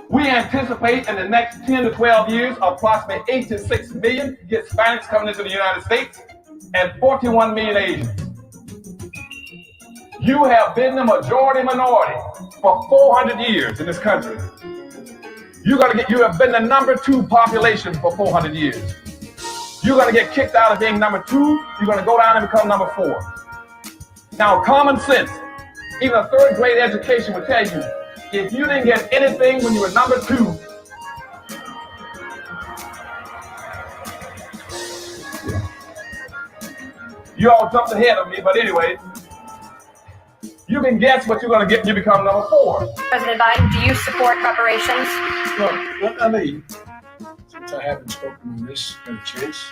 We anticipate in the next 10 to 12 years, approximately 8 to 6 million Hispanics coming into the United States and 41 million Asians. You have been the majority minority for 400 years in this country. You have been the number 2 population for 400 years. You're going to get kicked out of being number 2. You're going to go down and become number 4. Now, common sense, even a third grade education will tell you, if you didn't get anything when you were number 2, you all jumped ahead of me, but anyway, you can guess what you're going to get when you become number 4. President Biden, do you support reparations? Look, I mean, since I haven't spoken on this, got a chance.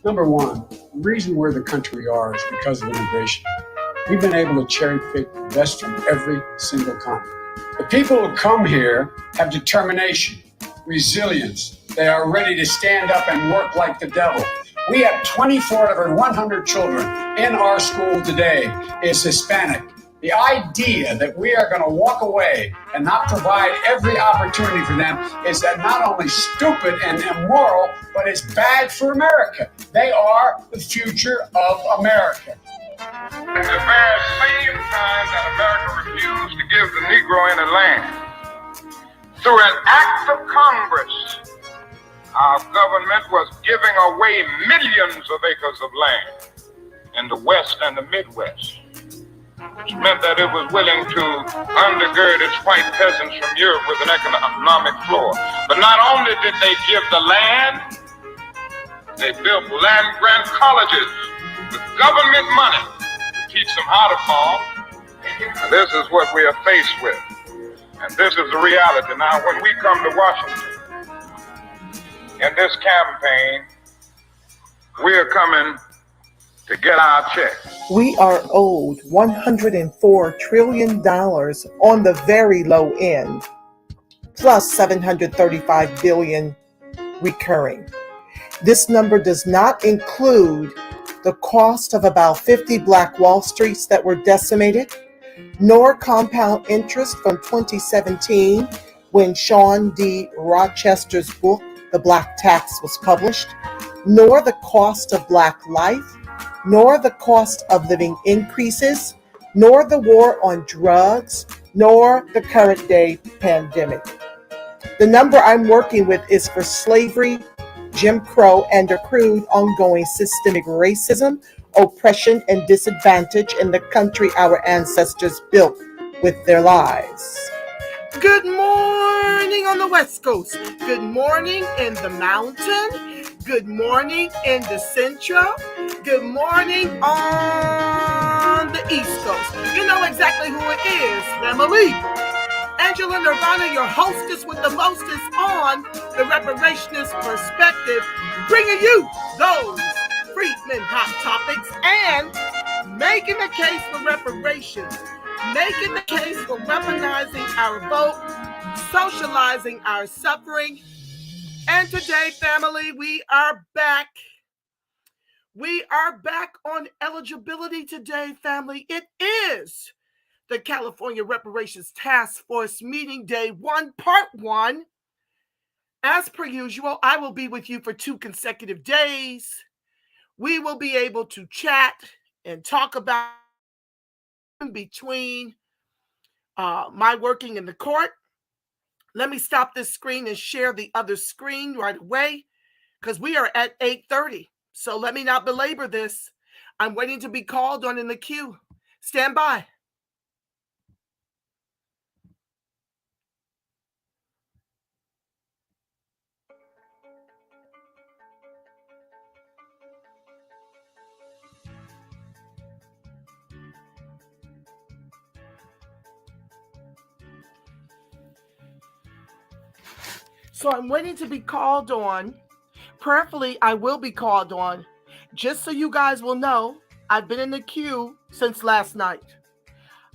Number one, the reason we're the country we are is because of immigration. We've been able to cherry pick the best from every single continent. The people who come here have determination, resilience. They are ready to stand up and work like the devil. We have 24 out of every 100 children in our school today is Hispanic. The idea that we are going to walk away and not provide every opportunity for them is not only stupid and immoral, but it's bad for America. They are the future of America. At the very same time that America refused to give the Negro any land, through an act of Congress, our government was giving away millions of acres of land in the West and the Midwest, which meant that it was willing to undergird its white peasants from Europe with an economic floor. But not only did they give the land, they built land-grant colleges with government money to teach them how to farm. And this is what we are faced with. And this is the reality. Now, when we come to Washington, in this campaign, we are coming to get our check. We are owed $104 trillion on the very low end, plus $735 billion recurring. This number does not include the cost of about 50 Black Wall Streets that were decimated, nor compound interest from 2017 when Sean D. Rochester's book, The Black Tax, was published, nor the cost of Black life, nor the cost of living increases, nor the war on drugs, nor the current day pandemic. The number I'm working with is for slavery, Jim Crow, and accrued ongoing systemic racism, oppression, and disadvantage in the country our ancestors built with their lives. Good morning on the West Coast. Good morning in the mountain. Good morning in the Central. Good morning on the East Coast. You know exactly who it is, family. Angela Nirvana, your hostess with the mostest on the reparationist perspective, bringing you those Freedmen hot topics and making the case for reparations, making the case for weaponizing our vote, socializing our suffering. And today, family, we are back. We are back on eligibility today, family. It is the California Reparations Task Force meeting day 1, part 1. As per usual, I will be with you for 2 consecutive days. We will be able to chat and talk about in between my working in the court. Let me stop this screen and share the other screen right away because we are at 8:30. So let me not belabor this. I'm waiting to be called on in the queue. Stand by. So I'm waiting to be called on. Prayerfully, I will be called on. Just so you guys will know, I've been in the queue since last night.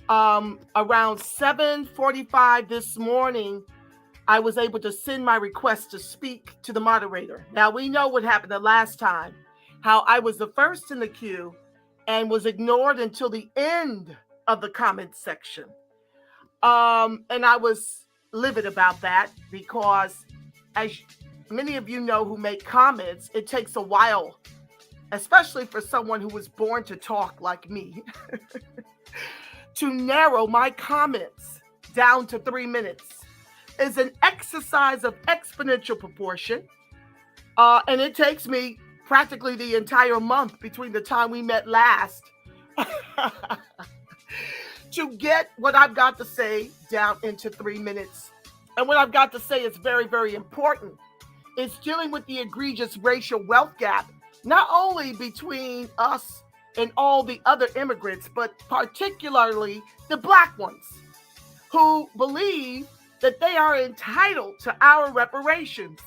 Around 7:45 this morning, I was able to send my request to speak to the moderator. Now, we know what happened the last time, how I was the first in the queue and was ignored until the end of the comment section. And I was livid about that because, as many of you know who make comments, it takes a while, especially for someone who was born to talk like me, to narrow my comments down to 3 minutes. Is an exercise of exponential proportion, and it takes me practically the entire month between the time we met last to get what I've got to say down into 3 minutes. And what I've got to say is very, very important. It's dealing with the egregious racial wealth gap, not only between us and all the other immigrants, but particularly the Black ones who believe that they are entitled to our reparations.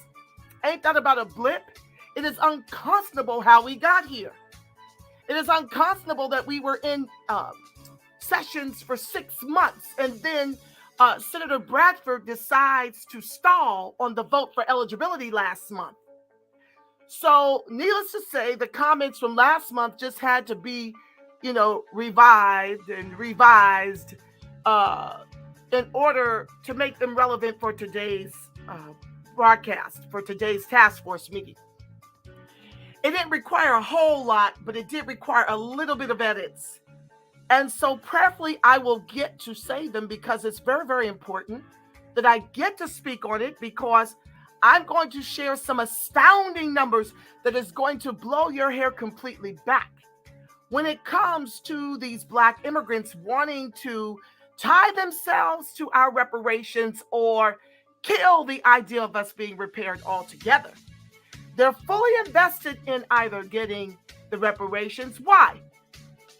Ain't that about a blip? It is unconscionable how we got here. It is unconscionable that we were in sessions for 6 months and then Senator Bradford decides to stall on the vote for eligibility last month. So needless to say, the comments from last month just had to be, revised in order to make them relevant for today's broadcast, for today's task force meeting. It didn't require a whole lot, but it did require a little bit of edits. And so prayerfully, I will get to say them because it's very, very important that I get to speak on it, because I'm going to share some astounding numbers that is going to blow your hair completely back when it comes to these Black immigrants wanting to tie themselves to our reparations or kill the idea of us being repaired altogether. They're fully invested in either getting the reparations. Why?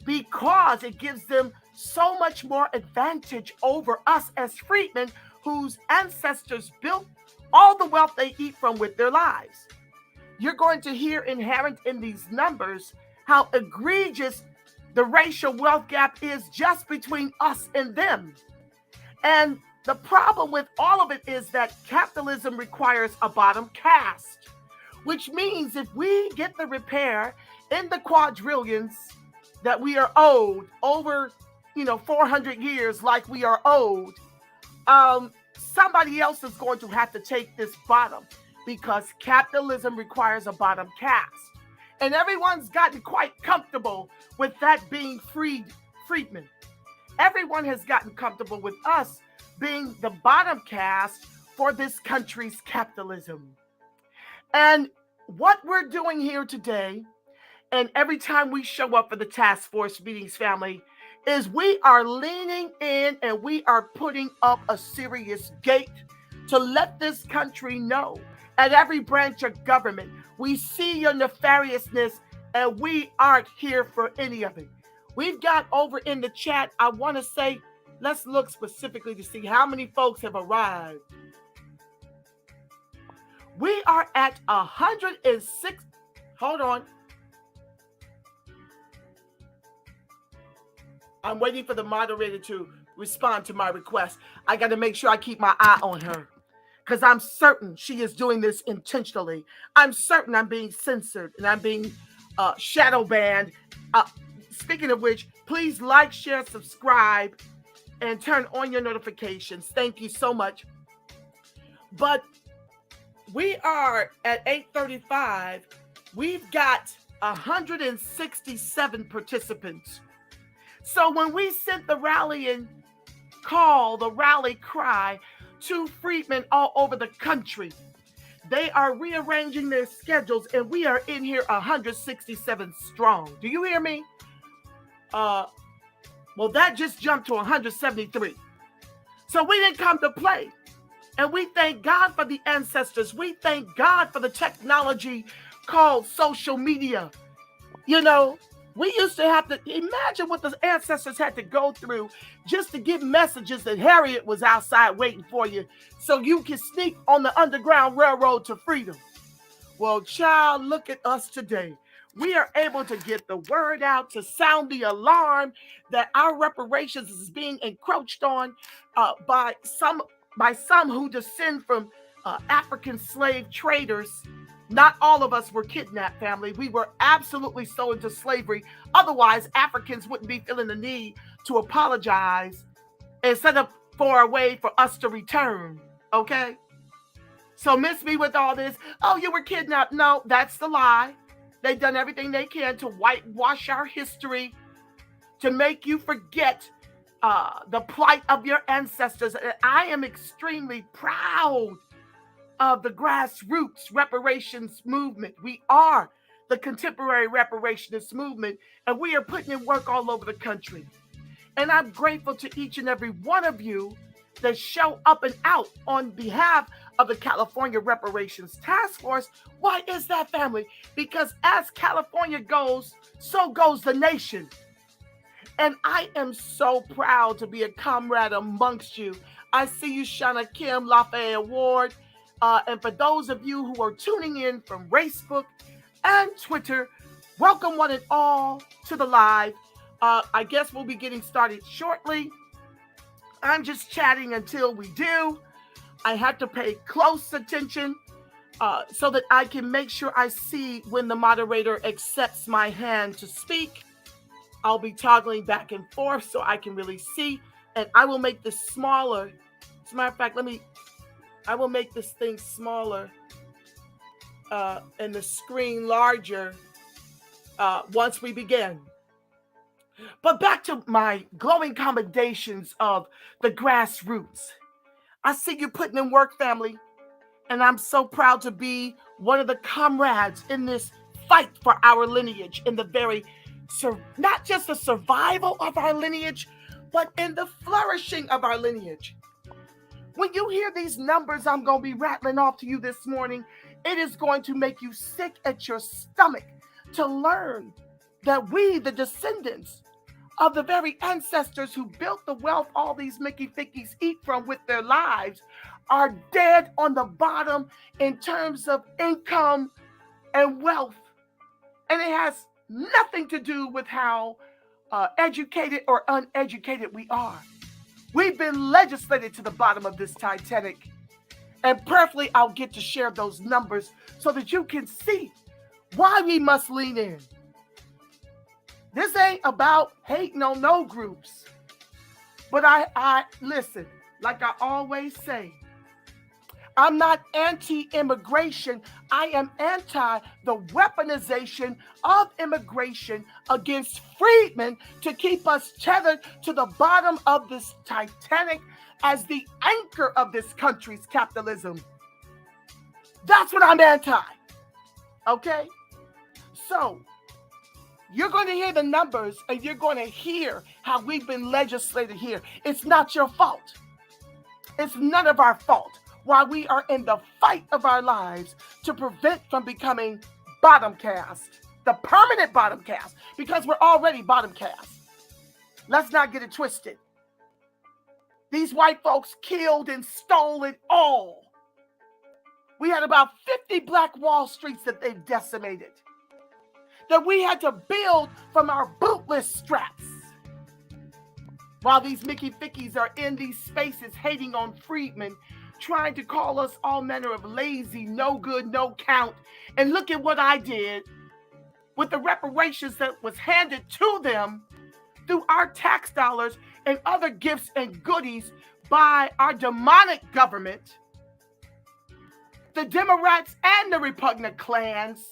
Because it gives them so much more advantage over us as freedmen whose ancestors built all the wealth they eat from with their lives. You're going to hear inherent in these numbers how egregious the racial wealth gap is just between us and them. And the problem with all of it is that capitalism requires a bottom caste, which means if we get the repair in the quadrillions that we are owed over, 400 years like we are owed, somebody else is going to have to take this bottom, because capitalism requires a bottom caste. And everyone's gotten quite comfortable with that being freedmen. Everyone has gotten comfortable with us being the bottom caste for this country's capitalism. And what we're doing here today, and every time we show up for the task force meetings, family, is we are leaning in and we are putting up a serious gate to let this country know, at every branch of government, we see your nefariousness and we aren't here for any of it. We've got over in the chat, I want to say, let's look specifically to see how many folks have arrived. We are at 106. Hold on. I'm waiting for the moderator to respond to my request. I got to make sure I keep my eye on her, because I'm certain she is doing this intentionally. I'm certain I'm being censored and I'm being shadow banned. Speaking of which, please like, share, subscribe, and turn on your notifications. Thank you so much. But we are at 8:35. We've got 167 participants. So when we sent the rallying call, the rally cry to freedmen all over the country, they are rearranging their schedules and we are in here 167 strong. Do you hear me? Well, that just jumped to 173. So we didn't come to play. And we thank God for the ancestors. We thank God for the technology called social media. We used to have to imagine what the ancestors had to go through just to get messages that Harriet was outside waiting for you so you can sneak on the Underground Railroad to freedom. Well, child, look at us today. We are able to get the word out to sound the alarm that our reparations is being encroached on by some who descend from African slave traders. Not all of us were kidnapped, family. We were absolutely sold into slavery. Otherwise, Africans wouldn't be feeling the need to apologize and set up for a way for us to return, okay? So miss me with all this, oh, you were kidnapped. No, that's the lie. They've done everything they can to whitewash our history, to make you forget the plight of your ancestors. And I am extremely proud of the grassroots reparations movement. We are the contemporary reparationist movement, and we are putting in work all over the country. And I'm grateful to each and every one of you that show up and out on behalf of the California Reparations Task Force. Why is that, family? Because as California goes, so goes the nation. And I am so proud to be a comrade amongst you. I see you, Shauna Kim, Lafayette Ward. And for those of you who are tuning in from Facebook and Twitter, welcome one and all to the live. I guess we'll be getting started shortly. I'm just chatting until we do. I have to pay close attention so that I can make sure I see when the moderator accepts my hand to speak. I'll be toggling back and forth so I can really see. And I will make this smaller. As a matter of fact, I will make this thing smaller and the screen larger once we begin. But back to my glowing commendations of the grassroots. I see you putting in work, family, and I'm so proud to be one of the comrades in this fight for our lineage, in the very, not just the survival of our lineage, but in the flourishing of our lineage. When you hear these numbers I'm going to be rattling off to you this morning, it is going to make you sick at your stomach to learn that we, the descendants of the very ancestors who built the wealth all these Mickey Fickies eat from with their lives, are dead on the bottom in terms of income and wealth. And it has nothing to do with how educated or uneducated we are. We've been legislated to the bottom of this Titanic. And prayerfully, I'll get to share those numbers so that you can see why we must lean in. This ain't about hating on no groups. But I listen, like I always say, I'm not anti-immigration. I am anti the weaponization of immigration against freedmen to keep us tethered to the bottom of this Titanic as the anchor of this country's capitalism. That's what I'm anti. Okay? So, you're going to hear the numbers and you're going to hear how we've been legislated here. It's not your fault. It's none of our fault while we are in the fight of our lives to prevent from becoming bottom caste, the permanent bottom caste, because we're already bottom caste. Let's not get it twisted. These white folks killed and stole it all. We had about 50 Black Wall Streets that they've decimated, that we had to build from our bootless straps. While these Mickey Fickies are in these spaces hating on freedmen, trying to call us all manner of lazy, no good, no count. And look at what I did with the reparations that was handed to them through our tax dollars and other gifts and goodies by our demonic government, the Democrats and the repugnant clans.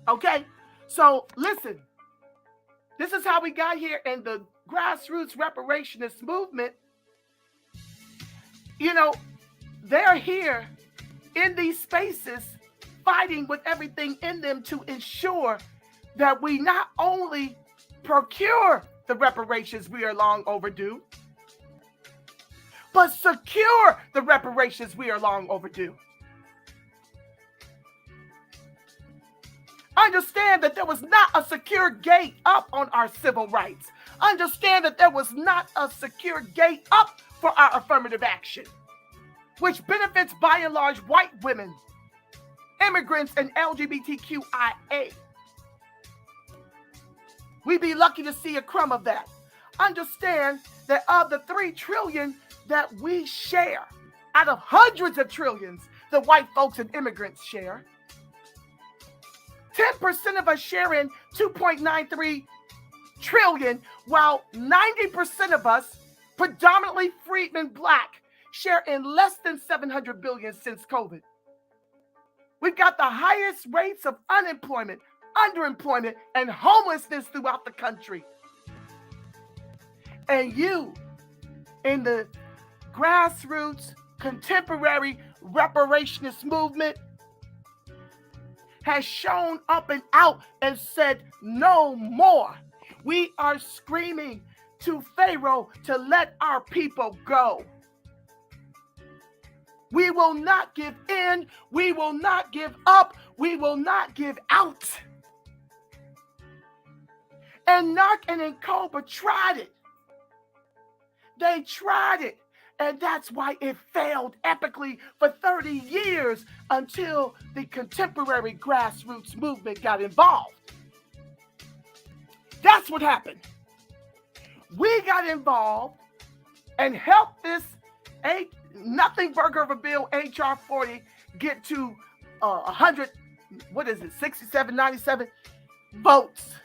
Okay, so listen, this is how we got here in the grassroots reparationist movement. You know, they're here in these spaces fighting with everything in them to ensure that we not only procure the reparations we are long overdue, but secure the reparations we are long overdue. Understand that there was not a secure gate up on our civil rights. Understand that there was not a secure gate up for our affirmative action, which benefits by and large white women, immigrants, and LGBTQIA. We'd be lucky to see a crumb of that. Understand that of the $3 trillion that we share, out of hundreds of trillions the white folks and immigrants share, 10% of us share in 2.93 trillion, while 90% of us predominantly freedmen black, share in less than 700 billion since COVID. We've got the highest rates of unemployment, underemployment, and homelessness throughout the country. And you, in the grassroots, contemporary reparationist movement, has shown up and out and said no more. We are screaming to Pharaoh to let our people go. We will not give in. We will not give up. We will not give out. And Narcan and Cobra tried it. They tried it. And that's why it failed epically for 30 years until the contemporary grassroots movement got involved. That's what happened. We got involved and helped this nothing burger of a bill, HR 40, get to 100, 67, 97 votes.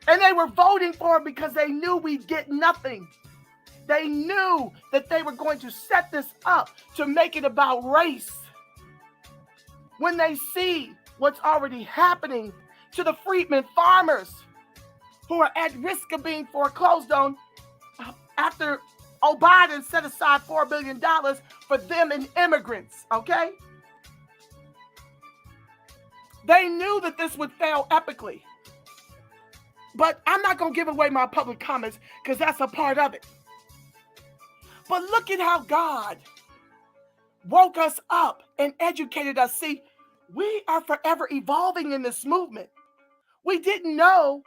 And they were voting for it because they knew we'd get nothing. They knew that they were going to set this up to make it about race. When they see what's already happening to the freedmen farmers who are at risk of being foreclosed on after Biden set aside $4 billion for them and immigrants, okay? They knew that this would fail epically. But I'm not going to give away my public comments because that's a part of it. But look at how God woke us up and educated us. See, we are forever evolving in this movement. We didn't know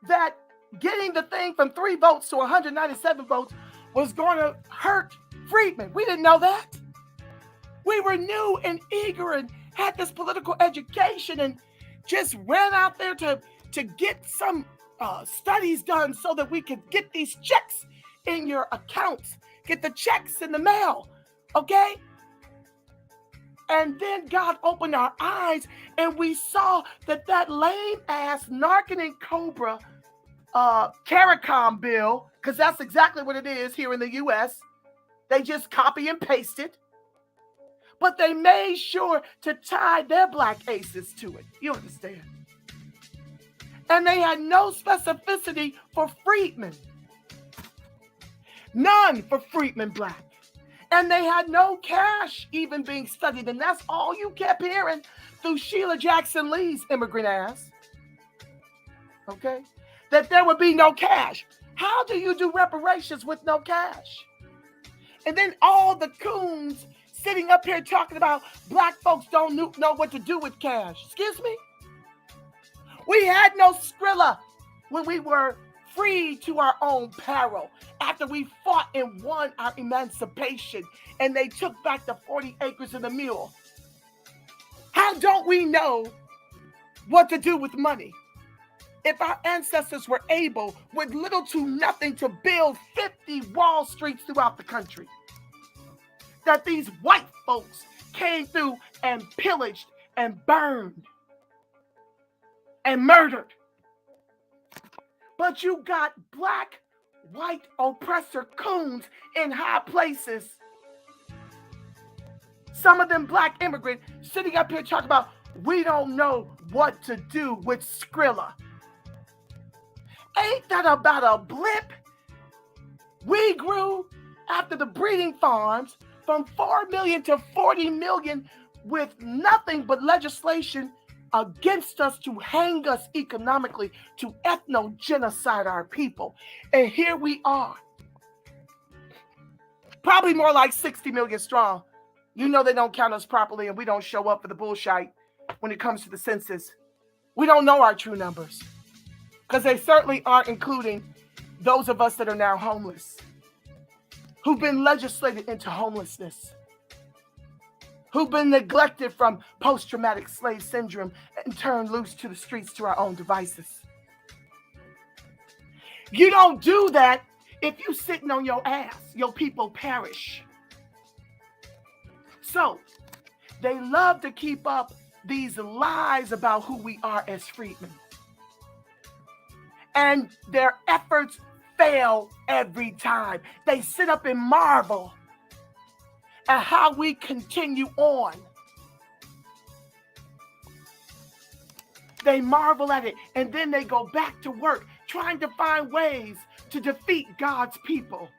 that getting the thing from 3 votes to 197 votes was going to hurt freedmen. We didn't know that. We were new and eager and had this political education and just ran out there to get some studies done so that we could get these checks in your accounts, get the checks in the mail, okay? And then God opened our eyes and we saw that lame-ass Narcan and Cobra CARICOM bill, because that's exactly what it is here in the U.S. They just copy and paste it. But they made sure to tie their black aces to it. You understand? And they had no specificity for freedmen. None for freedmen black. And they had no cash even being studied. And that's all you kept hearing through Sheila Jackson Lee's immigrant ass. Okay? That there would be no cash. How do you do reparations with no cash? And then all the coons sitting up here talking about black folks don't know what to do with cash. Excuse me? We had no Skrilla when we were free to our own peril after we fought and won our emancipation and they took back the 40 acres and the mule. How don't we know what to do with money? If our ancestors were able, with little to nothing, to build 50 Wall Streets throughout the country, that these white folks came through and pillaged and burned and murdered. But you got black, white oppressor coons in high places. Some of them black immigrants sitting up here talking about, we don't know what to do with Skrilla. Ain't that about a blip? We grew after the breeding farms from 4 million to 40 million with nothing but legislation against us to hang us economically, to ethno-genocide our people. And here we are. Probably more like 60 million strong. You know they don't count us properly and we don't show up for the bullshit when it comes to the census. We don't know our true numbers because they certainly aren't including those of us that are now homeless, who've been legislated into homelessness, who've been neglected from post-traumatic slave syndrome and turned loose to the streets to our own devices. You don't do that if you're sitting on your ass. Your people perish. So they love to keep up these lies about who we are as freedmen. And their efforts fail every time. They sit up and marvel at how we continue on. They marvel at it, and then they go back to work trying to find ways to defeat God's people.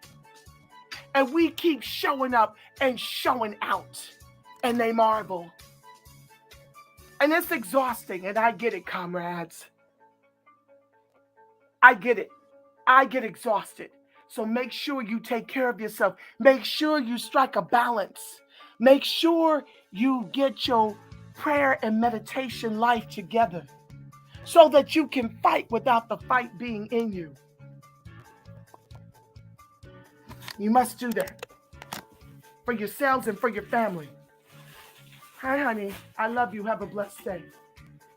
And we keep showing up and showing out, and they marvel. And it's exhausting, and I get it, comrades. I get it. I get exhausted. So make sure you take care of yourself. Make sure you strike a balance. Make sure you get your prayer and meditation life together so that you can fight without the fight being in you. You must do that for yourselves and for your family. Hi, honey. I love you. Have a blessed day.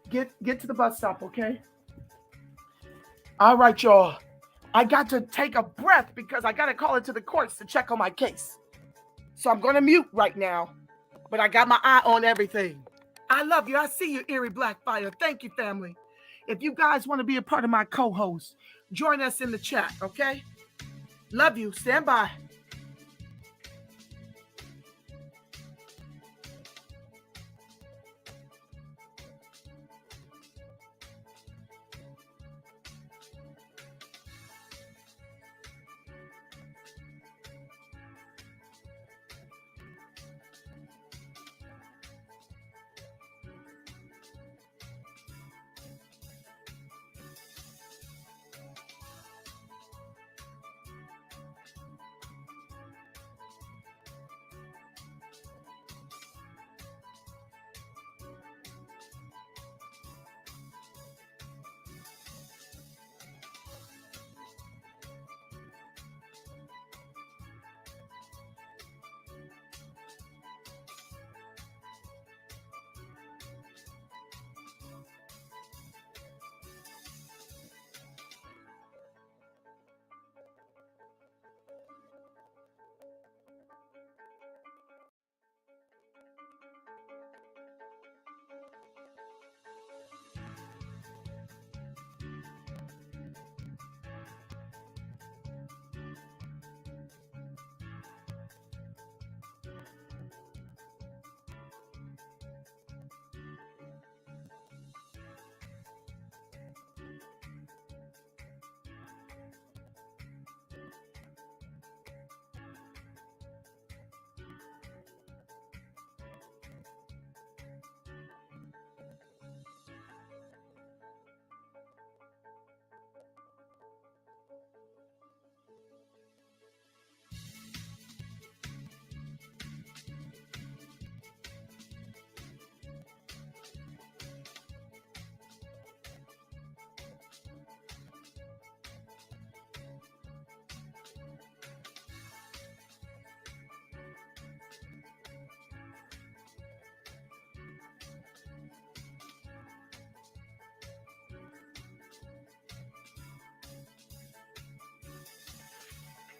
Get to the bus stop, okay? All right, y'all. I got to take a breath because I got to call into the courts to check on my case. So I'm going to mute right now, but I got my eye on everything. I love you. I see you, Eerie Blackfire. Thank you, family. If you guys want to be a part of my co-host, join us in the chat, okay? Love you. Stand by.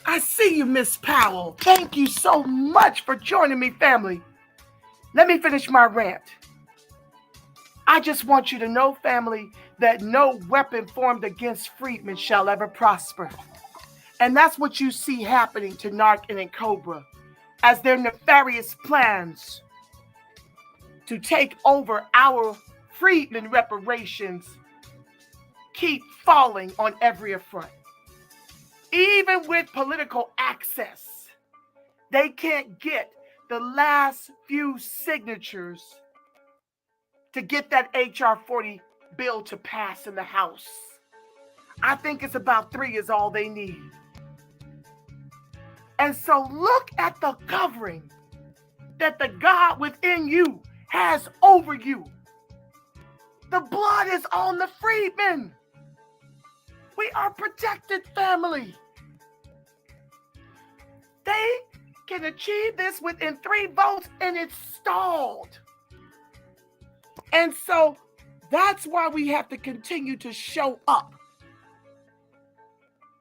I see you, Miss Powell. Thank you so much for joining me, family. Let me finish my rant. I just want you to know, family, that no weapon formed against freedmen shall ever prosper. And that's what you see happening to Narcan and Cobra as their nefarious plans to take over our freedmen reparations keep falling on every front. Even with political access, they can't get the last few signatures to get that H.R. 40 bill to pass in the House. I think it's about 3 is all they need. And so look at the covering that the God within you has over you. The blood is on the freedmen. We are protected, family. They can achieve this within 3 votes and it's stalled. And so that's why we have to continue to show up.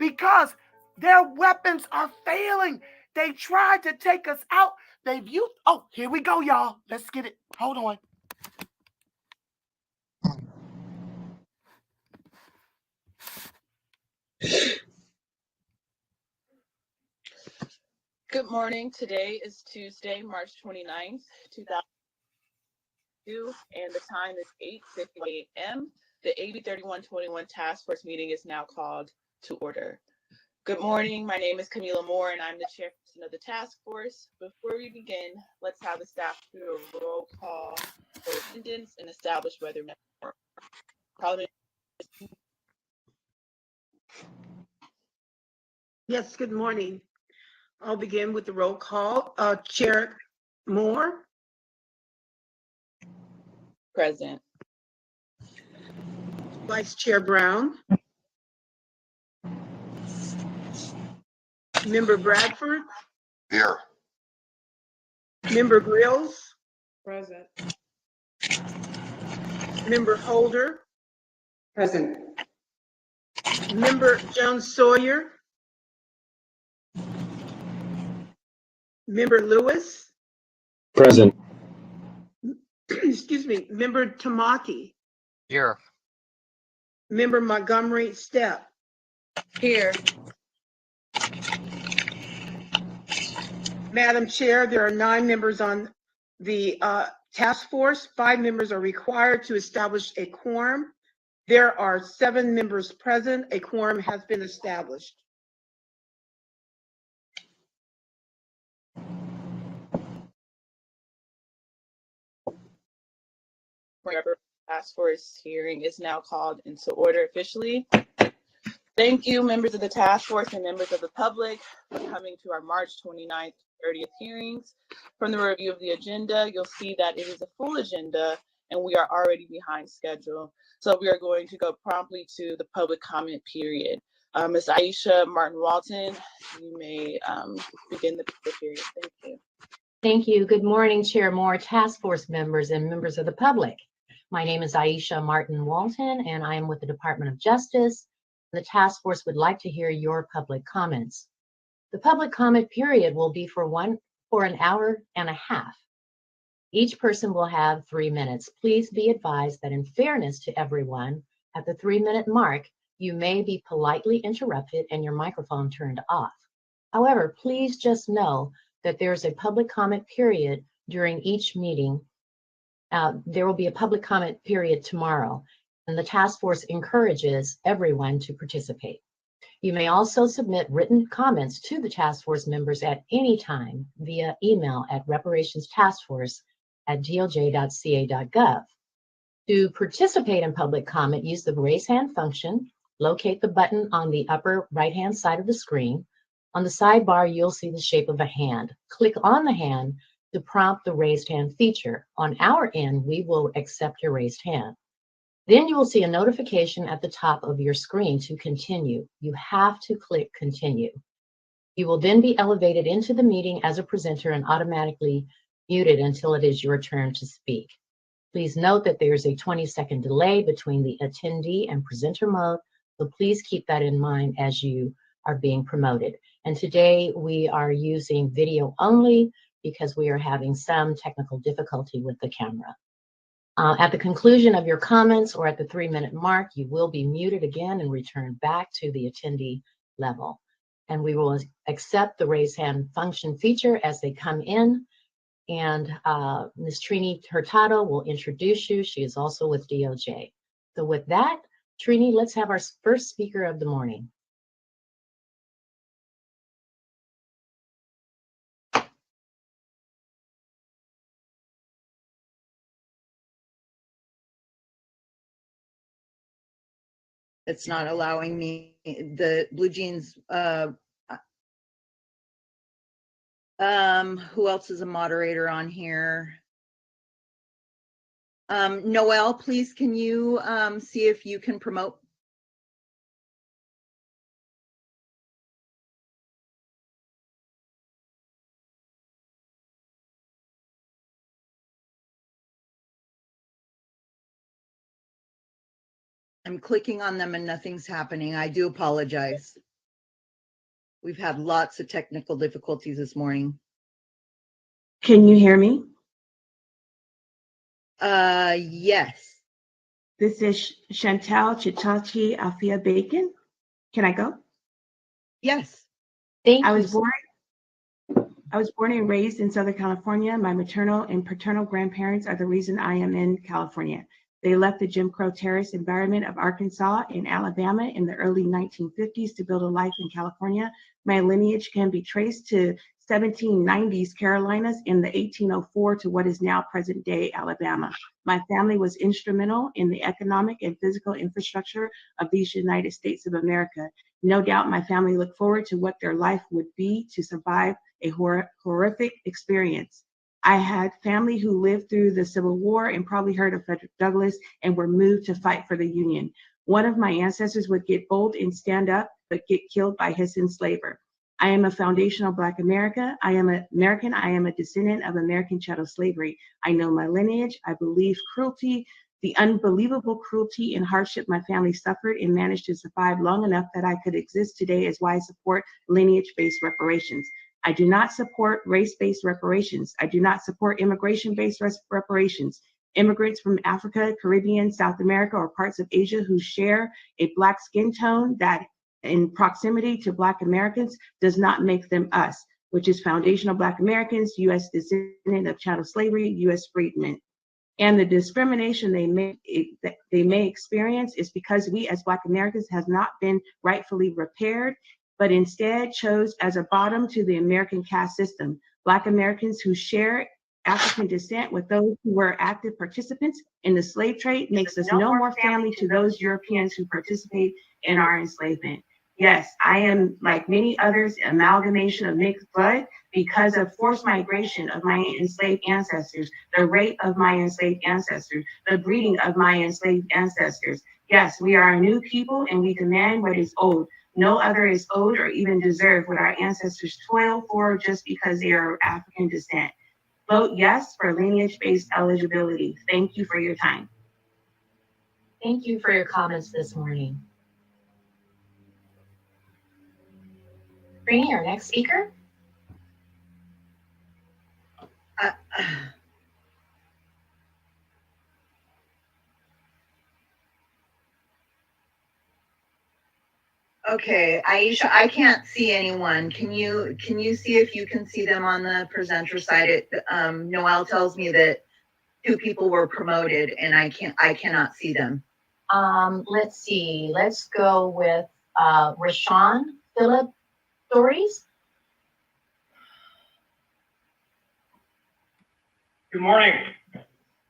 Because their weapons are failing. They tried to take us out. They've used, oh, here we go, y'all. Let's get it. Hold on. Good morning. Today is Tuesday, March 29th, 2022, and the time is 8:50 a.m. The AB 3121 Task Force meeting is now called to order. Good morning. My name is Camila Moore, and I'm the chairperson of the task force. Before we begin, let's have the staff do a roll call for attendance and establish whether Parliament. Yes, good morning. I'll begin with the roll call. Chair Moore, Present. Vice Chair Brown, Member Bradford, Here. Member Grills, Present. Member Holder, Present. Member Jones Sawyer, Member Lewis, Present. excuse me, Member Tamaki, Here. Member Montgomery Stepp, Here. Madam Chair, there are 9 members on the task force. 5 members are required to establish a quorum. There are 7 members present. A quorum has been established. Task Force hearing is now called into order officially. Thank you, members of the task force and members of the public, for coming to our March 29th, 30th hearings. From the review of the agenda, you'll see that it is a full agenda and we are already behind schedule. So we are going to go promptly to the public comment period. Ms. Aisha Martin-Walton, you may begin the public period. Thank you. Thank you. Good morning, Chair Moore, task force members, and members of the public. My name is Aisha Martin-Walton, and I am with the Department of Justice. The task force would like to hear your public comments. The public comment period will be for an hour and a half. Each person will have 3 minutes. Please be advised that in fairness to everyone, at the 3-minute mark, you may be politely interrupted and your microphone turned off. However, please just know that there's a public comment period during each meeting. There will be a public comment period tomorrow, and the task force encourages everyone to participate. You may also submit written comments to the task force members at any time via email at reparationstaskforce@doj.ca.gov. To participate in public comment, use the raise hand function. Locate the button on the upper right-hand side of the screen. On the sidebar, you'll see the shape of a hand. Click on the hand to prompt the raised hand feature. On our end, we will accept your raised hand. Then you will see a notification at the top of your screen to continue. You have to click continue. You will then be elevated into the meeting as a presenter and automatically muted until it is your turn to speak. Please note that there's a 20-second delay between the attendee and presenter mode, so please keep that in mind as you are being promoted. And today we are using video only because we are having some technical difficulty with the camera. At the conclusion of your comments or at the 3-minute mark, you will be muted again and return back to the attendee level. And we will accept the raise hand function feature as they come in. And Ms. Trini Hurtado will introduce you. She is also with DOJ. So with that, Trini, let's have our first speaker of the morning. It's not allowing me. The blue jeans. Who else is a moderator on here? Noelle, please, can you see if you can promote? I'm clicking on them and nothing's happening. I do apologize. We've had lots of technical difficulties this morning. Can you hear me? Yes. This is Chantal Chitachi Alfia Bacon. Can I go? Yes. Thank I you. was born. I was born and raised in Southern California. My maternal and paternal grandparents are the reason I am in California. They left the Jim Crow terrorist environment of Arkansas and Alabama in the early 1950s to build a life in California. My lineage can be traced to 1790s Carolinas and the 1804 to what is now present day Alabama. My family was instrumental in the economic and physical infrastructure of these United States of America. No doubt my family looked forward to what their life would be to survive a horrific experience. I had family who lived through the Civil War and probably heard of Frederick Douglass and were moved to fight for the Union. One of my ancestors would get bold and stand up, but get killed by his enslaver. I am a foundational Black American. I am a descendant of American chattel slavery. I know my lineage. I believe cruelty, the unbelievable cruelty and hardship my family suffered and managed to survive long enough that I could exist today is why I support lineage-based reparations. I do not support race-based reparations. I do not support immigration-based reparations. Immigrants from Africa, Caribbean, South America, or parts of Asia who share a Black skin tone that in proximity to Black Americans does not make them us, which is foundational Black Americans, U.S. descendant of chattel slavery, U.S. freedmen. And the discrimination they may experience is because we as Black Americans have not been rightfully repaired, but instead chose as a bottom to the American caste system. Black Americans who share African descent with those who were active participants in the slave trade makes us no more family to those Europeans who participate in our enslavement. Yes, I am, like many others, amalgamation of mixed blood because of forced migration of my enslaved ancestors, the rape of my enslaved ancestors, the breeding of my enslaved ancestors. Yes, we are a new people and we demand what is owed. No other is owed or even deserve what our ancestors toiled for just because they are of African descent. Vote yes for lineage-based eligibility. Thank you for your time. Thank you for your comments this morning. Rini, our next speaker. Okay, Aisha, I can't see anyone. Can you see if you can see them on the presenter side? Noelle tells me that 2 people were promoted and I cannot see them. Let's see. Let's go with Rashawn Phillip Stories. Good morning.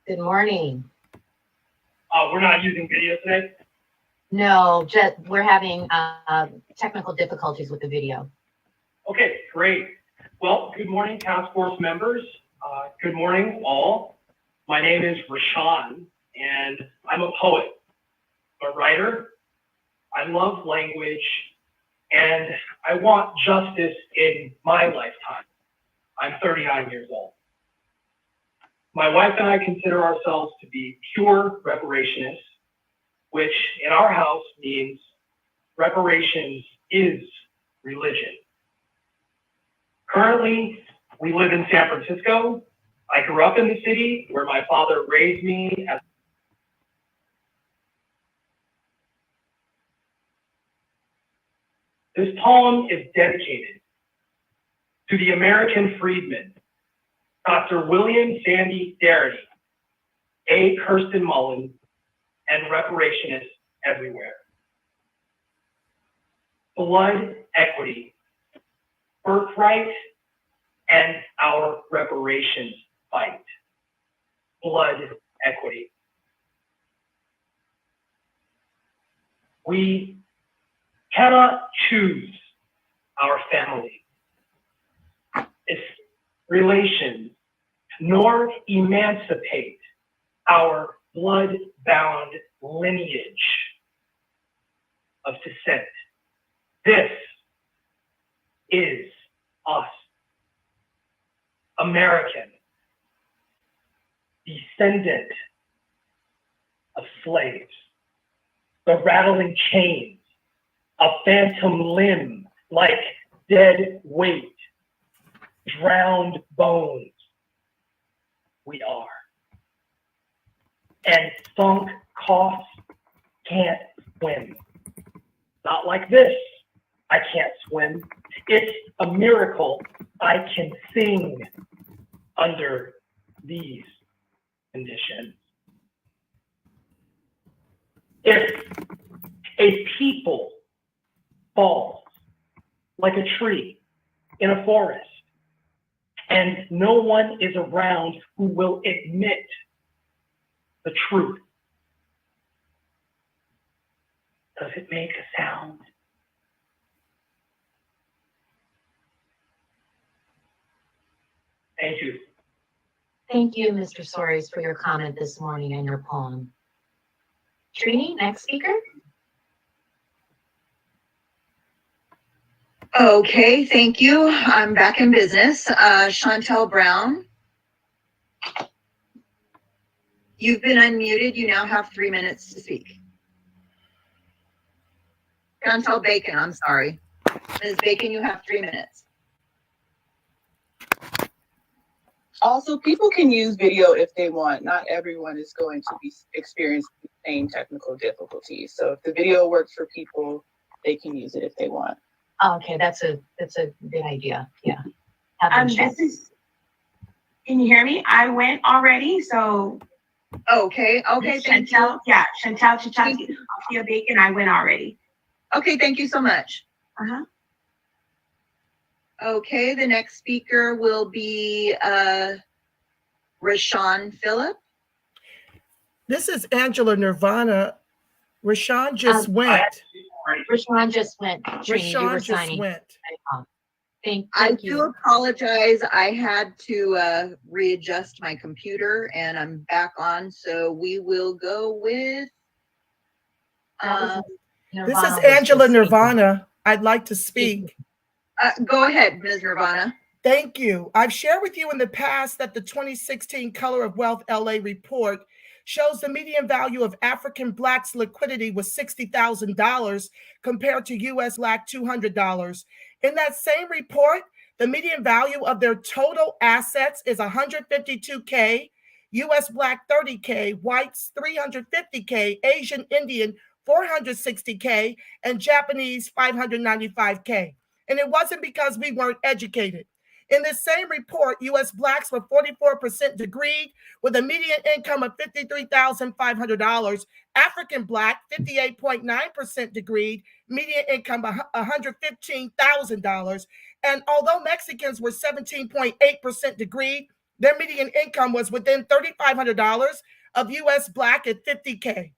Good morning. We're not using video today? No, just we're having technical difficulties with the video. Okay, great. Well, good morning, task force members. Good morning, all. My name is Rashawn, and I'm a poet, a writer. I love language, and I want justice in my lifetime. I'm 39 years old. My wife and I consider ourselves to be pure reparationists, which in our house means reparations is religion. Currently, we live in San Francisco. I grew up in the city where my father raised me as This poem is dedicated to the American freedmen, Dr. William Sandy Darity, A. Kirsten Mullen, and reparationists everywhere. Blood equity, birthright, and our reparations fight. Blood equity. We cannot choose our family, its relations, nor emancipate our blood-bound lineage of descent. This is us, American, descendant of slaves, the rattling chains, a phantom limb like dead weight, drowned bones. We are. And sunk costs can't swim. Not like this. I can't swim. It's a miracle I can sing under these conditions. If a people falls like a tree in a forest and no one is around who will admit the truth, does it make a sound? Thank you. Thank you, Mr. Soares, for your comment this morning and your poem. Trini, next speaker. Okay, thank you. I'm back in business. Chantel Brown. You've been unmuted. You now have 3 minutes to speak. Chantel Bacon, I'm sorry. Ms. Bacon, you have 3 minutes. Also, people can use video if they want. Not everyone is going to be experiencing the same technical difficulties. So if the video works for people, they can use it if they want. Oh, okay, that's a good idea. Yeah. Can you hear me? I went already, so. Okay, thank you. Yeah, Chantel Chachia Bacon, I went already. Okay, thank you so much. Uh-huh. Okay, the next speaker will be Rashawn Phillip. This is Angela Nirvana. Rashawn just went. Rashawn just went. Trini, you were Rashawn just signing. went. Thank I you. do apologize. I had to readjust my computer and I'm back on. So we will go with. This is Angela Nirvana. I'd like to speak. Go ahead, Ms. Nirvana. Thank you. I've shared with you in the past that the 2016 Color of Wealth LA report shows the median value of African Blacks' liquidity was $60,000 compared to US Black $200. In that same report, the median value of their total assets is $152K, US Black $30K, whites $350K, Asian Indian $460K, and Japanese $595K. And it wasn't because we weren't educated. In this same report, U.S. Blacks were 44% degreed with a median income of $53,500. African Black, 58.9% degreed, median income $115,000. And although Mexicans were 17.8% degreed, their median income was within $3,500 of U.S. Black at $50K.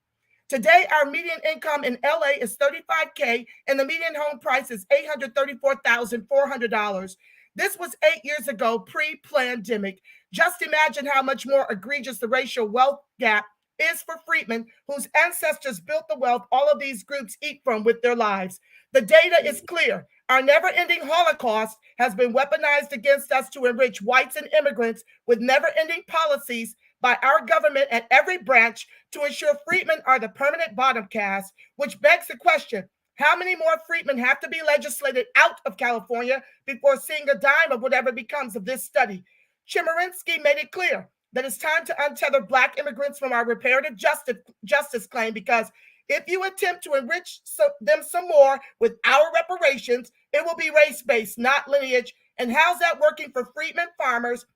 Today, our median income in LA is $35K and the median home price is $834,400. This was 8 years ago, pre-pandemic. Just imagine how much more egregious the racial wealth gap is for freedmen whose ancestors built the wealth all of these groups eat from with their lives. The data is clear. Our never-ending Holocaust has been weaponized against us to enrich whites and immigrants with never-ending policies by our government at every branch to ensure freedmen are the permanent bottom caste, which begs the question, how many more freedmen have to be legislated out of California before seeing a dime of whatever becomes of this study? Chemerinsky made it clear that it's time to untether Black immigrants from our reparative justice claim, because if you attempt to enrich them some more with our reparations, it will be race-based, not lineage. And how's that working for freedmen farmers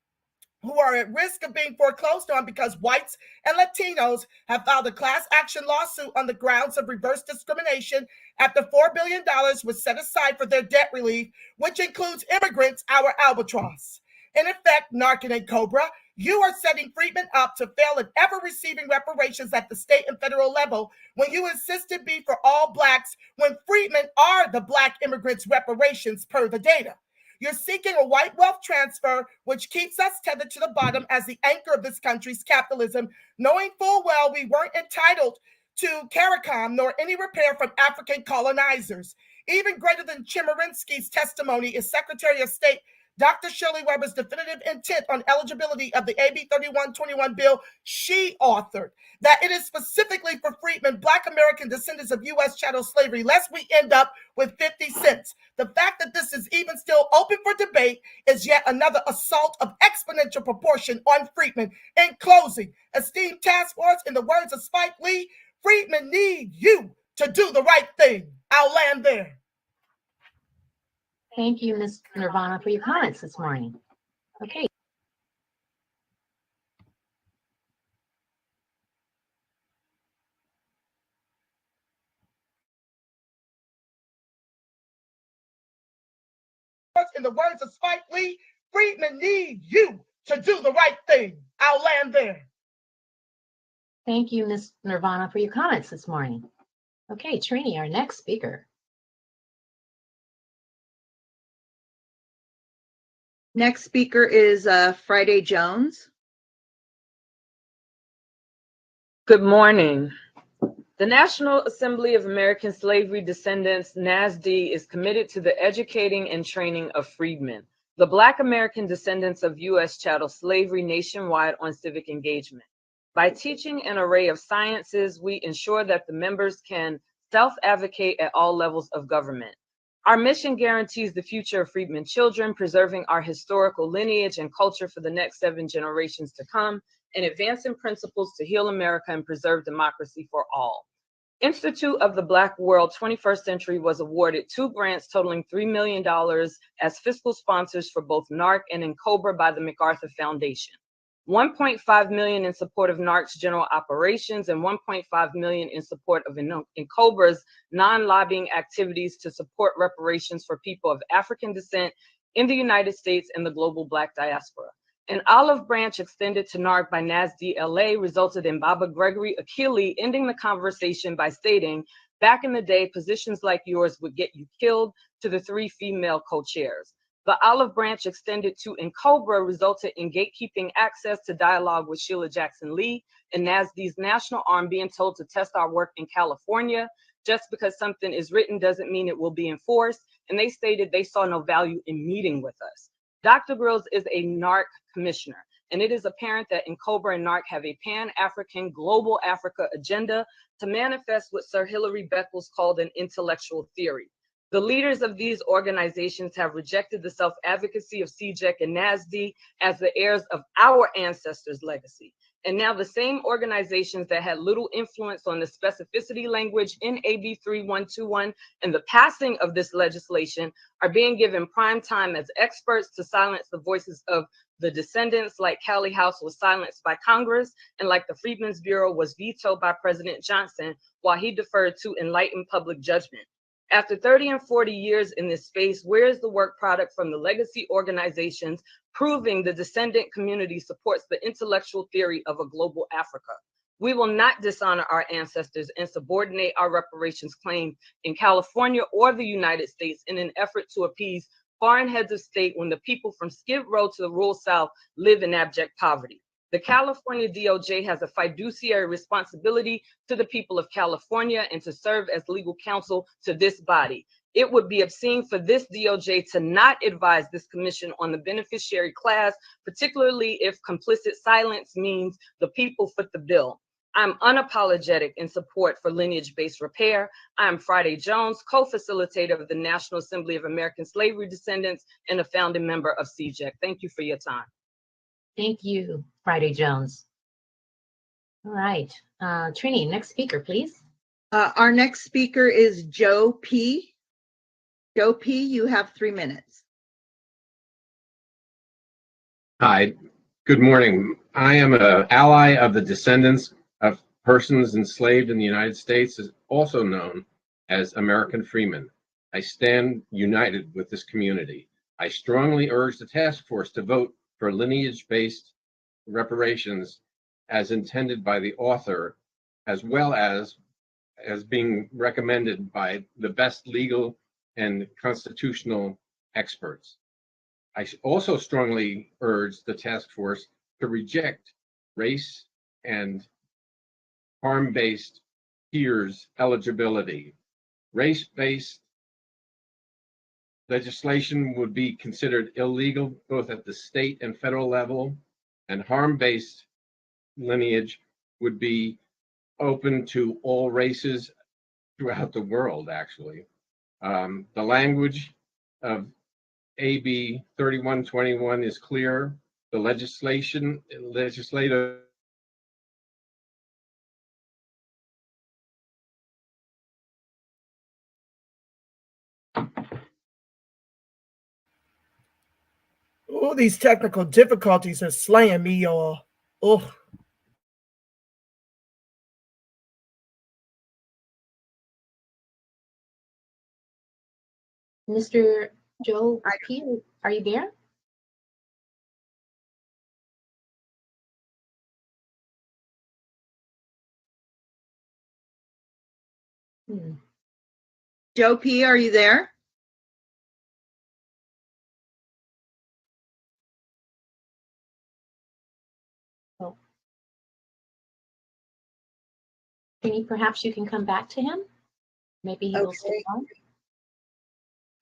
who are at risk of being foreclosed on because whites and Latinos have filed a class action lawsuit on the grounds of reverse discrimination after $4 billion was set aside for their debt relief, which includes immigrants, our albatross. In effect, Narcan and Cobra, you are setting freedmen up to fail at ever receiving reparations at the state and federal level when you insist it be for all Blacks, when freedmen are the Black immigrants' reparations per the data. You're seeking a white wealth transfer, which keeps us tethered to the bottom as the anchor of this country's capitalism, knowing full well we weren't entitled to CARICOM nor any repair from African colonizers. Even greater than Chemerinsky's testimony is Secretary of State Dr. Shirley Weber's definitive intent on eligibility of the AB 3121 bill she authored, that it is specifically for freedmen, Black American descendants of U.S. chattel slavery, lest we end up with 50 cents. The fact that this is even still open for debate is yet another assault of exponential proportion on freedmen. In closing, esteemed task force, in the words of Spike Lee, freedmen need you to do the right thing. I'll land there. Thank you, Ms. Nirvana, for your comments this morning. Okay. In the words of Spike Lee, Freedmen need you to do the right thing. I'll land there. Thank you, Ms. Nirvana, for your comments this morning. Okay, Trini, our next speaker. Next speaker is Friday Jones. Good morning. The National Assembly of American Slavery Descendants, NASD, is committed to the educating and training of freedmen, the Black American descendants of U.S. chattel slavery nationwide, on civic engagement. By teaching an array of sciences, we ensure that the members can self-advocate at all levels of government. Our mission guarantees the future of freedmen children, preserving our historical lineage and culture for the next 7 generations to come, and advancing principles to heal America and preserve democracy for all. Institute of the Black World 21st Century was awarded 2 grants totaling $3 million as fiscal sponsors for both NARC and NCOBRA by the MacArthur Foundation. $1.5 million in support of NARC's general operations and $1.5 million in support of NCOBRA's non-lobbying activities to support reparations for people of African descent in the United States and the global Black diaspora. An olive branch extended to NARC by NASD LA resulted in Baba Gregory Akili ending the conversation by stating, "Back in the day, positions like yours would get you killed," to the 3 female co-chairs. The olive branch extended to NCOBRA resulted in gatekeeping access to dialogue with Sheila Jackson Lee and NASD's national arm being told to test our work in California. Just because something is written doesn't mean it will be enforced, and they stated they saw no value in meeting with us. Dr. Grills is a NARC commissioner, and it is apparent that NCOBRA and NARC have a pan-African global Africa agenda to manifest what Sir Hilary Beckles called an intellectual theory. The leaders of these organizations have rejected the self-advocacy of CJEC and NASD as the heirs of our ancestors' legacy. And now the same organizations that had little influence on the specificity language in AB 3121 and the passing of this legislation are being given prime time as experts to silence the voices of the descendants, like Callie House was silenced by Congress, and like the Freedmen's Bureau was vetoed by President Johnson while he deferred to enlightened public judgment. After 30 and 40 years in this space, where is the work product from the legacy organizations proving the descendant community supports the intellectual theory of a global Africa? We will not dishonor our ancestors and subordinate our reparations claim in California or the United States in an effort to appease foreign heads of state when the people from Skid Row to the rural South live in abject poverty. The California DOJ has a fiduciary responsibility to the people of California and to serve as legal counsel to this body. It would be obscene for this DOJ to not advise this commission on the beneficiary class, particularly if complicit silence means the people foot the bill. I'm unapologetic in support for lineage-based repair. I am Friday Jones, co-facilitator of the National Assembly of American Slavery Descendants and a founding member of CJEC. Thank you for your time. Thank you, Friday Jones. All right, Trini, next speaker, please. Our next speaker is Joe P. Joe P., you have 3 minutes. Hi, good morning. I am an ally of the descendants of persons enslaved in the United States, also known as American freemen. I stand united with this community. I strongly urge the task force to vote for lineage-based reparations as intended by the author, as well as being recommended by the best legal and constitutional experts. I also strongly urge the task force to reject race and harm-based peers eligibility. Race-based legislation would be considered illegal both at the state and federal level, and harm-based lineage would be open to all races throughout the world, actually. The language of AB 3121 is clear. The legislative Oh, these technical difficulties are slaying me, y'all. Oh. Mr. Joe P., are you there? Joe P., are you there? Oh. Penny, perhaps you can come back to him. Maybe he will stay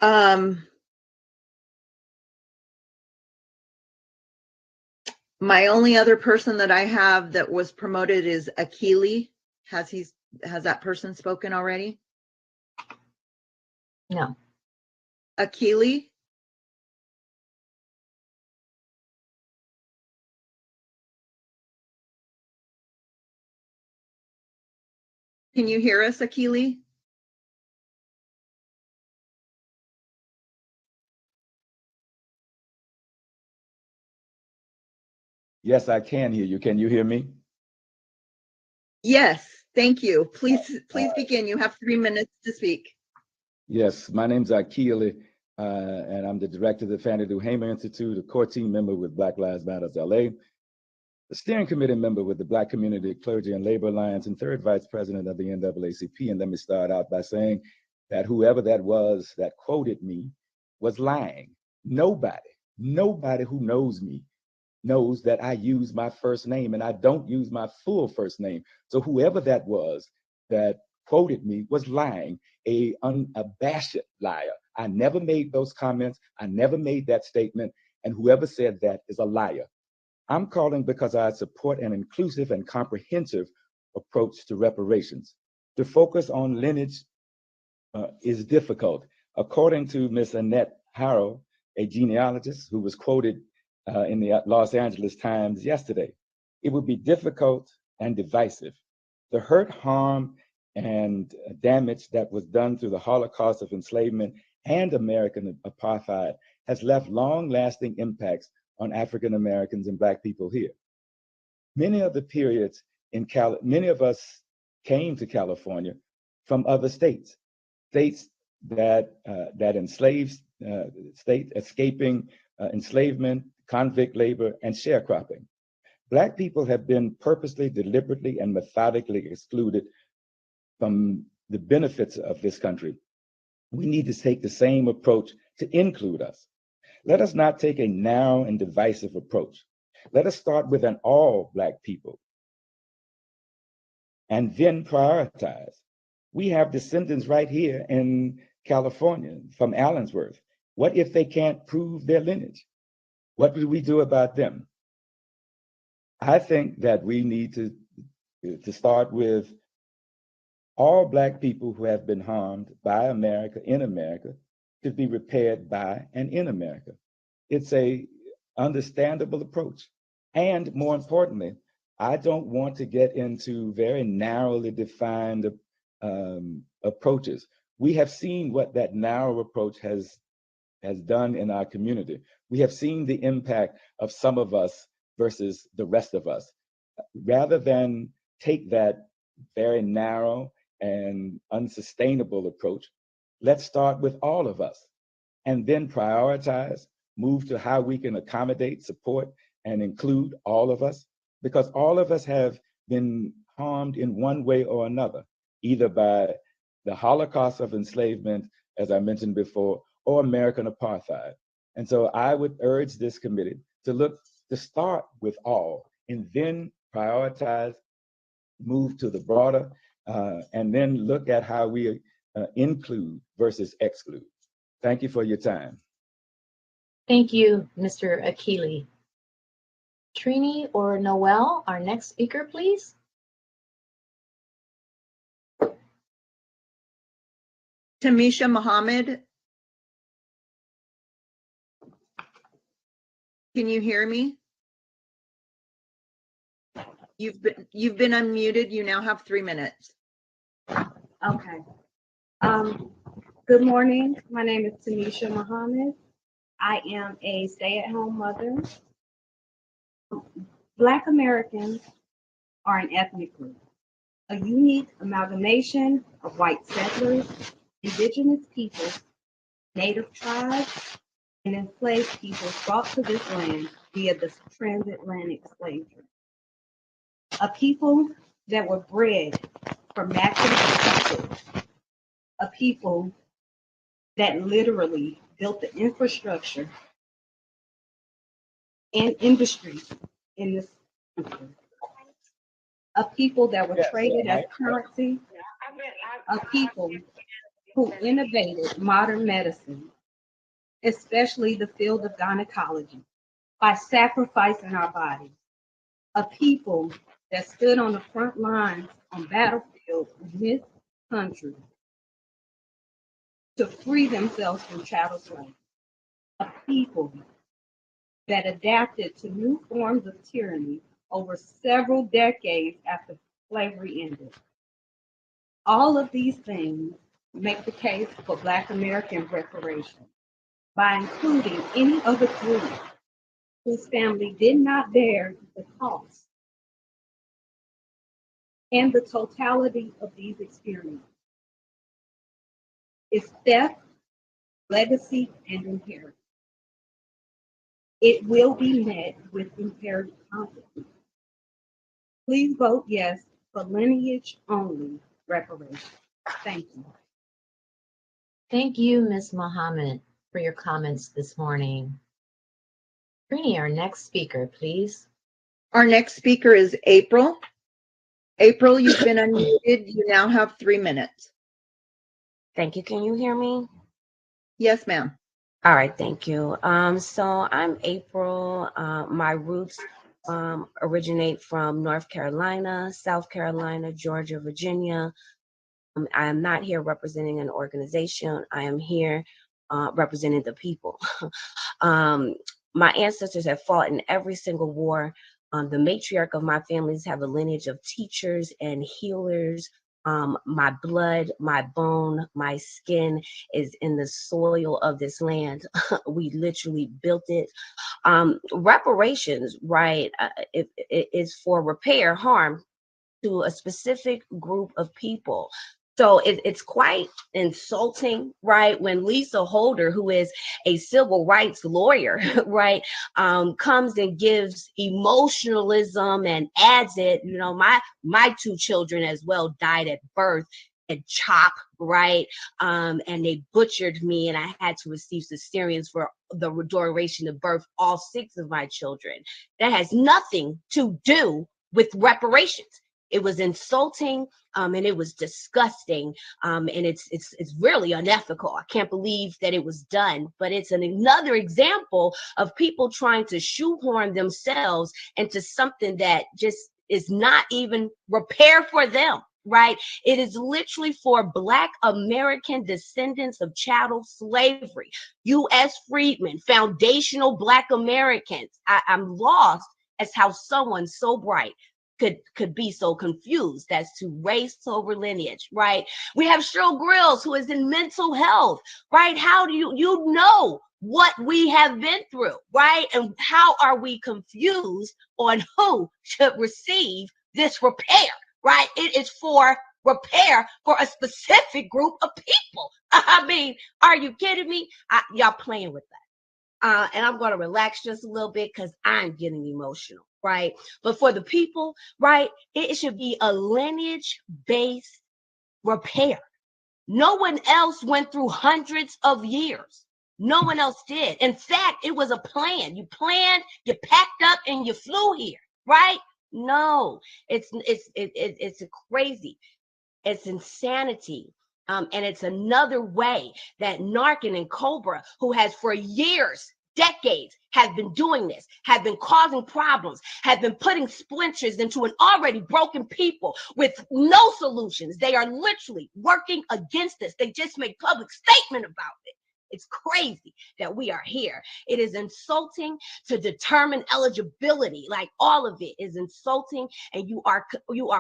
on. My only other person that I have that was promoted is Akili. Has that person spoken already? No. Akili? Can you hear us, Akili? Yes, I can hear you. Can you hear me? Yes, thank you. Please begin. You have 3 minutes to speak. Yes, my name's Akili, and I'm the director of the Fannie Lou Hamer Institute, a core team member with Black Lives Matter LA, the steering committee member with the Black Community Clergy and Labor Alliance, and third vice president of the NAACP. And let me start out by saying that whoever that was that quoted me was lying. Nobody who knows me knows that I use my first name and I don't use my full first name. So whoever that was that quoted me was lying, a unabashed liar. I never made those comments. I never made that statement. And whoever said that is a liar. I'm calling because I support an inclusive and comprehensive approach to reparations. To focus on lineage is difficult. According to Ms. Annette Harrell, a genealogist who was quoted in the Los Angeles Times yesterday, it would be difficult and divisive. The hurt, harm, and damage that was done through the Holocaust of enslavement and American apartheid has left long-lasting impacts on African Americans and Black people here. Many of the periods many of us came to California from other states that enslaved states escaping enslavement, convict labor, and sharecropping. Black people have been purposely, deliberately, and methodically excluded from the benefits of this country. We need to take the same approach to include us. Let us not take a narrow and divisive approach. Let us start with an all Black people and then prioritize. We have descendants right here in California from Allensworth. What if they can't prove their lineage? What do we do about them? I think that we need to start with all Black people who have been harmed by America, in America, to be repaired by and in America. It's a understandable approach. And more importantly, I don't want to get into very narrowly defined approaches. We have seen what that narrow approach has done in our community. We have seen the impact of some of us versus the rest of us. Rather than take that very narrow and unsustainable approach, let's start with all of us and then prioritize, move to how we can accommodate, support, and include all of us, because all of us have been harmed in one way or another, either by the Holocaust of enslavement, as I mentioned before, or American apartheid. And so I would urge this committee to start with all and then prioritize, move to the broader, and then look at how we include versus exclude. Thank you for your time. Thank you, Mr. Akili. Trini or Noel, our next speaker, please. Tamisha Muhammad. Can you hear me? You've been unmuted. You now have 3 minutes. Okay. Good morning. My name is Tamisha Muhammad. I am a stay-at-home mother. Black Americans are an ethnic group, a unique amalgamation of white settlers, indigenous peoples, native tribes, and enslaved peoples brought to this land via the transatlantic slavery. A people that were bred for massive people, a people that literally built the infrastructure and industry in this country. A people that were traded as currency, a people who innovated modern medicine, especially the field of gynecology, by sacrificing our bodies. A people that stood on the front lines on battlefields in this country to free themselves from chattel slavery. A people that adapted to new forms of tyranny over several decades after slavery ended. All of these things make the case for Black American reparations by including any other group whose family did not bear the cost and the totality of these experiences. It's theft, legacy, and inheritance. It will be met with imperative consequences. Please vote yes for lineage-only reparations. Thank you. Thank you, Ms. Mohammed, for your comments this morning. Trini, our next speaker, please. Our next speaker is April. April, you've been unmuted. You now have 3 minutes. Thank you. Can you hear me? Yes, ma'am. All right, thank you. So I'm April. My roots originate from North Carolina, South Carolina, Georgia, Virginia. I am not here representing an organization. I am here representing the people. My ancestors have fought in every single war. The matriarch of my families have a lineage of teachers and healers. My blood, my bone, my skin is in the soil of this land. We literally built it. Reparations, right, it is for repair harm to a specific group of people. So it's quite insulting, right, when Lisa Holder, who is a civil rights lawyer, right, comes and gives emotionalism and adds it. You know, my 2 children as well died at birth and CHOP, right, and they butchered me, and I had to receive cesareans for the duration of birth, all 6 of my children. That has nothing to do with reparations. It was insulting, and it was disgusting, and it's really unethical. I can't believe that it was done, but it's another example of people trying to shoehorn themselves into something that just is not even repair for them, right? It is literally for Black American descendants of chattel slavery, U.S. freedmen, foundational Black Americans. I'm lost as how someone so bright could be so confused as to race over lineage, right? We have Cheryl Grills, who is in mental health, right? How do you know what we have been through, right? And how are we confused on who should receive this repair, right? It is for repair for a specific group of people. I mean, are you kidding me? Y'all playing with that. And I'm going to relax just a little bit because I'm getting emotional, right? But for the people, right, it should be a lineage-based repair. No one else went through hundreds of years. No one else did. In fact, it was a plan. You planned, you packed up, and you flew here, right? No, it's crazy. It's insanity. And it's another way that Narcan and Cobra, who has for years, decades, have been doing this, have been causing problems, have been putting splinters into an already broken people with no solutions. They are literally working against us. They just make public statement about it. It's crazy that we are here. It is insulting to determine eligibility. Like, all of it is insulting, and you are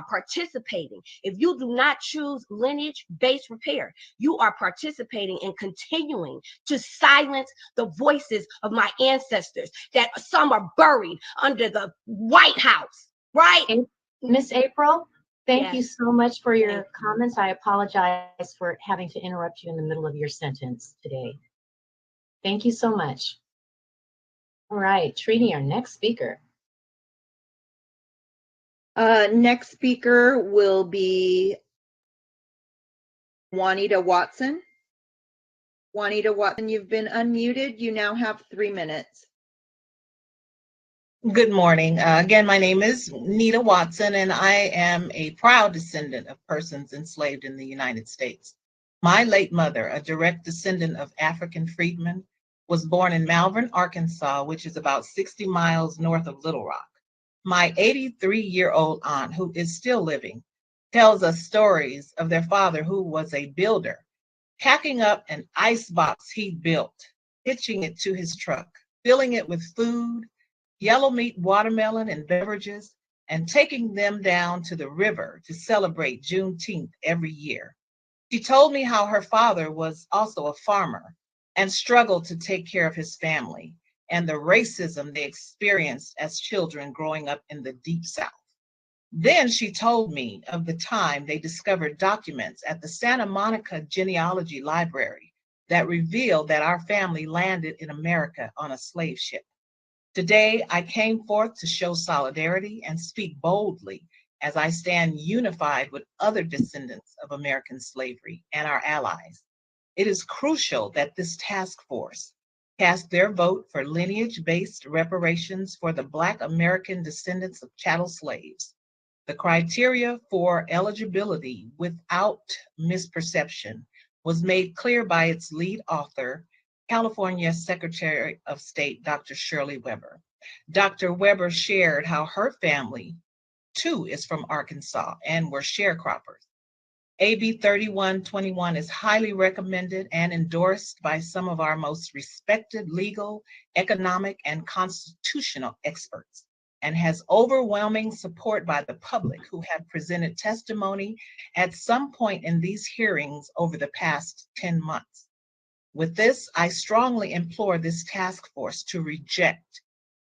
participating. If you do not choose lineage-based repair, you are participating in continuing to silence the voices of my ancestors, that some are buried under the White House, right? Miss April, thank you Yes. so much for your comments. I apologize for having to interrupt you in the middle of your sentence today. Thank you so much. All right, Trini, our next speaker. Next speaker will be Juanita Watson. Juanita Watson, you've been unmuted. You now have 3 minutes. Good morning. Again, my name is Nita Watson, and I am a proud descendant of persons enslaved in the United States. My late mother, a direct descendant of African freedmen, was born in Malvern, Arkansas, which is about 60 miles north of Little Rock. My 83-year-old aunt, who is still living, tells us stories of their father, who was a builder, packing up an ice box he'd built, hitching it to his truck, filling it with food, yellow meat, watermelon, and beverages, and taking them down to the river to celebrate Juneteenth every year. She told me how her father was also a farmer and struggled to take care of his family and the racism they experienced as children growing up in the Deep South. Then she told me of the time they discovered documents at the Santa Monica Genealogy Library that revealed that our family landed in America on a slave ship. Today, I came forth to show solidarity and speak boldly as I stand unified with other descendants of American slavery and our allies. It is crucial that this task force cast their vote for lineage-based reparations for the Black American descendants of chattel slaves. The criteria for eligibility without misperception was made clear by its lead author, California Secretary of State, Dr. Shirley Weber. Dr. Weber shared how her family, too, is from Arkansas and were sharecroppers. AB 3121 is highly recommended and endorsed by some of our most respected legal, economic, and constitutional experts, and has overwhelming support by the public who have presented testimony at some point in these hearings over the past 10 months. With this, I strongly implore this task force to reject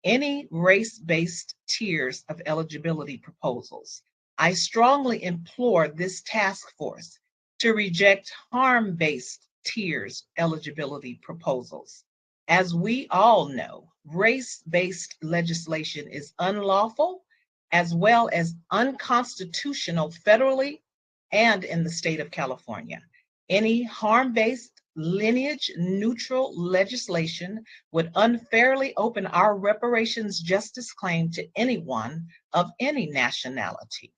any race-based tiers of eligibility proposals. I strongly implore this task force to reject harm-based tiers eligibility proposals. As we all know, race-based legislation is unlawful as well as unconstitutional federally and in the state of California. Any harm-based lineage-neutral legislation would unfairly open our reparations justice claim to anyone of any nationality.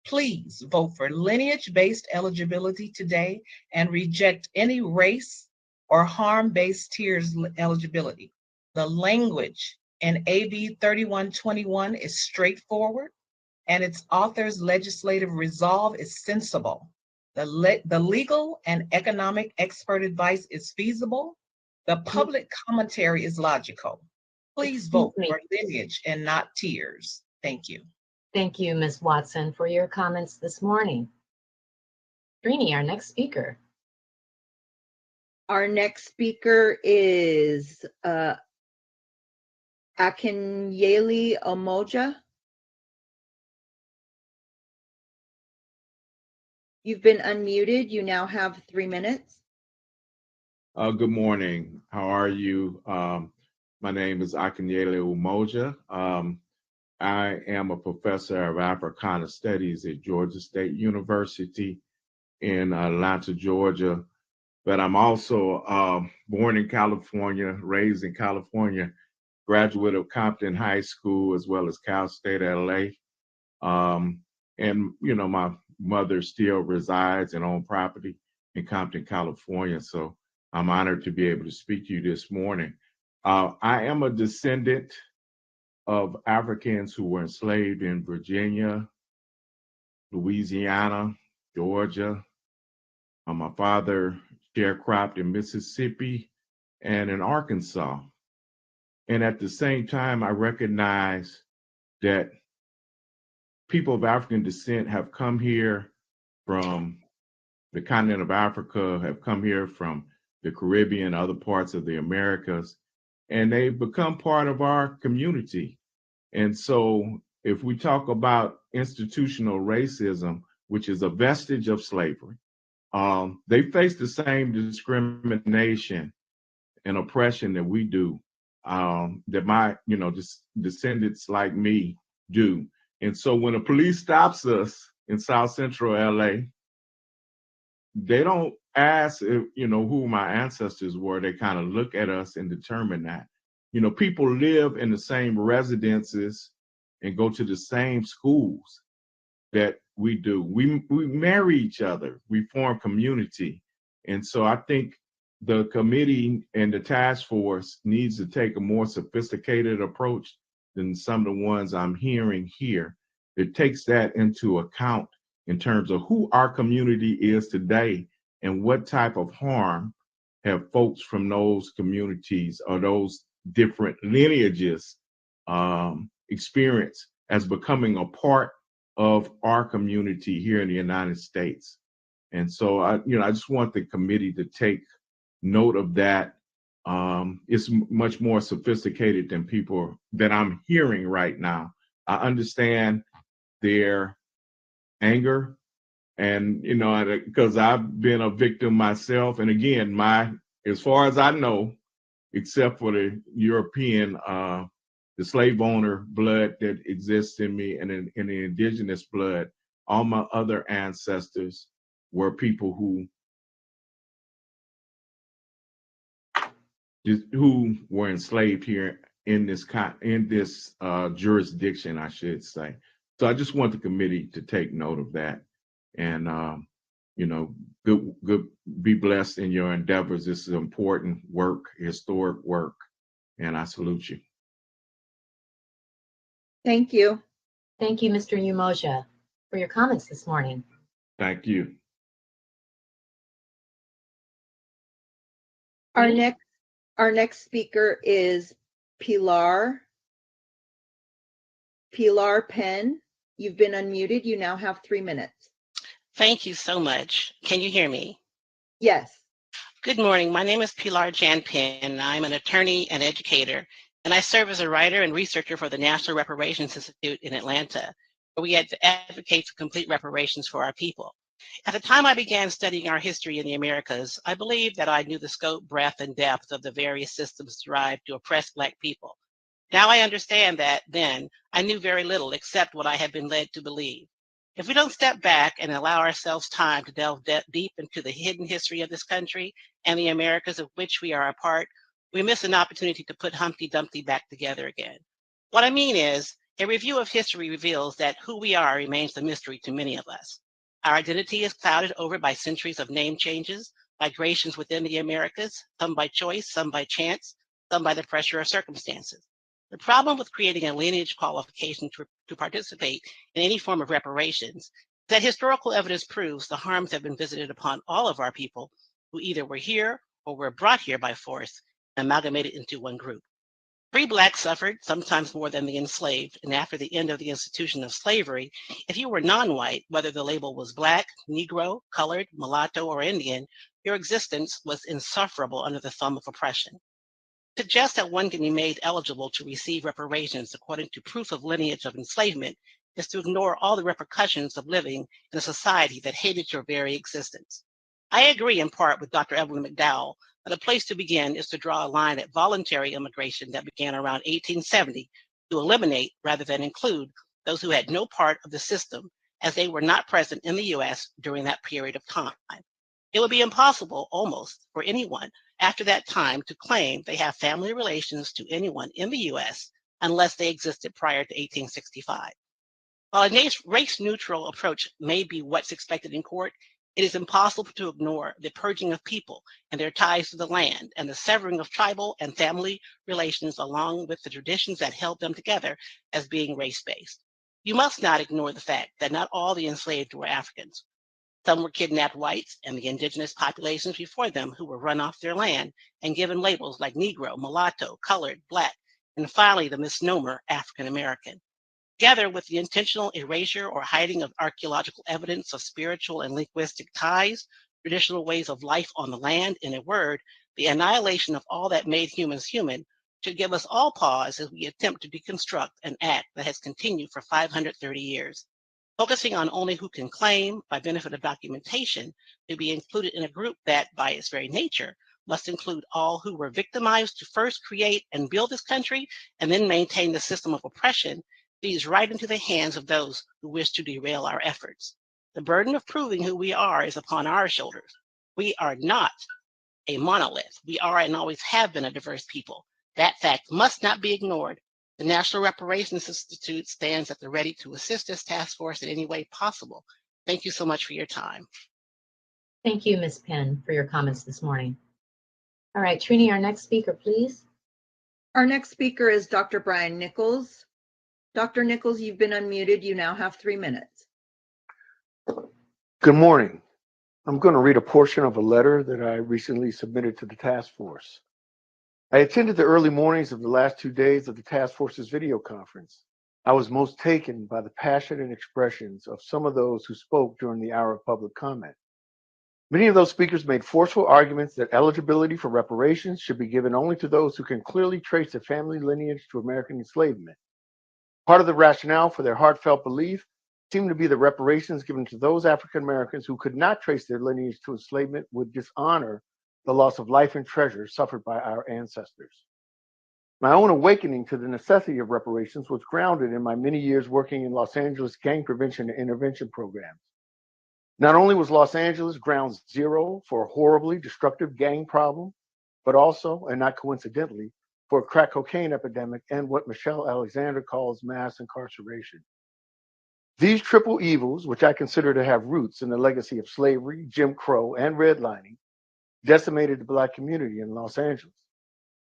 Please vote for lineage-based eligibility today and reject any race or harm-based tiers eligibility. The language in AB 3121 is straightforward, and its author's legislative resolve is sensible. The legal and economic expert advice is feasible. The public commentary is logical. Please vote for lineage and not tiers. Thank you. Thank you, Ms. Watson, for your comments this morning. Trini, our next speaker. Our next speaker is Akinyele Umoja. You've been unmuted. You now have 3 minutes. Good morning. How are you? My name is Akinyele Umoja. I am a professor of Africana Studies at Georgia State University in Atlanta, Georgia. But I'm also born in California, raised in California, graduate of Compton High School as well as Cal State LA. And, you know, my mother still resides and owns property in Compton, California. So I'm honored to be able to speak to you this morning. I am a descendant of Africans who were enslaved in Virginia, Louisiana, Georgia. My father sharecropped in Mississippi, and in Arkansas. And at the same time, I recognize that people of African descent have come here from the continent of Africa, have come here from the Caribbean, other parts of the Americas, and they've become part of our community. And so if we talk about institutional racism, which is a vestige of slavery, they face the same discrimination and oppression that we do, that my, descendants like me do. And so when the police stops us in South Central LA, they don't ask if, who my ancestors were. They kind of look at us and determine that. People live in the same residences and go to the same schools that we do. We marry each other. We form community. And so I think the committee and the task force needs to take a more sophisticated approach than some of the ones I'm hearing here. It takes that into account in terms of who our community is today and what type of harm have folks from those communities or those different lineages experience as becoming a part of our community here in the United States. And so I just want the committee to take note of that. It's much more sophisticated than people that I'm hearing right now. I understand their anger, and because I've been a victim myself. And again, as far as I know, except for the European, the slave owner blood that exists in me, and in the indigenous blood, all my other ancestors were people who were enslaved here in this jurisdiction, I should say. So I just want the committee to take note of that, and good, be blessed in your endeavors. This is important work, historic work, and I salute you. Thank you. Thank you, Mr. Umoja, for your comments this morning. Thank you. Our next speaker is Pilar Penn. You've been unmuted. You now have 3 minutes. Thank you so much. Can you hear me? Yes. Good morning. My name is Pilar Jan Penn. I'm an attorney and educator, and I serve as a writer and researcher for the National Reparations Institute in Atlanta, where we advocate for complete reparations for our people. At the time I began studying our history in the Americas, I believed that I knew the scope, breadth, and depth of the various systems derived to oppress Black people. Now I understand that then I knew very little except what I had been led to believe. If we don't step back and allow ourselves time to delve deep into the hidden history of this country and the Americas of which we are a part, we miss an opportunity to put Humpty Dumpty back together again. What I mean is, a review of history reveals that who we are remains a mystery to many of us. Our identity is clouded over by centuries of name changes, migrations within the Americas, some by choice, some by chance, some by the pressure of circumstances. The problem with creating a lineage qualification to participate in any form of reparations is that historical evidence proves the harms have been visited upon all of our people who either were here or were brought here by force and amalgamated into one group. Free Blacks suffered, sometimes more than the enslaved, and after the end of the institution of slavery, if you were non-white, whether the label was Black, Negro, colored, mulatto, or Indian, your existence was insufferable under the thumb of oppression. To suggest that one can be made eligible to receive reparations according to proof of lineage of enslavement is to ignore all the repercussions of living in a society that hated your very existence. I agree in part with Dr. Evelyn McDowell that a place to begin is to draw a line at voluntary immigration that began around 1870 to eliminate rather than include those who had no part of the system as they were not present in the U.S. during that period of time. It would be impossible almost for anyone after that time to claim they have family relations to anyone in the U.S. unless they existed prior to 1865. While a race-neutral approach may be what's expected in court, it is impossible to ignore the purging of people and their ties to the land and the severing of tribal and family relations along with the traditions that held them together as being race-based. You must not ignore the fact that not all the enslaved were Africans. Some were kidnapped whites and the indigenous populations before them who were run off their land and given labels like Negro, mulatto, colored, Black, and finally the misnomer African American. Together with the intentional erasure or hiding of archaeological evidence of spiritual and linguistic ties, traditional ways of life on the land, in a word, the annihilation of all that made humans human, should give us all pause as we attempt to deconstruct an act that has continued for 530 years. Focusing on only who can claim, by benefit of documentation, to be included in a group that, by its very nature, must include all who were victimized to first create and build this country and then maintain the system of oppression, feeds right into the hands of those who wish to derail our efforts. The burden of proving who we are is upon our shoulders. We are not a monolith. We are and always have been a diverse people. That fact must not be ignored. The National Reparations Institute stands at the ready to assist this task force in any way possible. Thank you so much for your time. Thank you, Ms. Penn, for your comments this morning. All right, Trini, our next speaker, please. Our next speaker is Dr. Brian Nichols. Dr. Nichols, you've been unmuted. You now have 3 minutes. Good morning. I'm going to read a portion of a letter that I recently submitted to the task force. I attended the early mornings of the last 2 days of the task force's video conference. I was most taken by the passion and expressions of some of those who spoke during the hour of public comment. Many of those speakers made forceful arguments that eligibility for reparations should be given only to those who can clearly trace their family lineage to American enslavement. Part of the rationale for their heartfelt belief seemed to be the reparations given to those African Americans who could not trace their lineage to enslavement would dishonor the loss of life and treasure suffered by our ancestors. My own awakening to the necessity of reparations was grounded in my many years working in Los Angeles gang prevention and intervention programs. Not only was Los Angeles ground zero for a horribly destructive gang problem, but also, and not coincidentally, for a crack cocaine epidemic and what Michelle Alexander calls mass incarceration. These triple evils, which I consider to have roots in the legacy of slavery, Jim Crow, and redlining, decimated the Black community in Los Angeles.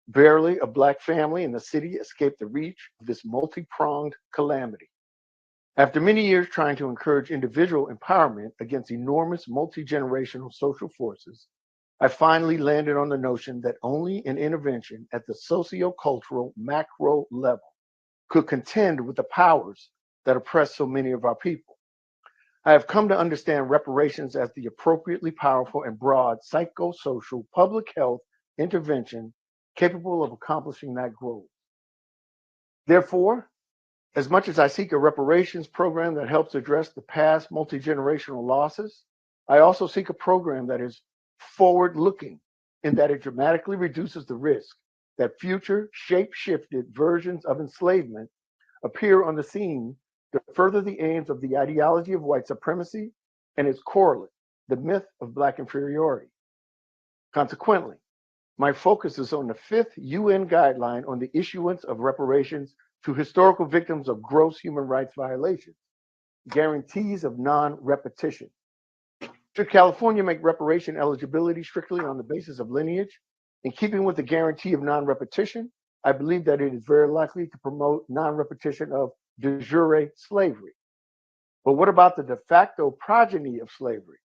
Barely a Black family in the city escaped the reach of this multi-pronged calamity. After many years trying to encourage individual empowerment against enormous multi-generational social forces, I finally landed on the notion that only an intervention at the socio-cultural macro level could contend with the powers that oppress so many of our people. I have come to understand reparations as the appropriately powerful and broad psychosocial public health intervention capable of accomplishing that goal. Therefore, as much as I seek a reparations program that helps address the past multi-generational losses, I also seek a program that is forward-looking in that it dramatically reduces the risk that future shape-shifted versions of enslavement appear on the scene to further the aims of the ideology of white supremacy and its correlate, the myth of Black inferiority. Consequently, my focus is on the 5th UN guideline on the issuance of reparations to historical victims of gross human rights violations, guarantees of non-repetition. Should California make reparation eligibility strictly on the basis of lineage, in keeping with the guarantee of non-repetition, I believe that it is very likely to promote non-repetition of de jure slavery. But what about the de facto progeny of slavery?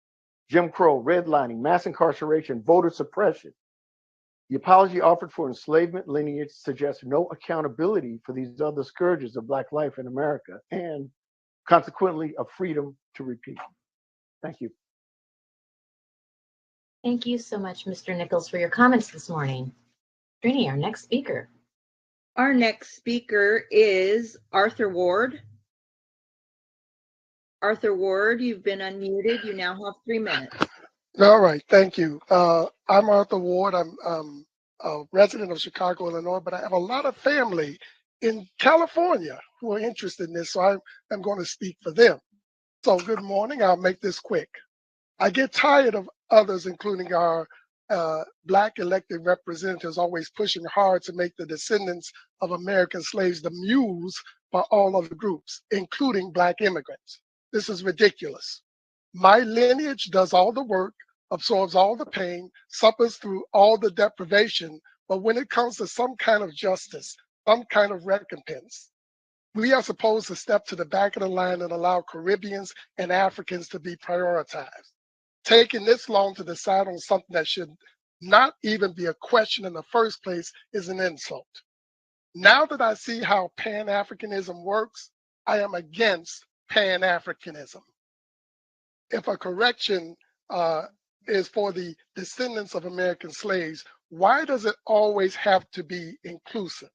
Jim Crow, redlining, mass incarceration, voter suppression. The apology offered for enslavement lineage suggests no accountability for these other scourges of Black life in America and, consequently, a freedom to repeat. Thank you. Thank you so much, Mr. Nichols, for your comments this morning. Trini, our next speaker. Our next speaker is Arthur Ward. Arthur Ward, you've been unmuted. You now have 3 minutes. All right, thank you. I'm Arthur Ward. I'm a resident of Chicago, Illinois, but I have a lot of family in California who are interested in this, so I'm going to speak for them. So good morning. I'll make this quick. I get tired of others, including our Black elected representatives, always pushing hard to make the descendants of American slaves the mules for all other groups, including Black immigrants. This is ridiculous. My lineage does all the work, absorbs all the pain, suffers through all the deprivation, but when it comes to some kind of justice, some kind of recompense, we are supposed to step to the back of the line and allow Caribbeans and Africans to be prioritized. Taking this long to decide on something that should not even be a question in the first place is an insult. Now that I see how Pan-Africanism works, I am against Pan-Africanism. If a correction is for the descendants of American slaves, why does it always have to be inclusive?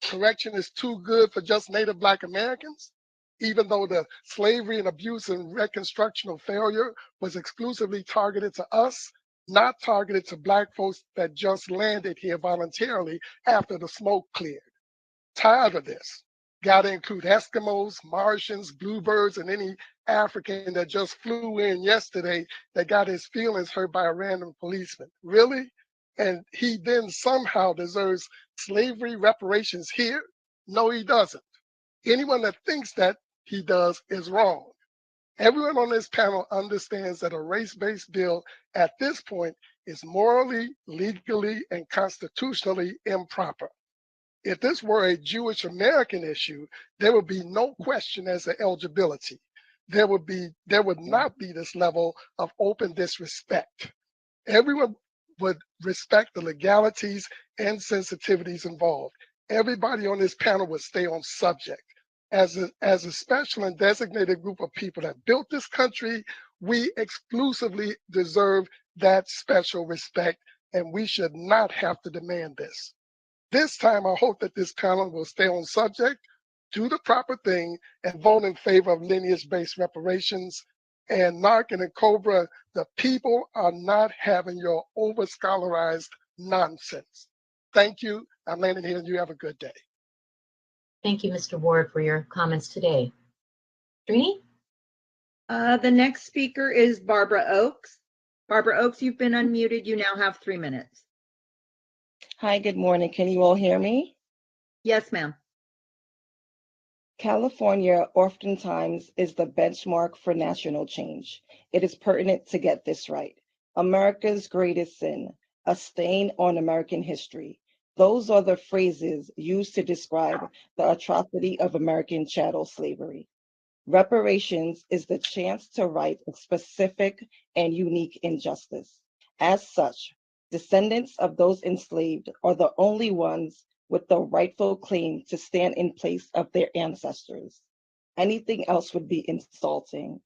Correction is too good for just Native Black Americans, even though the slavery and abuse and reconstructional failure was exclusively targeted to us, not targeted to Black folks that just landed here voluntarily after the smoke cleared. Tired of this. Got to include Eskimos, Martians, bluebirds, and any African that just flew in yesterday that got his feelings hurt by a random policeman. Really? And he then somehow deserves slavery reparations here? No, he doesn't. Anyone that thinks that he does is wrong. Everyone on this panel understands that a race-based bill at this point is morally, legally, and constitutionally improper. If this were a Jewish American issue, there would be no question as to eligibility. There would not be this level of open disrespect. Everyone would respect the legalities and sensitivities involved. Everybody on this panel would stay on subject. As a special and designated group of people that built this country, we exclusively deserve that special respect, and we should not have to demand this. This time, I hope that this panel will stay on subject, do the proper thing, and vote in favor of lineage-based reparations. And Narcan and Cobra, the people are not having your over-scholarized nonsense. Thank you. I'm landing here, and you have a good day. Thank you, Mr. Ward, for your comments today. Trini? The next speaker is Barbara Oakes. Barbara Oakes, you've been unmuted. You now have 3 minutes. Hi, good morning. Can you all hear me? Yes, ma'am. California oftentimes is the benchmark for national change. It is pertinent to get this right. America's greatest sin, a stain on American history. Those are the phrases used to describe the atrocity of American chattel slavery. Reparations is the chance to right a specific and unique injustice. As such, descendants of those enslaved are the only ones with the rightful claim to stand in place of their ancestors. Anything else would be insulting.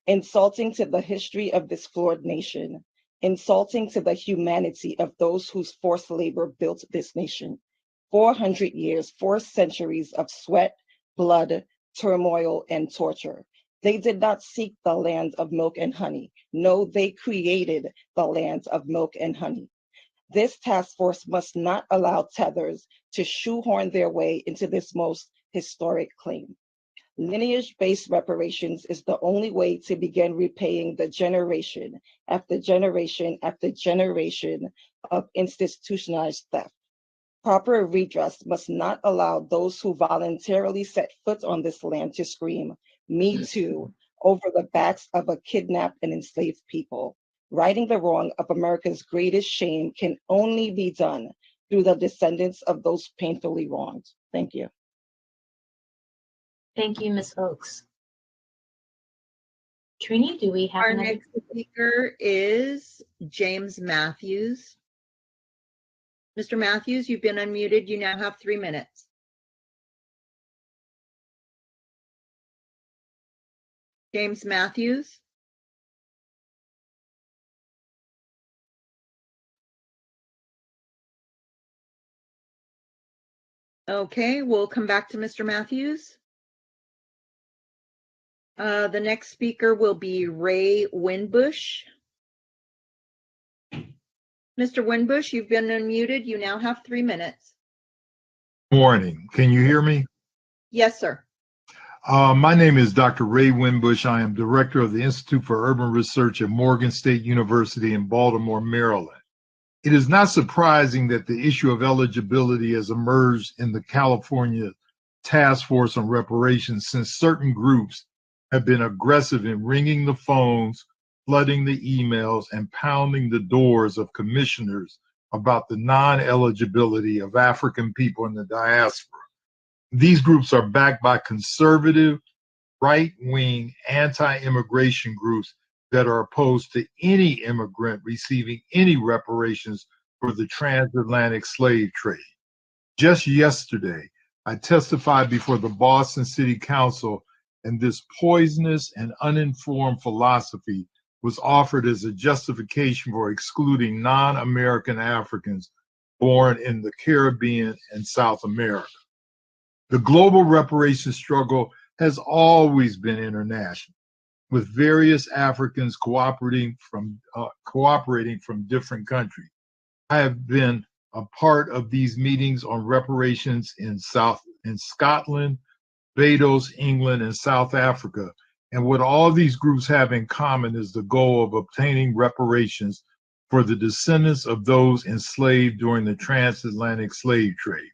Insulting to the history of this flawed nation, insulting to the humanity of those whose forced labor built this nation. 400 years, 4 centuries of sweat, blood, turmoil, and torture. They did not seek the land of milk and honey. No, they created the land of milk and honey. This task force must not allow tethers to shoehorn their way into this most historic claim. Lineage-based reparations is the only way to begin repaying the generation after generation after generation of institutionalized theft. Proper redress must not allow those who voluntarily set foot on this land to scream, "Me too," over the backs of a kidnapped and enslaved people. Righting the wrong of America's greatest shame can only be done through the descendants of those painfully wronged. Thank you. Thank you, Ms. Oakes. Trini, do we have Our another? next speaker is James Matthews. Mr. Matthews, you've been unmuted. You now have 3 minutes. James Matthews. Okay, we'll come back to Mr. Matthews. The next speaker will be Ray Winbush. Mr. Winbush, you've been unmuted. You now have 3 minutes. Morning. Can you hear me? Yes, sir. My name is Dr. Ray Winbush. I am director of the Institute for Urban Research at Morgan State University in Baltimore, Maryland. It is not surprising that the issue of eligibility has emerged in the California Task Force on Reparations, since certain groups have been aggressive in ringing the phones, flooding the emails, and pounding the doors of commissioners about the non-eligibility of African people in the diaspora. These groups are backed by conservative, right-wing, anti-immigration groups that are opposed to any immigrant receiving any reparations for the transatlantic slave trade. Just yesterday, I testified before the Boston City Council, and this poisonous and uninformed philosophy was offered as a justification for excluding non-American Africans born in the Caribbean and South America. The global reparations struggle has always been international, with various Africans cooperating from different countries. I have been a part of these meetings on reparations in Scotland, Barbados, England, and South Africa. And what all these groups have in common is the goal of obtaining reparations for the descendants of those enslaved during the transatlantic slave trade.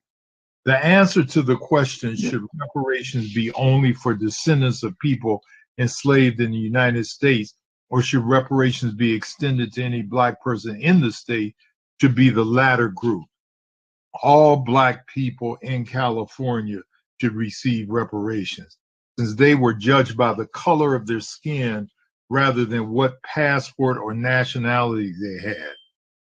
The answer to the question, should reparations be only for descendants of people enslaved in the United States, or should reparations be extended to any Black person in the state, should be the latter group. All Black people in California should receive reparations, since they were judged by the color of their skin rather than what passport or nationality they had.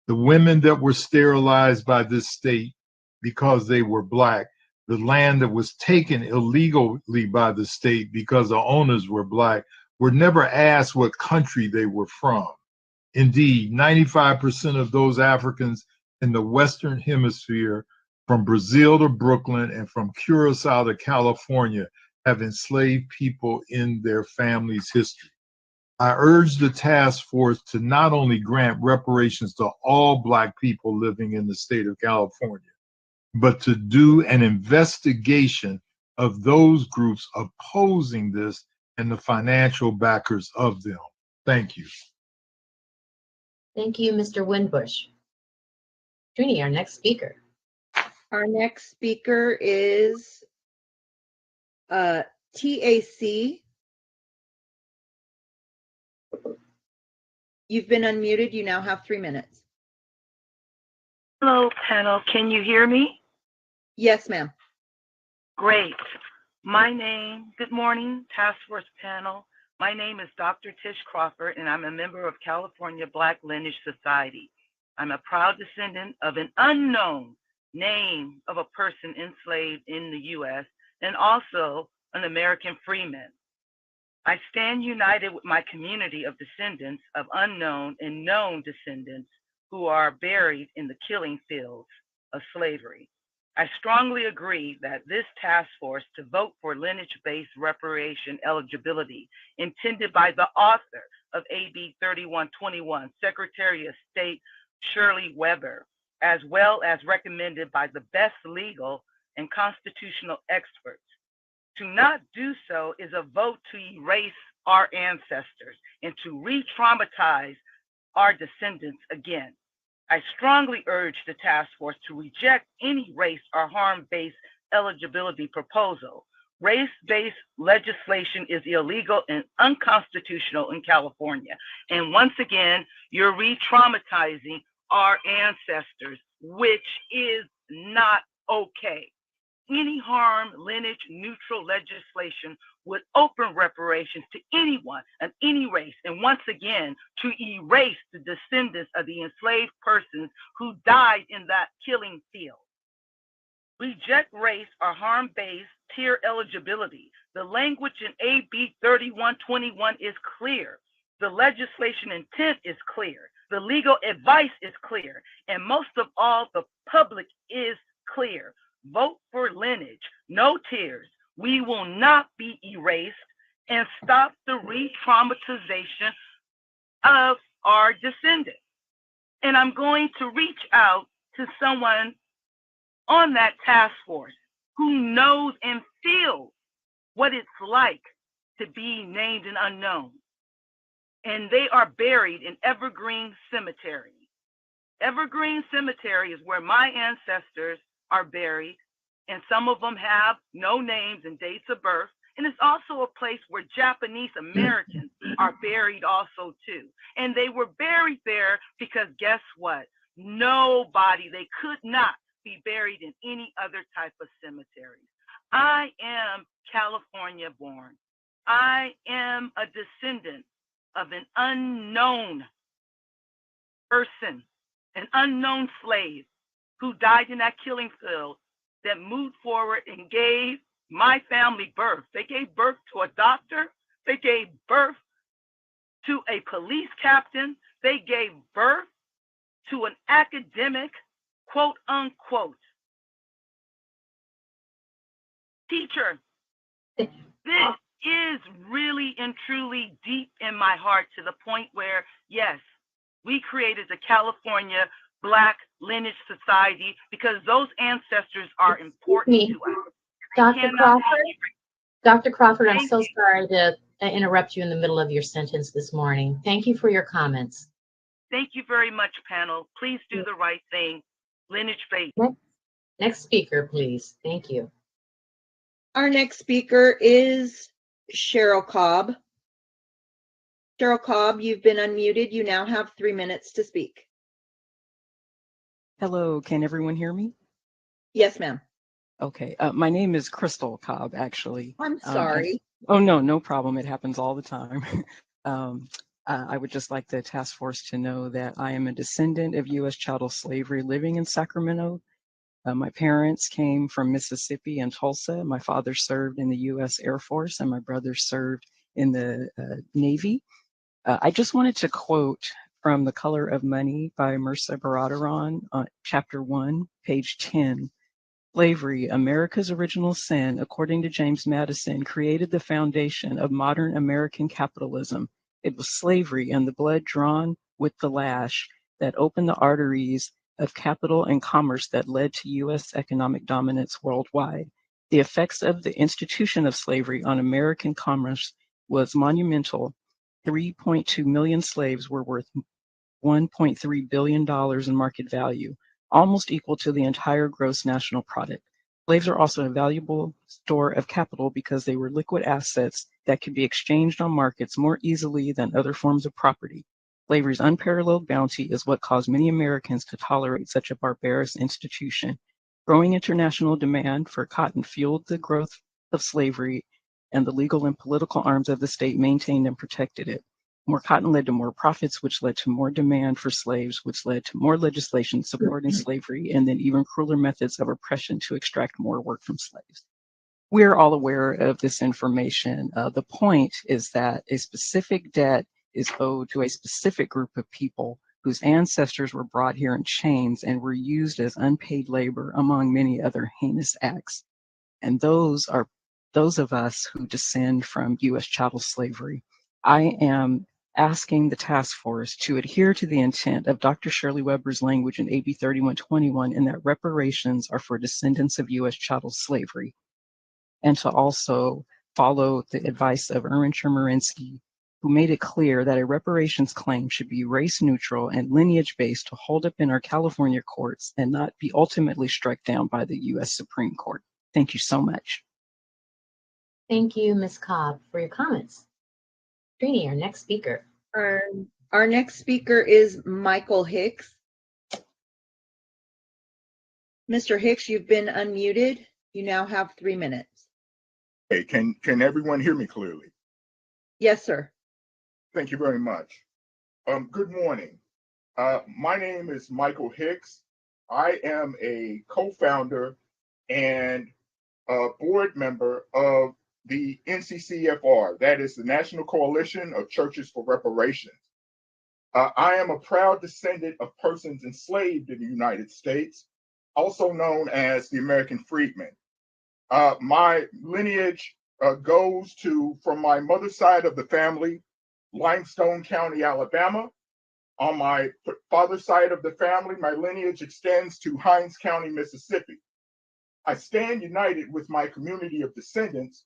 The women that were sterilized by this state because they were Black, the land that was taken illegally by the state because the owners were Black, were never asked what country they were from. Indeed, 95% of those Africans in the Western Hemisphere, from Brazil to Brooklyn and from Curacao to California, have enslaved people in their family's history. I urge the task force to not only grant reparations to all Black people living in the state of California, but to do an investigation of those groups opposing this and the financial backers of them. Thank you. Thank you, Mr. Winbush. Trini, our next speaker. Our next speaker is TAC. You've been unmuted. You now have 3 minutes. Hello, panel. Can you hear me? Yes, ma'am. Great. Good morning, task force panel. My name is Dr. Tish Crawford, and I'm a member of California Black Lineage Society. I'm a proud descendant of an unknown name of a person enslaved in the U.S. and also an American freeman. I stand united with my community of descendants of unknown and known descendants who are buried in the killing fields of slavery. I strongly agree that this task force to vote for lineage-based reparation eligibility intended by the author of AB 3121, Secretary of State Shirley Weber, as well as recommended by the best legal and constitutional experts. To not do so is a vote to erase our ancestors and to re-traumatize our descendants again. I strongly urge the task force to reject any race or harm-based eligibility proposal. Race-based legislation is illegal and unconstitutional in California. And once again, you're re-traumatizing our ancestors, which is not okay. Any harm lineage neutral legislation would open reparations to anyone and any race, and once again to erase the descendants of the enslaved persons who died in that killing field. Reject race or harm-based tier eligibility. The language in AB 3121 is clear. The legislation intent is clear. The legal advice is clear. And most of all, the public is clear. Vote for lineage, no tiers. We will not be erased, and stop the re-traumatization of our descendants. And I'm going to reach out to someone on that task force who knows and feels what it's like to be named and unknown. And they are buried in Evergreen Cemetery. Evergreen Cemetery is where my ancestors are buried, and some of them have no names and dates of birth. And it's also a place where Japanese Americans are buried also too. And they were buried there because guess what? They could not be buried in any other type of cemetery. I am California born. I am a descendant of an unknown person, an unknown slave who died in that killing field that moved forward and gave my family birth. They gave birth to a doctor. They gave birth to a police captain. They gave birth to an academic, quote unquote, teacher. This is really and truly deep in my heart, to the point where, yes, we created the California Black Lineage Society because those ancestors are important to us. Dr. Crawford, Dr. Crawford, I'm Thank so you. sorry to interrupt you in the middle of your sentence this morning. Thank you for your comments. Thank you very much, panel. Please do the right thing. Lineage-based. Next speaker, please. Thank you. Our next speaker is Cheryl Cobb. Cheryl Cobb, you've been unmuted. You now have 3 minutes to speak. Hello, can everyone hear me? Yes, ma'am. Okay, my name is Crystal Cobb, actually. I'm sorry. Oh, no, no problem. It happens all the time. I would just like the task force to know that I am a descendant of U.S. chattel slavery living in Sacramento. My parents came from Mississippi and Tulsa. My father served in the U.S. Air Force and my brother served in the Navy. I just wanted to quote from The Color of Money by Mirza Baradaran, chapter 1, page 10. Slavery, America's original sin, according to James Madison, created the foundation of modern American capitalism. It was slavery and the blood drawn with the lash that opened the arteries of capital and commerce that led to U.S. economic dominance worldwide. The effects of the institution of slavery on American commerce was monumental. 3.2 million slaves were worth $1.3 billion in market value, almost equal to the entire gross national product. Slaves are also a valuable store of capital because they were liquid assets that could be exchanged on markets more easily than other forms of property. Slavery's unparalleled bounty is what caused many Americans to tolerate such a barbarous institution. Growing international demand for cotton fueled the growth of slavery, and the legal and political arms of the state maintained and protected it. More cotton led to more profits, which led to more demand for slaves, which led to more legislation supporting slavery, and then even crueler methods of oppression to extract more work from slaves. We're all aware of this information. The point is that a specific debt is owed to a specific group of people whose ancestors were brought here in chains and were used as unpaid labor, among many other heinous acts. And those are those of us who descend from U.S. chattel slavery. I am asking the task force to adhere to the intent of Dr. Shirley Weber's language in AB 3121 in that reparations are for descendants of U.S. chattel slavery, and to also follow the advice of Erwin Chemerinsky, who made it clear that a reparations claim should be race neutral and lineage based to hold up in our California courts and not be ultimately struck down by the U.S. Supreme Court. Thank you so much. Thank you, Ms. Cobb, for your comments. Trini, our next speaker. Our next speaker is Michael Hicks. Mr. Hicks, you've been unmuted. You now have 3 minutes. Hey, can everyone hear me clearly? Yes, sir. Thank you very much. Good morning. My name is Michael Hicks. I am a co-founder and board member of the NCCFR, that is the National Coalition of Churches for Reparations. I am a proud descendant of persons enslaved in the United States, also known as the American Freedmen. My lineage goes to, from my mother's side of the family, Limestone County, Alabama. On my father's side of the family, my lineage extends to Hinds County, Mississippi. I stand united with my community of descendants,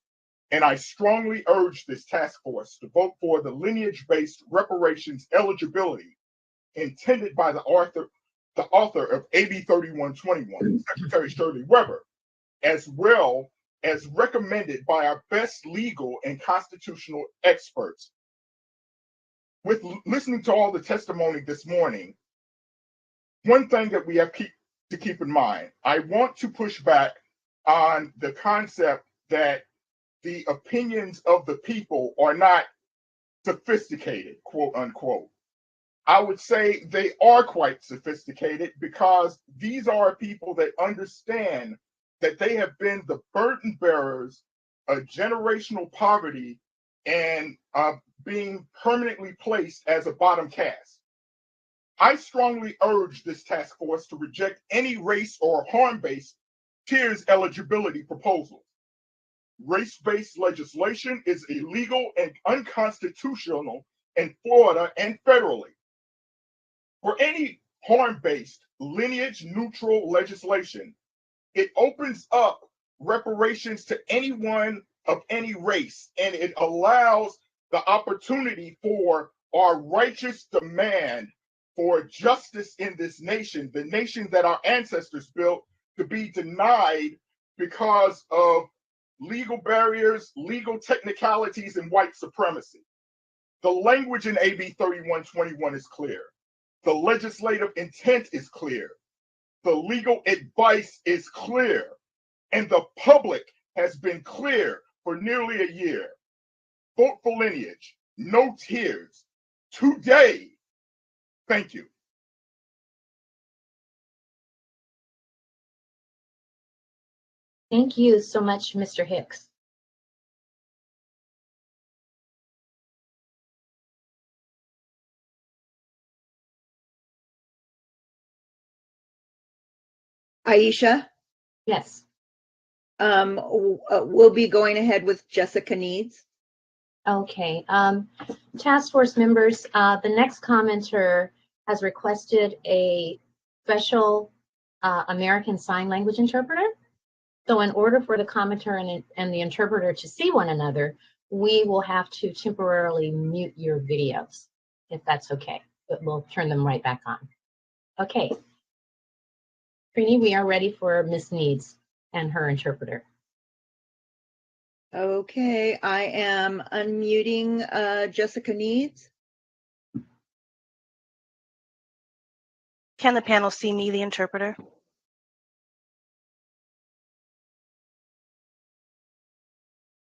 and I strongly urge this task force to vote for the lineage-based reparations eligibility intended by the author of AB 3121, Secretary Shirley Weber, as well as recommended by our best legal and constitutional experts. With listening to all the testimony this morning, one thing that we have to keep in mind, I want to push back on the concept that the opinions of the people are not sophisticated, quote unquote. I would say they are quite sophisticated because these are people that understand that they have been the burden bearers of generational poverty and being permanently placed as a bottom caste. I strongly urge this task force to reject any race or harm-based tiers eligibility proposals. Race-based legislation is illegal and unconstitutional in Florida and federally. For any harm-based, lineage-neutral legislation, it opens up reparations to anyone of any race, and it allows the opportunity for our righteous demand for justice in this nation, the nation that our ancestors built, to be denied because of legal barriers, legal technicalities, and white supremacy. The language in AB 3121 is clear. The legislative intent is clear. The legal advice is clear. And the public has been clear for nearly a year. Vote for lineage, no tiers, today. Thank you. Thank you so much, Mr. Hicks. Aisha? Yes. We'll be going ahead with Jessica Needs. Okay. Task force members, the next commenter has requested a special American Sign Language interpreter. So in order for the commenter and the interpreter to see one another, we will have to temporarily mute your videos, if that's okay. But we'll turn them right back on. Okay. Trini, we are ready for Ms. Needs and her interpreter. Okay, I am unmuting Jessica Needs. Can the panel see me, the interpreter?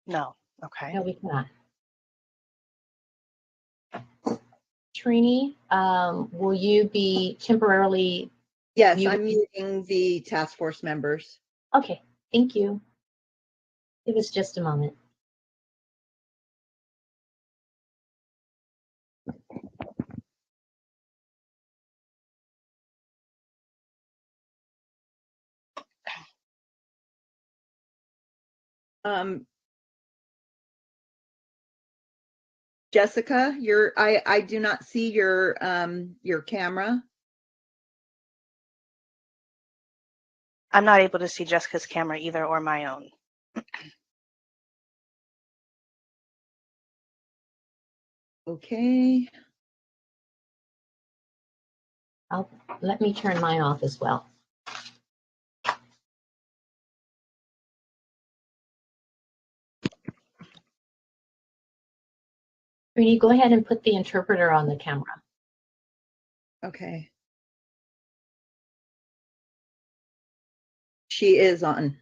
No. Okay. No, we cannot. Trini, will you be temporarily? Yes, I'm muting the task force members. Okay, thank you. Give us just a moment. Jessica, I do not see your camera. I'm not able to see Jessica's camera either, or my own. Okay. Let me turn mine off as well. Trini, go ahead and put the interpreter on the camera. Okay. She is on.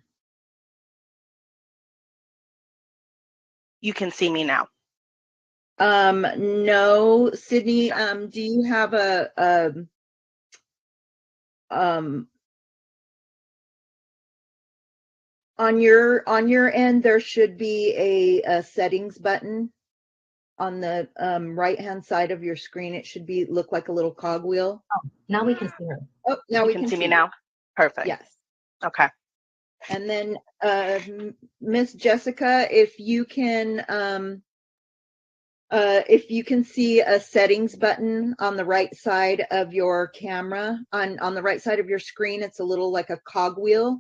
You can see me now. No, Sydney, do you have on your end, there should be a settings button on the right hand side of your screen. It should look like a little cogwheel. Oh, now we can see her. Oh, now we can see me you. now. Perfect. Yes. Okay. And then Miss Jessica, if you can see a settings button on the right side of your camera, on the right side of your screen, it's a little like a cogwheel.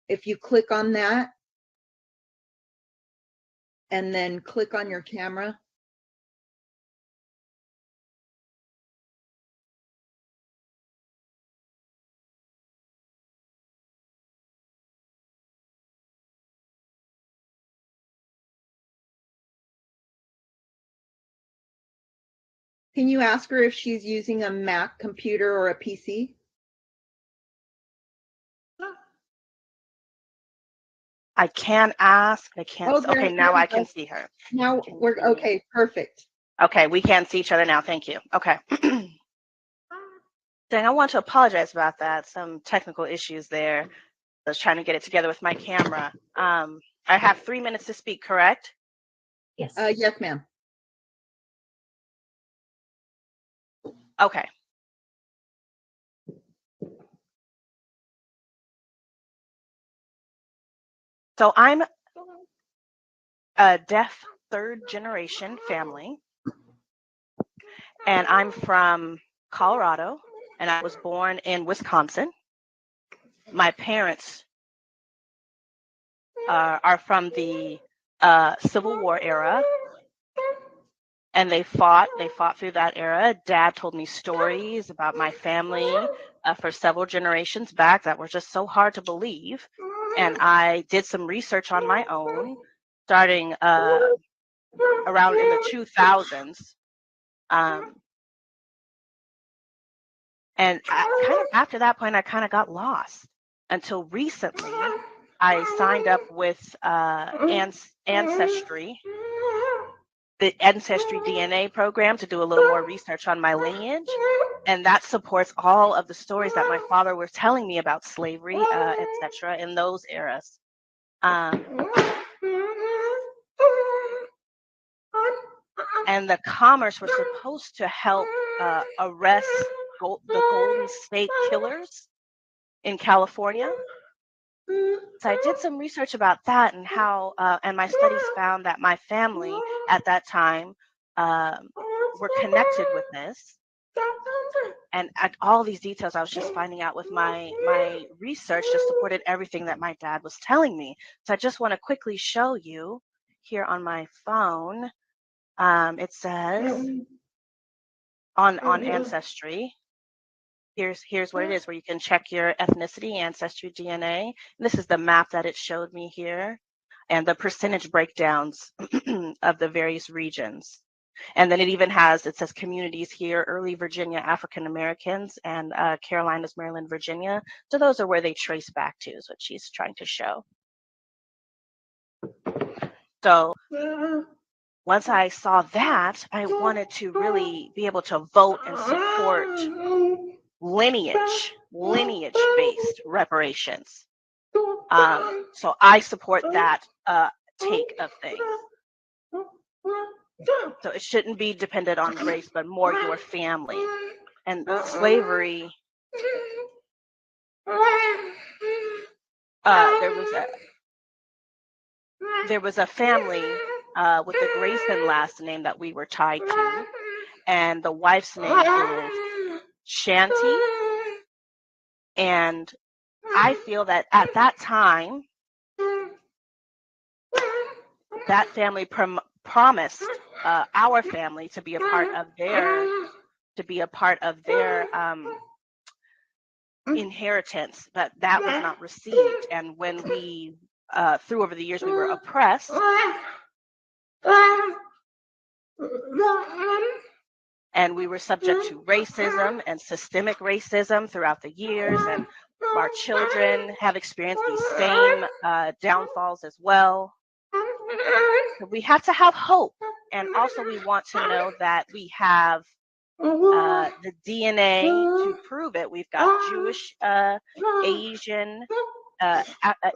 If you click on that and then click on your camera. Can you ask her if she's using a Mac computer or a PC? I can ask. I can't. Oh, Okay, now I can see her. Now we're okay. Perfect. Okay, we can see each other now. Thank you. Okay. Dang, I want to apologize about that. Some technical issues there. I was trying to get it together with my camera. I have 3 minutes to speak, correct? Yes. Yes, ma'am. Okay. So I'm a deaf third generation family, and I'm from Colorado, and I was born in Wisconsin. My parents are from the Civil War era, and they fought through that era. Dad told me stories about my family for several generations back that were just so hard to believe. And I did some research on my own, starting around in the 2000s. And kind of after that point, I kind of got lost until recently. I signed up with Ancestry, the Ancestry DNA program, to do a little more research on my lineage. And that supports all of the stories that my father was telling me about slavery, etc., in those eras. And the commerce was supposed to help arrest the Golden State Killers in California. So I did some research about that and how, and my studies found that my family at that time were connected with this. And all these details I was just finding out with my research just supported everything that my dad was telling me. So I just want to quickly show you here on my phone. It says on Ancestry. Here's what it is, where you can check your ethnicity, ancestry, DNA. This is the map that it showed me here, and the percentage breakdowns of the various regions. And then it even has, it says communities here: early Virginia African Americans and Carolinas, Maryland, Virginia. So those are where they trace back to, is what she's trying to show. So once I saw that, I wanted to really be able to vote and support lineage-based reparations. So I support that take of things. So it shouldn't be dependent on race, but more your family. And slavery, there was a family with the Grayson last name that we were tied to, and the wife's name is Shanty. And I feel that at that time, that family promised our family to be a part of their inheritance, but that was not received. And when we through over the years we were oppressed, and we were subject to racism and systemic racism throughout the years, and our children have experienced these same downfalls as well. So we have to have hope, and also we want to know that we have the DNA to prove it. We've got Jewish, Asian,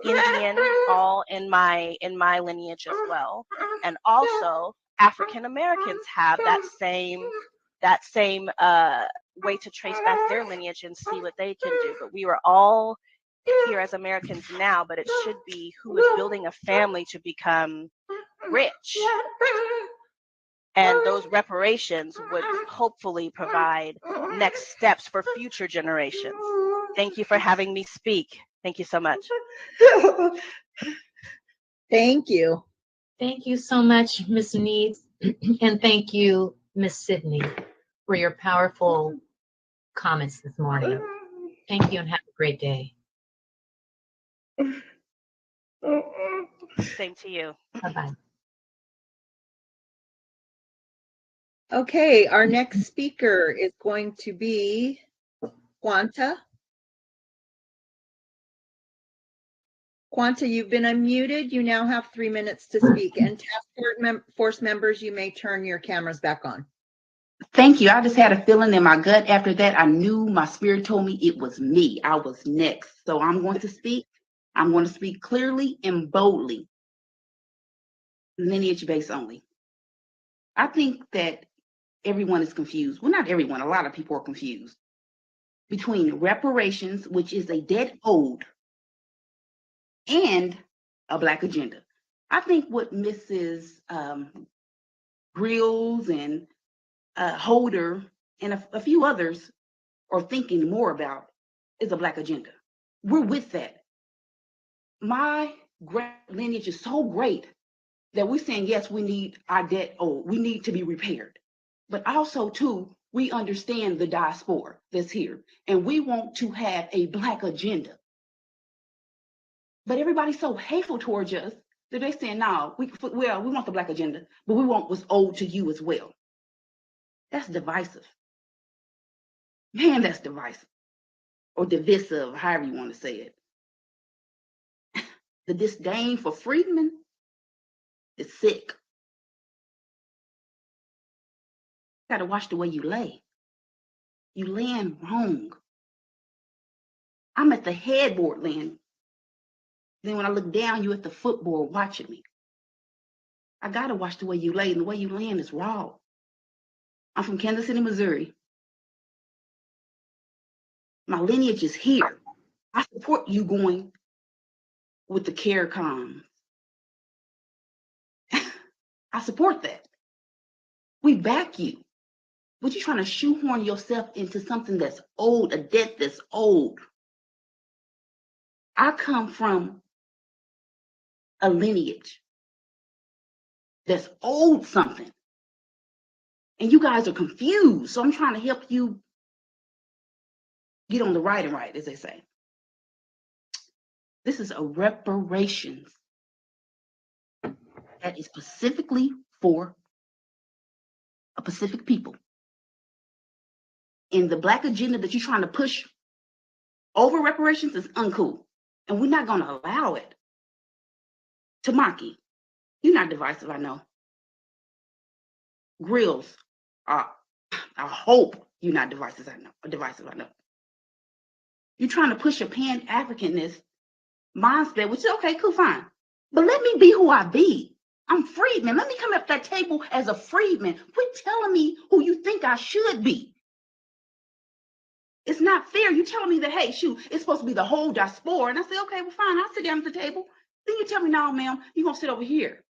Indian, all in my lineage as well, and also African Americans have that same way to trace back their lineage and see what they can do. But we were all here as Americans now, but it should be who is building a family to become rich. And those reparations would hopefully provide next steps for future generations. Thank you for having me speak. Thank you so much. Thank you. Thank you so much, Ms. Needs, and thank you, Ms. Sidney, for your powerful comments this morning. Thank you and have a great day. Same to you. Bye-bye. Okay, our next speaker is going to be Quanta. Quanta, you've been unmuted. You now have 3 minutes to speak. And task force members, you may turn your cameras back on. Thank you. I just had a feeling in my gut after that. I knew my spirit told me it was me. I was next. So I'm going to speak. I'm going to speak clearly and boldly. Lineage-based only. I think that everyone is confused. Well, not everyone. A lot of people are confused between reparations, which is a debt owed, and a Black agenda. I think what Mrs. Grills and Holder and a few others are thinking more about is a Black agenda. We're with that. My lineage is so great that we're saying, yes, we need our debt owed. We need to be repaired. But also, too, we understand the diaspora that's here, and we want to have a Black agenda. But everybody's so hateful towards us that they're saying, no, we want the Black agenda, but we want what's owed to you as well. That's divisive. Man, that's divisive. Or divisive, however you want to say it. The disdain for freedmen is sick. You gotta watch the way you lay. You laying wrong. I'm at the headboard laying. Then when I look down, you at the footboard watching me. I gotta watch the way you lay, and the way you laying is raw. I'm from Kansas City, Missouri. My lineage is here. I support you going with the CARICOM. I support that. We back you. But you're trying to shoehorn yourself into something that's old, a debt that's old. I come from a lineage that's owed something. And you guys are confused. So I'm trying to help you get on the right and right, as they say. This is a reparations that is specifically for a Pacific people. And the Black agenda that you're trying to push over reparations is uncool. And we're not going to allow it. Tamaki, you're not divisive, I know. Grills, I hope you're not divisive, I know. You're trying to push a Pan-Africanist mindset, which is okay, cool, fine. But let me be who I be. I'm freedman. Let me come up that table as a freedman. Quit telling me who you think I should be. It's not fair. You telling me that, hey, shoot, it's supposed to be the whole diaspora. And I say, okay, well, fine, I'll sit down at the table. Then you tell me, no, ma'am, you're going to sit over here.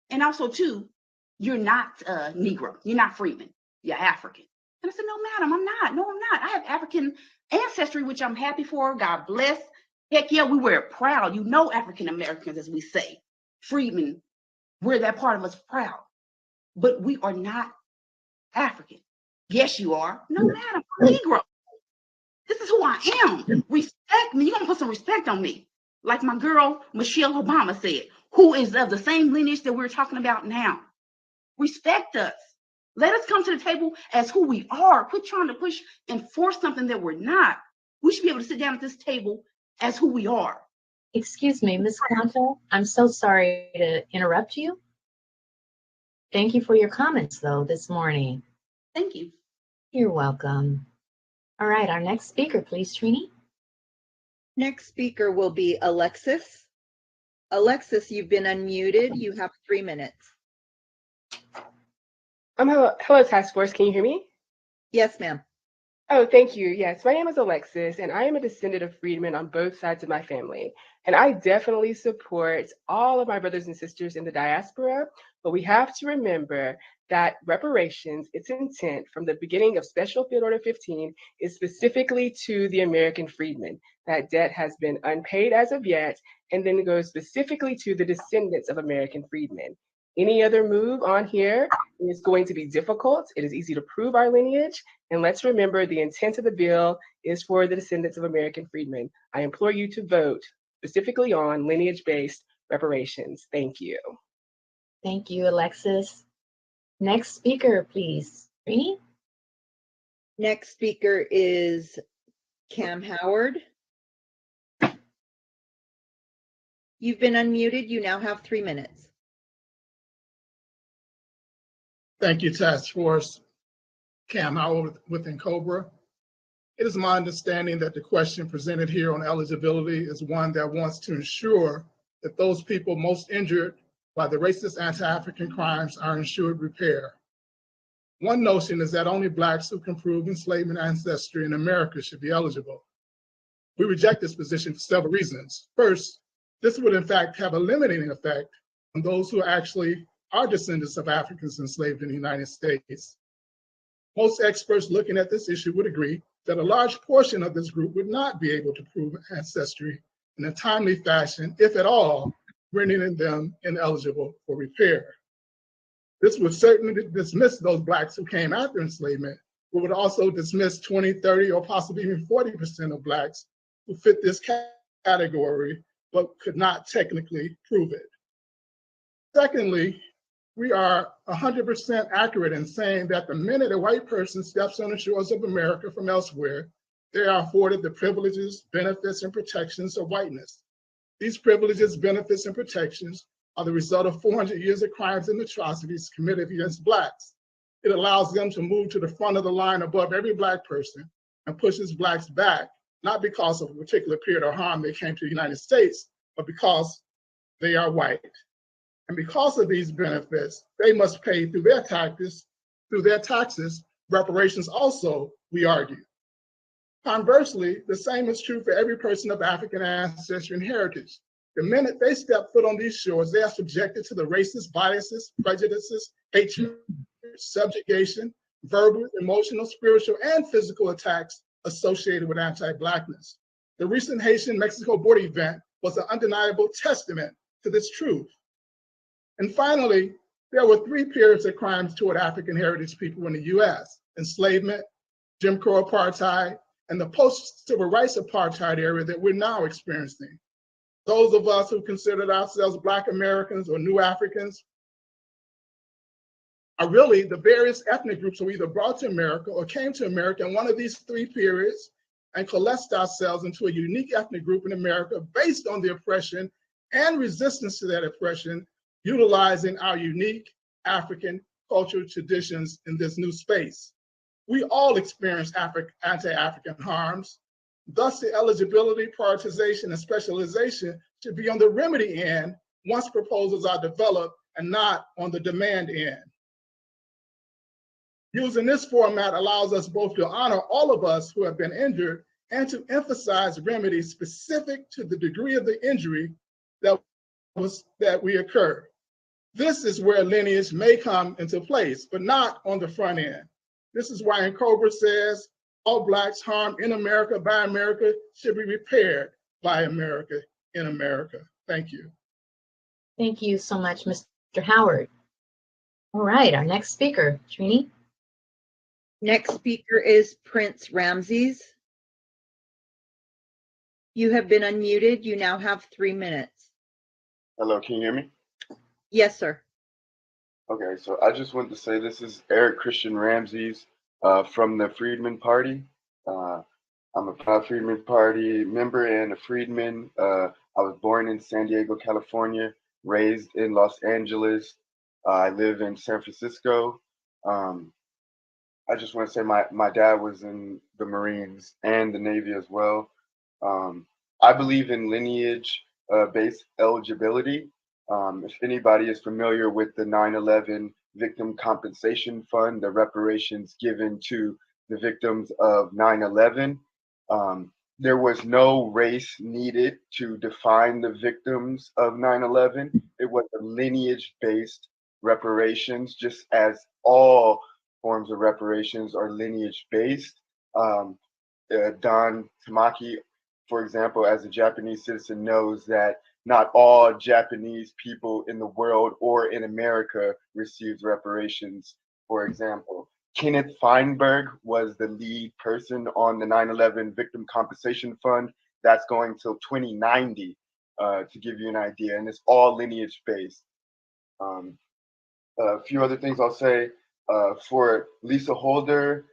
And also, too, you're not Negro. You're not freedman. You're African. And I said, no, madam, I'm not. No, I'm not. I have African ancestry, which I'm happy for. God bless. Heck yeah, we wear it proud. You know, African Americans, as we say, freedmen, we're that part of us proud. But we are not African. Yes, you are. No, madam, I'm Negro. This is who I am. Respect me. You're going to put some respect on me. Like my girl, Michelle Obama said, who is of the same lineage that we're talking about now. Respect us. Let us come to the table as who we are. Quit trying to push and force something that we're not. We should be able to sit down at this table as who we are. Excuse me, Ms. Quanta, I'm so sorry to interrupt you. Thank you for your comments, though, this morning. Thank you. You're welcome. All right, our next speaker, please, Trini. Next speaker will be Alexis. Alexis, you've been unmuted. You have 3 minutes. Hello, Task Force. Can you hear me? Yes, ma'am. Oh, thank you. Yes, my name is Alexis, and I am a descendant of freedmen on both sides of my family. And I definitely support all of my brothers and sisters in the diaspora, but we have to remember that reparations, its intent from the beginning of Special Field Order 15 is specifically to the American freedmen. That debt has been unpaid as of yet, and then goes specifically to the descendants of American freedmen. Any other move on here is going to be difficult. It is easy to prove our lineage. And let's remember the intent of the bill is for the descendants of American freedmen. I implore you to vote specifically on lineage-based reparations. Thank you. Thank you, Alexis. Next speaker, please. Trini? Next speaker is Cam Howard. You've been unmuted. You now have 3 minutes. Thank you, Task Force. Cam Howard with Cobra. It is my understanding that the question presented here on eligibility is one that wants to ensure that those people most injured by the racist anti-African crimes are ensured repair. One notion is that only Blacks who can prove enslavement ancestry in America should be eligible. We reject this position for several reasons. First, this would in fact have a limiting effect on those who actually are descendants of Africans enslaved in the United States. Most experts looking at this issue would agree that a large portion of this group would not be able to prove ancestry in a timely fashion, if at all, rendering them ineligible for repair. This would certainly dismiss those Blacks who came after enslavement, but would also dismiss 20, 30, or possibly even 40% of Blacks who fit this category, but could not technically prove it. Secondly, we are 100% accurate in saying that the minute a white person steps on the shores of America from elsewhere, they are afforded the privileges, benefits, and protections of whiteness. These privileges, benefits, and protections are the result of 400 years of crimes and atrocities committed against Blacks. It allows them to move to the front of the line above every Black person and pushes Blacks back, not because of a particular period of harm they came to the United States, but because they are white. And because of these benefits, they must pay through their taxes, reparations also, we argue. Conversely, the same is true for every person of African ancestry and heritage. The minute they step foot on these shores, they are subjected to the racist biases, prejudices, hatred, subjugation, verbal, emotional, spiritual, and physical attacks associated with anti-Blackness. The recent Haitian-Mexico border event was an undeniable testament to this truth. And finally, there were 3 periods of crimes toward African heritage people in the US: enslavement, Jim Crow apartheid, and the post-civil rights apartheid era that we're now experiencing. Those of us who considered ourselves Black Americans or New Africans are really the various ethnic groups who either brought to America or came to America in one of these 3 periods and coalesced ourselves into a unique ethnic group in America based on the oppression and resistance to that oppression, utilizing our unique African cultural traditions in this new space. We all experience anti-African harms. Thus, the eligibility, prioritization, and specialization should be on the remedy end once proposals are developed and not on the demand end. Using this format allows us both to honor all of us who have been injured and to emphasize remedies specific to the degree of the injury that we occurred. This is where lineage may come into place, but not on the front end. This is why Cobra says all Blacks harmed in America by America should be repaired by America in America. Thank you. Thank you so much, Mr. Howard. All right, our next speaker, Trini. Next speaker is Prince Ramses. You have been unmuted. You now have 3 minutes. Hello, can you hear me? Yes, sir. Okay, so I just want to say this is Eric Christian Ramses from the Freedmen Party. I'm a proud Freedmen Party member and a Freedman. I was born in San Diego, California, raised in Los Angeles. I live in San Francisco. I just want to say my dad was in the Marines and the Navy as well. I believe in lineage-based eligibility. If anybody is familiar with the 9/11 Victim Compensation Fund, the reparations given to the victims of 9/11, there was no race needed to define the victims of 9/11. It was a lineage-based reparations, just as all forms of reparations are lineage-based. Don Tamaki, for example, as a Japanese citizen, knows that not all Japanese people in the world or in America received reparations, for example. Kenneth Feinberg was the lead person on the 9/11 Victim Compensation Fund. That's going till 2090, to give you an idea, and it's all lineage-based. A few other things I'll say. For Lisa Holder,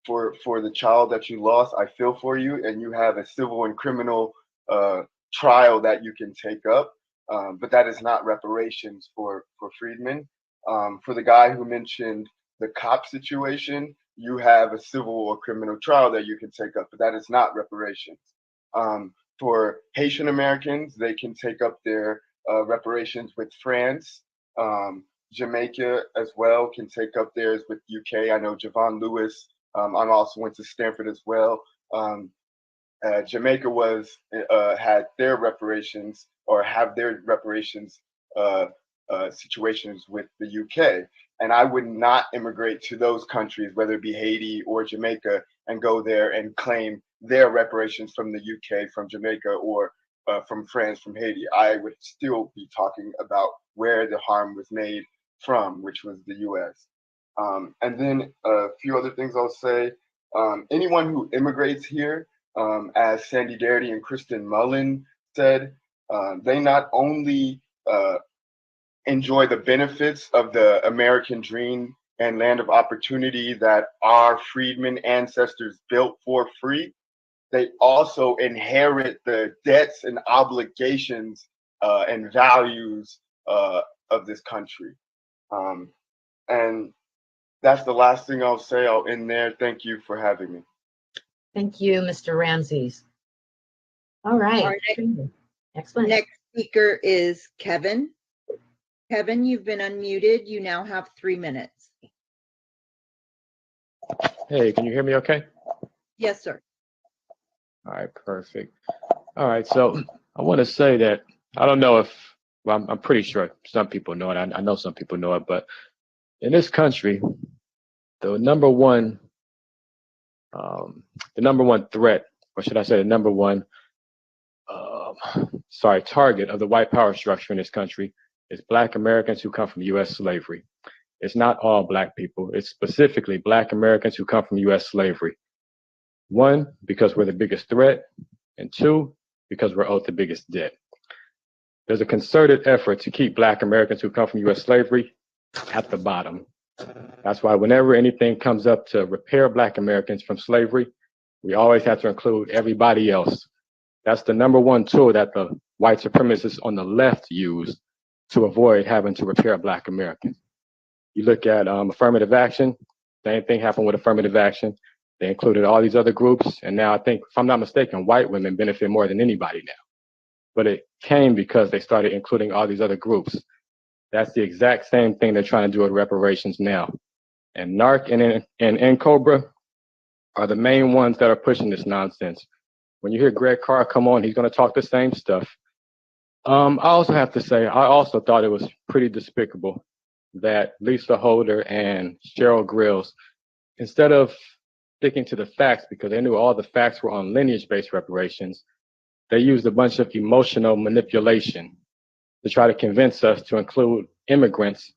for the child that you lost, I feel for you, and you have a civil and criminal trial that you can take up, but that is not reparations for freedmen. For the guy who mentioned the cop situation, you have a civil or criminal trial that you can take up, but that is not reparations. For Haitian Americans, they can take up their reparations with France. Jamaica as well can take up theirs with UK. I know Javon Lewis. I also went to Stanford as well. Jamaica had their reparations or have their reparations situations with the UK. And I would not immigrate to those countries, whether it be Haiti or Jamaica, and go there and claim their reparations from the UK, from Jamaica, or from France, from Haiti. I would still be talking about where the harm was made from, which was the US. And then a few other things I'll say. Anyone who immigrates here, as Sandy Darity and Kristen Mullen said, they not only enjoy the benefits of the American dream and land of opportunity that our freedmen ancestors built for free, they also inherit the debts and obligations and values of this country. And that's the last thing I'll say. I'll end there. Thank you for having me. Thank you, Mr. Ramses. All right. Our Excellent. next speaker is Kevin. Kevin, you've been unmuted. You now have 3 minutes. Hey, can you hear me okay? Yes, sir. All right, perfect. All right, so I want to say that I don't know if, well, I'm pretty sure some people know it. I know some people know it, but in this country, the number one threat, or should I say the number one, target of the white power structure in this country is Black Americans who come from U.S. slavery. It's not all Black people. It's specifically Black Americans who come from U.S. slavery. One, because we're the biggest threat, and two, because we're owed the biggest debt. There's a concerted effort to keep Black Americans who come from U.S. slavery at the bottom. That's why whenever anything comes up to repair Black Americans from slavery, we always have to include everybody else. That's the number one tool that the white supremacists on the left use to avoid having to repair Black Americans. You look at affirmative action, same thing happened with affirmative action. They included all these other groups, and now I think, if I'm not mistaken, white women benefit more than anybody now. But it came because they started including all these other groups. That's the exact same thing they're trying to do with reparations now. And NARC and NCOBRA are the main ones that are pushing this nonsense. When you hear Greg Carr come on, he's going to talk the same stuff. I also have to say, I also thought it was pretty despicable that Lisa Holder and Cheryl Grills, instead of sticking to the facts, because they knew all the facts were on lineage-based reparations, they used a bunch of emotional manipulation to try to convince us to include immigrants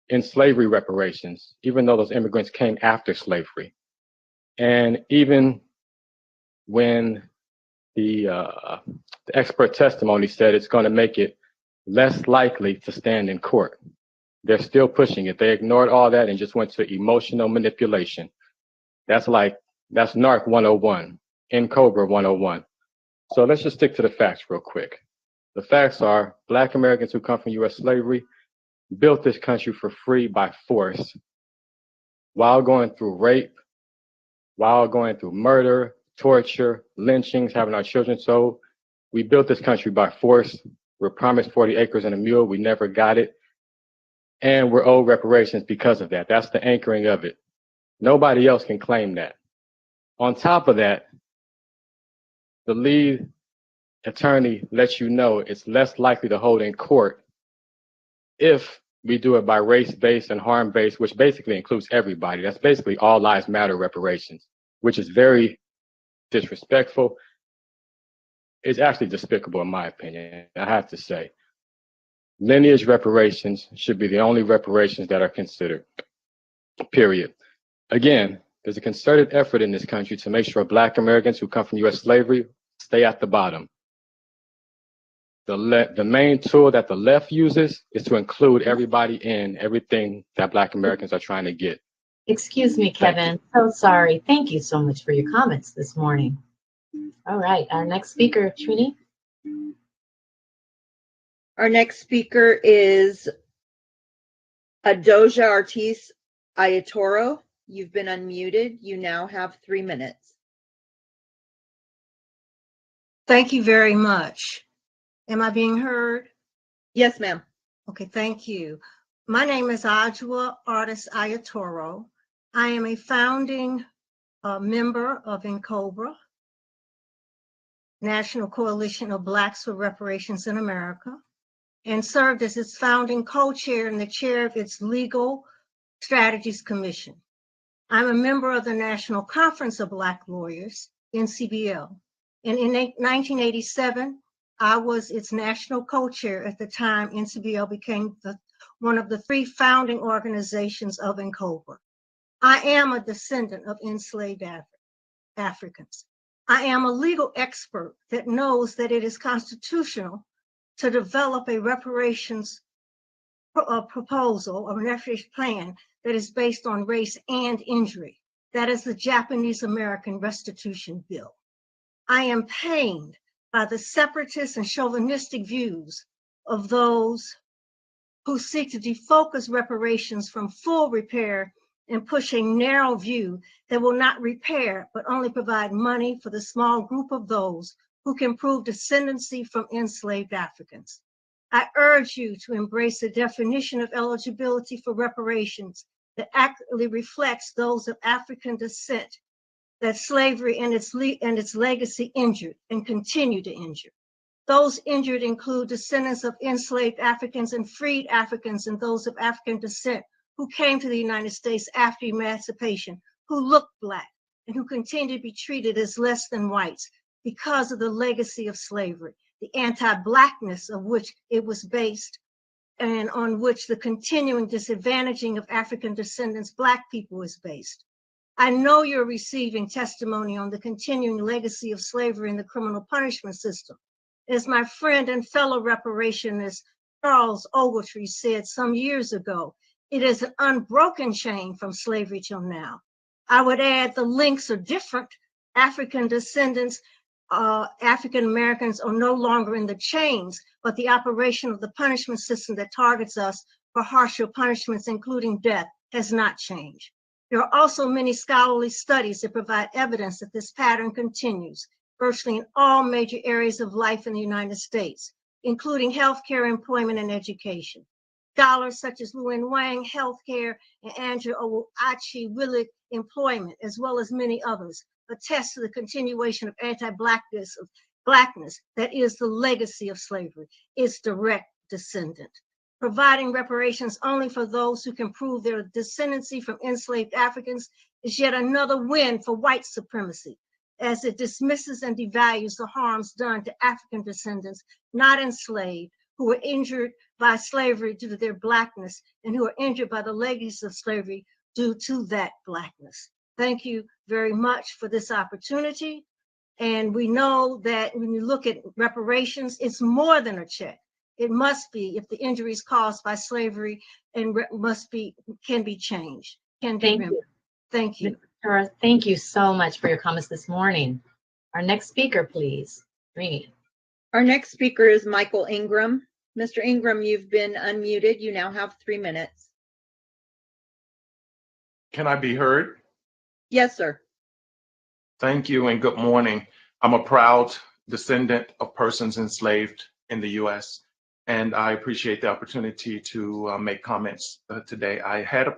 in slavery reparations, even though those immigrants came after slavery. And even when the expert testimony said it's going to make it less likely to stand in court, they're still pushing it. They ignored all that and just went to emotional manipulation. That's NARC 101, NCOBRA 101. So let's just stick to the facts real quick. The facts are Black Americans who come from U.S. slavery built this country for free by force while going through rape, while going through murder, torture, lynchings, having our children sold. We built this country by force. We're promised 40 acres and a mule. We never got it. And we're owed reparations because of that. That's the anchoring of it. Nobody else can claim that. On top of that, the lead attorney lets you know it's less likely to hold in court if we do it by race-based and harm-based, which basically includes everybody. That's basically all lives matter reparations, which is very disrespectful. It's actually despicable in my opinion, I have to say. Lineage reparations should be the only reparations that are considered, period. Again, there's a concerted effort in this country to make sure Black Americans who come from U.S. slavery stay at the bottom. The main tool that the left uses is to include everybody in everything that Black Americans are trying to get. Excuse me, Kevin. So sorry. Thank you so much for your comments this morning. All right, our next speaker, Trini. Our next speaker is Adoja Ortiz Ayatoro. You've been unmuted. You now have 3 minutes. Thank you very much. Am I being heard? Yes, ma'am. Okay, thank you. My name is Adwoja Ortiz Ayatoro. I am a founding member of NCOBRA, National Coalition of Blacks for Reparations in America, and served as its founding co-chair and the chair of its Legal Strategies Commission. I'm a member of the National Conference of Black Lawyers, NCBL. And in 1987, I was its national co-chair at the time NCBL became one of the 3 founding organizations of NCOBRA. I am a descendant of enslaved Africans. I am a legal expert that knows that it is constitutional to develop a reparations proposal, a reparations plan that is based on race and injury. That is the Japanese American Restitution Bill. I am pained by the separatist and chauvinistic views of those who seek to defocus reparations from full repair and push a narrow view that will not repair, but only provide money for the small group of those who can prove descendancy from enslaved Africans. I urge you to embrace the definition of eligibility for reparations that accurately reflects those of African descent that slavery and its legacy injured and continue to injure. Those injured include descendants of enslaved Africans and freed Africans and those of African descent who came to the United States after emancipation, who looked Black and who continue to be treated as less than whites because of the legacy of slavery, the anti-Blackness of which it was based and on which the continuing disadvantaging of African descendants, Black people, is based. I know you're receiving testimony on the continuing legacy of slavery in the criminal punishment system. As my friend and fellow reparationist Charles Ogletree said some years ago, it is an unbroken chain from slavery till now. I would add the links are different. African descendants, African Americans are no longer in the chains, but the operation of the punishment system that targets us for harsher punishments, including death, has not changed. There are also many scholarly studies that provide evidence that this pattern continues virtually in all major areas of life in the United States, including healthcare, employment, and education. Scholars such as Lewin Wang, healthcare, and Andrew Owoachi-Willig, employment, as well as many others, attest to the continuation of anti-Blackness that is the legacy of slavery, its direct descendant. Providing reparations only for those who can prove their descendancy from enslaved Africans is yet another win for white supremacy, as it dismisses and devalues the harms done to African descendants not enslaved, who were injured by slavery due to their Blackness and who are injured by the legacy of slavery due to that Blackness. Thank you very much for this opportunity. And we know that when you look at reparations, it's more than a check. It must be, if the injuries caused by slavery and can be changed, can be remembered. Thank you. Thank you so much for your comments this morning. Our next speaker, please. Rini. Our next speaker is Michael Ingram. Mr. Ingram, you've been unmuted. You now have 3 minutes. Can I be heard? Yes, sir. Thank you and good morning. I'm a proud descendant of persons enslaved in the U.S., and I appreciate the opportunity to make comments today. I had a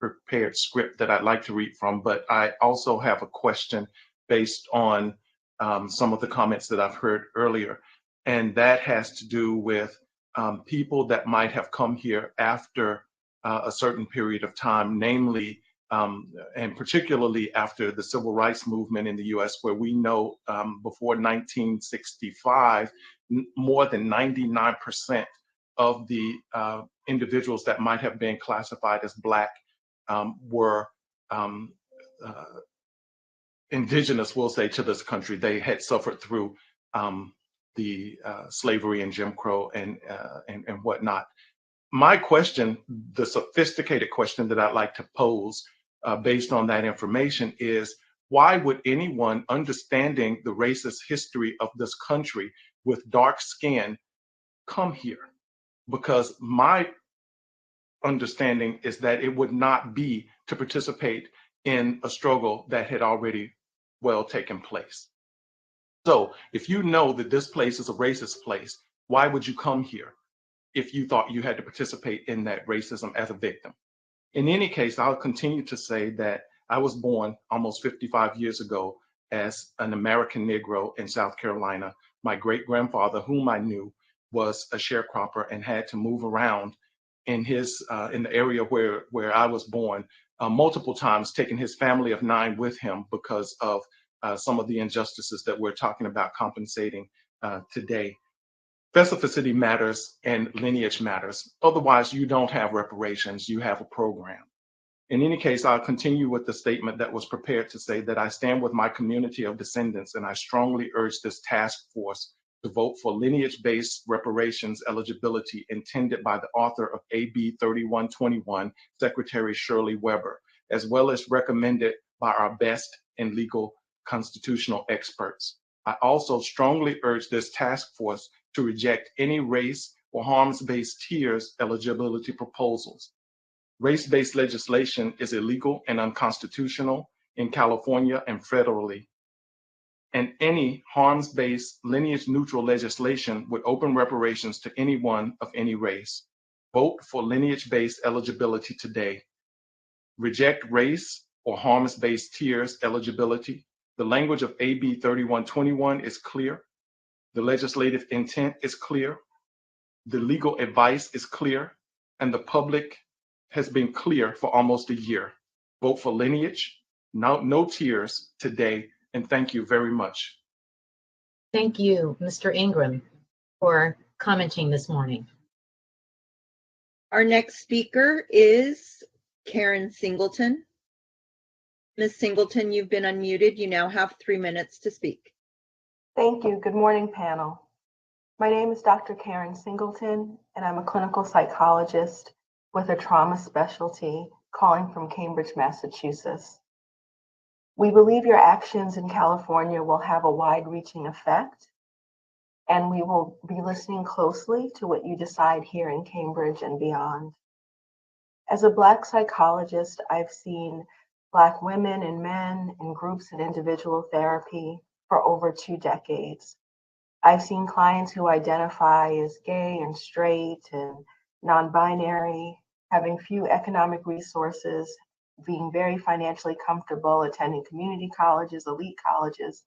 prepared script that I'd like to read from, but I also have a question based on some of the comments that I've heard earlier, and that has to do with people that might have come here after a certain period of time, namely, and particularly after the civil rights movement in the US, where we know before 1965, more than 99% of the individuals that might have been classified as Black were indigenous, we'll say, to this country. They had suffered through the slavery and Jim Crow and whatnot. My question, the sophisticated question that I'd like to pose based on that information is, why would anyone understanding the racist history of this country with dark skin come here, because my understanding is that it would not be to participate in a struggle that had already well taken place. So if you know that this place is a racist place, why would you come here if you thought you had to participate in that racism as a victim? In any case, I'll continue to say that I was born almost 55 years ago as an American Negro in South Carolina. My great-grandfather, whom I knew, was a sharecropper and had to move around in the area where I was born multiple times, taking his family of 9 with him because of some of the injustices that we're talking about compensating today. Specificity matters and lineage matters. Otherwise, you don't have reparations, you have a program. In any case, I'll continue with the statement that was prepared to say that I stand with my community of descendants and I strongly urge this task force to vote for lineage-based reparations eligibility intended by the author of AB 3121, Secretary Shirley Weber, as well as recommended by our best and legal constitutional experts. I also strongly urge this task force to reject any race or harms-based tiers eligibility proposals. Race-based legislation is illegal and unconstitutional in California and federally. And any harms-based lineage-neutral legislation would open reparations to anyone of any race. Vote for lineage-based eligibility today. Reject race or harms-based tiers eligibility. The language of AB 3121 is clear. The legislative intent is clear. The legal advice is clear. And the public has been clear for almost a year. Vote for lineage, no tiers today. And thank you very much. Thank you, Mr. Ingram, for commenting this morning. Our next speaker is Karen Singleton. Ms. Singleton, you've been unmuted. You now have 3 minutes to speak. Thank you. Good morning, panel. My name is Dr. Karen Singleton, and I'm a clinical psychologist with a trauma specialty calling from Cambridge, Massachusetts. We believe your actions in California will have a wide-reaching effect, and we will be listening closely to what you decide here in Cambridge and beyond. As a Black psychologist, I've seen Black women and men in groups and individual therapy for over 2 decades. I've seen clients who identify as gay and straight and non-binary, having few economic resources, being very financially comfortable, attending community colleges, elite colleges.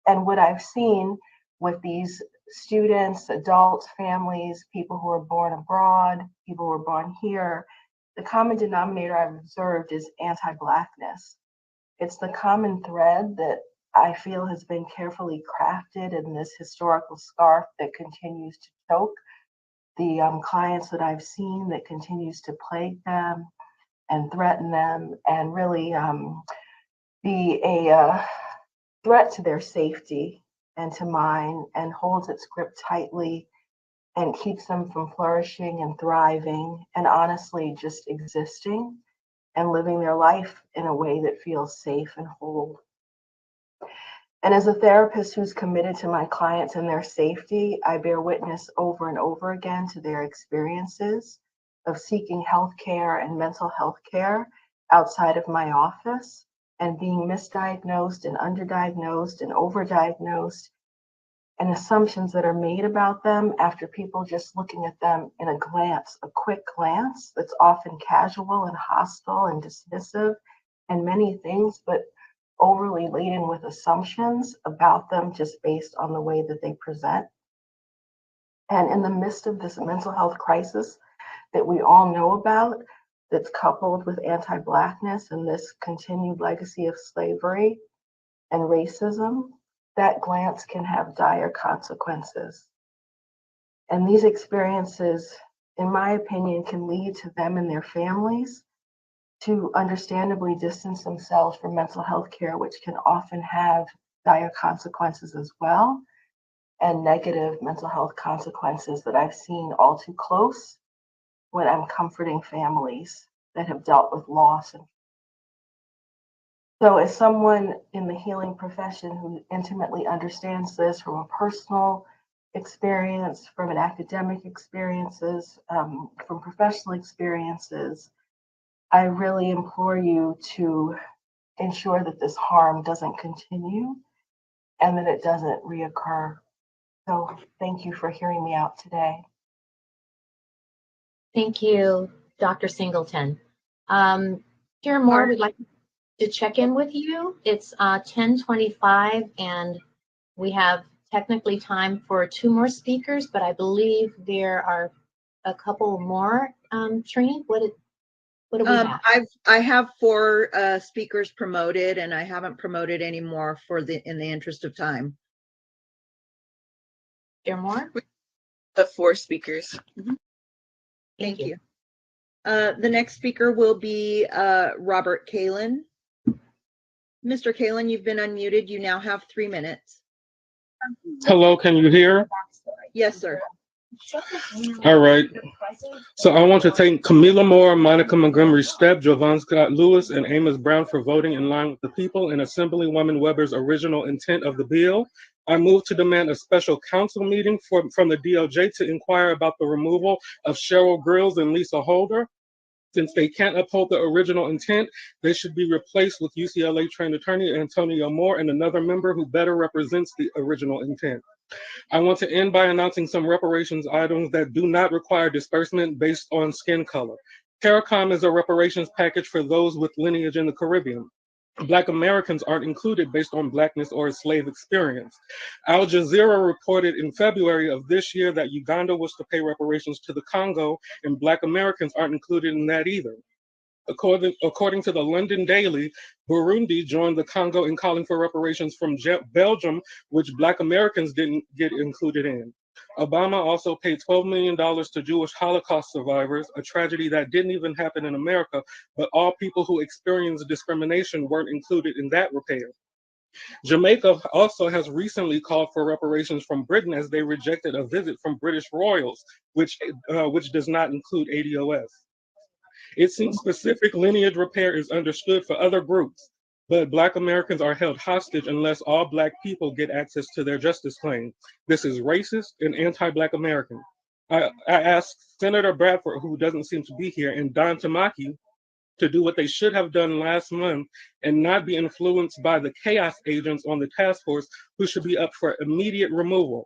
And what I've seen with these students, adults, families, people who are born abroad, people who are born here, the common denominator I've observed is anti-Blackness. It's the common thread that I feel has been carefully crafted in this historical scarf that continues to choke the clients that I've seen, that continues to plague them and threaten them and really be a threat to their safety and to mine, and holds its grip tightly and keeps them from flourishing and thriving and honestly just existing and living their life in a way that feels safe and whole. And as a therapist who's committed to my clients and their safety, I bear witness over and over again to their experiences of seeking health care and mental health care outside of my office and being misdiagnosed and underdiagnosed and overdiagnosed, and assumptions that are made about them after people just looking at them in a glance, a quick glance that's often casual and hostile and dismissive and many things, but overly laden with assumptions about them just based on the way that they present. And in the midst of this mental health crisis that we all know about, that's coupled with anti-Blackness and this continued legacy of slavery and racism, that glance can have dire consequences. And these experiences, in my opinion, can lead to them and their families to understandably distance themselves from mental health care, which can often have dire consequences as well, and negative mental health consequences that I've seen all too close when I'm comforting families that have dealt with loss. And so as someone in the healing profession who intimately understands this from a personal experience, from an academic experiences, from professional experiences, I really implore you to ensure that this harm doesn't continue and that it doesn't reoccur. So thank you for hearing me out today. Thank you, Dr. Singleton. Karen Moore, we'd like to check in with you. It's 10:25 and we have technically time for 2 more speakers, but I believe there are a couple more. Trini, what do we have? I have 4 speakers promoted, and I haven't promoted any more in the interest of time. There more? The 4 speakers. Thank you. The next speaker will be Robert Kalin. Mr. Kalin, you've been unmuted. You now have 3 minutes. Hello, can you hear? Yes, sir. All right. So I want to thank Camila Moore, Monica Montgomery Stepp, Jovan Scott Lewis, and Amos Brown for voting in line with the people and Assemblywoman Weber's original intent of the bill. I move to demand a special council meeting from the DOJ to inquire about the removal of Cheryl Grills and Lisa Holder. Since they can't uphold the original intent, they should be replaced with UCLA trained attorney Antonio Moore and another member who better represents the original intent. I want to end by announcing some reparations items that do not require disbursement based on skin color. CARICOM is a reparations package for those with lineage in the Caribbean. Black Americans aren't included based on Blackness or slave experience. Al Jazeera reported in February of this year that Uganda was to pay reparations to the Congo, and Black Americans aren't included in that either. According to the London Daily, Burundi joined the Congo in calling for reparations from Belgium, which Black Americans didn't get included in. Obama also paid $12 million to Jewish Holocaust survivors, a tragedy that didn't even happen in America, but all people who experienced discrimination weren't included in that repair. Jamaica also has recently called for reparations from Britain as they rejected a visit from British royals, which does not include ADOS. It seems specific lineage repair is understood for other groups, but Black Americans are held hostage unless all Black people get access to their justice claim. This is racist and anti-Black American. I asked Senator Bradford, who doesn't seem to be here, and Don Tamaki to do what they should have done last month and not be influenced by the chaos agents on the task force who should be up for immediate removal.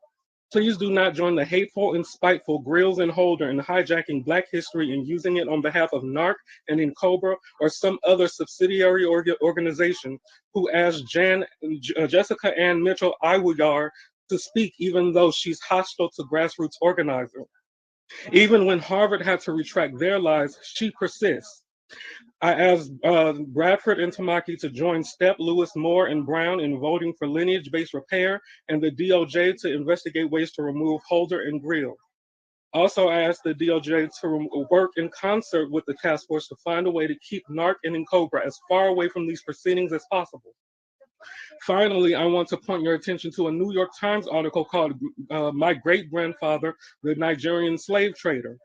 Please do not join the hateful and spiteful Grills and Holder in hijacking Black history and using it on behalf of NARC and INCOBRA or some other subsidiary organization who asked Jessica Ann Mitchell Iwuyar to speak even though she's hostile to grassroots organizing. Even when Harvard had to retract their lies, she persists. I asked Bradford and Tamaki to join Stepp, Lewis, Moore, and Brown in voting for lineage-based repair and the DOJ to investigate ways to remove Holder and Grill. Also, I asked the DOJ to work in concert with the task force to find a way to keep NARC and INCOBRA as far away from these proceedings as possible. Finally, I want to point your attention to a New York Times article called My Great-Grandfather, the Nigerian Slave Trader.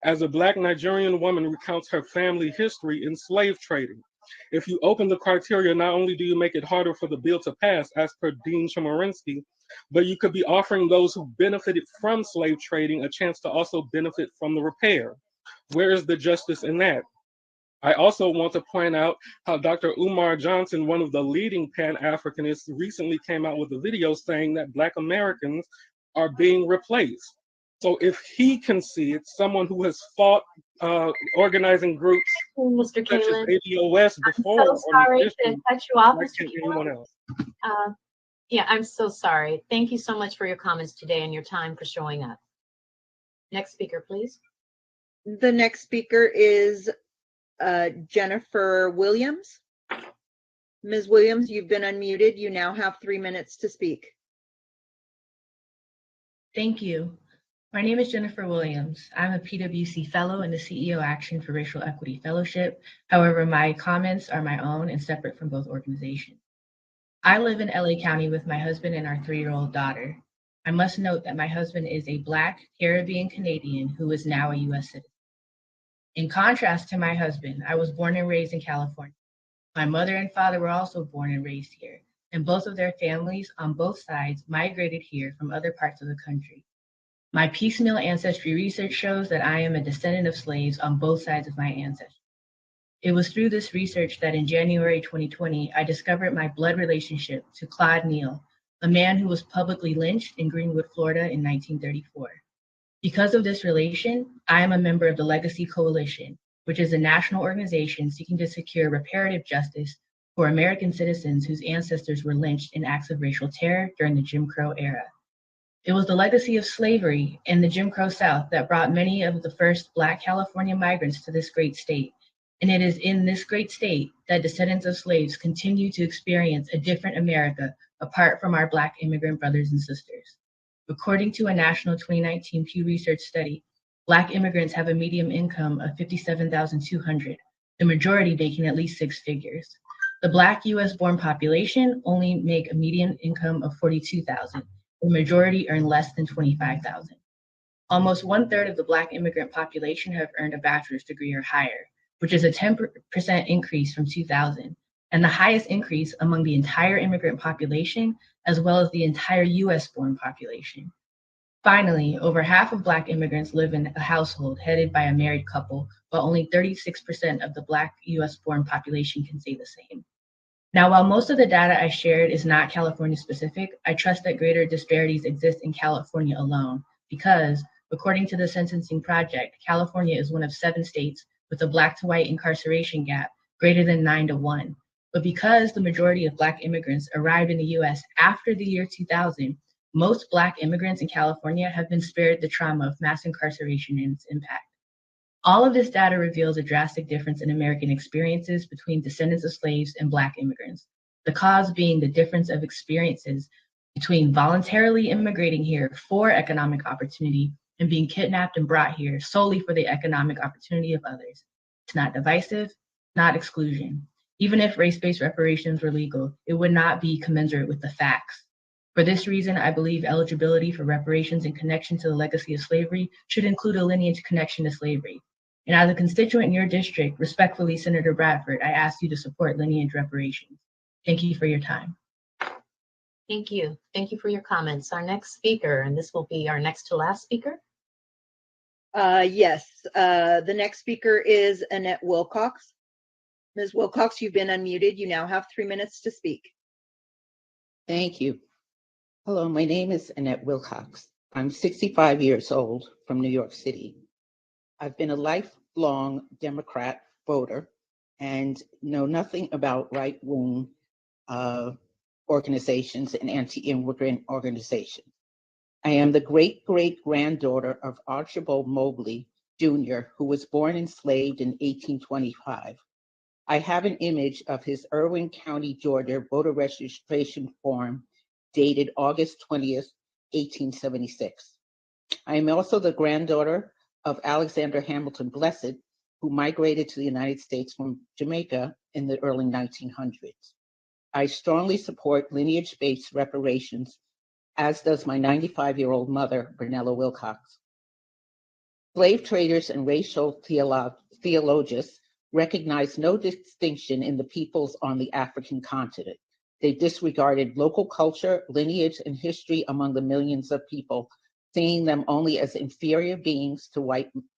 As a Black Nigerian woman recounts her family history in slave trading. If you open the criteria, not only do you make it harder for the bill to pass, as per Dean Chemerinsky, but you could be offering those who benefited from slave trading a chance to also benefit from the repair. Where is the justice in that? I also want to point out how Dr. Umar Johnson, one of the leading Pan-Africanists, recently came out with a video saying that Black Americans are being replaced. So if he can see it, someone who has fought organizing groups Mr. such Kalin, as ADOS before, I'm so sorry to cut you off, why Mr. can't Kalin. anyone else? Yeah, I'm so sorry. Thank you so much for your comments today and your time for showing up. Next speaker, please. The next speaker is Jennifer Williams. Ms. Williams, you've been unmuted. You now have 3 minutes to speak. Thank you. My name is Jennifer Williams. I'm a PwC Fellow in the CEO Action for Racial Equity Fellowship. However, my comments are my own and separate from both organizations. I live in LA County with my husband and our 3-year-old daughter. I must note that my husband is a Black Caribbean Canadian who is now a US citizen. In contrast to my husband, I was born and raised in California. My mother and father were also born and raised here, and both of their families on both sides migrated here from other parts of the country, My piecemeal ancestry research shows that I am a descendant of slaves on both sides of my ancestry. It was through this research that in January 2020, I discovered my blood relationship to Claude Neal, a man who was publicly lynched in Greenwood, Florida in 1934. Because of this relation, I am a member of the Legacy Coalition, which is a national organization seeking to secure reparative justice for American citizens whose ancestors were lynched in acts of racial terror during the Jim Crow era. It was the legacy of slavery in the Jim Crow South that brought many of the first Black California migrants to this great state. And it is in this great state that descendants of slaves continue to experience a different America apart from our Black immigrant brothers and sisters. According to a national 2019 Pew Research study, Black immigrants have a median income of $57,200, the majority making at least six figures. The Black US-born population only make a median income of $42,000. The majority earn less than $25,000. Almost 1/3 of the Black immigrant population have earned a bachelor's degree or higher, which is a 10% increase from 2000, and the highest increase among the entire immigrant population, as well as the entire US-born population. Finally, over half of Black immigrants live in a household headed by a married couple, while only 36% of the Black US-born population can say the same. Now, while most of the data I shared is not California specific, I trust that greater disparities exist in California alone because, according to the Sentencing Project, California is one of 7 states with a Black to white incarceration gap greater than 9-1. But because the majority of Black immigrants arrived in the US after the year 2000, most Black immigrants in California have been spared the trauma of mass incarceration and its impact. All of this data reveals a drastic difference in American experiences between descendants of slaves and Black immigrants, the cause being the difference of experiences between voluntarily immigrating here for economic opportunity and being kidnapped and brought here solely for the economic opportunity of others. It's not divisive, not exclusion. Even if race-based reparations were legal, it would not be commensurate with the facts. For this reason, I believe eligibility for reparations in connection to the legacy of slavery should include a lineage connection to slavery. And as a constituent in your district, respectfully, Senator Bradford, I ask you to support lineage reparations. Thank you for your time. Thank you. Thank you for your comments. Our next speaker, and this will be our next to last speaker. Yes, the next speaker is Annette Wilcox. Ms. Wilcox, you've been unmuted. You now have 3 minutes to speak. Thank you. Hello, my name is Annette Wilcox. I'm 65 years old from New York City. I've been a lifelong Democrat voter and know nothing about right-wing organizations and anti-immigrant organizations. I am the great-great-granddaughter of Archibald Mobley, Jr., who was born enslaved in 1825. I have an image of his Irwin County, Georgia voter registration form dated August 20th, 1876. I am also the granddaughter of Alexander Hamilton Blessed, who migrated to the United States from Jamaica in the early 1900s. I strongly support lineage-based reparations, as does my 95-year-old mother, Brunella Wilcox. Slave traders and racial theologians recognize no distinction in the peoples on the African continent. They disregarded local culture, lineage, and history among the millions of people, seeing them only as inferior beings to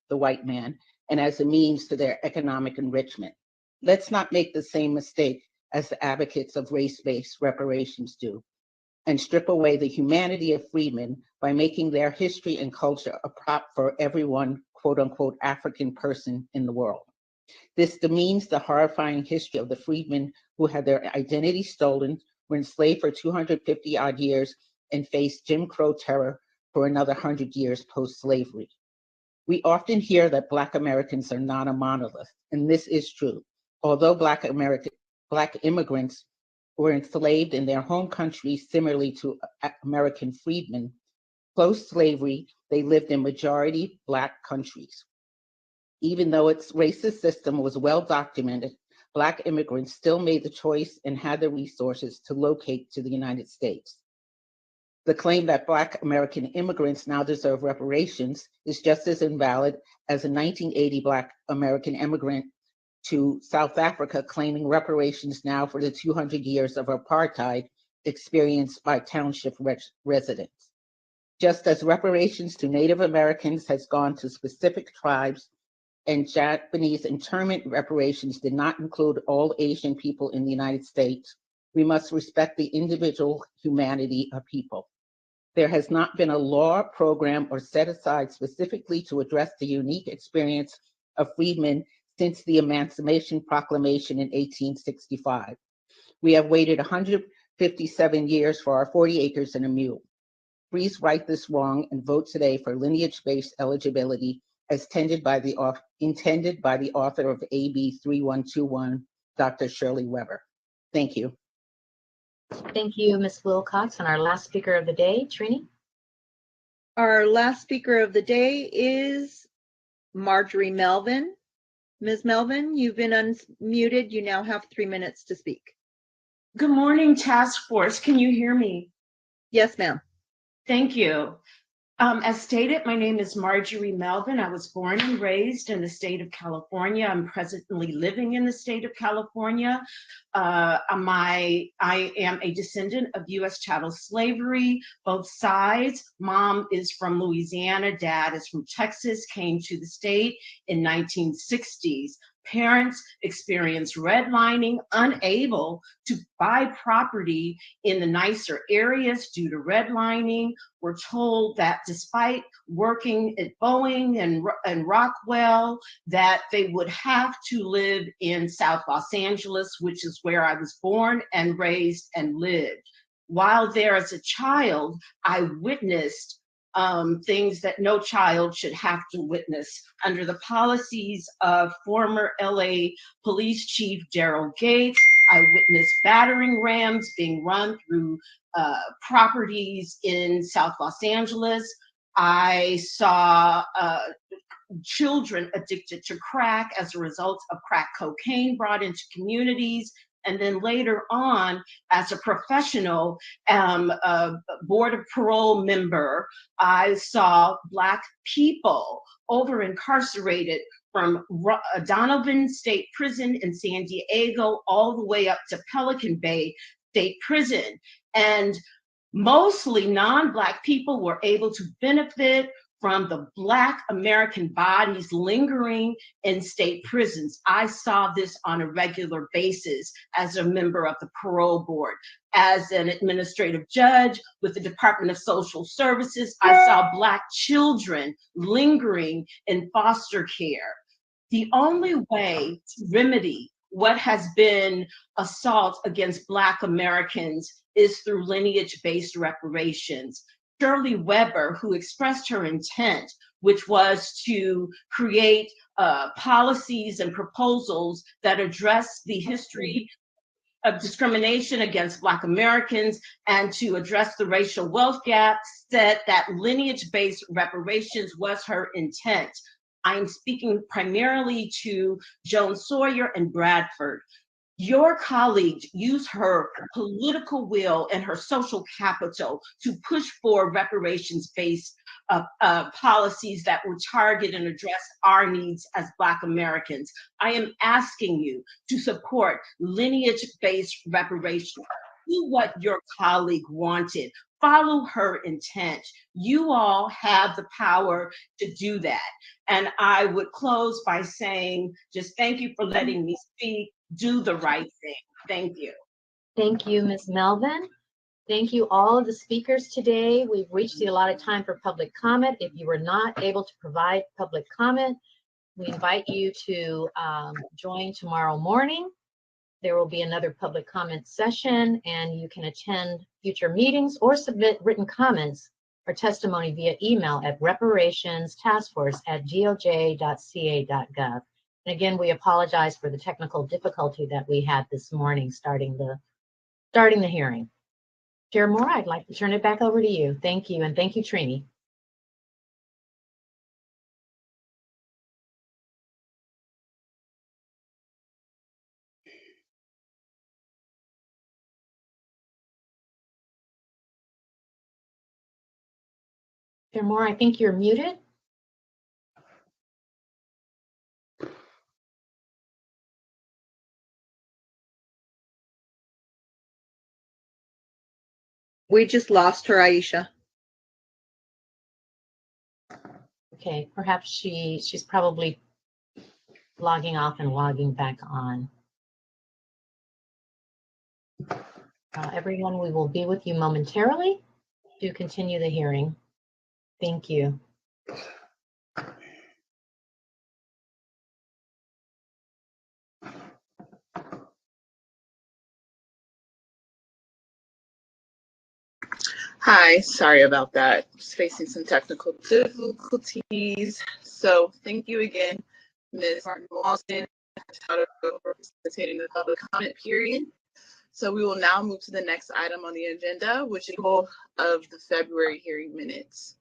the white man and as a means to their economic enrichment. Let's not make the same mistake as the advocates of race-based reparations do and strip away the humanity of freedmen by making their history and culture a prop for every one, quote unquote, African person in the world. This demeans the horrifying history of the freedmen who had their identity stolen, were enslaved for 250 odd years, and faced Jim Crow terror for another 100 years post-slavery. We often hear that Black Americans are not a monolith, and this is true. Although Black immigrants were enslaved in their home countries similarly to American freedmen, post-slavery, they lived in majority Black countries. Even though its racist system was well documented, Black immigrants still made the choice and had the resources to locate to the United States. The claim that Black American immigrants now deserve reparations is just as invalid as a 1980 Black American immigrant to South Africa claiming reparations now for the 200 years of apartheid experienced by township residents. Just as reparations to Native Americans has gone to specific tribes and Japanese internment reparations did not include all Asian people in the United States, we must respect the individual humanity of people. There has not been a law, program, or set aside specifically to address the unique experience of freedmen since the Emancipation Proclamation in 1865. We have waited 157 years for our 40 acres and a mule. Please right this wrong and vote today for lineage-based eligibility as intended by the author of AB 3121, Dr. Shirley Weber. Thank you. Thank you, Ms. Wilcox. And our last speaker of the day, Trini. Our last speaker of the day is Marjorie Melvin. Ms. Melvin, you've been unmuted. You now have 3 minutes to speak. Good morning, task force. Can you hear me? Yes, ma'am. Thank you. As stated, my name is Marjorie Melvin. I was born and raised in the state of California. I'm presently living in the state of California. I am a descendant of U.S. chattel slavery, both sides. Mom is from Louisiana, dad is from Texas, came to the state in 1960s. Parents experienced redlining, unable to buy property in the nicer areas due to redlining. We're told that despite working at Boeing and Rockwell, that they would have to live in South Los Angeles, which is where I was born and raised and lived. While there as a child, I witnessed things that no child should have to witness. Under the policies of former LA Police Chief Daryl Gates, I witnessed battering rams being run through properties in South Los Angeles. I saw children addicted to crack as a result of crack cocaine brought into communities. And then later on, as a professional, board of parole member, I saw Black people over incarcerated from Donovan State Prison in San Diego all the way up to Pelican Bay State Prison. And mostly non-Black people were able to benefit from the Black American bodies lingering in state prisons. I saw this on a regular basis as a member of the parole board. As an administrative judge with the Department of Social Services, I saw Black children lingering in foster care. The only way to remedy what has been assault against Black Americans is through lineage-based reparations. Shirley Weber, who expressed her intent, which was to create policies and proposals that address the history of discrimination against Black Americans and to address the racial wealth gap, said that lineage-based reparations was her intent. I'm speaking primarily to Joan Sawyer and Bradford. Your colleague used her political will and her social capital to push for reparations-based policies that would target and address our needs as Black Americans. I am asking you to support lineage-based reparations. Do what your colleague wanted. Follow her intent. You all have the power to do that. And I would close by saying, just thank you for letting me speak. Do the right thing. Thank you. Thank you, Ms. Melvin. Thank you all of the speakers today. We've reached the allotted time for public comment. If you were not able to provide public comment, we invite you to join tomorrow morning. There will be another public comment session, and you can attend future meetings or submit written comments or testimony via email at reparationstaskforce@goj.ca.gov. And again, we apologize for the technical difficulty that we had this morning starting the hearing. Chair Moore, I'd like to turn it back over to you. Thank you, and thank you, Trini. Chair Moore, I think you're muted. We just lost her, Aisha. Okay, perhaps she's probably logging off and logging back on. Everyone, we will be with you momentarily to continue the hearing. Thank you. Hi, sorry about that. Just facing some technical difficulties. So thank you again, Ms. Martin-Walston, for facilitating the public comment period. So we will now move to the next item on the agenda, which is of the February hearing minutes.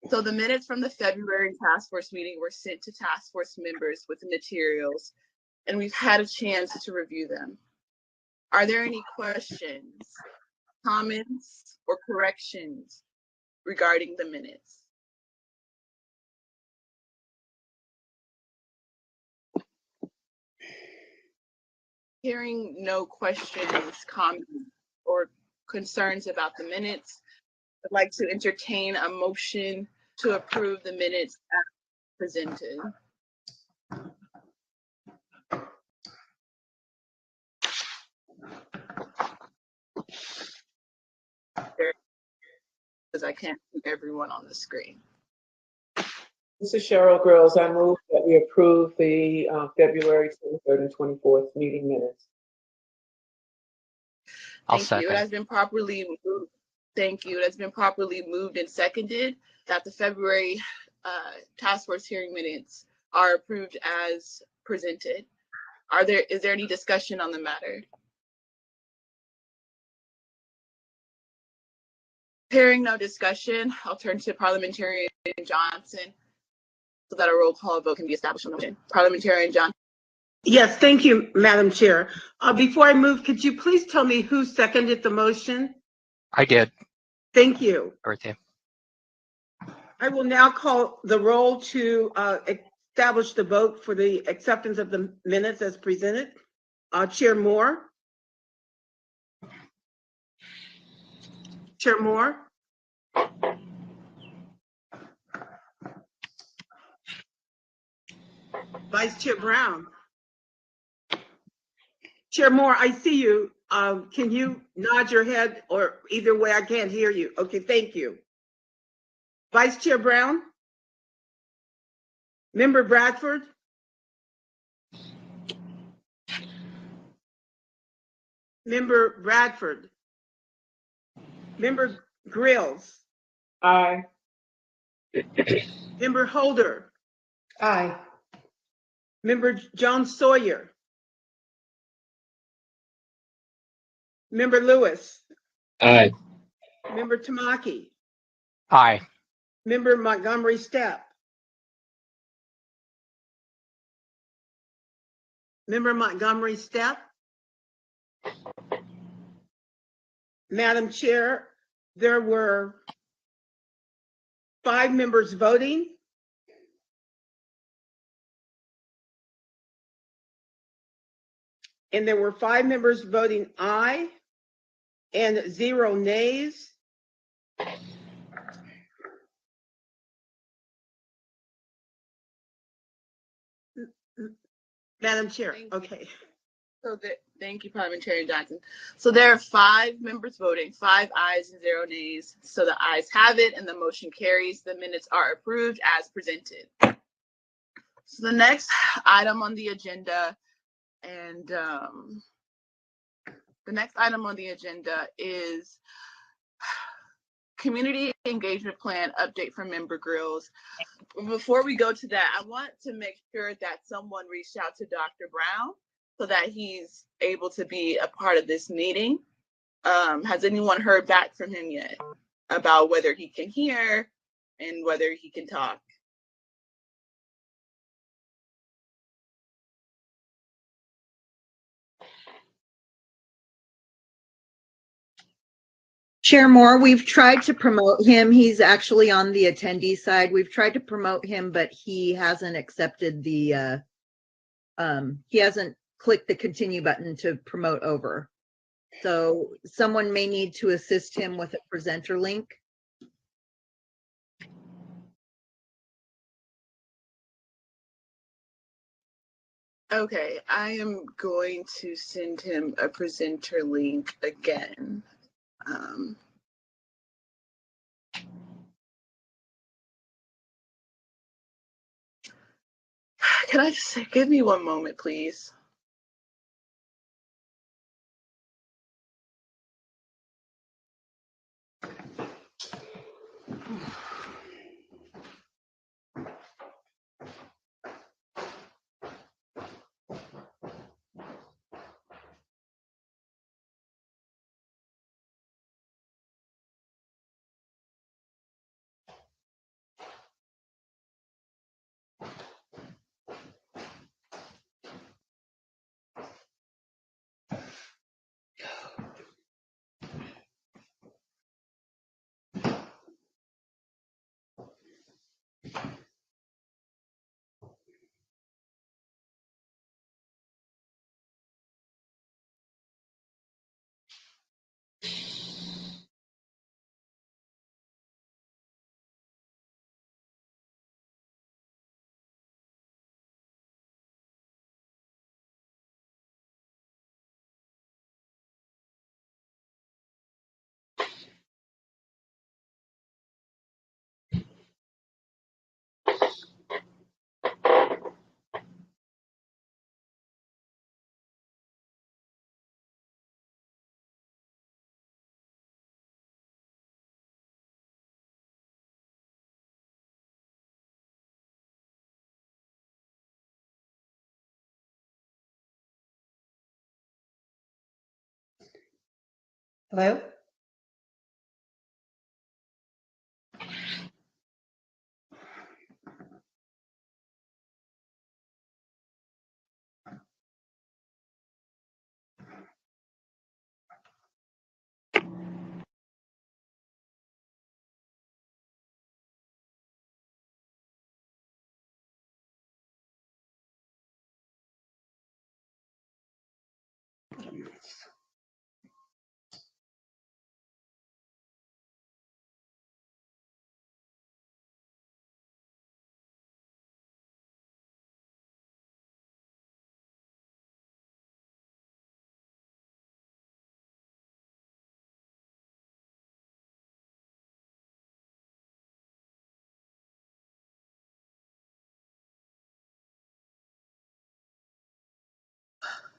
So the minutes from the February task force meeting were sent to task force members with the materials, and we've had a chance to review them. Are there any questions, comments, or corrections regarding the minutes? Hearing no questions, comments, or concerns about the minutes, I'd like to entertain a motion to approve the minutes as presented. Because I can't see everyone on the screen. This is Cheryl Grills. I move that we approve the February 23rd and 24th meeting minutes. Thank you. It has been properly moved. Thank you. It has been properly moved and seconded that the February task force hearing minutes are approved as presented. Is there any discussion on the matter? Hearing no discussion, I'll turn to Parliamentarian Johnson so that a roll call vote can be established on the motion. Parliamentarian Johnson. Yes, thank you, Madam Chair. Before I move, could you please tell me who seconded the motion? I did. Thank you. Birthday. I will now call the roll to establish the vote for the acceptance of the minutes as presented. Chair Moore. Chair Moore. Vice Chair Brown. Chair Moore, I see you. Can you nod your head, or either way? I can't hear you. Okay, thank you. Vice Chair Brown. Member Bradford. Member Bradford. Member Grills. Aye. Member Holder. Aye. Member Jones Sawyer. Member Lewis. Aye. Member Tamaki. Aye. Member Montgomery Stepp. Member Montgomery Stepp. Madam Chair, there were 5 members voting. And there were 5 members voting aye and 0 nays. Madam Chair, okay. So thank you, Parliamentarian Johnson. So there are 5 members voting, 5 ayes and 0 nays. So the ayes have it and the motion carries. The minutes are approved as presented. So the next item on the agenda is Community Engagement Plan update from Member Grills. Before we go to that, I want to make sure that someone reached out to Dr. Brown so that he's able to be a part of this meeting. Has anyone heard back from him yet about whether he can hear and whether he can talk? Chair Moore, we've tried to promote him. He's actually on the attendee side. We've tried to promote him, but he hasn't accepted the, he hasn't clicked the continue button to promote over. So someone may need to assist him with a presenter link. Okay, I am going to send him a presenter link again. Can I just say, give me one moment, please? Hello?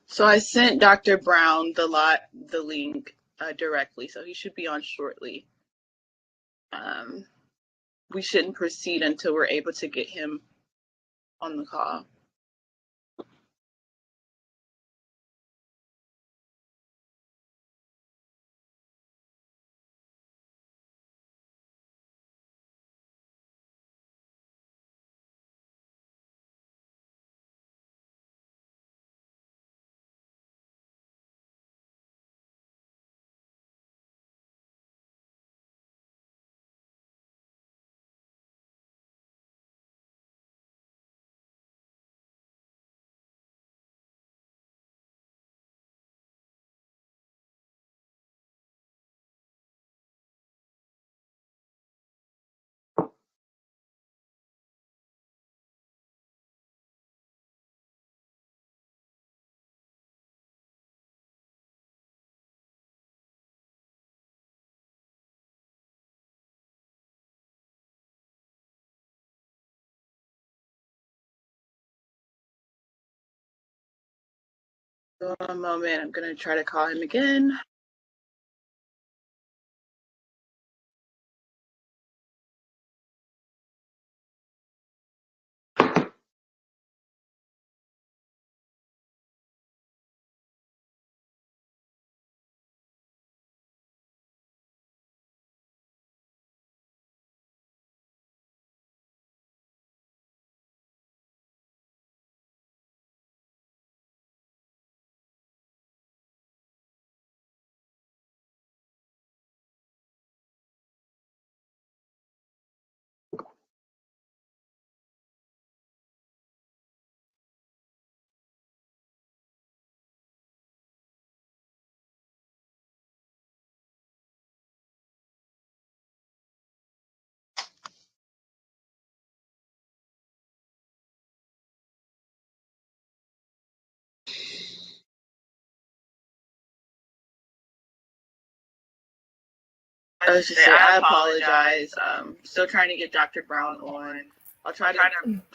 So I sent Dr. Brown the link directly, so he should be on shortly. We shouldn't proceed until we're able to get him on the call. So a moment, I'm going to try to call him again. I was just saying, I apologize. Still trying to get Dr. Brown on. I'll try to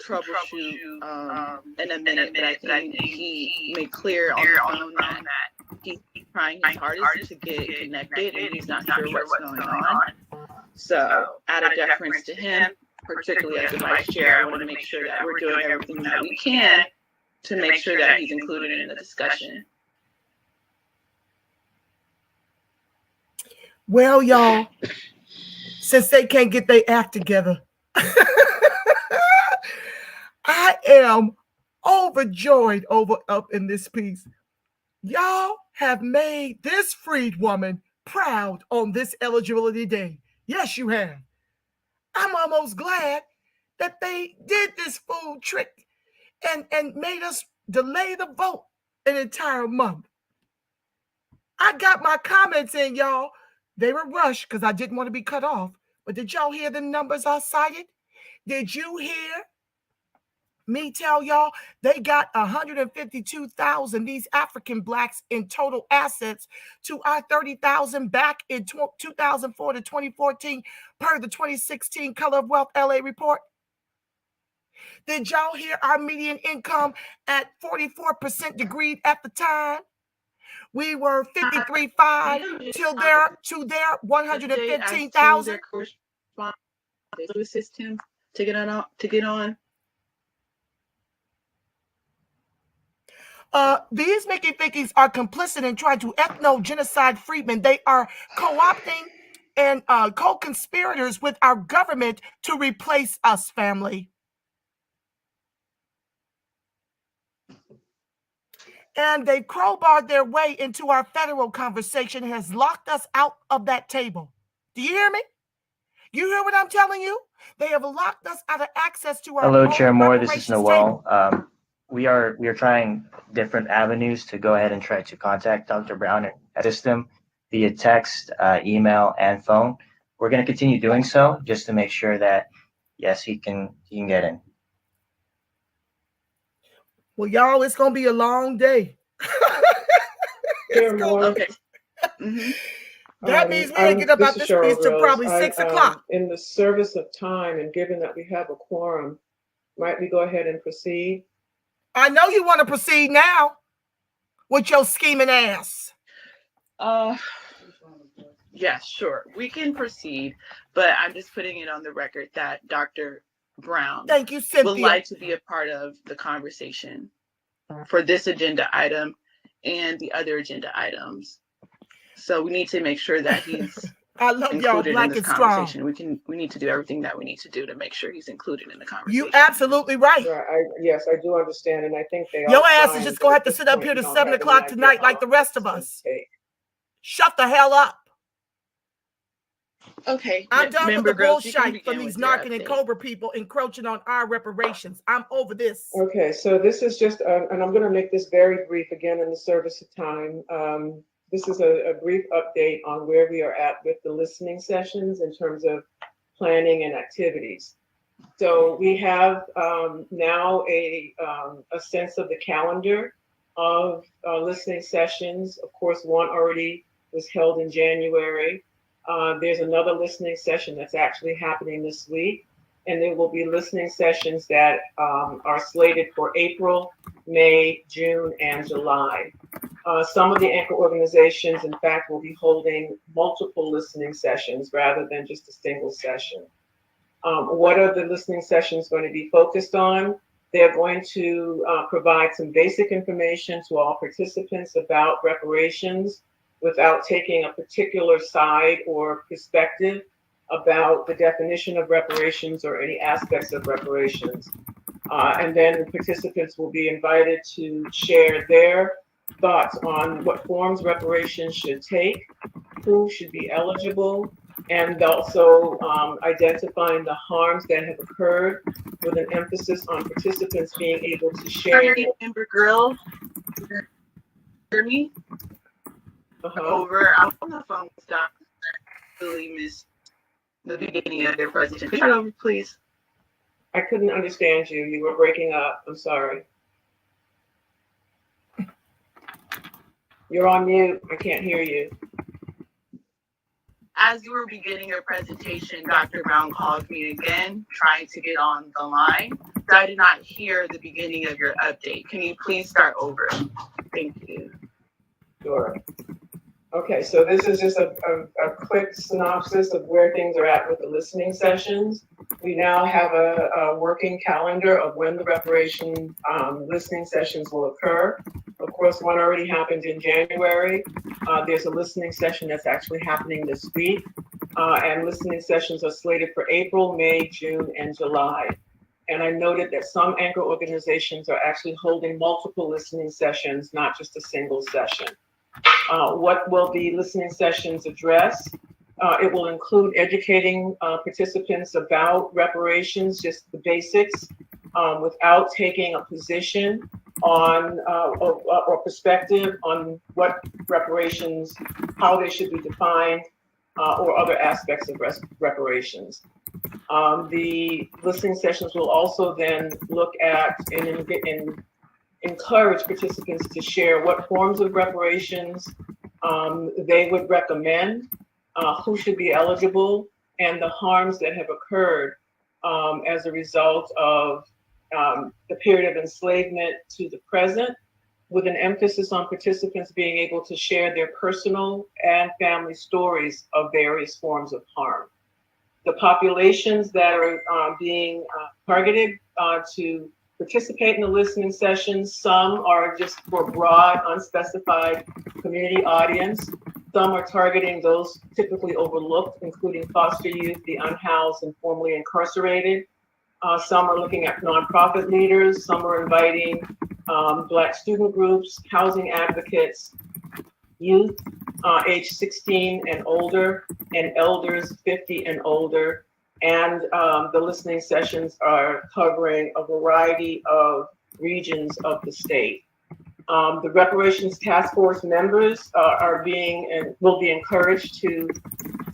troubleshoot in a minute, but I think he made clear on the phone that he's trying his hardest to get connected and he's not sure what's going on. So, out of deference to him, particularly as the vice chair, I want to make sure that we're doing everything that we can to make sure that he's included in the discussion. Well, y'all, since they can't get their act together, I am overjoyed up in this piece. Y'all have made this freed woman proud on this eligibility day. Yes, you have. I'm almost glad that they did this fool trick and made us delay the vote an entire month. I got my comments in, y'all. They were rushed because I didn't want to be cut off. But did y'all hear the numbers I cited? Did you hear me tell y'all they got 152,000, these African blacks in total assets to our 30,000 back in 2004 to 2014 per the 2016 Color of Wealth LA report? Did y'all hear our median income at 44% degreed at the time? We were 53.5 to their 115,000. To assist him to get on. These Mickey Fickies are complicit in trying to ethno-genocide freedmen. They are co-opting and co-conspirators with our government to replace us, family. And they crowbarred their way into our federal conversation and has locked us out of that table. Do you hear me? You hear what I'm telling you? They have locked us out of access to our Hello, own Chair Moore. This is reparations Noel. table. We are trying different avenues to go ahead and try to contact Dr. Brown and assist him via text, email, and phone. We're going to continue doing so just to make sure that yes, he can get in. Well, y'all, it's going to be a long day. Okay. That means we ain't get up out this piece till probably 6 o'clock. In the service of time, and given that we have a quorum, might we go ahead and proceed? I know you want to proceed now with your scheming ass. Yes, sure. We can proceed, but I'm just putting it on the record that Dr. Brown Thank you, Cynthia. would like to be a part of the conversation for this agenda item and the other agenda items. So we need to make sure that he's I love y'all, included black in this and strong. conversation. We need to do everything that we need to do to make sure he's included in the conversation. You absolutely right. Yes, I do understand, and I think they Your are ass trying, is just gonna have to sit up here to 7 o'clock tonight like the rest of us. Shut the hell up. Okay. I'm done with the bullshit from these with your narcan and Cobra people encroaching on our reparations. I'm over this. Okay, so this is just, and I'm going to make this very brief again in the service of time. This is a brief update on where we are at with the listening sessions in terms of planning and activities. So we have now a sense of the calendar of listening sessions. Of course, one already was held in January. There's another listening session that's actually happening this week. And there will be listening sessions that are slated for April, May, June, and July. Some of the anchor organizations, in fact, will be holding multiple listening sessions rather than just a single session. What are the listening sessions going to be focused on? They're going to provide some basic information to all participants about reparations without taking a particular side or perspective about the definition of reparations or any aspects of reparations. And then participants will be invited to share their thoughts on what forms reparations should take, who should be eligible, and also identifying the harms that have occurred with an emphasis on participants being able to share. Member Grill, hear me? Over. I'm on the phone. Stop. Really missed the beginning of their presentation. Could you over, please? I couldn't understand you. You were breaking up. I'm sorry. You're on mute. I can't hear you. As you were beginning your presentation, Dr. Brown called me again, trying to get on the line. So I did not hear the beginning of your update. Can you please start over? Thank you. Sure. Okay, so this is just a quick synopsis of where things are at with the listening sessions. We now have a working calendar of when the reparation listening sessions will occur. Of course, one already happened in January. There's a listening session that's actually happening this week. And listening sessions are slated for April, May, June, and July. And I noted that some anchor organizations are actually holding multiple listening sessions, not just a single session. What will the listening sessions address? It will include educating participants about reparations, just the basics, without taking a position on or perspective on what reparations, how they should be defined, or other aspects of reparations. The listening sessions will also then look at and encourage participants to share what forms of reparations they would recommend, who should be eligible, and the harms that have occurred as a result of the period of enslavement to the present, with an emphasis on participants being able to share their personal and family stories of various forms of harm. The populations that are being targeted to participate in the listening sessions, some are just for broad, unspecified community audience. Some are targeting those typically overlooked, including foster youth, the unhoused, and formerly incarcerated. Some are looking at nonprofit leaders. Some are inviting Black student groups, housing advocates, youth age 16 and older, and elders 50 and older. And the listening sessions are covering a variety of regions of the state. The reparations task force members are being and will be encouraged to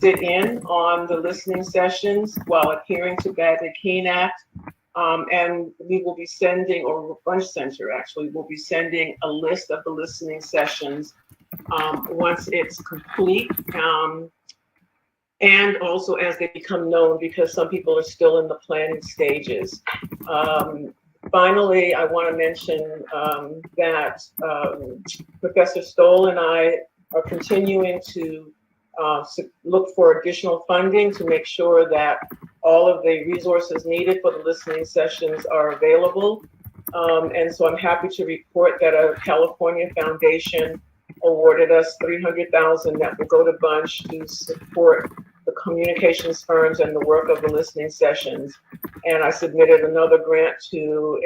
sit in on the listening sessions while adhering to Bagley-Keene Act. And we will be sending, or Bunch Center actually, will be sending a list of the listening sessions once it's complete. And also as they become known, because some people are still in the planning stages. Finally, I want to mention that Professor Stoll and I are continuing to look for additional funding to make sure that all of the resources needed for the listening sessions are available. And so I'm happy to report that a California foundation awarded us $300,000 that will go to Bunch to support the communications firms and the work of the listening sessions. And I submitted another grant to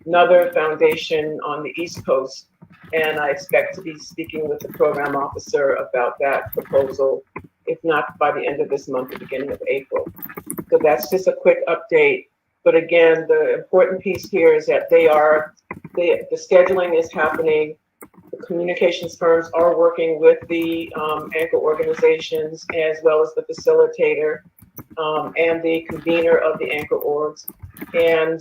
another foundation on the East Coast. And I expect to be speaking with the program officer about that proposal, if not by the end of this month, the beginning of April. So that's just a quick update. But again, the important piece here is that the scheduling is happening. The communications firms are working with the anchor organizations, as well as the facilitator and the convener of the anchor orgs. And,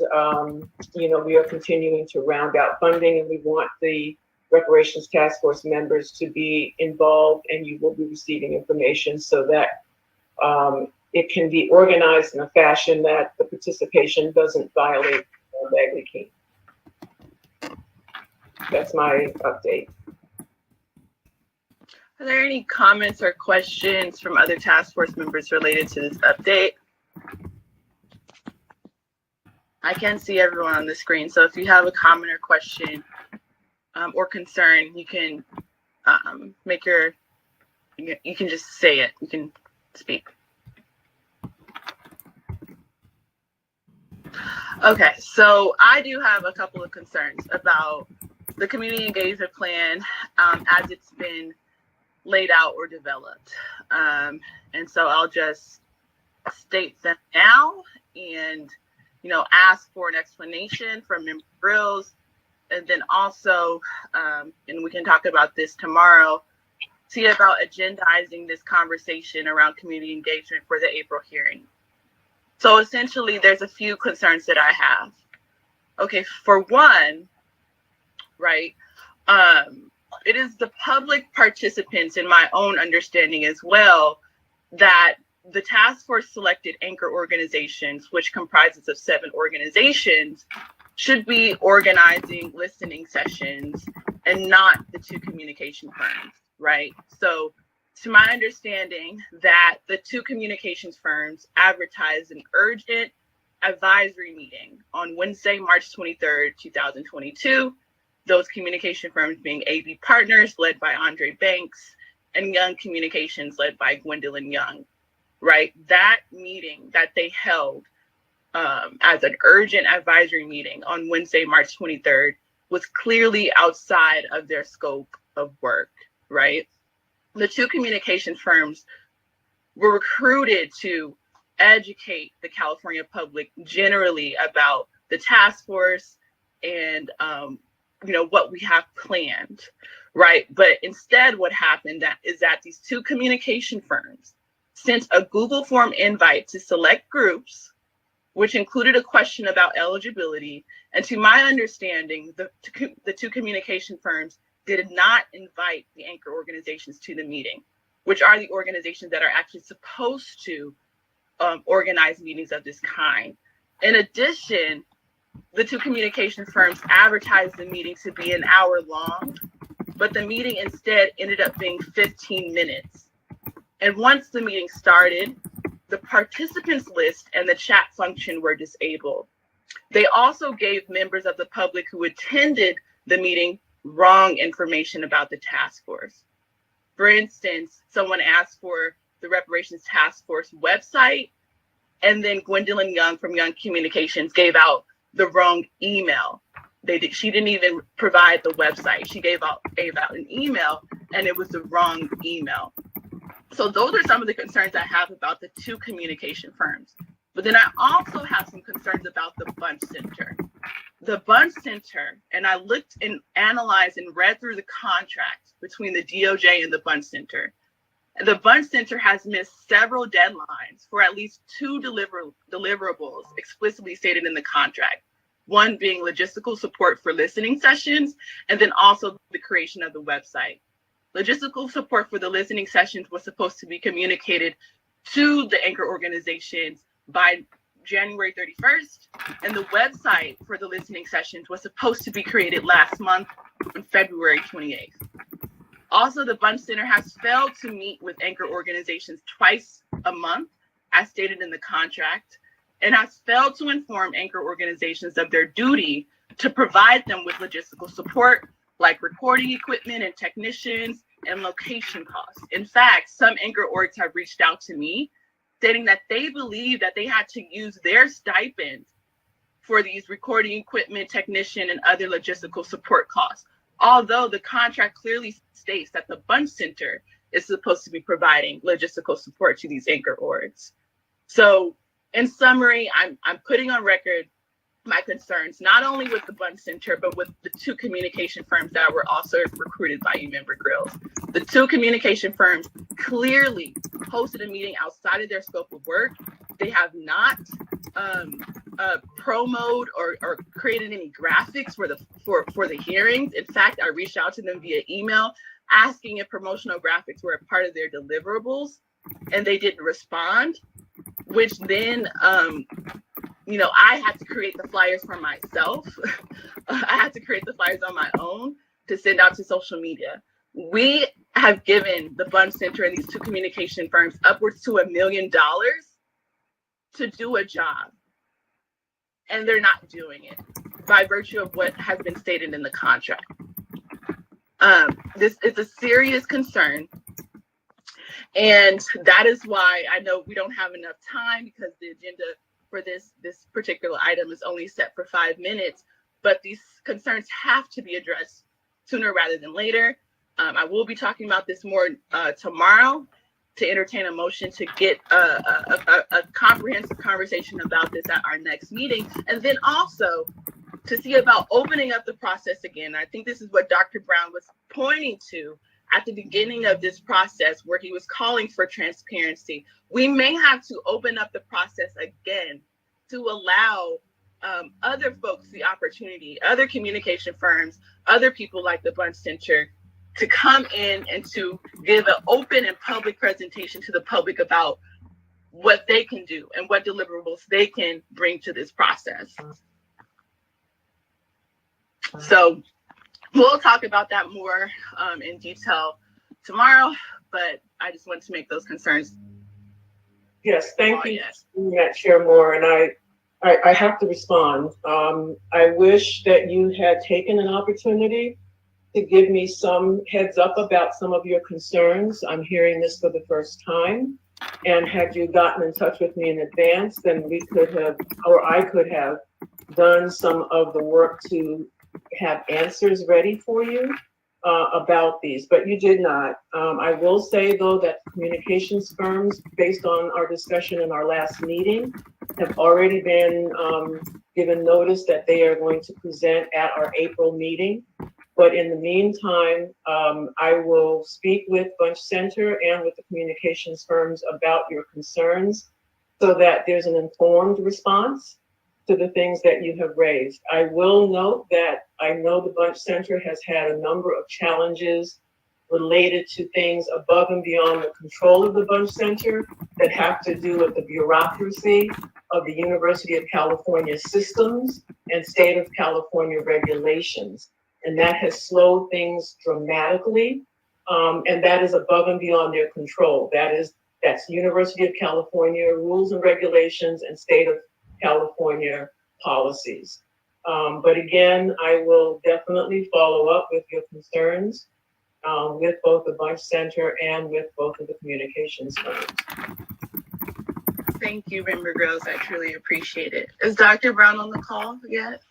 we are continuing to round out funding, and we want the reparations task force members to be involved, and you will be receiving information so that it can be organized in a fashion that the participation doesn't violate Bagley-Keene. That's my update. Are there any comments or questions from other task force members related to this update? I can see everyone on the screen, so if you have a comment or question or concern, you can you can just say it. You can speak. Okay, so I do have a couple of concerns about the community engagement plan as it's been laid out or developed. And so I'll just state them now and, ask for an explanation from Member Grills. And then also, and we can talk about this tomorrow, see about agendizing this conversation around community engagement for the April hearing. So essentially, there's a few concerns that I have. Okay, for one, right, it is the public participants, in my own understanding as well, that the task force selected anchor organizations, which comprises of 7 organizations, should be organizing listening sessions and not the 2 communication firms, right? So to my understanding, that the 2 communications firms advertised an urgent advisory meeting on Wednesday, March 23rd, 2022. Those communication firms being AB Partners, led by Andre Banks, and Young Communications, led by Gwendolyn Young, right? That meeting that they held as an urgent advisory meeting on Wednesday, March 23rd, was clearly outside of their scope of work, right? The 2 communication firms were recruited to educate the California public generally about the task force and what we have planned, right? But instead, what happened is that these 2 communication firms sent a Google form invite to select groups, which included a question about eligibility. And to my understanding, the 2 communication firms did not invite the anchor organizations to the meeting, which are the organizations that are actually supposed to organize meetings of this kind. In addition, the 2 communication firms advertised the meeting to be an hour long, but the meeting instead ended up being 15 minutes. And once the meeting started, the participants list and the chat function were disabled. They also gave members of the public who attended the meeting wrong information about the task force. For instance, someone asked for the Reparations Task Force website, and then Gwendolyn Young from Young Communications gave out the wrong email. She didn't even provide the website. She gave out an email, and it was the wrong email. So those are some of the concerns I have about the 2 communication firms. But then I also have some concerns about the Bunch Center. The Bunch Center, and I looked and analyzed and read through the contract between the DOJ and the Bunch Center. The Bunch Center has missed several deadlines for at least 2 deliverables explicitly stated in the contract. One being logistical support for listening sessions, and then also the creation of the website. Logistical support for the listening sessions was supposed to be communicated to the anchor organizations by January 31st, and the website for the listening sessions was supposed to be created last month on February 28th. Also, the Bunch Center has failed to meet with anchor organizations twice a month, as stated in the contract, and has failed to inform anchor organizations of their duty to provide them with logistical support, like recording equipment and technicians and location costs. In fact, some anchor orgs have reached out to me stating that they believe that they had to use their stipends for these recording equipment, technician, and other logistical support costs. Although the contract clearly states that the Bunch Center is supposed to be providing logistical support to these anchor orgs. So in summary, I'm putting on record my concerns, not only with the Bunch Center, but with the 2 communication firms that were also recruited by U-Member Grills. The 2 communication firms clearly hosted a meeting outside of their scope of work. They have not promoted or created any graphics for the hearings. In fact, I reached out to them via email asking if promotional graphics were a part of their deliverables, and they didn't respond, which then I had to create the flyers for myself. I had to create the flyers on my own to send out to social media. We have given the Bunch Center and these 2 communication firms upwards to $1 million to do a job. And they're not doing it by virtue of what has been stated in the contract. This is a serious concern. And that is why I know we don't have enough time, because the agenda for this particular item is only set for 5 minutes, but these concerns have to be addressed sooner rather than later. I will be talking about this more tomorrow to entertain a motion to get a comprehensive conversation about this at our next meeting, and then also to see about opening up the process again. I think this is what Dr. Brown was pointing to at the beginning of this process, where he was calling for transparency. We may have to open up the process again to allow other folks the opportunity, other communication firms, other people like the Bunch Center, to come in and to give an open and public presentation to the public about what they can do and what deliverables they can bring to this process. So we'll talk about that more in detail tomorrow, but I just want to make those concerns. Yes, thank you for doing that, Chair Moore, and I have to respond. I wish that you had taken an opportunity to give me some heads up about some of your concerns. I'm hearing this for the first time. And had you gotten in touch with me in advance, then we could have, or I could have done some of the work to have answers ready for you about these, but you did not. I will say though that communications firms, based on our discussion in our last meeting, have already been given notice that they are going to present at our April meeting. But in the meantime, I will speak with Bunch Center and with the communications firms about your concerns so that there's an informed response to the things that you have raised. I will note that I know the Bunch Center has had a number of challenges related to things above and beyond the control of the Bunch Center that have to do with the bureaucracy of the University of California systems and state of California regulations. And that has slowed things dramatically. And that is above and beyond their control. That's University of California rules and regulations and state of California policies. But again, I will definitely follow up with your concerns with both the Bunch Center and with both of the communications firms. Thank you, Member Groves. I truly appreciate it. Is Dr. Brown on the call yet?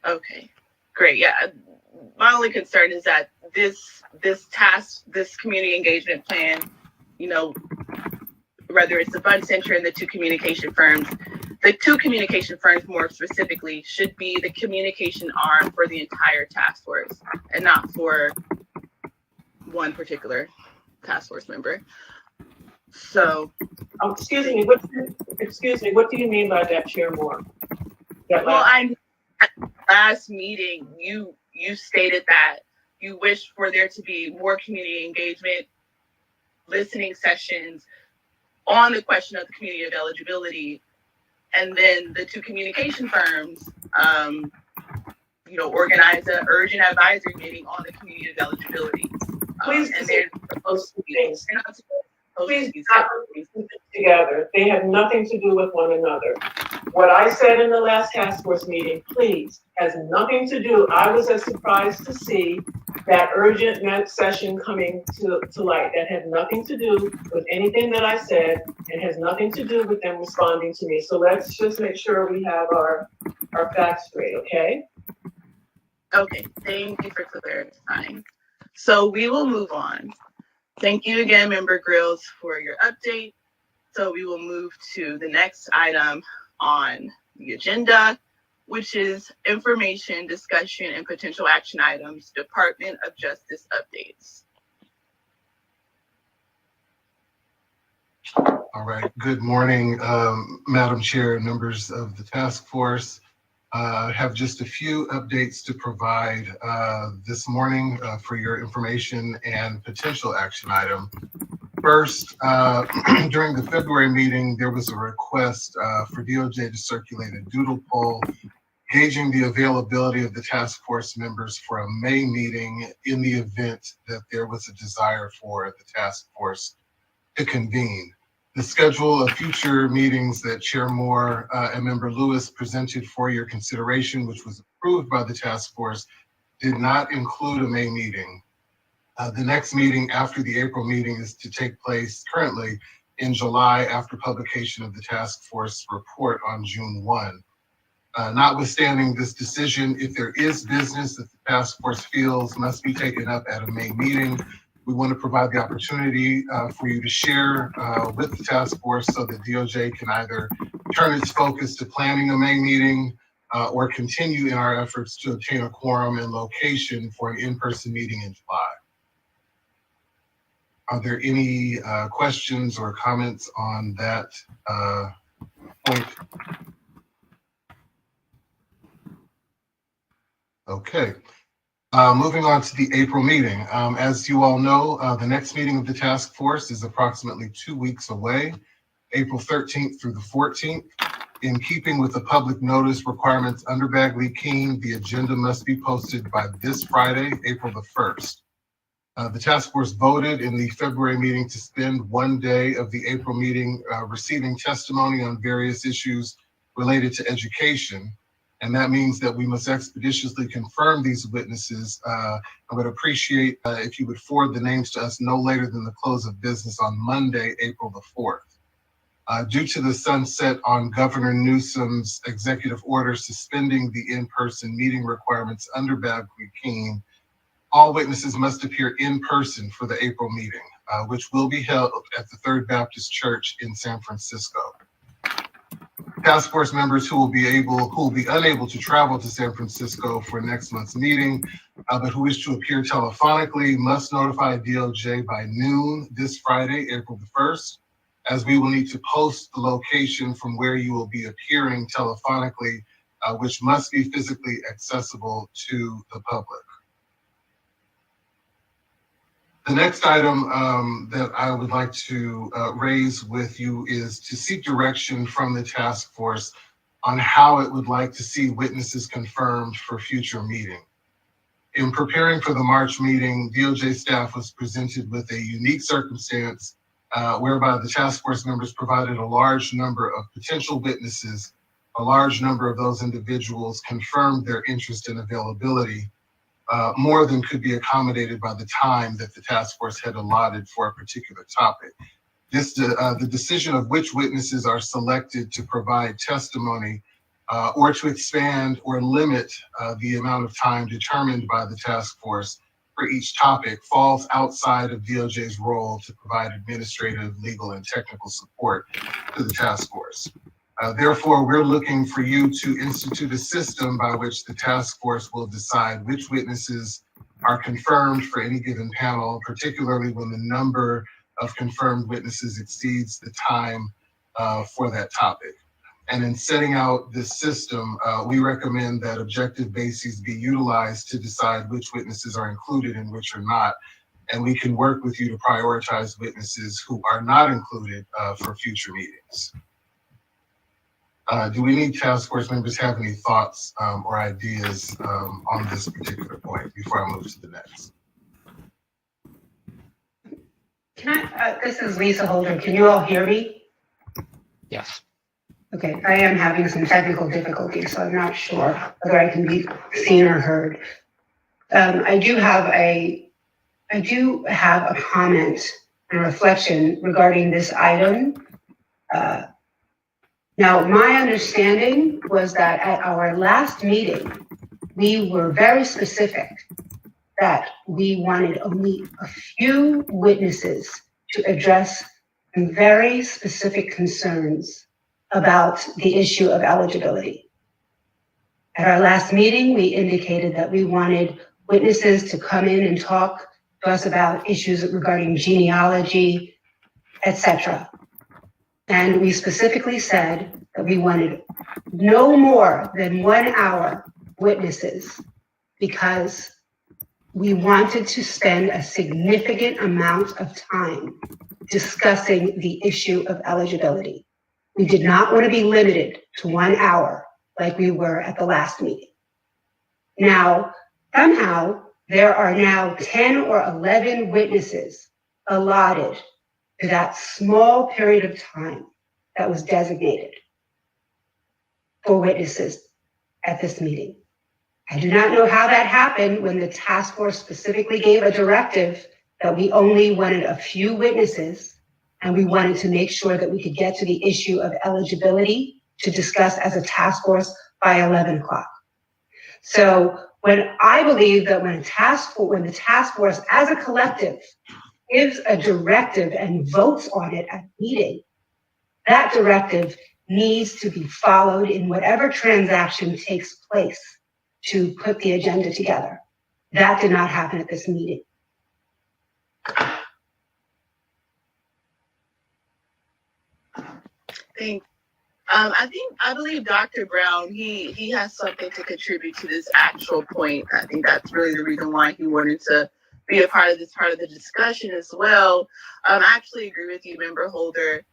Okay, great. Yeah, my only concern is that this community engagement plan, you know, whether it's the Bunch Center and the two communication firms more specifically should be the communication arm for the entire task force and not for one particular task force member. So, excuse me, what do you mean by that, Chair Moore? At last meeting, you stated that you wish for there to be more community engagement, listening sessions on the question of the community of eligibility, and then the two communication firms, organize an urgent advisory meeting on the community of eligibility. Please, please not put together. They have nothing to do with one another. What I said in the last task force meeting, please, has nothing to do. I was as surprised to see that urgent session coming to light. That had nothing to do with anything that I said and has nothing to do with them responding to me. So let's just make sure we have our facts straight, okay? Okay, thank you for clarifying. So we will move on. Thank you again, Member Grills, for your update. So we will move to the next item on the agenda, which is information, discussion, and potential action items, Department of Justice updates. All right, good morning, Madam Chair, members of the task force. I have just a few updates to provide this morning for your information and potential action item. First, during the February meeting, there was a request for DOJ to circulate a doodle poll gauging the availability of the task force members for a May meeting in the event that there was a desire for the task force to convene. The schedule of future meetings that Chair Moore and Member Lewis presented for your consideration, which was approved by the task force, did not include a May meeting. The next meeting after the April meeting is to take place currently in July after publication of the task force report on June 1. Notwithstanding this decision, if there is business that the task force feels must be taken up at a May meeting, we want to provide the opportunity for you to share with the task force so that DOJ can either turn its focus to planning a May meeting or continue in our efforts to obtain a quorum and location for an in-person meeting in July. Are there any questions or comments on that point? Okay. Moving on to the April meeting. As you all know, the next meeting of the task force is approximately 2 weeks away, April 13th through the 14th. In keeping with the public notice requirements under Bagley-Keene, the agenda must be posted by this Friday, April the 1st. The task force voted in the February meeting to spend 1 day of the April meeting receiving testimony on various issues related to education. And that means that we must expeditiously confirm these witnesses. I would appreciate if you would forward the names to us no later than the close of business on Monday, April the 4th. Due to the sunset on Governor Newsom's executive order suspending the in-person meeting requirements under Bagley-Keene, all witnesses must appear in person for the April meeting, which will be held at the Third Baptist Church in San Francisco. Task force members who will be unable to travel to San Francisco for next month's meeting, but who wish to appear telephonically must notify DOJ by noon this Friday, April the 1st, as we will need to post the location from where you will be appearing telephonically, which must be physically accessible to the public. The next item that I would like to raise with you is to seek direction from the task force on how it would like to see witnesses confirmed for future meeting. In preparing for the March meeting, DOJ staff was presented with a unique circumstance whereby the task force members provided a large number of potential witnesses. A large number of those individuals confirmed their interest and availability, more than could be accommodated by the time that the task force had allotted for a particular topic. The decision of which witnesses are selected to provide testimony or to expand or limit the amount of time determined by the task force for each topic falls outside of DOJ's role to provide administrative, legal, and technical support to the task force. Therefore, we're looking for you to institute a system by which the task force will decide which witnesses are confirmed for any given panel, particularly when the number of confirmed witnesses exceeds the time for that topic. And in setting out this system, we recommend that objective bases be utilized to decide which witnesses are included and which are not. And we can work with you to prioritize witnesses who are not included for future meetings. Do any task force members have any thoughts or ideas on this particular point before I move to the next? Can I, this is Lisa Holder. Can you all hear me? Yes. Okay, I am having some technical difficulties, so I'm not sure whether I can be seen or heard. I do have a comment and reflection regarding this item. Now, my understanding was that at our last meeting, we were very specific that we wanted only a few witnesses to address some very specific concerns about the issue of eligibility. At our last meeting, we indicated that we wanted witnesses to come in and talk to us about issues regarding genealogy, etc. And we specifically said that we wanted no more than 1 hour witnesses because we wanted to spend a significant amount of time discussing the issue of eligibility. We did not want to be limited to 1 hour like we were at the last meeting. Now, somehow, there are now 10 or 11 witnesses allotted to that small period of time that was designated for witnesses at this meeting. I do not know how that happened when the task force specifically gave a directive that we only wanted a few witnesses and we wanted to make sure that we could get to the issue of eligibility to discuss as a task force by 11 o'clock. So when I believe that when the task force as a collective gives a directive and votes on it at meeting, that directive needs to be followed in whatever transaction takes place to put the agenda together. That did not happen at this meeting. Thank I believe Dr. Brown, he has something to contribute to this actual point. I think that's really the reason why he wanted to be a part of this part of the discussion as well. I actually agree with you, Member Holder,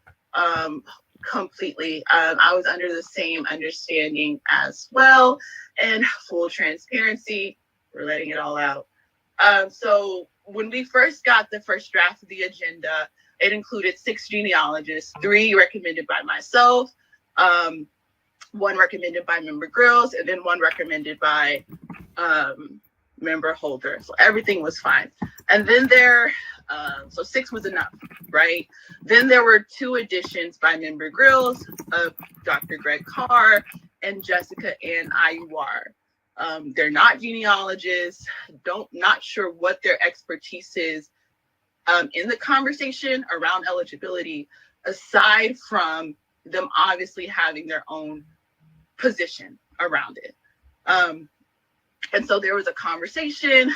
completely. I was under the same understanding as well, and full transparency, we're letting it all out. So when we first got the first draft of the agenda, it included 6 genealogists, 3 recommended by myself, 1 recommended by Member Grills, and then 1 recommended by Member Holder. So everything was fine. And then so 6 was enough, right? Then there were 2 additions by Member Grills, Dr. Greg Carr and Jessica Ann Ayuar. They're not genealogists, not sure what their expertise is in the conversation around eligibility, aside from them obviously having their own position around it. And so there was a conversation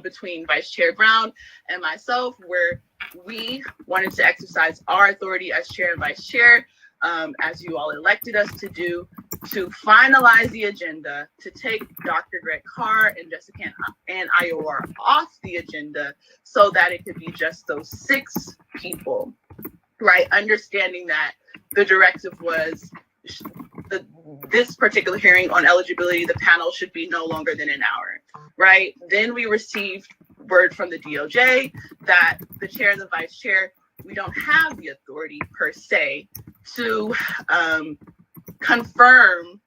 between Vice Chair Brown and myself where we wanted to exercise our authority as chair and vice chair, as you all elected us to do, to finalize the agenda, to take Dr. Greg Carr and Jessica Ann Ayuar off the agenda so that it could be just those 6 people, right? Understanding that the directive was this particular hearing on eligibility, the panel should be no longer than an hour, right? Then we received word from the DOJ that the chair and the vice chair, we don't have the authority per se to confirm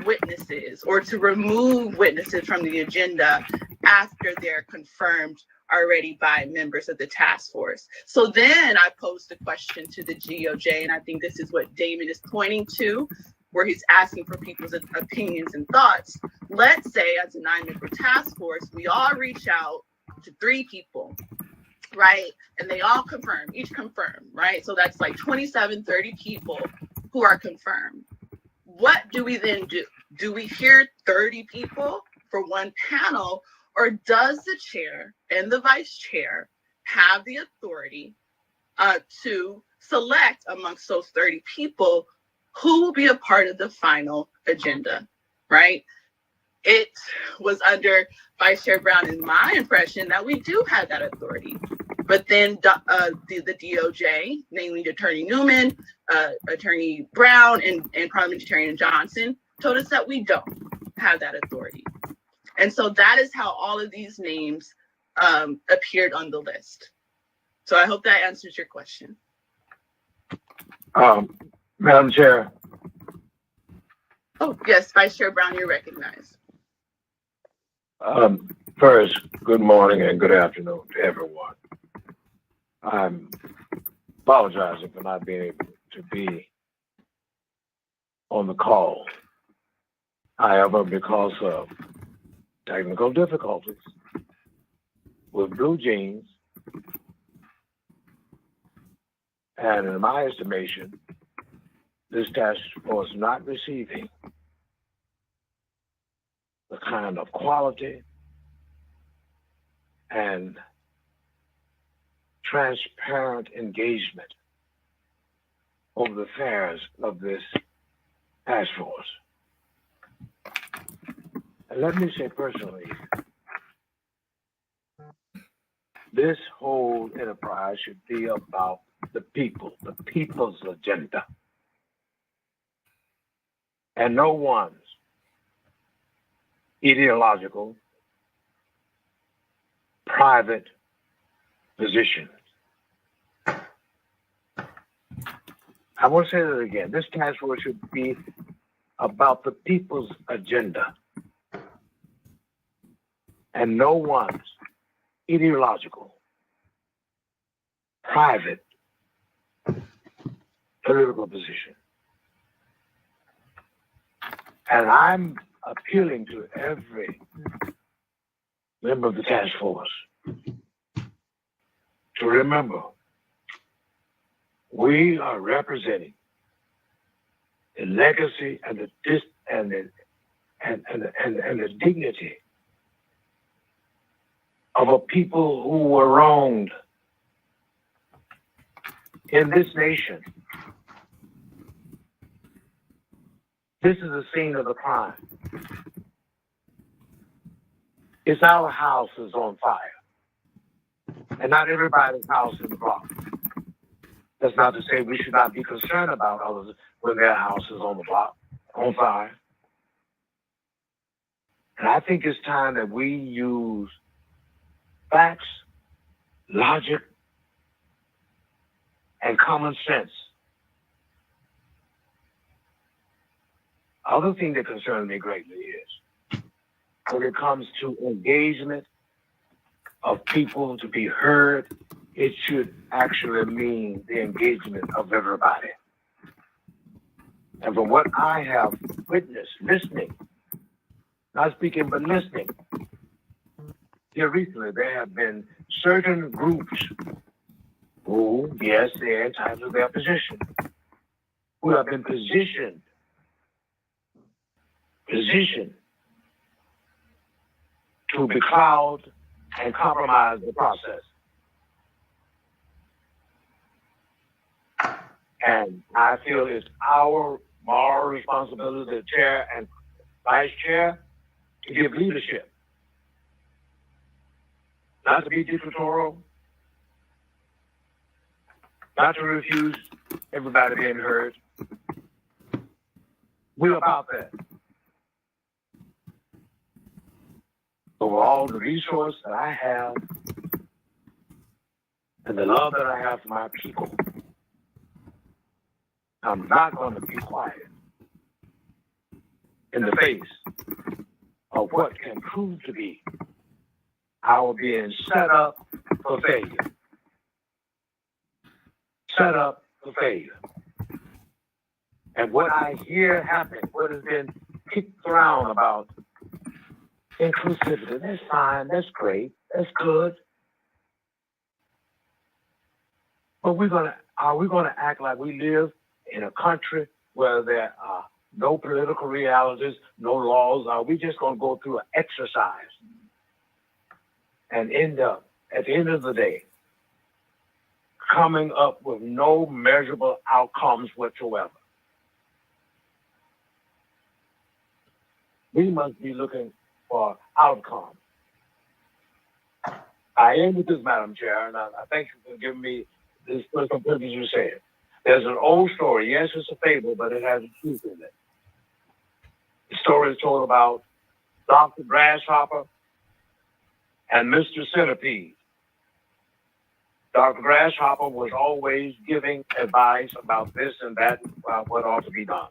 witnesses or to remove witnesses from the agenda after they're confirmed already by members of the task force. So then I posed a question to the DOJ, and I think this is what Damon is pointing to, where he's asking for people's opinions and thoughts. Let's say as a 9-member task force, we all reach out to 3 people, right? And they all confirm, each confirm, right? So that's like 27, 30 people who are confirmed. What do we then do? Do we hear 30 people for one panel, or does the chair and the vice chair have the authority to select amongst those 30 people who will be a part of the final agenda, right? It was under Vice Chair Brown, in my impression, that we do have that authority. But then the DOJ, namely Attorney Newman, Attorney Brown, and Parliamentarian Johnson, told us that we don't have that authority. And so that is how all of these names appeared on the list. So I hope that answers your question. Madam Chair. Oh, yes, Vice Chair Brown, you're recognized. First, good morning and good afternoon to everyone. I'm apologizing for not being able to be on the call. However, because of technical difficulties with Blue Jeans, and in my estimation, this task force not receiving the kind of quality and transparent engagement over the affairs of this task force. And let me say personally, this whole enterprise should be about the people, the people's agenda, and no one's ideological, private position. I want to say that again. This task force should be about the people's agenda and no one's ideological, private, political position. And I'm appealing to every member of the task force to remember we are representing the legacy and the dignity of a people who were wronged in this nation This is the scene of the crime. It's our house is on fire. And not everybody's house in the block. That's not to say we should not be concerned about others when their house is on the block, on fire. And I think it's time that we use facts, logic, and common sense. Other thing that concerns me greatly is when it comes to engagement of people to be heard, it should actually mean the engagement of everybody. And from what I have witnessed, listening, not speaking, but listening, here recently there have been certain groups who, yes, they're entitled to their position, who have been positioned to becloud and compromise the process. And I feel it's our moral responsibility, the chair and vice chair, to give leadership. Not to be dictatorial, not to refuse everybody being heard. We're about that. So with all the resource that I have and the love that I have for my people, I'm not going to be quiet in the face of what can prove to be our being set up for failure. Set up for failure. And what I hear happen, what has been kicked around about inclusivity, that's fine, that's great, that's good. But are we gonna act like we live in a country where there are no political realities, no laws? Are we just gonna go through an exercise and end up, at the end of the day, coming up with no measurable outcomes whatsoever? We must be looking for outcome. I end with this, Madam Chair, and I thank you for giving me this personal privilege to say it. There's an old story. Yes, it's a fable, but it has a truth in it. The story is told about Dr. Grasshopper and Mr. Centipede. Dr. Grasshopper was always giving advice about this and that, about what ought to be done.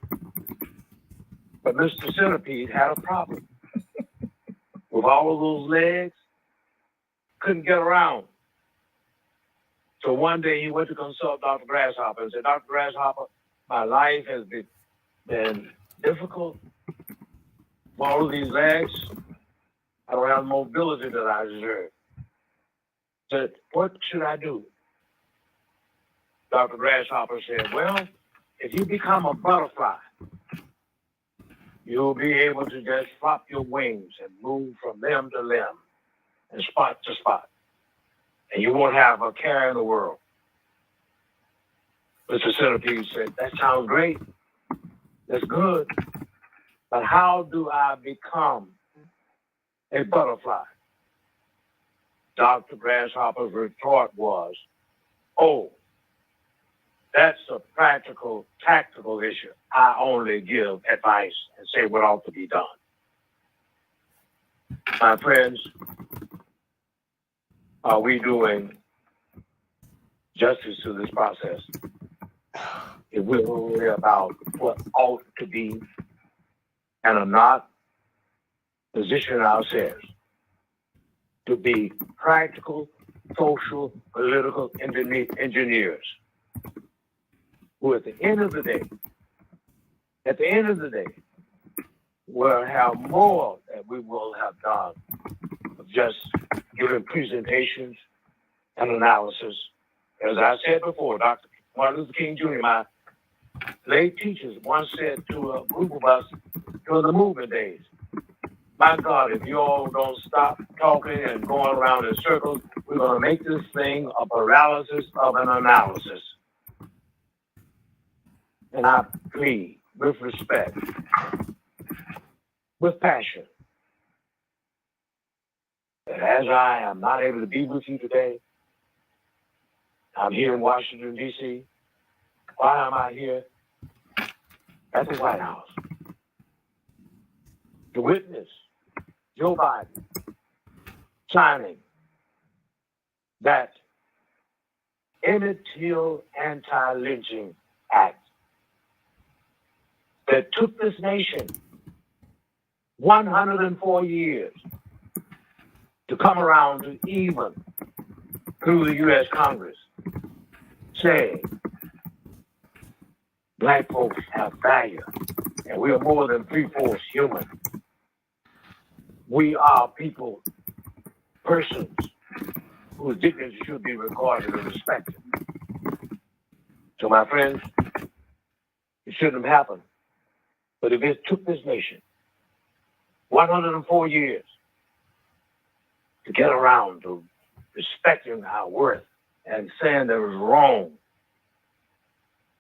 But Mr. Centipede had a problem. With all of those legs, couldn't get around. So one day he went to consult Dr. Grasshopper and said, Dr. Grasshopper, my life has been difficult. With all of these legs, I don't have the mobility that I deserve. Said, what should I do? Dr. Grasshopper said, well, if you become a butterfly, you'll be able to just flop your wings and move from limb to limb and spot to spot. And you won't have a care in the world. Mr. Centipede said, that sounds great. That's good. But how do I become a butterfly? Dr. Grasshopper's retort was, oh, that's a practical, tactical issue. I only give advice and say what ought to be done. My friends, are we doing justice to this process? If we're only about what ought to be and are not positioning ourselves to be practical, social, political engineers who at the end of the day, will have more that we will have done of just giving presentations and analysis. As I said before, Dr. Martin Luther King Jr., my late teachers once said to a group of us during the movement days, my God, if you all don't stop talking and going around in circles, we're going to make this thing a paralysis of an analysis. And I plead with respect with passion that as I am not able to be with you today, I'm here in Washington, D.C. Why am I here? At the White House to witness Joe Biden signing that Emmett Till anti-lynching act that took this nation 104 years to come around to even through the U.S. Congress saying Black folks have value and we are more than 3/4 human. We are people, persons whose dignity should be recorded and respected. So my friends, it shouldn't have happened. But if it took this nation 104 years to get around to respecting our worth and saying there was wrong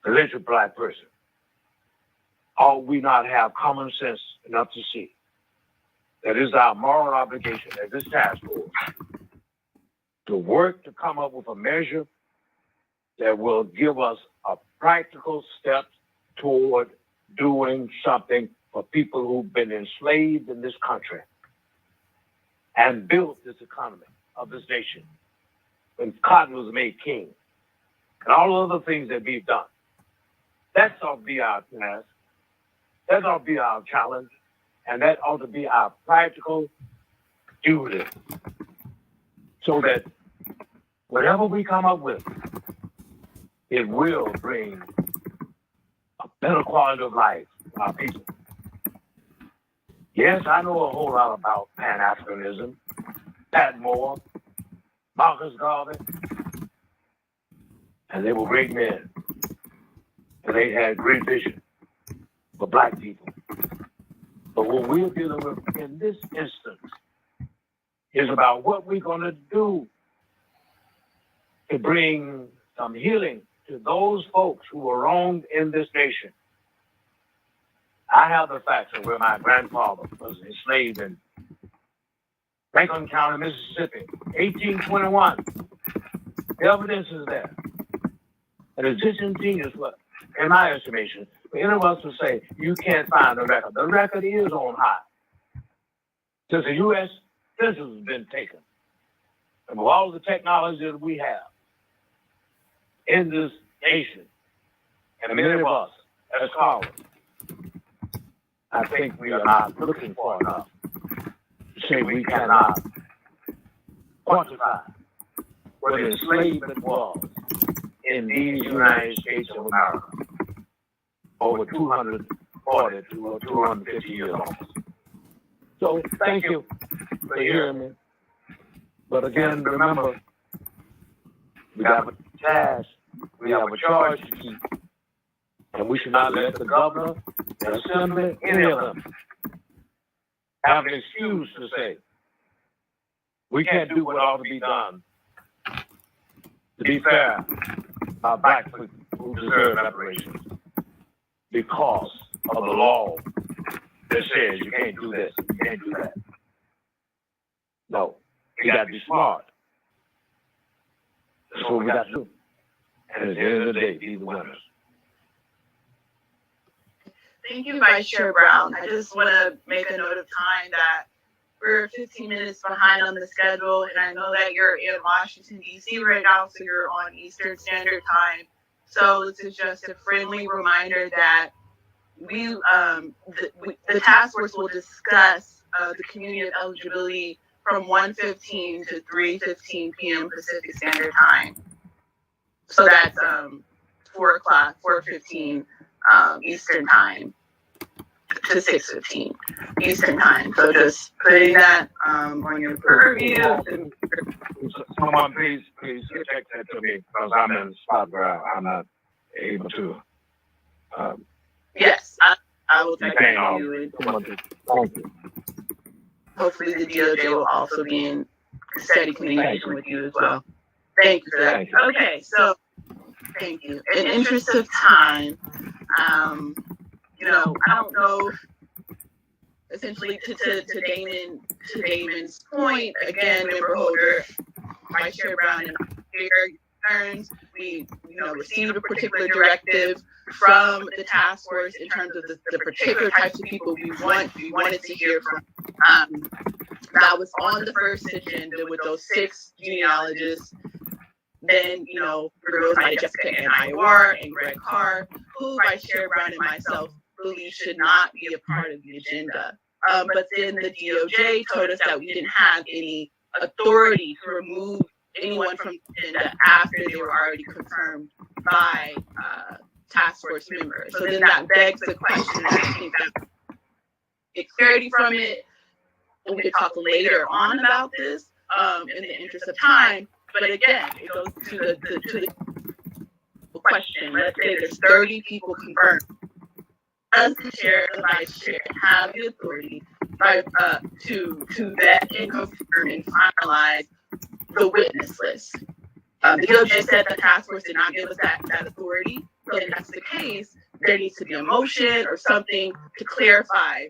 to lynch a Black person, ought we not have common sense enough to see that it is our moral obligation as this task force to work to come up with a measure that will give us a practical step toward doing something for people who've been enslaved in this country and built this economy of this nation when cotton was made king and all other things that we've done. That ought to be our task. That ought to be our challenge. And that ought to be our practical duty so that whatever we come up with, it will bring a better quality of life for our people. Yes, I know a whole lot about Pan-Africanism, Pat Moore, Marcus Garvey, and they were great men. And they had great vision for Black people. But what we're dealing with in this instance is about what we're going to do to bring some healing to those folks who were wronged in this nation. I have the facts of where my grandfather was enslaved in Franklin County, Mississippi, 1821. The evidence is there. And it's disingenuous, in my estimation, for any of us to say you can't find the record. The record is on high. Since the U.S. census has been taken, and with all the technology that we have in this nation, and many of us as scholars, I think we are not looking for enough to say we cannot quantify what enslavement was in these United States of America over 240 to 250 years old. So thank you for hearing me. But again, remember, we have a task, we have a charge to keep, and we should not let the governor, the assembly, any of them have an excuse to say we can't do what ought to be done to be fair, our Black people who deserve reparations because of the law that says you can't do this, you can't do that. No, you got to be smart. That's what we got to do. And at the end of the day, be the winners. Thank you, Vice Chair Brown. I just want to make a note of time that we're 15 minutes behind on the schedule, and I know that you're in Washington, D.C. right now, so you're on Eastern Standard Time. So this is just a friendly reminder that the task force will discuss the community of eligibility from 1:15 to 3:15 p.m. Pacific Standard Time. So that's 4:15 Eastern Time to 6:15 Eastern Time. So just putting that on your purview. Someone please check that to me because I'm in a spot where I'm not able to. Yes, I will check that to you. Thank you. Hopefully the DOJ will also be in steady communication with you as well. Thank you for that. Thank you. Okay, so thank you. In interest of time, I don't know essentially to Damon's point, again, member holder, Vice Chair Brown and concerns. We, received a particular directive from the task force in terms of the particular types of people we wanted to hear from. That was on the first agenda with those 6 genealogists. Then, for those like Jessica and Iowar and Greg Carr, who Vice Chair Brown and myself believe should not be a part of the agenda. But then the DOJ told us that we didn't have any authority to remove anyone from the agenda after they were already confirmed by task force members. So then that begs the question, and I think that get clarity from it, and we could talk later on about this in the interest of time. But again, it goes to the question. Let's say there's 30 people confirmed. Does the chair and the vice chair have the authority to vet and confirm and finalize the witness list? The DOJ said the task force did not give us that authority. So if that's the case, there needs to be a motion or something to clarify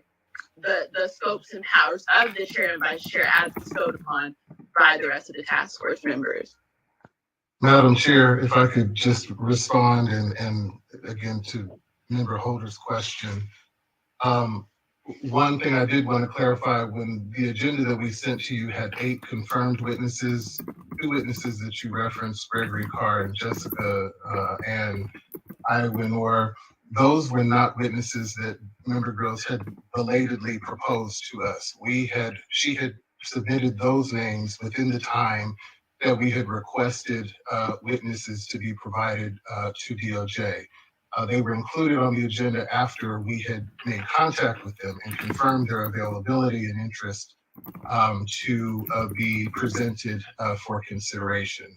the scopes and powers of the chair and vice chair as bestowed upon by the rest of the task force members. Madam Chair, if I could just respond and again to member Holder's question. One thing I did want to clarify, when the agenda that we sent to you had 8 confirmed witnesses, 2 witnesses that you referenced, Gregory Carr and Jessica and Iowar, those were not witnesses that Member Gross had belatedly proposed to us. She had submitted those names within the time that we had requested witnesses to be provided to DOJ. They were included on the agenda after we had made contact with them and confirmed their availability and interest to be presented for consideration.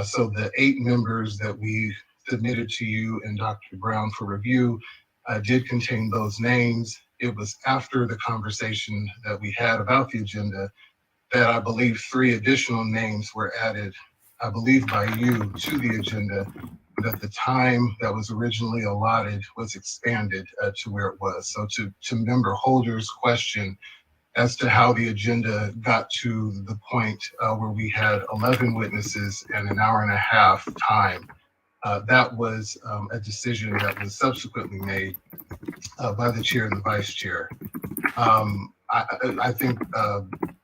So the 8 members that we submitted to you and Dr. Brown for review did contain those names. It was after the conversation that we had about the agenda that I believe 3 additional names were added, I believe by you, to the agenda, that the time that was originally allotted was expanded to where it was. So to member Holder's question as to how the agenda got to the point where we had 11 witnesses and an hour and a half time, that was a decision that was subsequently made by the chair and the vice chair. I think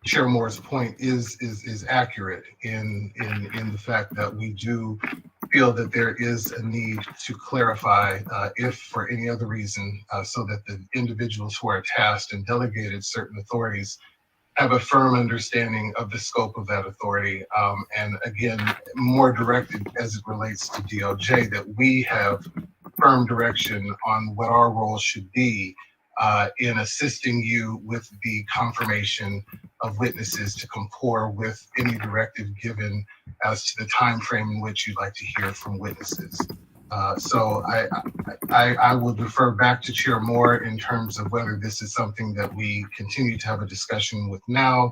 Chair Moore's point is accurate in the fact that we do feel that there is a need to clarify if for any other reason so that the individuals who are tasked and delegated certain authorities have a firm understanding of the scope of that authority. And again, more directed as it relates to DOJ, that we have firm direction on what our role should be in assisting you with the confirmation of witnesses to comport with any directive given as to the time frame in which you'd like to hear from witnesses. So I will defer back to Chair Moore in terms of whether this is something that we continue to have a discussion with now,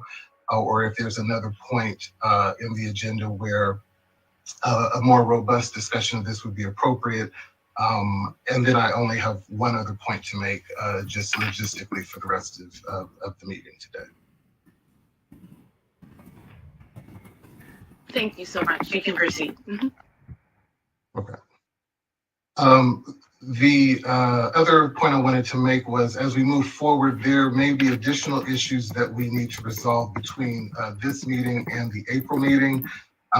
or if there's another point in the agenda where a more robust discussion of this would be appropriate. And then I only have one other point to make, just logistically for the rest of the meeting today. Thank you so much. You can proceed. Mm-hmm. Okay. The other point I wanted to make was, as we move forward, there may be additional issues that we need to resolve between this meeting and the April meeting.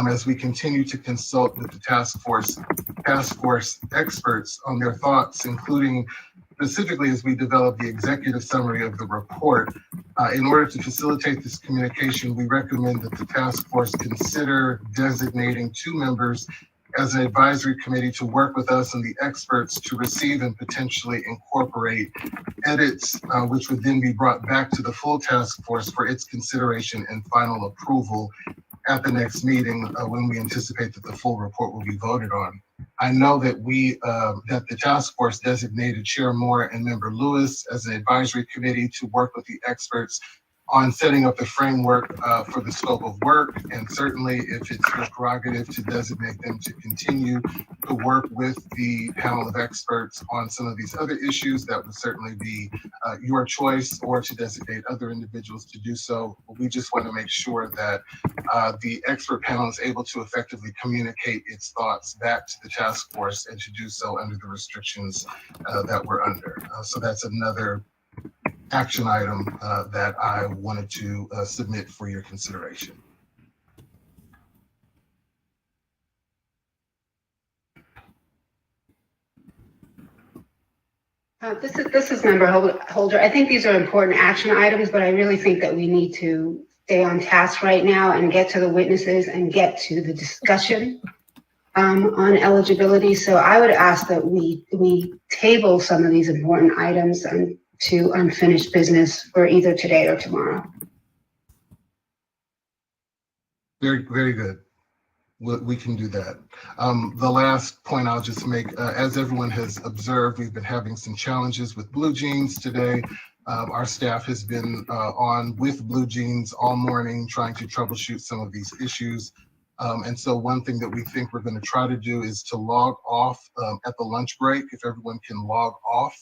As we continue to consult with the task force experts on their thoughts, including specifically as we develop the executive summary of the report. In order to facilitate this communication, we recommend that the task force consider designating 2 members as an advisory committee to work with us and the experts to receive and potentially incorporate edits, which would then be brought back to the full task force for its consideration and final approval at the next meeting when we anticipate that the full report will be voted on. I know that that the task force designated Chair Moore and Member Lewis as an advisory committee to work with the experts on setting up the framework for the scope of work, and certainly if it's your prerogative to designate them to continue to work with the panel of experts on some of these other issues, that would certainly be your choice, or to designate other individuals to do so. We just want to make sure that the expert panel is able to effectively communicate its thoughts back to the task force, and to do so under the restrictions that we're under. So that's another action item that I wanted to submit for your consideration. This is Member Holder. I think these are important action items, but I really think that we need to stay on task right now and get to the witnesses and get to the discussion on eligibility. So I would ask that we table some of these important items to unfinished business for either today or tomorrow. Very, very good. We can do that. The last point I'll just make, as everyone has observed, we've been having some challenges with Blue Jeans today. Our staff has been on with Blue Jeans all morning trying to troubleshoot some of these issues. And so one thing that we think we're going to try to do is to log off at the lunch break, if everyone can log off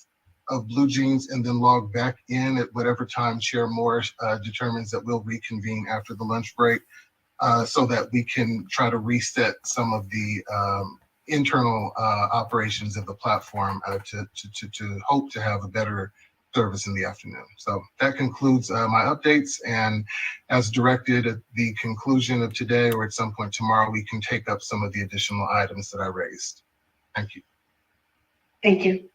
of Blue Jeans and then log back in at whatever time Chair Moore determines that we'll reconvene after the lunch break, so that we can try to reset some of the internal operations of the platform to hope to have a better service in the afternoon. So that concludes my updates, and as directed at the conclusion of today or at some point tomorrow, we can take up some of the additional items that I raised. Thank you. Thank you.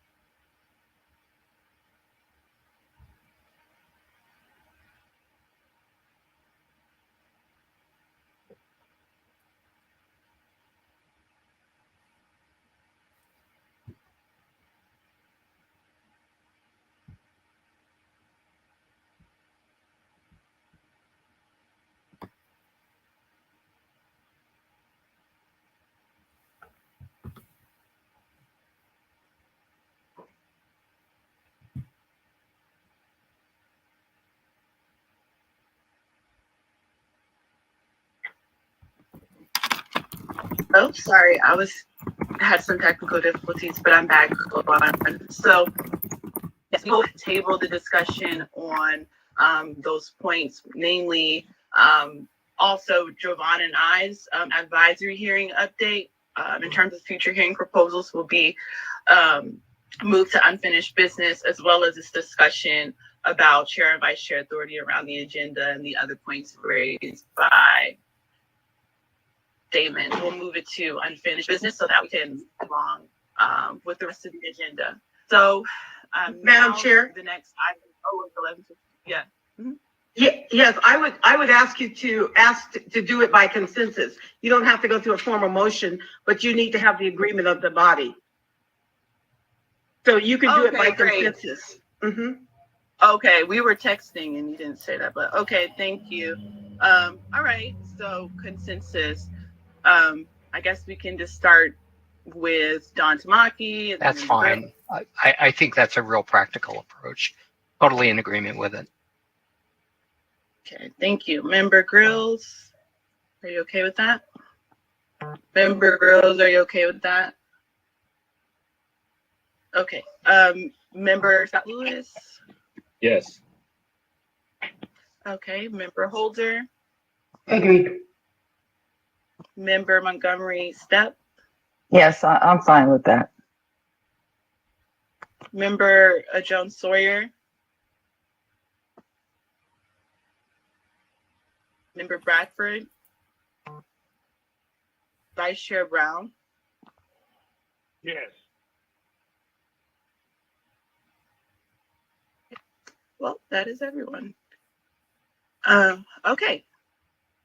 Oh, sorry, had some technical difficulties, but I'm back on. So, yes, we will table the discussion on those points, namely also Jovan and I's advisory hearing update in terms of future hearing proposals will be moved to unfinished business, as well as this discussion about chair and vice chair authority around the agenda and the other points raised by Damon. We'll move it to unfinished business so that we can move along with the rest of the agenda. So, Madam Chair, the next item. Oh, 11. Yeah. Mm-hmm. Yes, I would ask you to do it by consensus. You don't have to go through a formal motion, but you need to have the agreement of the body. So you can do it by consensus. Mm-hmm. Okay, we were texting and you didn't say that, but okay, thank you. All right, so consensus. I guess we can just start with Don Tamaki. That's fine. I think that's a real practical approach. Totally in agreement with it. Okay, thank you. Member Grills, are you okay with that? Member Grills, are you okay with that? Okay. Member Scott Lewis? Yes. Okay. Member Holder? Agreed. Member Montgomery Stepp? Yes, I'm fine with that. Member Jones Sawyer? Member Bradford? Vice Chair Brown? Yes. Well, that is everyone. Okay,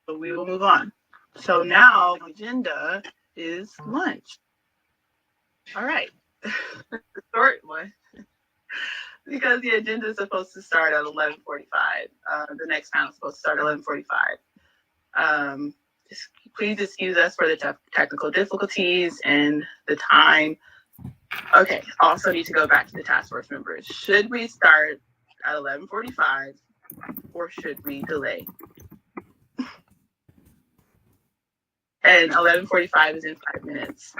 so we will move on. So now the agenda is lunch. All right, short one. Because the agenda is supposed to start at 11:45. The next panel is supposed to start at 11:45. Please excuse us for the technical difficulties and the time. Okay, also need to go back to the task force members. Should we start at 11:45 or should we delay? And 11:45 is in 5 minutes.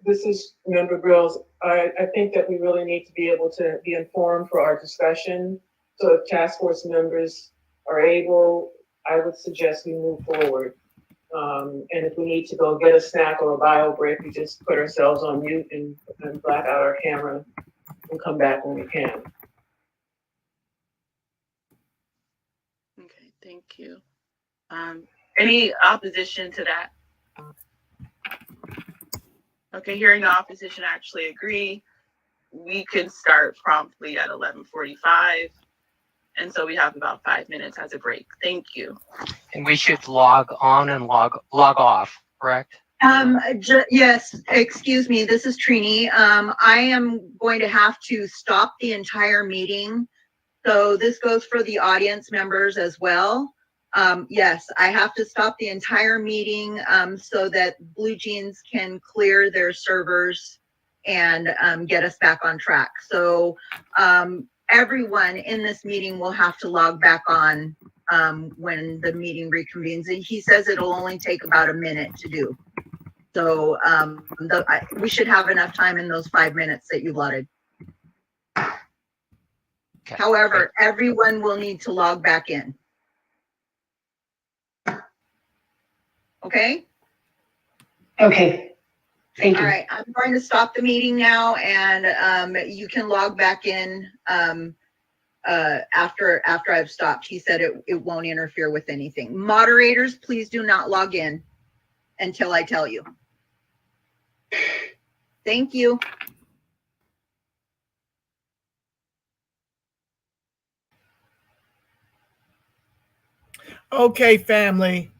This is Member Grills. I think that we really need to be able to be informed for our discussion. So if task force members are able, I would suggest we move forward. And if we need to go get a snack or a bio break, we just put ourselves on mute and black out our camera and come back when we can. Okay, thank you. Any opposition to that? Okay, hearing no opposition, I actually agree. We can start promptly at 11:45. And so we have about 5 minutes as a break. Thank you. And we should log on and log off, correct? Yes, excuse me, this is Trini. I am going to have to stop the entire meeting. So this goes for the audience members as well. Yes, I have to stop the entire meeting so that Blue Jeans can clear their servers and get us back on track. So everyone in this meeting will have to log back on when the meeting reconvenes. And he says it'll only take about a minute to do. So we should have enough time in those 5 minutes that you allotted. Okay. However, everyone will need to log back in. Okay? Okay. Thank you. All right, I'm going to stop the meeting now, and you can log back in after I've stopped. He said it won't interfere with anything. Moderators, please do not log in until I tell you. Thank you. Okay, family.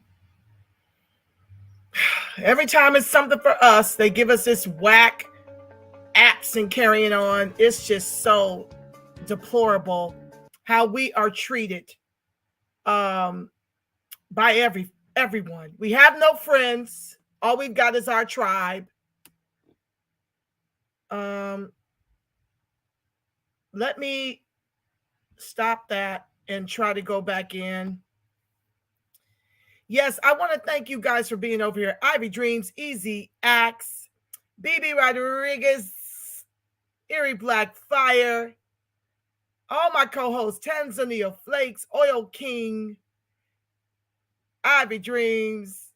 Every time it's something for us, they give us this whack apps and carrying on. It's just so deplorable how we are treated by everyone. We have no friends. All we've got is our tribe. Let me stop that and try to go back in. Yes, I want to thank you guys for being over here. Ivy Dreams, Easy Axe, BB Rodriguez, Eerie Black Fire, all my co-hosts, Tanzania Flakes, Oil King, Ivy Dreams,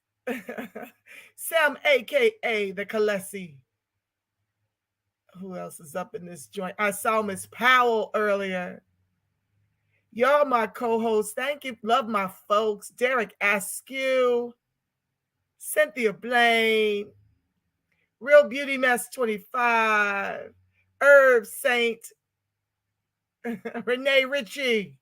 Sam, aka the Kalesi. Who else is up in this joint? I saw Miss Powell earlier. Y'all, my co-hosts, thank you. Love my folks. Derek Askew, Cynthia Blaine, Real Beauty Mess 25, Herb Saint, Renee Ritchie.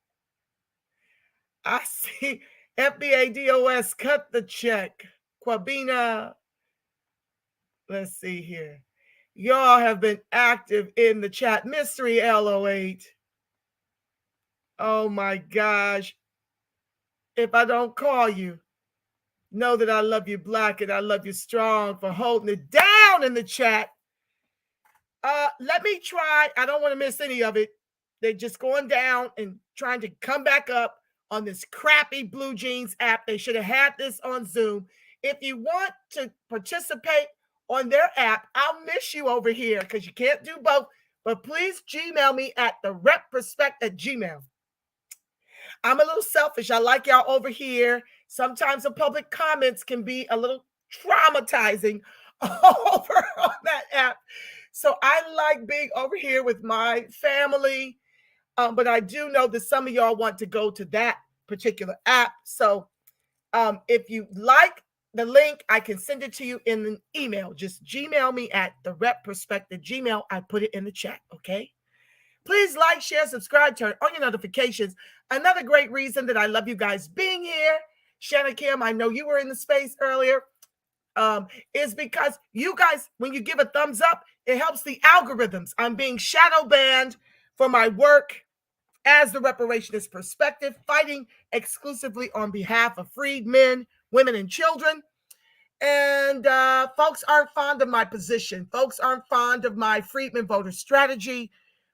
I see FBA DOS, cut the check. Quabina. Let's see here. Y'all have been active in the chat. Mystery L08. Oh my gosh. If I don't call you, know that I love you black and I love you strong for holding it down in the chat. Let me try. I don't want to miss any of it. They're just going down and trying to come back up on this crappy Blue Jeans app. They should have had this on Zoom. If you want to participate on their app, I'll miss you over here because you can't do both. But please Gmail me at thereprospect@gmail.com. I'm a little selfish. I like y'all over here. Sometimes the public comments can be a little traumatizing over on that app. So I like being over here with my family. But I do know that some of y'all want to go to that particular app. So if you like the link, I can send it to you in an email. Just Gmail me at thereprospect@gmail.com. I put it in the chat, okay? Please like, share, subscribe, turn on your notifications. Another great reason that I love you guys being here, Shanna Kim, I know you were in the space earlier, is because you guys, when you give a thumbs up, it helps the algorithms. I'm being shadow banned for my work as the reparationist perspective, fighting exclusively on behalf of freed men, women, and children. And folks aren't fond of my position. Folks aren't fond of my Freedmen voter strategy.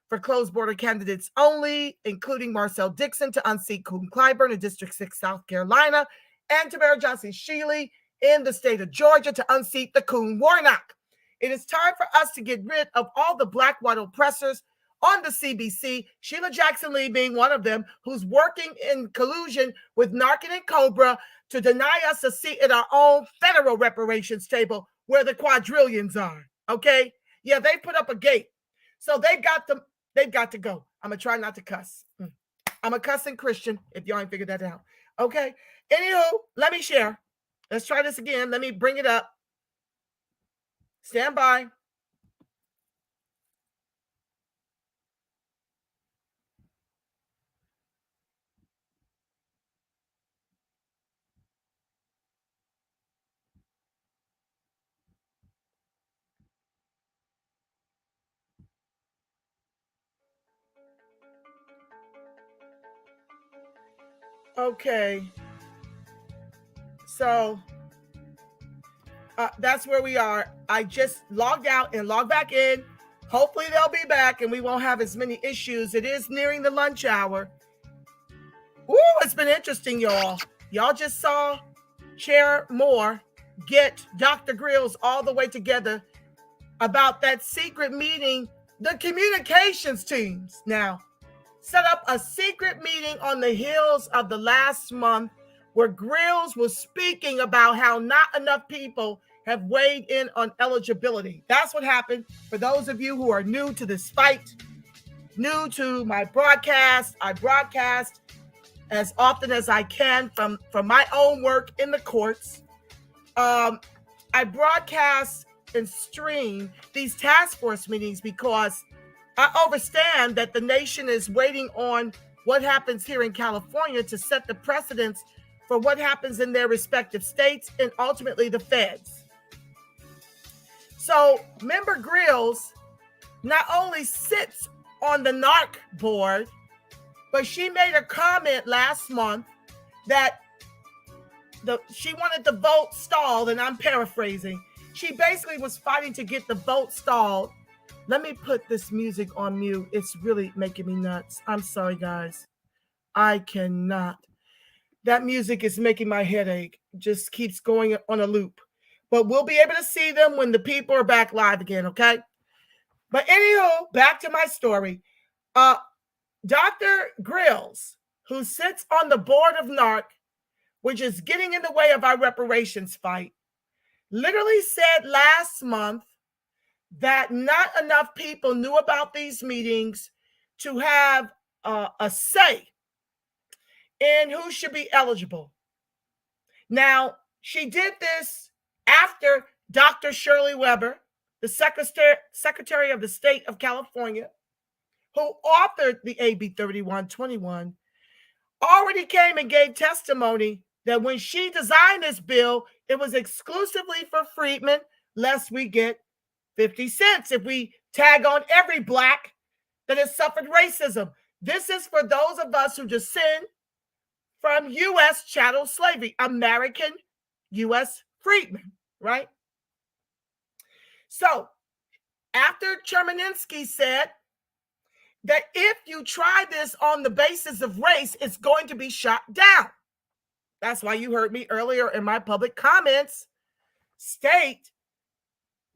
for closed border candidates only, including Marcel Dixon to unseat Coon Clyburn in District 6, South Carolina, and Tamara Johnson Shealy in the state of Georgia to unseat the Coon Warnock. It is time for us to get rid of all the black white oppressors on the CBC, Sheila Jackson Lee being one of them, who's working in collusion with Narcan and Cobra to deny us a seat at our own federal reparations table where the quadrillions are. Okay? Yeah, they put up a gate. So they've got to go. I'm gonna try not to cuss. I'm a cussing Christian if y'all ain't figured that out. Okay. Anywho, let me share. Let's try this again. Let me bring it up. Stand by. Okay. So that's where we are. I just logged out and logged back in. Hopefully they'll be back and we won't have as many issues. It is nearing the lunch hour. Ooh, it's been interesting, y'all. Y'all just saw Chair Moore get Dr. Grills all the way together about that secret meeting. The communications teams now set up a secret meeting on the heels of the last month where Grills was speaking about how not enough people have weighed in on eligibility. That's what happened. For those of you who are new to this fight, new to my broadcast, I broadcast as often as I can from my own work in the courts. I broadcast and stream these task force meetings because I understand that the nation is waiting on what happens here in California to set the precedents for what happens in their respective states and ultimately the feds. So Member Grills not only sits on the NARC board, but she made a comment last month that she wanted the vote stalled, and I'm paraphrasing. She basically was fighting to get the vote stalled. Let me put this music on mute. It's really making me nuts. I'm sorry, guys. I cannot. That music is making my head ache. Just keeps going on a loop. But we'll be able to see them when the people are back live again, okay? But anywho, back to my story. Dr. Grills, who sits on the board of NARC, which is getting in the way of our reparations fight, literally said last month that not enough people knew about these meetings to have a say in who should be eligible. Now, she did this after Dr. Shirley Weber, the Secretary of the State of California, who authored the AB 3121, already came and gave testimony that when she designed this bill, it was exclusively for freedmen, lest we get 50 cents if we tag on every Black that has suffered racism. This is for those of us who descend from U.S. chattel slavery, American U.S. freedmen, right? So after Chermaninsky said that if you try this on the basis of race, it's going to be shot down. That's why you heard me earlier in my public comments state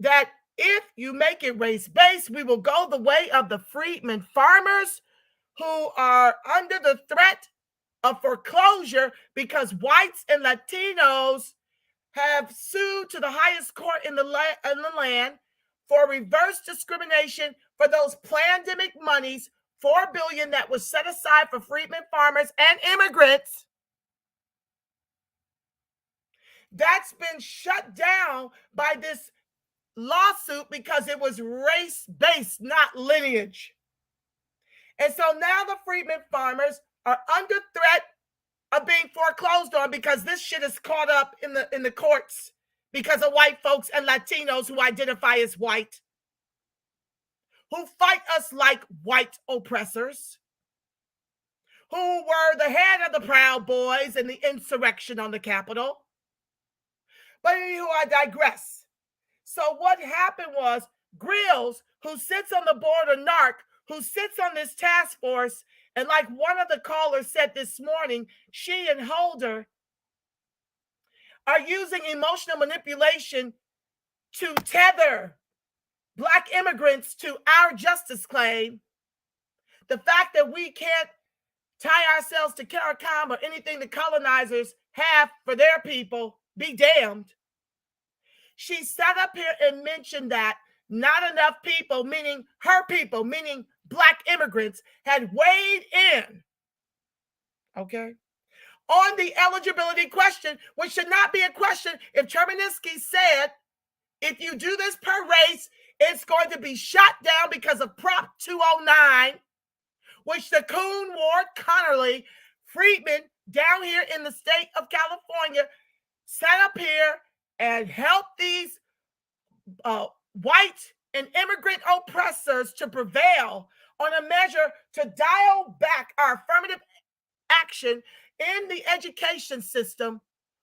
that if you make it race-based, we will go the way of the freedmen farmers who are under the threat of foreclosure because whites and Latinos have sued to the highest court in the land for reverse discrimination for those pandemic monies, $4 billion that was set aside for freedmen farmers and immigrants. That's been shut down by this lawsuit because it was race-based, not lineage. And so now the freedmen farmers are under threat of being foreclosed on because this shit is caught up in the courts because of white folks and Latinos who identify as white, who fight us like white oppressors, who were the head of the Proud Boys and the insurrection on the Capitol. But anywho, I digress. So what happened was Grills, who sits on the board of NARC, who sits on this task force, and like one of the callers said this morning, she and Holder are using emotional manipulation to tether Black immigrants to our justice claim. The fact that we can't tie ourselves to CARICOM or anything the colonizers have for their people, be damned. She sat up here and mentioned that not enough people, meaning her people, meaning Black immigrants, had weighed in, okay, on the eligibility question, which should not be a question if Terminisky said, if you do this per race, it's going to be shut down because of Prop 209, which the Coon Ward Connerly Freedmen down here in the state of California sat up here and helped these white and immigrant oppressors to prevail on a measure to dial back our affirmative action in the education system,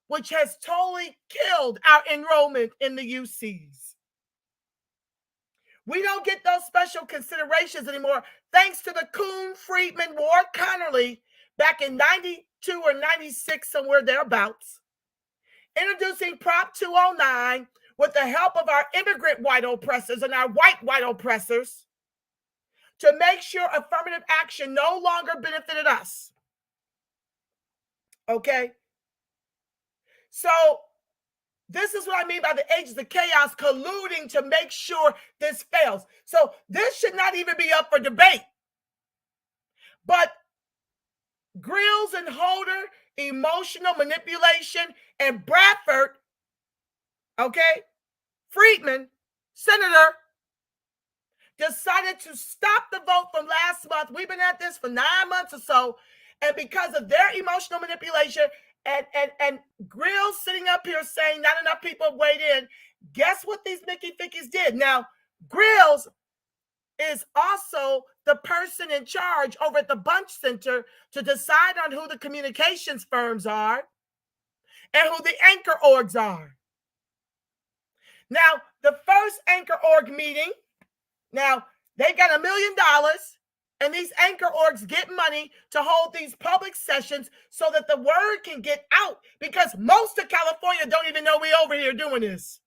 which has totally killed our enrollment in the UCs. We don't get those special considerations anymore, thanks to the Coon Freedman Ward Connerly back in 92 or 96, somewhere thereabouts, introducing Prop 209 with the help of our immigrant white oppressors and our white oppressors to make sure affirmative action no longer benefited us. Okay? So this is what I mean by the agents of chaos colluding to make sure this fails. So this should not even be up for debate. But Grills and Holder, emotional manipulation, and Bradford, okay, Freedman, Senator, decided to stop the vote from last month. We've been at this for 9 months or so. And because of their emotional manipulation and Grills sitting up here saying not enough people weighed in, guess what these Mickey Fickies did? Now, Grills is also the person in charge over at the Bunch Center to decide on who the communications firms are and who the anchor orgs are. Now, the first anchor org meeting, now they got $1 million, and these anchor orgs get money to hold these public sessions so that the word can get out, because most of California don't even know we over here doing this.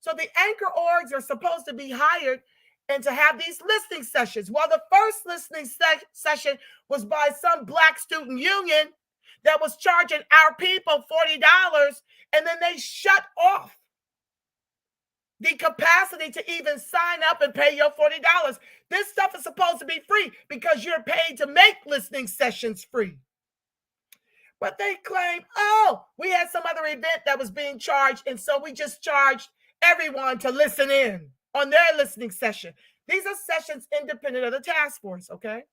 So the anchor orgs are supposed to be hired and to have these listening sessions. Well, the first listening session was by some Black student union that was charging our people $40, and then they shut off the capacity to even sign up and pay your $40. This stuff is supposed to be free because you're paid to make listening sessions free. But they claim, oh, we had some other event that was being charged, and so we just charged everyone to listen in on their listening session. These are sessions independent of the task force, okay?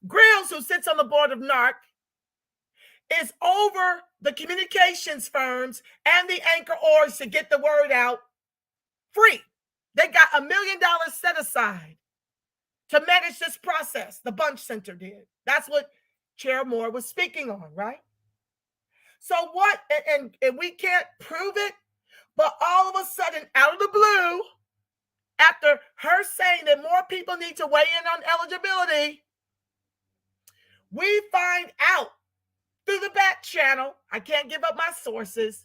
Grills, who sits on the board of NARC, is over the communications firms and the anchor orgs to get the word out free. They got $1 million set aside to manage this process. The Bunch Center did. That's what Chair Moore was speaking on, right? So what, and we can't prove it, but all of a sudden, out of the blue, after her saying that more people need to weigh in on eligibility, we find out through the back channel, I can't give up my sources,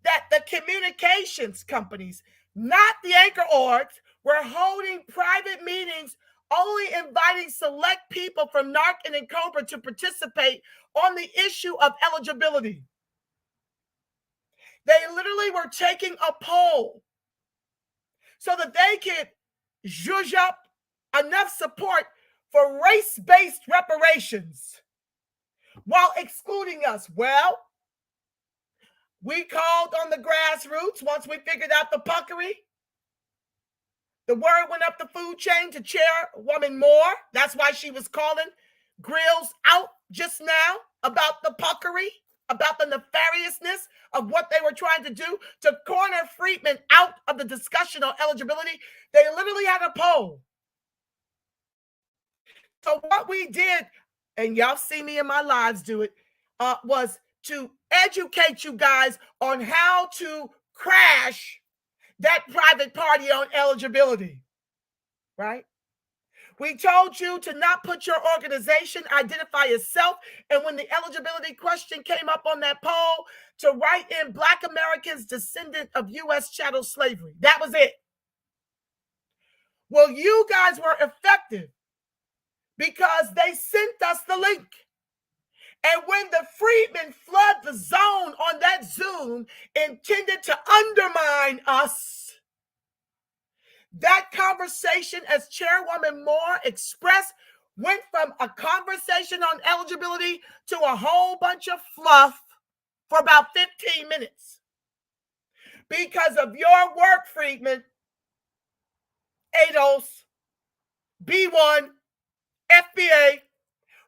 that the communications companies, not the anchor orgs, were holding private meetings, only inviting select people from NARC and NCOBRA to participate on the issue of eligibility. They literally were taking a poll so that they could zhuzh up enough support for race-based reparations while excluding us. Well, we called on the grassroots once we figured out the puckery. The word went up the food chain to Chairwoman Moore. That's why she was calling Grills out just now about the puckery, about the nefariousness of what they were trying to do to corner Freedmen out of the discussion on eligibility. They literally had a poll. So what we did, and y'all see me in my lives do it, was to educate you guys on how to crash that private party on eligibility. right? We told you to not put your organization, identify yourself. And when the eligibility question came up on that poll, to write in Black Americans descendant of U.S. chattel slavery. That was it. Well, you guys were effective because they sent us the link. And when the Freedmen flood the zone on that Zoom intended to undermine us, that conversation, as Chairwoman Moore expressed, went from a conversation on eligibility to a whole bunch of fluff for about 15 minutes. Because of your work, Freedmen, ADOS, B1, FBA,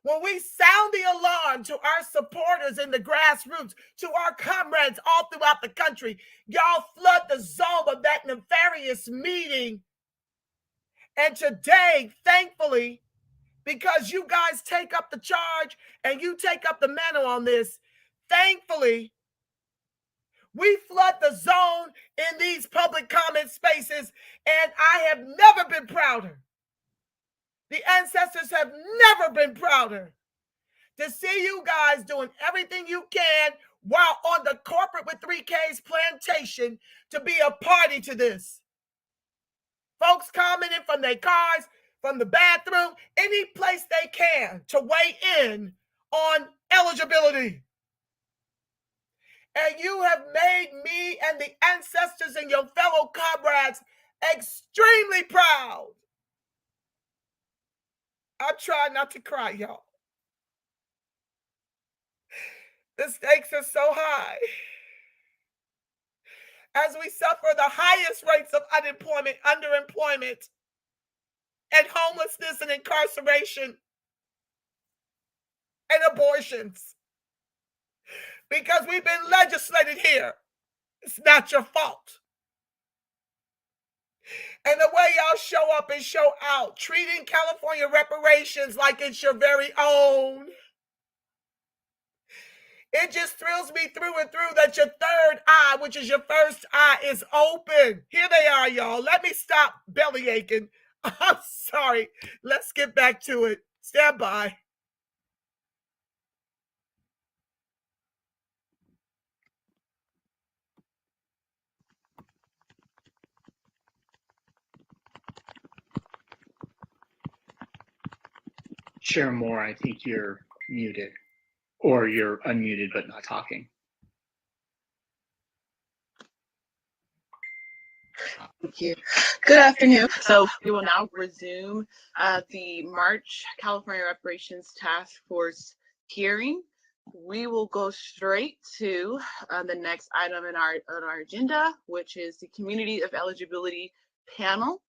when we sound the alarm to our supporters in the grassroots, to our comrades all throughout the country, y'all flood the zone of that nefarious meeting. And today, thankfully, because you guys take up the charge and you take up the mantle on this, thankfully, we flood the zone in these public comment spaces, and I have never been prouder. The ancestors have never been prouder to see you guys doing everything you can while on the corporate with 3Ks plantation to be a party to this. Folks commenting from their cars, from the bathroom, any place they can to weigh in on eligibility. And you have made me and the ancestors and your fellow comrades extremely proud. I try not to cry, y'all. The stakes are so high. As we suffer the highest rates of unemployment, underemployment, and homelessness and incarceration and abortions. Because we've been legislated here. It's not your fault. And the way y'all show up and show out, treating California reparations like it's your very own. It just thrills me through and through that your third eye, which is your first eye, is open. Here they are, y'all. Let me stop belly aching. I'm sorry. Let's get back to it. Stand by. Chair Moore, I think you're muted, or you're unmuted but not talking. Thank you. Good afternoon. So we will now resume the March California Reparations Task Force hearing. We will go straight to the next item on our agenda, which is the Community of Eligibility panel.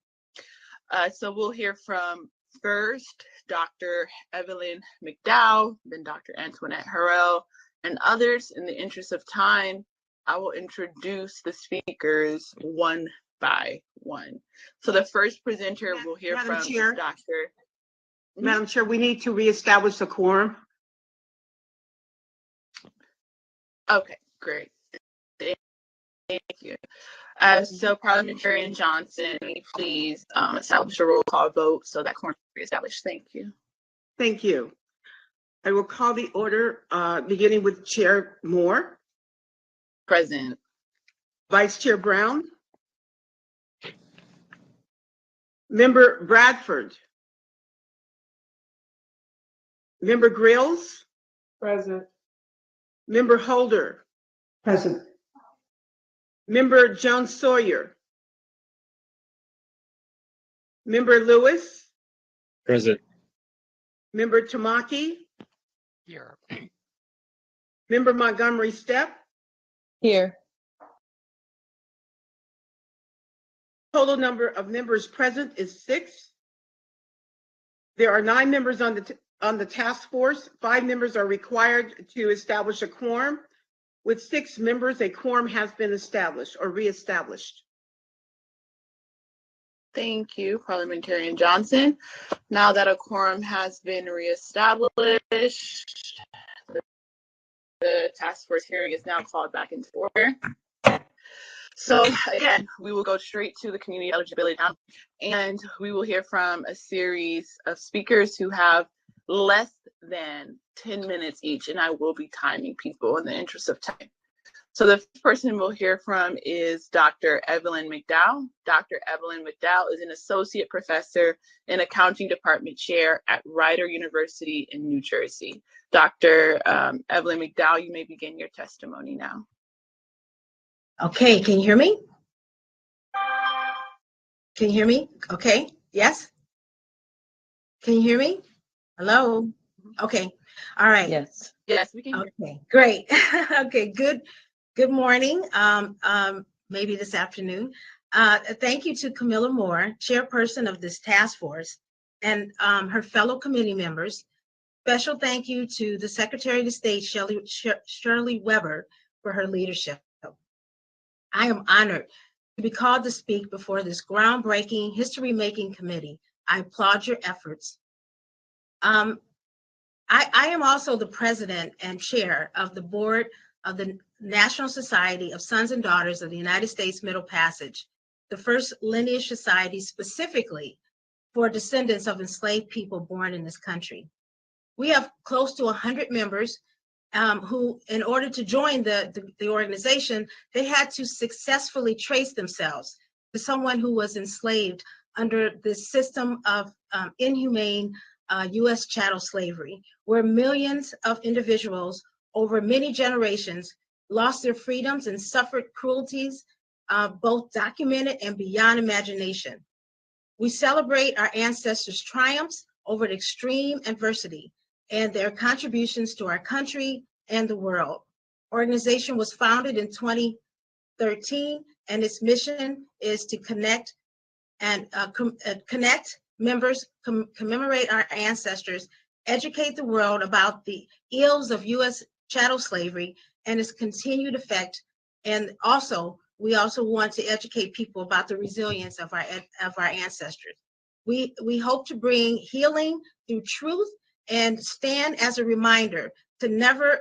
So we'll hear from first Dr. Evelyn McDowell, then Dr. Antoinette Harrell, and others. In the interest of time, I will introduce the speakers one by one. So the first presenter we'll hear from is Dr. Madam Chair, we need to reestablish the quorum. Okay, great. Thank you. So Parliamentarian Johnson, please establish a roll call vote so that quorum is reestablished. Thank you. Thank you. I will call the order beginning with Chair Moore. Present. Vice Chair Brown. Member Bradford. Member Grills. Present. Member Holder. Present. Member Jones Sawyer. Member Lewis. Present. Member Tamaki. Here. Member Montgomery Stepp. Here. Total number of members present is 6. There are 9 members on the task force. 5 members are required to establish a quorum. With 6 members, a quorum has been established or reestablished. Thank you, Parliamentarian Johnson. Now that a quorum has been reestablished, the task force hearing is now called back into order. So again, we will go straight to the community eligibility now, and we will hear from a series of speakers who have less than 10 minutes each, and I will be timing people in the interest of time. So the first person we'll hear from is Dr. Evelyn McDowell. Dr. Evelyn McDowell is an associate professor and accounting department chair at Rider University in New Jersey. Dr. Evelyn McDowell, you may begin your testimony now. Okay, can you hear me? Can you hear me? Okay, yes? Can you hear me? Hello? Okay, all right. Yes. Yes, we can hear. Okay, great. Okay, good morning, maybe this afternoon. Thank you to Camilla Moore, chairperson of this task force, and her fellow committee members. Special thank you to the Secretary of State, Shirley Weber, for her leadership. I am honored to be called to speak before this groundbreaking, history-making committee. I applaud your efforts. I am also the president and chair of the board of the National Society of Sons and Daughters of the United States Middle Passage, the first lineage society specifically for descendants of enslaved people born in this country. We have close to 100 members who, in order to join the organization, they had to successfully trace themselves to someone who was enslaved under the system of inhumane U.S. chattel slavery, where millions of individuals over many generations lost their freedoms and suffered cruelties, both documented and beyond imagination. We celebrate our ancestors' triumphs over the extreme adversity and their contributions to our country and the world. Organization was founded in 2013, and its mission is to connect members, commemorate our ancestors, educate the world about the ills of U.S. chattel slavery and its continued effect, and we also want to educate people about the resilience of our ancestors. We hope to bring healing through truth and stand as a reminder to never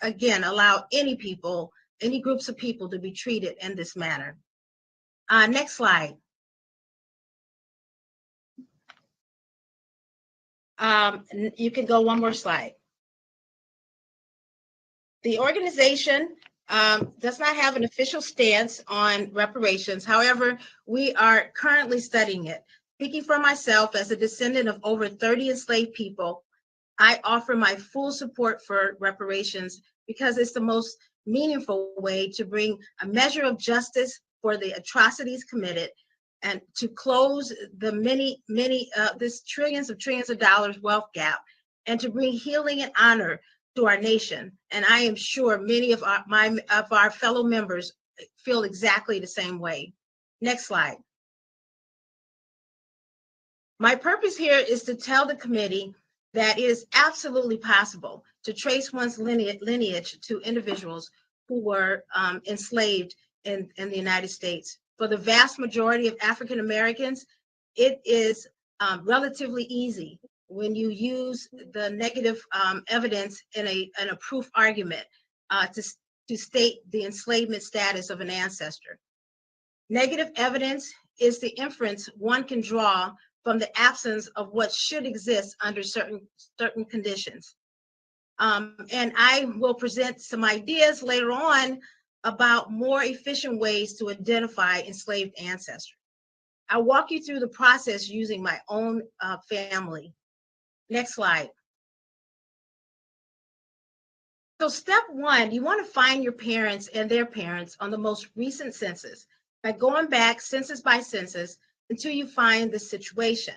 again allow any groups of people to be treated in this manner. Next slide. You can go one more slide. The organization does not have an official stance on reparations. However, we are currently studying it. Speaking for myself as a descendant of over 30 enslaved people, I offer my full support for reparations because it's the most meaningful way to bring a measure of justice for the atrocities committed and to close the this trillions of dollars wealth gap, and to bring healing and honor to our nation. And I am sure many of our fellow members feel exactly the same way. Next slide. My purpose here is to tell the committee that it is absolutely possible to trace one's lineage to individuals who were enslaved in the United States. For the vast majority of African Americans, it is relatively easy when you use the negative evidence in a proof argument to state the enslavement status of an ancestor. Negative evidence is the inference one can draw from the absence of what should exist under certain conditions. And I will present some ideas later on about more efficient ways to identify enslaved ancestors. I'll walk you through the process using my own family. Next slide. So step one, you want to find your parents and their parents on the most recent census by going back census by census until you find the situation.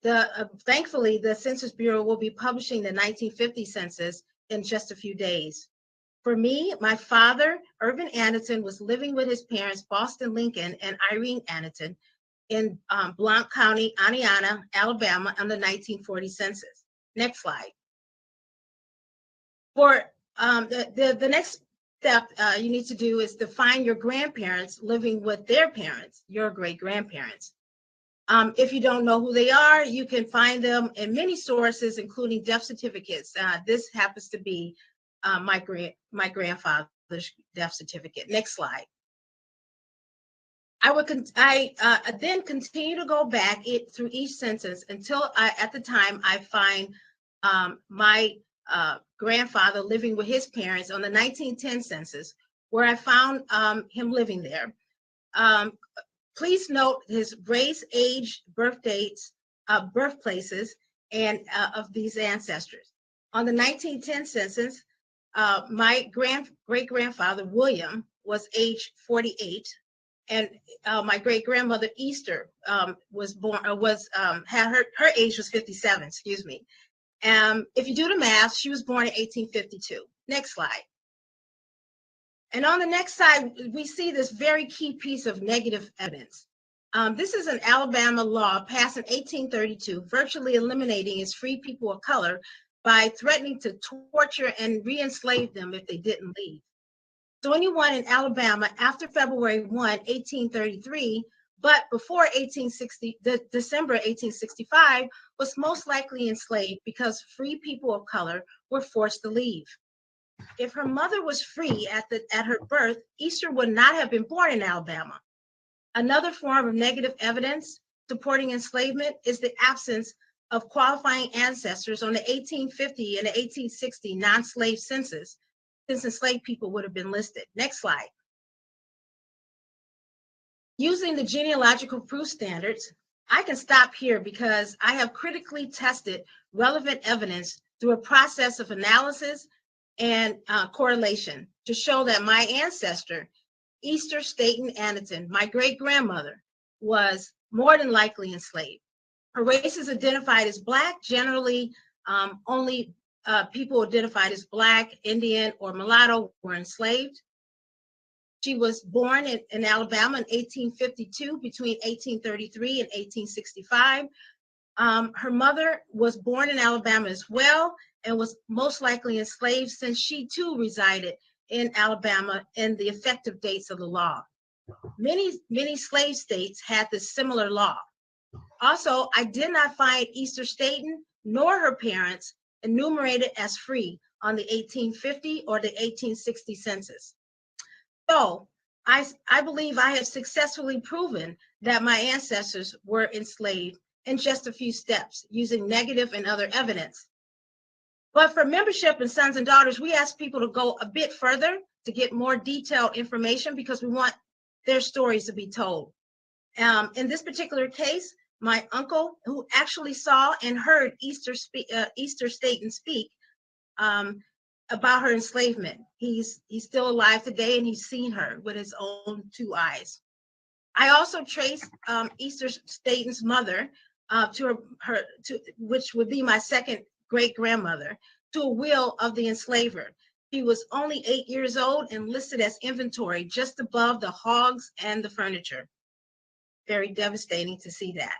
Thankfully, the Census Bureau will be publishing the 1950 census in just a few days. For me, my father, Irvin Anderton, was living with his parents, Boston Lincoln and Irene Anderton, in Blount County, Aniana, Alabama, on the 1940 census. Next slide. For the next step you need to do is to find your grandparents living with their parents, your great-grandparents. If you don't know who they are, you can find them in many sources, including death certificates. This happens to be my grandfather's death certificate. Next slide. I then continue to go back through each census until at the time I find my grandfather living with his parents on the 1910 census, where I found him living there. Please note his race, age, birth dates, birthplaces, and of these ancestors. On the 1910 census, my great-grandfather, William, was age 48, and my great-grandmother, Easter, was born, had her age was 57, excuse me. If you do the math, she was born in 1852. Next slide. And on the next slide, we see this very key piece of negative evidence. This is an Alabama law passed in 1832, virtually eliminating its free people of color by threatening to torture and re-enslave them if they didn't leave. So anyone in Alabama after February 1, 1833, but before December 1865, was most likely enslaved because free people of color were forced to leave. If her mother was free at her birth, Easter would not have been born in Alabama. Another form of negative evidence supporting enslavement is the absence of qualifying ancestors on the 1850 and the 1860 non-slave census, since enslaved people would have been listed. Next slide. Using the genealogical proof standards, I can stop here because I have critically tested relevant evidence through a process of analysis and correlation to show that my ancestor, Easter Staten Anderson, my great-grandmother, was more than likely enslaved. Her race is identified as Black. Generally, only people identified as Black, Indian, or mulatto were enslaved. She was born in Alabama in 1852, between 1833 and 1865. Her mother was born in Alabama as well and was most likely enslaved, since she too resided in Alabama in the effective dates of the law. Many slave states had this similar law. Also, I did not find Easter Staten nor her parents enumerated as free on the 1850 or the 1860 census. So I believe I have successfully proven that my ancestors were enslaved in just a few steps using negative and other evidence. But for membership in Sons and Daughters, we ask people to go a bit further to get more detailed information because we want their stories to be told. In this particular case, my uncle, who actually saw and heard Easter Staten speak about her enslavement, he's still alive today, and he's seen her with his own two eyes. I also traced Easter Staten's mother to which would be my second great-grandmother, to a will of the enslaver. He was only 8 years old and listed as inventory just above the hogs and the furniture. Very devastating to see that.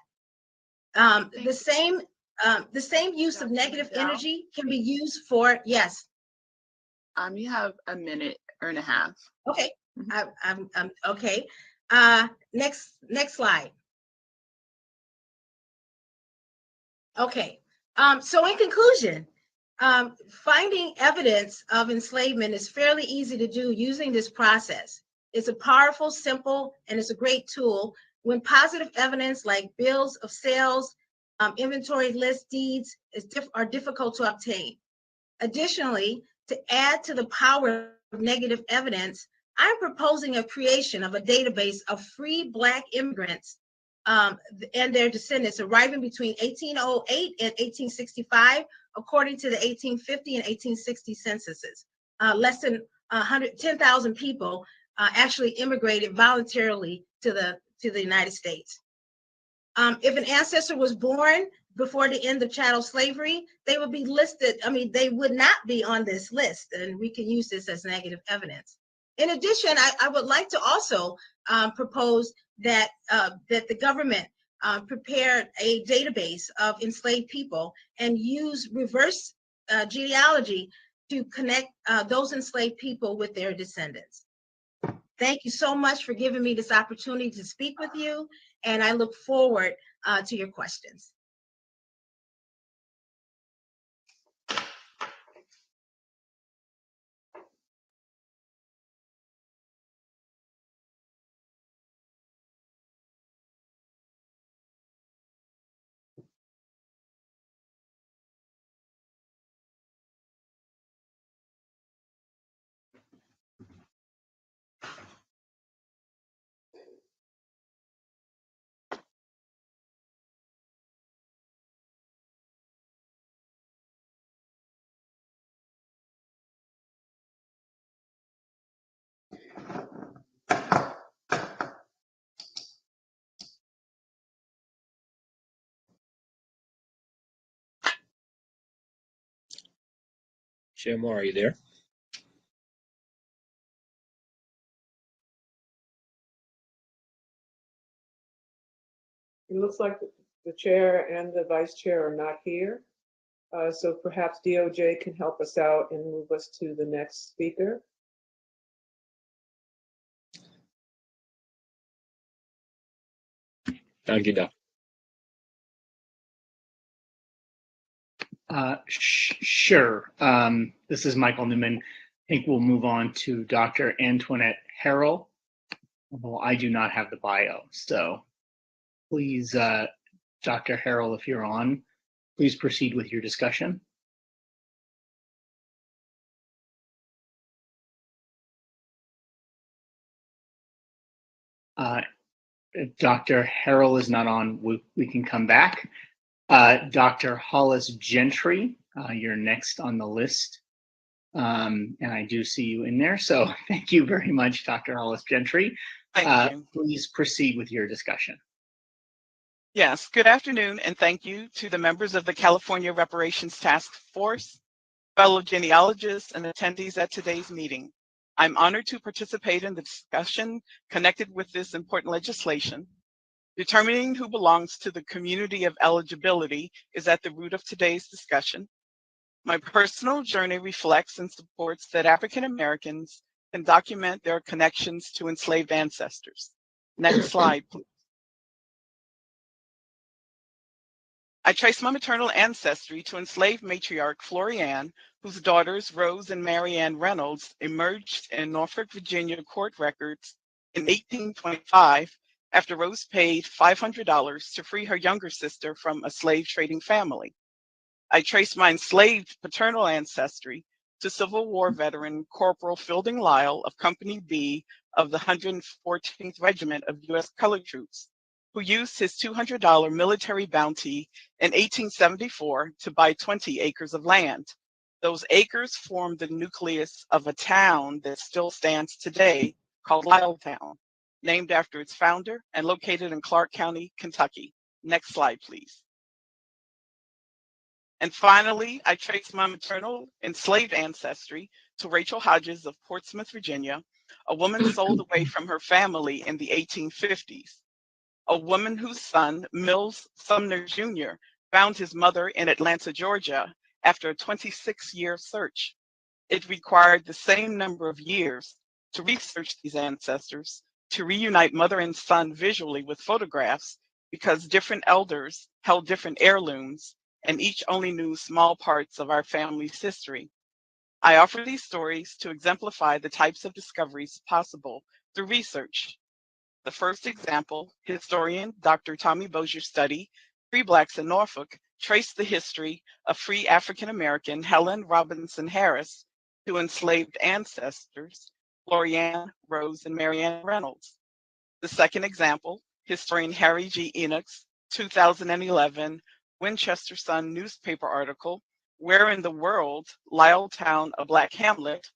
The same use of negative energy can be used for, yes. You have a minute and a half. Okay, I'm okay. Next slide. Okay, so in conclusion, finding evidence of enslavement is fairly easy to do using this process. It's a powerful, simple, and it's a great tool when positive evidence like bills of sales, inventory lists, deeds are difficult to obtain. Additionally, to add to the power of negative evidence, I'm proposing a creation of a database of free Black immigrants and their descendants arriving between 1808 and 1865, according to the 1850 and 1860 censuses. Less than 10,000 people actually immigrated voluntarily to the United States. If an ancestor was born before the end of chattel slavery, they would be listed. I mean, they would not be on this list, and we can use this as negative evidence. In addition, I would like to also propose that the government prepare a database of enslaved people and use reverse genealogy to connect those enslaved people with their descendants. Thank you so much for giving me this opportunity to speak with you, and I look forward to your questions. Chair Moore, are you there? It looks like the chair and the vice chair are not here. So perhaps DOJ can help us out and move us to the next speaker. Thank you, Doc. Sure. This is Michael Newman. I think we'll move on to Dr. Antoinette Harrell. Well, I do not have the bio, so please, Dr. Harrell, if you're on, please proceed with your discussion. Dr. Harrell is not on. We can come back. Dr. Hollis Gentry, you're next on the list. And I do see you in there. So thank you very much, Dr. Hollis Gentry. Thank you. Please proceed with your discussion. Yes, good afternoon, and thank you to the members of the California Reparations Task Force, fellow genealogists, and attendees at today's meeting. I'm honored to participate in the discussion connected with this important legislation. Determining who belongs to the community of eligibility is at the root of today's discussion. My personal journey reflects and supports that African Americans can document their connections to enslaved ancestors. Next slide, please. I trace my maternal ancestry to enslaved matriarch Florianne, whose daughters Rose and Marianne Reynolds emerged in Norfolk, Virginia court records in 1825 after Rose paid $500 to free her younger sister from a slave trading family. I trace my enslaved paternal ancestry to Civil War veteran Corporal Fielding Lyle of Company B of the 114th Regiment of U.S. Colored Troops, who used his $200 military bounty in 1874 to buy 20 acres of land. Those acres formed the nucleus of a town that still stands today called Lyletown, named after its founder and located in Clark County, Kentucky. Next slide, please. And finally, I trace my maternal enslaved ancestry to Rachel Hodges of Portsmouth, Virginia, a woman sold away from her family in the 1850s. A woman whose son, Mills Sumner Jr., found his mother in Atlanta, Georgia, after a 26-year search. It required the same number of years to research these ancestors, to reunite mother and son visually with photographs, because different elders held different heirlooms, and each only knew small parts of our family's history. I offer these stories to exemplify the types of discoveries possible through research. The first example, historian Dr. Tommy Bosier's study, Free Blacks in Norfolk, traced the history of free African-American Helen Robinson Harris to enslaved ancestors, Florianne, Rose, and Marianne Reynolds. The second example, historian Harry G. Enoch's 2011 Winchester Sun newspaper article, Where in the World, Lyletown, a Black Hamlet,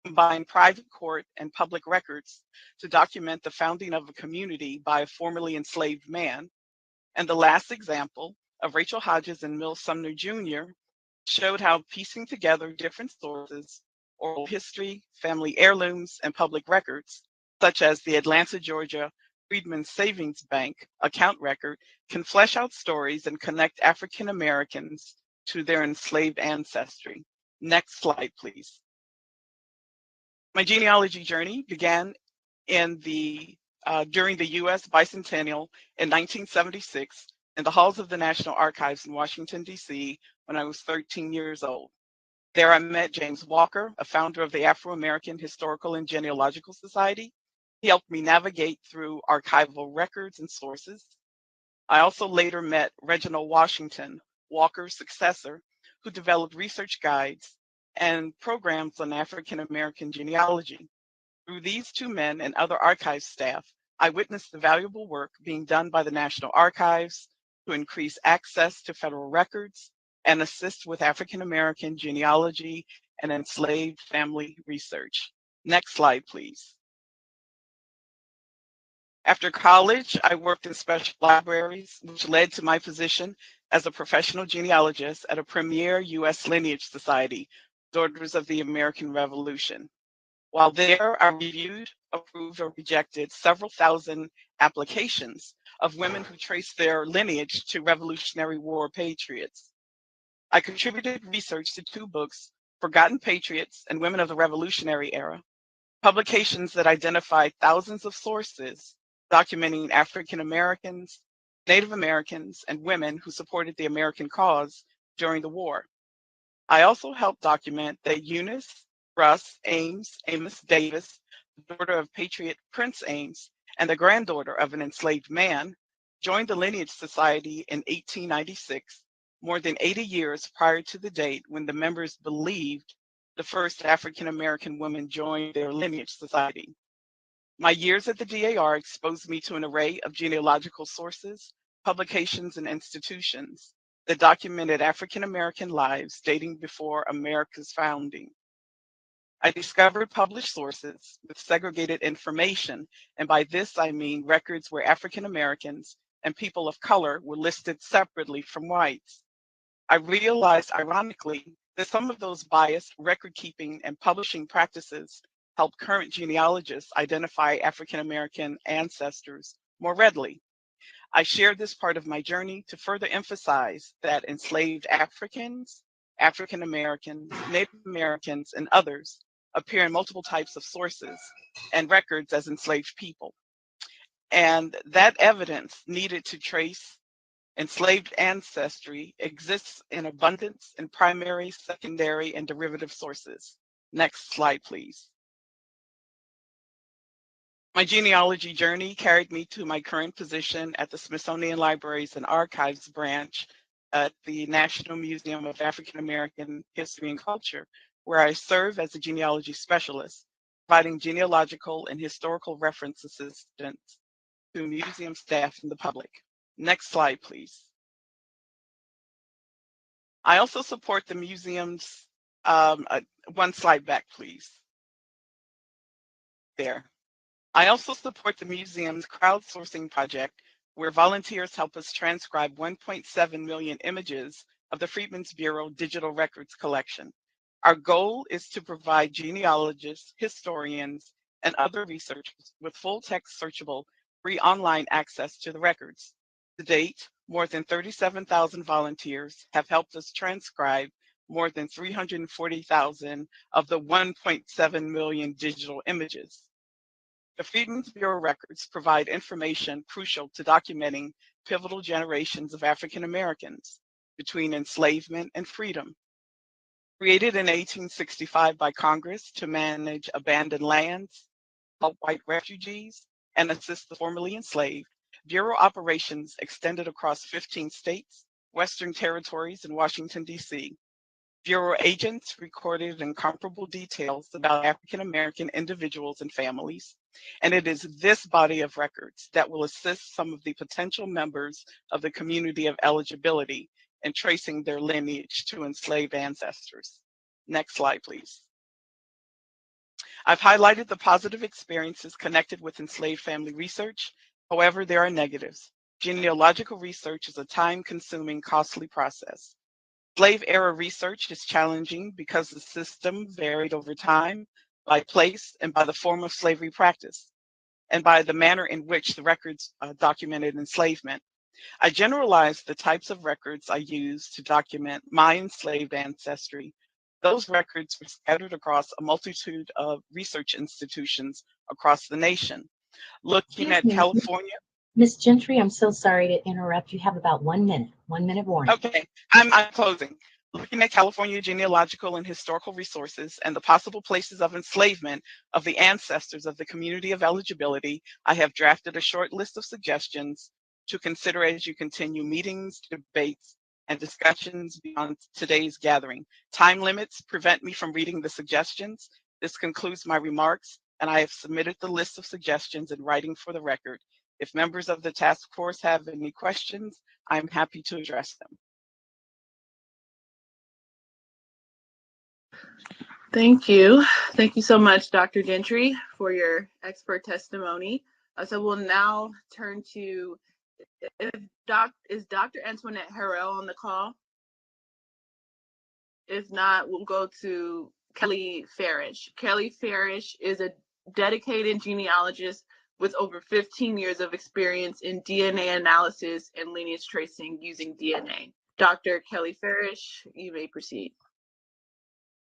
combined private court and public records to document the founding of a community by a formerly enslaved man. And the last example of Rachel Hodges and Mills Sumner Jr. showed how piecing together different sources, oral history, family heirlooms, and public records, such as the Atlanta, Georgia Freedmen Savings Bank account record, can flesh out stories and connect African Americans to their enslaved ancestry. Next slide, please. My genealogy journey began in during the U.S. bicentennial in 1976 in the halls of the National Archives in Washington, D.C. when I was 13 years old. There I met James Walker, a founder of the Afro-American Historical and Genealogical Society. He helped me navigate through archival records and sources. I also later met Reginald Washington, Walker's successor, who developed research guides and programs on African American genealogy. Through these two men and other archive staff, I witnessed the valuable work being done by the National Archives to increase access to federal records and assist with African American genealogy and enslaved family research. Next slide, please. After college, I worked in special libraries, which led to my position as a professional genealogist at a premier U.S. lineage society, Daughters of the American Revolution. While there, I reviewed, approved, or rejected several thousand applications of women who traced their lineage to Revolutionary War patriots. I contributed research to 2 books, Forgotten Patriots and Women of the Revolutionary Era, publications that identified thousands of sources documenting African Americans, Native Americans, and women who supported the American cause during the war. I also helped document that Eunice, Russ, Amos Davis, the daughter of Patriot Prince Ames, and the granddaughter of an enslaved man, joined the Lineage Society in 1896, more than 80 years prior to the date when the members believed the first African American woman joined their Lineage Society. My years at the DAR exposed me to an array of genealogical sources, publications, and institutions that documented African American lives dating before America's founding. I discovered published sources with segregated information, and by this I mean records where African Americans and people of color were listed separately from whites. I realized, ironically, that some of those biased record-keeping and publishing practices help current genealogists identify African American ancestors more readily. I shared this part of my journey to further emphasize that enslaved Africans, African Americans, Native Americans, and others appear in multiple types of sources and records as enslaved people. And that evidence needed to trace enslaved ancestry exists in abundance in primary, secondary, and derivative sources. Next slide, please. My genealogy journey carried me to my current position at the Smithsonian Libraries and Archives branch at the National Museum of African American History and Culture, where I serve as a genealogy specialist, providing genealogical and historical reference assistance to museum staff and the public. Next slide, please. I also support the museum's, one slide back, please. There. I also support the museum's crowdsourcing project, where volunteers help us transcribe 1.7 million images of the Freedmen's Bureau digital records collection. Our goal is to provide genealogists, historians, and other researchers with full text searchable free online access to the records. To date, more than 37,000 volunteers have helped us transcribe more than 340,000 of the 1.7 million digital images. The Freedmen's Bureau records provide information crucial to documenting pivotal generations of African Americans between enslavement and freedom. Created in 1865 by Congress to manage abandoned lands, help white refugees, and assist the formerly enslaved, Bureau operations extended across 15 states, Western territories, and Washington, D.C. Bureau agents recorded incomparable details about African American individuals and families, and it is this body of records that will assist some of the potential members of the community of eligibility in tracing their lineage to enslaved ancestors. Next slide, please. I've highlighted the positive experiences connected with enslaved family research. However, there are negatives. Genealogical research is a time-consuming, costly process. Slave-era research is challenging because the system varied over time, by place, and by the form of slavery practice, and by the manner in which the records documented enslavement. I generalized the types of records I used to document my enslaved ancestry. Those records were scattered across a multitude of research institutions across the nation. Looking at California. Ms. Gentry, I'm so sorry to interrupt. You have about 1 minute. 1 minute warning. Okay, I'm closing. Looking at California genealogical and historical resources and the possible places of enslavement of the ancestors of the community of eligibility, I have drafted a short list of suggestions to consider as you continue meetings, debates, and discussions beyond today's gathering. Time limits prevent me from reading the suggestions. This concludes my remarks, and I have submitted the list of suggestions in writing for the record. If members of the task force have any questions, I'm happy to address them. Thank you. Thank you so much, Dr. Gentry, for your expert testimony. So we'll now turn to, is Dr. Antoinette Harrell on the call? If not, we'll go to Kelly Farish. Kelly Farish is a dedicated genealogist with over 15 years of experience in DNA analysis and lineage tracing using DNA. Dr. Kelly Farish, you may proceed.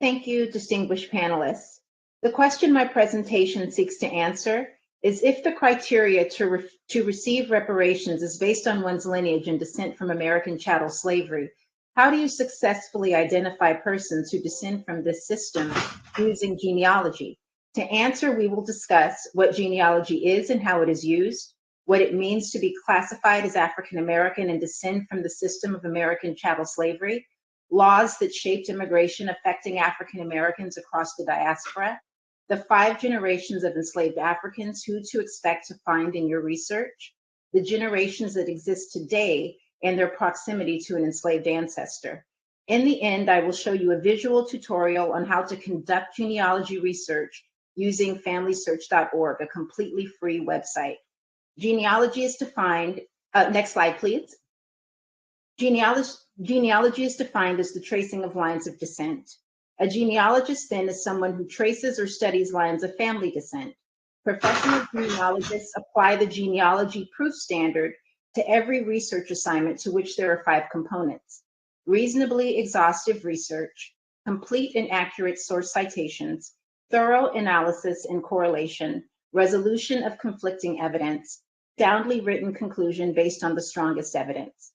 Thank you, distinguished panelists. The question my presentation seeks to answer is if the criteria to receive reparations is based on one's lineage and descent from American chattel slavery, how do you successfully identify persons who descend from this system using genealogy? To answer, we will discuss what genealogy is and how it is used, what it means to be classified as African American and descend from the system of American chattel slavery, laws that shaped immigration affecting African Americans across the diaspora, the 5 generations of enslaved Africans, who to expect to find in your research, the generations that exist today and their proximity to an enslaved ancestor. In the end, I will show you a visual tutorial on how to conduct genealogy research using FamilySearch.org, a completely free website. Genealogy is defined, next slide, please. Genealogy is defined as the tracing of lines of descent. A genealogist then is someone who traces or studies lines of family descent. Professional genealogists apply the genealogy proof standard to every research assignment, to which there are 5 components: reasonably exhaustive research, complete and accurate source citations, thorough analysis and correlation, resolution of conflicting evidence, soundly written conclusion based on the strongest evidence.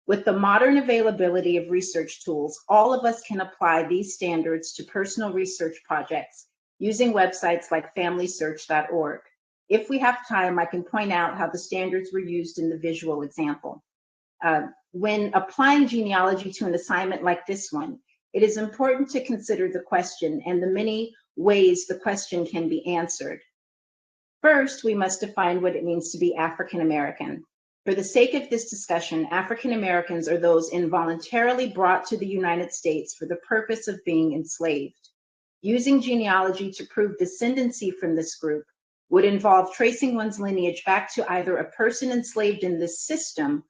With the modern availability of research tools, all of us can apply these standards to personal research projects using websites like FamilySearch.org. If we have time, I can point out how the standards were used in the visual example. When applying genealogy to an assignment like this one, it is important to consider the question and the many ways the question can be answered. First, we must define what it means to be African American. For the sake of this discussion, African Americans are those involuntarily brought to the United States for the purpose of being enslaved. Using genealogy to prove descendancy from this group would involve tracing one's lineage back to either a person enslaved in this system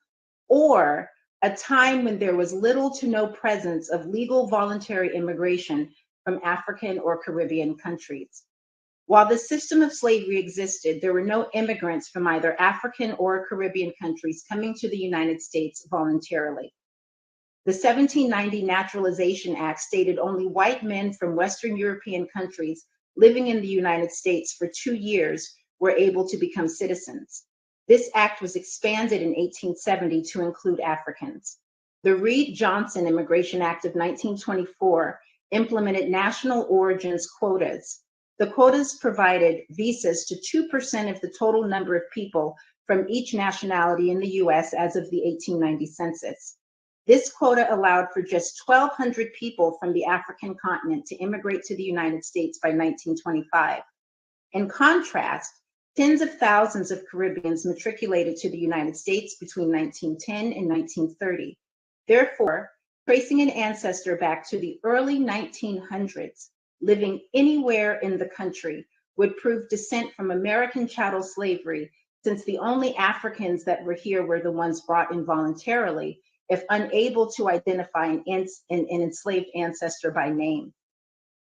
or a time when there was little to no presence of legal voluntary immigration from African or Caribbean countries. While the system of slavery existed, there were no immigrants from either African or Caribbean countries coming to the United States voluntarily. The 1790 Naturalization Act stated only white men from Western European countries living in the United States for 2 years were able to become citizens. This act was expanded in 1870 to include Africans. The Reed-Johnson Immigration Act of 1924 implemented national origins quotas. The quotas provided visas to 2% of the total number of people from each nationality in the US as of the 1890 census. This quota allowed for just 1,200 people from the African continent to immigrate to the United States by 1925. In contrast, tens of thousands of Caribbeans matriculated to the United States between 1910 and 1930. Therefore, tracing an ancestor back to the early 1900s, living anywhere in the country, would prove descent from American chattel slavery, since the only Africans that were here were the ones brought in voluntarily, if unable to identify an enslaved ancestor by name.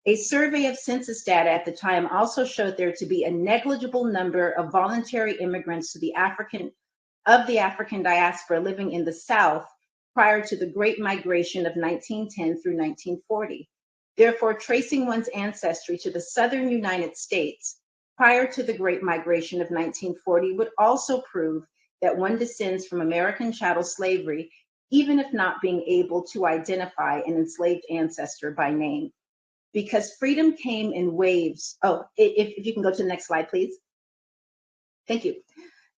A survey of census data at the time also showed there to be a negligible number of voluntary immigrants to the African diaspora living in the South prior to the Great Migration of 1910 through 1940. Therefore, tracing one's ancestry to the Southern United States prior to the Great Migration of 1940 would also prove that one descends from American chattel slavery, even if not being able to identify an enslaved ancestor by name. Because freedom came in waves. Oh, if you can go to the next slide, please. Thank you.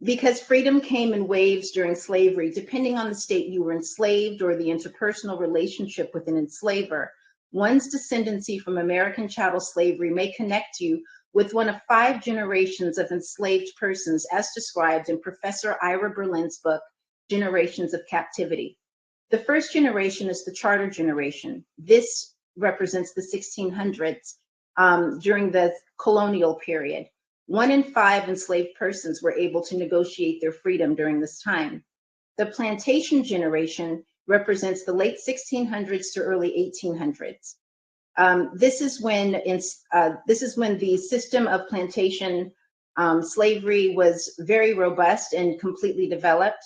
Because freedom came in waves during slavery, depending on the state you were enslaved or the interpersonal relationship with an enslaver, one's descendancy from American chattel slavery may connect you with one of 5 generations of enslaved persons, as described in Professor Ira Berlin's book, Generations of Captivity. The first generation is the charter generation. This represents the 1600s during the colonial period. 1 in 5 enslaved persons were able to negotiate their freedom during this time. The plantation generation represents the late 1600s to early 1800s. This is when the system of plantation slavery was very robust and completely developed.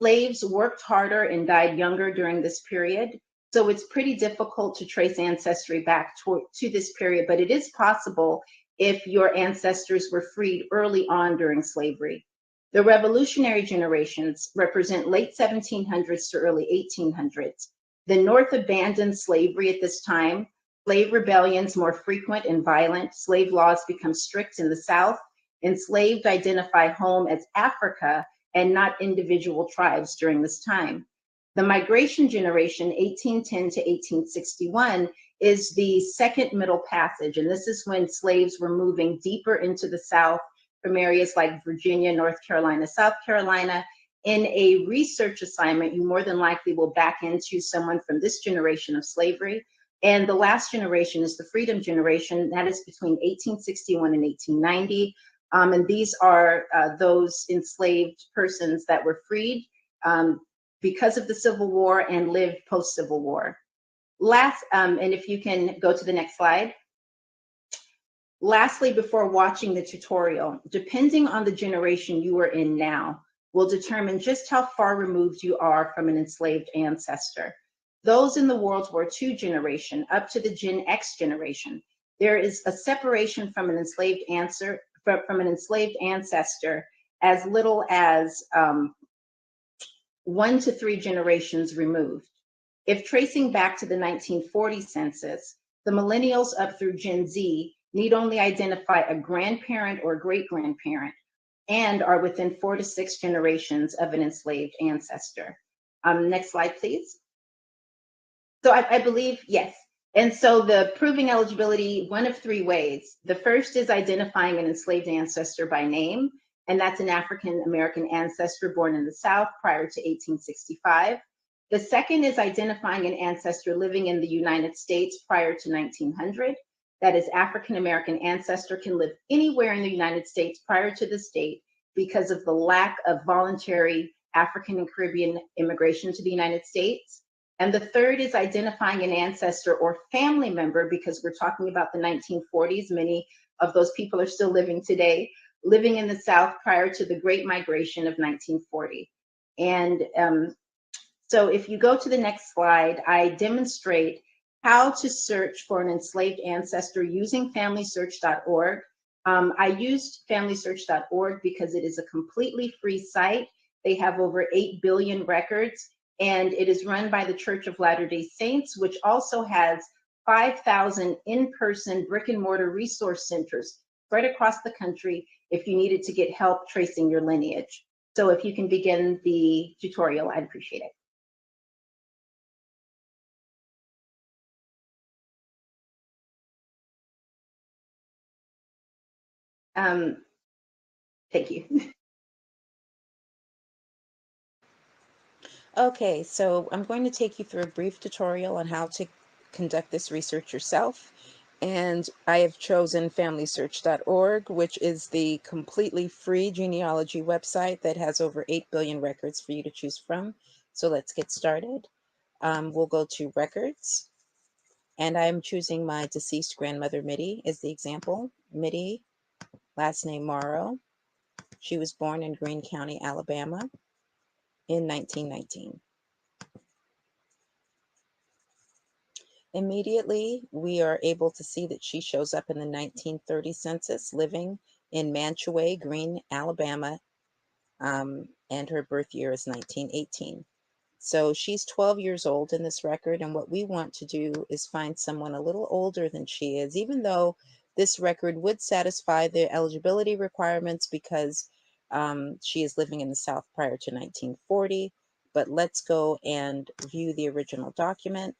Slaves worked harder and died younger during this period. So it's pretty difficult to trace ancestry back to this period, but it is possible if your ancestors were freed early on during slavery. The revolutionary generations represent late 1700s to early 1800s. The North abandoned slavery at this time. Slave rebellions more frequent and violent. Slave laws become strict in the South. Enslaved identify home as Africa and not individual tribes during this time. The migration generation, 1810 to 1861, is the second Middle Passage, and this is when slaves were moving deeper into the South from areas like Virginia, North Carolina, South Carolina. In a research assignment, you more than likely will back into someone from this generation of slavery. And the last generation is the freedom generation. That is between 1861 and 1890. And these are those enslaved persons that were freed because of the Civil War and lived post-Civil War. And if you can go to the next slide. Lastly, before watching the tutorial, depending on the generation you are in now, will determine just how far removed you are from an enslaved ancestor. Those in the World War II generation up to the Gen X generation, there is a separation from an enslaved ancestor as little as 1 to 3 generations removed. If tracing back to the 1940 census, the millennials up through Gen Z need only identify a grandparent or great-grandparent and are within 4 to 6 generations of an enslaved ancestor. Next slide, please. So I believe, yes. And so the proving eligibility, one of 3 ways. The first is identifying an enslaved ancestor by name, and that's an African-American ancestor born in the South prior to 1865. The second is identifying an ancestor living in the United States prior to 1900. That is, African-American ancestor can live anywhere in the United States prior to this date because of the lack of voluntary African and Caribbean immigration to the United States. And the third is identifying an ancestor or family member, because we're talking about the 1940s. Many of those people are still living today, living in the South prior to the Great Migration of 1940. And so if you go to the next slide, I demonstrate how to search for an enslaved ancestor using FamilySearch.org. I used FamilySearch.org because it is a completely free site. They have over 8 billion records, and it is run by the Church of Latter-day Saints, which also has 5,000 in-person brick-and-mortar resource centers spread across the country if you needed to get help tracing your lineage. So if you can begin the tutorial, I'd appreciate it. Thank you. Okay, so I'm going to take you through a brief tutorial on how to conduct this research yourself. And I have chosen FamilySearch.org, which is the completely free genealogy website that has over 8 billion records for you to choose from. So let's get started. We'll go to Records, and I'm choosing my deceased grandmother, Mittie, as the example. Mittie, last name Morrow. She was born in Greene County, Alabama in 1919. Immediately, we are able to see that she shows up in the 1930 census, living in Mantua, Greene, Alabama, and her birth year is 1918. So she's 12 years old in this record, and what we want to do is find someone a little older than she is, even though this record would satisfy the eligibility requirements because she is living in the South prior to 1940. But let's go and view the original document.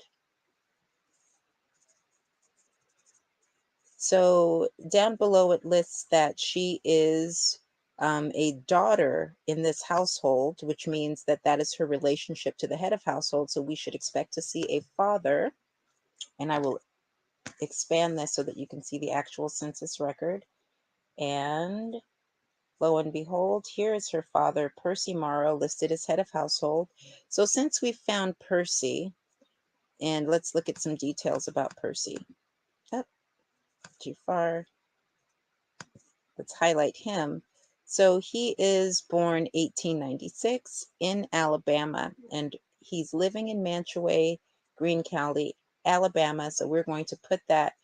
So down below it lists that she is a daughter in this household, which means that that is her relationship to the head of household. So we should expect to see a father, and I will expand this so that you can see the actual census record. And lo and behold, here is her father, Percy Morrow, listed as head of household. So since we found Percy, and let's look at some details about Percy. Oh, too far. Let's highlight him. So he is born 1896 in Alabama, and he's living in Mantua, Greene County, Alabama. So we're going to put that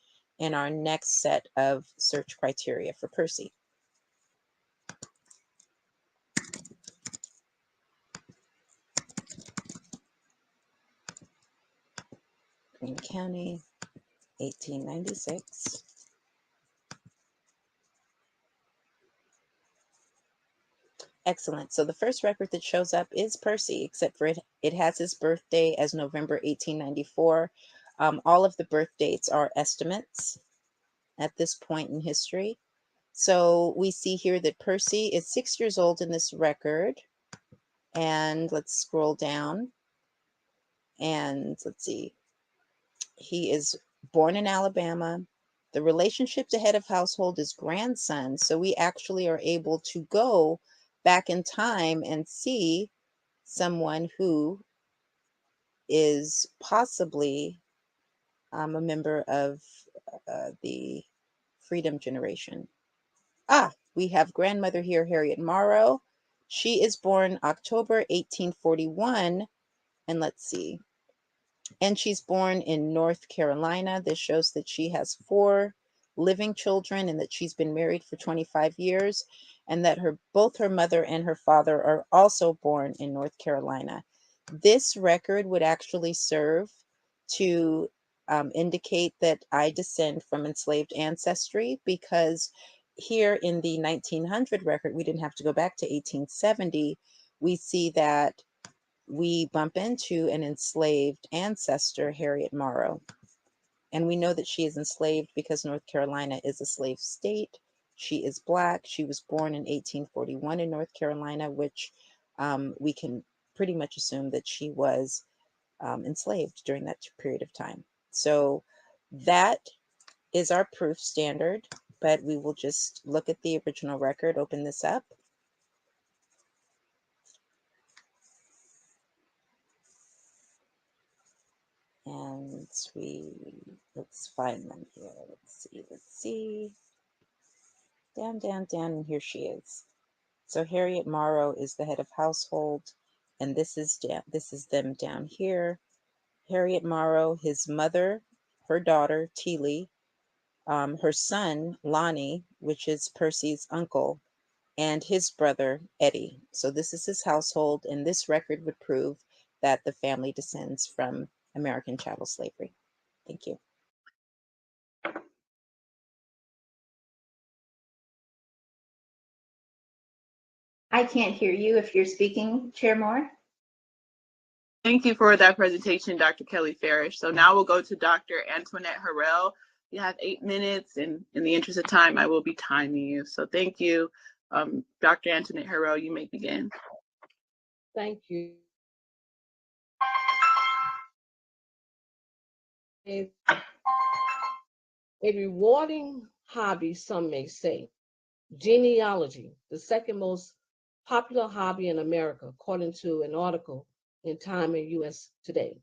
in our next set of search criteria for Percy. Greene County, 1896. Excellent. So the first record that shows up is Percy, except for it has his birthday as November 1894. All of the birth dates are estimates at this point in history. So we see here that Percy is 6 years old in this record. And let's scroll down. And let's see. He is born in Alabama. The relationship to head of household is grandson. So we actually are able to go back in time and see someone who is possibly a member of the Freedom generation. We have grandmother here, Harriet Morrow. She is born October 1841, and let's see. And she's born in North Carolina. This shows that she has 4 living children and that she's been married for 25 years, and that both her mother and her father are also born in North Carolina. This record would actually serve to indicate that I descend from enslaved ancestry, because here in the 1900 record, we didn't have to go back to 1870. We see that we bump into an enslaved ancestor, Harriet Morrow. And we know that she is enslaved because North Carolina is a slave state. She is Black. She was born in 1841 in North Carolina, which we can pretty much assume that she was enslaved during that period of time. So that is our proof standard, but we will just look at the original record, open this up. And let's find them here. Let's see. Down, and here she is. So Harriet Morrow is the head of household, and this is them down here. Harriet Morrow, his mother, her daughter, Teely, her son, Lonnie, which is Percy's uncle, and his brother, Eddie. So this is his household, and this record would prove that the family descends from American chattel slavery. Thank you. I can't hear you if you're speaking, Chair Moore. Thank you for that presentation, Dr. Kelly Farish. So now we'll go to Dr. Antoinette Harrell. You have 8 minutes, and in the interest of time, I will be timing you. So thank you. Dr. Antoinette Harrell, you may begin. Thank you. A rewarding hobby, some may say. Genealogy, the second most popular hobby in America, according to an article in Time in U.S. Today.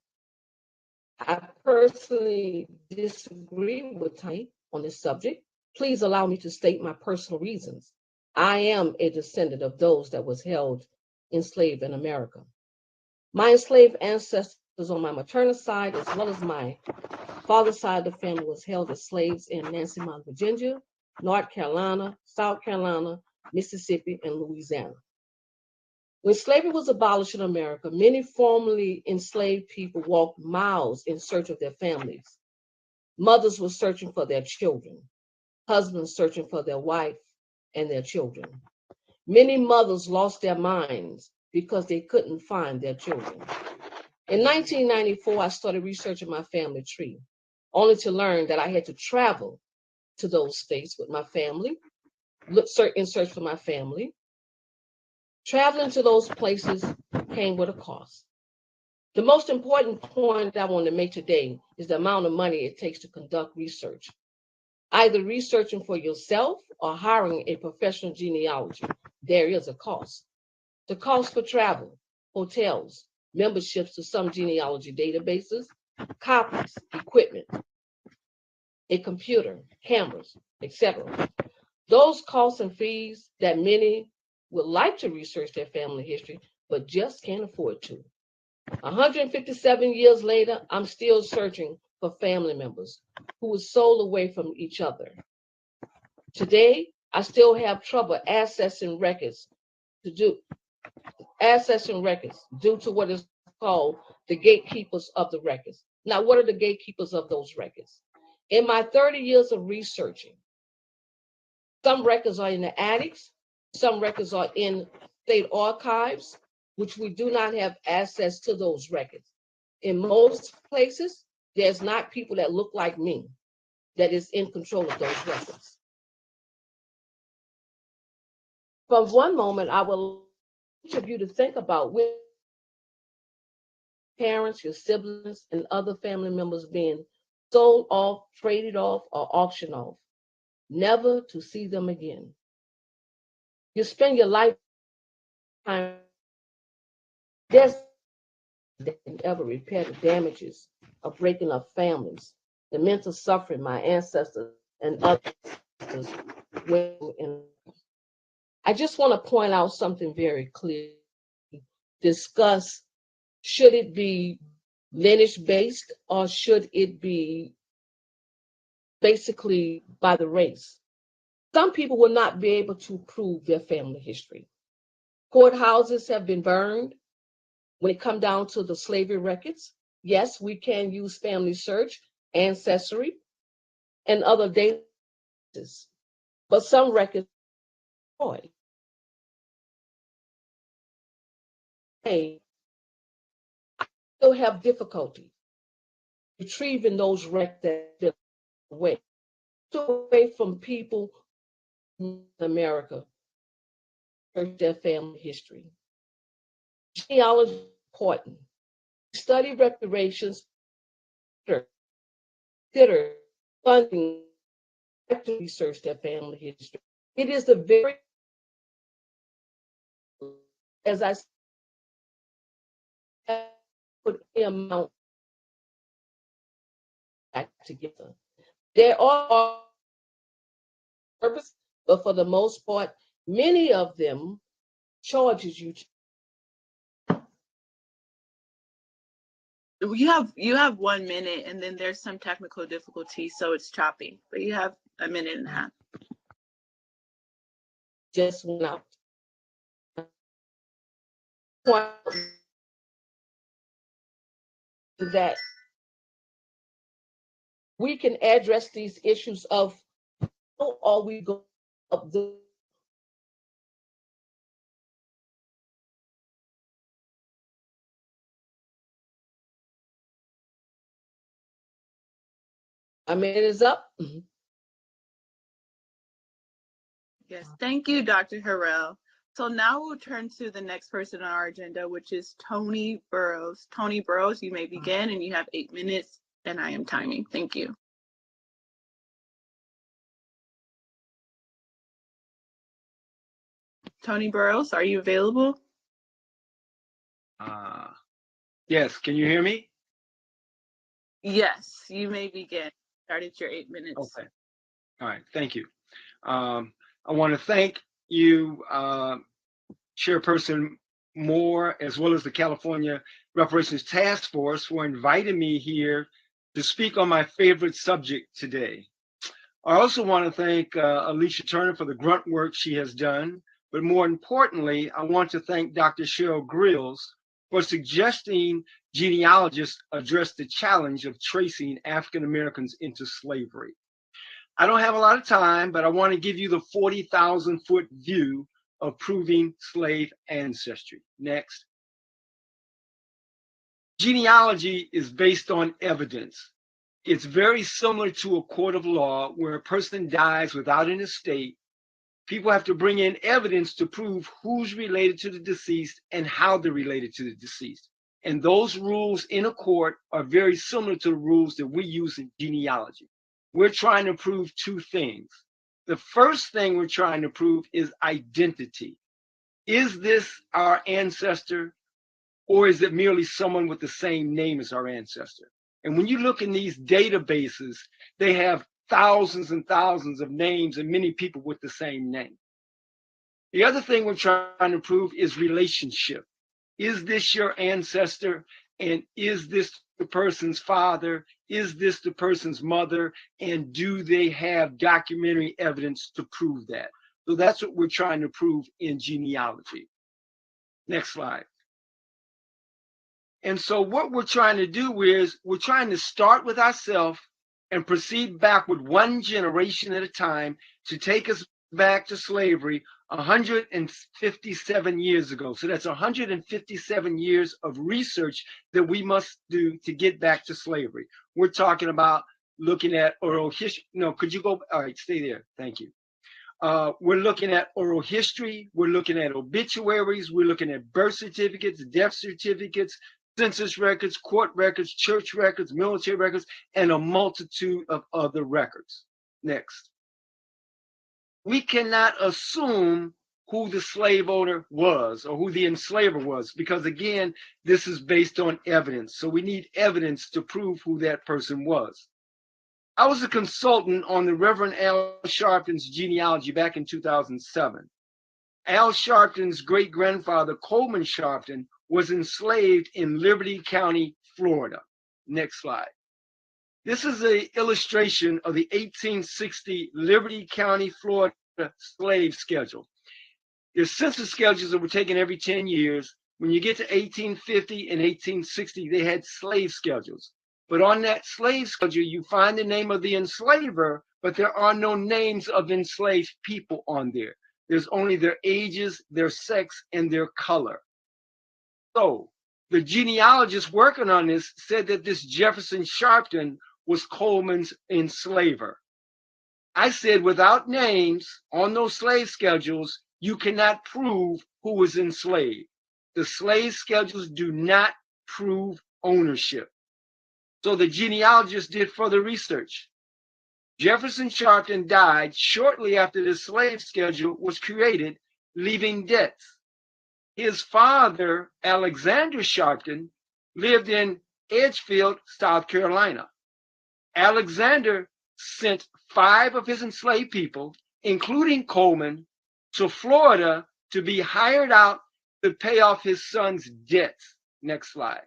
I personally disagree with Time on this subject. Please allow me to state my personal reasons. I am a descendant of those that was held enslaved in America. My enslaved ancestors on my maternal side, as well as my father's side of the family, was held as slaves in Nancy-Mount, Virginia, North Carolina, South Carolina, Mississippi, and Louisiana. When slavery was abolished in America, many formerly enslaved people walked miles in search of their families. Mothers were searching for their children, husbands searching for their wife and their children. Many mothers lost their minds because they couldn't find their children. In 1994, I started researching my family tree, only to learn that I had to travel to those states with my family, in search for my family. Traveling to those places came with a cost. The most important point I want to make today is the amount of money it takes to conduct research. Either researching for yourself or hiring a professional genealogist there is a cost. The cost for travel, hotels, memberships to some genealogy databases, copies, equipment, a computer, cameras, etc. Those costs and fees that many would like to research their family history, but just can't afford to. 157 years later, I'm still searching for family members who were sold away from each other. Today, I still have trouble accessing records due to what is called the gatekeepers of the records. Now, what are the gatekeepers of those records? In my 30 years of researching, some records are in the attics, some records are in state archives, which we do not have access to those records. In most places, there's not people that look like me that is in control of those records. From one moment, I will each of you to think about when parents, your siblings, and other family members being sold off, traded off, or auctioned off, never to see them again. You spend your lifetime, there's that can ever repair the damages of breaking up families, the mental suffering my ancestors and others went in. I just want to point out something very clear. Discuss, should it be lineage-based or should it be basically by the race? Some people will not be able to prove their family history. Courthouses have been burned. When it comes down to the slavery records, yes, we can use family search, ancestry, and other databases, but some records are destroyed. I still have difficulty retrieving those records that have been away from people in America search their family history. Genealogy is important. Study reparations, consider funding to research their family history. It is the very, as I said, put the amount back together. There are purpose, but for the most part, many of them charges you. You have 1 minute, and then there's some technical difficulty, so it's choppy. But you have a minute and a half. Just went out. That we can address these issues of how are we going up the minute is up. Yes, thank you, Dr. Harrell. So now we'll turn to the next person on our agenda, which is Tony Burrows. Tony Burrows, you may begin, and you have 8 minutes, and I am timing. Thank you. Tony Burrows, are you available? Yes, can you hear me? Yes, you may begin. Started your 8 minutes. Okay. All right, thank you. I want to thank you, Chairperson Moore, as well as the California Reparations Task Force, for inviting me here to speak on my favorite subject today. I also want to thank Alicia Turner for the grunt work she has done, but more importantly, I want to thank Dr. Cheryl Grills for suggesting genealogists address the challenge of tracing African Americans into slavery. I don't have a lot of time, but I want to give you the 40,000-foot view of proving slave ancestry. Next. Genealogy is based on evidence. It's very similar to a court of law where a person dies without an estate. People have to bring in evidence to prove who's related to the deceased and how they're related to the deceased. And those rules in a court are very similar to the rules that we use in genealogy. We're trying to prove two things. The first thing we're trying to prove is identity. Is this our ancestor, or is it merely someone with the same name as our ancestor? And when you look in these databases, they have thousands and thousands of names and many people with the same name. The other thing we're trying to prove is relationship. Is this your ancestor? And is this the person's father? Is this the person's mother? And do they have documentary evidence to prove that? So that's what we're trying to prove in genealogy. Next slide. And so what we're trying to do is we're trying to start with ourselves and proceed backward one generation at a time to take us back to slavery 157 years ago. So that's 157 years of research that we must do to get back to slavery. We're talking about looking at oral history. No, could you go? All right, stay there. Thank you. We're looking at oral history. We're looking at obituaries. We're looking at birth certificates, death certificates, census records, court records, church records, military records, and a multitude of other records. Next. We cannot assume who the slave owner was or who the enslaver was, because again, this is based on evidence. So we need evidence to prove who that person was. I was a consultant on the Reverend Al Sharpton's genealogy back in 2007. Al Sharpton's great-grandfather, Coleman Sharpton, was enslaved in Liberty County, Florida. Next slide. This is an illustration of the 1860 Liberty County, Florida slave schedule. There's census schedules that were taken every 10 years. When you get to 1850 and 1860, they had slave schedules. But on that slave schedule, you find the name of the enslaver, but there are no names of enslaved people on there. There's only their ages, their sex, and their color. So the genealogist working on this said that this Jefferson Sharpton was Coleman's enslaver. I said, without names on those slave schedules, you cannot prove who was enslaved. The slave schedules do not prove ownership. So the genealogist did further research. Jefferson Sharpton died shortly after the slave schedule was created, leaving debts. His father, Alexander Sharpton, lived in Edgefield, South Carolina. Alexander sent 5 of his enslaved people, including Coleman, to Florida to be hired out to pay off his son's debts. Next slide.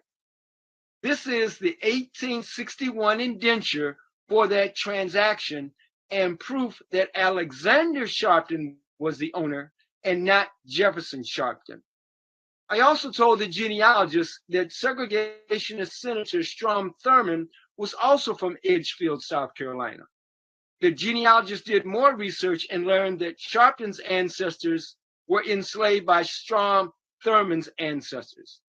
This is the 1861 indenture for that transaction and proof that Alexander Sharpton was the owner and not Jefferson Sharpton. I also told the genealogist that segregationist Senator Strom Thurmond was also from Edgefield, South Carolina. The genealogist did more research and learned that Sharpton's ancestors were enslaved by Strom Thurmond's ancestors.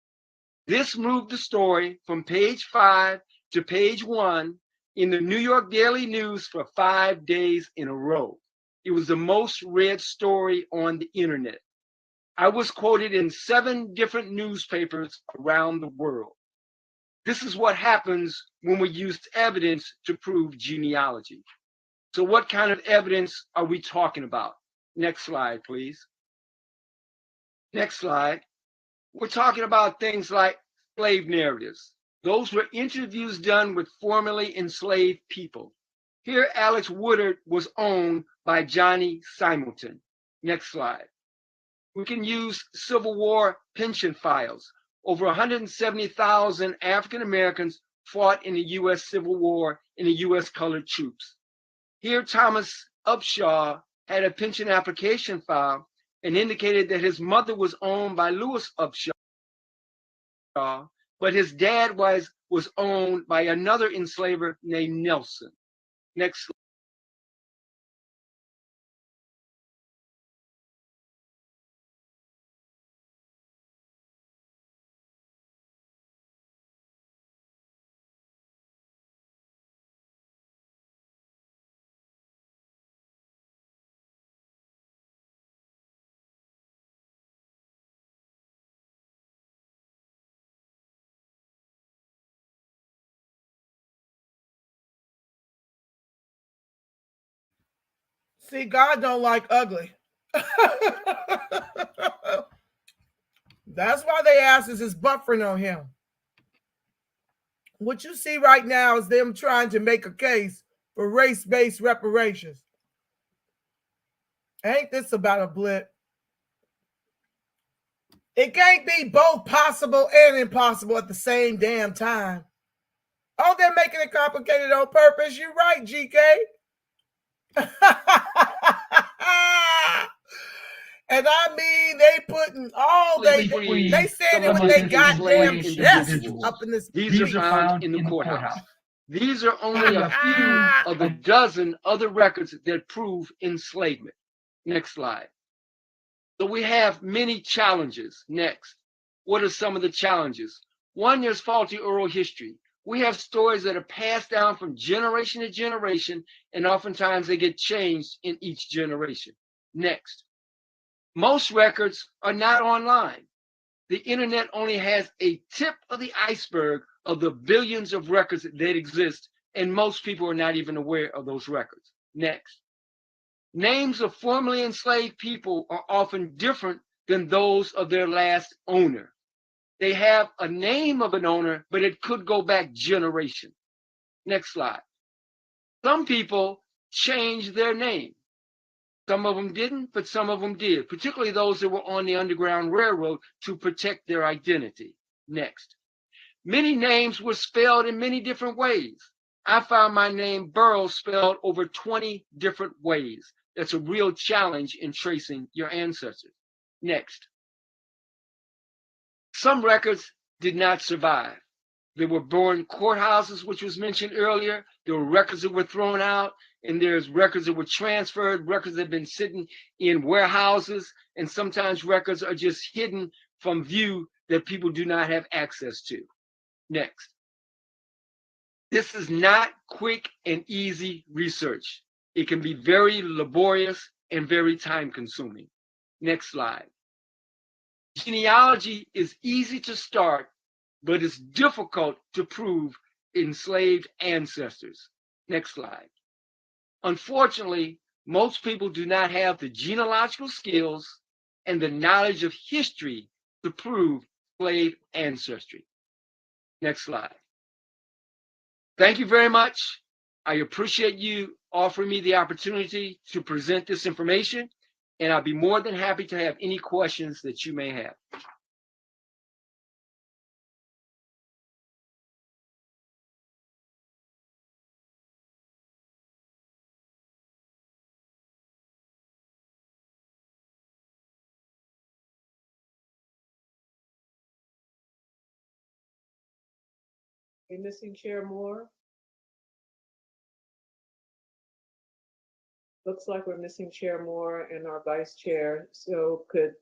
This moved the story from page 5 to page 1 in the New York Daily News for 5 days in a row. It was the most read story on the internet. I was quoted in 7 different newspapers around the world. This is what happens when we use evidence to prove genealogy. So what kind of evidence are we talking about? Next slide, please. Next slide. We're talking about things like slave narratives. Those were interviews done with formerly enslaved people. Here, Alex Woodard was owned by Johnny Simonton. Next slide. We can use Civil War pension files. Over 170,000 African Americans fought in the U.S. Civil War in the U.S. colored troops. Here, Thomas Upshaw had a pension application file and indicated that his mother was owned by Lewis Upshaw, but his dad was owned by another enslaver named Nelson. Next slide. See, God don't like ugly. That's why they asked us is buffering on him. What you see right now is them trying to make a case for race-based reparations. Ain't this about a blip? It can't be both possible and impossible at the same damn time. Oh, they're making it complicated on purpose. You're right, GK. And I mean, they putting all they saying it with their goddamn chest up in this. These are found in the courthouse. These are only a few of the dozen other records that prove enslavement. Next slide. So we have many challenges. Next. What are some of the challenges? One, there's faulty oral history. We have stories that are passed down from generation to generation, and oftentimes they get changed in each generation. Next. Most records are not online. The internet only has a tip of the iceberg of the billions of records that exist, and most people are not even aware of those records. Next. Names of formerly enslaved people are often different than those of their last owner. They have a name of an owner, but it could go back generations. Next slide. Some people changed their name. Some of them didn't, but some of them did, particularly those that were on the Underground Railroad to protect their identity. Next. Many names were spelled in many different ways. I found my name Burroughs spelled over 20 different ways. That's a real challenge in tracing your ancestors. Next. Some records did not survive. There were burned courthouses, which was mentioned earlier. There were records that were thrown out, and there's records that were transferred, records that have been sitting in warehouses, and sometimes records are just hidden from view that people do not have access to. Next. This is not quick and easy research. It can be very laborious and very time-consuming. Next slide. Genealogy is easy to start, but it's difficult to prove enslaved ancestors. Next slide. Unfortunately, most people do not have the genealogical skills and the knowledge of history to prove slave ancestry. Next slide. Thank you very much. I appreciate you offering me the opportunity to present this information, and I'll be more than happy to have any questions that you may have. We missing Chair Moore? Looks like we're missing Chair Moore and our Vice Chair. So could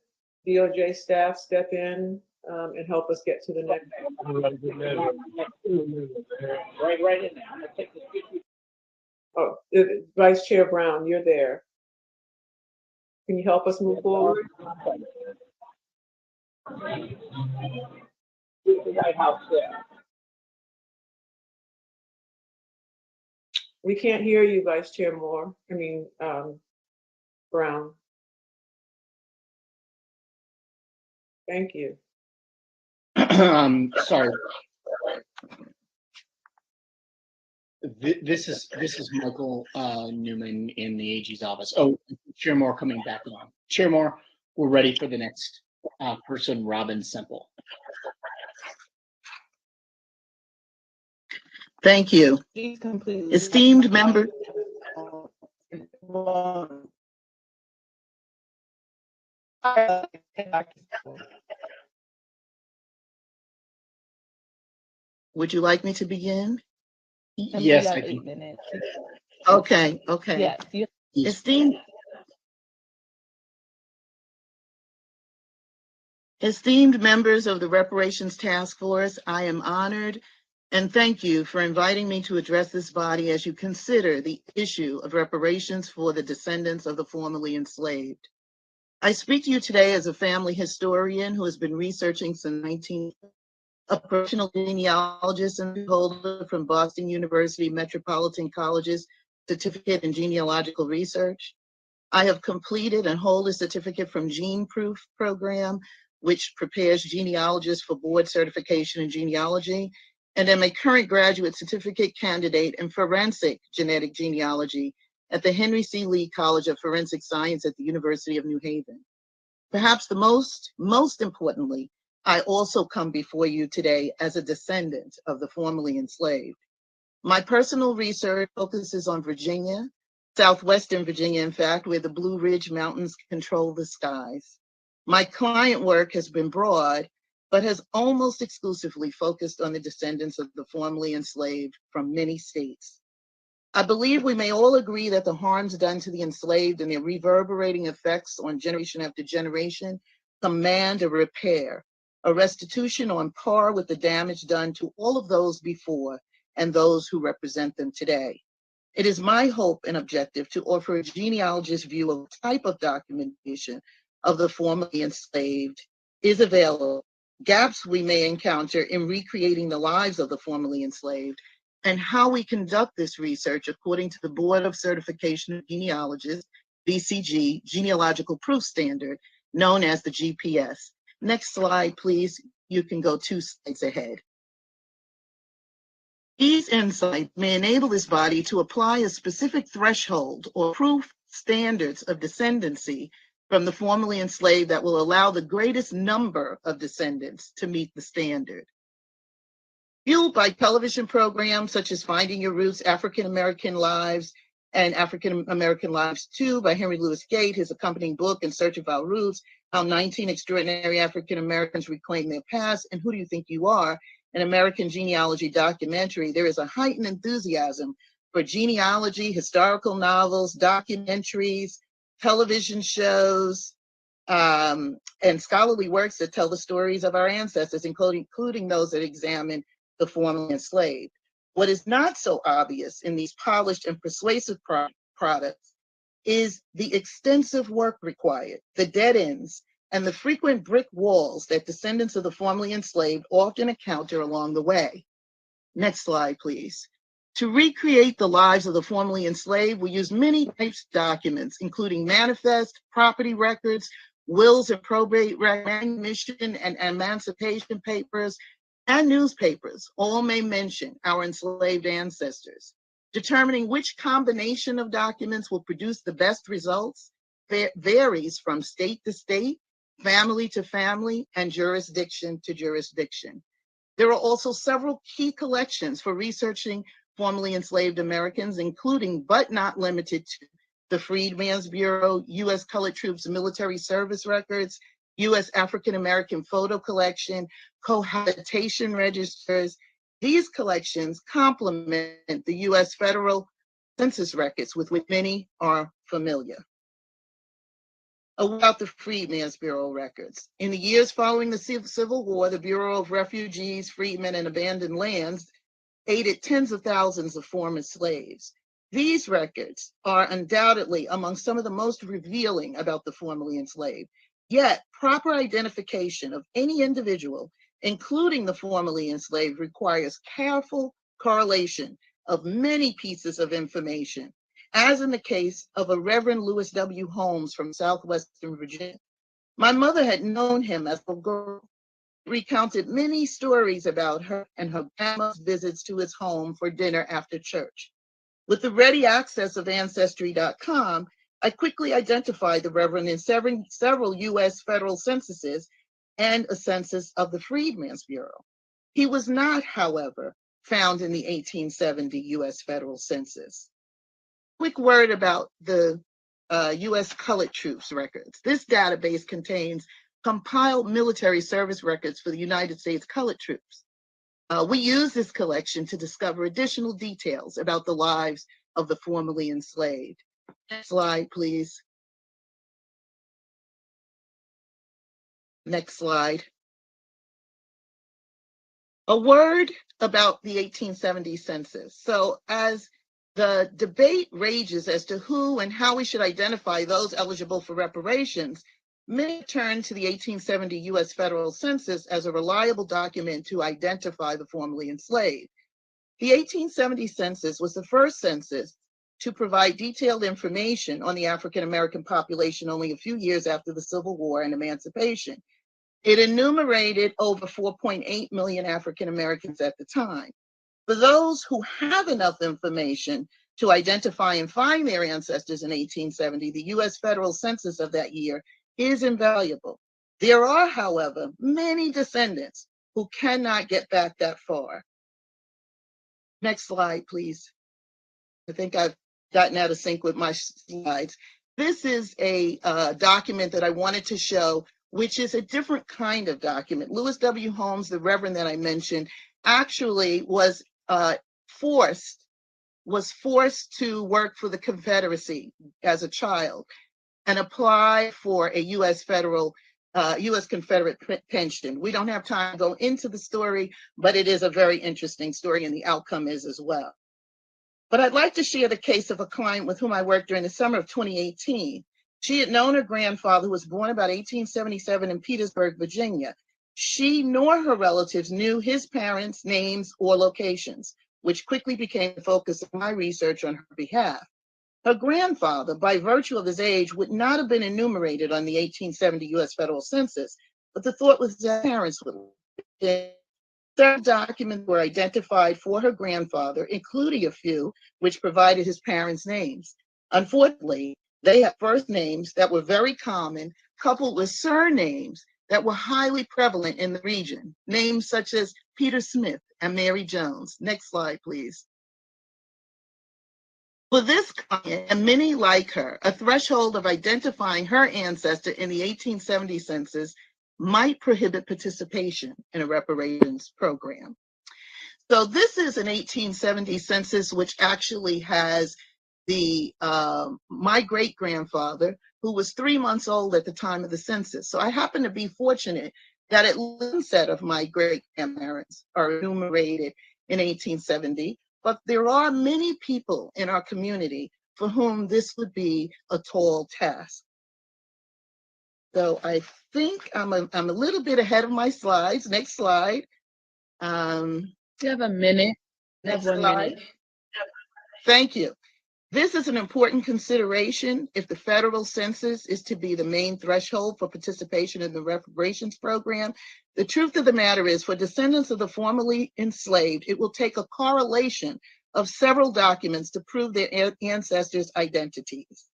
DOJ staff step in and help us get to the next? Right in there. I'm gonna take this. Oh, Vice Chair Brown, you're there. Can you help us move forward? The White House there. We can't hear you, Vice Chair Moore. Brown. Thank you. Sorry. This is Michael Newman in the AG's office. Oh, Chair Moore coming back on. Chair Moore, we're ready for the next person, Robin Semple. Thank you. Esteemed member. Would you like me to begin? Yes, I do. Okay, okay. Yes. Esteemed members of the Reparations Task Force, I am honored and thank you for inviting me to address this body as you consider the issue of reparations for the descendants of the formerly enslaved. I speak to you today as a family historian who has been researching since 19, a professional genealogist and holder from Boston University Metropolitan College's certificate in genealogical research. I have completed and hold a certificate from Gene Proof program, which prepares genealogists for board certification in genealogy, and am a current graduate certificate candidate in forensic genetic genealogy at the Henry C. Lee College of Forensic Science at the University of New Haven. Perhaps the most importantly, I also come before you today as a descendant of the formerly enslaved. My personal research focuses on Virginia, southwestern Virginia, in fact, where the Blue Ridge Mountains control the skies. My client work has been broad, but has almost exclusively focused on the descendants of the formerly enslaved from many states. I believe we may all agree that the harms done to the enslaved and their reverberating effects on generation after generation command a repair, a restitution on par with the damage done to all of those before and those who represent them today. It is my hope and objective to offer a genealogist's view of the type of documentation of the formerly enslaved is available, gaps we may encounter in recreating the lives of the formerly enslaved, and how we conduct this research according to the Board of Certification of Genealogists, BCG, Genealogical Proof Standard, known as the GPS. Next slide, please. You can go 2 slides ahead. These insights may enable this body to apply a specific threshold or proof standards of descendancy from the formerly enslaved that will allow the greatest number of descendants to meet the standard. Fueled by television programs such as Finding Your Roots, African American Lives, and African American Lives 2 by Henry Louis Gates, his accompanying book, In Search of Our Roots, How 19 Extraordinary African Americans Reclaim Their Past, and Who Do You Think You Are, an American genealogy documentary, there is a heightened enthusiasm for genealogy, historical novels, documentaries, television shows, and scholarly works that tell the stories of our ancestors, including those that examine the formerly enslaved. What is not so obvious in these polished and persuasive products is the extensive work required, the dead ends, and the frequent brick walls that descendants of the formerly enslaved often encounter along the way. Next slide, please. To recreate the lives of the formerly enslaved, we use many types of documents, including manifest, property records, wills and probate records, manumission and emancipation papers, and newspapers. All may mention our enslaved ancestors. Determining which combination of documents will produce the best results varies from state to state, family to family, and jurisdiction to jurisdiction. There are also several key collections for researching formerly enslaved Americans, including but not limited to the Freedmen's Bureau, U.S. Colored Troops Military Service Records, U.S. African American Photo Collection, cohabitation registers. These collections complement the U.S. federal census records with which many are familiar. About the Freedmen's Bureau records. In the years following the Civil War, the Bureau of Refugees, Freedmen, and Abandoned Lands aided tens of thousands of former slaves. These records are undoubtedly among some of the most revealing about the formerly enslaved. Yet, proper identification of any individual, including the formerly enslaved, requires careful correlation of many pieces of information, as in the case of a Reverend Louis W. Holmes from southwestern Virginia. My mother had known him as a girl, recounted many stories about her and her grandma's visits to his home for dinner after church. With the ready access of ancestry.com, I quickly identified the Reverend in several U.S. federal censuses and a census of the Freedmen's Bureau. He was not, however, found in the 1870 U.S. federal census. Quick word about the U.S. Colored Troops records. This database contains compiled military service records for the United States Colored Troops. We use this collection to discover additional details about the lives of the formerly enslaved. Next slide, please. Next slide. A word about the 1870 census. So as the debate rages as to who and how we should identify those eligible for reparations, many turn to the 1870 U.S. federal census as a reliable document to identify the formerly enslaved. The 1870 census was the first census to provide detailed information on the African American population only a few years after the Civil War and emancipation. It enumerated over 4.8 million African Americans at the time. For those who have enough information to identify and find their ancestors in 1870, the U.S. federal census of that year is invaluable. There are, however, many descendants who cannot get back that far. Next slide, please. I think I've gotten out of sync with my slides. This is a document that I wanted to show, which is a different kind of document. Lewis W. Holmes, the Reverend that I mentioned, actually was forced to work for the Confederacy as a child and apply for a U.S. Confederate pension. We don't have time to go into the story, but it is a very interesting story, and the outcome is as well. But I'd like to share the case of a client with whom I worked during the summer of 2018. She had known her grandfather, who was born about 1877 in Petersburg, Virginia. She nor her relatives knew his parents' names or locations, which quickly became the focus of my research on her behalf. Her grandfather, by virtue of his age, would not have been enumerated on the 1870 U.S. federal census, but the thought was that parents would. Several documents were identified for her grandfather, including a few which provided his parents' names. Unfortunately, they had first names that were very common, coupled with surnames that were highly prevalent in the region, names such as Peter Smith and Mary Jones. Next slide, please. For this client, and many like her, a threshold of identifying her ancestor in the 1870 census might prohibit participation in a reparations program. So this is an 1870 census, which actually has my great-grandfather, who was 3 months old at the time of the census. So I happen to be fortunate that at least one set of my great-grandparents are enumerated in 1870, but there are many people in our community for whom this would be a tall task. So I think I'm a little bit ahead of my slides. Next slide. You have a minute. Next slide. Thank you. This is an important consideration if the federal census is to be the main threshold for participation in the reparations program. The truth of the matter is, for descendants of the formerly enslaved, it will take a correlation of several documents to prove their ancestors' identities.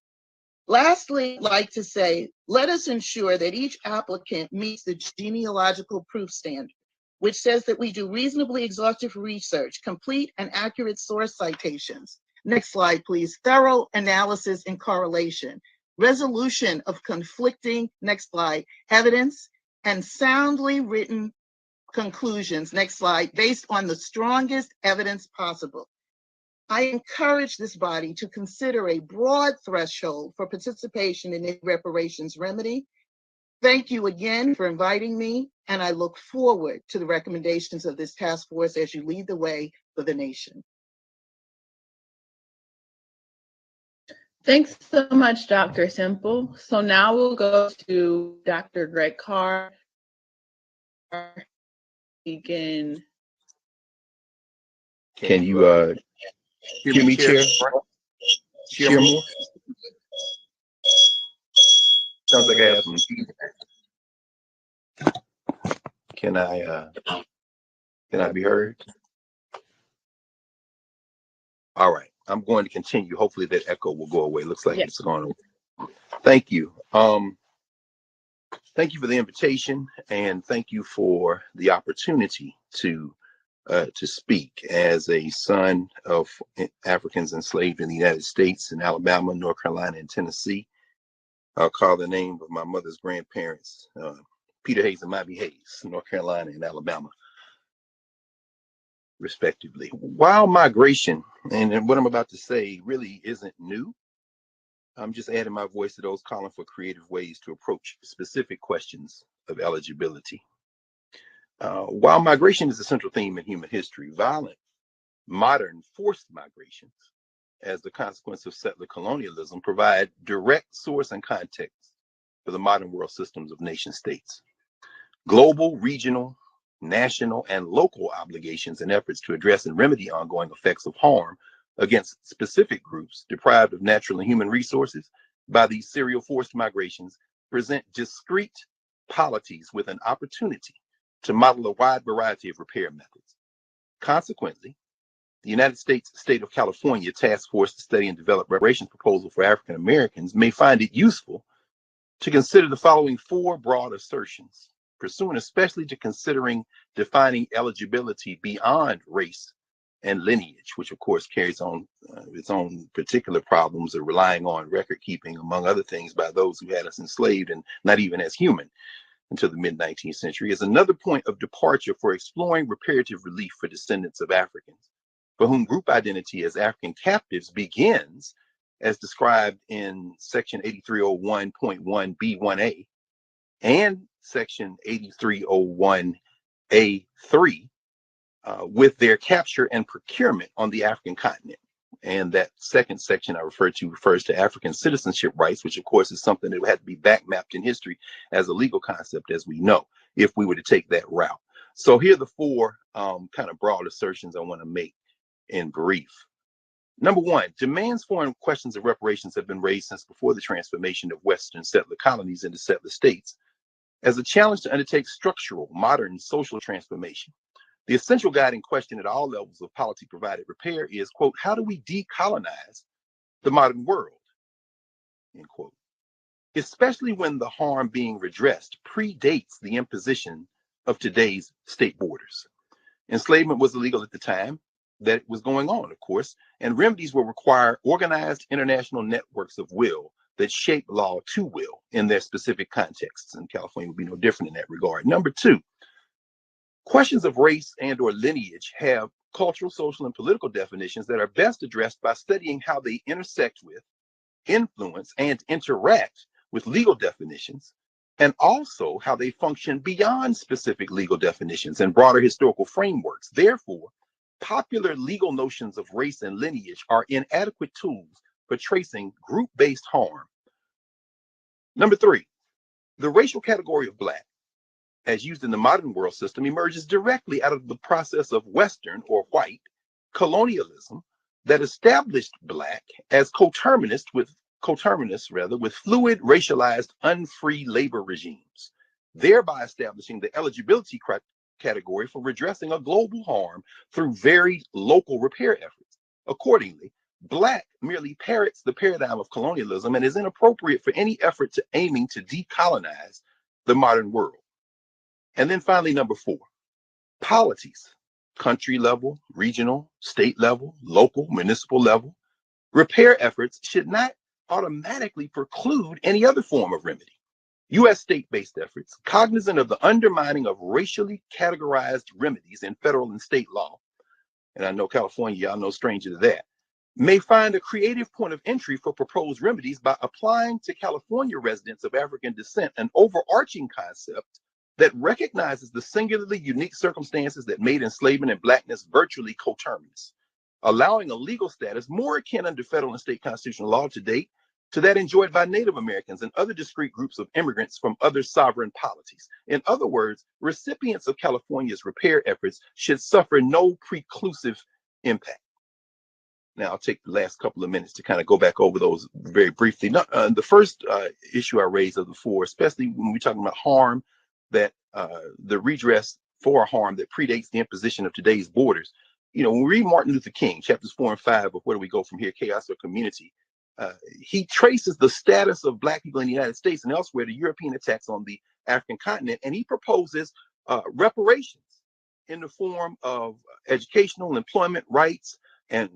Lastly, I'd like to say, let us ensure that each applicant meets the genealogical proof standard, which says that we do reasonably exhaustive research, complete and accurate source citations. Next slide, please. Thorough analysis and correlation, resolution of conflicting, next slide, evidence, and soundly written conclusions, next slide, based on the strongest evidence possible. I encourage this body to consider a broad threshold for participation in the reparations remedy. Thank you again for inviting me, and I look forward to the recommendations of this task force as you lead the way for the nation. Thanks so much, Dr. Simple. So now we'll go to Dr. Greg Carr. Begin. Can you hear me, Chair? Chair Moore? Sounds like I have some. Can I be heard? All right, I'm going to continue. Hopefully that echo will go away. Looks like it's gone away. Thank you. Thank you for the invitation, and thank you for the opportunity to speak. As a son of Africans enslaved in the United States, in Alabama, North Carolina, and Tennessee, I'll call the name of my mother's grandparents, Peter Hayes and Mabby Hayes, North Carolina and Alabama, respectively. While migration, and what I'm about to say really isn't new, I'm just adding my voice to those calling for creative ways to approach specific questions of eligibility. While migration is a central theme in human history, violent, modern forced migrations, as the consequence of settler colonialism, provide direct source and context for the modern world systems of nation states. Global, regional, national, and local obligations and efforts to address and remedy ongoing effects of harm against specific groups deprived of natural and human resources by these serial forced migrations present discrete polities with an opportunity to model a wide variety of repair methods. Consequently, the United States State of California Task Force to Study and Develop Reparations Proposal for African Americans may find it useful to consider the following four broad assertions, pursuant especially to considering defining eligibility beyond race and lineage, which of course carries on its own particular problems of relying on record keeping, among other things, by those who had us enslaved and not even as human until the mid-19th century, is another point of departure for exploring reparative relief for descendants of Africans, for whom group identity as African captives begins, as described in Section 8301.1B1A and Section 8301A3, with their capture and procurement on the African continent. And that second section I referred to refers to African citizenship rights, which of course is something that had to be back mapped in history as a legal concept, as we know, if we were to take that route. So here are the four kind of broad assertions I want to make in brief. Number one, demands for and questions of reparations have been raised since before the transformation of Western settler colonies into settler states as a challenge to undertake structural, modern social transformation. The essential guiding question at all levels of policy-provided repair is, quote, how do we decolonize the modern world, end quote, especially when the harm being redressed predates the imposition of today's state borders. Enslavement was illegal at the time that it was going on, of course, and remedies will require organized international networks of will that shape law to will in their specific contexts, and California would be no different in that regard. Number two, questions of race and or lineage have cultural, social, and political definitions that are best addressed by studying how they intersect with, influence, and interact with legal definitions, and also how they function beyond specific legal definitions and broader historical frameworks. Therefore, popular legal notions of race and lineage are inadequate tools for tracing group-based harm. Number three, the racial category of Black, as used in the modern world system, emerges directly out of the process of Western or white colonialism that established Black as coterminous with fluid, racialized, unfree labor regimes, thereby establishing the eligibility category for redressing a global harm through varied local repair efforts. Accordingly, Black merely parrots the paradigm of colonialism and is inappropriate for any effort to aiming to decolonize the modern world. And then finally, number four, polities, country level, regional, state level, local, municipal level, repair efforts should not automatically preclude any other form of remedy. U.S. state-based efforts, cognizant of the undermining of racially categorized remedies in federal and state law, and I know California, y'all no stranger to that, may find a creative point of entry for proposed remedies by applying to California residents of African descent an overarching concept that recognizes the singularly unique circumstances that made enslavement and Blackness virtually coterminous, allowing a legal status more akin under federal and state constitutional law to date to that enjoyed by Native Americans and other discrete groups of immigrants from other sovereign polities. In other words, recipients of California's repair efforts should suffer no preclusive impact. Now, I'll take the last couple of minutes to kind of go back over those very briefly. The first issue I raised of the four, especially when we're talking about harm, that the redress for harm that predates the imposition of today's borders. You know, when we read Martin Luther King, chapters 4 and 5 of Where Do We Go From Here, Chaos or Community, he traces the status of Black people in the United States and elsewhere to European attacks on the African continent, and he proposes reparations in the form of educational, employment rights, and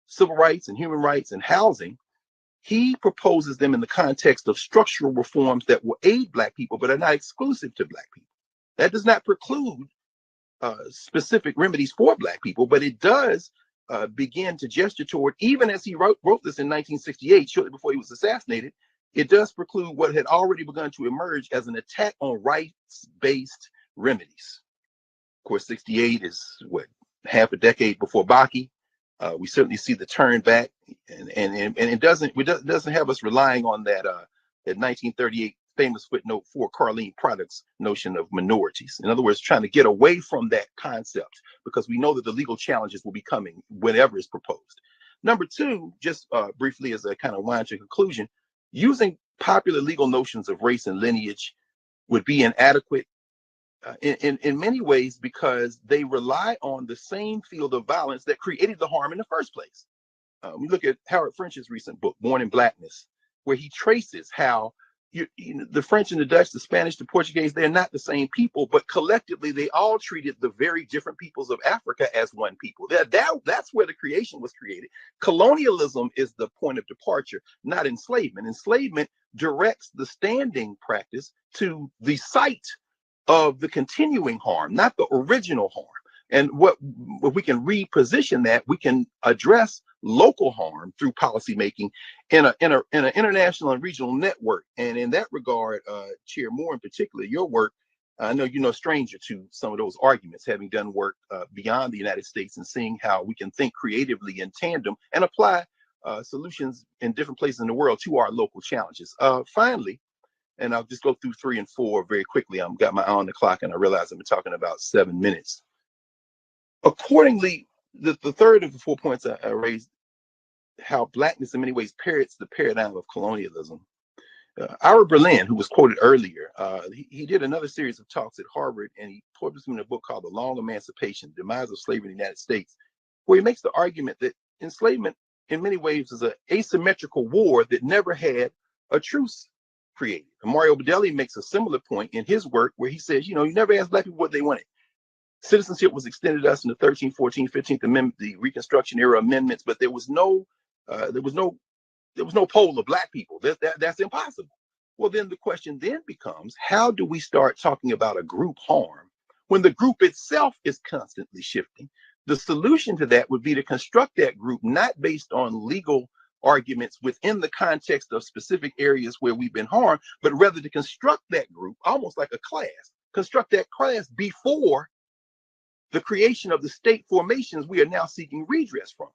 civil rights and human rights and housing. He proposes them in the context of structural reforms that will aid Black people, but are not exclusive to Black people. That does not preclude specific remedies for Black people, but it does begin to gesture toward, even as he wrote this in 1968, shortly before he was assassinated, it does preclude what had already begun to emerge as an attack on rights-based remedies. Of course, 68 is what, half a decade before Baki. We certainly see the turn back, and it doesn't have us relying on that 1938 famous footnote for Carlene Product's notion of minorities. In other words, trying to get away from that concept because we know that the legal challenges will be coming whenever it's proposed. Number two, just briefly as a kind of wind to conclusion, using popular legal notions of race and lineage would be inadequate in many ways because they rely on the same field of violence that created the harm in the first place. We look at Howard French's recent book, Born in Blackness, where he traces how the French and the Dutch, the Spanish, the Portuguese, they're not the same people, but collectively they all treated the very different peoples of Africa as one people. That's where the creation was created. Colonialism is the point of departure, not enslavement. Enslavement directs the standing practice to the site of the continuing harm, not the original harm. And what if we can reposition that, we can address local harm through policymaking in an international and regional network. And in that regard, Chair Moore in particular, your work, I know you're no stranger to some of those arguments, having done work beyond the United States and seeing how we can think creatively in tandem and apply solutions in different places in the world to our local challenges. Finally, and I'll just go through 3 and 4 very quickly. I've got my eye on the clock and I realize I've been talking about 7 minutes. Accordingly, the third of the 4 points I raised, how Blackness in many ways parrots the paradigm of colonialism. Ira Berlin, who was quoted earlier, he did another series of talks at Harvard, and he published in a book called The Long Emancipation, Demise of Slavery in the United States, where he makes the argument that enslavement in many ways is an asymmetrical war that never had a truce created. And Mario Bedelli makes a similar point in his work where he says, you never asked Black people what they wanted. Citizenship was extended to us in the 13th, 14th, 15th Amendment, the Reconstruction era amendments, but there was no poll of Black people. That's impossible. Well, then the question then becomes, how do we start talking about a group harm when the group itself is constantly shifting? The solution to that would be to construct that group not based on legal arguments within the context of specific areas where we've been harmed, but rather to construct that group almost like a class, construct that class before the creation of the state formations we are now seeking redress from.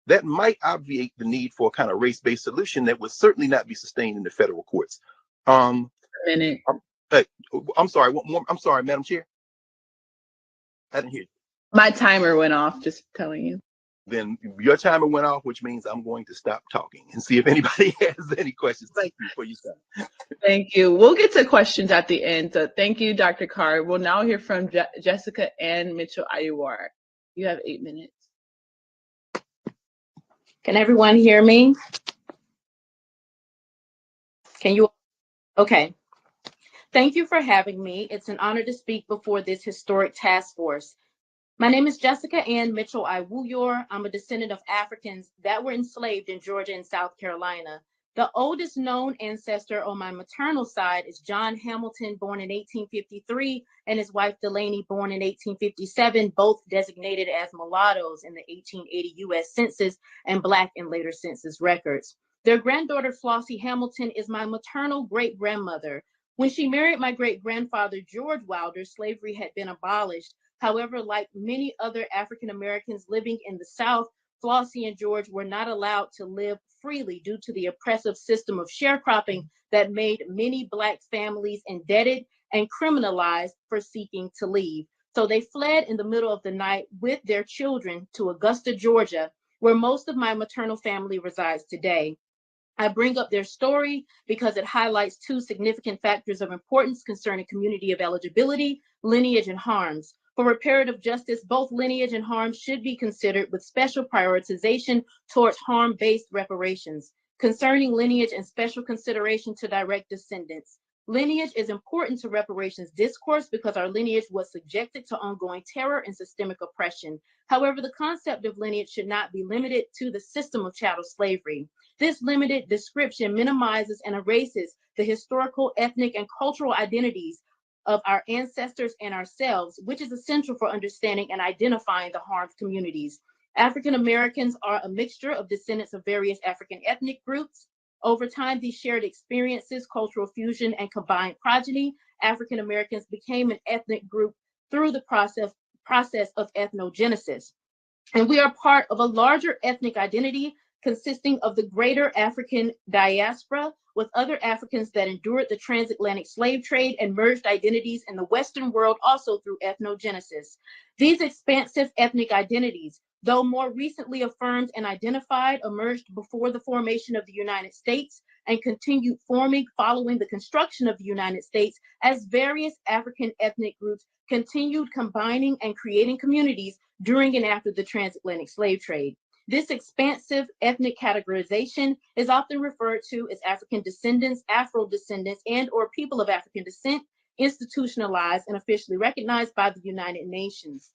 That might obviate the need for a kind of race-based solution that would certainly not be sustained in the federal courts. I'm sorry, I'm sorry, Madam Chair. I didn't hear you. My timer went off, just telling you. Then your timer went off, which means I'm going to stop talking and see if anybody has any questions. Thank you for your time. Thank you. We'll get to questions at the end. So thank you, Dr. Carr. We'll now hear from Jessica Ann Mitchell-Ayuwar. You have 8 minutes. Can everyone hear me? Can you? Okay. Thank you for having me. It's an honor to speak before this historic task force. My name is Jessica Ann Mitchell-Ayuwar. I'm a descendant of Africans that were enslaved in Georgia and South Carolina. The oldest known ancestor on my maternal side is John Hamilton, born in 1853, and his wife Delaney, born in 1857, both designated as mulattoes in the 1880 U.S. Census and Black in later census records. Their granddaughter, Flossie Hamilton, is my maternal great-grandmother. When she married my great-grandfather, George Wilder, slavery had been abolished. However, like many other African Americans living in the South, Flossie and George were not allowed to live freely due to the oppressive system of sharecropping that made many Black families indebted and criminalized for seeking to leave. So they fled in the middle of the night with their children to Augusta, Georgia, where most of my maternal family resides today. I bring up their story because it highlights two significant factors of importance concerning community of eligibility, lineage, and harms. For reparative justice, both lineage and harms should be considered with special prioritization towards harm-based reparations. Concerning lineage and special consideration to direct descendants. Lineage is important to reparations discourse because our lineage was subjected to ongoing terror and systemic oppression. However, the concept of lineage should not be limited to the system of chattel slavery. This limited description minimizes and erases the historical, ethnic, and cultural identities of our ancestors and ourselves, which is essential for understanding and identifying the harmed communities. African Americans are a mixture of descendants of various African ethnic groups. Over time, these shared experiences, cultural fusion, and combined progeny, African Americans became an ethnic group through the process of ethnogenesis. And we are part of a larger ethnic identity consisting of the greater African diaspora with other Africans that endured the transatlantic slave trade and merged identities in the Western world also through ethnogenesis. These expansive ethnic identities though more recently affirmed and identified, emerged before the formation of the United States and continued forming following the construction of the United States as various African ethnic groups continued combining and creating communities during and after the transatlantic slave trade. This expansive ethnic categorization is often referred to as African descendants, Afro descendants, and or people of African descent, institutionalized and officially recognized by the United Nations.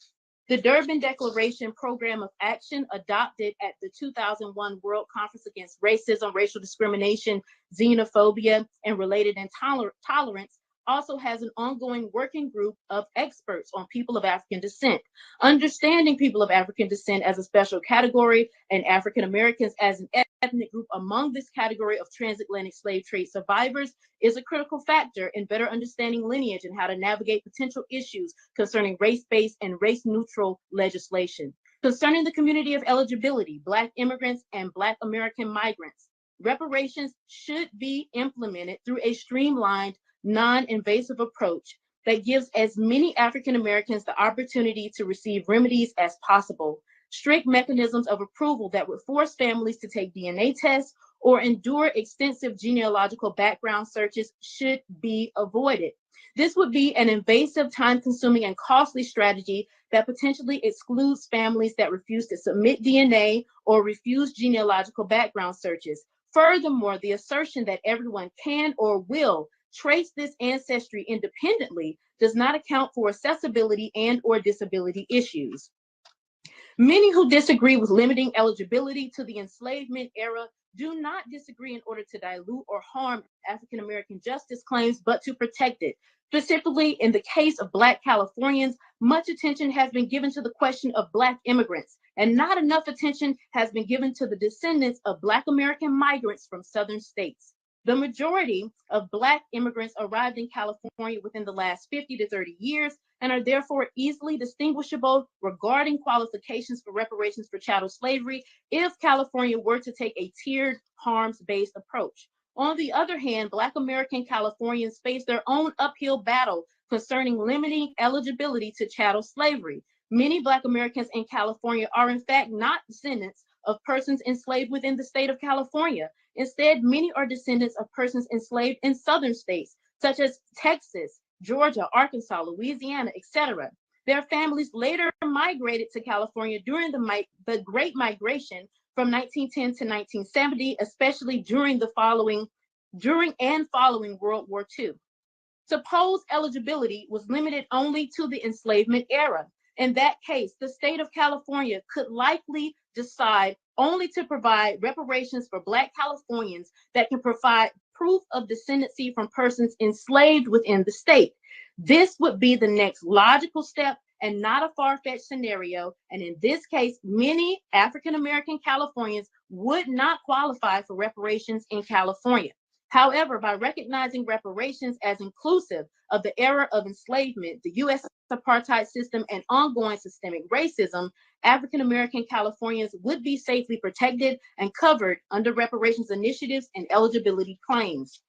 The Durban Declaration Program of Action, adopted at the 2001 World Conference Against Racism, Racial Discrimination, Xenophobia, and Related Intolerance, also has an ongoing working group of experts on people of African descent. Understanding people of African descent as a special category and African Americans as an ethnic group among this category of transatlantic slave trade survivors is a critical factor in better understanding lineage and how to navigate potential issues concerning race-based and race-neutral legislation. Concerning the community of eligibility, Black immigrants and Black American migrants, reparations should be implemented through a streamlined, non-invasive approach that gives as many African Americans the opportunity to receive remedies as possible. Strict mechanisms of approval that would force families to take DNA tests or endure extensive genealogical background searches should be avoided. This would be an invasive, time-consuming, and costly strategy that potentially excludes families that refuse to submit DNA or refuse genealogical background searches. Furthermore, the assertion that everyone can or will trace this ancestry independently does not account for accessibility and or disability issues. Many who disagree with limiting eligibility to the enslavement era do not disagree in order to dilute or harm African American justice claims, but to protect it. Specifically, in the case of Black Californians, much attention has been given to the question of Black immigrants, and not enough attention has been given to the descendants of Black American migrants from Southern states. The majority of Black immigrants arrived in California within the last 50 to 30 years and are therefore easily distinguishable regarding qualifications for reparations for chattel slavery if California were to take a tiered harms-based approach. On the other hand, Black American Californians face their own uphill battle concerning limiting eligibility to chattel slavery. Many Black Americans in California are in fact not descendants of persons enslaved within the state of California. Instead, many are descendants of persons enslaved in southern states, such as Texas, Georgia, Arkansas, Louisiana, etc. Their families later migrated to California during the Great Migration from 1910 to 1970, especially during and following World War II. Suppose eligibility was limited only to the enslavement era. In that case, the state of California could likely decide only to provide reparations for Black Californians that can provide proof of descendancy from persons enslaved within the state. This would be the next logical step and not a far-fetched scenario. And in this case, many African American Californians would not qualify for reparations in California. However, by recognizing reparations as inclusive of the era of enslavement, the U.S. apartheid system, and ongoing systemic racism, African American Californians would be safely protected and covered under reparations initiatives and eligibility claims.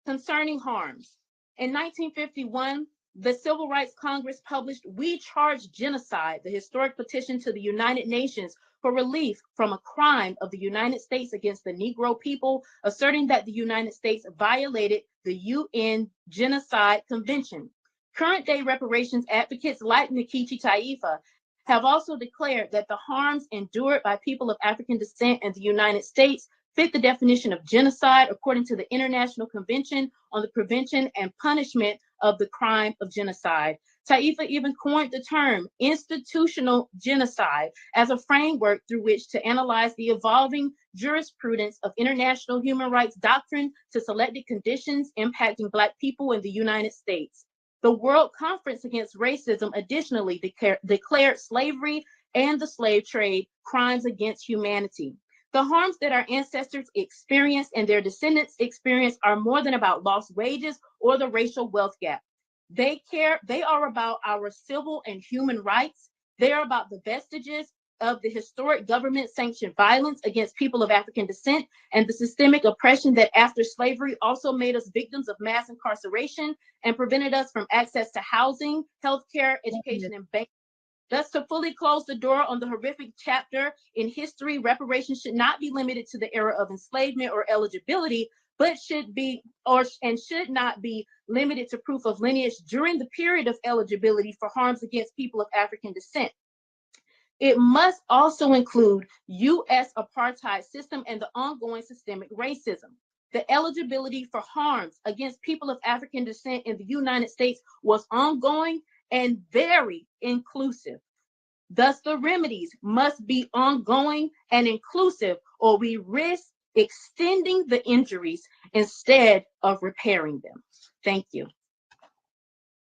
Concerning harms, in 1951, the Civil Rights Congress published "We Charge Genocide," the historic petition to the United Nations for relief from a crime of the United States against the Negro people, asserting that the United States violated the UN Genocide Convention. Current day reparations advocates like Nkechi Taifa have also declared that the harms endured by people of African descent in the United States fit the definition of genocide according to the International Convention on the Prevention and Punishment of the Crime of Genocide. Taifa even coined the term institutional genocide as a framework through which to analyze the evolving jurisprudence of international human rights doctrine to selected conditions impacting Black people in the United States. The World Conference Against Racism additionally declared slavery and the slave trade crimes against humanity. The harms that our ancestors experienced and their descendants experience are more than about lost wages or the racial wealth gap. They are about our civil and human rights. They are about the vestiges of the historic government-sanctioned violence against people of African descent and the systemic oppression that after slavery also made us victims of mass incarceration and prevented us from access to housing, healthcare, education, and banking. Thus, to fully close the door on the horrific chapter in history, reparations should not be limited to the era of enslavement or eligibility, but should not be limited to proof of lineage during the period of eligibility for harms against people of African descent. It must also include U.S. apartheid system and the ongoing systemic racism. The eligibility for harms against people of African descent in the United States was ongoing and very inclusive. Thus, the remedies must be ongoing and inclusive, or we risk extending the injuries instead of repairing them. Thank you.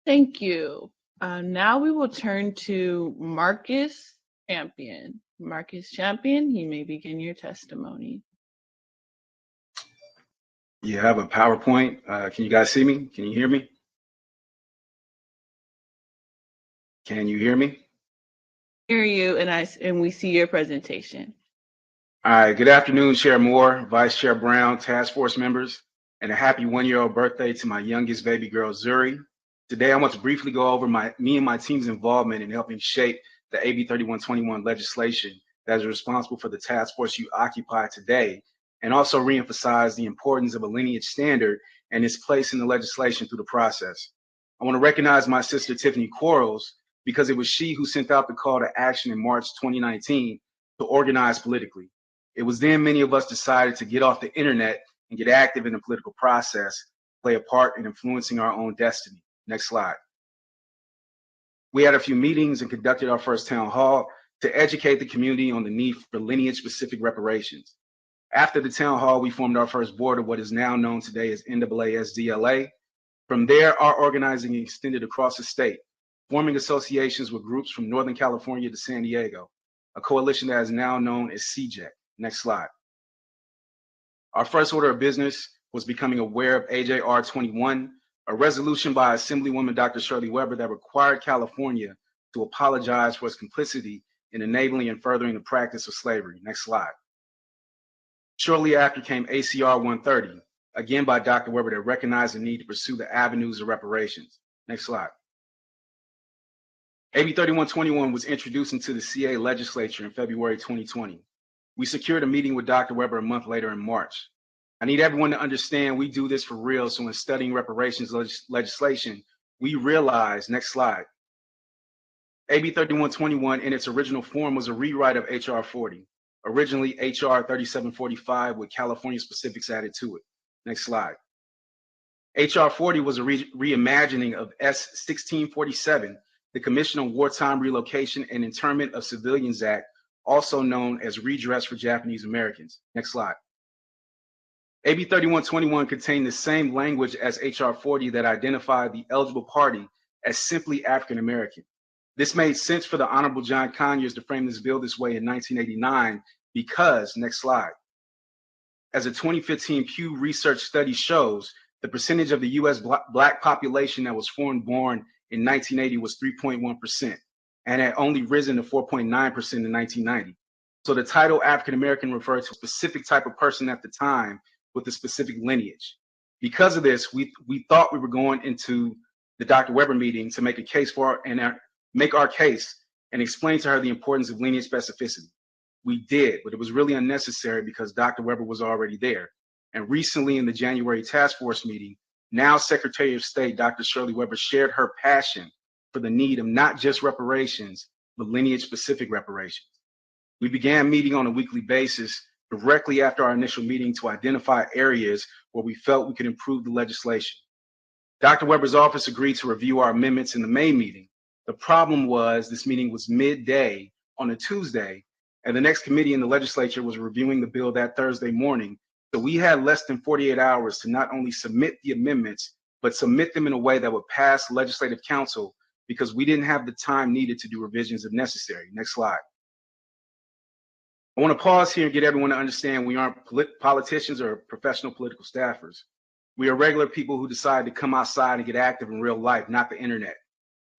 Thank you. Now we will turn to Marcus Champion. Marcus Champion, you may begin your testimony. Yeah, I have a PowerPoint. Can you guys see me? Can you hear me? Can you hear me? Hear you, and we see your presentation. All right, good afternoon, Chair Moore, Vice Chair Brown, task force members, and a happy one-year-old birthday to my youngest baby girl, Zuri. Today, I want to briefly go over me and my team's involvement in helping shape the AB 3121 legislation that is responsible for the task force you occupy today, and also reemphasize the importance of a lineage standard and its place in the legislation through the process. I want to recognize my sister, Tiffany Quarles, because it was she who sent out the call to action in March 2019 to organize politically. It was then many of us decided to get off the internet and get active in the political process, play a part in influencing our own destiny. Next slide. We had a few meetings and conducted our first town hall to educate the community on the need for lineage-specific reparations. After the town hall, we formed our first board of what is now known today as NAASDLA. From there, our organizing extended across the state, forming associations with groups from Northern California to San Diego, a coalition that is now known as CJEC. Next slide. Our first order of business was becoming aware of AJR 21, a resolution by Assemblywoman Dr. Shirley Weber that required California to apologize for its complicity in enabling and furthering the practice of slavery. Next slide. Shortly after came ACR 130, again by Dr. Weber, that recognized the need to pursue the avenues of reparations. Next slide. AB 3121 was introduced into the CA legislature in February 2020. We secured a meeting with Dr. Weber a month later in March. I need everyone to understand we do this for real, so in studying reparations legislation, we realize, next slide, AB 3121 in its original form was a rewrite of HR 40, originally HR 3745 with California specifics added to it. Next slide. HR 40 was a reimagining of S 1647, the Commission on Wartime Relocation and Internment of Civilians Act, also known as redress for Japanese Americans. Next slide. AB 3121 contained the same language as HR 40 that identified the eligible party as simply African American. This made sense for the Honorable John Conyers to frame this bill this way in 1989 because, next slide, as a 2015 Pew Research study shows, the percentage of the US Black population that was foreign-born in 1980 was 3.1%, and had only risen to 4.9% in 1990. So the title African American referred to a specific type of person at the time with a specific lineage. Because of this, we thought we were going into the Dr. Weber meeting to make a case for make our case and explain to her the importance of lineage specificity. We did, but it was really unnecessary because Dr. Weber was already there. And recently in the January task force meeting, now Secretary of State, Dr. Shirley Weber, shared her passion for the need of not just reparations, but lineage-specific reparations. We began meeting on a weekly basis directly after our initial meeting to identify areas where we felt we could improve the legislation. Dr. Weber's office agreed to review our amendments in the May meeting. The problem was this meeting was midday on a Tuesday, and the next committee in the legislature was reviewing the bill that Thursday morning. So we had less than 48 hours to not only submit the amendments, but submit them in a way that would pass legislative council because we didn't have the time needed to do revisions if necessary. Next slide. I want to pause here and get everyone to understand we aren't politicians or professional political staffers. We are regular people who decide to come outside and get active in real life, not the internet.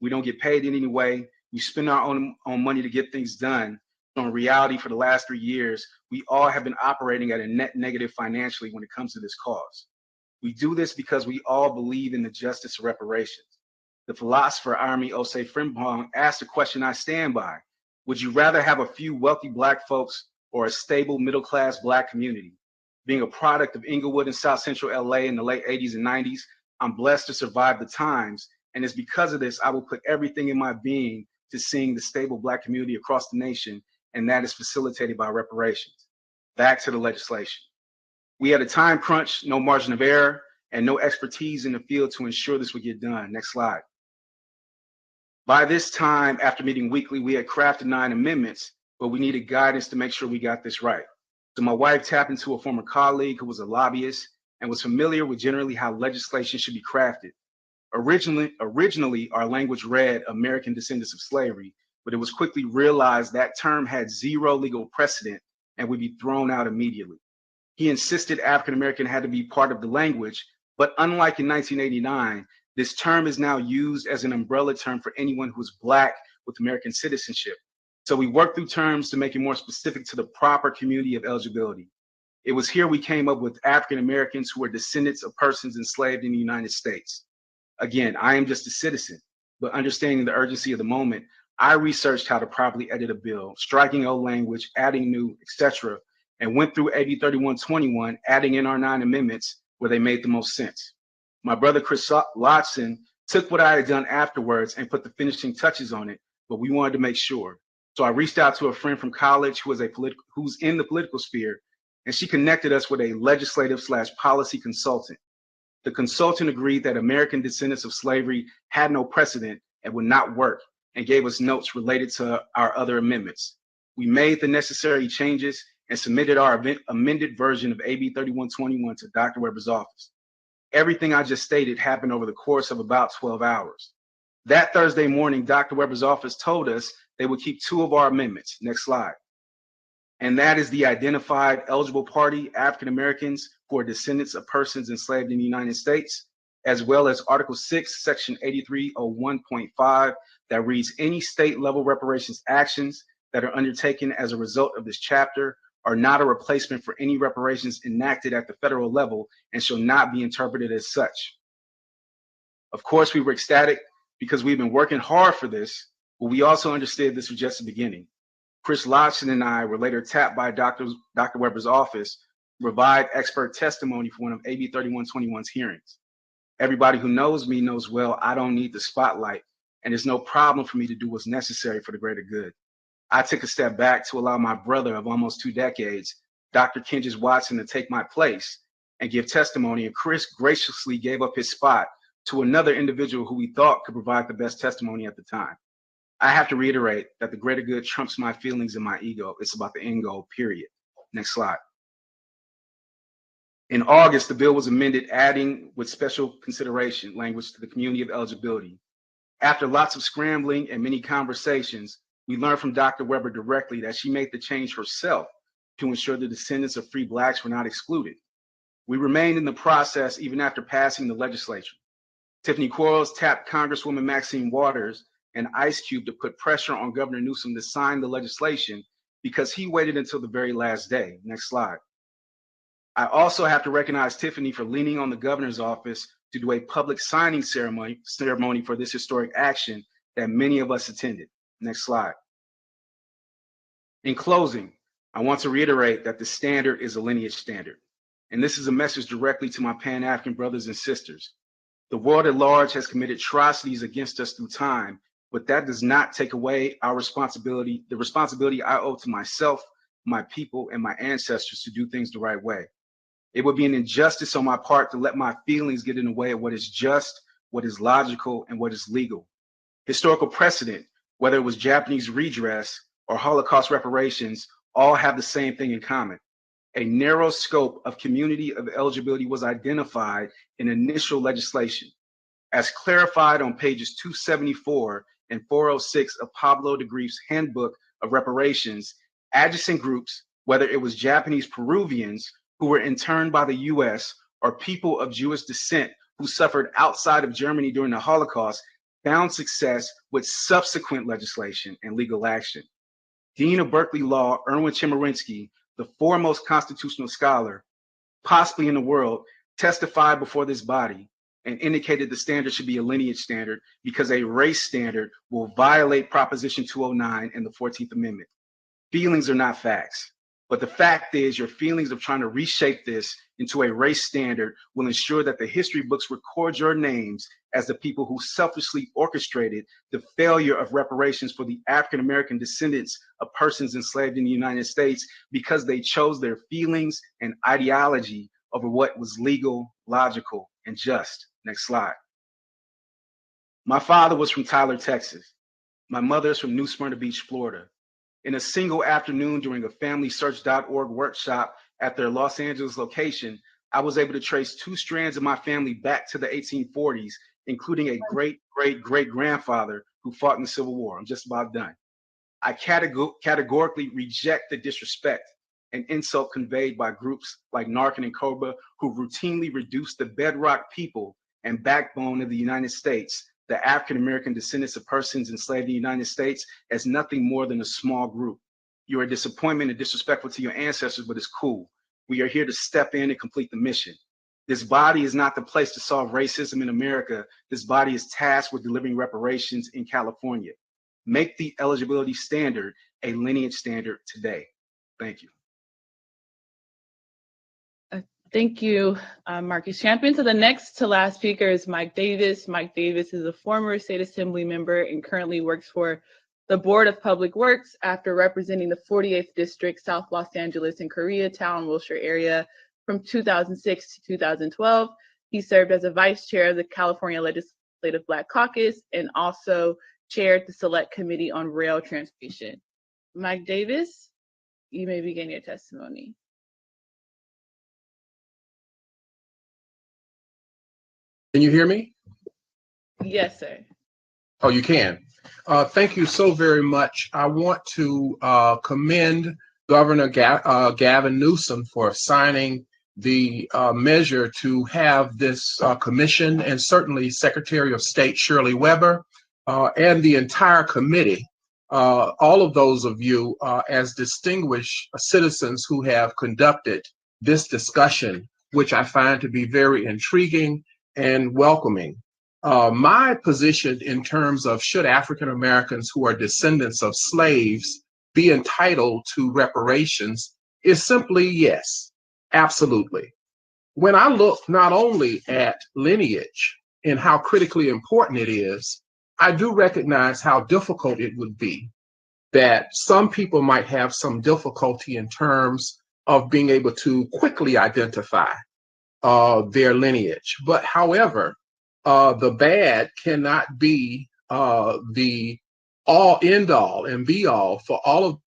We don't get paid in any way. We spend our own money to get things done. So in reality, for the last 3 years, we all have been operating at a net negative financially when it comes to this cause. We do this because we all believe in the justice of reparations. the philosopher Army Osei Frimpong asked a question I stand by. Would you rather have a few wealthy Black folks or a stable middle-class Black community? Being a product of Inglewood and South Central LA in the late 80s and 90s, I'm blessed to survive the times, and it's because of this I will put everything in my being to seeing the stable Black community across the nation, and that is facilitated by reparations. Back to the legislation. We had a time crunch, no margin of error, and no expertise in the field to ensure this would get done. Next slide. By this time, after meeting weekly, we had crafted 9 amendments, but we needed guidance to make sure we got this right. So my wife tapped into a former colleague who was a lobbyist and was familiar with generally how legislation should be crafted. Originally, our language read American descendants of slavery, but it was quickly realized that term had zero legal precedent and would be thrown out immediately. He insisted African American had to be part of the language, but unlike in 1989, this term is now used as an umbrella term for anyone who is Black with American citizenship. So we worked through terms to make it more specific to the proper community of eligibility. It was here we came up with African Americans who are descendants of persons enslaved in the United States. Again, I am just a citizen, but understanding the urgency of the moment, I researched how to properly edit a bill, striking old language, adding new, etc., and went through AB 3121, adding in our 9 amendments where they made the most sense. My brother Chris Lotson took what I had done afterwards and put the finishing touches on it, but we wanted to make sure. So I reached out to a friend from college who's in the political sphere, and she connected us with a legislative/policy consultant. The consultant agreed that American descendants of slavery had no precedent and would not work, and gave us notes related to our other amendments. We made the necessary changes and submitted our amended version of AB 3121 to Dr. Weber's office. Everything I just stated happened over the course of about 12 hours. That Thursday morning, Dr. Weber's office told us they would keep 2 of our amendments. Next slide. And that is the identified eligible party, African Americans who are descendants of persons enslaved in the United States, as well as Article 6, Section 8301.5, that reads any state level reparations actions that are undertaken as a result of this chapter are not a replacement for any reparations enacted at the federal level and shall not be interpreted as such. Of course, we were ecstatic because we've been working hard for this, but we also understood this was just the beginning. Chris Lodson and I were later tapped by Dr. Weber's office to provide expert testimony for one of AB 3121's hearings. Everybody who knows me knows well I don't need the spotlight, and it's no problem for me to do what's necessary for the greater good. I took a step back to allow my brother of almost 2 decades, Dr. Kenjis Watson, to take my place and give testimony, and Chris graciously gave up his spot to another individual who we thought could provide the best testimony at the time. I have to reiterate that the greater good trumps my feelings and my ego. It's about the end goal, period. Next slide. In August, the bill was amended, adding with special consideration language to the community of eligibility. After lots of scrambling and many conversations, we learned from Dr. Weber directly that she made the change herself to ensure the descendants of free Blacks were not excluded. We remained in the process even after passing the legislature. Tiffany Quarles tapped Congresswoman Maxine Waters and Ice Cube to put pressure on Governor Newsom to sign the legislation because he waited until the very last day. Next slide. I also have to recognize Tiffany for leaning on the governor's office to do a public signing ceremony for this historic action that many of us attended. Next slide. In closing, I want to reiterate that the standard is a lineage standard. And this is a message directly to my Pan-African brothers and sisters. The world at large has committed atrocities against us through time, but that does not take away our responsibility, the responsibility I owe to myself, my people, and my ancestors to do things the right way. It would be an injustice on my part to let my feelings get in the way of what is just, what is logical, and what is legal. Historical precedent, whether it was Japanese redress or Holocaust reparations, all have the same thing in common. A narrow scope of community of eligibility was identified in initial legislation. As clarified on pages 274 and 406 of Pablo de Grief's Handbook of Reparations, adjacent groups, whether it was Japanese Peruvians who were interned by the US or people of Jewish descent who suffered outside of Germany during the Holocaust, found success with subsequent legislation and legal action. Dean of Berkeley Law, Erwin Chemerinsky, the foremost constitutional scholar, possibly in the world, testified before this body and indicated the standard should be a lineage standard because a race standard will violate Proposition 209 and the 14th Amendment. Feelings are not facts. But the fact is, your feelings of trying to reshape this into a race standard will ensure that the history books record your names as the people who selfishly orchestrated the failure of reparations for the African American descendants of persons enslaved in the United States because they chose their feelings and ideology over what was legal, logical, and just. Next slide. My father was from Tyler, Texas. My mother is from New Smyrna Beach, Florida. In a single afternoon during a FamilySearch.org workshop at their Los Angeles location, I was able to trace 2 strands of my family back to the 1840s, including a great-great-great-grandfather who fought in the Civil War. I'm just about done. I categorically reject the disrespect and insult conveyed by groups like Narcan and Cobra, who routinely reduce the bedrock people and backbone of the United States, the African-American descendants of persons enslaved in the United States, as nothing more than a small group. You are a disappointment and disrespectful to your ancestors, but it's cool. We are here to step in and complete the mission. This body is not the place to solve racism in America. This body is tasked with delivering reparations in California. Make the eligibility standard a lineage standard today. Thank you. Thank you, Marcus Champion. So the next to last speaker is Mike Davis. Mike Davis is a former state assembly member and currently works for the Board of Public Works after representing the 48th District, South Los Angeles and Koreatown, Wilshire area from 2006 to 2012. He served as a vice chair of the California Legislative Black Caucus and also chaired the Select Committee on Rail Transportation. Mike Davis, you may begin your testimony. Can you hear me? Yes, sir. Oh, you can. Thank you so very much. I want to commend Governor Gavin Newsom for signing the measure to have this commission, and certainly Secretary of State Shirley Weber and the entire committee, all of those of you as distinguished citizens who have conducted this discussion, which I find to be very intriguing and welcoming. My position in terms of should African Americans who are descendants of slaves be entitled to reparations is simply yes, absolutely. When I look not only at lineage and how critically important it is, I do recognize how difficult it would be, that some people might have some difficulty in terms of being able to quickly identify their lineage. But however, the bad cannot be the all end all and be all for all of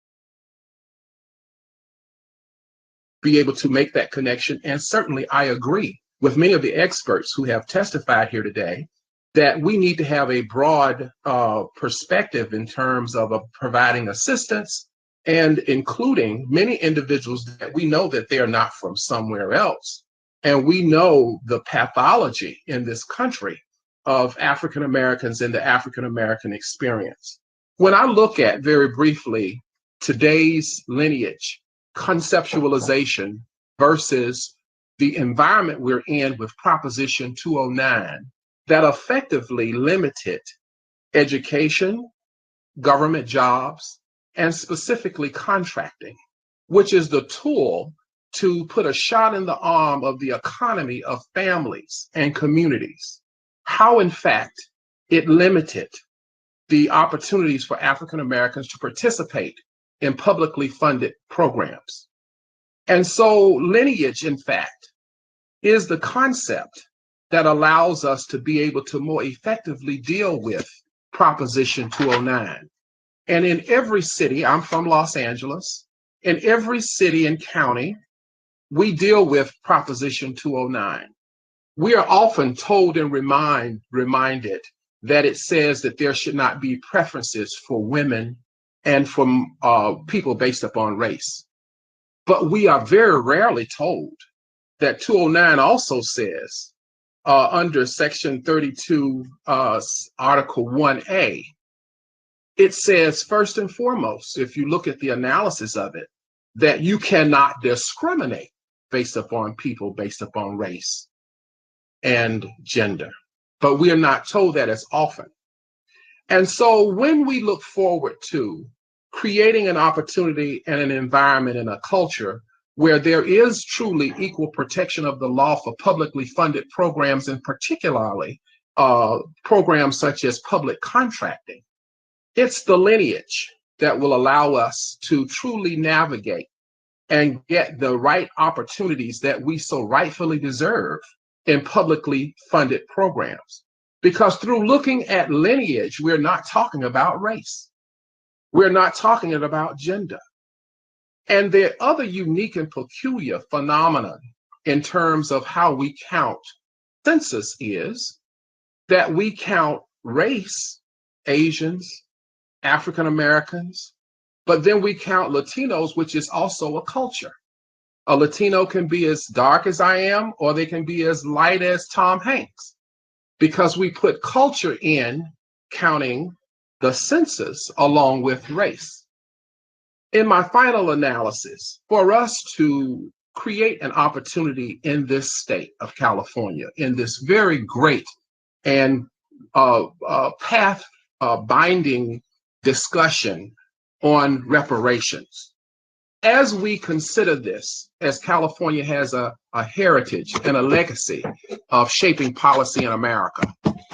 be able to make that connection. And certainly I agree with many of the experts who have testified here today that we need to have a broad perspective in terms of providing assistance and including many individuals that we know that they are not from somewhere else. And we know the pathology in this country of African Americans and the African American experience. When I look at very briefly today's lineage conceptualization versus the environment we're in with Proposition 209 that effectively limited education, government jobs, and specifically contracting, which is the tool to put a shot in the arm of the economy of families and communities, how in fact it limited the opportunities for African Americans to participate in publicly funded programs. And so lineage, in fact, is the concept that allows us to be able to more effectively deal with Proposition 209. And in every city, I'm from Los Angeles, in every city and county, we deal with Proposition 209. We are often told and reminded that it says that there should not be preferences for women and for people based upon race. But we are very rarely told that 209 also says under Section 32, Article 1A, it says first and foremost, if you look at the analysis of it, that you cannot discriminate based upon people based upon race. and gender. But we are not told that as often. And so when we look forward to creating an opportunity and an environment and a culture where there is truly equal protection of the law for publicly funded programs, and particularly programs such as public contracting, it's the lineage that will allow us to truly navigate and get the right opportunities that we so rightfully deserve in publicly funded programs. Because through looking at lineage, we're not talking about race. We're not talking about gender. And the other unique and peculiar phenomenon in terms of how we count census is that we count race, Asians, African Americans, but then we count Latinos, which is also a culture. A Latino can be as dark as I am, or they can be as light as Tom Hanks, because we put culture in counting the census along with race. In my final analysis, for us to create an opportunity in this state of California, in this very great and path binding discussion on reparations, as we consider this, as California has a heritage and a legacy of shaping policy in America,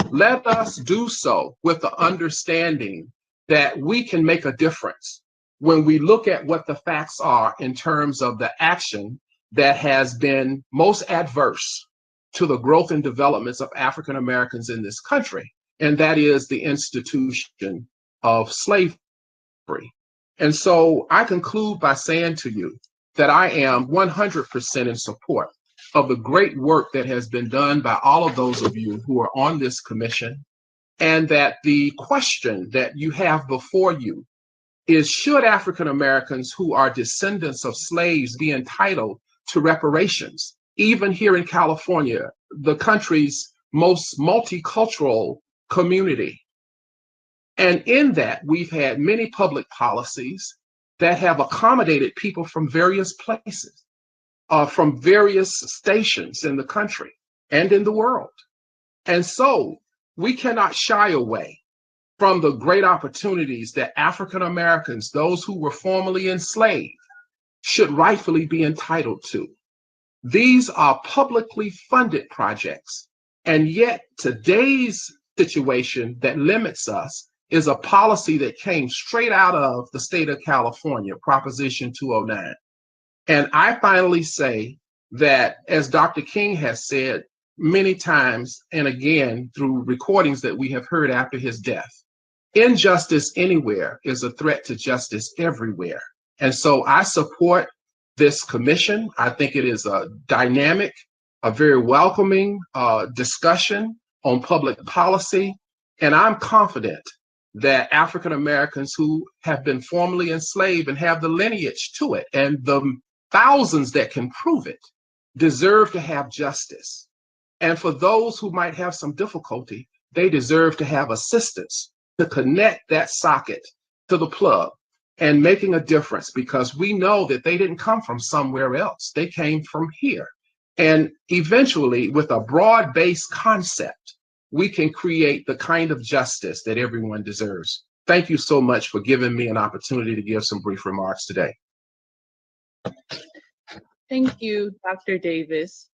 let us do so with the understanding that we can make a difference when we look at what the facts are in terms of the action that has been most adverse to the growth and developments of African Americans in this country, and that is the institution of slavery. And so I conclude by saying to you that I am 100% in support of the great work that has been done by all of those of you who are on this commission, and that the question that you have before you is, should African Americans who are descendants of slaves be entitled to reparations? Even here in California, the country's most multicultural community. And in that, we've had many public policies that have accommodated people from various places, from various stations in the country and in the world. And so we cannot shy away from the great opportunities that African Americans, those who were formerly enslaved, should rightfully be entitled to. These are publicly funded projects, and yet today's situation that limits us is a policy that came straight out of the state of California, Proposition 209. And I finally say that, as Dr. King has said many times, and again through recordings that we have heard after his death, injustice anywhere is a threat to justice everywhere. And so I support this commission. I think it is a dynamic, a very welcoming discussion on public policy. And I'm confident that African Americans who have been formerly enslaved and have the lineage to it, and the thousands that can prove it, deserve to have justice. And for those who might have some difficulty, they deserve to have assistance to connect that socket to the plug and making a difference, because we know that they didn't come from somewhere else. They came from here. And eventually, with a broad-based concept, we can create the kind of justice that everyone deserves. Thank you so much for giving me an opportunity to give some brief remarks today. Thank you, Dr. Davis.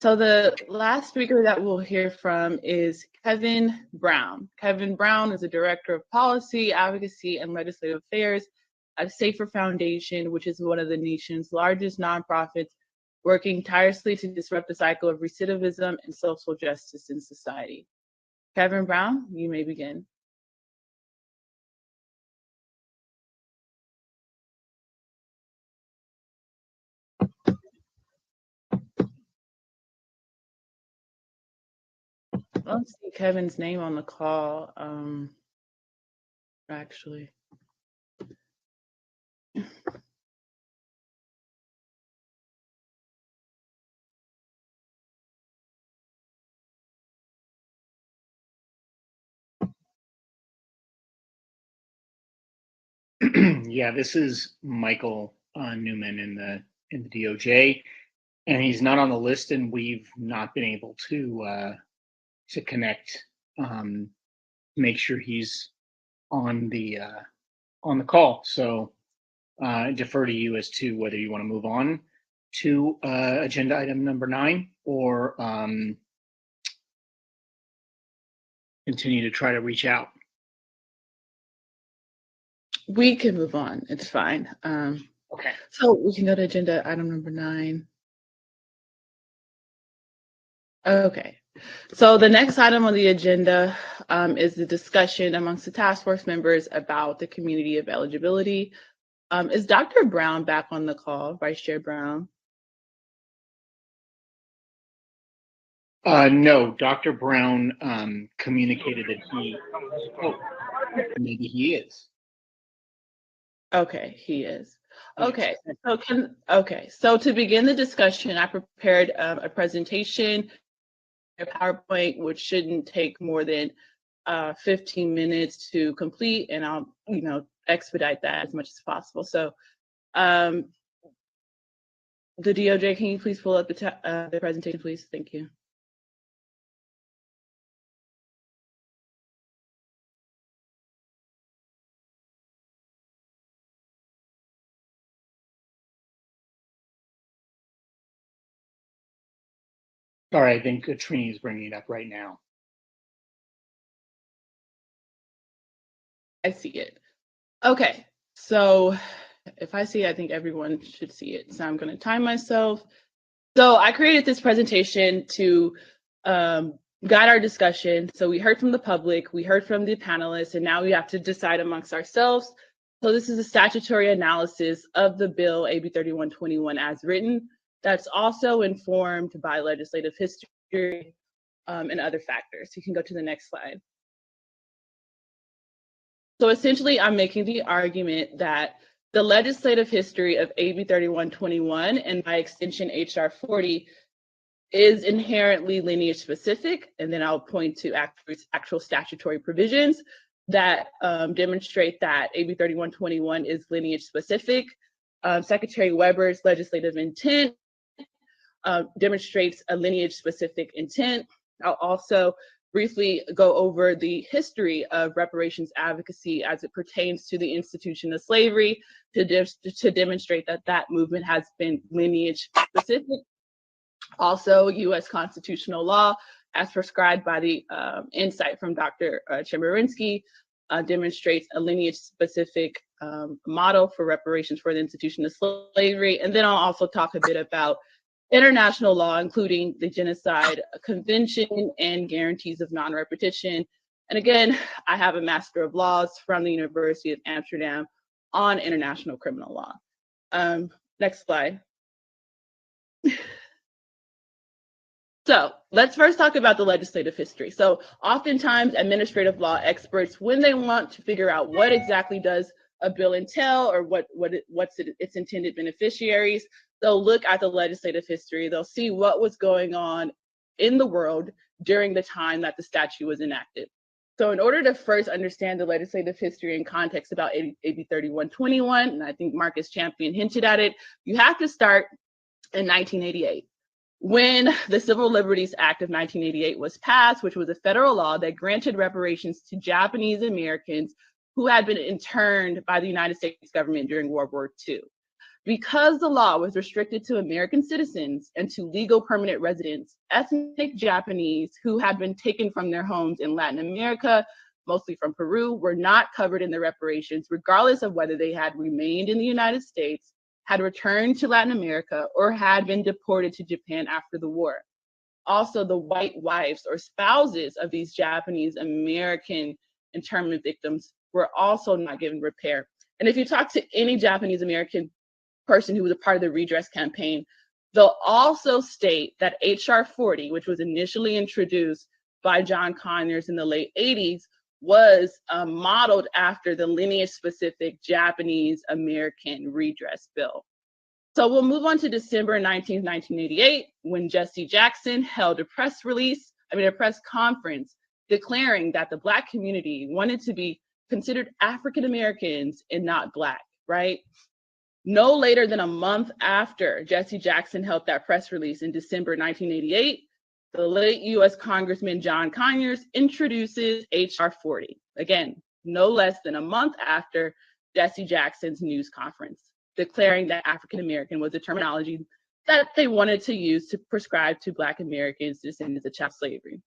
So the last speaker that we'll hear from is Kevin Brown. Kevin Brown is the Director of Policy, Advocacy, and Legislative Affairs at Safer Foundation, which is one of the nation's largest nonprofits working tirelessly to disrupt the cycle of recidivism and social justice in society. Kevin Brown, you may begin. I don't see Kevin's name on the call, actually. Yeah, this is Michael Newman in the DOJ. And he's not on the list, and we've not been able to connect, make sure he's on the call. So I defer to you as to whether you want to move on to agenda item number 9 or continue to try to reach out. We can move on. It's fine. Okay. So we can go to agenda item number 9. Okay. So the next item on the agenda is the discussion amongst the task force members about the community of eligibility. Is Dr. Brown back on the call, Vice Chair Brown? No, Dr. Brown communicated that maybe he is. Okay, he is. Okay, so to begin the discussion, I prepared a presentation, a PowerPoint, which shouldn't take more than 15 minutes to complete, and I'll expedite that as much as possible. So the DOJ, can you please pull up the presentation, please? Thank you. All right, I think Trini is bringing it up right now. I see it. Okay, so if I see it, I think everyone should see it. So I'm going to time myself. So I created this presentation to guide our discussion. So we heard from the public, we heard from the panelists, and now we have to decide amongst ourselves. So this is a statutory analysis of the bill AB 3121 as written. That's also informed by legislative history and other factors. You can go to the next slide. So essentially, I'm making the argument that the legislative history of AB 3121 and by extension HR 40 is inherently lineage specific, and then I'll point to actual statutory provisions that demonstrate that AB 3121 is lineage specific. Secretary Weber's legislative intent demonstrates a lineage specific intent. I'll also briefly go over the history of reparations advocacy as it pertains to the institution of slavery to demonstrate that that movement has been lineage specific. Also, U.S. constitutional law, as prescribed by the insight from Dr. Chemerinsky, demonstrates a lineage-specific model for reparations for the institution of slavery. And then I'll also talk a bit about international law, including the Genocide Convention and guarantees of non-repetition. And again, I have a Master of Laws from the University of Amsterdam on international criminal law. Next slide. So let's first talk about the legislative history. So oftentimes administrative law experts, when they want to figure out what exactly does a bill entail or what's its intended beneficiaries, they'll look at the legislative history. They'll see what was going on in the world during the time that the statute was enacted. So in order to first understand the legislative history and context about AB 3121, and I think Marcus Champion hinted at it, you have to start in 1988. When the Civil Liberties Act of 1988 was passed, which was a federal law that granted reparations to Japanese Americans who had been interned by the United States government during World War II. Because the law was restricted to American citizens and to legal permanent residents, ethnic Japanese who had been taken from their homes in Latin America, mostly from Peru, were not covered in the reparations, regardless of whether they had remained in the United States, had returned to Latin America, or had been deported to Japan after the war. Also, the white wives or spouses of these Japanese American internment victims were also not given repair. And if you talk to any Japanese American person who was a part of the redress campaign, they'll also state that HR 40, which was initially introduced by John Conyers in the late 80s, was modeled after the lineage-specific Japanese American redress bill. So we'll move on to December 19, 1988, when Jesse Jackson held a press conference declaring that the Black community wanted to be considered African Americans and not Black, right? No later than a month after Jesse Jackson held that press release in December 1988, the late U.S. Congressman John Conyers introduces H.R. 40. Again, no less than a month after Jesse Jackson's news conference, declaring that African American was a terminology that they wanted to use to prescribe to Black Americans descendants of chattel slavery.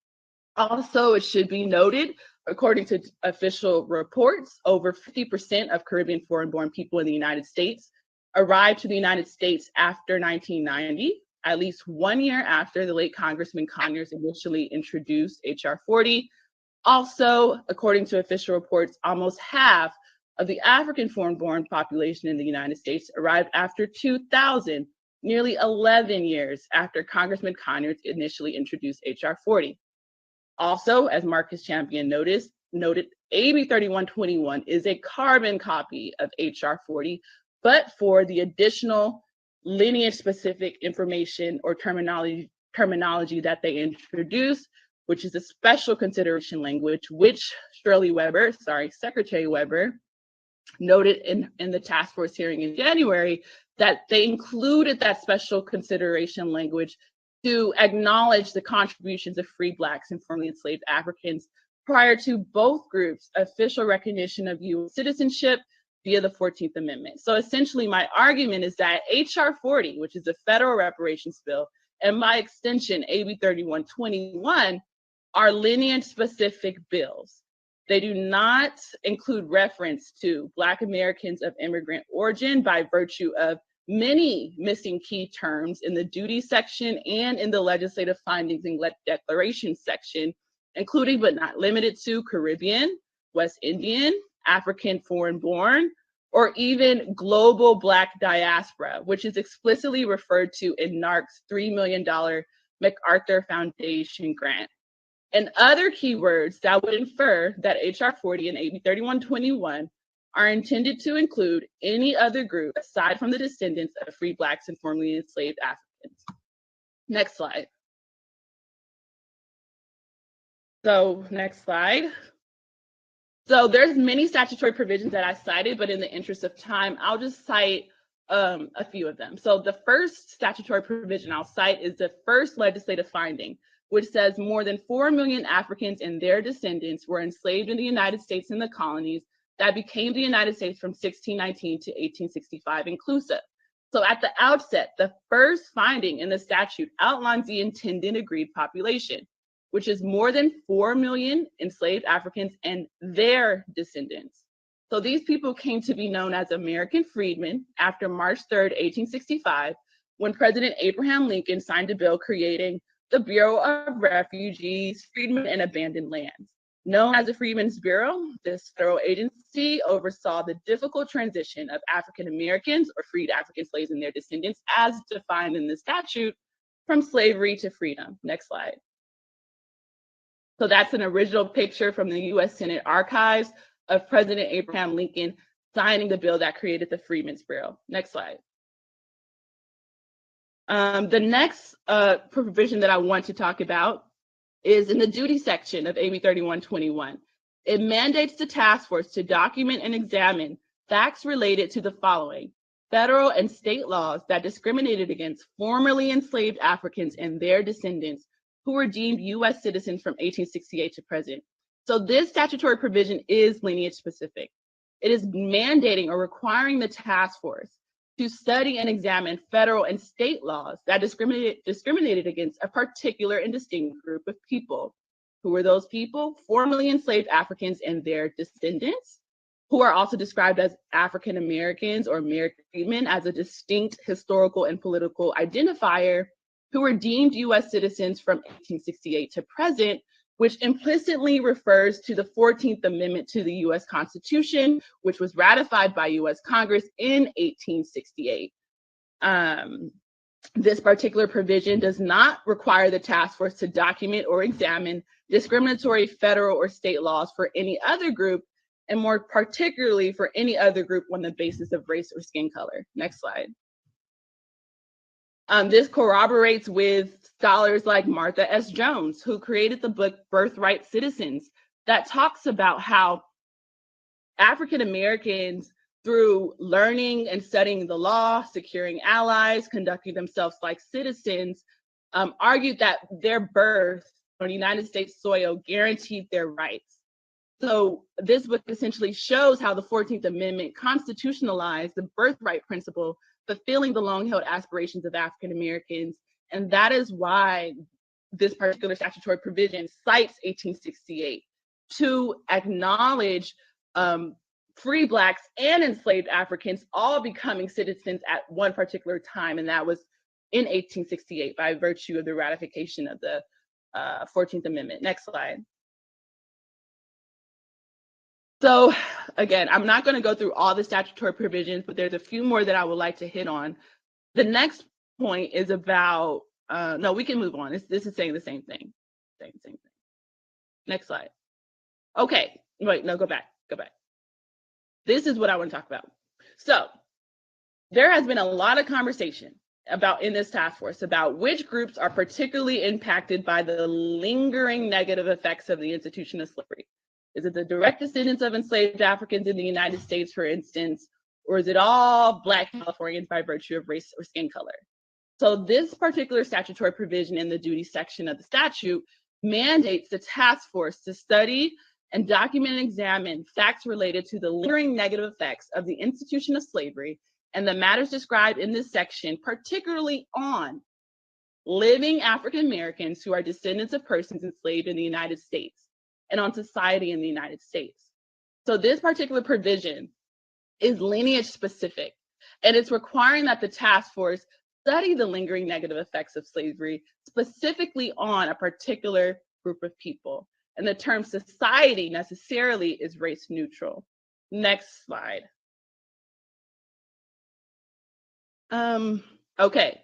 Also, it should be noted, according to official reports, over 50% of Caribbean foreign-born people in the United States arrived to the United States after 1990, at least 1 year after the late Congressman Conyers initially introduced H.R. 40. Also, according to official reports, almost half of the African foreign-born population in the United States arrived after 2000, nearly 11 years after Congressman Conyers initially introduced H.R. 40. Also, as Marcus Champion noted, AB 3121 is a carbon copy of H.R. 40, but for the additional lineage-specific information or terminology that they introduced, which is a special consideration language, which Secretary Weber noted in the task force hearing in January, that they included that special consideration language to acknowledge the contributions of free Blacks and formerly enslaved Africans prior to both groups' official recognition of U.S. citizenship via the 14th Amendment. So essentially my argument is that H.R. 40, which is a federal reparations bill, and by extension AB 3121, are lineage-specific bills. They do not include reference to Black Americans of immigrant origin by virtue of many missing key terms in the duty section and in the legislative findings and declarations section, including but not limited to Caribbean, West Indian, African foreign-born, or even global Black diaspora, which is explicitly referred to in NARC's $3 million MacArthur Foundation grant. And other keywords that would infer that H.R. 40 and AB 3121 are intended to include any other group aside from the descendants of free Blacks and formerly enslaved Africans. Next slide. So next slide. So there's many statutory provisions that I cited, but in the interest of time, I'll just cite a few of them. So the first statutory provision I'll cite is the first legislative finding, which says more than 4 million Africans and their descendants were enslaved in the United States and the colonies that became the United States from 1619 to 1865 inclusive. So at the outset, the first finding in the statute outlines the intended agreed population, which is more than 4 million enslaved Africans and their descendants. So these people came to be known as American freedmen after March 3rd, 1865, when President Abraham Lincoln signed a bill creating the Bureau of Refugees, Freedmen, and Abandoned Lands. Known as the Freedmen's Bureau, this federal agency oversaw the difficult transition of African Americans or freed African slaves and their descendants as defined in the statute from slavery to freedom. Next slide. So that's an original picture from the US Senate archives of President Abraham Lincoln signing the bill that created the Freedmen's Bureau. Next slide. The next provision that I want to talk about is in the duty section of AB 3121. It mandates the task force to document and examine facts related to the following: federal and state laws that discriminated against formerly enslaved Africans and their descendants who were deemed US citizens from 1868 to present. So this statutory provision is lineage specific. It is mandating or requiring the task force to study and examine federal and state laws that discriminated against a particular and distinct group of people. Who were those people? Formerly enslaved Africans and their descendants, who are also described as African Americans or American freedmen as a distinct historical and political identifier, who were deemed US citizens from 1868 to present, which implicitly refers to the 14th Amendment to the US Constitution, which was ratified by US Congress in 1868. This particular provision does not require the task force to document or examine discriminatory federal or state laws for any other group, and more particularly for any other group on the basis of race or skin color. Next slide. This corroborates with scholars like Martha S. Jones, who created the book Birthright Citizens, that talks about how African Americans through learning and studying the law, securing allies, conducting themselves like citizens, argued that their birth on United States soil guaranteed their rights. So this book essentially shows how the 14th Amendment constitutionalized the birthright principle, fulfilling the long-held aspirations of African Americans. And that is why this particular statutory provision cites 1868 to acknowledge free Blacks and enslaved Africans all becoming citizens at one particular time, and that was in 1868 by virtue of the ratification of the 14th Amendment. Next slide. So again, I'm not going to go through all the statutory provisions, but there's a few more that I would like to hit on. The next point is about, no, we can move on. This is saying the same thing. Same thing. Next slide. Okay, wait, no, go back. This is what I want to talk about. So there has been a lot of conversation about in this task force about which groups are particularly impacted by the lingering negative effects of the institution of slavery. Is it the direct descendants of enslaved Africans in the United States, for instance, or is it all Black Californians by virtue of race or skin color? So this particular statutory provision in the duty section of the statute mandates the task force to study and document and examine facts related to the lingering negative effects of the institution of slavery and the matters described in this section, particularly on living African Americans who are descendants of persons enslaved in the United States and on society in the United States. So this particular provision is lineage specific, and it's requiring that the task force study the lingering negative effects of slavery specifically on a particular group of people. And the term society necessarily is race neutral. Next slide. Okay,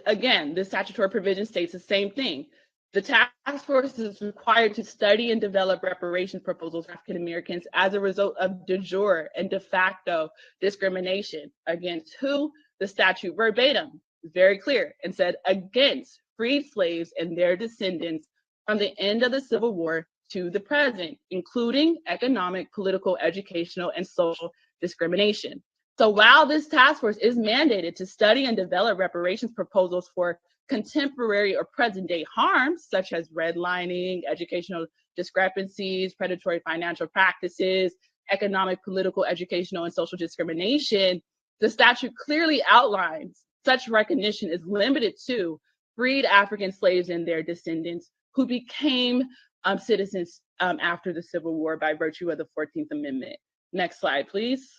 again, this statutory provision states the same thing. The task force is required to study and develop reparations proposals for African Americans as a result of de jure and de facto discrimination against who? The statute verbatim, very clear, and said against freed slaves and their descendants from the end of the Civil War to the present, including economic, political, educational, and social discrimination. So while this task force is mandated to study and develop reparations proposals for contemporary or present day harms, such as redlining, educational discrepancies, predatory financial practices, economic, political, educational, and social discrimination, the statute clearly outlines such recognition is limited to freed African slaves and their descendants who became citizens after the Civil War by virtue of the 14th Amendment. Next slide, please.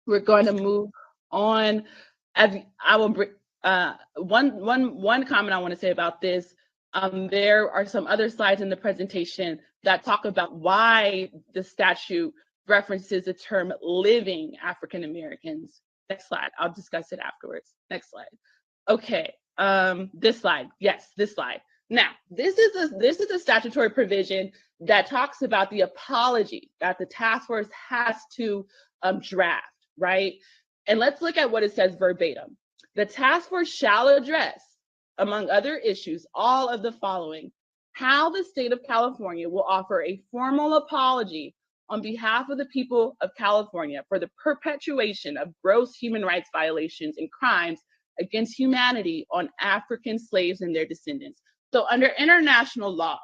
We're going to move on. As I will bring one comment I want to say about this. There are some other slides in the presentation that talk about why the statute references the term living African Americans. Next slide. I'll discuss it afterwards. Next slide. Okay. This slide. Yes, this slide. Now, this is a statutory provision that talks about the apology that the task force has to draft, right? And let's look at what it says verbatim. The task force shall address, among other issues, all of the following: how the state of California will offer a formal apology on behalf of the people of California for the perpetuation of gross human rights violations and crimes against humanity on African slaves and their descendants. So under international law,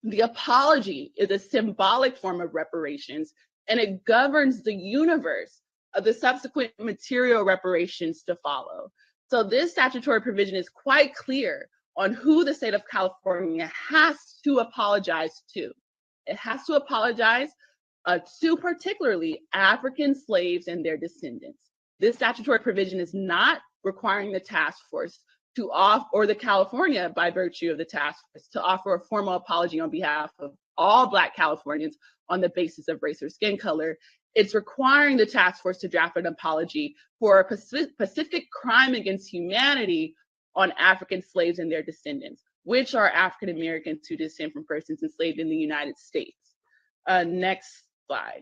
the apology is a symbolic form of reparations, and it governs the universe of the subsequent material reparations to follow. So this statutory provision is quite clear on who the state of California has to apologize to. It has to apologize to particularly African slaves and their descendants. This statutory provision is not requiring the task force to offer, or the California by virtue of the task force, to offer a formal apology on behalf of all Black Californians on the basis of race or skin color. It's requiring the task force to draft an apology for a specific crime against humanity on African slaves and their descendants, which are African Americans who descend from persons enslaved in the United States. Next slide.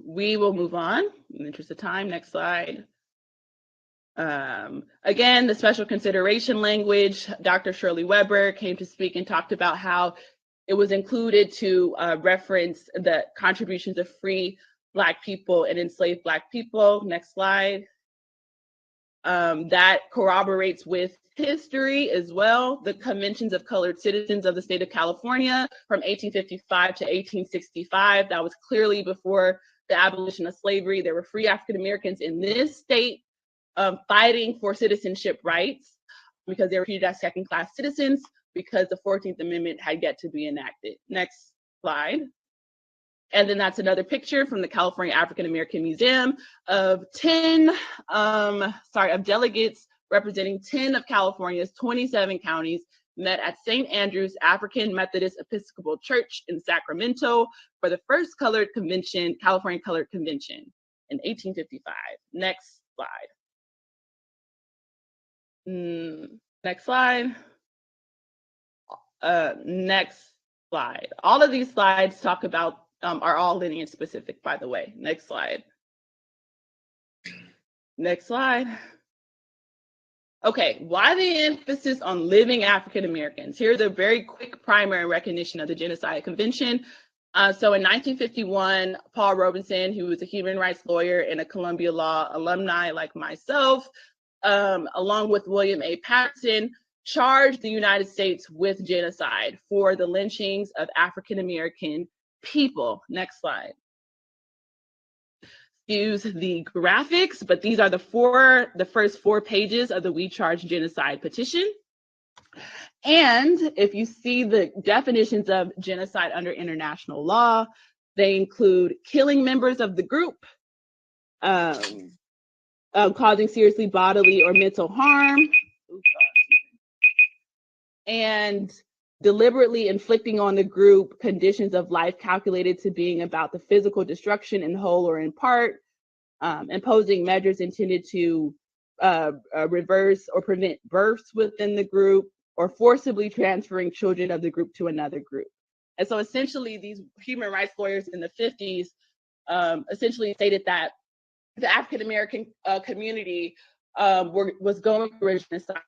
We will move on in the interest of time. Next slide. Again, the special consideration language, Dr. Shirley Weber came to speak and talked about how It was included to reference the contributions of free Black people and enslaved Black people. Next slide. That corroborates with history as well. The conventions of colored citizens of the state of California from 1855 to 1865, that was clearly before the abolition of slavery. There were free African Americans in this state fighting for citizenship rights because they were treated as second-class citizens because the 14th Amendment had yet to be enacted. Next slide. And then that's another picture from the California African American Museum of delegates representing 10 of California's 27 counties met at St. Andrew's African Methodist Episcopal Church in Sacramento for the first colored convention, California Colored Convention in 1855. Next slide. Next slide. Next slide. All of these slides talk about, are all lineage specific, by the way. Next slide. Next slide. Okay, why the emphasis on living African Americans? Here's a very quick primary recognition of the Genocide Convention. So in 1951, Paul Robeson, who was a human rights lawyer and a Columbia Law alumni like myself, along with William A. Patterson, charged the United States with genocide for the lynchings of African American people. Next slide. Use the graphics, but these are the first four pages of the We Charge Genocide petition. And if you see the definitions of genocide under international law, they include killing members of the group, causing seriously bodily or mental harm, and deliberately inflicting on the group conditions of life calculated to being about the physical destruction in whole or in part, imposing measures intended to reverse or prevent births within the group, or forcibly transferring children of the group to another group. And so essentially these human rights lawyers in the 50s essentially stated that the African American community was going through genocide.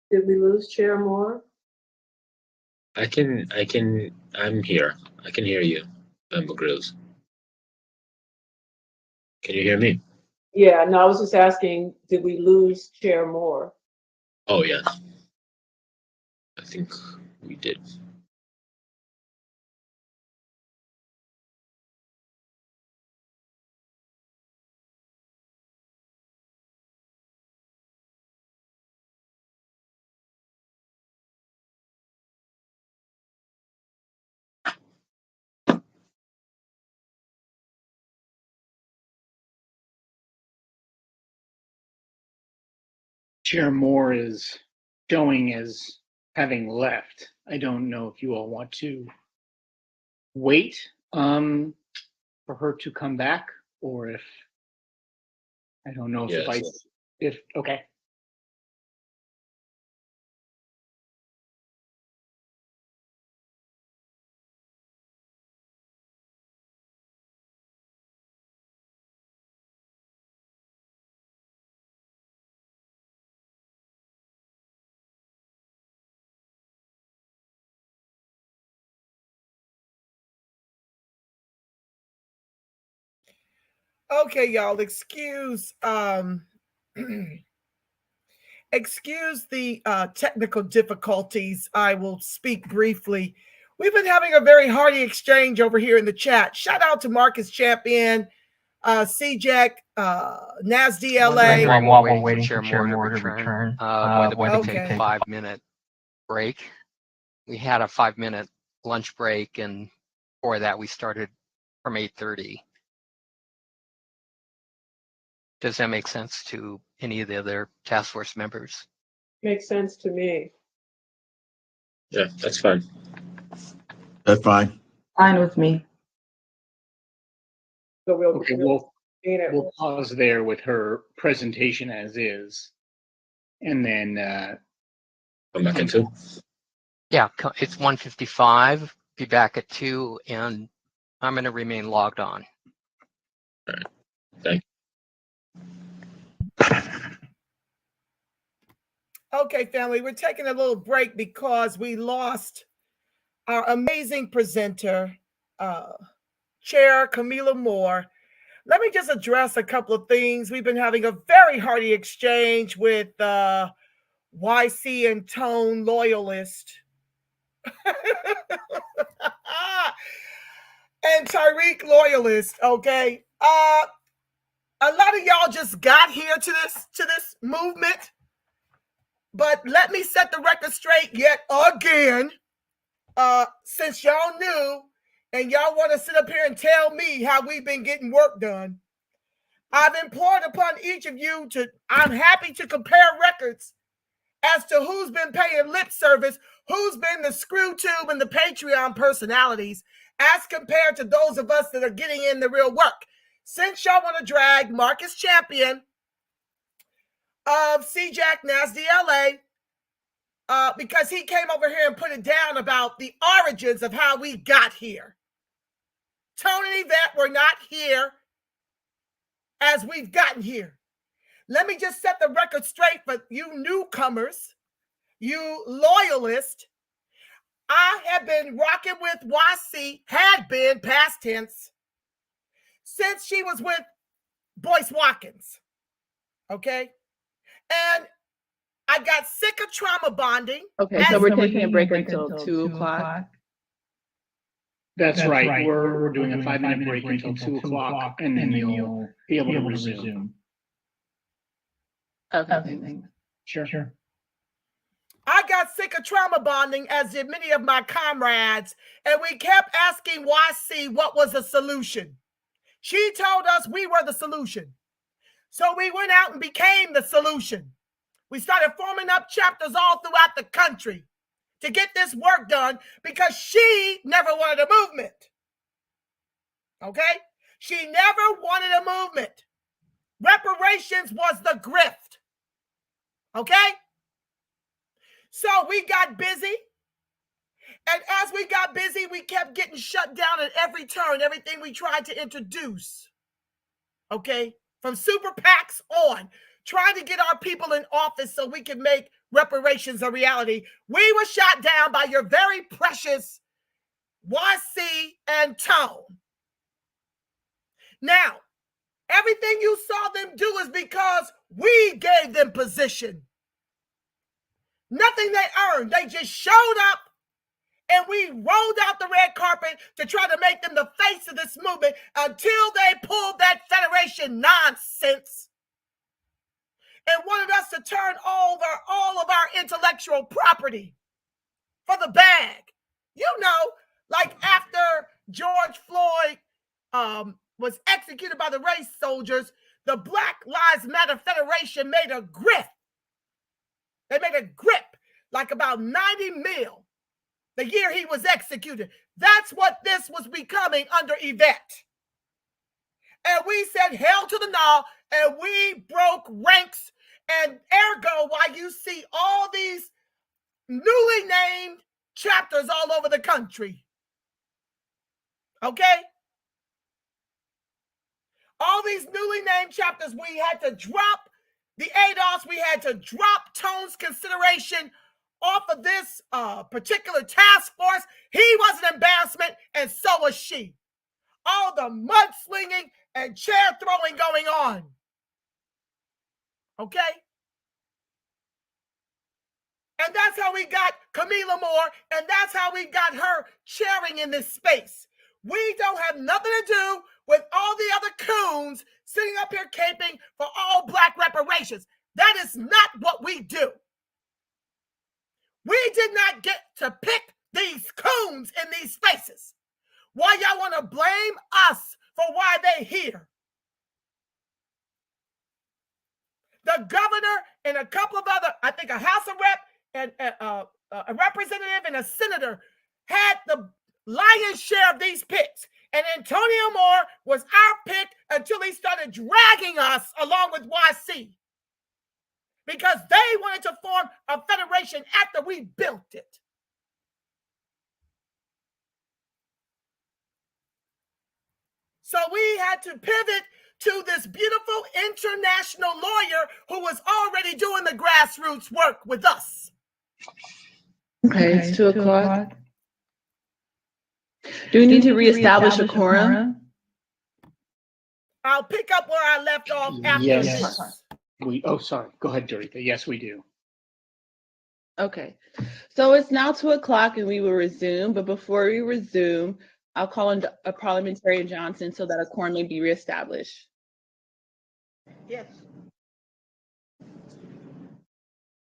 Did we lose Chair Moore? I'm here. I can hear you, Member Grills. Can you hear me? Yeah, no, I was just asking, did we lose Chair Moore? Oh, yes. I think we did. Chair Moore is showing as having left. I don't know if you all want to wait for her to come back, or if, I don't know if okay. Okay, y'all, excuse excuse the technical difficulties. I will speak briefly. We've been having a very hearty exchange over here in the chat. Shout out to Marcus Champion, CJAC, NASDLA. While we're waiting for Chair Moore to return, by the way, to take a 5-minute break. We had a 5-minute lunch break, and for that we started from 8:30. Does that make sense to any of the other task force members? Makes sense to me. Yeah, that's fine. That's fine. Fine with me. So Okay, we'll pause there with her presentation as is, and then come back at 2. Yeah, it's 1:55. Be back at 2, and I'm going to remain logged on. All right. Thank Okay, family, we're taking a little break because we lost our amazing presenter, Chair Camilla Moore. Let me just address a couple of things. We've been having a very hearty exchange with YC and Tone loyalist and Tyreek loyalist. Okay, a lot of y'all just got here to this movement, but let me set the record straight yet again. Since y'all knew and y'all want to sit up here and tell me how we've been getting work done, I've implored upon each of you I'm happy to compare records as to who's been paying lip service, who's been the screw tube and the Patreon personalities, as compared to those of us that are getting in the real work. Since y'all want to drag Marcus Champion of CJAC NASD LA, because he came over here and put it down about the origins of how we got here. Tony and Yvette were not here as we've gotten here. Let me just set the record straight for you newcomers, you loyalists. I have been rocking with YC, had been past tense, since she was with Boyce Watkins. Okay? And I got sick of trauma bonding. Okay, so we're taking a break until 2 o'clock. That's right. We're doing a 5-minute break until 2 o'clock, and then you'll be able to resume. Okay. Sure. I got sick of trauma bonding, as did many of my comrades, and we kept asking YC what was the solution. She told us we were the solution. So we went out and became the solution. We started forming up chapters all throughout the country to get this work done because she never wanted a movement. Okay? She never wanted a movement. Reparations was the grift. Okay? So we got busy. And as we got busy, we kept getting shut down at every turn, everything we tried to introduce. Okay? From super PACs on, trying to get our people in office so we could make reparations a reality. We were shot down by your very precious YC and Tone. Now, everything you saw them do is because we gave them position. Nothing they earned. They just showed up and we rolled out the red carpet to try to make them the face of this movement until they pulled that federation nonsense and wanted us to turn over all of our intellectual property for the bag. You know, like after George Floyd was executed by the race soldiers, the Black Lives Matter Federation made a grip. They made a grip like about 90 mil the year he was executed. That's what this was becoming under Yvette. And we said hell to the no, and we broke ranks. And ergo, why you see all these newly named chapters all over the country. Okay? All these newly named chapters, we had to drop the ADOS, we had to drop Tone's consideration off of this particular task force. He was an embarrassment, and so was she. All the mudslinging and chair throwing going on. Okay? And that's how we got Camilla Moore, and that's how we got her chairing in this space. We don't have nothing to do with all the other coons sitting up here caping for all Black reparations. That is not what we do. We did not get to pick these coons in these spaces. Why y'all want to blame us for why they here? The governor and a couple of other, I think a House of Rep and a representative and a senator had the lion's share of these picks. And Antonio Moore was our pick until he started dragging us along with YC. Because they wanted to form a federation after we built it. So we had to pivot to this beautiful international lawyer who was already doing the grassroots work with us. Okay, it's 2 o'clock. Do we need to reestablish a quorum? I'll pick up where I left off after Yes. this. Sorry. Go ahead, Dorita. Yes, we do. Okay, so it's now 2 o'clock and we will resume. But before we resume, I'll call on a Parliamentarian Johnson so that a quorum may be reestablished. Yes.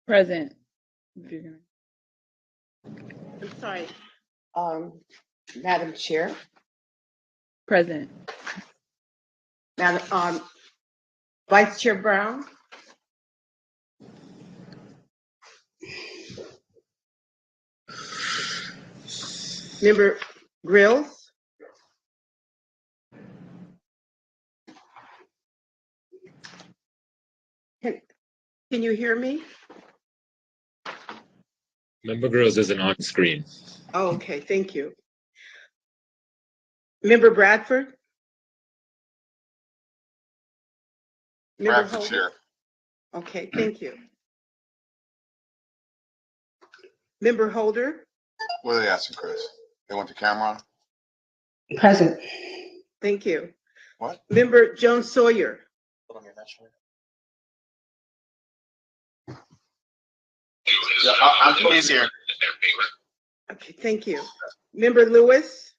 Present. I'm sorry. Madam Chair. Present. Madam Vice Chair Brown. Member Grills. Can you hear me? Member Grills isn't on screen. Oh, okay, thank you. Member Bradford? Member Bradford, Holder? Chair. Okay, thank you. Member Holder? What are they asking, Chris? They want the camera on? Present. Thank you. What? Member Jones Sawyer? He's here. Okay, thank you. Member Lewis?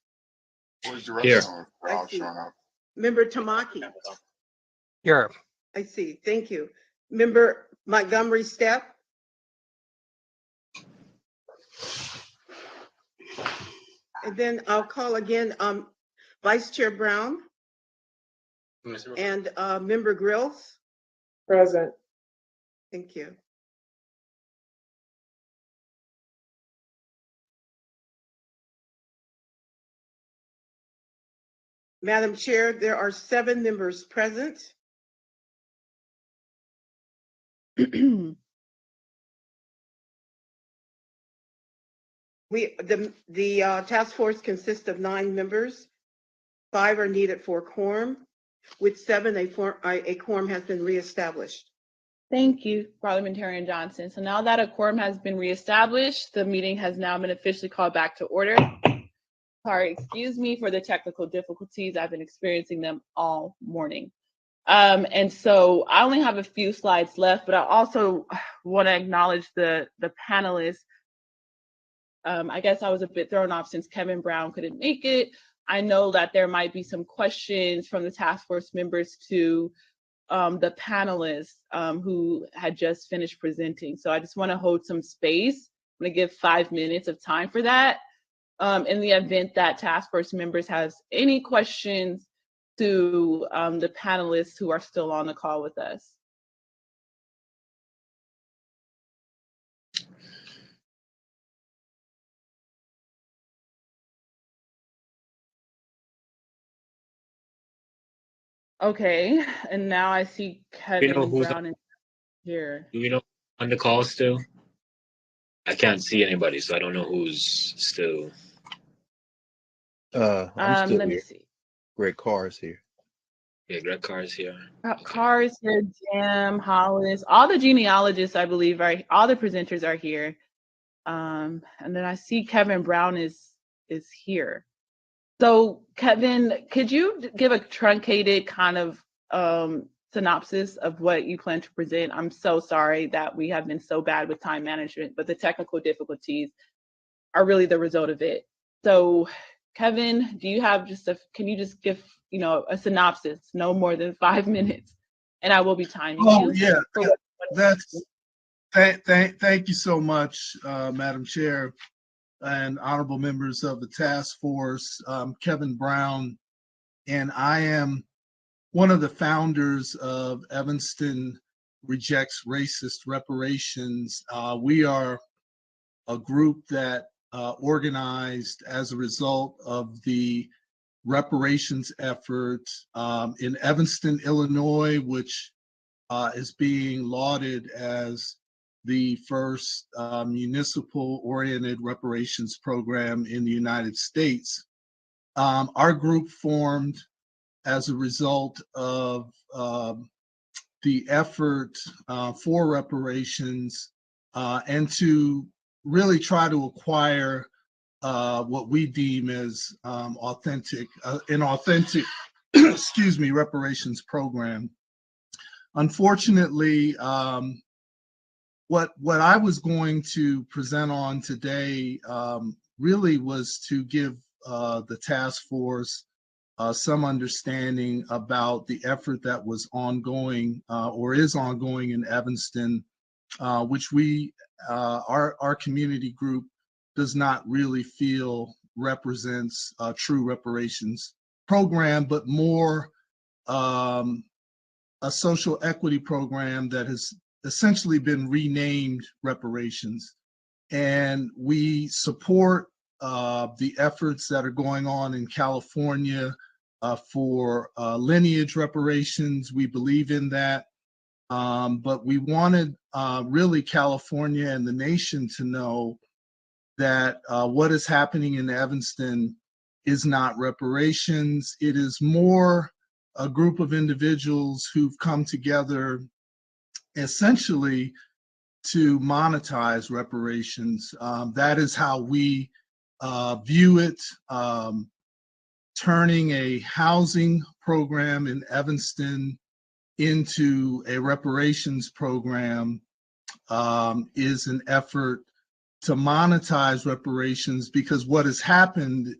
Where's the rest Here. of them? They're all showing up. Member Tamaki? Here. I see, thank you. Member Montgomery Stepp? And then I'll call again Vice Chair Brown and Member Grills. Present. Thank you. Madam Chair, there are 7 members present. The task force consists of 9 members. 5 are needed for a quorum. With 7, a quorum has been reestablished. Thank you, Parliamentarian Johnson. So now that a quorum has been reestablished, the meeting has now been officially called back to order. Sorry, excuse me for the technical difficulties. I've been experiencing them all morning. And so I only have a few slides left, but I also want to acknowledge the panelists. I guess I was a bit thrown off since Kevin Brown couldn't make it. I know that there might be some questions from the task force members to the panelists who had just finished presenting. So I just want to hold some space. I'm going to give 5 minutes of time for that. In the event that task force members has any questions to the panelists who are still on the call with us. Okay, and now I see Kevin Brown is here. Do we know on the call still? I can't see anybody, so I don't know who's still. I'm still Let me here. see. Greg Carr is here. Yeah, Greg Carr is here. Carr is here, Jim, Hollis, all the genealogists, I believe, all the presenters are here. And then I see Kevin Brown is here. So Kevin, could you give a truncated kind of synopsis of what you plan to present? I'm so sorry that we have been so bad with time management, but the technical difficulties are really the result of it. So Kevin, do you have can you just give, a synopsis, no more than 5 minutes, and I will be timing you. Oh, yeah, thank you so much, Madam Chair and honorable members of the task force. Kevin Brown, and I am one of the founders of Evanston Rejects Racist Reparations. We are a group that organized as a result of the reparations effort in Evanston, Illinois, which is being lauded as the first municipal-oriented reparations program in the United States. Our group formed as a result of the effort for reparations and to really try to acquire what we deem as an authentic, excuse me, reparations program. Unfortunately, what I was going to present on today really was to give the task force some understanding about the effort that was ongoing or is ongoing in Evanston, which our community group does not really feel represents a true reparations program, but more a social equity program that has essentially been renamed reparations. And we support the efforts that are going on in California for lineage reparations. We believe in that. But we wanted really California and the nation to know that what is happening in Evanston is not reparations. It is more a group of individuals who've come together essentially to monetize reparations. That is how we view it. Turning a housing program in Evanston into a reparations program is an effort to monetize reparations, because what has happened,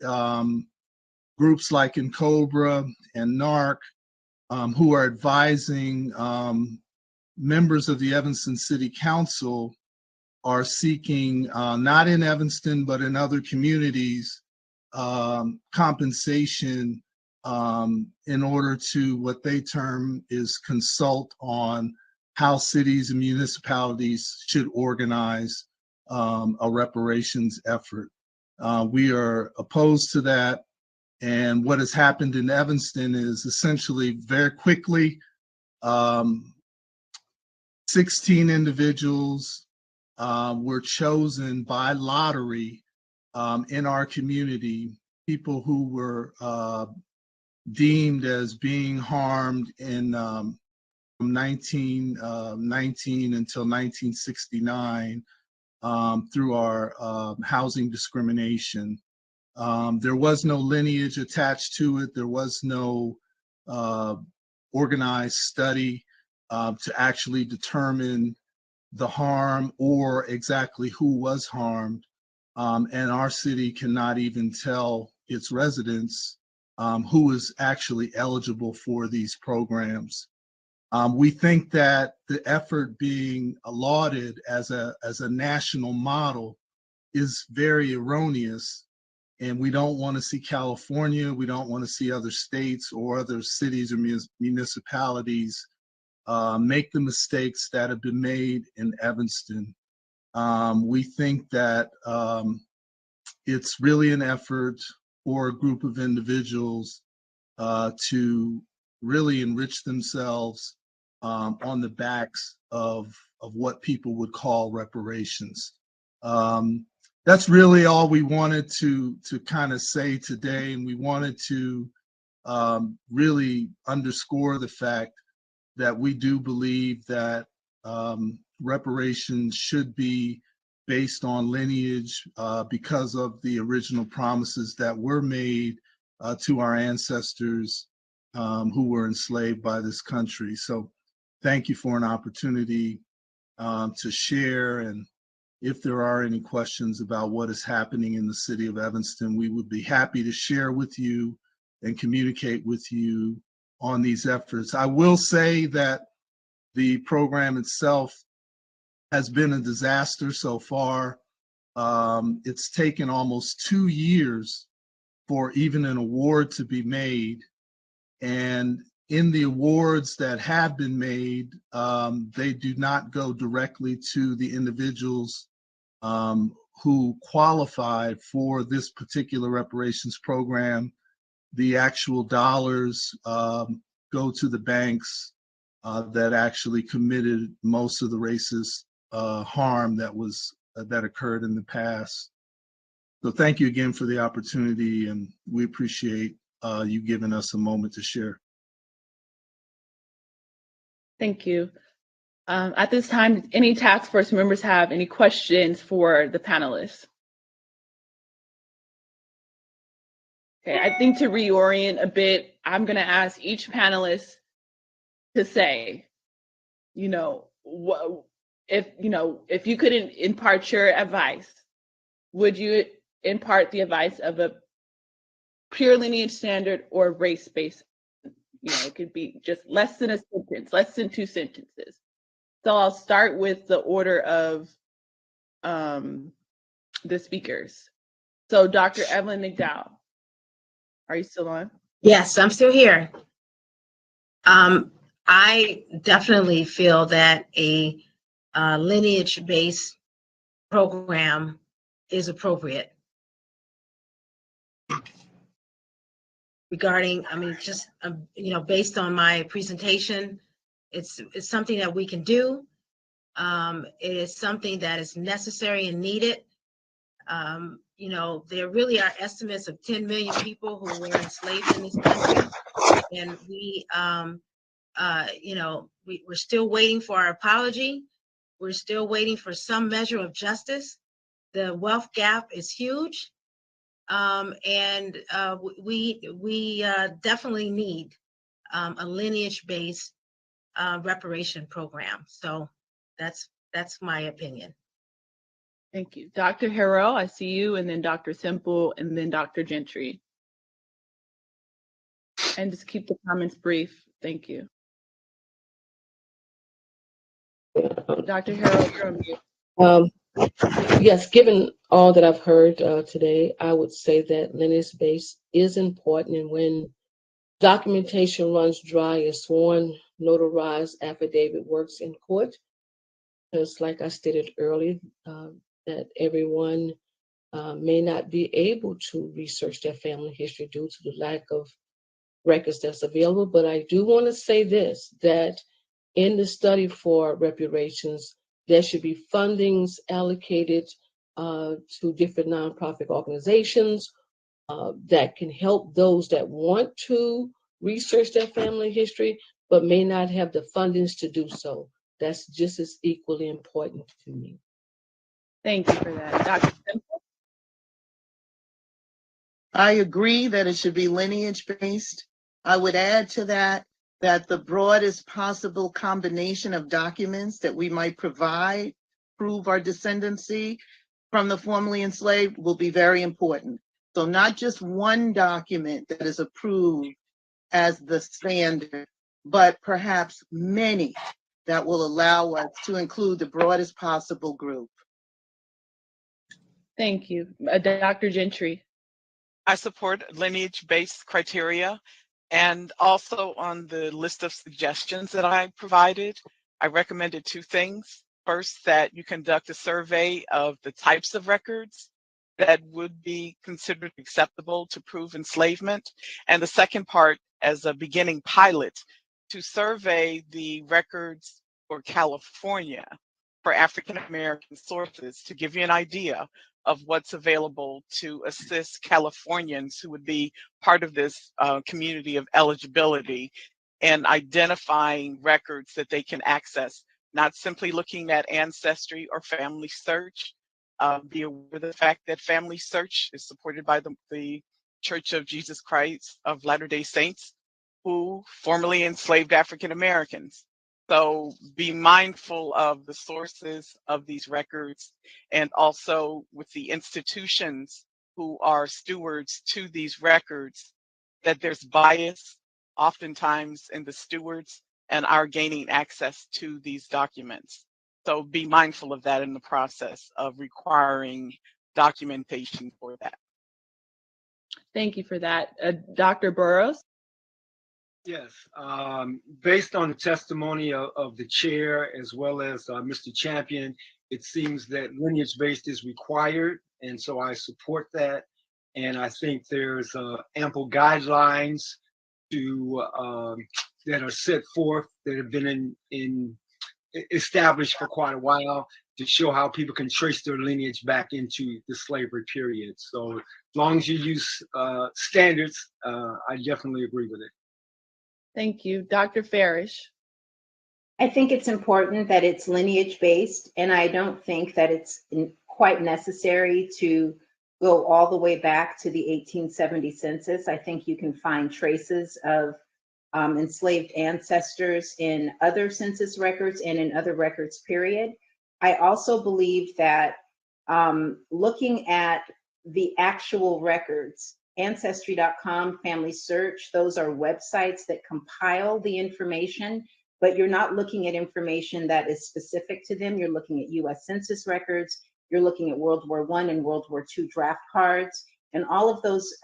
groups like NCOBRA and NARC, who are advising members of the Evanston City Council, are seeking, not in Evanston, but in other communities, compensation in order to what they term is consult on how cities and municipalities should organize a reparations effort. We are opposed to that. And what has happened in Evanston is essentially very quickly, 16 individuals were chosen by lottery in our community, people who were deemed as being harmed in from 1919 until 1969 through our housing discrimination. There was no lineage attached to it. There was no organized study to actually determine the harm or exactly who was harmed. And our city cannot even tell its residents who is actually eligible for these programs. We think that the effort being lauded as a national model is very erroneous, and we don't want to see California, we don't want to see other states or other cities or municipalities make the mistakes that have been made in Evanston. We think that it's really an effort for a group of individuals to really enrich themselves on the backs of what people would call reparations. That's really all we wanted to kind of say today, and we wanted to really underscore the fact that we do believe that reparations should be based on lineage because of the original promises that were made to our ancestors who were enslaved by this country. So thank you for an opportunity to share. And if there are any questions about what is happening in the city of Evanston, we would be happy to share with you and communicate with you on these efforts. I will say that the program itself has been a disaster so far. It's taken almost 2 years for even an award to be made. And in the awards that have been made, they do not go directly to the individuals who qualified for this particular reparations program. the actual dollars go to the banks that actually committed most of the racist harm that occurred in the past. So thank you again for the opportunity, and we appreciate you giving us a moment to share. Thank you. At this time, any task force members have any questions for the panelists? Okay, I think to reorient a bit, I'm going to ask each panelist to say, what if you could impart your advice, would you impart the advice of a pure lineage standard or race-based? It could be just less than a sentence, less than 2 sentences. So I'll start with the order of the speakers. So Dr. Evelyn McDowell, are you still on? Yes, I'm still here. I definitely feel that a lineage-based program is appropriate. Regarding, just based on my presentation, it's something that we can do. It is something that is necessary and needed. There really are estimates of 10 million people who were enslaved in this country, and we're still waiting for our apology. We're still waiting for some measure of justice. The wealth gap is huge, and we definitely need a lineage-based reparation program. So that's my opinion. Thank you. Dr. Harrell, I see you, and then Dr. Semple, and then Dr. Gentry. And just keep the comments brief. Thank you. Dr. Harrell, you're on mute. Yes, given all that I've heard today, I would say that lineage-based is important, and when documentation runs dry, a sworn notarized affidavit works in court. Because like I stated earlier, that everyone may not be able to research their family history due to the lack of records that's available. But I do want to say this, that in the study for reparations, there should be fundings allocated to different nonprofit organizations that can help those that want to research their family history, but may not have the fundings to do so. That's just as equally important to me. Thank you for that. Dr. Semple? I agree that it should be lineage-based. I would add to that the broadest possible combination of documents that we might provide, prove our descendancy from the formerly enslaved will be very important. So not just one document that is approved as the standard, but perhaps many that will allow us to include the broadest possible group. Thank you. Dr. Gentry. I support lineage-based criteria, and also on the list of suggestions that I provided, I recommended 2 things. First, that you conduct a survey of the types of records that would be considered acceptable to prove enslavement. And the second part, as a beginning pilot, to survey the records for California for African American sources to give you an idea of what's available to assist Californians who would be part of this community of eligibility and identifying records that they can access, not simply looking at ancestry or family search. Be aware of the fact that family search is supported by the Church of Jesus Christ of Latter-day Saints, who formerly enslaved African Americans. So be mindful of the sources of these records, and also with the institutions who are stewards to these records, that there's bias oftentimes in the stewards and are gaining access to these documents. So be mindful of that in the process of requiring documentation for that. Thank you for that. Dr. Burrows? Yes, based on the testimony of the chair as well as Mr. Champion, it seems that lineage-based is required, and so I support that. And I think there's ample guidelines to that are set forth that have been established for quite a while to show how people can trace their lineage back into the slavery period. So as long as you use standards, I definitely agree with it. Thank you. Dr. Farish. I think it's important that it's lineage based, and I don't think that it's quite necessary to go all the way back to the 1870 census. I think you can find traces of enslaved ancestors in other census records and in other records, period. I also believe that looking at the actual records, Ancestry.com, Family Search, those are websites that compile the information, but you're not looking at information that is specific to them. You're looking at US Census records, you're looking at World War I and World War II draft cards, and all of those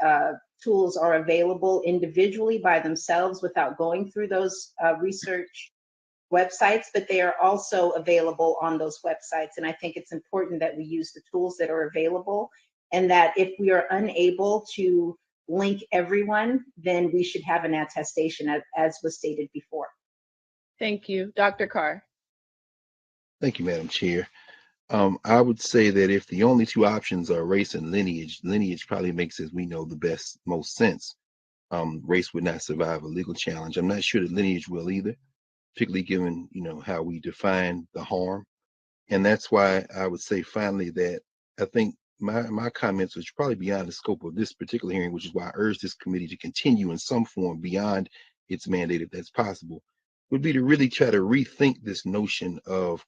tools are available individually by themselves without going through those research websites, but they are also available on those websites. And I think it's important that we use the tools that are available, and that if we are unable to link everyone, then we should have an attestation, as was stated before. Thank you. Dr. Carr. Thank you, Madam Chair. I would say that if the only two options are race and lineage, lineage probably makes, as we know, the most sense. Race would not survive a legal challenge. I'm not sure that lineage will either, particularly given, how we define the harm. And that's why I would say finally that I think my comments, which are probably beyond the scope of this particular hearing, which is why I urge this committee to continue in some form beyond its mandate, if that's possible, would be to really try to rethink this notion of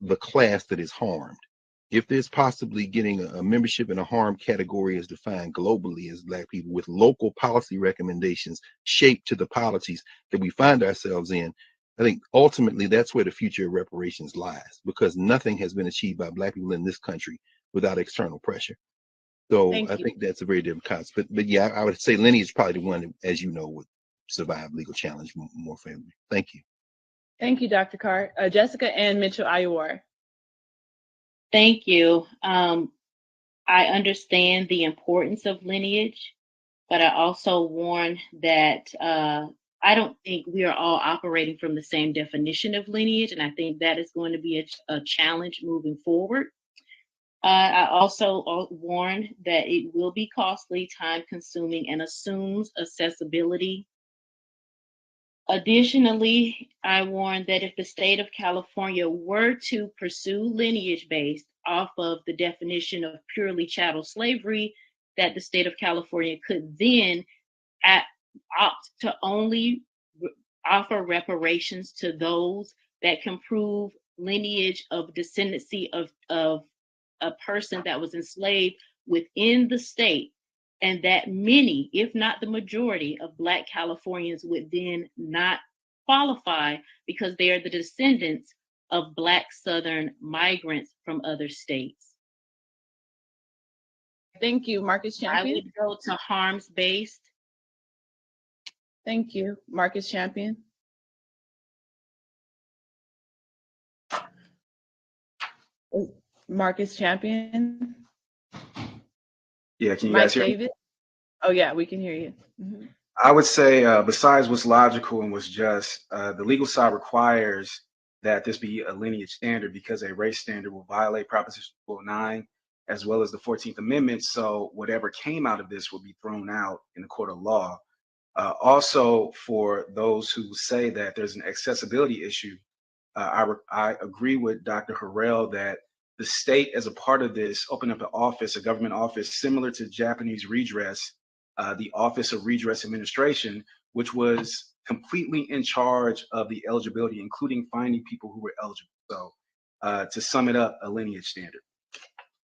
the class that is harmed. If there's possibly getting a membership in a harm category as defined globally as Black people with local policy recommendations shaped to the policies that we find ourselves in, I think ultimately that's where the future of reparations lies, because nothing has been achieved by Black people in this country without external pressure. So I think that's a very different concept. But yeah, I would say lineage is probably the one that, as you know, would survive legal challenge more favorably. Thank you. Thank you, Dr. Carr. Jessica Ann Mitchell-Iowar. Thank you. I understand the importance of lineage, but I also warn that I don't think we are all operating from the same definition of lineage, and I think that is going to be a challenge moving forward. I also warn that it will be costly, time-consuming, and assumes accessibility. Additionally, I warn that if the state of California were to pursue lineage-based off of the definition of purely chattel slavery, that the state of California could then opt to only offer reparations to those that can prove lineage of descendancy of a person that was enslaved within the state, and that many, if not the majority, of Black Californians would then not qualify because they are the descendants of Black Southern migrants from other states. Thank you, Marcus Champion. I would go to harms-based. Thank you, Marcus Champion. Marcus Champion. Yeah, can you Mike guys hear me? Davis. Oh yeah, we can hear you. Mm-hmm. I would say, besides what's logical and what's just, the legal side requires that this be a lineage standard, because a race standard will violate Proposition 209 as well as the 14th Amendment. So whatever came out of this will be thrown out in the court of law. Also, for those who say that there's an accessibility issue, I agree with Dr. Harrell that the state, as a part of this, opened up an office, a government office similar to Japanese redress, the Office of Redress Administration, which was completely in charge of the eligibility, including finding people who were eligible. So to sum it up, a lineage standard.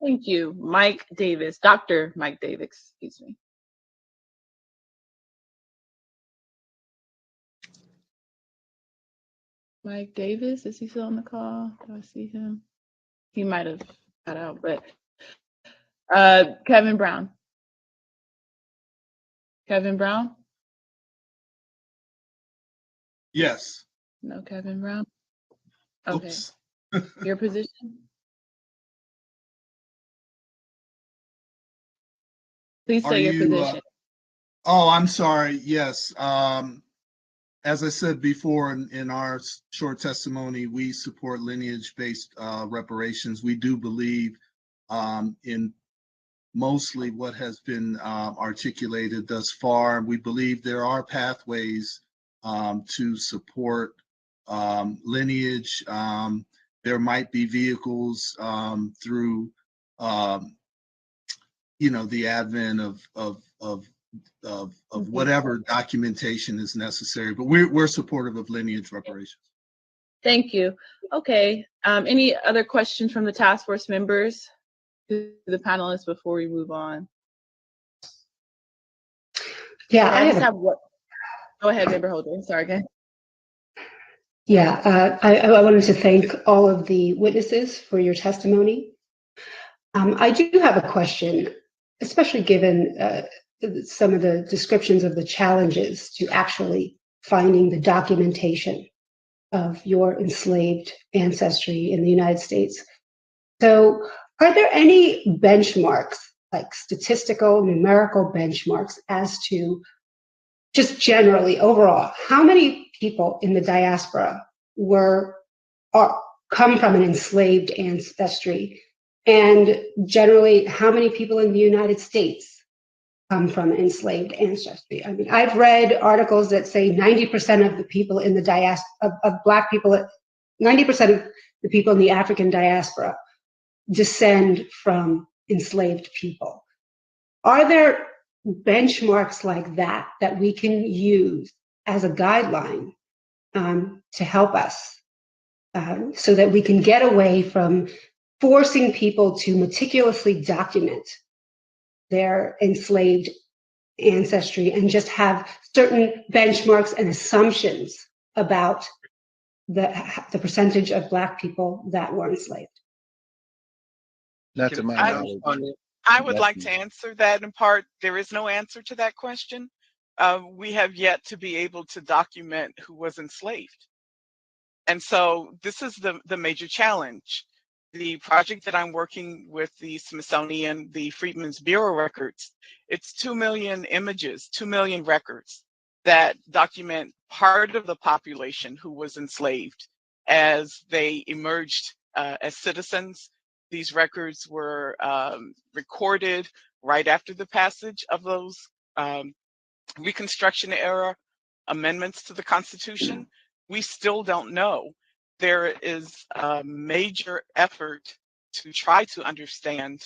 Thank you, Mike Davis, Dr. Mike Davis, excuse me. Mike Davis, is he still on the call? Do I see him? He might have got out, but Kevin Brown. Kevin Brown? Yes. No Kevin Brown? Okay. Oops. Your position? Please Are say your you, position. oh, I'm sorry. Yes. As I said before in our short testimony, we support lineage-based reparations. We do believe in mostly what has been articulated thus far. We believe there are pathways to support lineage. There might be vehicles through, the advent of whatever documentation is necessary, but we're supportive of lineage reparations. Thank you. Okay. Any other questions from the task force members to the panelists before we move on? Yeah, I just have one. Go ahead, member Holder. Sorry, again. Yeah, I wanted to thank all of the witnesses for your testimony. I do have a question, especially given some of the descriptions of the challenges to actually finding the documentation of your enslaved ancestry in the United States. So are there any benchmarks, like statistical, numerical benchmarks as to just generally overall, how many people in the diaspora come from an enslaved ancestry? And generally, how many people in the United States come from enslaved ancestry? I mean, I've read articles that say 90% of the people in the diaspora, of Black people, 90% of the people in the African diaspora descend from enslaved people. Are there benchmarks like that that we can use as a guideline to help us so that we can get away from forcing people to meticulously document their enslaved ancestry and just have certain benchmarks and assumptions about the percentage of Black people that were enslaved? Not to my knowledge. I would like to answer that in part. There is no answer to that question. We have yet to be able to document who was enslaved. And so this is the major challenge. The project that I'm working with the Smithsonian, the Freedmen's Bureau records, it's 2 million images, 2 million records that document part of the population who was enslaved as they emerged as citizens. These records were recorded right after the passage of those Reconstruction era amendments to the Constitution. We still don't know. There is a major effort to try to understand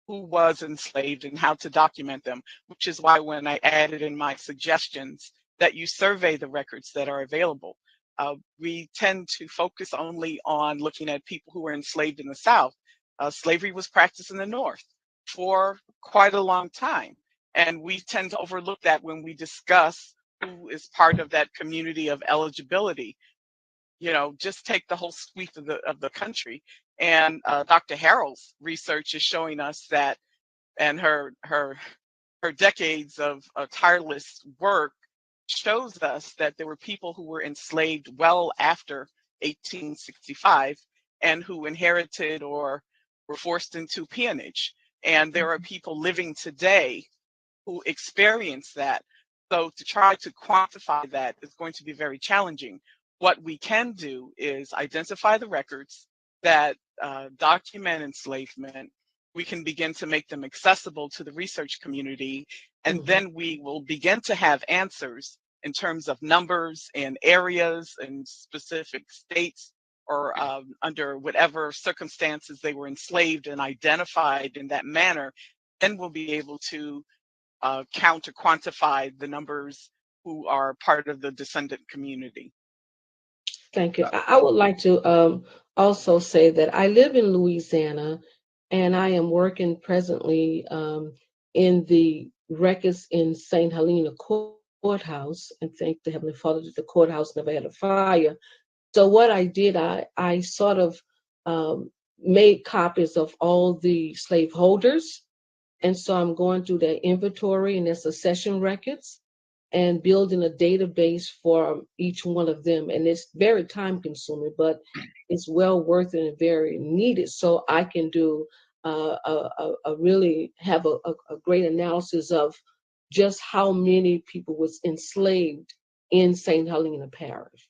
who was enslaved and how to document them, which is why when I added in my suggestions that you survey the records that are available. We tend to focus only on looking at people who were enslaved in the South. Slavery was practiced in the North for quite a long time. And we tend to overlook that when we discuss who is part of that community of eligibility. You know, just take the whole sweep of the country. And Dr. Harrell's research is showing us that, and her decades of tireless work shows us that there were people who were enslaved well after 1865 and who inherited or were forced into peonage. And there are people living today who experience that. So to try to quantify that is going to be very challenging. What we can do is identify the records that document enslavement. We can begin to make them accessible to the research community, and then we will begin to have answers in terms of numbers and areas and specific states or under whatever circumstances they were enslaved and identified in that manner. Then we'll be able to count or quantify the numbers who are part of the descendant community. Thank you. I would like to also say that I live in Louisiana, and I am working presently in the records in St. Helena Courthouse, and thank the Heavenly Father that the courthouse never had a fire. So what I did, I sort of made copies of all the slaveholders, and so I'm going through their inventory and their succession records and building a database for each one of them. And it's very time consuming, but it's well worth it and very needed. So I can do really have a great analysis of just how many people was enslaved in St. Helena Parish.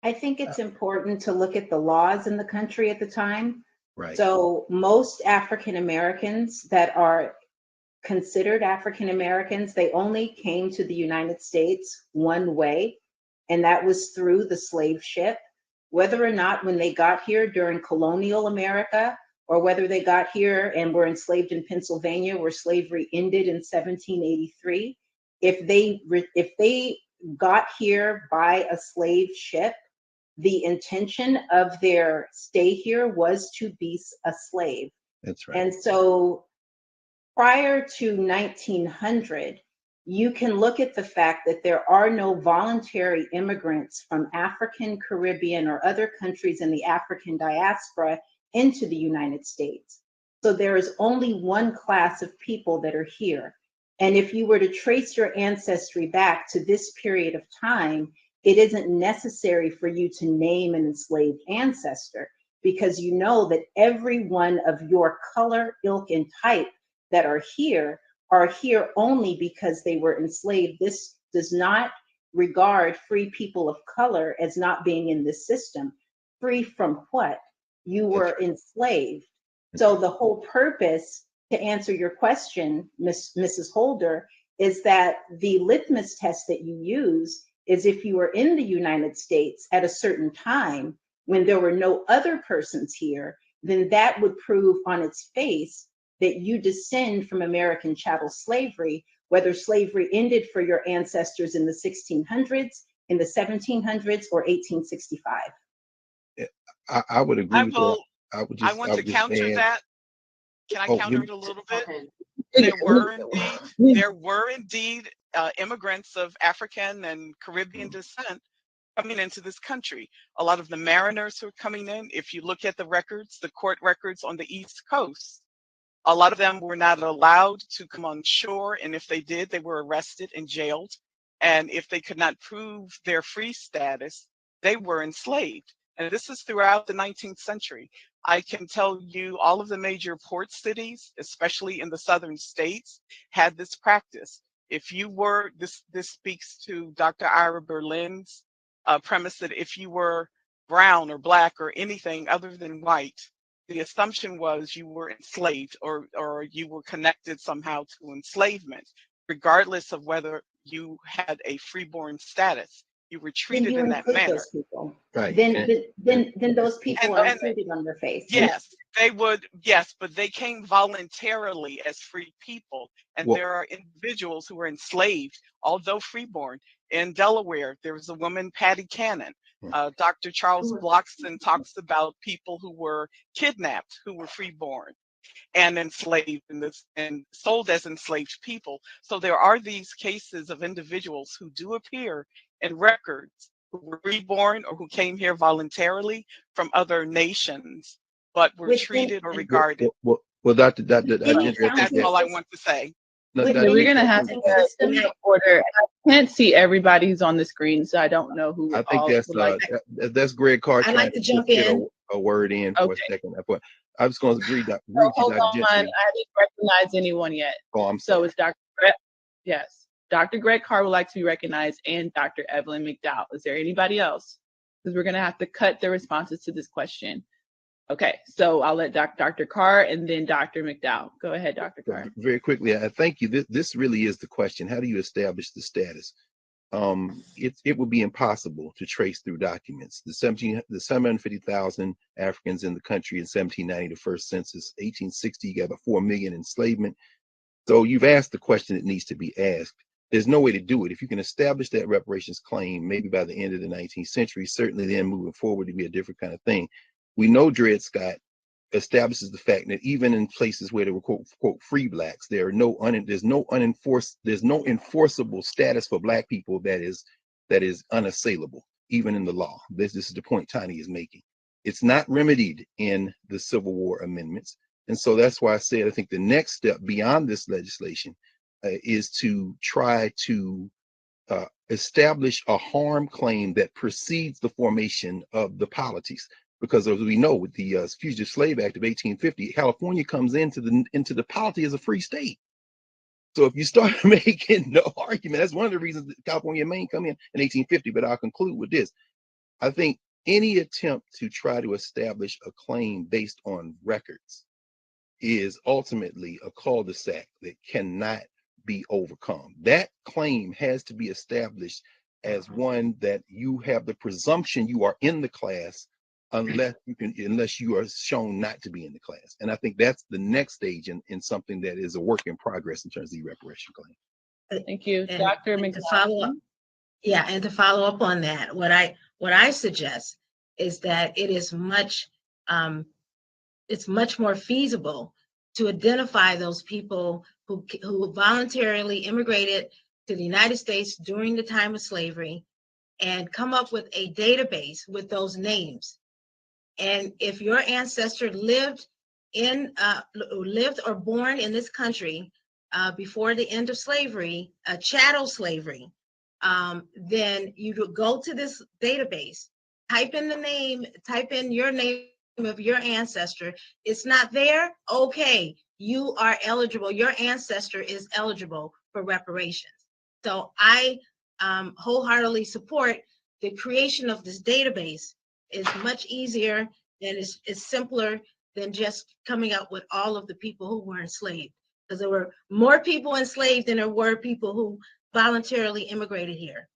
I think it's important to look at the laws in the country at the time. Right. So most African Americans that are considered African Americans, they only came to the United States one way, and that was through the slave ship. Whether or not when they got here during colonial America, or whether they got here and were enslaved in Pennsylvania, where slavery ended in 1783, if they got here by a slave ship, the intention of their stay here was to be a slave. That's right. And so prior to 1900, you can look at the fact that there are no voluntary immigrants from African, Caribbean, or other countries in the African diaspora into the United States. So there is only one class of people that are here. And if you were to trace your ancestry back to this period of time, it isn't necessary for you to name an enslaved ancestor, because you know that every one of your color, ilk, and type that are here only because they were enslaved. This does not regard free people of color as not being in this system. Free from what? You were enslaved. So the whole purpose, to answer your question, Mrs. Holder, is that the litmus test that you use is if you were in the United States at a certain time when there were no other persons here, then that would prove on its face that you descend from American chattel slavery, whether slavery ended for your ancestors in the 1600s, in the 1700s, or 1865. I would agree with that. I want to counter that. Can I counter it a little bit? Okay. There were indeed immigrants of African and Caribbean descent coming into this country. A lot of the mariners who are coming in, if you look at the records, the court records on the East Coast, a lot of them were not allowed to come on shore, and if they did, they were arrested and jailed. And if they could not prove their free status, they were enslaved. And this is throughout the 19th century. I can tell you all of the major port cities, especially in the southern states, had this practice. If you were, this speaks to Dr. Ira Berlin's premise that if you were brown or black or anything other than white, the assumption was you were enslaved or you were connected somehow to enslavement, regardless of whether you had a freeborn status. You were treated in that manner. Those people. Right. Then those people are included on their face. Yes, they would. Yes, but they came voluntarily as free people, and there are individuals who were enslaved, although freeborn. In Delaware, there was a woman, Patty Cannon. Dr. Charles Bloxton talks about people who were kidnapped, who were freeborn and enslaved and sold as enslaved people. So there are these cases of individuals who do appear in records who were reborn or who came here voluntarily from other nations, but were treated or regarded. Well, Dr. That's all I want to say. We're going to have to go in order. I can't see everybody who's on the screen, so I don't know who. I think that's Greg Carr. I'd like to jump in. A word in for a second. I was going to agree. Hold on, I didn't recognize anyone yet. Oh, I'm sorry. So it's Dr. Greg. Yes, Dr. Greg Carr would like to be recognized, and Dr. Evelyn McDowell. Is there anybody else? Because we're going to have to cut the responses to this question. Okay, so I'll let Dr. Carr and then Dr. McDowell. Go ahead, Dr. Carr. Very quickly, I thank you. This really is the question. How do you establish the status? It would be impossible to trace through documents. The 750,000 Africans in the country in 1790, the first census. 1860, you got about 4 million enslavement. So you've asked the question that needs to be asked. There's no way to do it. If you can establish that reparations claim, maybe by the end of the 19th century, certainly then moving forward to be a different kind of thing. We know Dred Scott establishes the fact that even in places where there were quote free blacks, there's no enforceable status for black people that is unassailable, even in the law. This is the point Tani is making. It's not remedied in the Civil War amendments. And so that's why I said I think the next step beyond this legislation is to try to establish a harm claim that precedes the formation of the polities. because as we know, with the Fugitive Slave Act of 1850, California comes into the polity as a free state. So if you start making no argument, that's one of the reasons that California and Maine come in 1850. But I'll conclude with this. I think any attempt to try to establish a claim based on records is ultimately a cul-de-sac that cannot be overcome. That claim has to be established as one that you have the presumption you are in the class unless you are shown not to be in the class. And I think that's the next stage in something that is a work in progress in terms of the reparation claim. Thank you, Dr. McDowell. And to follow up on that, what I suggest is that it is it's much more feasible to identify those people who voluntarily immigrated to the United States during the time of slavery and come up with a database with those names. And if your ancestor lived or born in this country before the end of slavery, chattel slavery, then you could go to this database, type in your name of your ancestor. It's not there. Okay, you are eligible. Your ancestor is eligible for reparations. So I wholeheartedly support the creation of this database. Is much easier and is simpler than just coming up with all of the people who were enslaved, because there were more people enslaved than there were people who voluntarily immigrated here.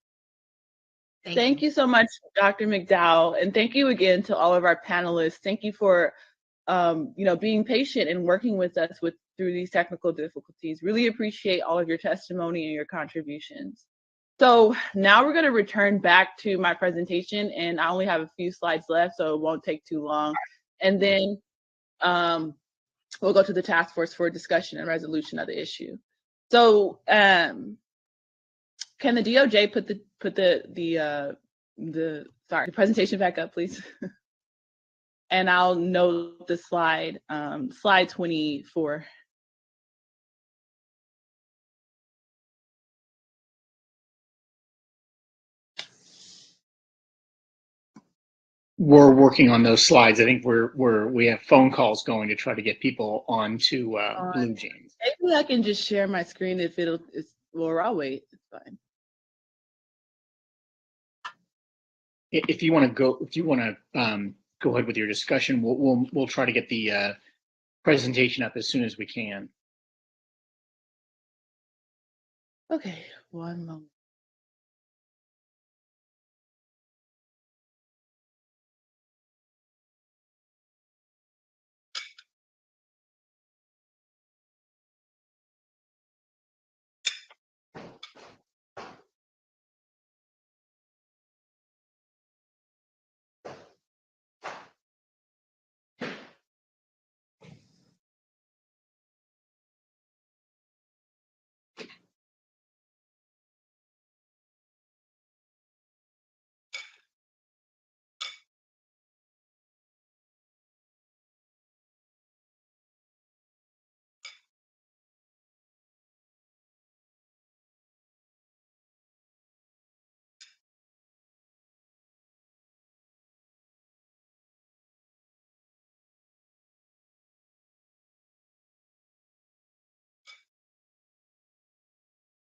Thank you so much, Dr. McDowell, and thank you again to all of our panelists. Thank you for being patient and working with us through these technical difficulties. Really appreciate all of your testimony and your contributions. So now we're going to return back to my presentation, and I only have a few slides left, so it won't take too long. And then we'll go to the task force for discussion and resolution of the issue. So can the DOJ put the presentation back up, please? And I'll note the slide 24. We're working on those slides. I think we have phone calls going to try to get people onto Blue Jeans. Maybe I can just share my screen if I'll wait. It's fine. If you want to go ahead with your discussion, we'll try to get the presentation up as soon as we can. Okay, one moment.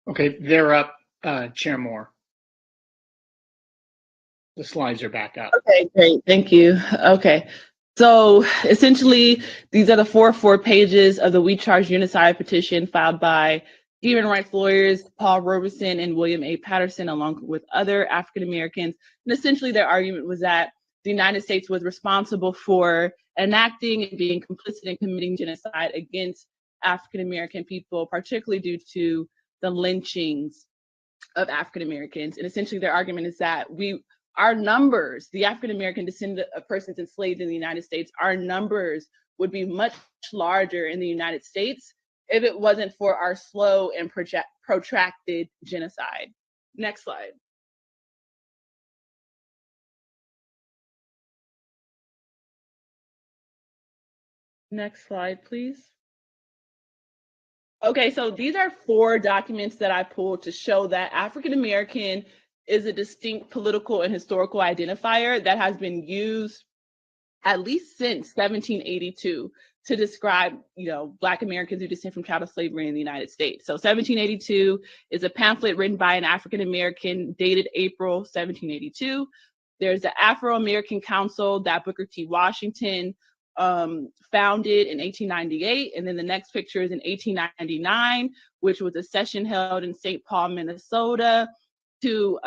Okay, they're up, Chair Moore. The slides are back up. Okay, great, thank you. Okay, so essentially, these are the four pages of the We Charge Unicide petition filed by human rights lawyers Paul Robeson and William A. Patterson, along with other African Americans. And essentially, their argument was that the United States was responsible for enacting and being complicit in committing genocide against African American people, particularly due to the lynchings of African Americans. And essentially, their argument is that our numbers, the African American descendant of persons enslaved in the United States, our numbers would be much larger in the United States if it wasn't for our slow and protracted genocide. Next slide. Next slide, please. Okay, so these are 4 documents that I pulled to show that African American is a distinct political and historical identifier that has been used at least since 1782, to describe, Black Americans who descend from chattel slavery in the United States. So 1782 is a pamphlet written by an African American dated April 1782. There's the Afro-American Council that Booker T. Washington founded in 1898. And then the next picture is in 1899, which was a session held in St. Paul, Minnesota, to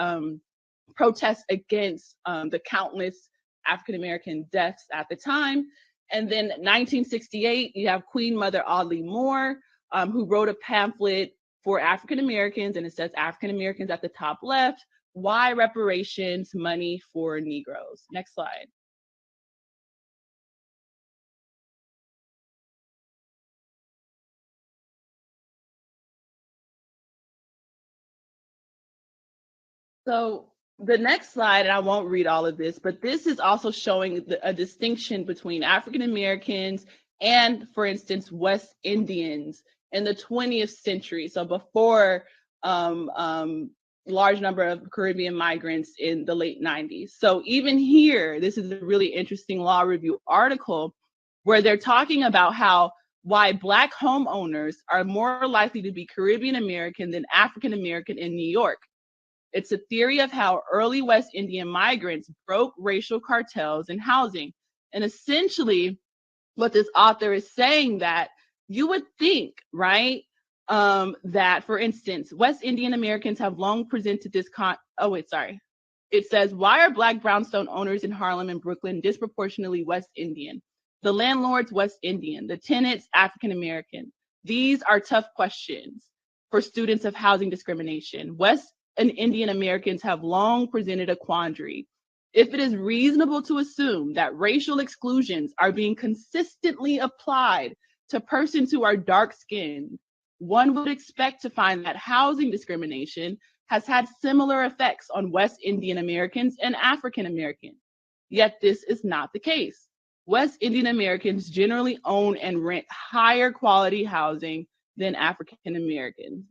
protest against the countless African-American deaths at the time. And then 1968, you have Queen Mother Audley Moore, who wrote a pamphlet for African-Americans, and it says African-Americans at the top left, why reparations, money for Negroes. Next slide. So the next slide, and I won't read all of this, but this is also showing a distinction between African Americans and, for instance, West Indians in the 20th century. So before large number of Caribbean migrants in the late 90s. So even here, this is a really interesting law review article where they're talking about why Black homeowners are more likely to be Caribbean American than African American in New York. It's a theory of how early West Indian migrants broke racial cartels in housing. And essentially, what this author is saying that you would think, right, that, for instance, West Indian Americans have long presented this It says, why are Black brownstone owners in Harlem and Brooklyn disproportionately West Indian? The landlords West Indian, the tenants African American. These are tough questions for students of housing discrimination. West and Indian Americans have long presented a quandary. If it is reasonable to assume that racial exclusions are being consistently applied to persons who are dark-skinned, one would expect to find that housing discrimination has had similar effects on West Indian Americans and African Americans. Yet this is not the case. West Indian Americans generally own and rent higher quality housing than African Americans.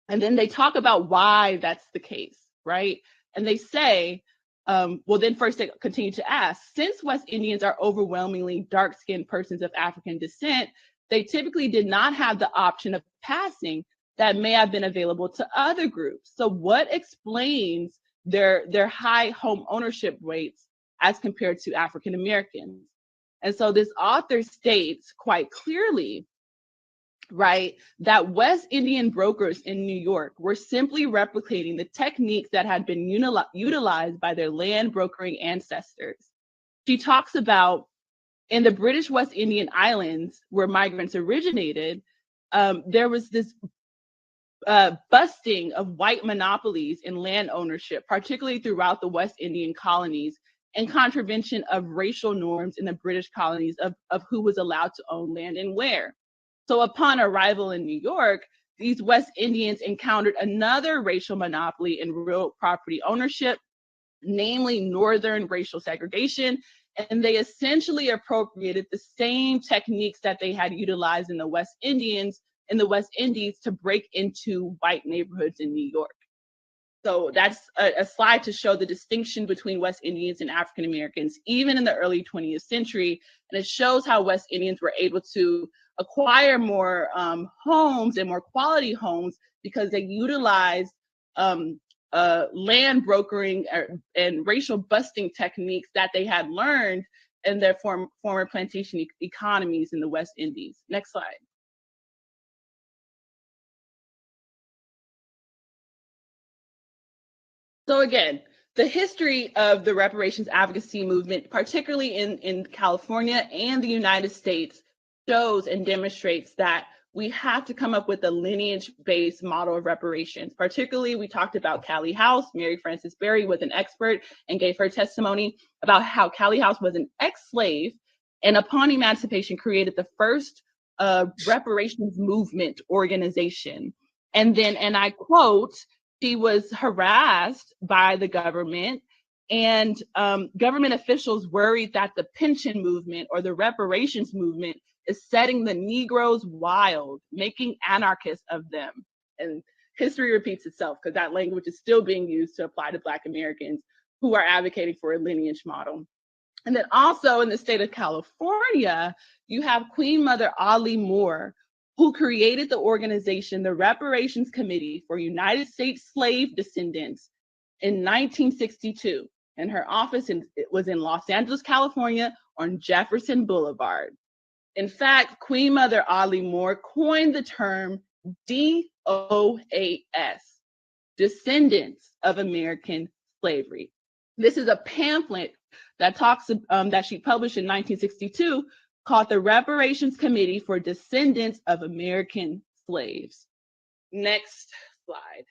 And then they talk about why that's the case, right? And they say, then first they continue to ask, since West Indians are overwhelmingly dark-skinned persons of African descent, they typically did not have the option of passing that may have been available to other groups. So what explains their high home ownership rates as compared to African Americans? And so this author states quite clearly, right, that West Indian brokers in New York were simply replicating the techniques that had been utilized by their land brokering ancestors. She talks about in the British West Indian Islands, where migrants originated, there was this busting of white monopolies in land ownership, particularly throughout the West Indian colonies, and contravention of racial norms in the British colonies of who was allowed to own land and where. So upon arrival in New York, these West Indians encountered another racial monopoly in real property ownership, namely Northern racial segregation, and they essentially appropriated the same techniques that they had utilized in the West Indies to break into white neighborhoods in New York. So that's a slide to show the distinction between West Indians and African Americans, even in the early 20th century. And it shows how West Indians were able to acquire more homes and more quality homes because they utilized land brokering and racial busting techniques that they had learned in their former plantation economies in the West Indies. Next slide. So again, the history of the reparations advocacy movement, particularly in California and the United States, shows and demonstrates that we have to come up with a lineage-based model of reparations. Particularly, we talked about Callie House. Mary Frances Berry was an expert and gave her testimony about how Callie House was an ex-slave and upon emancipation created the first reparations movement organization. And then, and I quote, she was harassed by the government, and government officials worried that the pension movement or the reparations movement is setting the Negroes wild, making anarchists of them. And history repeats itself because that language is still being used to apply to Black Americans who are advocating for a lineage model. And then also in the state of California, you have Queen Mother Audley Moore, who created the organization, the Reparations Committee for United States Slave Descendants in 1962. And her office was in Los Angeles, California on Jefferson Boulevard. In fact, Queen Mother Audley Moore coined the term DOAS, Descendants of American Slavery. This is a pamphlet that talks that she published in 1962 called the Reparations Committee for Descendants of American Slaves. Next slide.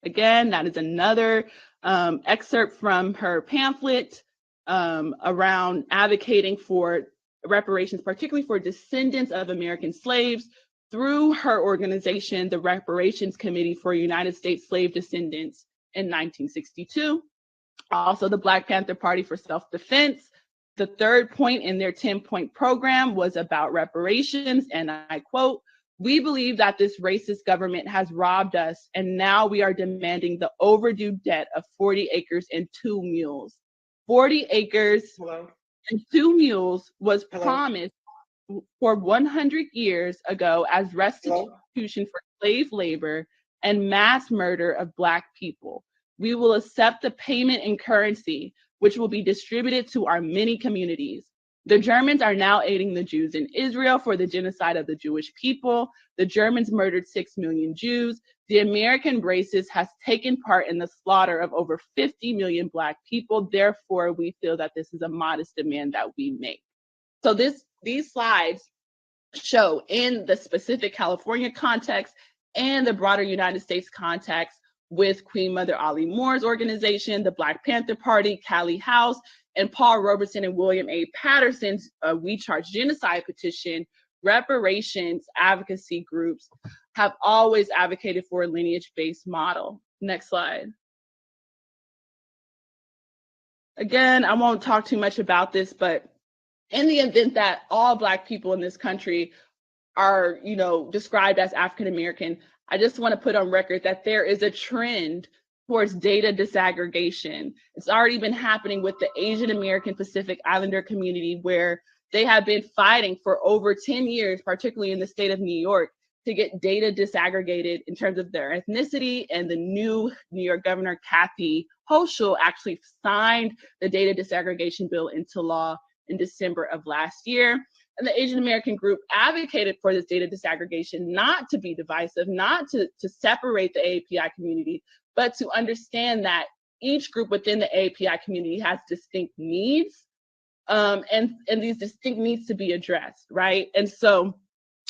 Again, that is another excerpt from her pamphlet around advocating for reparations, particularly for descendants of American slaves, through her organization, the Reparations Committee for United States Slave Descendants in 1962. Also, the Black Panther Party for Self-Defense. The third point in their 10-point program was about reparations, and I quote, "We believe that this racist government has robbed us, and now we are demanding the overdue debt of 40 acres and 2 mules. 40 acres and 2 mules was promised for 100 years ago as restitution for slave labor and mass murder of Black people. We will accept the payment in currency, which will be distributed to our many communities. The Germans are now aiding the Jews in Israel for the genocide of the Jewish people. The Germans murdered 6 million Jews. The American racist has taken part in the slaughter of over 50 million Black people. Therefore, we feel that this is a modest demand that we make." So these slides show in the specific California context and the broader United States context with Queen Mother Audley Moore's organization, the Black Panther Party, Callie House, and Paul Robeson and William A. Patterson's We Charge Genocide petition, reparations advocacy groups have always advocated for a lineage-based model. Next slide. Again, I won't talk too much about this, but in the event that all Black people in this country are, described as African American, I just want to put on record that there is a trend towards data disaggregation. It's already been happening with the Asian American Pacific Islander community, where they have been fighting for over 10 years, particularly in the state of New York, to get data disaggregated in terms of their ethnicity. And the new New York Governor, Kathy Hochul, actually signed the data disaggregation bill into law in December of last year. And the Asian American group advocated for this data disaggregation, not to be divisive, not to separate the AAPI community, but to understand that each group within the AAPI community has distinct needs, and these distinct needs to be addressed, right? And so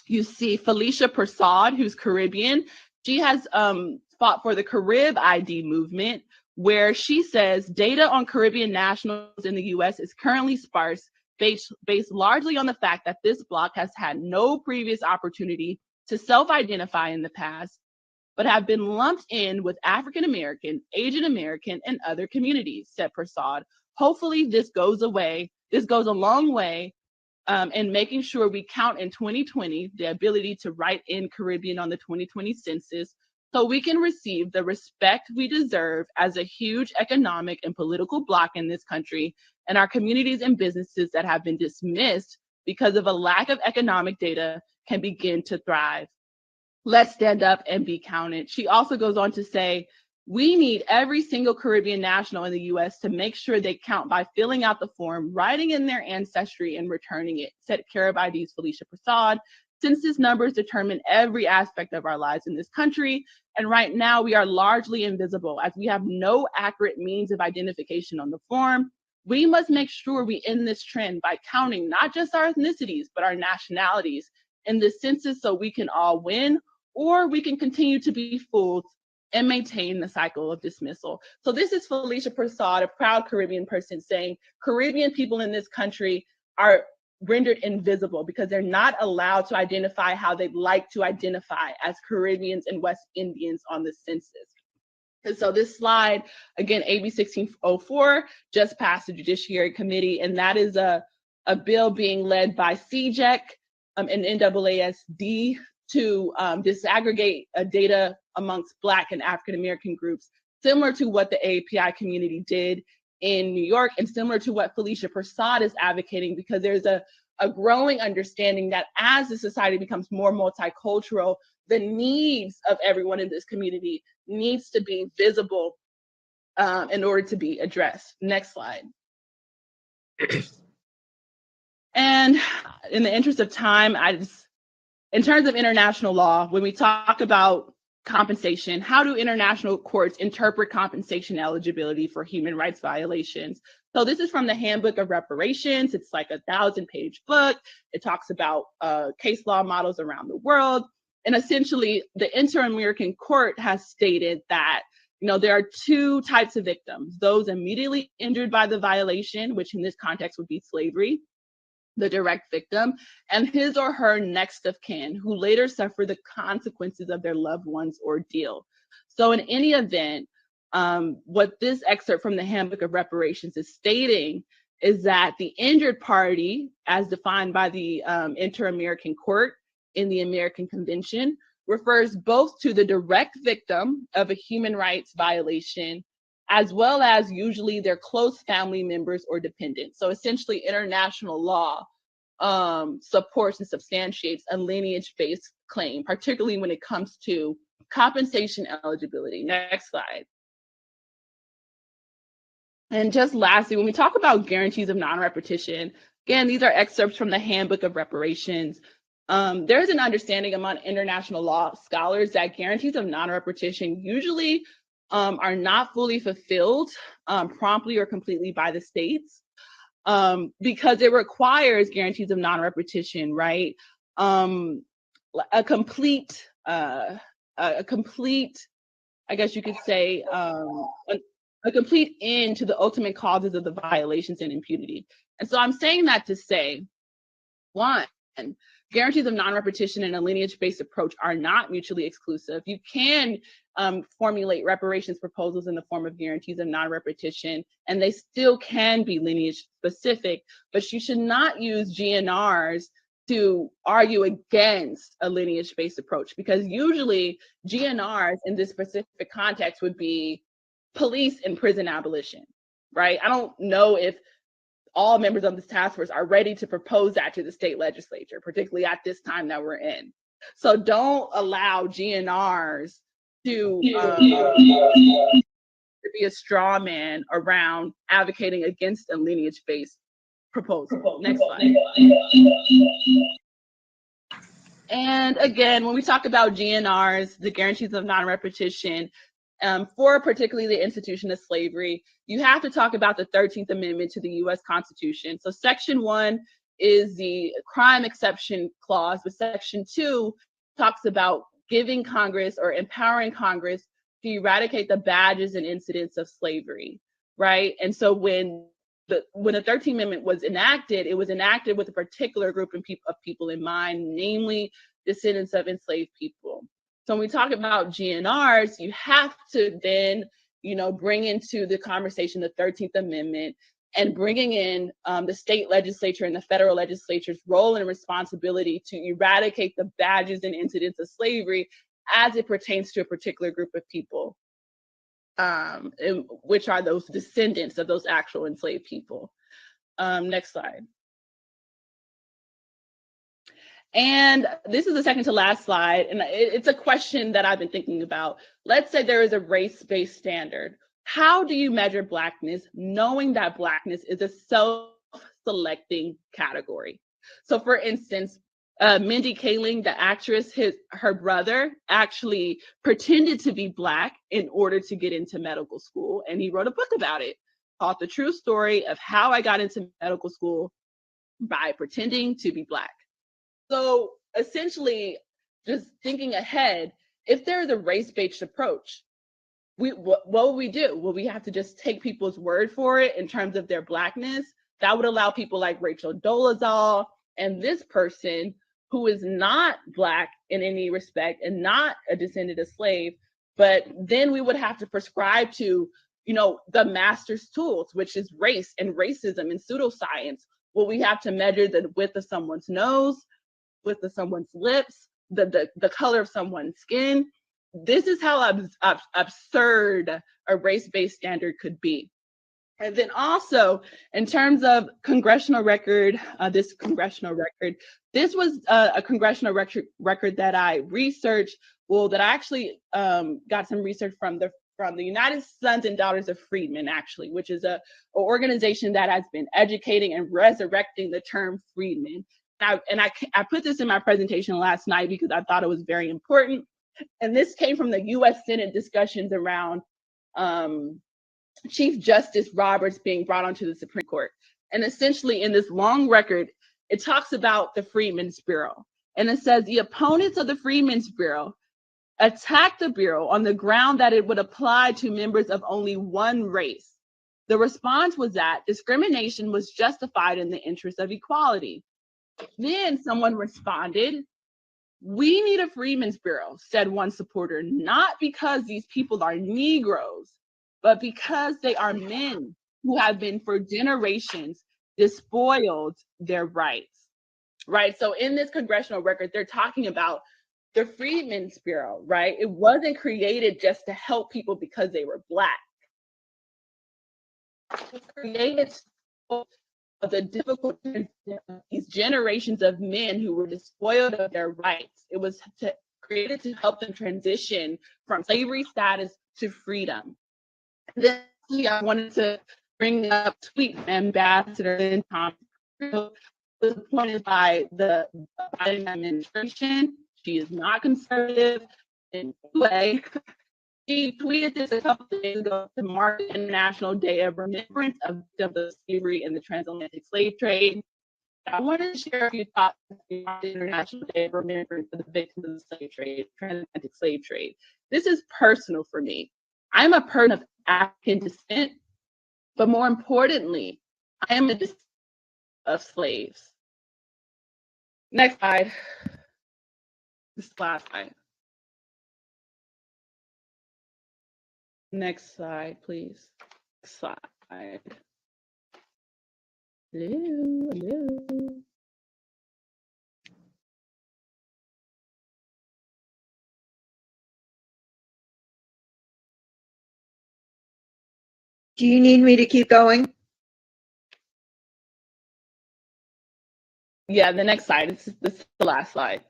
you see Felicia Persaud, who's Caribbean. She has fought for the Carib ID movement, where she says data on Caribbean nationals in the US is currently sparse, based largely on the fact that this bloc has had no previous opportunity to self-identify in the past, but have been lumped in with African American, Asian American, and other communities, said Persaud. Hopefully this goes away. This goes a long way in making sure we count in 2020 the ability to write in Caribbean on the 2020 census, so we can receive the respect we deserve as a huge economic and political bloc in this country, and our communities and businesses that have been dismissed because of a lack of economic data can begin to thrive. Let's stand up and be counted. She also goes on to say, we need every single Caribbean national in the US to make sure they count by filling out the form, writing in their ancestry, and returning it, said Carib ID's Felicia Persaud. Census numbers determine every aspect of our lives in this country, and right now we are largely invisible as we have no accurate means of identification on the form. We must make sure we end this trend by counting not just our ethnicities, but our nationalities in the census, so we can all win, or we can continue to be fooled and maintain the cycle of dismissal. So this is Felicia Persaud, a proud Caribbean person, saying Caribbean people in this country are rendered invisible because they're not allowed to identify how they'd like to identify as Caribbeans and West Indians on the census. And so this slide, again, AB 1604 just passed the Judiciary Committee, and that is a bill being led by CJEC and NAASD to disaggregate data amongst Black and African American groups, similar to what the AAPI community did in New York, and similar to what Felicia Prasad is advocating, because there's a growing understanding that as the society becomes more multicultural, the needs of everyone in this community needs to be visible in order to be addressed. Next slide. And in the interest of time, in terms of international law, when we talk about compensation, how do international courts interpret compensation eligibility for human rights violations? So this is from the Handbook of Reparations. It's like a 1,000-page book. It talks about case law models around the world. And essentially, the Inter-American Court has stated that there are two types of victims: those immediately injured by the violation, which in this context would be slavery, the direct victim, and his or her next of kin, who later suffer the consequences of their loved one's ordeal. So in any event, what this excerpt from the Handbook of Reparations is stating is that the injured party, as defined by the Inter-American Court in the American Convention, refers both to the direct victim of a human rights violation, as well as usually their close family members or dependents. So essentially, international law supports and substantiates a lineage-based claim, particularly when it comes to compensation eligibility. Next slide. And just lastly, when we talk about guarantees of non-repetition, again, these are excerpts from the Handbook of Reparations. There's an understanding among international law scholars that guarantees of non-repetition usually are not fully fulfilled promptly or completely by the states, because it requires guarantees of non-repetition, right? A complete, I guess you could say, a complete end to the ultimate causes of the violations and impunity. And so I'm saying that to say, one, guarantees of non-repetition and a lineage-based approach are not mutually exclusive. You can formulate reparations proposals in the form of guarantees of non-repetition, and they still can be lineage-specific, but you should not use GNRs to argue against a lineage-based approach, because usually GNRs in this specific context would be police and prison abolition, right? I don't know if all members of this task force are ready to propose that to the state legislature, particularly at this time that we're in. So don't allow GNRs to be a straw man around advocating against a lineage-based proposal. Next slide. And again, when we talk about GNRs, the guarantees of non-repetition, for particularly the institution of slavery, you have to talk about the 13th Amendment to the U.S. Constitution. So Section 1 is the crime exception clause, but Section 2 talks about giving Congress or empowering Congress to eradicate the badges and incidents of slavery, right? And so when the 13th Amendment was enacted, it was enacted with a particular group of people in mind, namely descendants of enslaved people. So when we talk about GNRs, you have to then, bring into the conversation the 13th Amendment and bringing in the state legislature and the federal legislature's role and responsibility to eradicate the badges and incidents of slavery as it pertains to a particular group of people, which are those descendants of those actual enslaved people. Next slide. And this is the second to last slide, and it's a question that I've been thinking about. Let's say there is a race-based standard. How do you measure Blackness, knowing that Blackness is a self-selecting category? So for instance, Mindy Kaling, the actress, her brother actually pretended to be Black in order to get into medical school, and he wrote a book about it called The True Story of How I Got into Medical School by Pretending to be Black. So essentially, just thinking ahead, if there is a race-based approach, what will we do? Will we have to just take people's word for it in terms of their Blackness? That would allow people like Rachel Dolezal and this person who is not Black in any respect and not a descendant of slave, but then we would have to prescribe to, the master's tools, which is race and racism and pseudoscience. Will we have to measure the width of someone's nose, width of someone's lips, the color of someone's skin? This is how absurd a race-based standard could be. And then also, in terms of congressional record, this was a congressional record that I researched, that I actually got some research from the United Sons and Daughters of Freedmen, actually, which is a organization that has been educating and resurrecting the term freedmen. I put this in my presentation last night because I thought it was very important. And this came from the U.S. Senate discussions around Chief Justice Roberts being brought onto the Supreme Court. And essentially in this long record, it talks about the Freedmen's Bureau. And it says the opponents of the Freedmen's Bureau attacked the Bureau on the ground that it would apply to members of only one race. The response was that discrimination was justified in the interest of equality. Then someone responded, "We need a Freedmen's Bureau," said one supporter, "not because these people are Negroes, but because they are men who have been for generations despoiled their rights," right? So in this congressional record, they're talking about the Freedmen's Bureau, right? It wasn't created just to help people because they were Black. It was created of the difficult, these generations of men who were despoiled of their rights. It was created to help them transition from slavery status to freedom. Then I wanted to bring up tweet Ambassador Lynn Thomas, who was appointed by the Biden administration. She is not conservative in any way. She tweeted this a couple of days ago to mark the International Day of Remembrance of the slavery and the transatlantic slave trade. I wanted to share a few thoughts about the International Day of Remembrance of the victims of the slave trade, transatlantic slave trade. This is personal for me. I'm a person of African descent, but more importantly, I am a descendant of slaves. Next slide. This last slide. Next slide, please. Slide. Hello. Do you need me to keep going? Yeah, the next slide. This is the last slide.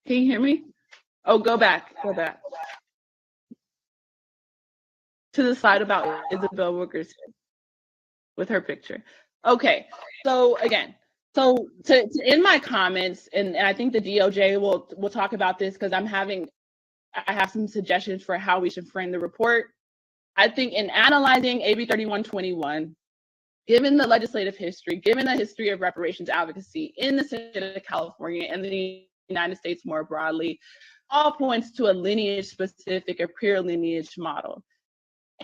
Can you hear me? Oh, go back. To the slide about Isabel Wilkerson with her picture. Okay, so again, to end my comments, and I think the DOJ will talk about this because I have some suggestions for how we should frame the report. I think in analyzing AB 3121, given the legislative history, given the history of reparations advocacy in the state of California and the United States more broadly, all points to a lineage-specific or pure lineage model.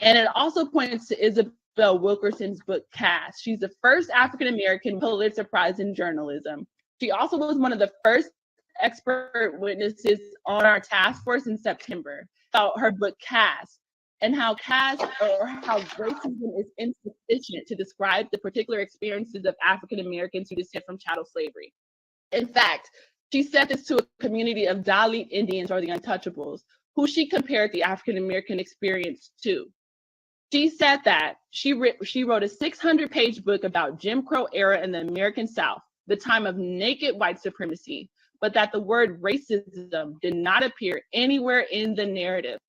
And it also points to Isabel Wilkerson's book, Caste. She's the first African-American Pulitzer Prize in journalism. She also was one of the first expert witnesses on our task force in September about her book, Caste, and how caste or how racism is insufficient to describe the particular experiences of African-Americans who descend from chattel slavery. In fact, she said this to a community of Dalit Indians, or the Untouchables, who she compared the African-American experience to. She said that she wrote a 600-page book about Jim Crow era in the American South, the time of naked white supremacy, but that the word racism did not appear anywhere in the narrative.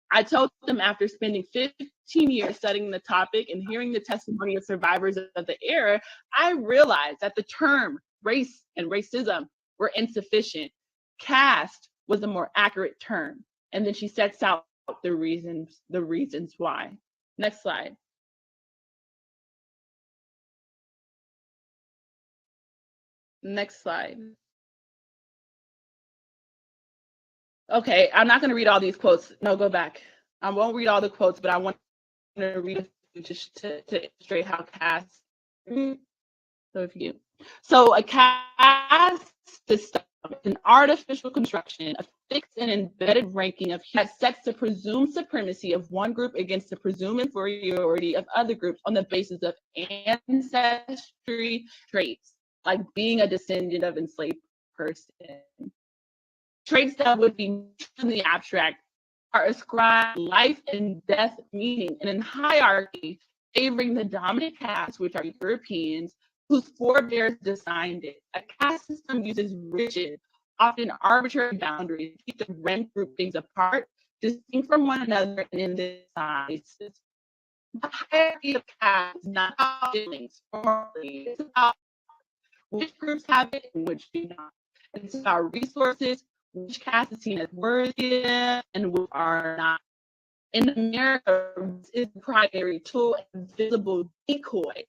I told them after spending 15 years studying the topic and hearing the testimony of survivors of the era, I realized that the term race and racism were insufficient. Caste was a more accurate term. And then she sets out the reasons why. Next slide. Next slide. Okay, I'm not going to read all these quotes. No, go back. I won't read all the quotes, but I want to read a few just to illustrate how caste. So a caste system is an artificial construction, a fixed and embedded ranking that sets the presumed supremacy of one group against the presumed inferiority of other groups on the basis of ancestry traits, like being a descendant of enslaved person. Traits that would be in the abstract are ascribed life and death meaning, and in hierarchy, favoring the dominant caste, which are Europeans, whose forebears designed it. A caste system uses rigid, often arbitrary boundaries to keep the rank groupings apart, distinct from one another, and in this size. The hierarchy of caste is not about feelings formally. It's about which groups have it and which do not. It's about resources, which caste is seen as worthy and which are not. In America, this is the primary tool and visible decoy,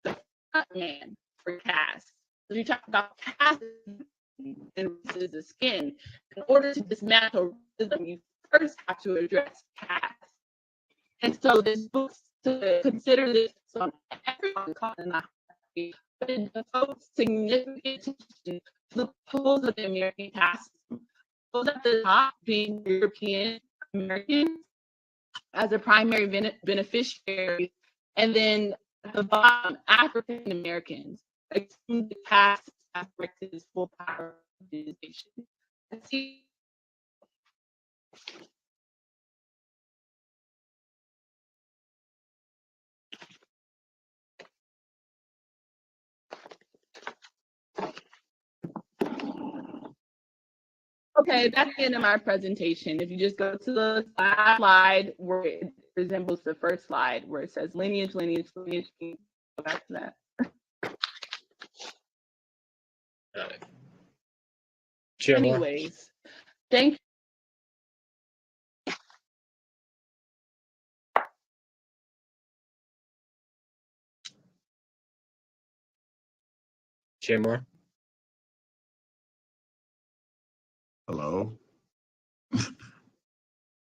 the front man for caste. So you talk about caste and race is skin. In order to dismantle racism, you first have to address caste. And so this book to consider this on everyone caught in the hierarchy, but it devotes significant attention to the poles of the American caste system. Those at the top being European Americans as a primary beneficiary, and then at the bottom, African Americans, assume the caste aspect is full power organization. Okay, that's the end of my presentation. If you just go to the slide where it resembles the first slide, where it says lineage, lineage, lineage, go back to that. Anyways, thank you. Chair Moore. Hello.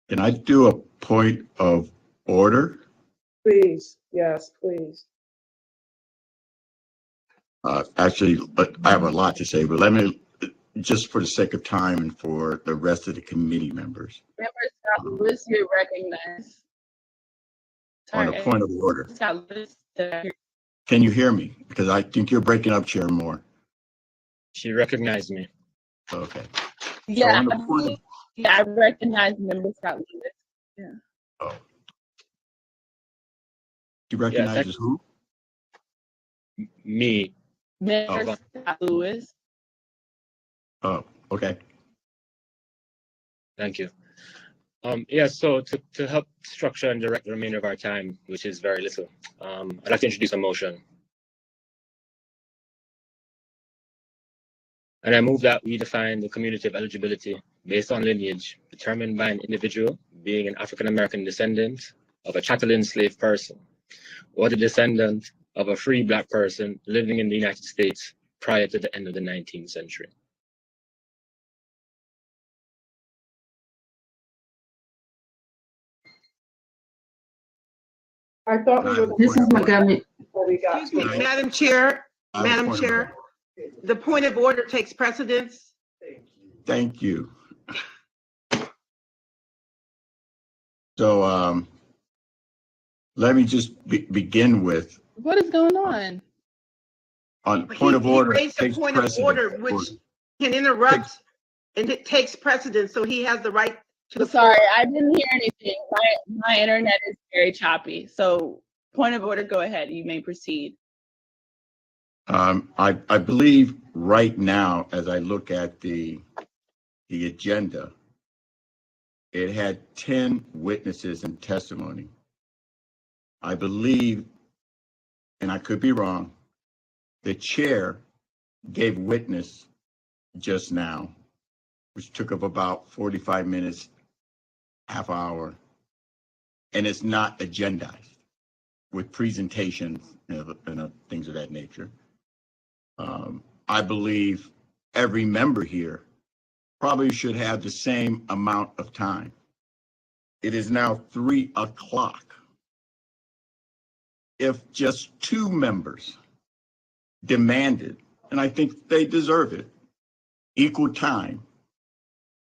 Can I do a point of order? Please, yes, please. Actually, I have a lot to say, but let me, just for the sake of time and for the rest of the committee members. Member Scott Lewis, you're recognized. On a point of order. Scott Lewis, Can you hear me? Because I think you're breaking up, Chair Moore. She recognized me. Okay. yeah, So on the point of, yeah, I recognize Member Scott Lewis. Yeah. oh. You recognize who? Me. Member Scott Lewis. Oh, okay. Thank you. Yeah, so to help structure and direct the remainder of our time, which is very little, I'd like to introduce a motion. And I move that we define the community of eligibility based on lineage determined by an individual being an African-American descendant of a chattel enslaved person or the descendant of a free Black person living in the United States prior to the end of the 19th century. I thought we were. This is Montgomery. Excuse me, Madam Chair, the point of order takes precedence. Thank you. So let me just begin with. What is going on? On point of order. He raised a point of order which can interrupt and it takes precedence, so he has the right to. Sorry, I didn't hear anything. My internet is very choppy. So point of order, go ahead. You may proceed. I believe right now, as I look at the agenda, it had 10 witnesses and testimony. I believe, and I could be wrong, the chair gave witness just now, which took up about 45 minutes, half hour, and it's not agendized with presentations and things of that nature. I believe every member here probably should have the same amount of time. It is now 3 o'clock. If just 2 members demanded, and I think they deserve it, equal time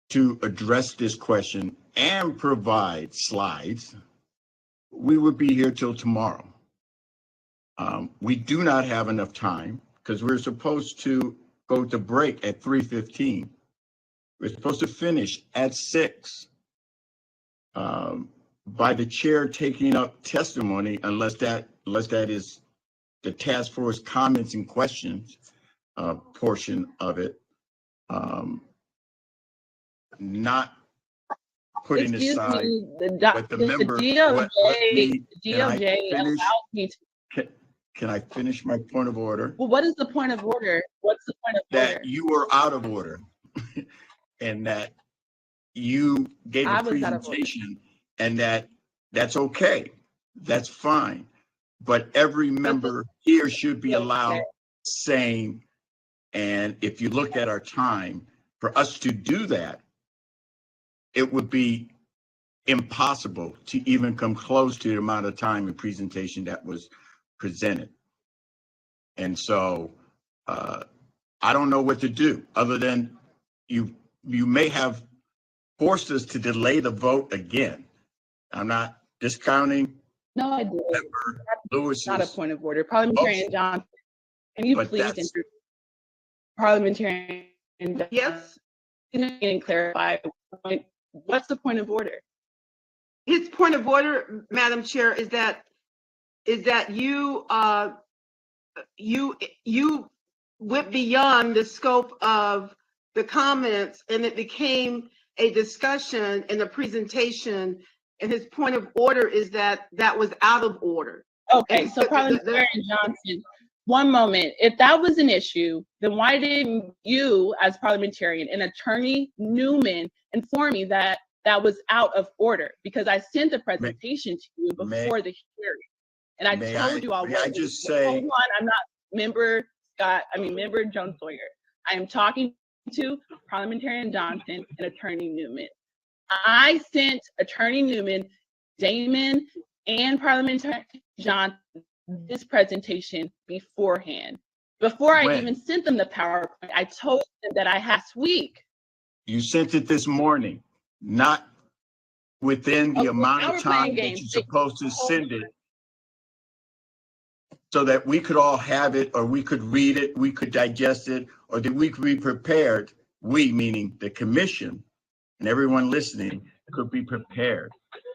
to address this question and provide slides, we would be here till tomorrow. We do not have enough time because we're supposed to go to break at 3:15. We're supposed to finish at 6. by the chair taking up testimony, unless that is the task force comments and questions portion of it, not putting Excuse aside me, what the member. DOJ allowed me to. Can I finish my point of order? Well, what is the point of order? What's the point of order? That you were out of order, and that you gave a presentation, and that's okay, that's fine, but every member here should be allowed same. And if you look at our time, for us to do that, it would be impossible to even come close to the amount of time and presentation that was presented. And so I don't know what to do other than you may have forced us to delay the vote again. I'm not discounting. No, I did. Lewis's not a point of order. Parliamentarian Johnson, can you please introduce Parliamentarian Johnson? Yes. And clarify what's the point of order? His point of order, Madam Chair, is that you went beyond the scope of the comments, and it became a discussion and a presentation. And his point of order is that was out of order. Okay, so Parliamentarian Johnson, one moment. If that was an issue, then why didn't you, as parliamentarian and Attorney Newman, inform me that that was out of order? Because I sent the presentation to you before the hearing, and I told you all. May I just say? Hold on, I'm not member Scott. I mean member Joan Sawyer. I am talking to Parliamentarian Johnson and Attorney Newman. I sent Attorney Newman, Damon, and Parliamentarian Johnson this presentation beforehand. Before I even sent them the PowerPoint, I told them that I had last week. You sent it this morning, not within the amount of time that you're supposed to send it, so that we could all have it, or we could read it, we could digest it, or that we could be prepared. We, meaning the commission and everyone listening, could be prepared.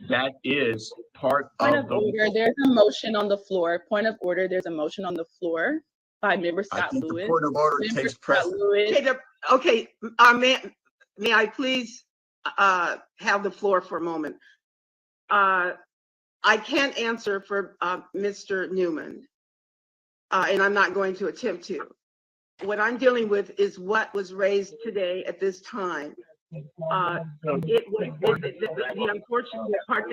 That is part of the order. There's a motion on the floor. Point of order. There's a motion on the floor by member Scott Lewis. The point of order takes precedence. Okay, may I please have the floor for a moment? I can't answer for Mr. Newman, and I'm not going to attempt to. What I'm dealing with is what was raised today at this time. It was the unfortunate part.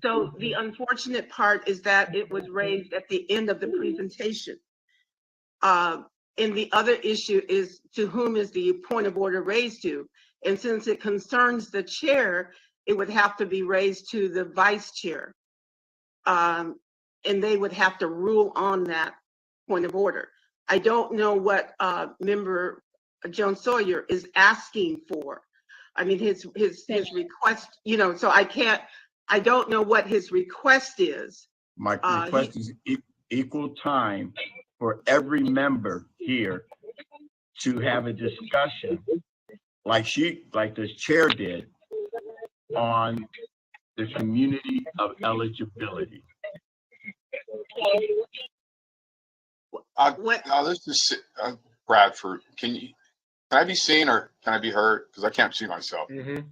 So the unfortunate part is that it was raised at the end of the presentation. And the other issue is, to whom is the point of order raised to? And since it concerns the chair, it would have to be raised to the vice chair. And they would have to rule on that point of order. I don't know what member Joan Sawyer is asking for. I mean, his request, so I don't know what his request is. My request is equal time for every member here to have a discussion like the chair did on the community of eligibility. This is Bradford. Can I be seen or can I be heard? Because I can't see myself. Mm-hmm.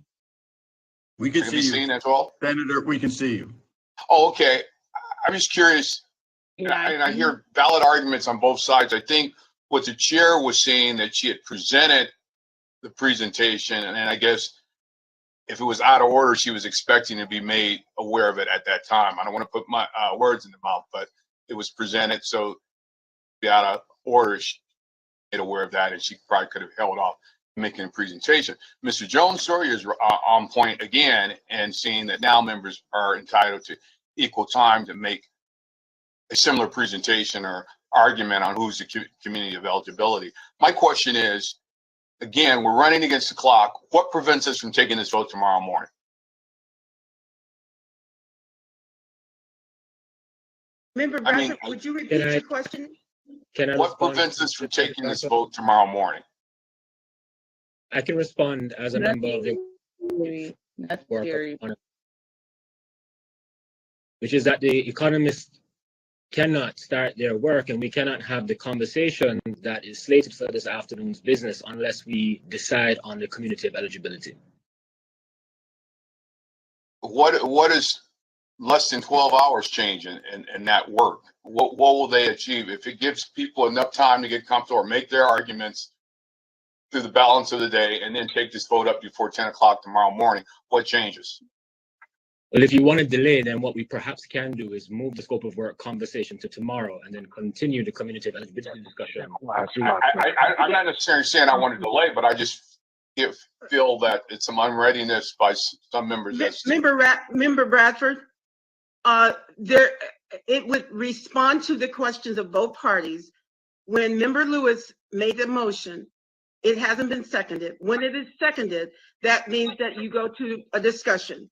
We can see you, seen as well. Senator. We can see you. Oh, okay. I'm just curious, and I hear valid arguments on both sides. I think what the chair was saying, that she had presented the presentation, and I guess if it was out of order, she was expecting to be made aware of it at that time. I don't want to put my words in the mouth, but it was presented, so be out of order. She made aware of that, and she probably could have held off making a presentation. Mr. Jones Sawyer is on point again, and seeing that now members are entitled to equal time to make a similar presentation or argument on who's the community of eligibility. My question is, again, we're running against the clock. What prevents us from taking this vote tomorrow morning? Member Bradford, would you repeat your question? What prevents us from taking this vote tomorrow morning? I can respond as a member of the That's work of very. economy, which is that the economists cannot start their work and we cannot have the conversation that is slated for this afternoon's business unless we decide on the community of eligibility. What is less than 12 hours change in that work? What will they achieve if it gives people enough time to get comfortable or make their arguments through the balance of the day and then take this vote up before 10 o'clock tomorrow morning? What changes? Well, if you want to delay, then what we perhaps can do is move the scope of work conversation to tomorrow and then continue the community of eligibility discussion. I'm not necessarily saying I want to delay, but I just feel that it's some unreadiness by some members. Member Bradford, it would respond to the questions of both parties. When Member Lewis made the motion, it hasn't been seconded. When it is seconded, that means that you go to a discussion.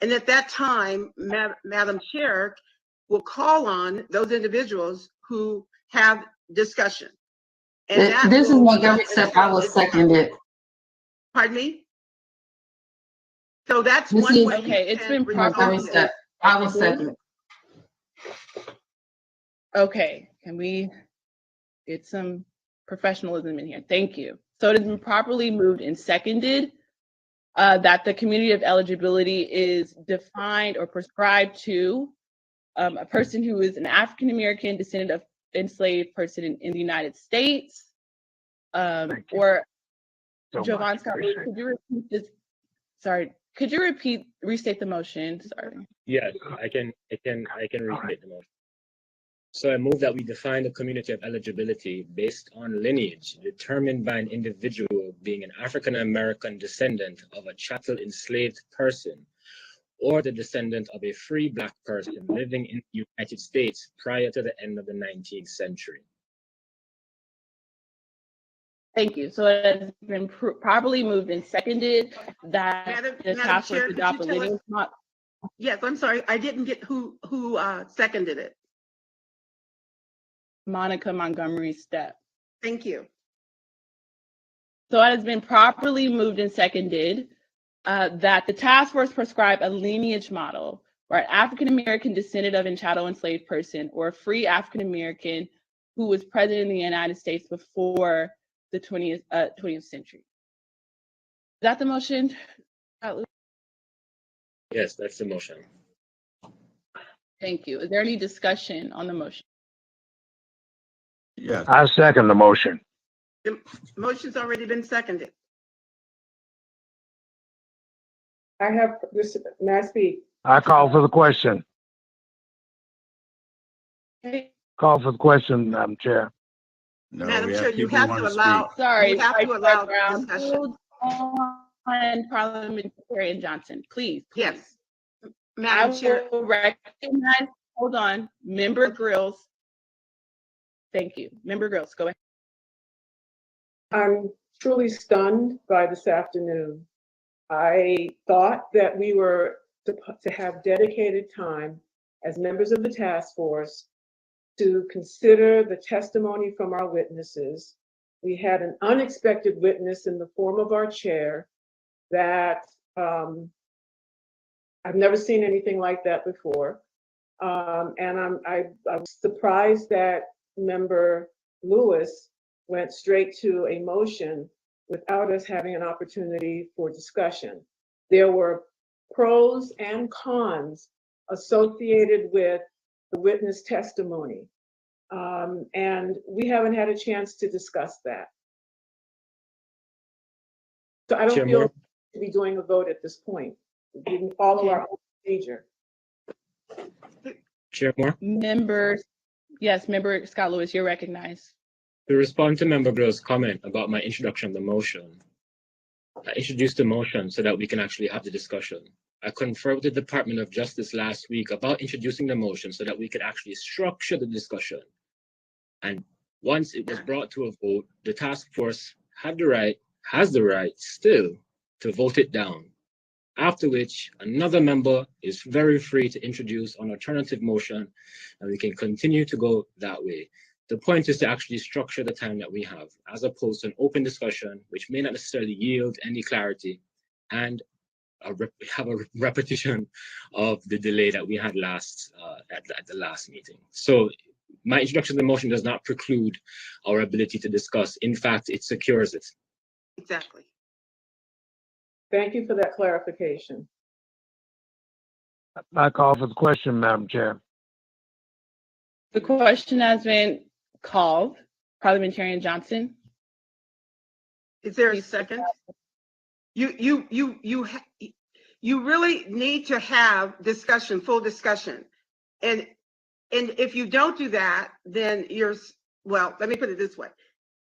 And at that time, Madam Chair will call on those individuals who have discussion. And This is Montgomery Step. I will second it. Pardon me? So that's one way. Okay, it's been Montgomery Step. I will second it. Okay, can we get some professionalism in here? Thank you. So it has been properly moved and seconded that the community of eligibility is defined or prescribed to a person who is an African American descendant of enslaved person in the United States, or Jovan Scott, could you repeat this? Sorry, could you restate the motion? Sorry. Yes, I can restate the motion. So I move that we define the community of eligibility based on lineage determined by an individual being an African American descendant of a chattel enslaved person or the descendant of a free Black person living in the United States prior to the end of the 19th century. Thank you. So it has been properly moved and seconded that the task force adopt a lineage model. Yes, I'm sorry, I didn't get who seconded it. Monica Montgomery Step. Thank you. So it has been properly moved and seconded that the task force prescribe a lineage model where an African American descendant of a chattel enslaved person or a free African American who was present in the United States before the 20th century. Is that the motion? Yes, that's the motion. Thank you. Is there any discussion on the motion? Yes. I second the motion. The motion's already been seconded. I have this, may I speak? I call for the question. Okay. Call for the question, Madam Chair. No, Madam we Chair, have you people have who to want to allow. speak. Sorry, You have to allow discussion. And Parliamentarian Johnson, please. Yes. Madam Chair. I will recognize, hold on, Member Grills. Thank you. Member Grills, go ahead. I'm truly stunned by this afternoon. I thought that we were to have dedicated time as members of the task force to consider the testimony from our witnesses. We had an unexpected witness in the form of our chair that I've never seen anything like that before. And I was surprised that Member Lewis went straight to a motion without us having an opportunity for discussion. There were pros and cons associated with the witness testimony. And we haven't had a chance to discuss that. So I don't feel we should be doing a vote at this point. We didn't follow our own procedure. Chair Moore? Yes, Member Scott Lewis, you're recognized. To respond to Member Grill's comment about my introduction of the motion, I introduced the motion so that we can actually have the discussion. I conferred with the Department of Justice last week about introducing the motion so that we could actually structure the discussion. And once it was brought to a vote, the task force has the right still to vote it down. After which, another member is very free to introduce an alternative motion, and we can continue to go that way. The point is to actually structure the time that we have, as opposed to an open discussion, which may not necessarily yield any clarity, and have a repetition of the delay that we had last at the last meeting. So my introduction to the motion does not preclude our ability to discuss. In fact, it secures it. Exactly. Thank you for that clarification. I call for the question, Madam Chair. The question has been called. Parliamentarian Johnson. Is there a second? You really need to have discussion, full discussion. And if you don't do that, then well, let me put it this way.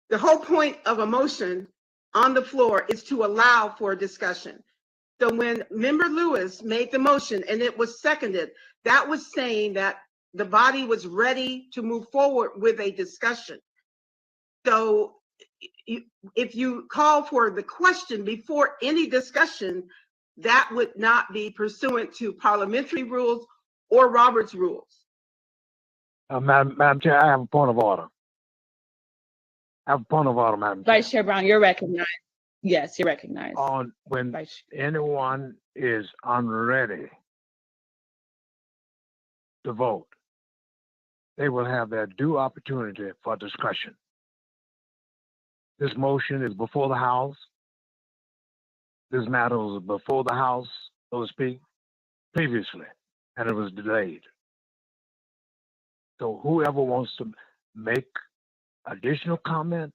The whole point of a motion on the floor is to allow for discussion. So when Member Lewis made the motion and it was seconded, that was saying that the body was ready to move forward with a discussion. So if you call for the question before any discussion, that would not be pursuant to parliamentary rules or Robert's rules. Madam Chair, I have a point of order. Madam Chair. Vice Chair Brown, you're recognized. Yes, you're recognized. When anyone is unready to vote, they will have their due opportunity for discussion. This motion is before the House. This matter was before the House, so to speak, previously, and it was delayed. So whoever wants to make additional comment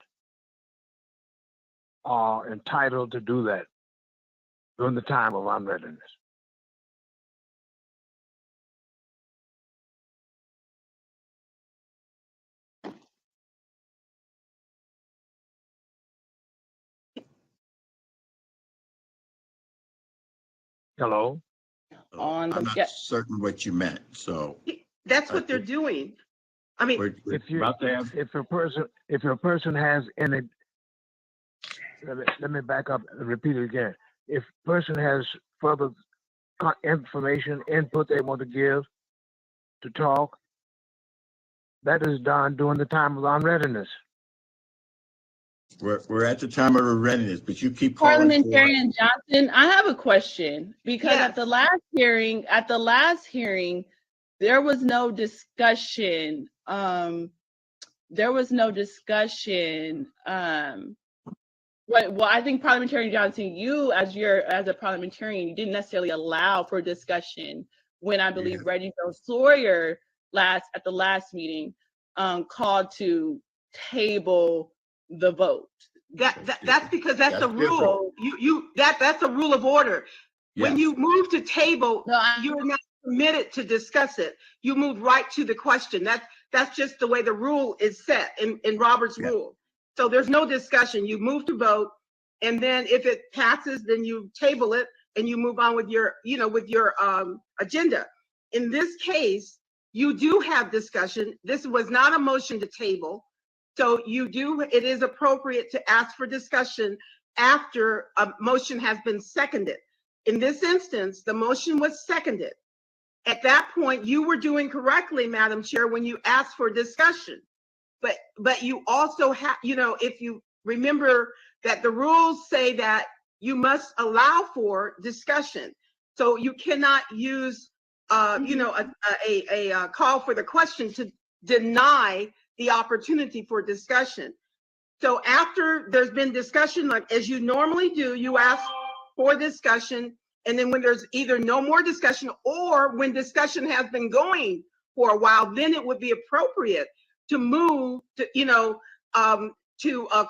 are entitled to do that during the time of unreadiness. Hello? I'm not certain what you meant, so. That's what they're doing. I mean, if a person has any, let me back up and repeat it again. If a person has further information, input they want to give, to talk, that is done during the time of unreadiness. We're at the time of readiness, but you keep calling Parliamentarian Johnson, I have a question because at the last hearing, there was no discussion. Well, I think Parliamentarian Johnson, you as a parliamentarian, you didn't necessarily allow for discussion when I believe Reggie Sawyer at the last meeting called to table the vote. That's because that's a rule. That's a rule of order. Yes. When you move to table, you're not permitted to discuss it. You move right to the question. That's just the way the rule is set in Robert's rule. So there's no discussion. You move to vote, and then if it passes, then you table it and you move on with your agenda. In this case, you do have discussion. This was not a motion to table. So it is appropriate to ask for discussion after a motion has been seconded. In this instance, the motion was seconded. At that point, you were doing correctly, Madam Chair, when you asked for discussion. But you also have, if you remember that the rules say that you must allow for discussion. So you cannot use, a call for the question to deny the opportunity for discussion. So after there's been discussion, like as you normally do, you ask for discussion. And then when there's either no more discussion or when discussion has been going for a while, then it would be appropriate to move to,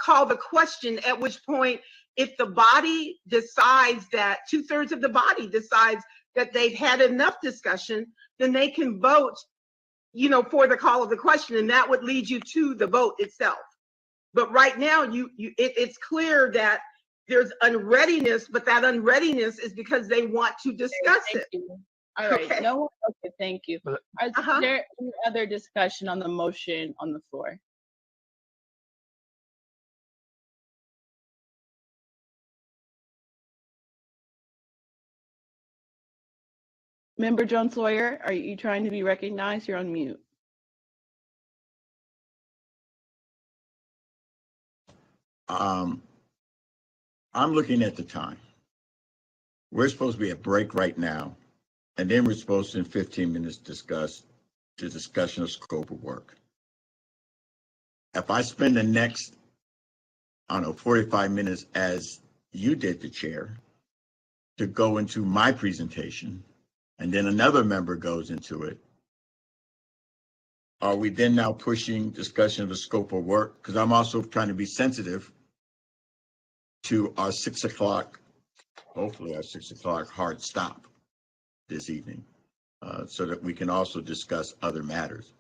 call the question, at which point, if the body decides that 2/3 of the body decides that they've had enough discussion, then they can vote for the call of the question, and that would lead you to the vote itself. But right now, it's clear that there's unreadiness, but that unreadiness is because they want to discuss it. All right. Okay. Okay, thank you. Is there any other discussion on the motion on the floor? Member Jones Sawyer, are you trying to be recognized? You're on mute. I'm looking at the time. we're supposed to be at break right now, and then we're supposed to in 15 minutes discuss the discussion of scope of work. If I spend the next, I don't know, 45 minutes as you did, the chair, to go into my presentation, and then another member goes into it, are we then now pushing discussion of the scope of work? Because I'm also trying to be sensitive to our 6 o'clock, hopefully our 6 o'clock hard stop this evening, so that we can also discuss other matters.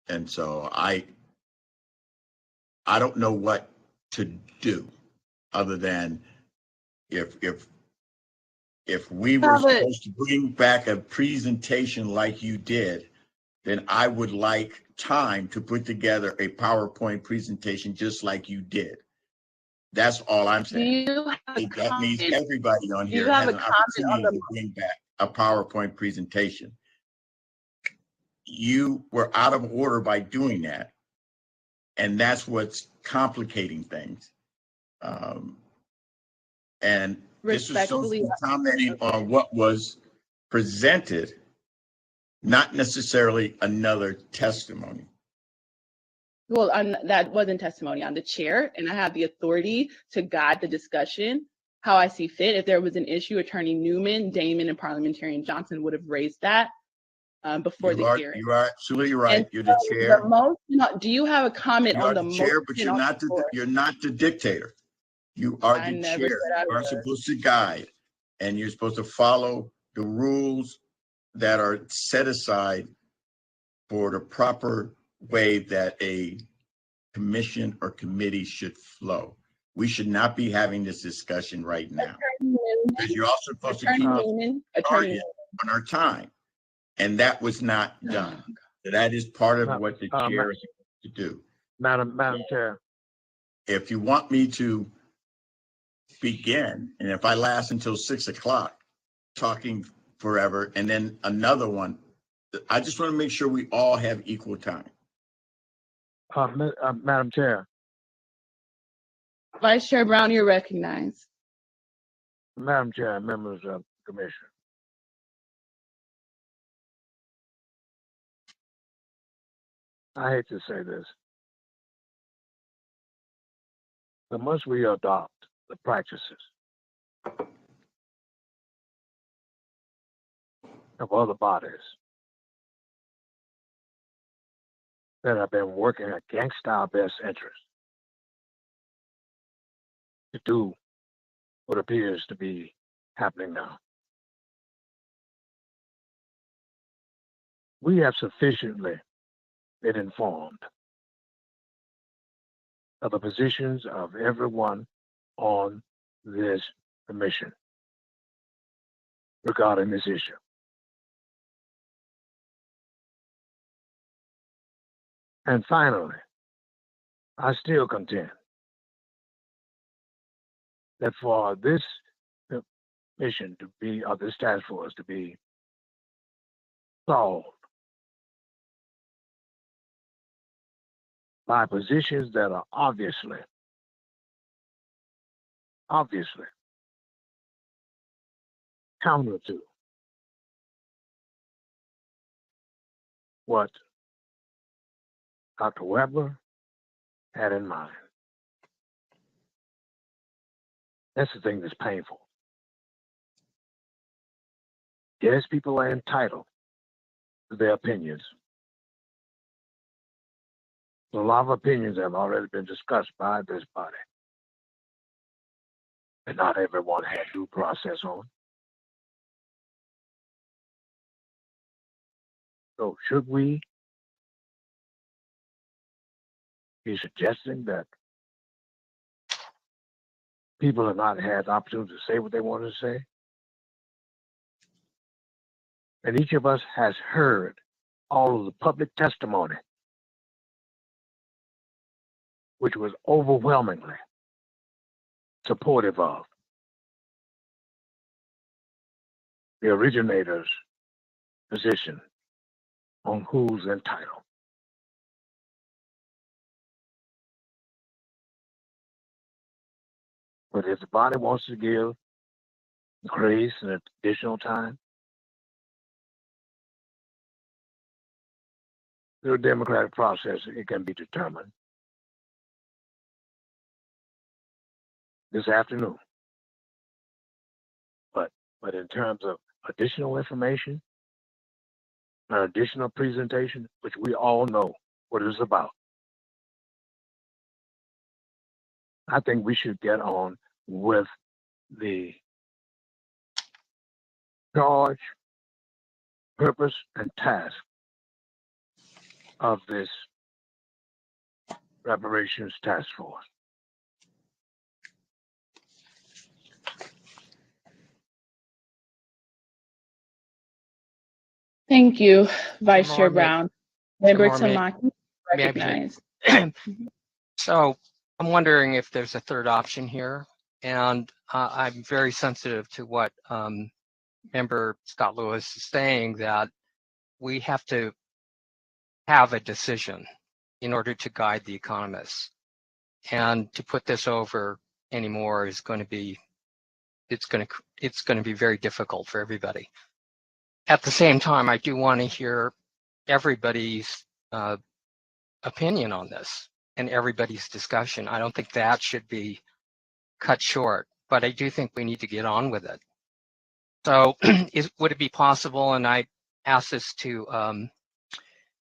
And so I don't know what to do other than if we were supposed to bring back a presentation like you did, then I would like time to put together a PowerPoint presentation just like you did. That's all I'm saying. That means everybody on here has an opportunity to bring back a PowerPoint presentation. You were out of order by doing that, and that's what's complicating things. And this was supposed to be commenting on what was presented, not necessarily another testimony. Well, that wasn't testimony. I'm the chair, and I have the authority to guide the discussion how I see fit. If there was an issue, Attorney Newman, Damon, and Parliamentarian Johnson would have raised that before the hearing. You are absolutely right. And you're the so chair. The motion, do you have a comment you on are the chair, but you're not the dictator. You are the chair. You are supposed to guide, and you're supposed to follow the rules that are set aside for the proper way that a commission or committee should flow. We should not be having this discussion right now, because you're also supposed to keep target on our time, and that was not done. So that is part of what the chair is supposed to do. Madam Chair. If you want me to begin, and if I last until 6 o'clock talking forever, and then another one, I just want to make sure we all have equal time. Madam Chair. Vice Chair Brown, you're recognized. Madam Chair, members of the commission. I hate to say this, but must we adopt the practices of other bodies that have been working against our best interests to do what appears to be happening now? We have sufficiently been informed of the positions of everyone on this commission regarding this issue. And finally, I still contend that for this mission to be, or this task force to be solved by positions that are obviously counter to what Dr. Weber had in mind. That's the thing that's painful. Yes, people are entitled to their opinions. A lot of opinions have already been discussed by this body, and not everyone had due process on. So should we be suggesting that people have not had the opportunity to say what they want to say? And each of us has heard all of the public testimony, which was overwhelmingly supportive of the originator's position on who's entitled. But if the body wants to give grace and additional time. Through a democratic process, it can be determined this afternoon. But in terms of additional information, an additional presentation, which we all know what it's about, I think we should get on with the charge, purpose, and task of this reparations task force. Thank you, Vice Chair morning. Brown. Member Good morning. Tamaki, May I begin? recognized. So I'm wondering if there's a third option here, and I'm very sensitive to what Member Scott Lewis is saying, that we have to have a decision in order to guide the economists, and to put this over anymore is going to be it's going to be very difficult for everybody. At the same time, I do want to hear everybody's opinion on this and everybody's discussion. I don't think that should be cut short, but I do think we need to get on with it. So would it be possible, and I ask this to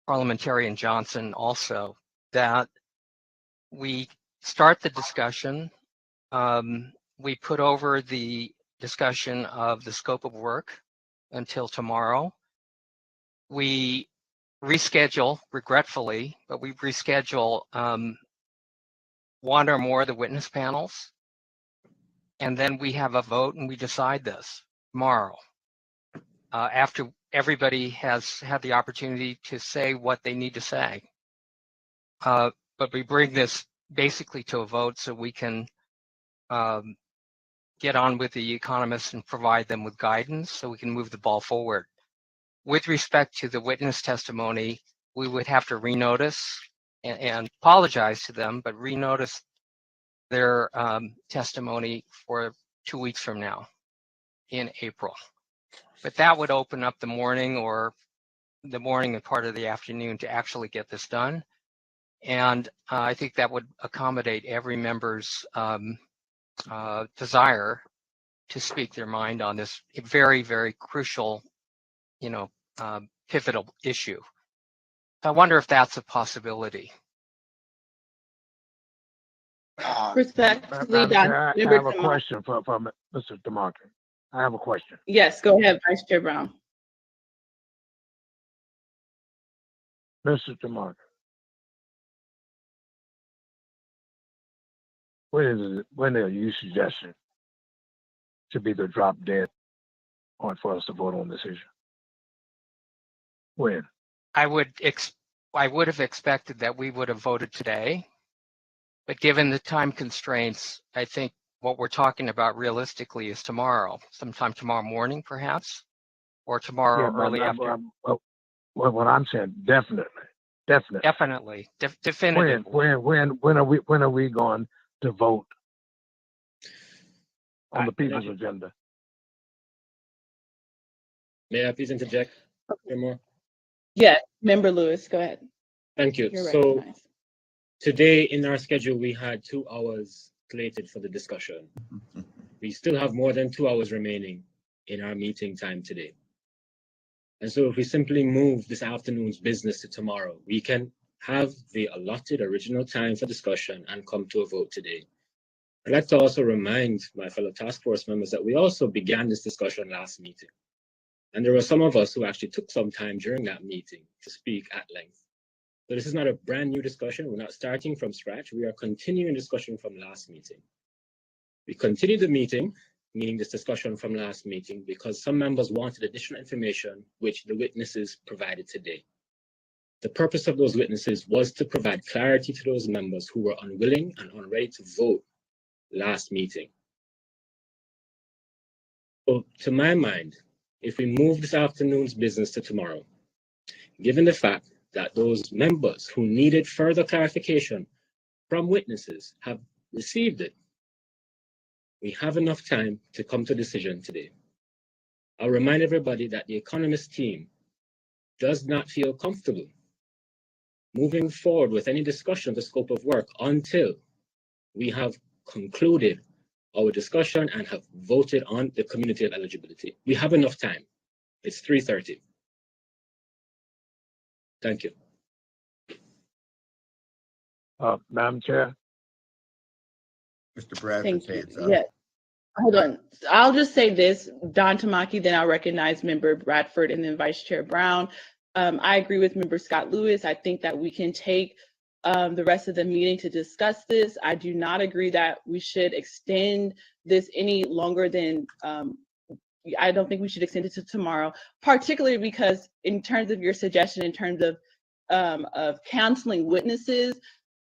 Parliamentarian Johnson also, that we start the discussion, we put over the discussion of the scope of work until tomorrow. We reschedule, regretfully, but we reschedule one or more of the witness panels, and then we have a vote and we decide this tomorrow, after everybody has had the opportunity to say what they need to say. But we bring this basically to a vote so we can get on with the economists and provide them with guidance so we can move the ball forward. With respect to the witness testimony, we would have to renotice and apologize to them, but renotice their testimony for 2 weeks from now in April. But that would open up the morning or the morning and part of the afternoon to actually get this done. And I think that would accommodate every member's desire to speak their mind on this very, very crucial, pivotal issue. I wonder if that's a possibility. Respectfully, I have a question for Mr. DeMarco. I have a question. Yes, go ahead, Vice Chair Brown. Mr. DeMarco, when are you suggesting to be the drop dead point for us to vote on this issue? When? I would have expected that we would have voted today, but given the time constraints, I think what we're talking about realistically is tomorrow, sometime tomorrow morning, perhaps, or tomorrow early afternoon. What I'm saying, definitely. Definitively. When are we going to vote on the people's agenda? May I please interject? More? Yeah, Member Lewis, go ahead. Thank you. You're So recognized. today in our schedule, we had 2 hours slated for the discussion. We still have more than 2 hours remaining in our meeting time today. And so if we simply move this afternoon's business to tomorrow, we can have the allotted original time for discussion and come to a vote today. I'd like to also remind my fellow task force members that we also began this discussion last meeting. And there were some of us who actually took some time during that meeting to speak at length. So this is not a brand new discussion. We're not starting from scratch. We are continuing discussion from last meeting. We continued the meeting, meaning this discussion from last meeting, because some members wanted additional information, which the witnesses provided today. The purpose of those witnesses was to provide clarity to those members who were unwilling and unready to vote last meeting. So to my mind, if we move this afternoon's business to tomorrow, given the fact that those members who needed further clarification from witnesses have received it, We have enough time to come to a decision today. I'll remind everybody that the economist team does not feel comfortable moving forward with any discussion of the scope of work until we have concluded our discussion and have voted on the community of eligibility. We have enough time. It's 3:30. Thank you. Madam Chair. Mr. Bradford's Thank you. hands up. Yeah. Hold on. I'll just say this, Don Tamaki, then I'll recognize Member Bradford and then Vice Chair Brown. I agree with Member Scott Lewis. I think that we can take the rest of the meeting to discuss this. I do not agree that we should extend this any longer than, I don't think we should extend it to tomorrow, particularly because in terms of your suggestion, in terms of counseling witnesses,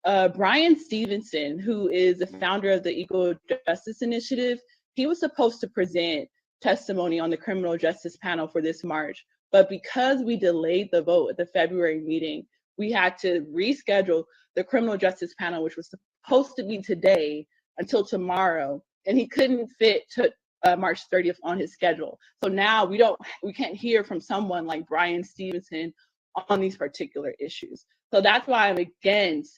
Brian Stevenson, who is the founder of the Equal Justice Initiative, he was supposed to present testimony on the criminal justice panel for this March. But because we delayed the vote at the February meeting, we had to reschedule the criminal justice panel, which was supposed to be today, until tomorrow. And he couldn't fit to March 30th on his schedule. So now we can't hear from someone like Brian Stevenson on these particular issues. So that's why I'm against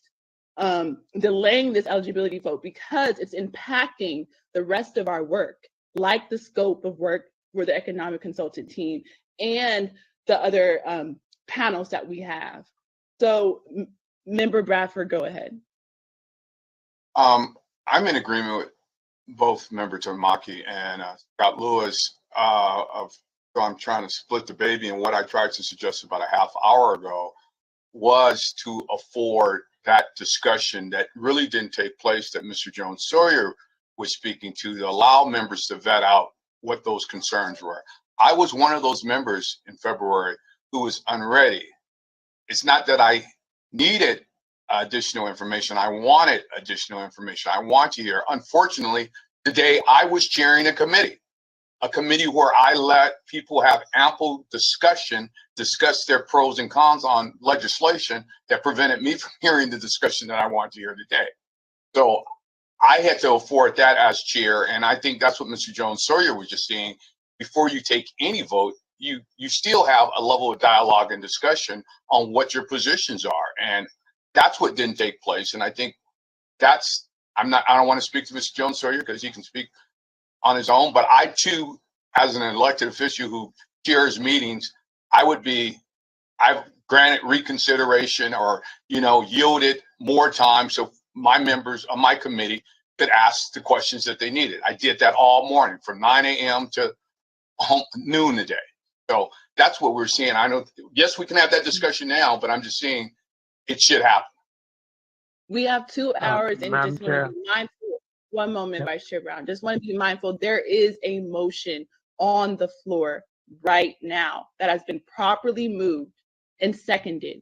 delaying this eligibility vote, because it's impacting the rest of our work, like the scope of work for the economic consultant team and the other panels that we have. So Member Bradford, go ahead. I'm in agreement with both Member Tamaki and Scott Lewis. So I'm trying to split the baby, and what I tried to suggest about a half hour ago was to afford that discussion that really didn't take place, that Mr. Jones Sawyer was speaking to allow members to vet out what those concerns were. I was one of those members in February who was unready. It's not that I needed additional information. I wanted additional information. I want to hear. Unfortunately, today I was chairing a committee where I let people have ample discussion, discuss their pros and cons on legislation that prevented me from hearing the discussion that I want to hear today. So I had to afford that as chair, and I think that's what Mr. Jones Sawyer was just saying. Before you take any vote, you still have a level of dialogue and discussion on what your positions are, and that's what didn't take place. And I think that's, I don't want to speak to Mr. Jones Sawyer because he can speak on his own, but I too, as an elected official who chairs meetings, I've granted reconsideration or, yielded more time so my members of my committee could ask the questions that they needed. I did that all morning from 9 a.m. to noon today. So that's what we're seeing. I know, yes, we can have that discussion now, but I'm just saying it should happen. We have 2 hours and Madam just want Chair. to be mindful. One moment, Vice Chair Brown. Just want to be mindful. There is a motion on the floor right now that has been properly moved and seconded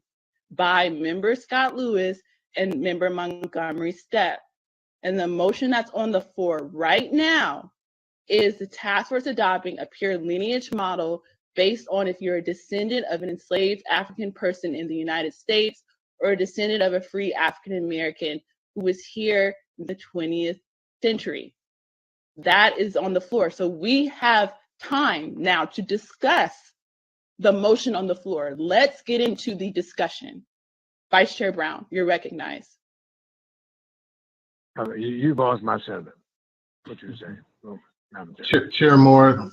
by Member Scott Lewis and Member Montgomery Stepp. And the motion that's on the floor right now is the task force adopting a pure lineage model based on if you're a descendant of an enslaved African person in the United States or a descendant of a free African American who was here in the 20th century. That is on the floor. So we have time now to discuss the motion on the floor. Let's get into the discussion. Vice Chair Brown, you're recognized. You've asked my sentiment. What you say? Oh, Chair Moore.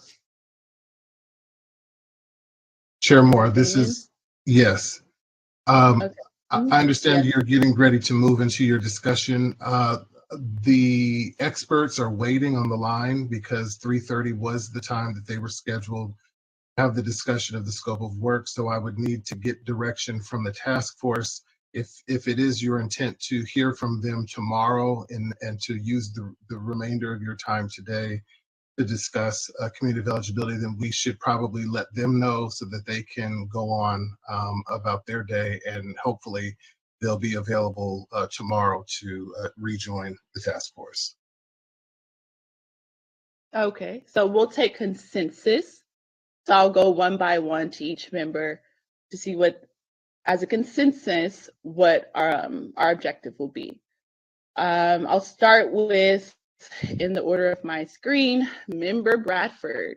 Chair Moore, this is, yes. Okay. I understand you're getting ready to move into your discussion. The experts are waiting on the line because 3:30 was the time that they were scheduled to have the discussion of the scope of work. So I would need to get direction from the task force if it is your intent to hear from them tomorrow and to use the remainder of your time today to discuss community of eligibility, then we should probably let them know so that they can go on about their day, and hopefully they'll be available tomorrow to rejoin the task force. Okay, so we'll take consensus. So I'll go one by one to each member to see what, as a consensus, what our objective will be. I'll start with in the order of my screen, Member Bradford.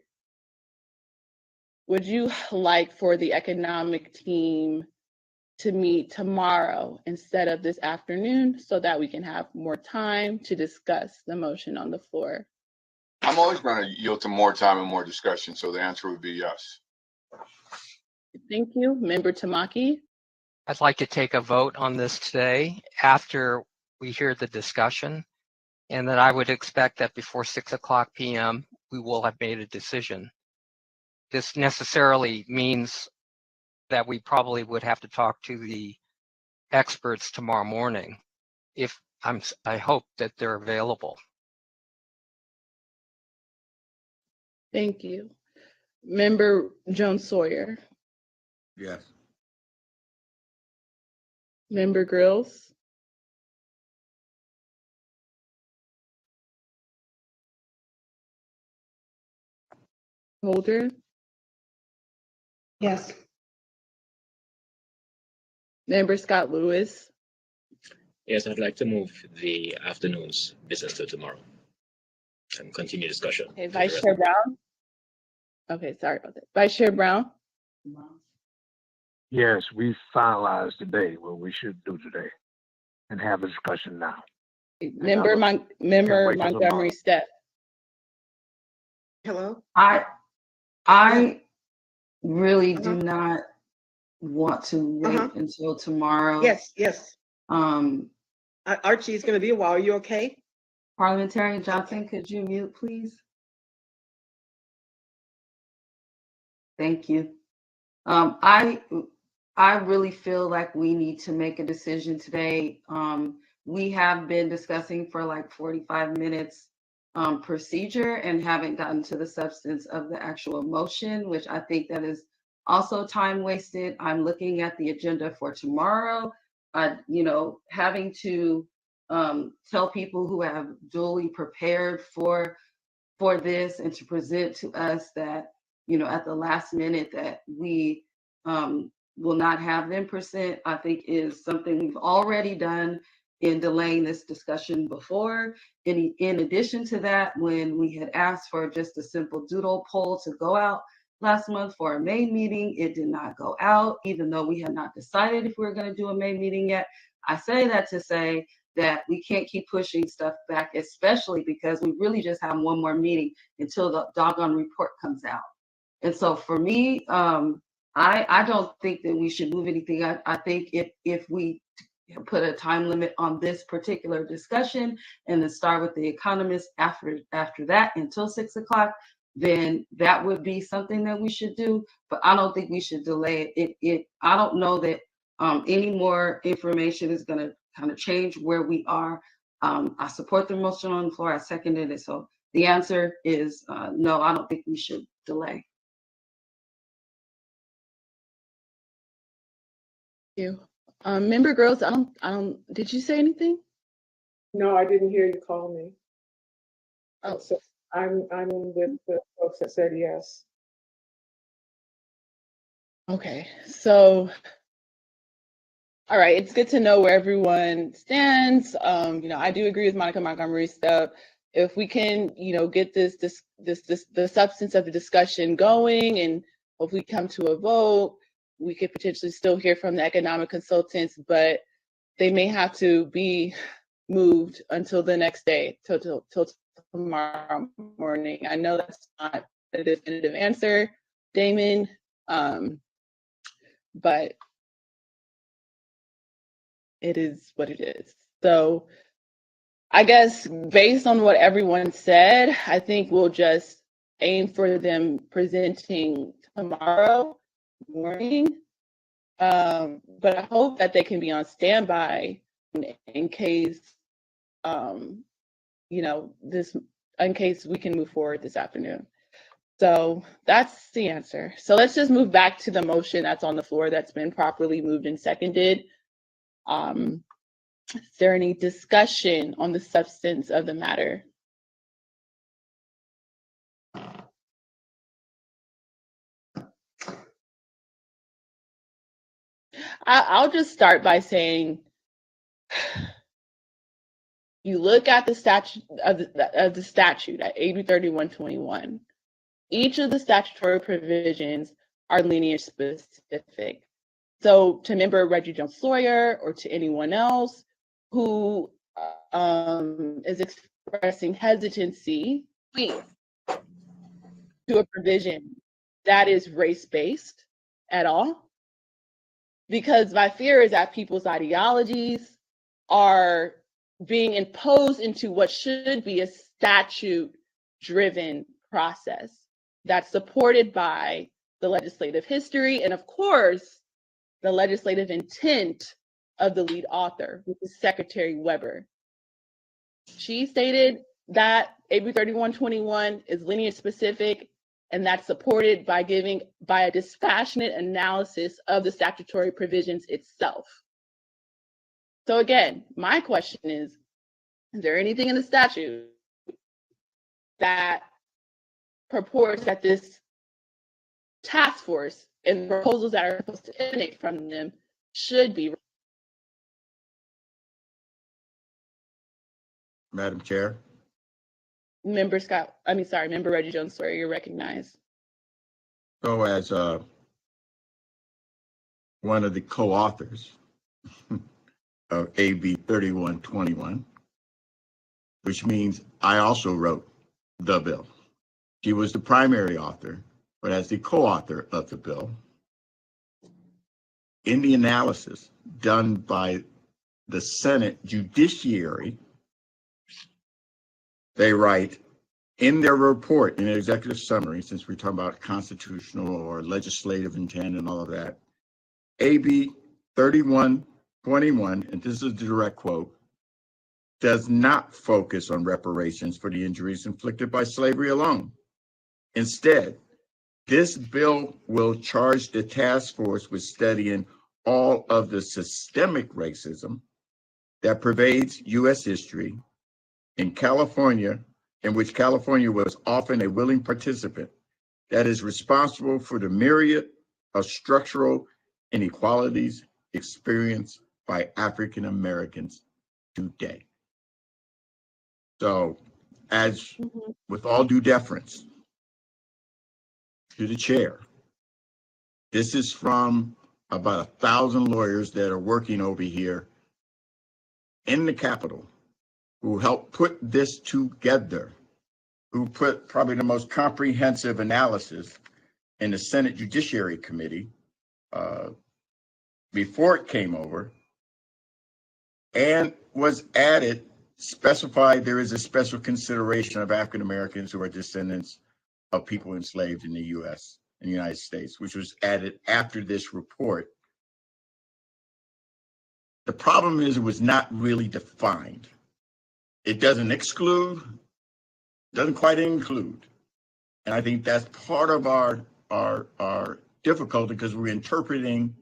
Would you like for the economic team to meet tomorrow instead of this afternoon so that we can have more time to discuss the motion on the floor? I'm always going to yield to more time and more discussion, so the answer would be yes. Thank you. Member Tamaki? I'd like to take a vote on this today after we hear the discussion, and that I would expect that before 6:00 p.m. we will have made a decision. This necessarily means that we probably would have to talk to the experts tomorrow morning, if I hope that they're available. Thank you. Member Jones Sawyer? Yes. Member Grills? Holder? Yes. Member Scott Lewis? Yes, I'd like to move the afternoon's business to tomorrow and continue discussion. Okay, Vice Chair Brown? Okay, sorry about that. Vice Chair Brown? Yes, we finalized today what we should do today and have a discussion now. Member Montgomery Step? Hello? I really do not want to wait until tomorrow. Yes. Archie is going to be a while. Are you okay? Parliamentarian Johnson, could you mute, please? Thank you. I really feel like we need to make a decision today. We have been discussing for like 45 minutes procedure and haven't gotten to the substance of the actual motion, which I think that is also time wasted. I'm looking at the agenda for tomorrow. Having to tell people who have duly prepared for this and to present to us that, at the last minute that we will not have them present, I think is something we've already done in delaying this discussion before. In addition to that, when we had asked for just a simple doodle poll to go out last month for a May meeting, it did not go out, even though we had not decided if we were going to do a May meeting yet. I say that to say that we can't keep pushing stuff back, especially because we really just have one more meeting until the doggone report comes out. And so for me, I don't think that we should move anything. I think if we put a time limit on this particular discussion and then start with the economists after that until 6:00, then that would be something that we should do. But I don't think we should delay it. I don't know that any more information is going to kind of change where we are. I support the motion on the floor. I seconded it. So the answer is no, I don't think we should delay. Thank you. Member Gross, did you say anything? No, I didn't hear you call me. Oh. So I'm with the folks that said yes. Okay, so, all right, it's good to know where everyone stands. I do agree with Monica Montgomery's stuff. If we can, get the substance of the discussion going, and if we come to a vote, we could potentially still hear from the economic consultants, but they may have to be moved until the next day, till tomorrow morning. I know that's not a definitive answer, Damon, but it is what it is. So I guess based on what everyone said, I think we'll just aim for them presenting tomorrow morning. But I hope that they can be on standby in case, in case we can move forward this afternoon. So that's the answer. So let's just move back to the motion that's on the floor that's been properly moved and seconded. Is there any discussion on the substance of the matter? I'll just start by saying You look at the statute of the statute at AB 3121. Each of the statutory provisions are lineage specific. So to member Reggie Jones Sawyer or to anyone else who is expressing hesitancy to a provision that is race-based at all, because my fear is that people's ideologies are being imposed into what should be a statute-driven process that's supported by the legislative history and, of course, the legislative intent of the lead author, which is Secretary Weber. She stated that AB 3121 is lineage specific, and that's supported by a dispassionate analysis of the statutory provisions itself. So again, my question is there anything in the statute that purports that this task force and proposals that are supposed to emanate from them should be? Madam Chair. Member Reggie Jones Sawyer, you're recognized. So as one of the co-authors of AB 3121, which means I also wrote the bill. She was the primary author, but as the co-author of the bill, in the analysis done by the Senate Judiciary, they write in their report, in the executive summary, since we're talking about constitutional or legislative intent and all of that, AB 3121, and this is a direct quote, does not focus on reparations for the injuries inflicted by slavery alone. Instead, this bill will charge the task force with studying all of the systemic racism that pervades U.S. history in California, in which California was often a willing participant, that is responsible for the myriad of structural inequalities experienced by African Americans today. So, as with all due deference to the chair, this is from about 1,000 lawyers that are working over here in the Capitol, who helped put this together, who put probably the most comprehensive analysis in the Senate Judiciary Committee before it came over, and was added, specified there is a special consideration of African Americans who are descendants of people enslaved in the U.S., in the United States, which was added after this report. The problem is it was not really defined. It doesn't exclude, doesn't quite include. And I think that's part of our difficulty, because we're interpreting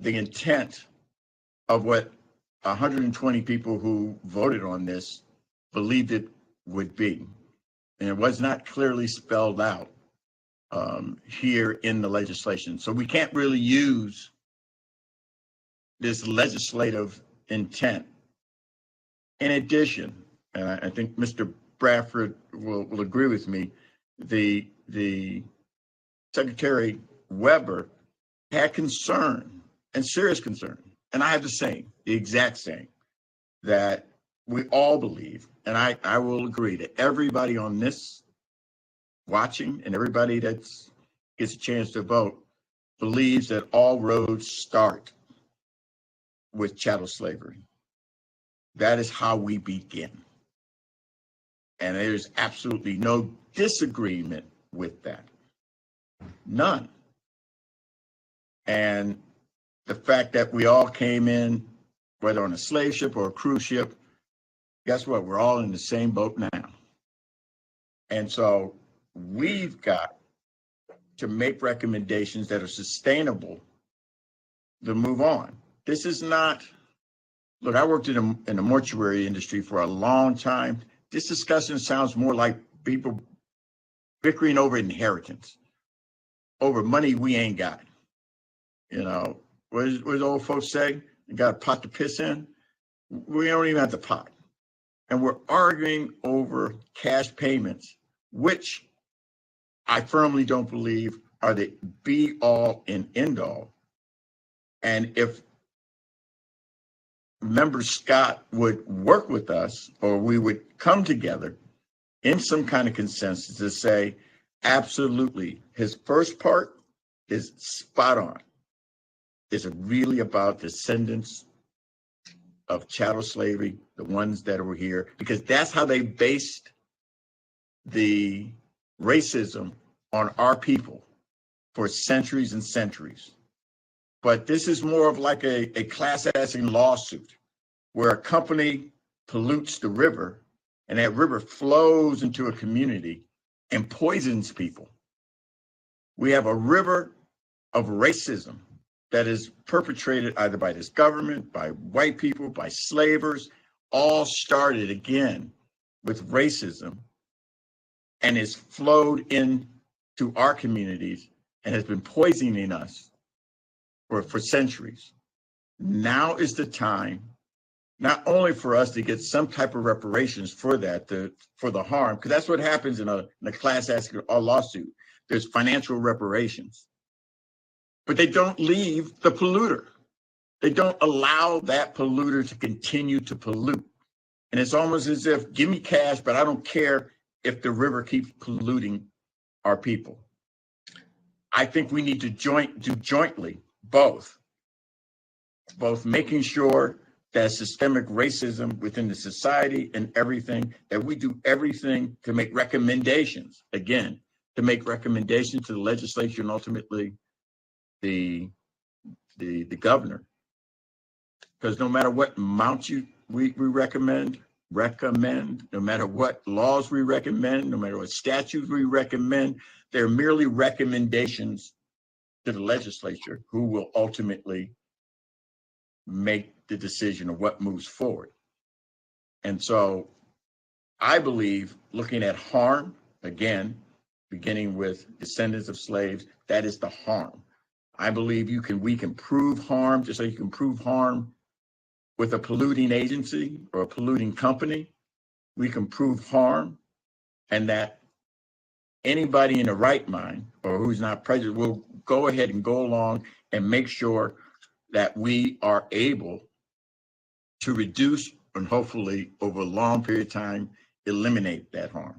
the intent of what 120 people who voted on this believed it would be. And it was not clearly spelled out here in the legislation. So we can't really use this legislative intent. In addition, and I think Mr. Bradford will agree with me, the Secretary Weber had concern, and serious concern, and I have the exact same, that we all believe, and I will agree that everybody on this watching and everybody that gets a chance to vote believes that all roads start with chattel slavery. That is how we begin. And there's absolutely no disagreement with that. None. And the fact that we all came in, whether on a slave ship or a cruise ship, guess what? We're all in the same boat now. And so we've got to make recommendations that are sustainable to move on. This is not, look, I worked in the mortuary industry for a long time. This discussion sounds more like people bickering over inheritance, over money we ain't got. You know, what does old folks say? You got a pot to piss in? We don't even have the pot. And we're arguing over cash payments, which I firmly don't believe are the be all and end all. And if Member Scott would work with us, or we would come together in some kind of consensus to say, absolutely, his first part is spot on. It's really about descendants of chattel slavery, the ones that were here, because that's how they based the racism on our people for centuries and centuries. But this is more of like a class action lawsuit where a company pollutes the river and that river flows into a community and poisons people. We have a river of racism that is perpetrated either by this government, by white people, by slavers, all started again with racism and is flowed into our communities and has been poisoning us for centuries. Now is the time, not only for us to get some type of reparations for that, for the harm, because that's what happens in a class action or lawsuit. There's financial reparations. But they don't leave the polluter. They don't allow that polluter to continue to pollute. And it's almost as if, give me cash, but I don't care if the river keeps polluting our people. I think we need to do jointly both making sure that systemic racism within the society and everything, that we do everything to make recommendations, again, to make recommendations to the legislature and ultimately the governor, because no matter what amount we recommend, no matter what laws we recommend, no matter what statutes we recommend, they're merely recommendations to the legislature who will ultimately make the decision of what moves forward. And so I believe looking at harm, again, beginning with descendants of slaves, that is the harm. I believe we can prove harm, just like you can prove harm with a polluting agency or a polluting company. We can prove harm, and that anybody in the right mind or who's not prejudiced will go ahead and go along and make sure that we are able to reduce and hopefully over a long period of time, eliminate that harm.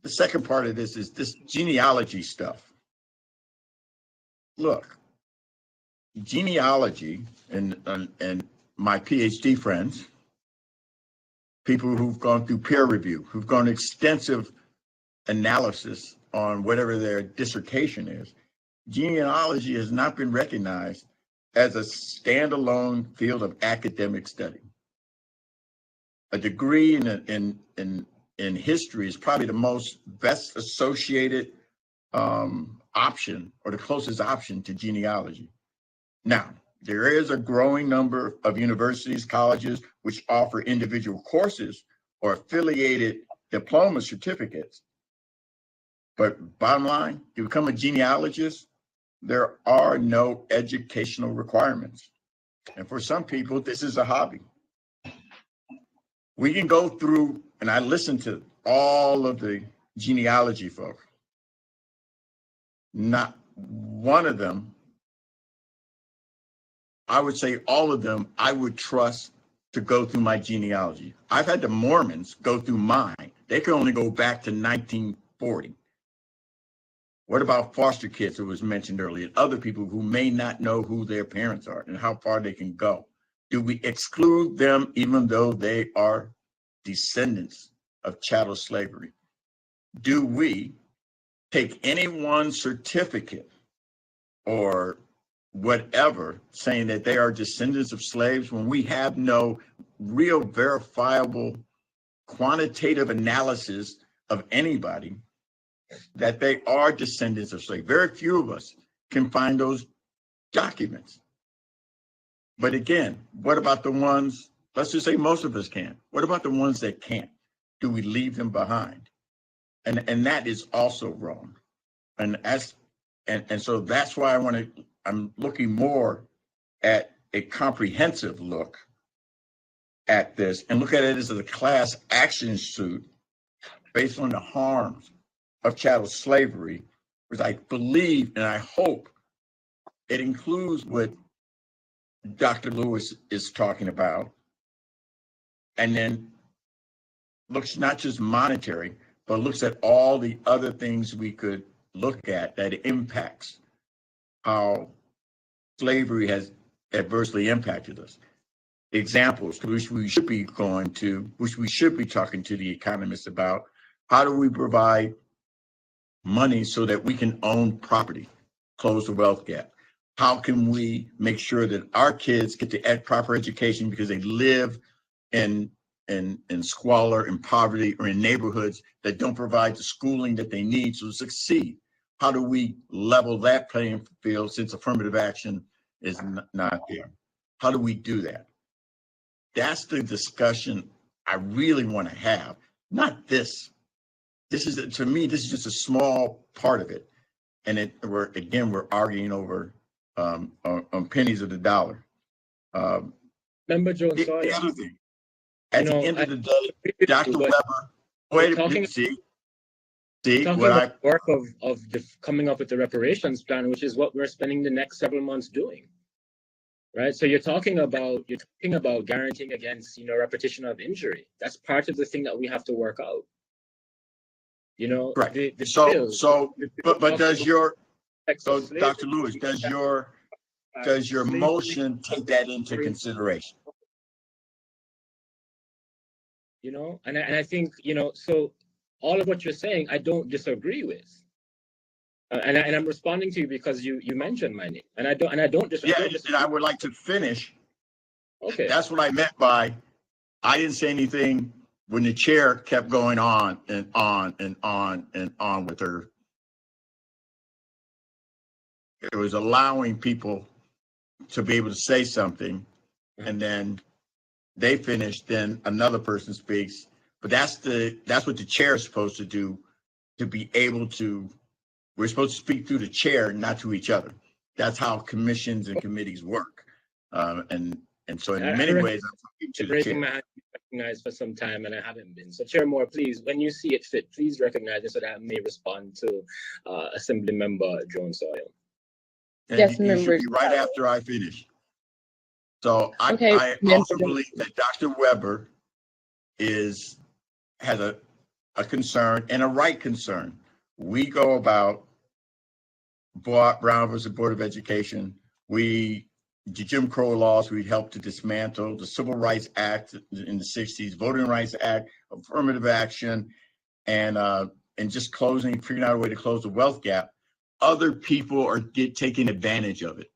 The second part of this is this genealogy stuff. Look, genealogy and my PhD friends, people who've gone through peer review, who've gone extensive analysis on whatever their dissertation is, genealogy has not been recognized as a standalone field of academic study. A degree in history is probably the most best associated option or the closest option to genealogy. Now, there is a growing number of universities, colleges, which offer individual courses or affiliated diploma certificates. But bottom line, to become a genealogist, there are no educational requirements. And for some people, this is a hobby. We can go through, and I listen to all of the genealogy folks. Not one of them, I would say all of them, I would trust to go through my genealogy. I've had the Mormons go through mine. They can only go back to 1940. What about foster kids who was mentioned earlier, other people who may not know who their parents are and how far they can go? Do we exclude them even though they are descendants of chattel slavery? Do we take any one certificate or whatever saying that they are descendants of slaves when we have no real verifiable quantitative analysis of anybody that they are descendants of slaves? Very few of us can find those documents. But again, what about the ones, let's just say most of us can. What about the ones that can't? Do we leave them behind? And that is also wrong. And so that's why I'm looking more at a comprehensive look at this and look at it as a class action suit based on the harms of chattel slavery, which I believe and I hope it includes what Dr. Lewis is talking about, and then looks not just monetary, but looks at all the other things we could look at that impacts how slavery has adversely impacted us. Examples, which we should be talking to the economists about. How do we provide money so that we can own property, close the wealth gap? How can we make sure that our kids get the proper education because they live in squalor and poverty, or in neighborhoods that don't provide the schooling that they need to succeed? How do we level that playing field since affirmative action is not there? How do we do that? That's the discussion I really want to have, not this. This is, to me, this is just a small part of it. And we're arguing over on pennies of the dollar. Member Jones, the other thing, at the end of the day, Dr. Weber, wait a minute, see what I work of coming up with the reparations plan, which is what we're spending the next several months doing. Right, so you're talking about guaranteeing against repetition of injury. That's part of the thing that we have to work out. Right. But does your Dr. Lewis, does your motion take that into consideration? And I think so all of what you're saying, I don't disagree with. And I'm responding to you because you mentioned my name, and I don't disagree. Yeah, and I would like to finish. Okay, that's what I meant by I didn't say anything when the chair kept going on and on and on and on with her. It was allowing people to be able to say something, and then they finish, then another person speaks. But that's what the chair is supposed to do, to be able to. We're supposed to speak through the chair, not to each other. That's how commissions and committees work. And so in many ways, I'm talking to the chair. My hand to be recognized for some time, and I haven't been. So Chair Moore, please, when you see it fit, please recognize it so that I may respond to Assembly Member Jones Sawyer. Yes, you should be right after I finish. So I also believe that Dr. Weber has a concern, and a right concern. We go about Brown versus Board of Education. The Jim Crow laws, we helped to dismantle the Civil Rights Act in the 60s, Voting Rights Act, affirmative action, and just figuring out a way to close the wealth gap. Other people are taking advantage of it.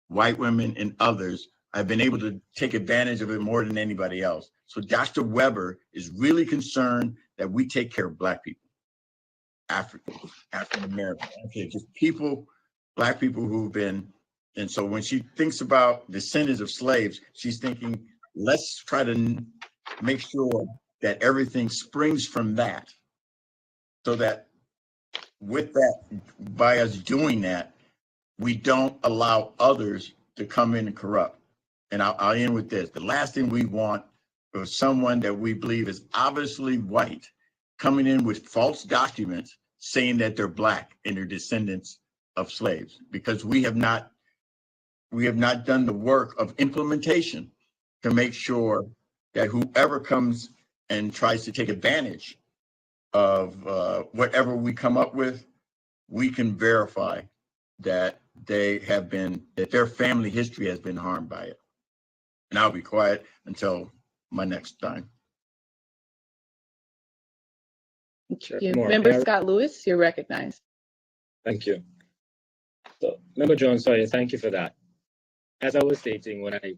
White women and others have been able to take advantage of it more than anybody else. So Dr. Weber is really concerned that we take care of Black people, African American, just Black people who've been. And so when she thinks about descendants of slaves, she's thinking, let's try to make sure that everything springs from that, so that with that, by us doing that, we don't allow others to come in and corrupt. And I'll end with this. The last thing we want is someone that we believe is obviously white coming in with false documents saying that they're Black and they're descendants of slaves, because we have not done the work of implementation to make sure that whoever comes and tries to take advantage of whatever we come up with, we can verify that their family history has been harmed by it. And I'll be quiet until my next time. Thank you. Member Scott Lewis, you're recognized. Thank you. So, Member Jones, sorry, thank you for that. As I was stating when I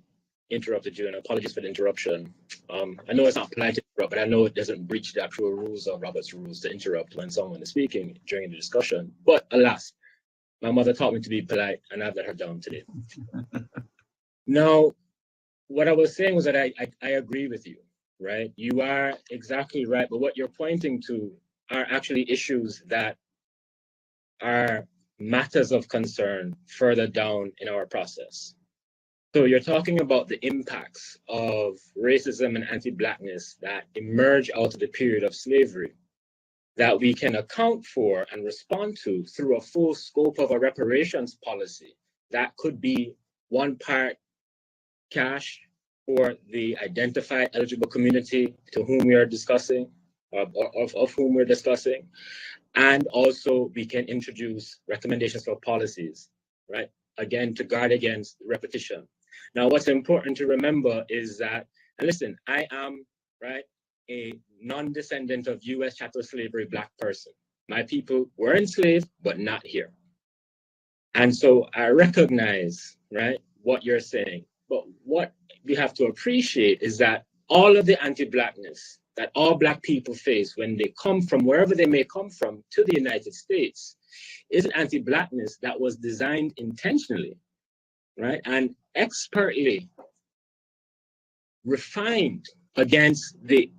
interrupted you, and apologies for the interruption, I know it's not polite to interrupt, but I know it doesn't breach the actual rules of Robert's rules to interrupt when someone is speaking during the discussion. But alas, my mother taught me to be polite, and I've let her down today. Now, what I was saying was that I agree with you, right? You are exactly right, but what you're pointing to are actually issues that are matters of concern further down in our process. So you're talking about the impacts of racism and anti-Blackness that emerge out of the period of slavery that we can account for and respond to through a full scope of a reparations policy that could be one part cash for the identified eligible community to whom we are discussing, of whom we're discussing. And also we can introduce recommendations for policies, right? Again, to guard against repetition. Now, what's important to remember is that, and listen, I am, right, a non-descendant of US chattel slavery Black person. My people were enslaved, but not here. And so I recognize, right, what you're saying. But what we have to appreciate is that all of the anti-Blackness that all Black people face when they come from wherever they may come from to the United States is an anti-Blackness that was designed intentionally, right, and expertly refined against the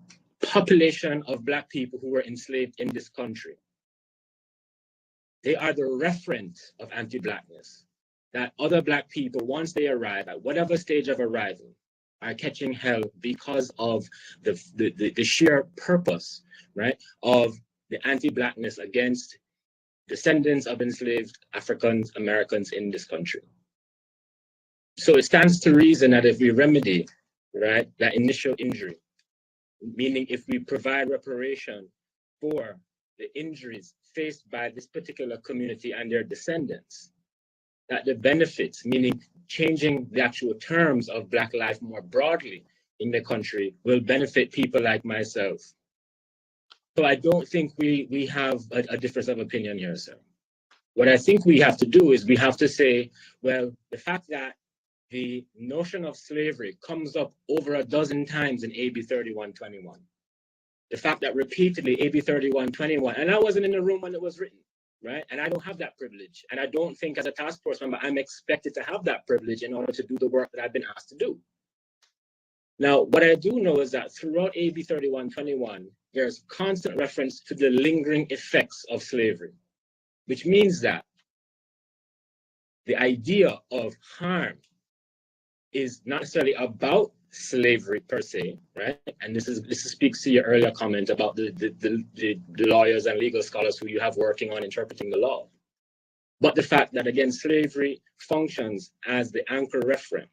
population of Black people who were enslaved in this country. They are the reference of anti-Blackness that other Black people, once they arrive at whatever stage of arrival, are catching hell because of the sheer purpose, right, of the anti-Blackness against descendants of enslaved Africans, Americans in this country. So it stands to reason that if we remedy, right, that initial injury, meaning if we provide reparation for the injuries faced by this particular community and their descendants, that the benefits, meaning changing the actual terms of Black life more broadly in the country, will benefit people like myself. So I don't think we have a difference of opinion here, sir. What I think we have to do is we have to say, well, the fact that the notion of slavery comes up over a dozen times in AB 3121, the fact that repeatedly AB 3121, and I wasn't in the room when it was written, right? And I don't have that privilege. And I don't think as a task force member, I'm expected to have that privilege in order to do the work that I've been asked to do. Now, what I do know is that throughout AB 3121, there's constant reference to the lingering effects of slavery, which means that the idea of harm is not necessarily about slavery per se, right? And this speaks to your earlier comment about the lawyers and legal scholars who you have working on interpreting the law. But the fact that, again, slavery functions as the anchor reference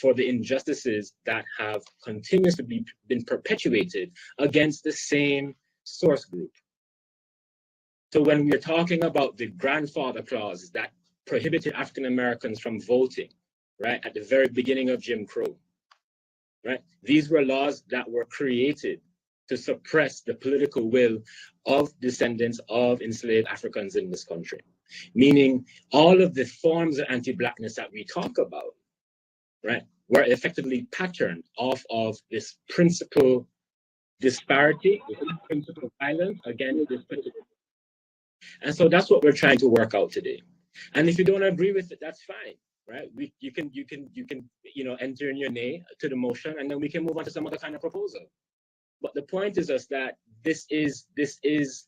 for the injustices that have continuously been perpetuated against the same source group. So when we're talking about the grandfather clause that prohibited African Americans from voting, right, at the very beginning of Jim Crow, right? These were laws that were created to suppress the political will of descendants of enslaved Africans in this country. Meaning all of the forms of anti-Blackness that we talk about, right, were effectively patterned off of this principal disparity, this principal violence against this particular. And so that's what we're trying to work out today. And if you don't agree with it, that's fine, right? You can enter in your nay to the motion, and then we can move on to some other kind of proposal. But the point is just that this is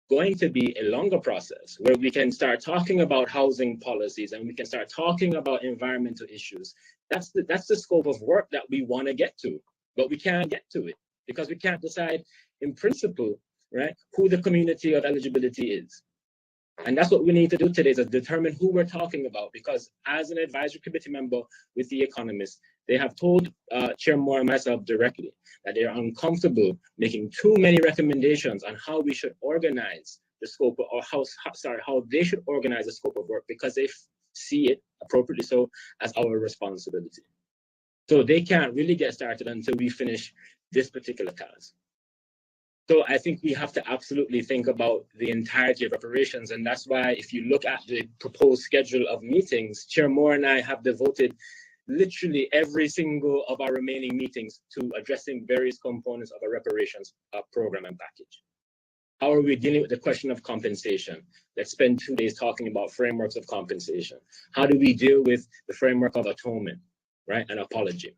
going to be a longer process where we can start talking about housing policies and we can start talking about environmental issues. That's the scope of work that we want to get to, but we can't get to it because we can't decide in principle, right, who the community of eligibility is. And that's what we need to do today, is to determine who we're talking about, because as an advisory committee member with The Economist, they have told Chair Moore and myself directly that they are uncomfortable making too many recommendations on how we should organize the scope, or how they should organize the scope of work, because they see it, appropriately so, as our responsibility. So they can't really get started until we finish this particular task. So I think we have to absolutely think about the entirety of reparations. And that's why if you look at the proposed schedule of meetings, Chair Moore and I have devoted literally every single of our remaining meetings to addressing various components of a reparations program and package. How are we dealing with the question of compensation? Let's spend 2 days talking about frameworks of compensation. How do we deal with the framework of atonement, right, and apology?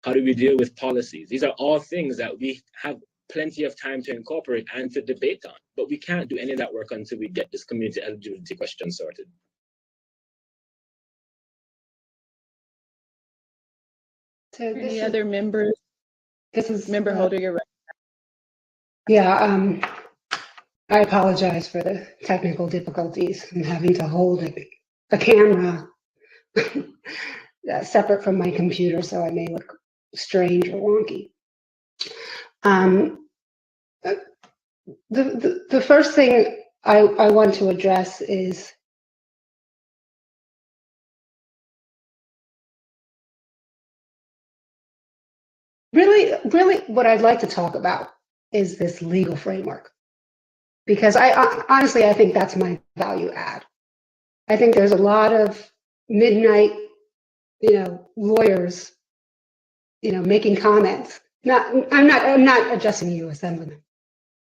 How do we deal with policies? These are all things that we have plenty of time to incorporate and to debate on, but we can't do any of that work until we get this community eligibility question sorted. So Any other members? This is Member Holder, you're right. Yeah, I apologize for the technical difficulties and having to hold a camera separate from my computer, so I may look strange or wonky. The first thing I want to address is really what I'd like to talk about is this legal framework. Because honestly, I think that's my value add. I think there's a lot of midnight, lawyers, making comments. I'm not addressing you, Assemblyman,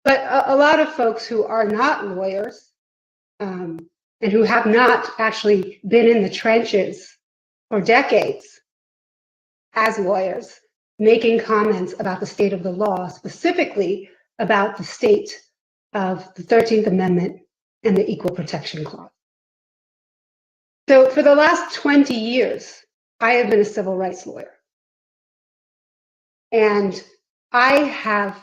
but a lot of folks who are not lawyers and who have not actually been in the trenches for decades as lawyers, making comments about the state of the law, specifically about the state of the 13th Amendment and the Equal Protection Clause. So for the last 20 years, I have been a civil rights lawyer. And I have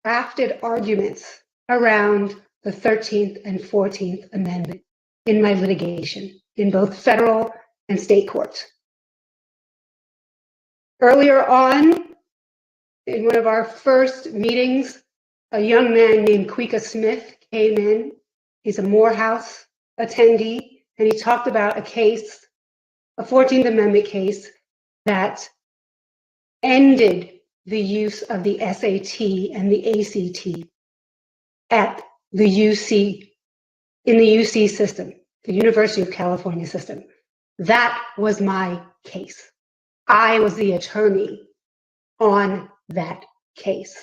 crafted arguments around the 13th and 14th Amendment in my litigation in both federal and state courts. Earlier on, in one of our first meetings, a young man named Queka Smith came in. He's a Morehouse attendee, and he talked about a case, a 14th Amendment case that ended the use of the SAT and the ACT at the UC, in the UC system, the University of California system. That was my case. I was the attorney on that case.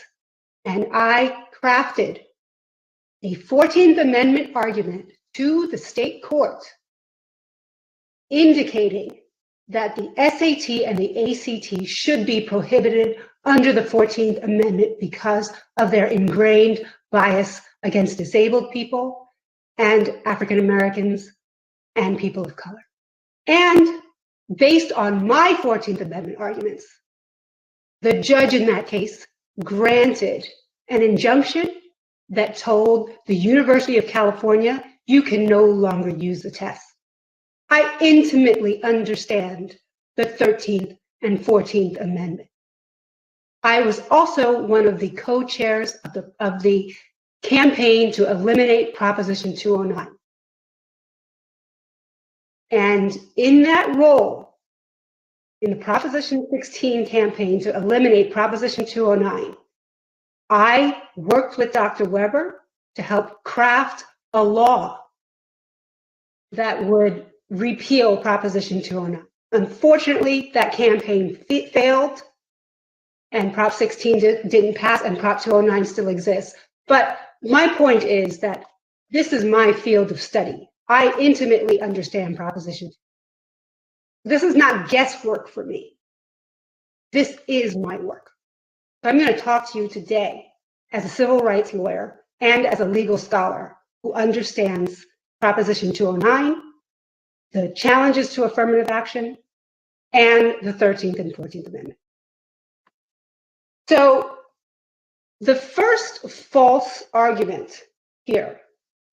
And I crafted a 14th Amendment argument to the state court indicating that the SAT and the ACT should be prohibited under the 14th Amendment because of their ingrained bias against disabled people and African Americans and people of color. And based on my 14th Amendment arguments, the judge in that case granted an injunction that told the University of California, you can no longer use the test. I intimately understand the 13th and 14th Amendment. I was also one of the co-chairs of the campaign to eliminate Proposition 209. And in that role, in the Proposition 16 campaign to eliminate Proposition 209, I worked with Dr. Weber to help craft a law that would repeal Proposition 209. Unfortunately, that campaign failed, and Prop 16 didn't pass, and Prop 209 still exists. But my point is that this is my field of study. I intimately understand Proposition 209. This is not guesswork for me. This is my work. So I'm going to talk to you today as a civil rights lawyer and as a legal scholar who understands Proposition 209, the challenges to affirmative action, and the 13th and 14th Amendment. So the first false argument here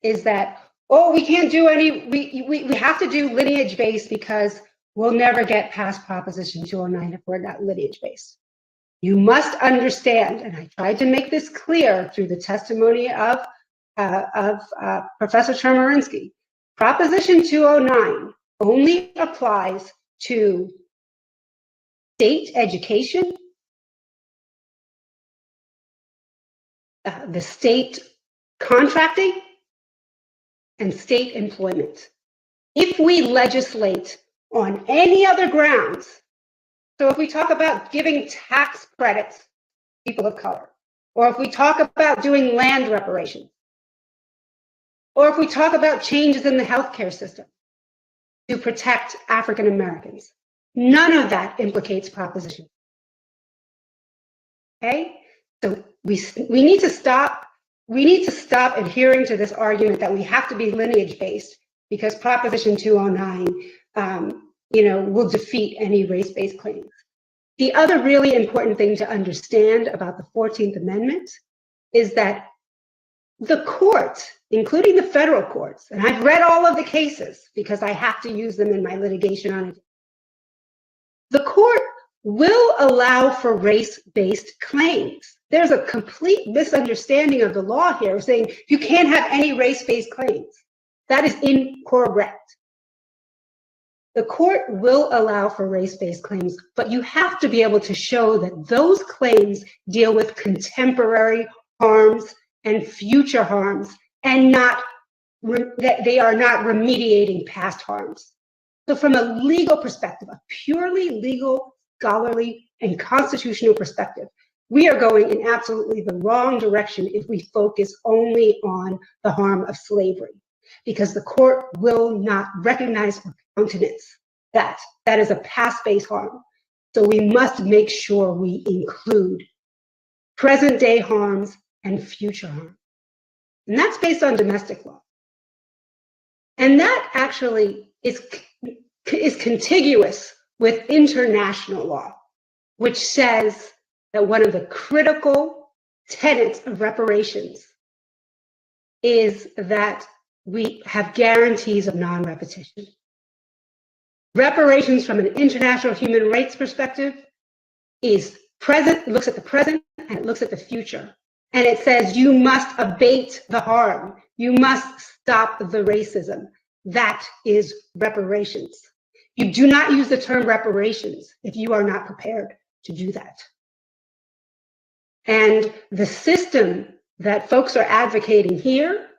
is that, oh, we can't do any, we have to do lineage-based because we'll never get past Proposition 209 if we're not lineage-based. You must understand, and I tried to make this clear through the testimony of Professor Chemerinsky, Proposition 209 only applies to state education, the state contracting, and state employment. If we legislate on any other grounds, so if we talk about giving tax credits to people of color, or if we talk about doing land reparations, or if we talk about changes in the healthcare system to protect African Americans, none of that implicates Proposition. Okay, so we need to stop. We need to stop adhering to this argument that we have to be lineage-based because Proposition 209, will defeat any race-based claims. The other really important thing to understand about the 14th Amendment is that the courts, including the federal courts, and I've read all of the cases because I have to use them in my litigation on it, the court will allow for race-based claims. There's a complete misunderstanding of the law here, saying you can't have any race-based claims. That is incorrect. The court will allow for race-based claims, but you have to be able to show that those claims deal with contemporary harms and future harms, and that they are not remediating past harms. So from a legal perspective, a purely legal, scholarly, and constitutional perspective, we are going in absolutely the wrong direction if we focus only on the harm of slavery, because the court will not recognize or countenance that. That is a past-based harm. So we must make sure we include present-day harms and future harm. And that's based on domestic law. And that actually is contiguous with international law, which says that one of the critical tenets of reparations is that we have guarantees of non-repetition. Reparations from an international human rights perspective is present, looks at the present, and it looks at the future. And it says you must abate the harm. You must stop the racism. That is reparations. You do not use the term reparations if you are not prepared to do that. And the system that folks are advocating here,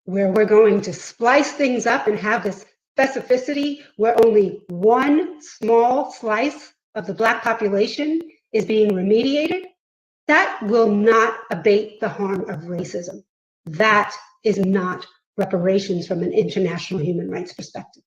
where we're going to splice things up and have this specificity where only one small slice of the Black population is being remediated, that will not abate the harm of racism. That is not reparations from an international human rights perspective.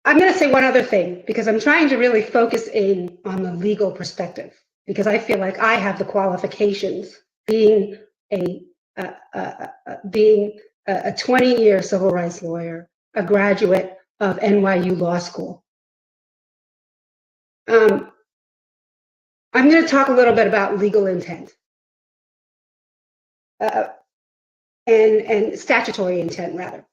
I'm going to say one other thing, because I'm trying to really focus in on the legal perspective, because I feel like I have the qualifications, being a 20-year civil rights lawyer, a graduate of NYU Law School. I'm going to talk a little bit about legal intent and statutory intent, rather.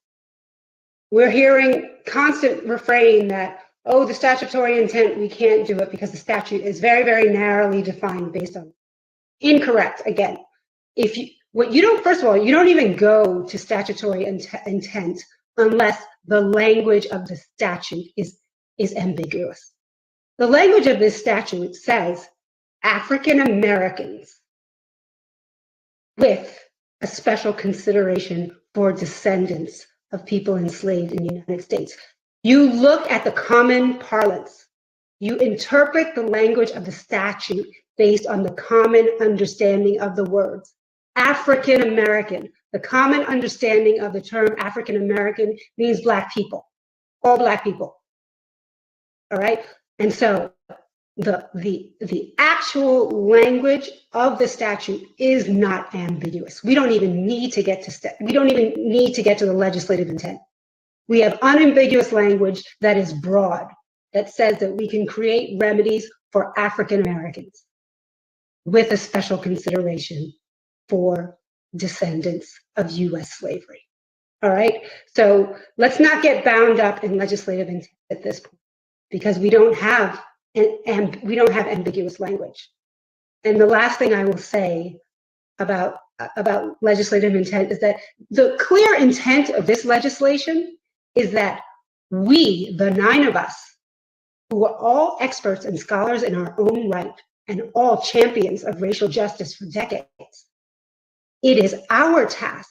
We're hearing constant refrain that, oh, the statutory intent, we can't do it because the statute is very, very narrowly defined based on. Incorrect, again. First of all, you don't even go to statutory intent unless the language of the statute is ambiguous. The language of this statute says African Americans with a special consideration for descendants of people enslaved in the United States. You look at the common parlance. You interpret the language of the statute based on the common understanding of the words. African American, the common understanding of the term African American means Black people, all Black people. All right, and so the actual language of the statute is not ambiguous. We don't even need to get to the legislative intent. We have unambiguous language that is broad, that says that we can create remedies for African Americans with a special consideration for descendants of US slavery. All right, so let's not get bound up in legislative intent at this point, because we don't have ambiguous language. And the last thing I will say about legislative intent is that the clear intent of this legislation is that we, the 9 of us, who are all experts and scholars in our own right and all champions of racial justice for decades, it is our task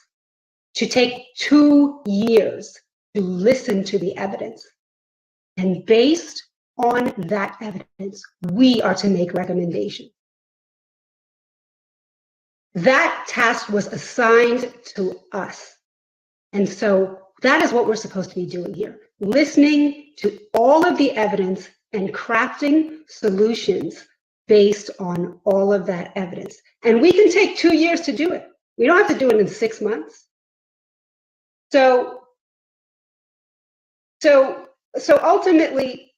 to take 2 years to listen to the evidence. And based on that evidence, we are to make recommendations. That task was assigned to us. And so that is what we're supposed to be doing here, listening to all of the evidence and crafting solutions based on all of that evidence. And we can take 2 years to do it. We don't have to do it in 6 months. So So ultimately,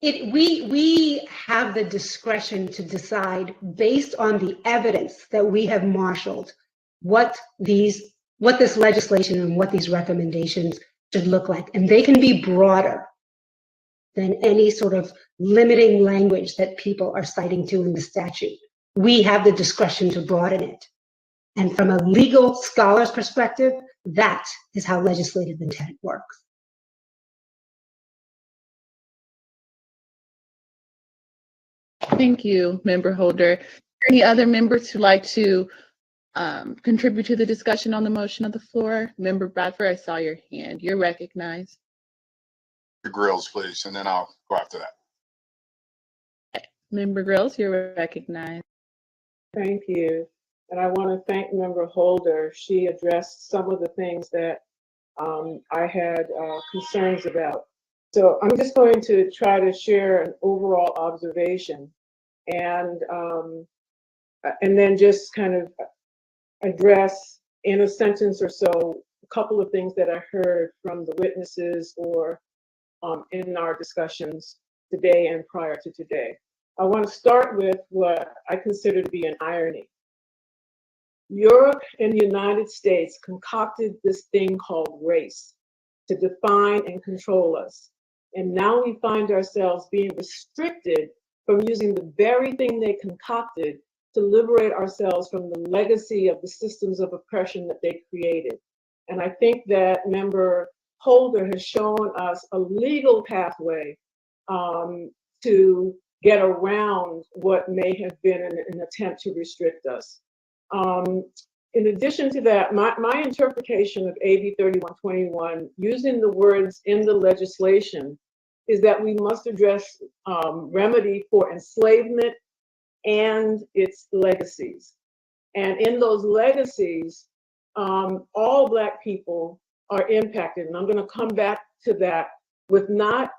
we have the discretion to decide based on the evidence that we have marshaled what this legislation and what these recommendations should look like. And they can be broader than any sort of limiting language that people are citing to in the statute. We have the discretion to broaden it. And from a legal scholar's perspective, that is how legislative intent works. Thank you, Member Holder. Any other members who'd like to contribute to the discussion on the motion of the floor? Member Bradford, I saw your hand. You're recognized. Grills, please, and then I'll go after that. Member Grills, you're recognized. Thank you. And I want to thank Member Holder. She addressed some of the things that I had concerns about. So I'm just going to try to share an overall observation and then just kind of address in a sentence or so a couple of things that I heard from the witnesses or in our discussions today and prior to today. I want to start with what I consider to be an irony. Europe and the United States concocted this thing called race to define and control us. And now we find ourselves being restricted from using the very thing they concocted to liberate ourselves from the legacy of the systems of oppression that they created. And I think that Member Holder has shown us a legal pathway to get around what may have been an attempt to restrict us. In addition to that, my interpretation of AB 3121, using the words in the legislation, is that we must address remedy for enslavement and its legacies. And in those legacies, all Black people are impacted. And I'm going to come back to that with not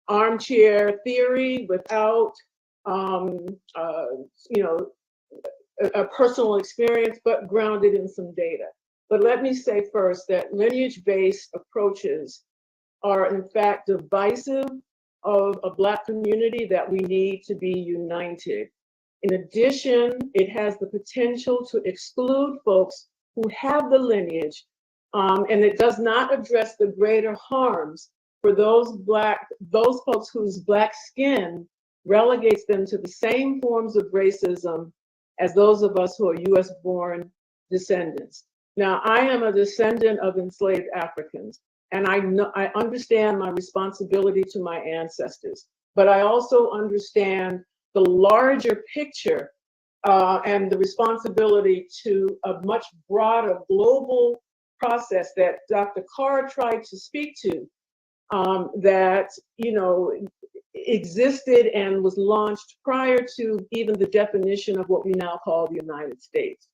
armchair theory, without a personal experience, but grounded in some data. But let me say first that lineage-based approaches are in fact divisive of a Black community that we need to be united. In addition, it has the potential to exclude folks who have the lineage, and it does not address the greater harms for those folks whose Black skin relegates them to the same forms of racism as those of us who are US-born descendants. Now, I am a descendant of enslaved Africans, and I understand my responsibility to my ancestors, but I also understand the larger picture and the responsibility to a much broader global process that Dr. Carr tried to speak to, that existed and was launched prior to even the definition of what we now call the United States.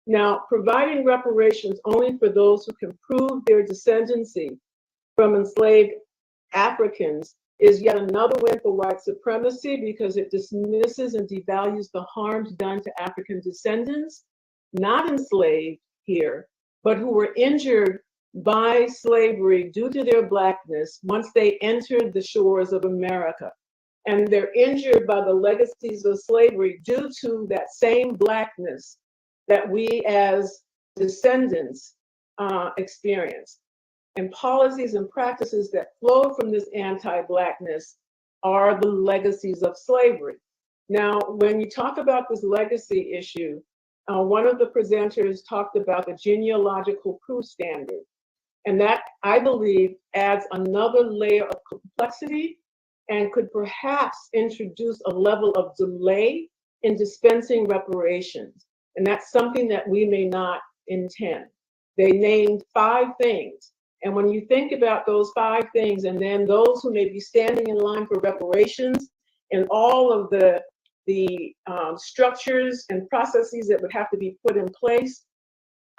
Now, providing reparations only for those who can prove their descendancy from enslaved Africans is yet another win for white supremacy, because it dismisses and devalues the harms done to African descendants, not enslaved here, but who were injured by slavery due to their Blackness once they entered the shores of America. And they're injured by the legacies of slavery due to that same Blackness that we as descendants experience. And policies and practices that flow from this anti-Blackness are the legacies of slavery. Now, when you talk about this legacy issue, one of the presenters talked about the genealogical proof standard. And that, I believe, adds another layer of complexity and could perhaps introduce a level of delay in dispensing reparations. And that's something that we may not intend. They named 5 things. And when you think about those 5 things, and then those who may be standing in line for reparations and all of the structures and processes that would have to be put in place,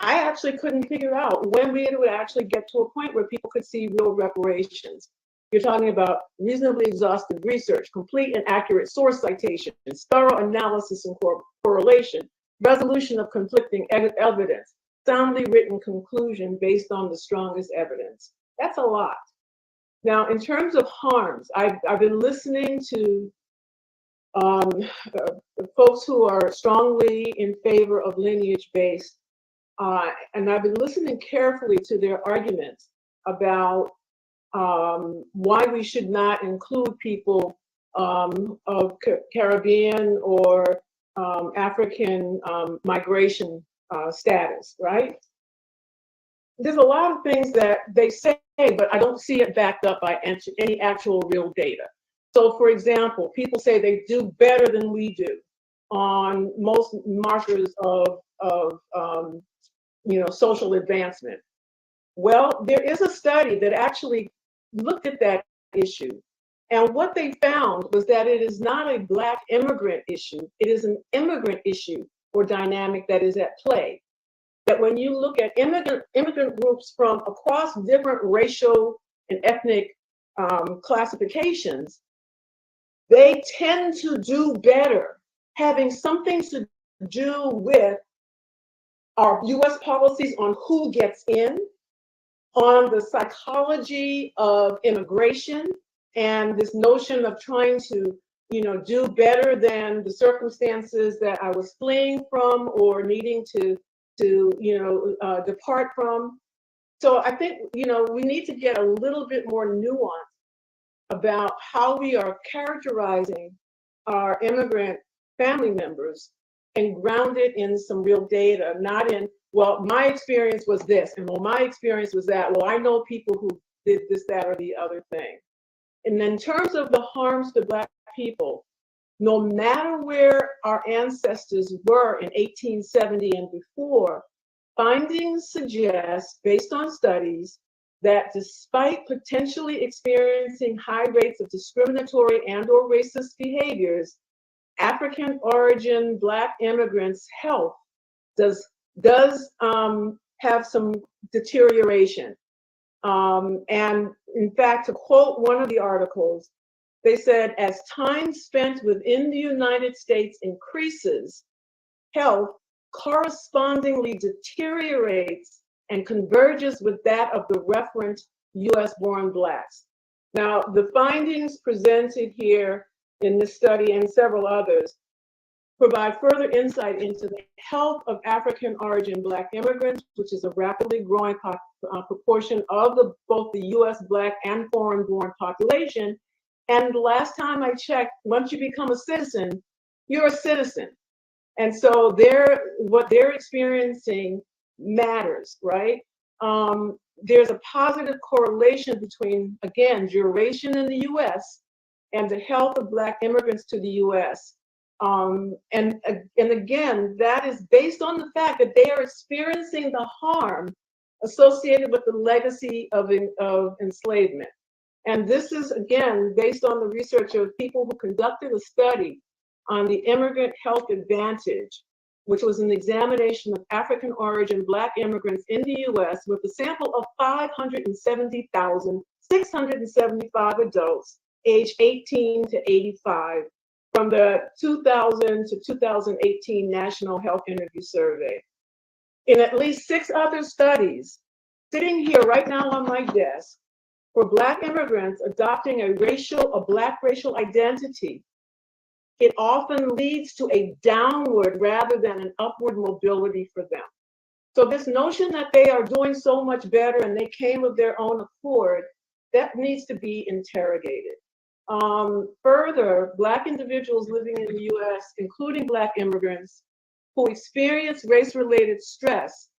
I actually couldn't figure out when we would actually get to a point where people could see real reparations. You're talking about reasonably exhaustive research, complete and accurate source citations, thorough analysis and correlation, resolution of conflicting evidence, soundly written conclusion based on the strongest evidence. That's a lot. Now, in terms of harms, I've been listening to folks who are strongly in favor of lineage-based, and I've been listening carefully to their arguments about why we should not include people of Caribbean or African migration status, right? There's a lot of things that they say, but I don't see it backed up by any actual real data. So, for example, people say they do better than we do on most markers of social advancement. Well, there is a study that actually looked at that issue. And what they found was that it is not a Black immigrant issue. It is an immigrant issue or dynamic that is at play. That when you look at immigrant groups from across different racial and ethnic classifications, they tend to do better, having something to do with our US policies on who gets in, on the psychology of immigration, and this notion of trying to, do better than the circumstances that I was fleeing from or needing to depart from. So I think, we need to get a little bit more nuance about how we are characterizing our immigrant family members and ground it in some real data, not in, well, my experience was this, and well, my experience was that. Well, I know people who did this, that, or the other thing. And in terms of the harms to Black people, no matter where our ancestors were in 1870 and before, findings suggest, based on studies, that despite potentially experiencing high rates of discriminatory and or racist behaviors, African origin Black immigrants' health does have some deterioration. And in fact, to quote one of the articles, they said, as time spent within the United States increases, health correspondingly deteriorates and converges with that of the referent US-born Blacks. Now, the findings presented here in this study and several others provide further insight into the health of African origin Black immigrants, which is a rapidly growing proportion of both the US Black and foreign-born population. And the last time I checked, once you become a citizen, you're a citizen. And so what they're experiencing matters, right? There's a positive correlation between, again, duration in the US and the health of Black immigrants to the US. And again, that is based on the fact that they are experiencing the harm associated with the legacy of enslavement. And this is, again, based on the research of people who conducted a study on the Immigrant Health Advantage, which was an examination of African origin Black immigrants in the US with a sample of 570,675 adults aged 18 to 85 from the 2000 to 2018 National Health Interview Survey. In at least 6 other studies, sitting here right now on my desk, for Black immigrants adopting a Black racial identity, it often leads to a downward rather than an upward mobility for them. So this notion that they are doing so much better and they came of their own accord, that needs to be interrogated. Further, Black individuals living in the US, including Black immigrants who experience race-related stress,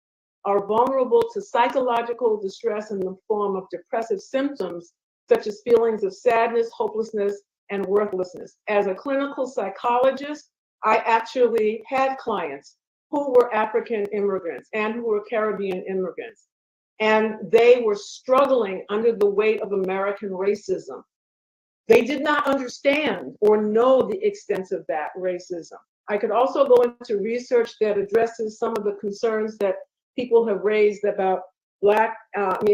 are vulnerable to psychological distress in the form of depressive symptoms, such as feelings of sadness, hopelessness, and worthlessness. As a clinical psychologist, I actually had clients who were African immigrants and who were Caribbean immigrants, and they were struggling under the weight of American racism. They did not understand or know the extent of that racism. I could also go into research that addresses some of the concerns that people have raised about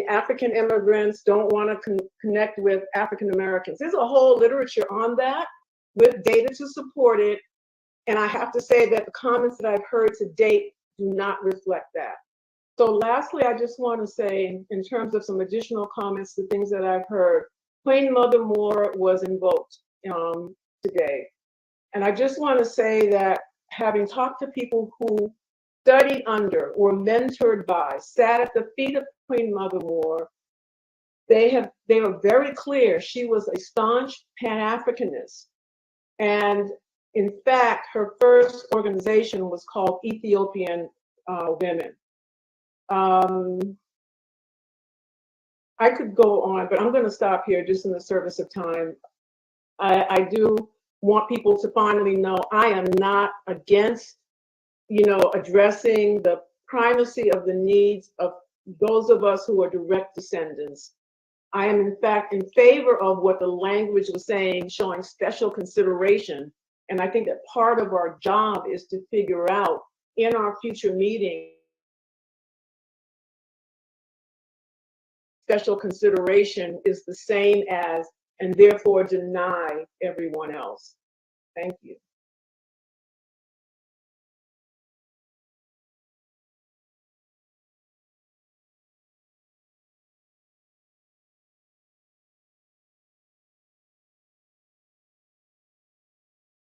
African immigrants don't want to connect with African Americans. There's a whole literature on that with data to support it. And I have to say that the comments that I've heard to date do not reflect that. So lastly, I just want to say, in terms of some additional comments to things that I've heard, Queen Mother Moore was invoked today. And I just want to say that having talked to people who studied under or mentored by, sat at the feet of Queen Mother Moore, they were very clear she was a staunch Pan-Africanist. And in fact, her first organization was called Ethiopian Women. I could go on, but I'm going to stop here just in the service of time. I do want people to finally know I am not against, addressing the primacy of the needs of those of us who are direct descendants. I am in fact in favor of what the language was saying, showing special consideration. And I think that part of our job is to figure out in our future meeting, special consideration is the same as, and therefore deny everyone else. Thank you.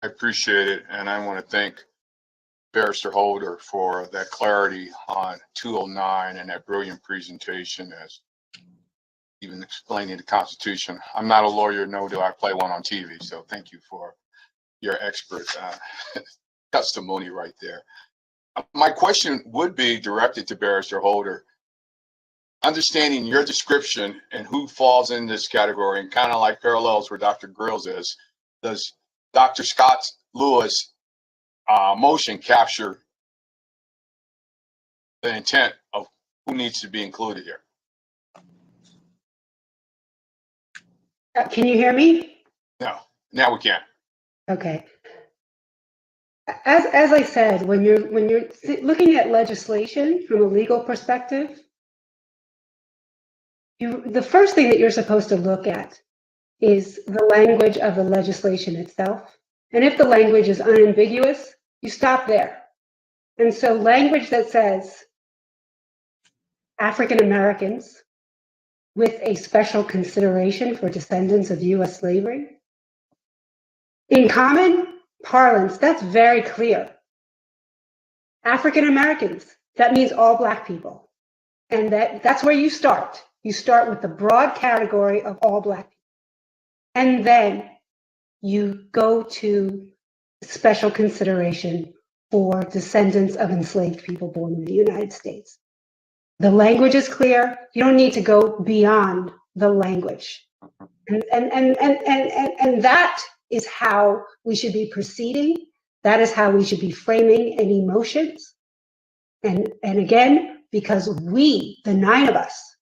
I appreciate it, and I want to thank Barrister Holder for that clarity on 209 and that brilliant presentation as even explaining the Constitution. I'm not a lawyer, nor do I play one on TV, so thank you for your expert testimony right there. My question would be directed to Barrister Holder. Understanding your description and who falls in this category, and kind of like parallels where Dr. Grills is, does Dr. Scott Lewis motion capture the intent of who needs to be included here? Can you hear me? No, now we can. Okay. As I said, when you're looking at legislation from a legal perspective, the first thing that you're supposed to look at is the language of the legislation itself. And if the language is unambiguous, you stop there. And so language that says African Americans with a special consideration for descendants of US slavery, in common parlance, that's very clear. African Americans, that means all Black people. And that's where you start. You start with the broad category of all Black people. And then you go to special consideration for descendants of enslaved people born in the United States. The language is clear. You don't need to go beyond the language. And that is how we should be proceeding. That is how we should be framing any emotions. And again, because we, the 9 of us,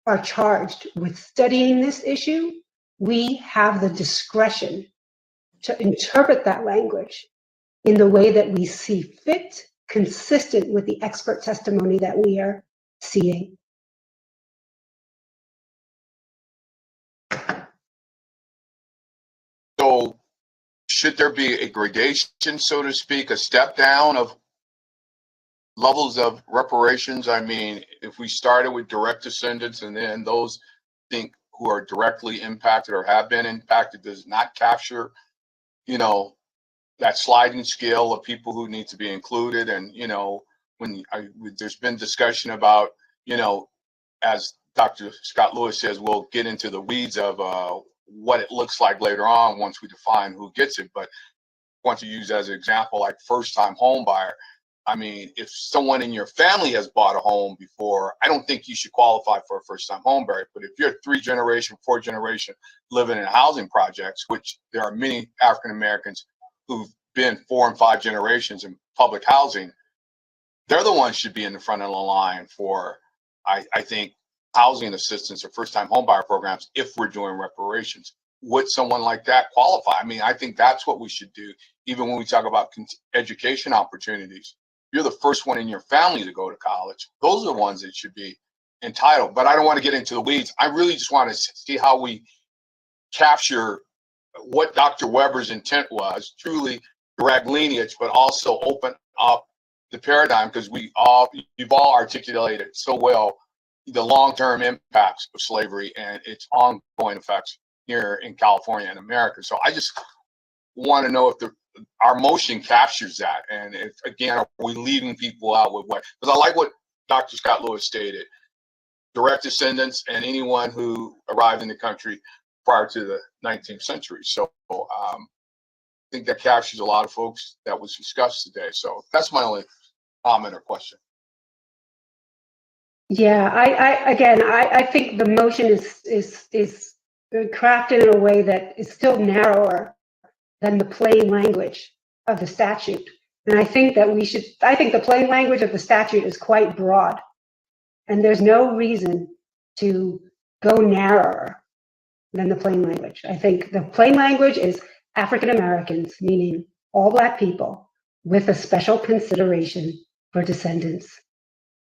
are charged with studying this issue, we have the discretion to interpret that language in the way that we see fit, consistent with the expert testimony that we are seeing. So should there be a gradation, so to speak, a step down of levels of reparations? I mean, if we started with direct descendants and then those who are directly impacted or have been impacted, does not capture, that sliding scale of people who need to be included. And, when there's been discussion about, as Dr. Scott Lewis says, we'll get into the weeds of what it looks like later on once we define who gets it. But I want to use as an example, like first-time home buyer. I mean, if someone in your family has bought a home before, I don't think you should qualify for a first-time home buyer. But if you're 3 generation, 4 generation living in housing projects, which there are many African Americans who've been 4 and 5 generations in public housing, they're the ones should be in the front of the line for, I think, housing assistance or first-time home buyer programs if we're doing reparations. Would someone like that qualify? I mean, I think that's what we should do, even when we talk about education opportunities. You're the first one in your family to go to college. Those are the ones that should be entitled. But I don't want to get into the weeds. I really just want to see how we capture what Dr. Weber's intent was, truly direct lineage, but also open up the paradigm, because you've all articulated so well the long-term impacts of slavery and its ongoing effects, here in California and America. So I just want to know if our motion captures that, and if, again, are we leaving people out with what? Because I like what Dr. Scott Lewis stated: direct descendants and anyone who arrived in the country prior to the 19th century. So I think that captures a lot of folks that was discussed today. So that's my only comment or question. Yeah, I think the motion is crafted in a way that is still narrower than the plain language of the statute. And I think that I think the plain language of the statute is quite broad. And there's no reason to go narrower than the plain language. I think the plain language is African Americans, meaning all Black people, with a special consideration for descendants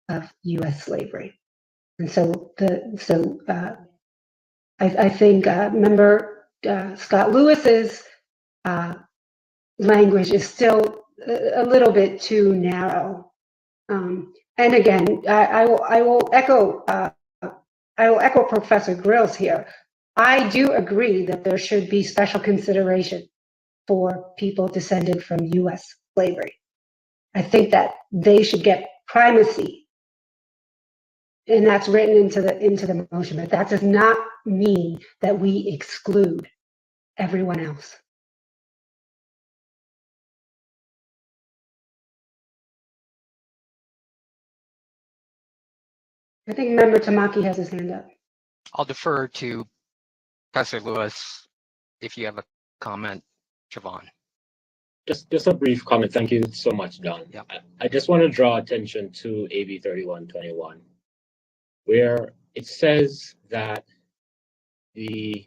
of U.S. slavery. And so I think Member Scott Lewis's language is still a little bit too narrow. And again, I will echo Professor Grills here. I do agree that there should be special consideration for people descended from U.S. slavery. I think that they should get primacy, and that's written into the motion. But that does not mean that we exclude everyone else. I think Member Tamaki has his hand up. I'll defer to Professor Lewis if you have a comment, Siobhan. Just a brief comment. Thank you so much, Don. Yeah. I just want to draw attention to AB 3121, where it says that the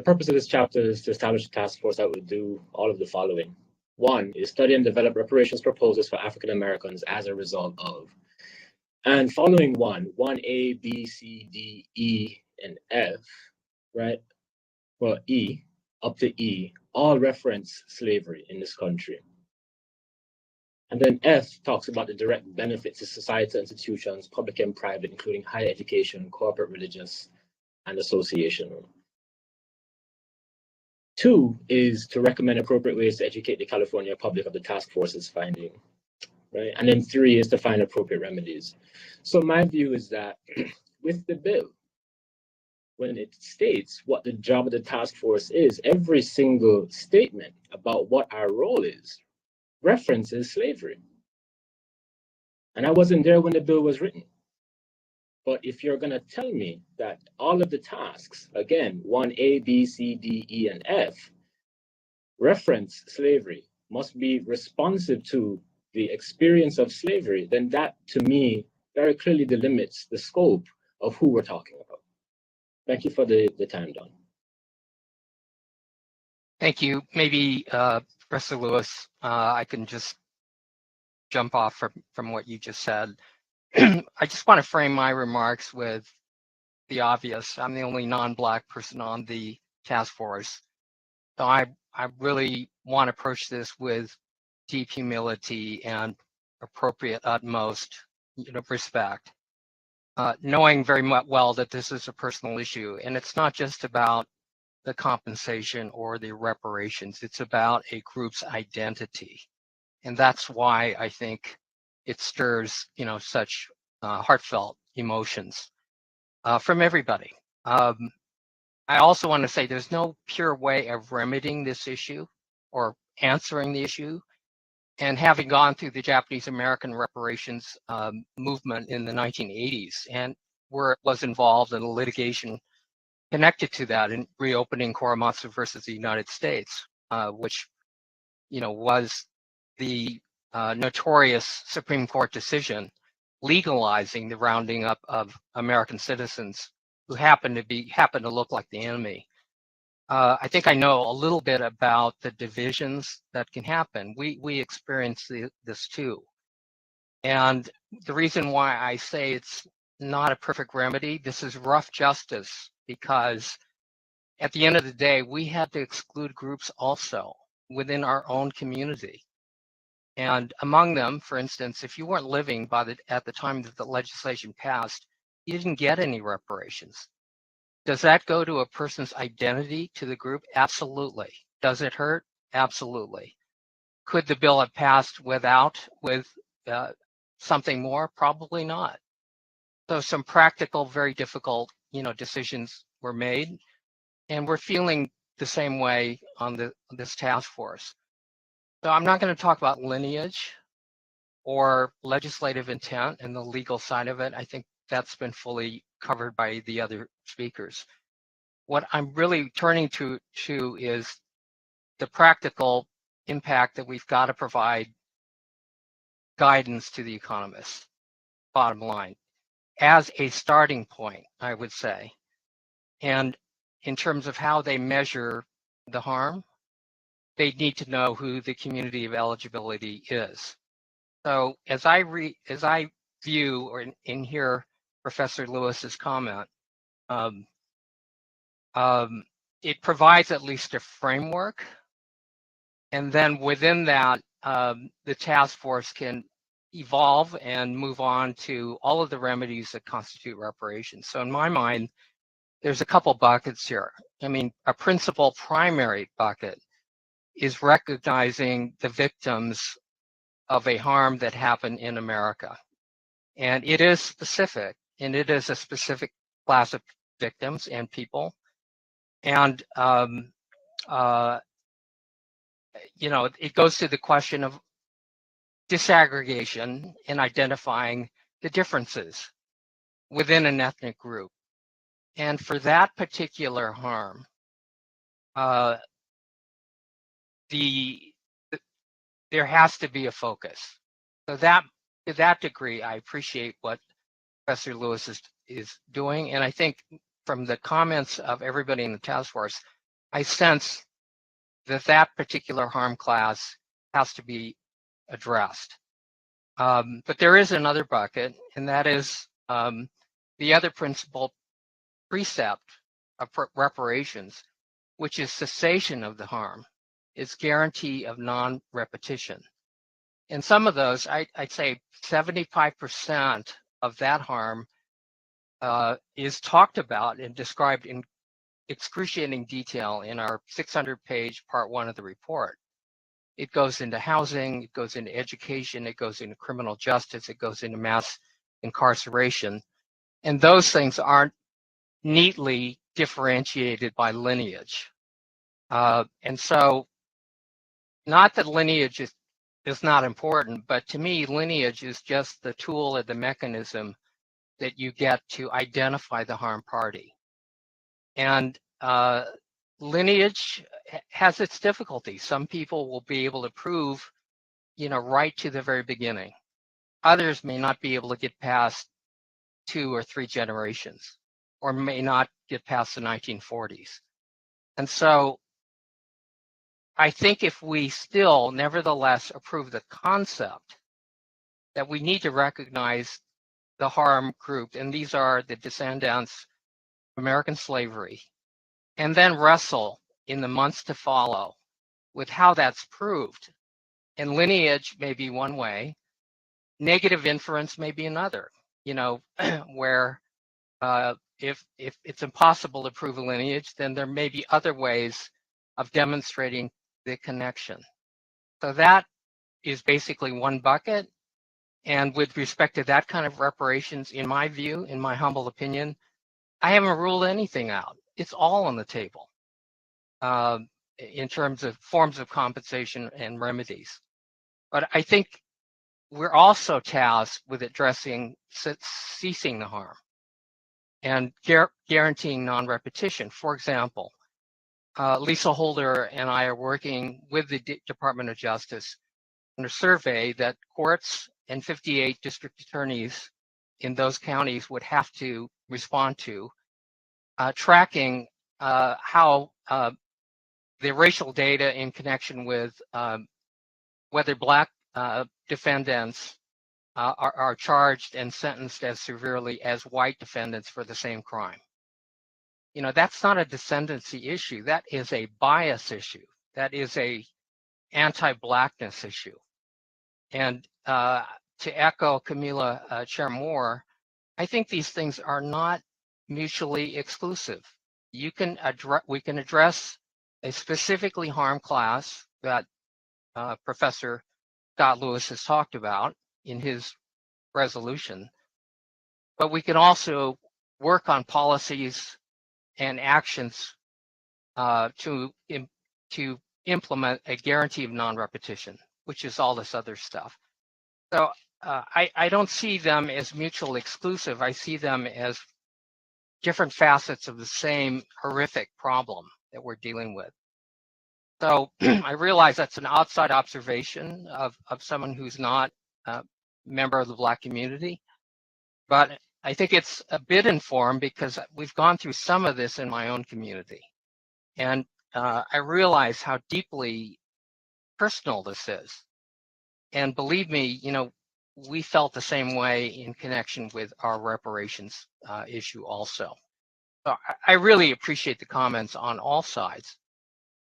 purpose of this chapter is to establish a task force that would do all of the following. One is study and develop reparations proposals for African Americans as a result of. And following 1A, B, C, D, E, and F, right? Well, E, up to E, all reference slavery in this country. And then F talks about the direct benefits to societal institutions, public and private, including higher education, corporate, religious, and associational. 2 is to recommend appropriate ways to educate the California public of the task force's finding, right? And then 3 is to find appropriate remedies. So my view is that with the bill, when it states what the job of the task force is, every single statement about what our role is references slavery. And I wasn't there when the bill was written. But if you're going to tell me that all of the tasks, again, 1A, B, C, D, E, and F, reference slavery, must be responsive to the experience of slavery, then that, to me, very clearly delimits the scope of who we're talking about. Thank you for the time, Don. Thank you. Maybe, Professor Lewis, I can just jump off from what you just said. I just want to frame my remarks with the obvious. I'm the only non-Black person on the task force. So I really want to approach this with deep humility and appropriate utmost respect, knowing very well that this is a personal issue. And it's not just about the compensation or the reparations. It's about a group's identity. And that's why I think it stirs, such heartfelt emotions from everybody. I also want to say there's no pure way of remedying this issue or answering the issue. And having gone through the Japanese American reparations movement in the 1980s, and where it was involved in a litigation connected to that in reopening Korematsu versus the United States, which, was the notorious Supreme Court decision legalizing the rounding up of American citizens who happened to look like the enemy. I think I know a little bit about the divisions that can happen. We experience this too. And the reason why I say it's not a perfect remedy, this is rough justice, because at the end of the day, we had to exclude groups also within our own community. And among them, for instance, if you weren't living at the time that the legislation passed, you didn't get any reparations. Does that go to a person's identity, to the group? Absolutely. Does it hurt? Absolutely. Could the bill have passed with something more? Probably not. So some practical, very difficult, decisions were made, and we're feeling the same way on this task force. So I'm not going to talk about lineage or legislative intent and the legal side of it. I think that's been fully covered by the other speakers. What I'm really turning to is the practical impact that we've got to provide guidance to the economists, bottom line, as a starting point, I would say. And in terms of how they measure the harm, they need to know who the community of eligibility is. So as I view or in hear Professor Lewis's comment, it provides at least a framework, and then within that, the task force can evolve and move on to all of the remedies that constitute reparations. So in my mind, there's a couple buckets here. I mean, a principal primary bucket is recognizing the victims of a harm that happened in America. And it is specific, and it is a specific class of victims and people. And, it goes to the question of disaggregation and identifying the differences within an ethnic group. And for that particular harm, there has to be a focus. So to that degree, I appreciate what Professor Lewis is doing. And I think from the comments of everybody in the task force, I sense that particular harm class has to be addressed. But there is another bucket, and that is the other principal precept of reparations, which is cessation of the harm, is guarantee of non-repetition. And some of those, I'd say 75% of that harm is talked about and described in excruciating detail in our 600-page part 1 of the report. It goes into housing, it goes into education, it goes into criminal justice, it goes into mass incarceration. And those things aren't neatly differentiated by lineage. And so, not that lineage is not important, but to me, lineage is just the tool or the mechanism that you get to identify the harmed party. And lineage has its difficulties. Some people will be able to prove, right to the very beginning. Others may not be able to get past 2 or 3 generations, or may not get past the 1940s. And so I think if we still nevertheless approve the concept that we need to recognize the harm group, and these are the descendants of American slavery, and then wrestle in the months to follow with how that's proved. And lineage may be one way, negative inference may be another, where if it's impossible to prove a lineage, then there may be other ways of demonstrating the connection. So that is basically one bucket. And with respect to that kind of reparations, in my view, in my humble opinion, I haven't ruled anything out. It's all on the table in terms of forms of compensation and remedies. But I think we're also tasked with addressing ceasing the harm and guaranteeing non-repetition. For example, Lisa Holder and I are working with the Department of Justice on a survey that courts and 58 district attorneys in those counties would have to respond to, tracking how the racial data in connection with whether Black defendants are charged and sentenced as severely as white defendants for the same crime. That's not a descendancy issue. That is a bias issue. That is a anti-Blackness issue. And to echo Camila Chair Moore, I think these things are not mutually exclusive. we can address a specifically harmed class that Professor Scott Lewis has talked about in his resolution, but we can also work on policies and actions to implement a guarantee of non-repetition, which is all this other stuff. So I don't see them as mutually exclusive. I see them as different facets of the same horrific problem that we're dealing with. So I realize that's an outside observation of someone who's not a member of the Black community, but I think it's a bit informed because we've gone through some of this in my own community. And I realize how deeply personal this is. And believe me, we felt the same way in connection with our reparations issue also. So I really appreciate the comments on all sides,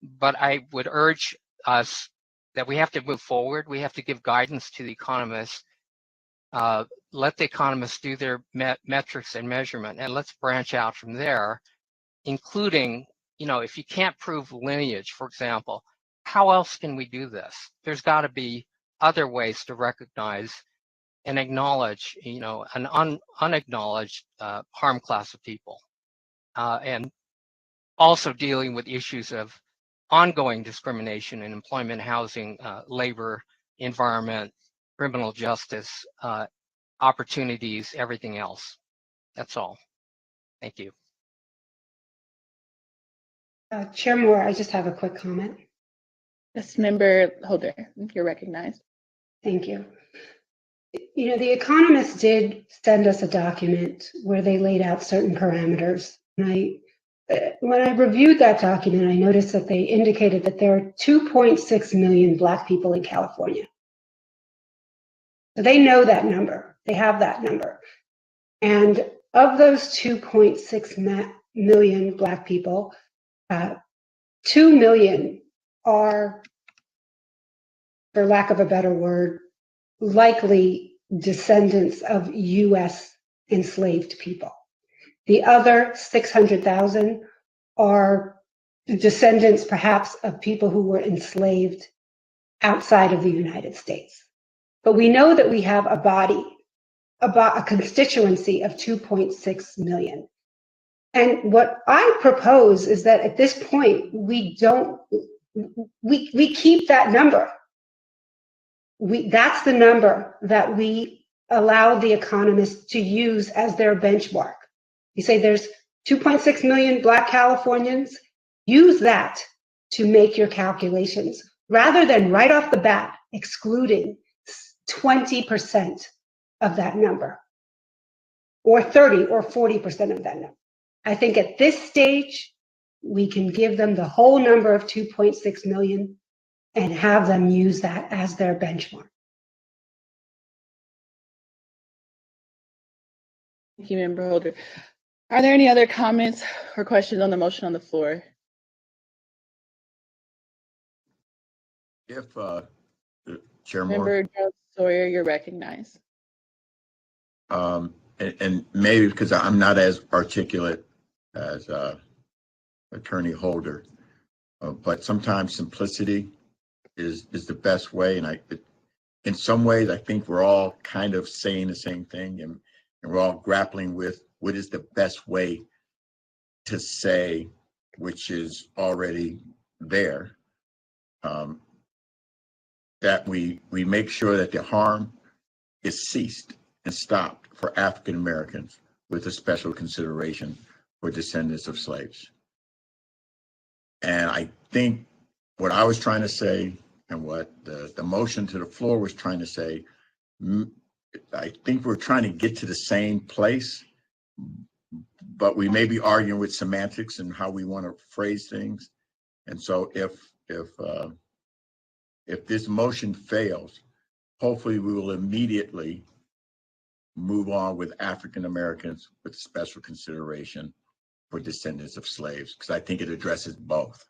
but I would urge us that we have to move forward. We have to give guidance to the economists, let the economists do their metrics and measurement, and let's branch out from there, including, if you can't prove lineage, for example, how else can we do this? There's got to be other ways to recognize and acknowledge, an unacknowledged harm class of people. And also dealing with issues of ongoing discrimination in employment, housing, labor, environment, criminal justice, opportunities, everything else. That's all. Thank you. Chair Moore, I just have a quick comment. Yes, Member Holder, you're recognized. Thank you. The economists did send us a document where they laid out certain parameters. And when I reviewed that document, I noticed that they indicated that there are 2.6 million Black people in California. So they know that number. They have that number. And of those 2.6 million Black people, 2 million are, for lack of a better word, likely descendants of U.S. enslaved people. The other 600,000 are descendants, perhaps, of people who were enslaved outside of the United States. But we know that we have a body, a constituency of 2.6 million. And what I propose is that at this point, we keep that number. That's the number that we allow the economists to use as their benchmark. You say there's 2.6 million Black Californians, use that to make your calculations, rather than right off the bat excluding 20% of that number, or 30 or 40% of that number. I think at this stage, we can give them the whole number of 2.6 million and have them use that as their benchmark. Thank you, Member Holder. Are there any other comments or questions on the motion on the floor? If Chair Moore, Member Sawyer, you're recognized. and maybe because I'm not as articulate as Attorney Holder, but sometimes simplicity is the best way. And in some ways, I think we're all kind of saying the same thing, and we're all grappling with what is the best way to say, which is already there, that we make sure that the harm is ceased and stopped for African Americans, with a special consideration for descendants of slaves. And I think what I was trying to say, and what the motion to the floor was trying to say, I think we're trying to get to the same place, but we may be arguing with semantics and how we want to phrase things. And so if this motion fails, hopefully we will immediately move on with African Americans with special consideration for descendants of slaves, because I think it addresses both.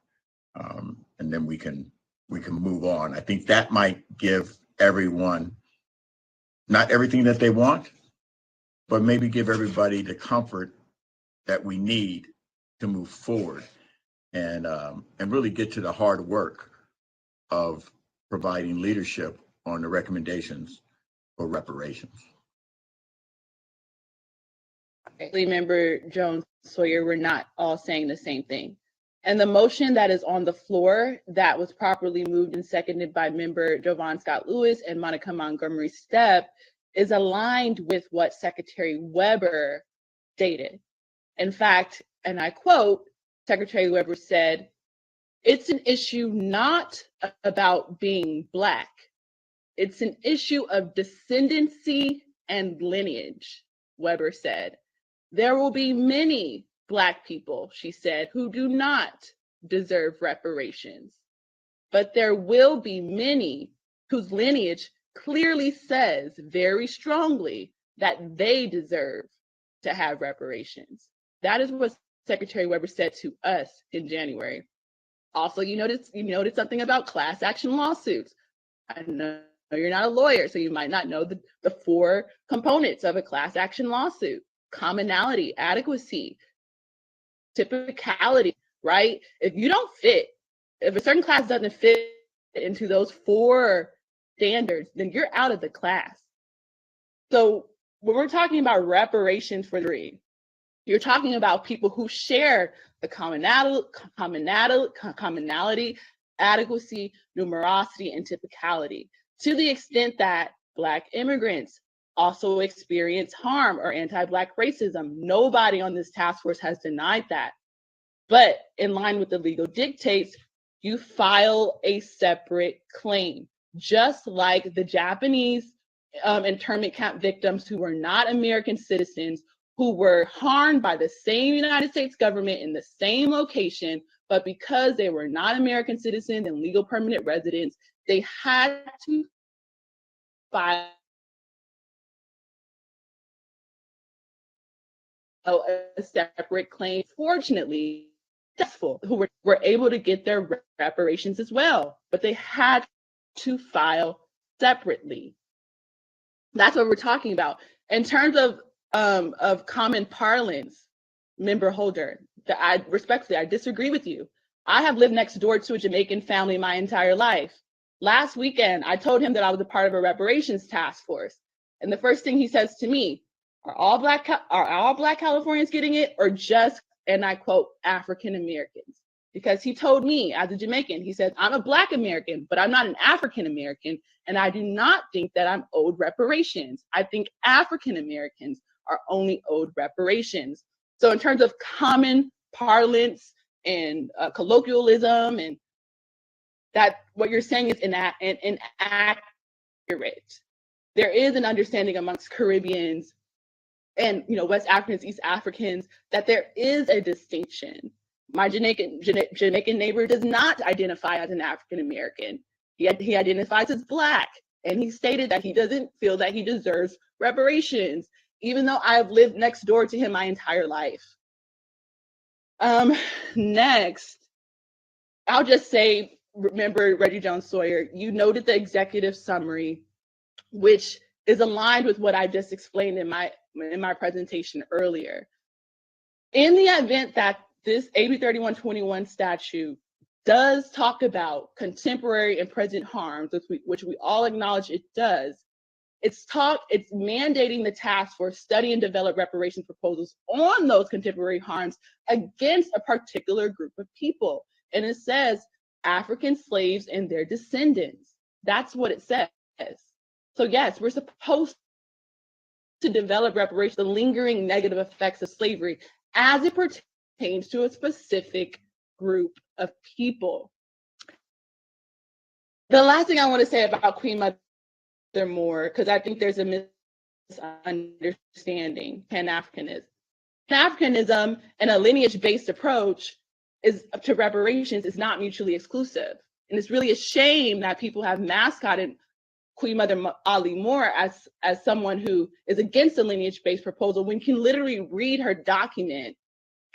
And then we can move on. I think that might give everyone not everything that they want, but maybe give everybody the comfort that we need to move forward and really get to the hard work of providing leadership on the recommendations for reparations. Member Jones Sawyer, we're not all saying the same thing. And the motion that is on the floor that was properly moved and seconded by member Jovan Scott Lewis and Monica Montgomery Stepp is aligned with what Secretary Weber stated. In fact, and I quote, Secretary Weber said, "It's an issue not about being Black. It's an issue of descendancy and lineage," Weber said. "There will be many Black people," she said, "who do not deserve reparations. But there will be many whose lineage clearly says very strongly that they deserve to have reparations." That is what Secretary Weber said to us in January. Also, you noticed something about class action lawsuits. I know you're not a lawyer, so you might not know the 4 components of a class action lawsuit: commonality, adequacy, typicality, right? If you don't fit, if a certain class doesn't fit into those 4 standards, then you're out of the class. So when we're talking about reparations for free, you're talking about people who share the commonality, adequacy, numerosity, and typicality, to the extent that Black immigrants also experience harm or anti-Black racism. Nobody on this task force has denied that. But in line with the legal dictates, you file a separate claim, just like the Japanese internment camp victims who were not American citizens, who were harmed by the same United States government in the same location, but because they were not American citizens and legal permanent residents, they had to file a separate claim. Fortunately, successful, who were able to get their reparations as well, but they had to file separately. That's what we're talking about. In terms of common parlance, Member Holder, I respectfully, I disagree with you. I have lived next door to a Jamaican family my entire life. Last weekend, I told him that I was a part of a reparations task force. And the first thing he says to me, are all Black Californians getting it, or just, and I quote, African Americans? Because he told me as a Jamaican, he says, I'm a Black American, but I'm not an African American. And I do not think that I'm owed reparations. I think African Americans are only owed reparations. So in terms of common parlance and colloquialism, and that what you're saying is inaccurate. There is an understanding amongst Caribbeans and West Africans, East Africans, that there is a distinction. My Jamaican neighbor does not identify as an African American. He identifies as Black, and he stated that he doesn't feel that he deserves reparations, even though I have lived next door to him my entire life. Next, I'll just say, remember Reggie Jones Sawyer, you noted the executive summary, which is aligned with what I just explained in my presentation earlier. In the event that this AB 3121 statute does talk about contemporary and present harms, which we all acknowledge it does, it's mandating the task force study and develop reparations proposals on those contemporary harms against a particular group of people. And it says African slaves and their descendants. That's what it says. So yes, we're supposed to develop reparations, the lingering negative effects of slavery as it pertains to a specific group of people. The last thing I want to say about Queen Mother Moore, because I think there's a misunderstanding, Pan-Africanism. Pan-Africanism and a lineage-based approach to reparations is not mutually exclusive. And it's really a shame that people have mascotted Queen Mother Ali Moore as someone who is against a lineage-based proposal, when you can literally read her document,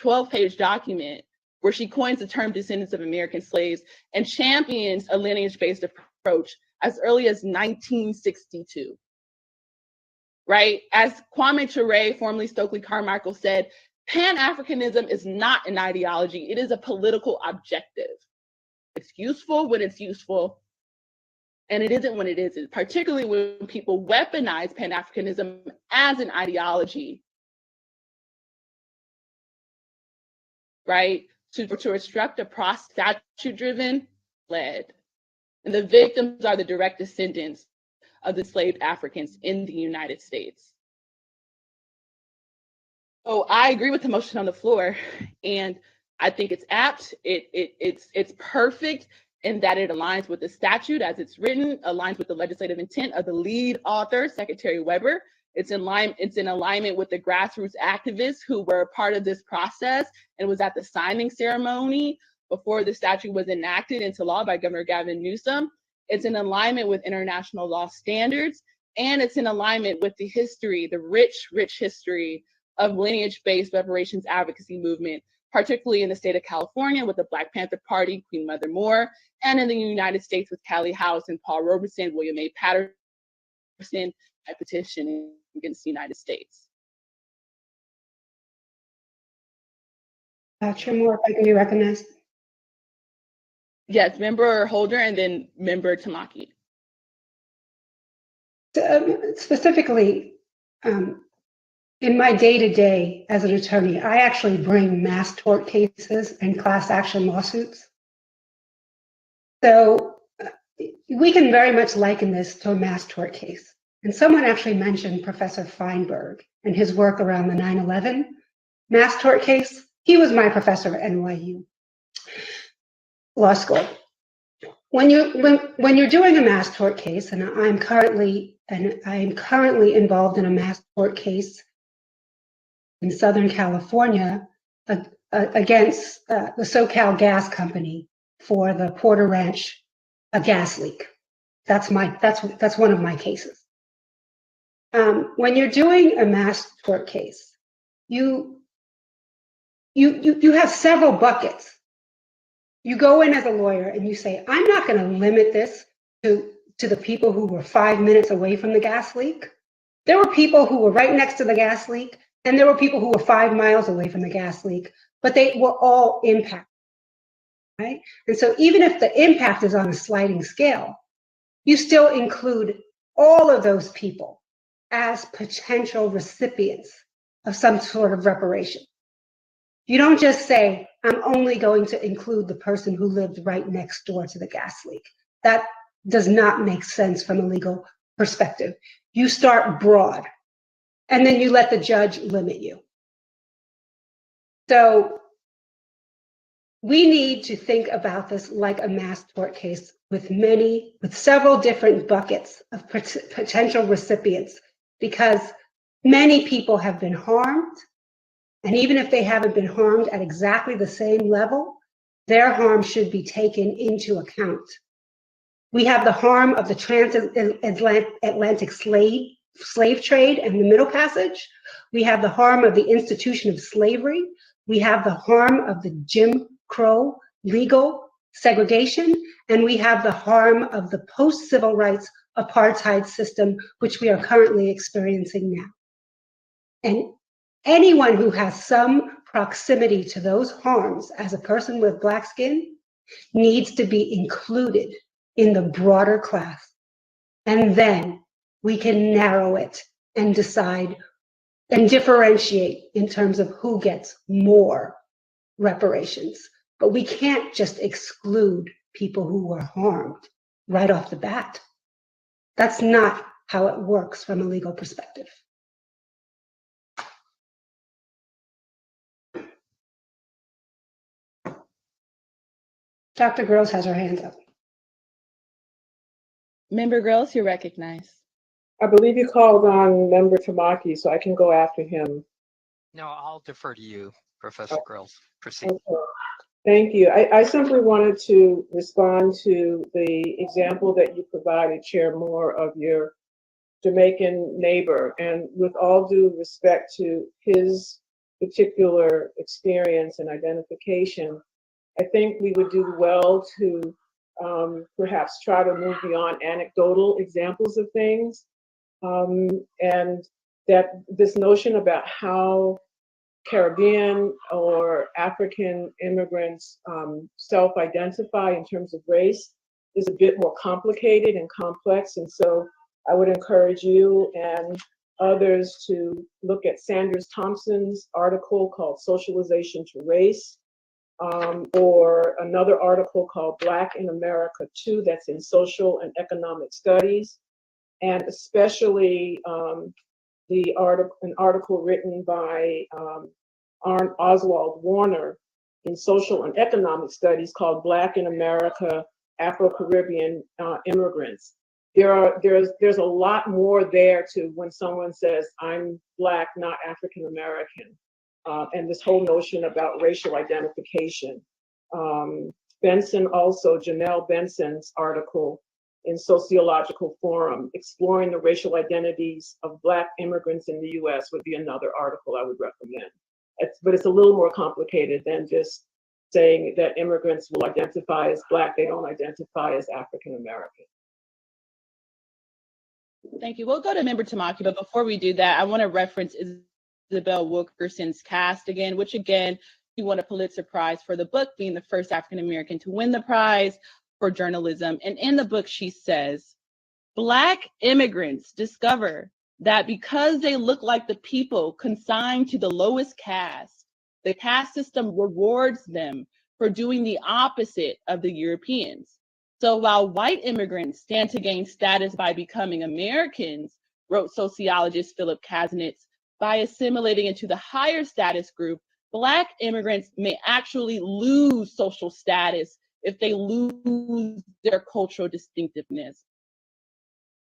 12-page document, where she coins the term descendants of American slaves and champions a lineage-based approach as early as 1962, right? As Kwame Ture, formerly Stokely Carmichael, said, Pan-Africanism is not an ideology, it is a political objective. It's useful when it's useful, and it isn't when it isn't, particularly when people weaponize Pan-Africanism as an ideology, right? To obstruct a statute-driven lead. And the victims are the direct descendants of the enslaved Africans in the United States. So I agree with the motion on the floor, and I think it's apt. It's perfect in that it aligns with the statute as it's written, aligns with the legislative intent of the lead author, Secretary Weber. It's in alignment with the grassroots activists who were a part of this process and was at the signing ceremony before the statute was enacted into law by Governor Gavin Newsom. It's in alignment with international law standards, and it's in alignment with the history, the rich, rich history of lineage-based reparations advocacy movement, particularly in the state of California with the Black Panther Party, Queen Mother Moore, and in the United States with Callie House and Paul Robeson, William A. Patterson, a petition against the United States. Chair Moore, if I can be recognized. Yes, Member Holder and then Member Tamaki. Specifically, in my day-to-day as an attorney, I actually bring mass tort cases and class action lawsuits. So we can very much liken this to a mass tort case. And someone actually mentioned Professor Feinberg and his work around the 9/11 mass tort case. He was my professor at NYU Law School. When you're doing a mass tort case, and I'm currently involved in a mass tort case in Southern California against the SoCal Gas Company for the Porter Ranch gas leak. That's one of my cases. When you're doing a mass tort case, you have several buckets. You go in as a lawyer and you say, I'm not going to limit this to the people who were 5 minutes away from the gas leak. There were people who were right next to the gas leak, and there were people who were 5 miles away from the gas leak, but they were all impacted, right? And so even if the impact is on a sliding scale, you still include all of those people as potential recipients of some sort of reparation. You don't just say, I'm only going to include the person who lived right next door to the gas leak. That does not make sense from a legal perspective. You start broad, and then you let the judge limit you. So we need to think about this like a mass tort case with several different buckets of potential recipients, because many people have been harmed. And even if they haven't been harmed at exactly the same level, their harm should be taken into account. We have the harm of the transatlantic slave trade and the Middle Passage. We have the harm of the institution of slavery. We have the harm of the Jim Crow legal segregation. And we have the harm of the post-civil rights apartheid system, which we are currently experiencing now. And anyone who has some proximity to those harms as a person with Black skin needs to be included in the broader class. And then we can narrow it and decide and differentiate in terms of who gets more reparations. But we can't just exclude people who were harmed right off the bat. That's not how it works from a legal perspective. Dr. Gross has her hands up. Member Gross, you're recognized. I believe you called on Member Tamaki, so I can go after him. No, I'll defer to you, Professor Grills. Proceed. Okay. Thank you. I simply wanted to respond to the example that you provided, Chair Moore, of your Jamaican neighbor. And with all due respect to his particular experience and identification, I think we would do well to perhaps try to move beyond anecdotal examples of things. And that this notion about how Caribbean or African immigrants self-identify in terms of race is a bit more complicated and complex. And so I would encourage you and others to look at Sanders Thompson's article called Socialization to Race, or another article called Black in America Too, that's in Social and Economic Studies, and especially an article written by Oswald Warner in Social and Economic Studies called Black in America, Afro-Caribbean Immigrants. There's a lot more there to when someone says, I'm Black, not African American, and this whole notion about racial identification. Benson also, Janelle Benson's article in Sociological Forum, exploring the racial identities of Black immigrants in the US would be another article I would recommend. But it's a little more complicated than just saying that immigrants will identify as Black, they don't identify as African American. Thank you. We'll go to Member Tamaki, but before we do that, I want to reference Isabel Wilkerson's cast again, which again, she won a Pulitzer Prize for the book, being the first African American to win the prize for journalism. And in the book, she says, Black immigrants discover that because they look like the people consigned to the lowest caste, the caste system rewards them for doing the opposite of the Europeans. So while white immigrants stand to gain status by becoming Americans, wrote sociologist Philip Kasnitz, by assimilating into the higher status group, Black immigrants may actually lose social status if they lose their cultural distinctiveness.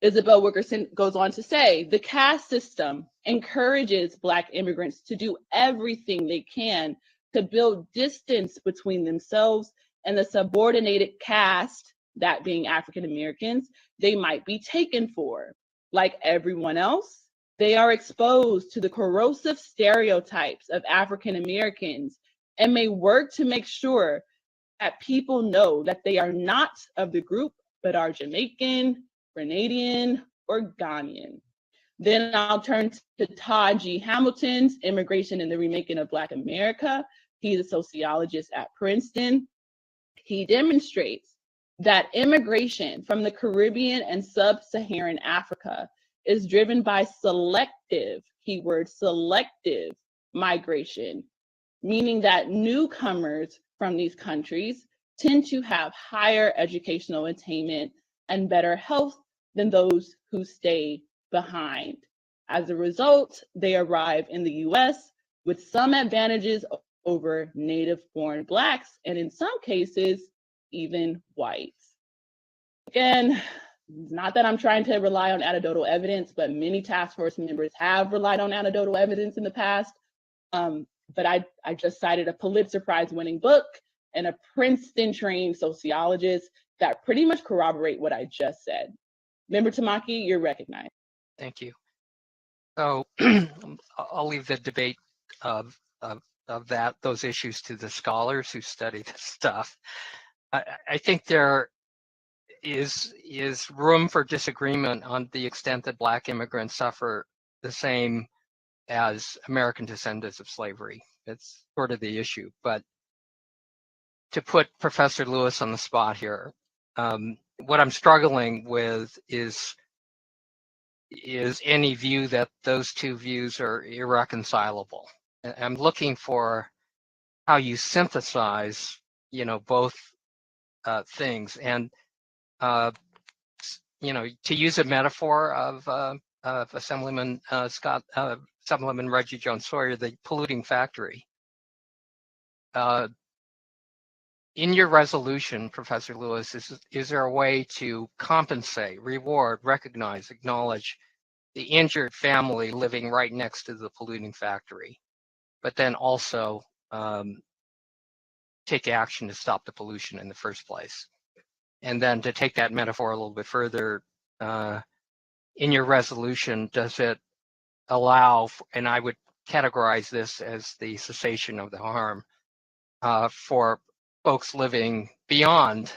Isabel Wilkerson goes on to say, the caste system encourages Black immigrants to do everything they can to build distance between themselves and the subordinated caste, that being African Americans, they might be taken for. Like everyone else, they are exposed to the corrosive stereotypes of African Americans and may work to make sure that people know that they are not of the group, but are Jamaican, Grenadian, or Ghanaian. Then I'll turn to Todd G. Hamilton's Immigration and the Remaking of Black America. He's a sociologist at Princeton. He demonstrates that immigration from the Caribbean and sub-Saharan Africa is driven by selective, keyword selective migration, meaning that newcomers from these countries tend to have higher educational attainment and better health than those who stay behind. As a result, they arrive in the US with some advantages over native-born Blacks, and in some cases, even whites. Again, not that I'm trying to rely on anecdotal evidence, but many task force members have relied on anecdotal evidence in the past. But I just cited a Pulitzer Prize winning book and a Princeton-trained sociologist that pretty much corroborate what I just said. Member Tamaki, you're recognized. Thank you. So I'll leave the debate of those issues to the scholars who study this stuff. I think there is room for disagreement on the extent that Black immigrants suffer the same as American descendants of slavery. It's sort of the issue. But to put Professor Lewis on the spot here, what I'm struggling with is any view that those two views are irreconcilable. I'm looking for how you synthesize, both things. And to use a metaphor of Assemblyman Assemblyman Reggie Jones Sawyer, the polluting factory. In your resolution, Professor Lewis, is there a way to compensate, reward, recognize, acknowledge the injured family living right next to the polluting factory, but then also take action to stop the pollution in the first place? And then to take that metaphor a little bit further, in your resolution, does it allow, and I would categorize this as the cessation of the harm, for folks living beyond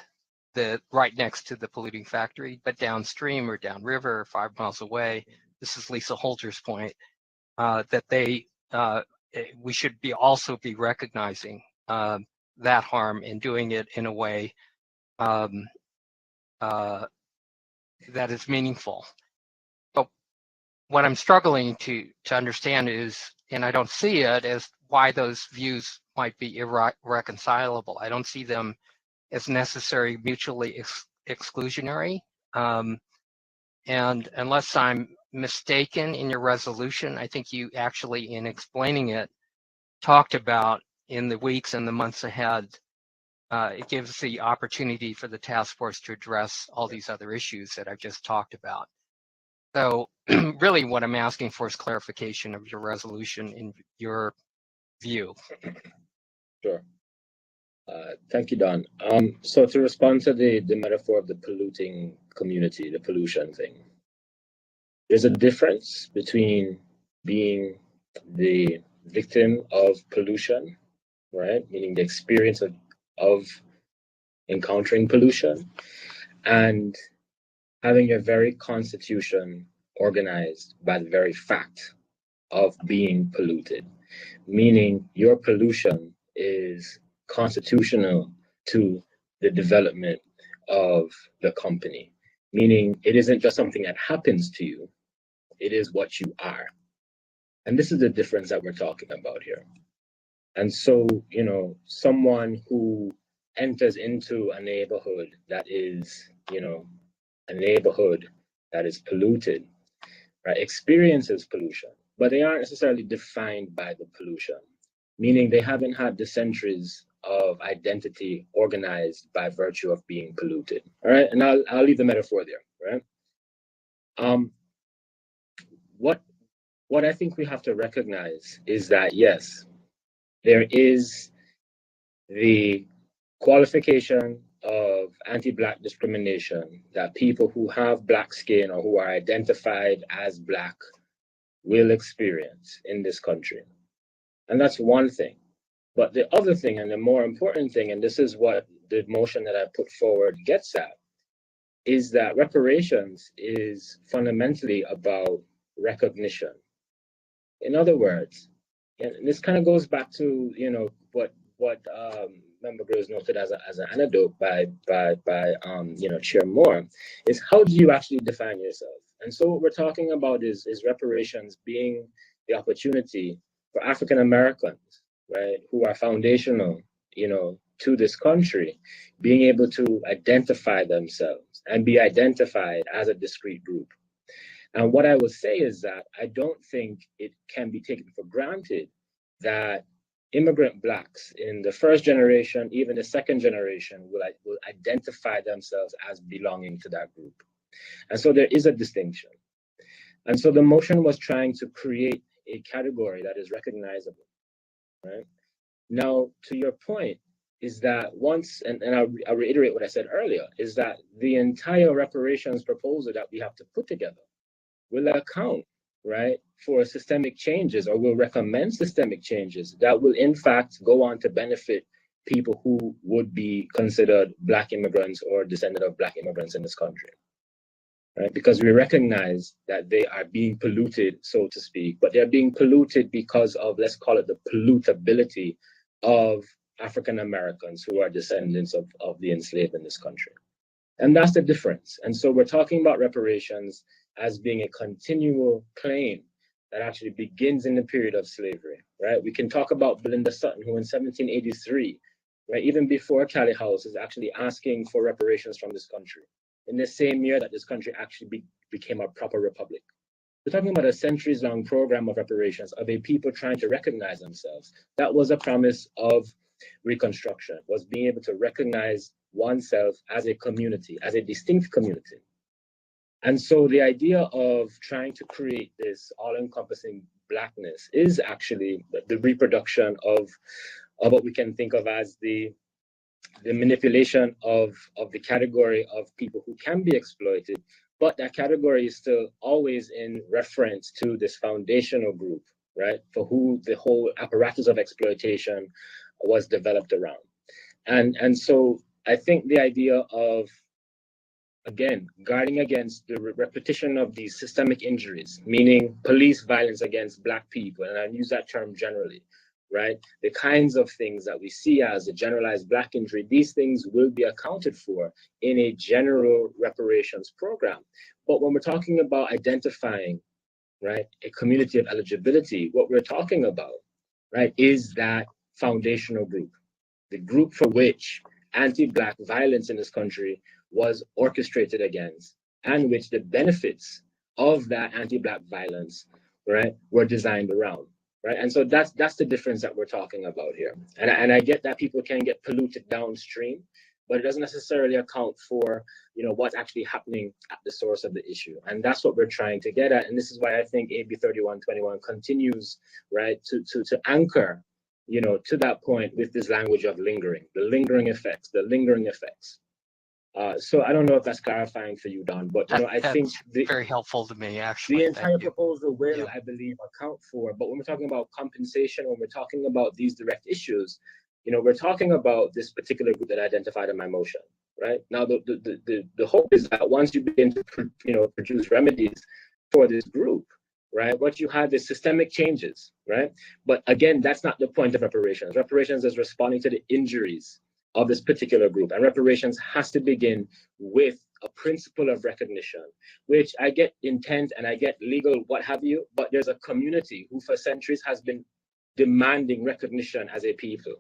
right next to the polluting factory, but downstream or downriver, 5 miles away? This is Lisa Holter's point, that they we should also be recognizing that harm and doing it in a way that is meaningful. But what I'm struggling to understand is, and I don't see it, as why those views might be irreconcilable. I don't see them as necessarily mutually exclusionary. And unless I'm mistaken in your resolution, I think you actually, in explaining it, talked about in the weeks and the months ahead, it gives the opportunity for the task force to address all these other issues that I've just talked about. So really what I'm asking for is clarification of your resolution in your view. Sure. Thank you, Don. So to respond to the metaphor of the polluting community, the pollution thing, there's a difference between being the victim of pollution, right? Meaning the experience of encountering pollution, and having your very constitution organized by the very fact of being polluted, meaning your pollution is constitutional to the development of the company, meaning it isn't just something that happens to you, it is what you are. And this is the difference that we're talking about here. And so, you know, someone who enters into a neighborhood that is, you know, a neighborhood that is polluted, right, experiences pollution, but they aren't necessarily defined by the pollution, meaning they haven't had the centuries of identity organized by virtue of being polluted. All right, and I'll leave the metaphor there, right? What I think we have to recognize is that, yes, there is the qualification of anti-Black discrimination that people who have Black skin or who are identified as Black will experience in this country. And that's one thing. But the other thing, and the more important thing, and this is what the motion that I put forward gets at, is that reparations is fundamentally about recognition. In other words, and this kind of goes back to, you know, what Member Groves noted as an anecdote by you know, Chair Moore, is how do you actually define yourself? And so what we're talking about is reparations being the opportunity for African Americans, right, who are foundational, you know, to this country, being able to identify themselves and be identified as a discrete group. And what I would say is that I don't think it can be taken for granted that immigrant Blacks in the first generation, even the second generation, will identify themselves as belonging to that group. And so there is a distinction. And so the motion was trying to create a category that is recognizable, right? Now, to your point, is that once, and I'll reiterate what I said earlier, is that the entire reparations proposal that we have to put together will account, right, for systemic changes, or will recommend systemic changes that will in fact go on to benefit people who would be considered Black immigrants or descendant of Black immigrants in this country, right? Because we recognize that they are being polluted, so to speak, but they're being polluted because of, let's call it, the pollutability of African Americans who are descendants of the enslaved in this country. And that's the difference. And so we're talking about reparations as being a continual claim that actually begins in the period of slavery, right? We can talk about Belinda Sutton, who in 1783, right, even before Cali House, is actually asking for reparations from this country, in the same year that this country actually became a proper republic. We're talking about a centuries-long program of reparations, of a people trying to recognize themselves. That was a promise of Reconstruction, was being able to recognize oneself as a community, as a distinct community. And so the idea of trying to create this all-encompassing Blackness is actually the reproduction of what we can think of as the manipulation of the category of people who can be exploited, but that category is still always in reference to this foundational group, right, for who the whole apparatus of exploitation was developed around. And so I think the idea of again, guarding against the repetition of these systemic injuries, meaning police violence against Black people, and I use that term generally, right? The kinds of things that we see as a generalized Black injury, these things will be accounted for in a general reparations program. But when we're talking about identifying, right, a community of eligibility, what we're talking about, right, is that foundational group, the group for which anti-Black violence in this country was orchestrated against, and which the benefits of that anti-Black violence, right, were designed around, right? And so that's the difference that we're talking about here. And I get that people can get polluted downstream, but it doesn't necessarily account for, you know, what's actually happening at the source of the issue. And that's what we're trying to get at. And this is why I think AB 3121 continues, right, to anchor, you know, to that point with this language of lingering, the lingering effects. So I don't know if that's clarifying for you, Don, but you know, I think very helpful to me, actually. The entire proposal will, I believe, account for. But when we're talking about compensation, when we're talking about these direct issues, you know, we're talking about this particular group that I identified in my motion, right? Now, the hope is that once you begin to, you know, produce remedies for this group, right, what you have is systemic changes, right? But again, that's not the point of reparations. Reparations is responding to the injuries of this particular group, and reparations has to begin with a principle of recognition, which I get intent and I get legal, what have you, but there's a community who for centuries has been demanding recognition as a people.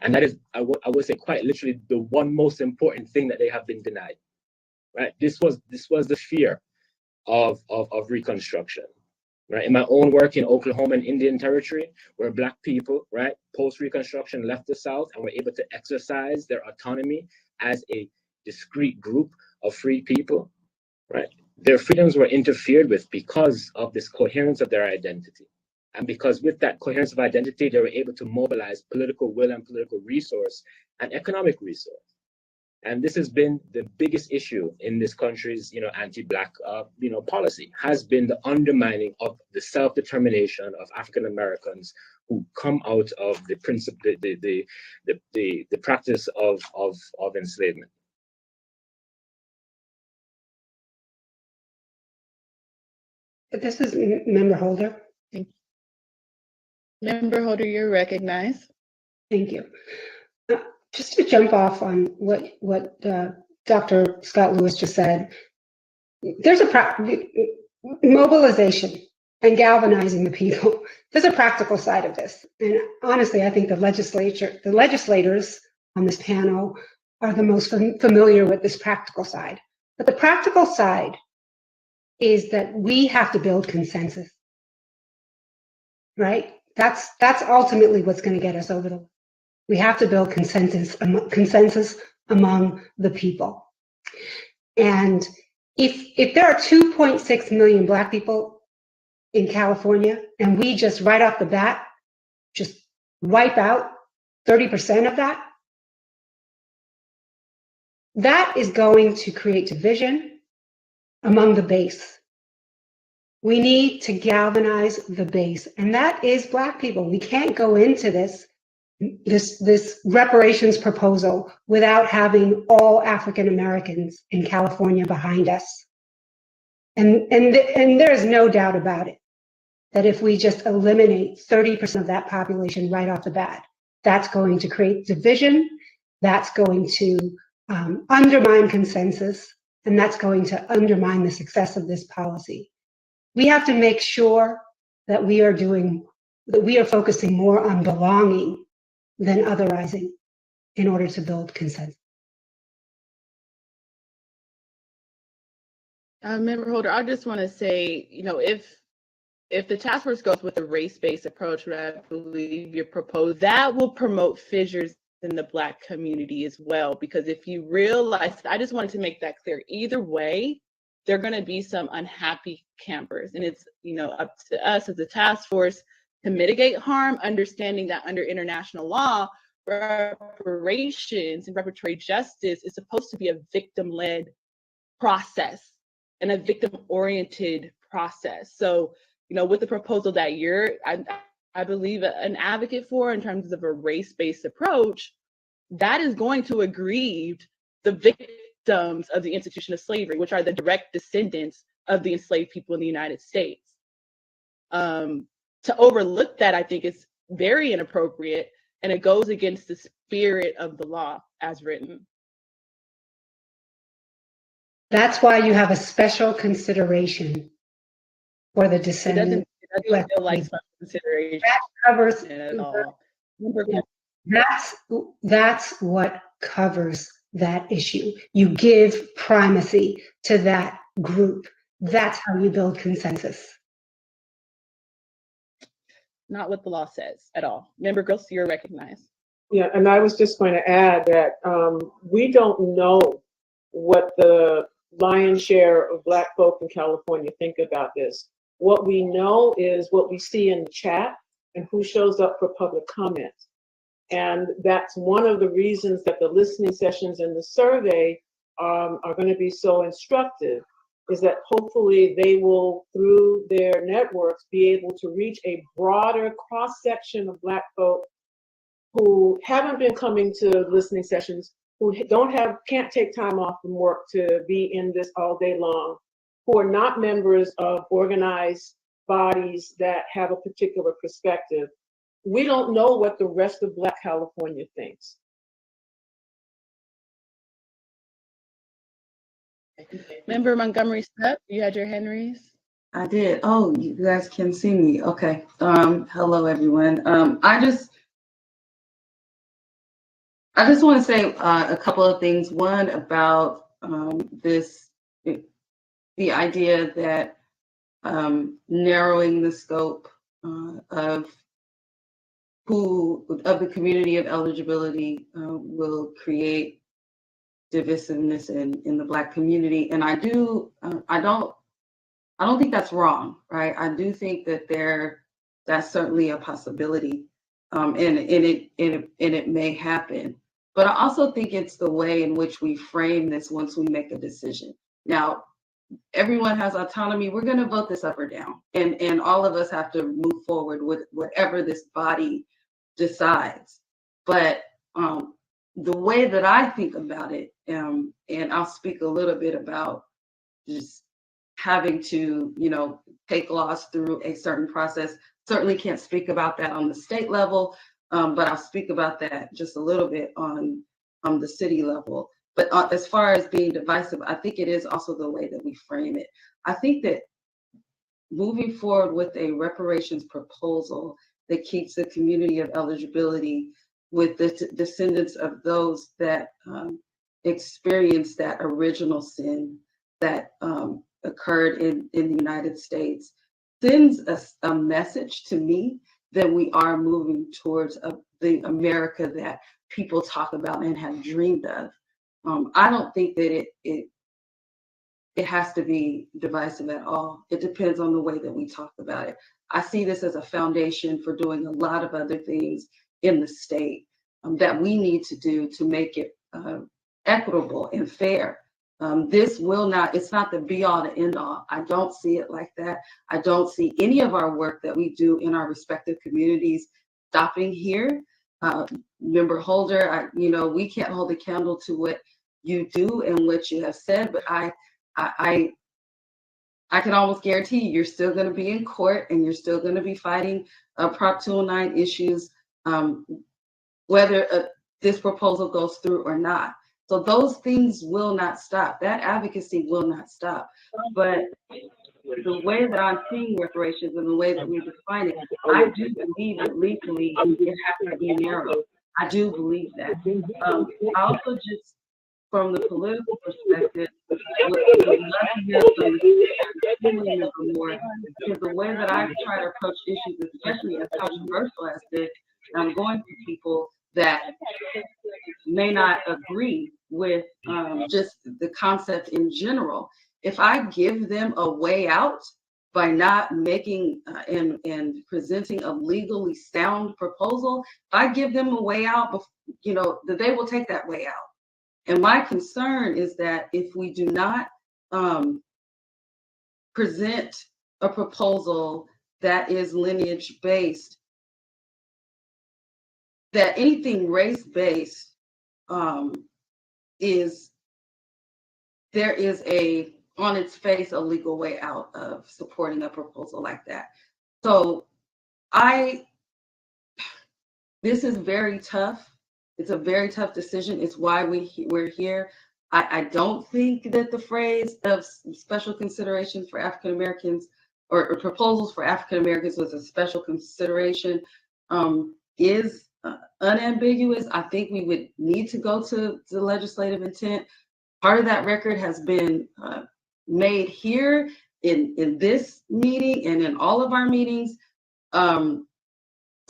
And that is, I would say quite literally, the one most important thing that they have been denied, right? This was the fear of Reconstruction, right? In my own work in Oklahoma and Indian Territory, where Black people, right, post-Reconstruction left the South and were able to exercise their autonomy as a discrete group of free people, right? Their freedoms were interfered with because of this coherence of their identity. And because with that coherence of identity, they were able to mobilize political will and political resource and economic resource. And this has been the biggest issue in this country's, you know, anti-Black, you know, policy, has been the undermining of the self-determination of African Americans who come out of the principle, the practice of enslavement. This is Member Holder. Thank you. Member Holder, you're recognized. Thank you. Just to jump off on what Dr. Scott Lewis just said, there's a mobilization and galvanizing the people. There's a practical side of this, and honestly, I think the legislators on this panel are the most familiar with this practical side. But the practical side is that we have to build consensus, right? That's ultimately what's going to get us over the. We have to build consensus among the people. And if there are 2.6 million Black people in California, and we just right off the bat just wipe out 30% of that, that is going to create division among the base. We need to galvanize the base, and that is Black people. We can't go into this reparations proposal without having all African Americans in California behind us. And there is no doubt about it that if we just eliminate 30% of that population right off the bat, that's going to create division, that's going to undermine consensus, and that's going to undermine the success of this policy. We have to make sure that we are focusing more on belonging than otherizing in order to build consensus. Member Holder, I just want to say, you know, if the task force goes with a race-based approach, what I believe you propose, that will promote fissures in the Black community as well. Because if you realize, I just wanted to make that clear, either way, there are going to be some unhappy campers, and it's, you know, up to us as a task force to mitigate harm, understanding that under international law, reparations and reparatory justice is supposed to be a victim-led process and a victim-oriented process. So, you know, with the proposal that I believe an advocate for in terms of a race-based approach, that is going to aggrieve the victims of the institution of slavery, which are the direct descendants of the enslaved people in the United States. To overlook that, I think, is very inappropriate, and it goes against the spirit of the law as written. That's why you have a special consideration for the descendants. It doesn't feel like special consideration that covers at all. That's what covers that issue. You give primacy to that group. That's how you build consensus. Not what the law says at all. Member Gross, you're recognized. Yeah, and I was just going to add that we don't know what the lion's share of Black folk in California think about this. What we know is what we see in the chat and who shows up for public comment. And that's one of the reasons that the listening sessions and the survey are going to be so instructive, is that hopefully they will, through their networks, be able to reach a broader cross-section of Black folk who haven't been coming to listening sessions, who can't take time off from work to be in this all day long, who are not members of organized bodies that have a particular perspective. We don't know what the rest of Black California thinks. Member Montgomery Step, you had your hand raised. I did. Oh, you guys can see me. Okay. Hello, everyone. I just want to say a couple of things. One, about the idea that narrowing the scope of the community of eligibility will create divisiveness in the Black community, and I don't think that's wrong, right? I do think that that's certainly a possibility, and it may happen. But I also think it's the way in which we frame this once we make a decision. Now, everyone has autonomy. We're going to vote this up or down, and all of us have to move forward with whatever this body decides. But the way that I think about it, and I'll speak a little bit about just having to, take laws through a certain process. Certainly can't speak about that on the state level, but I'll speak about that just a little bit on the city level. But as far as being divisive, I think it is also the way that we frame it. I think that moving forward with a reparations proposal that keeps the community of eligibility with the descendants of those that experienced that original sin that occurred in the United States sends a message to me that we are moving towards the America that people talk about and have dreamed of. I don't think that it has to be divisive at all. It depends on the way that we talk about it. I see this as a foundation for doing a lot of other things in the state that we need to do to make it equitable and fair. It's not the be all to end all. I don't see it like that. I don't see any of our work that we do in our respective communities stopping here. Member Holder, we can't hold a candle to what you do and what you have said, but I can almost guarantee you're still going to be in court and you're still going to be fighting Prop 209 issues, whether this proposal goes through or not. So those things will not stop. That advocacy will not stop. But the way that I'm seeing reparations and the way that we define it, I do believe that legally it has to be narrow. I do believe that. I also just, from the political perspective, would love to hear from the more, because the way that I try to approach issues, especially as controversial as this, I'm going to people that may not agree with just the concept in general. If I give them a way out by not making and presenting a legally sound proposal, if I give them a way out, that they will take that way out. And my concern is that if we do not present a proposal that is lineage-based, that anything race-based is there is on its face, a legal way out of supporting a proposal like that. So this is very tough. It's a very tough decision. It's why we're here. I don't think that the phrase of special considerations for African Americans or proposals for African Americans with a special consideration is unambiguous. I think we would need to go to the legislative intent. Part of that record has been made here in this meeting and in all of our meetings. So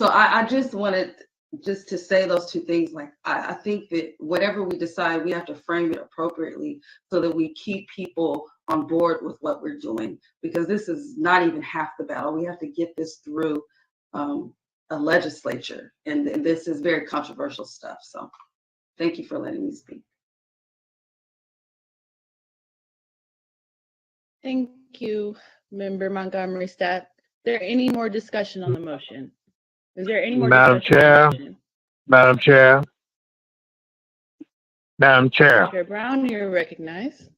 I just wanted to say those two things. Like, I think that whatever we decide, we have to frame it appropriately so that we keep people on board with what we're doing, because this is not even half the battle. We have to get this through a legislature, and this is very controversial stuff. So thank you for letting me speak. Thank you, Member Montgomery Stat. Is there any more discussion on the motion? Is there any more Madam discussion Chair, on the motion? Madam Chair, Madam Chair. Chair Brown, you're recognized.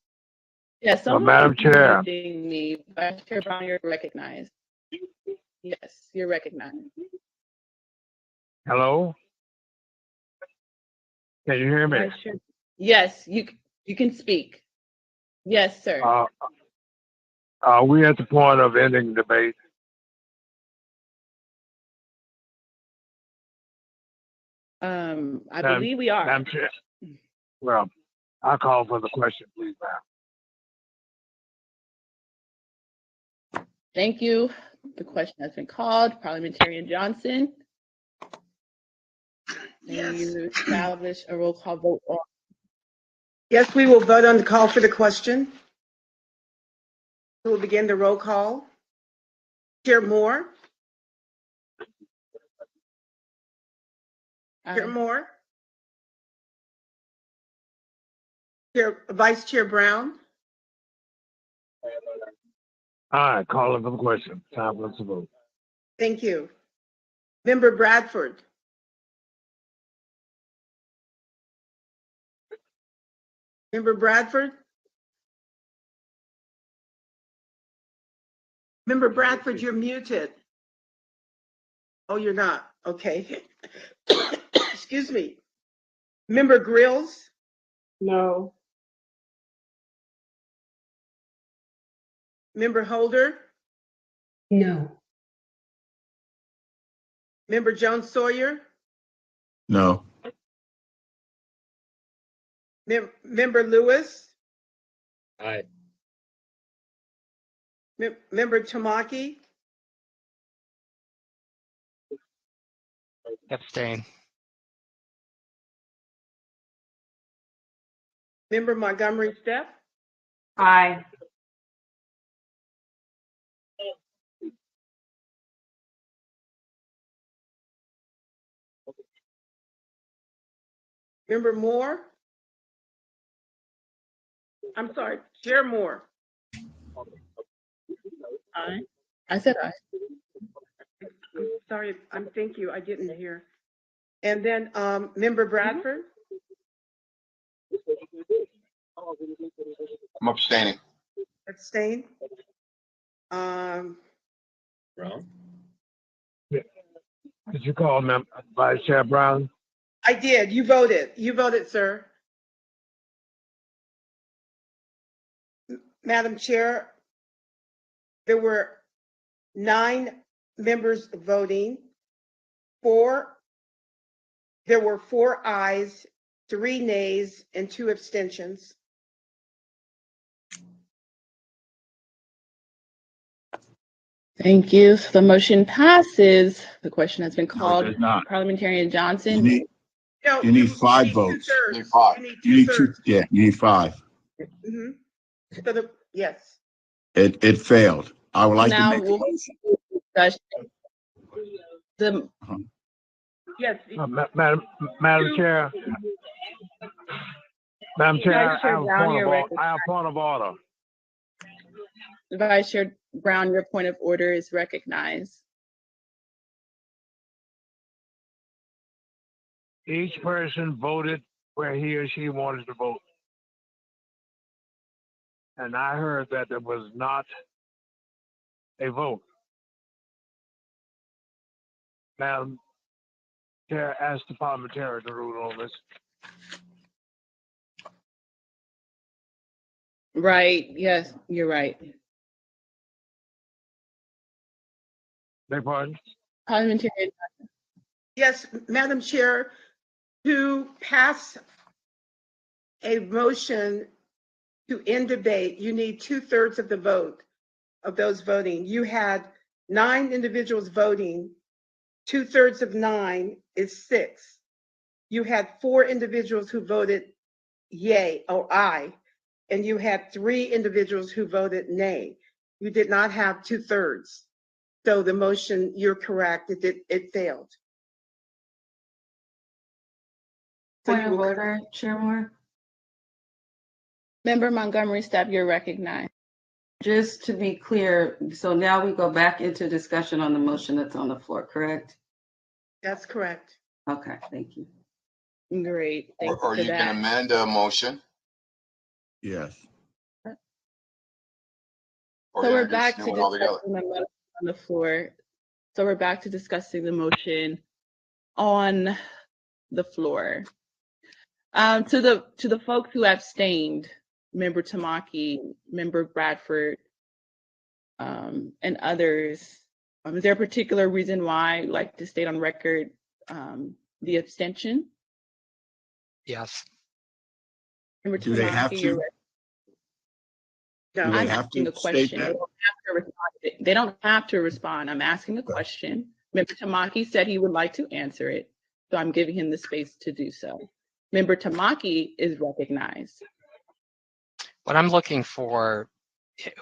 Yes, someone Madam is Chair. muting me. Vice Chair Brown, you're recognized. Yes, you're recognized. Hello? Can you hear me? Vice Chair. Yes, you can speak. Yes, sir. Are we at the point of ending debate? I believe we are. Madam Chair. Well, I'll call for the question, please, ma'am. Thank you. The question has been called. Parliamentarian Johnson. May you establish a roll call vote on? Yes, we will vote on the call for the question. We will begin the roll call. Chair Moore. Chair Moore. Vice Chair Brown. All right, calling for the question. Time for us to vote. Thank you. Member Bradford. Member Bradford. Member Bradford, you're muted. Oh, you're not. Okay. Excuse me. Member Grills. No. Member Holder. No. Member Jones Sawyer. No. Member Lewis. Aye. Member Tamaki. Abstain. Member Montgomery Steph. Aye. Member Moore. I'm sorry, Chair Moore. Aye. I said aye. I'm sorry, thank you, I didn't hear. And then Member Bradford. I'm abstaining. Abstain. Brown? Did you call Vice Chair Brown? I did. You voted. You voted, sir. Madam Chair, there were 9 members voting. There were 4 ayes, 3 nays, and 2 abstentions. Thank you. So the motion passes. The question has been No, it called. does not. Parliamentarian Johnson. You need 5 votes. You need 5. You need 2/3. Yeah, you need 5. So yes. It failed. I would like to Now make a we'll motion. discuss the Yes. Madam Chair. Madam Chair, Vice Chair Brown, you're I have point of order. Vice Chair Brown, your point of order is recognized. Each person voted where he or she wanted to vote. and I heard that there was not a vote. Madam Chair, ask the parliamentarian to rule on this. Right. Yes, you're right. Beg pardon? Parliamentarian. Yes, Madam Chair, to pass a motion to end debate, you need 2/3 of the vote of those voting. You had 9 individuals voting. 2/3 of 9 is 6. You had 4 individuals who voted yay or aye, and you had 3 individuals who voted nay. You did not have 2/3. So the motion, you're correct, it failed. Point of order, Chair Moore. Member Montgomery Stab, you're recognized. Just to be clear, so now we go back into discussion on the motion that's on the floor, correct? That's correct. Okay, thank you. Great. Thank you Or for you that. can amend a motion. Yes. Or So you we're can back just to do it all together. discussing the motion on the floor. So we're back to discussing the motion on the floor. To the folks who abstained, Member Tamaki, Member Bradford, and others, is there a particular reason why you'd like to state on record the abstention? Yes. Member Do they have Tamaki, to? No. Do they I'm have asking to a state question. that? They don't have to respond. I'm asking a question. Member Tamaki said he would like to answer it, so I'm giving him the space to do so. Member Tamaki is recognized. What I'm looking for,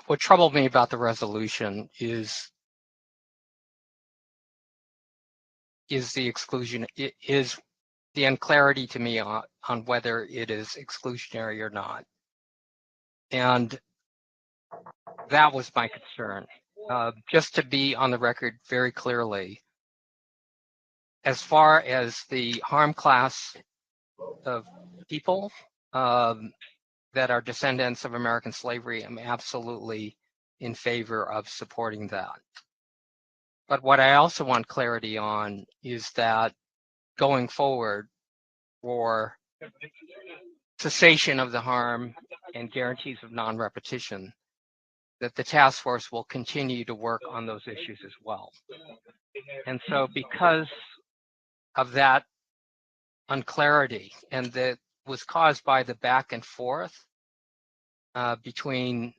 what troubled me about the resolution is the exclusion, is the unclarity to me on whether it is exclusionary or not. And that was my concern. Just to be on the record very clearly, as far as the harm class of people that are descendants of American slavery, I'm absolutely in favor of supporting that. But what I also want clarity on is that going forward, for cessation of the harm and guarantees of non-repetition, that the task force will continue to work on those issues as well. And so because of that unclarity, and that was caused by the back and forth between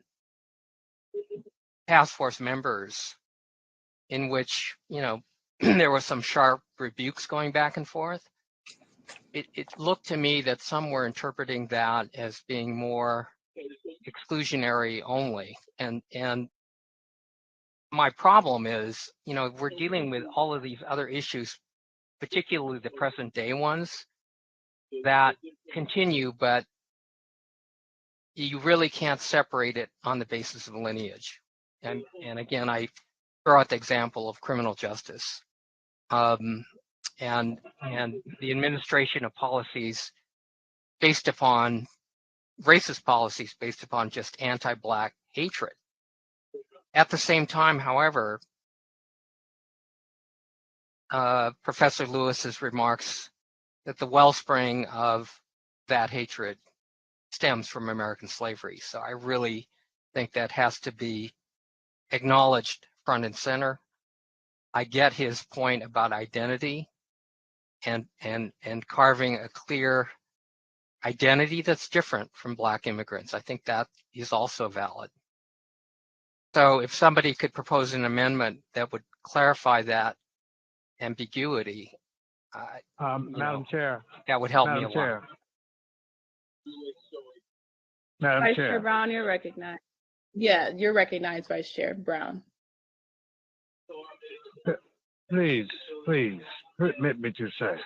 task force members, in which, you know, there were some sharp rebukes going back and forth, it looked to me that some were interpreting that as being more exclusionary only. And my problem is, you know, we're dealing with all of these other issues, particularly the present day ones, that continue, but you really can't separate it on the basis of lineage. And again, I throw out the example of criminal justice. And the administration of policies based upon racist policies, based upon just anti-Black hatred. At the same time, however, Professor Lewis's remarks that the wellspring of that hatred stems from American slavery. So I really think that has to be acknowledged front and center. I get his point about identity and carving a clear identity that's different from Black immigrants. I think that is also valid. So if somebody could propose an amendment that would clarify that ambiguity, Madam Chair. that would help me a Madam Chair. lot. Madam Vice Chair. Chair Brown, you're recognized. Yeah, you're recognized, Vice Chair Brown. Please, permit me to say.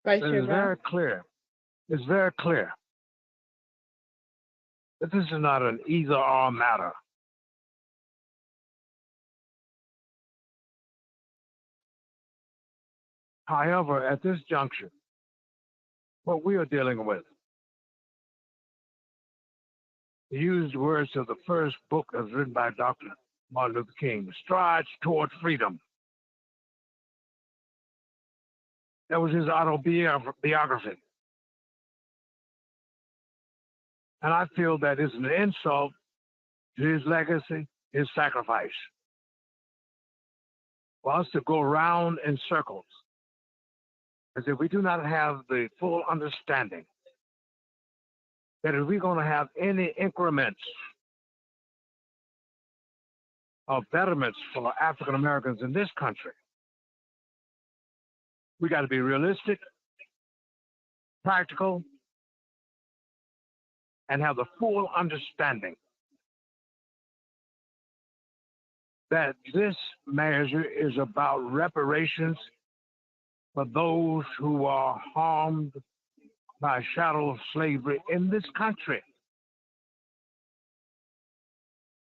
Vice It Chair is Brown. very clear. It's very clear that this is not an either-or matter. However, at this juncture, what we are dealing with, to use the words of the first book that was written by Dr. Martin Luther King, Strides Toward Freedom. That was his autobiography. And I feel that is an insult to his legacy, his sacrifice. For us to go around in circles as if we do not have the full understanding that if we're going to have any increments of betterments for African Americans in this country, we got to be realistic, practical, and have the full understanding that this measure is about reparations for those who are harmed by chattel slavery in this country.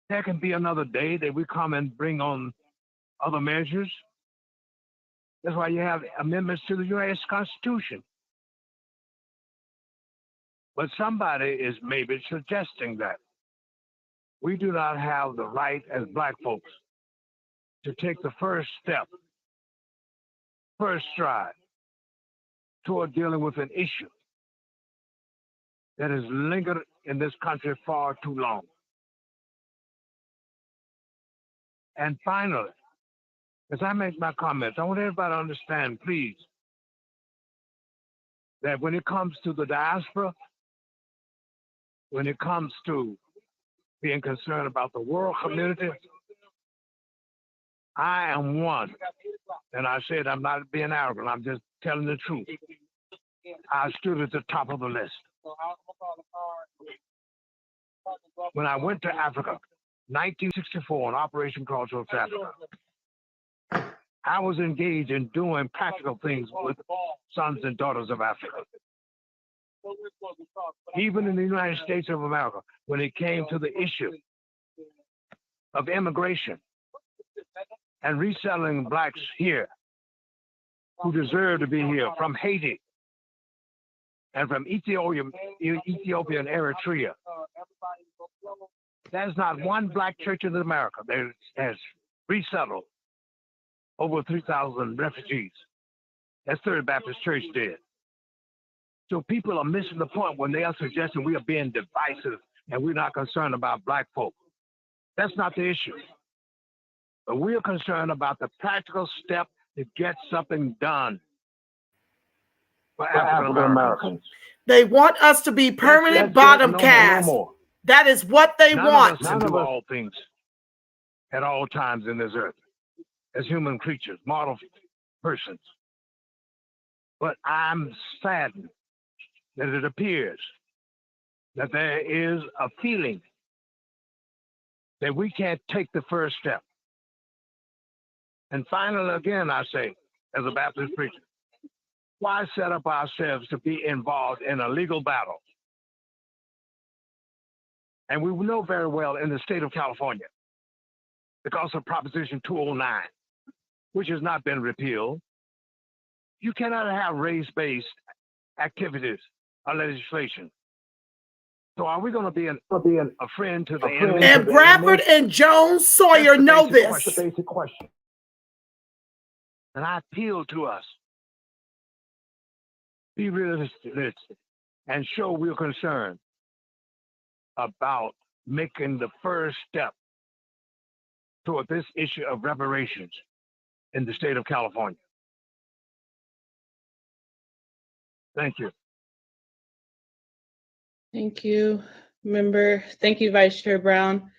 There can be another day that we come and bring on other measures. That's why you have amendments to the U.S. Constitution. But somebody is maybe suggesting that we do not have the right as Black folks to take the first step, first stride toward dealing with an issue that has lingered in this country far too long. And finally, as I make my comments, I want everybody to understand, please, that when it comes to the diaspora, when it comes to being concerned about the world community, I am one. And I said I'm not being arrogant, I'm just telling the truth. I stood at the top of the list. When I went to Africa, 1964, in Operation Crossroads Africa, I was engaged in doing practical things with sons and daughters of Africa. Even in the United States of America, when it came to the issue of immigration and resettling Blacks here who deserve to be here from Haiti and from Ethiopia and Eritrea. There's not one Black church in America that has resettled over 3,000 refugees. That's Third Baptist Church did. So people are missing the point when they are suggesting we are being divisive and we're not concerned about Black folk. That's not the issue. But we are concerned about the practical step to get something done for African Americans. They want us to be permanent bottom caste. No that is what they want. None of us all things at all times in this earth as human creatures, mortal persons. But I'm saddened that it appears that there is a feeling that we can't take the first step. And finally, again, I say, as a Baptist preacher, why set up ourselves to be involved in a legal battle? And we know very well in the state of California, because of Proposition 209, which has not been repealed, you cannot have race-based activities or legislation. So are we going to be a friend to the enemy? And Bradford and Jones Sawyer know this. That's the basic question. And I appeal to us. Be realistic and show we're concerned about making the first step toward this issue of reparations in the state of California. Thank you. Thank you, member. Thank you, Vice Chair Brown.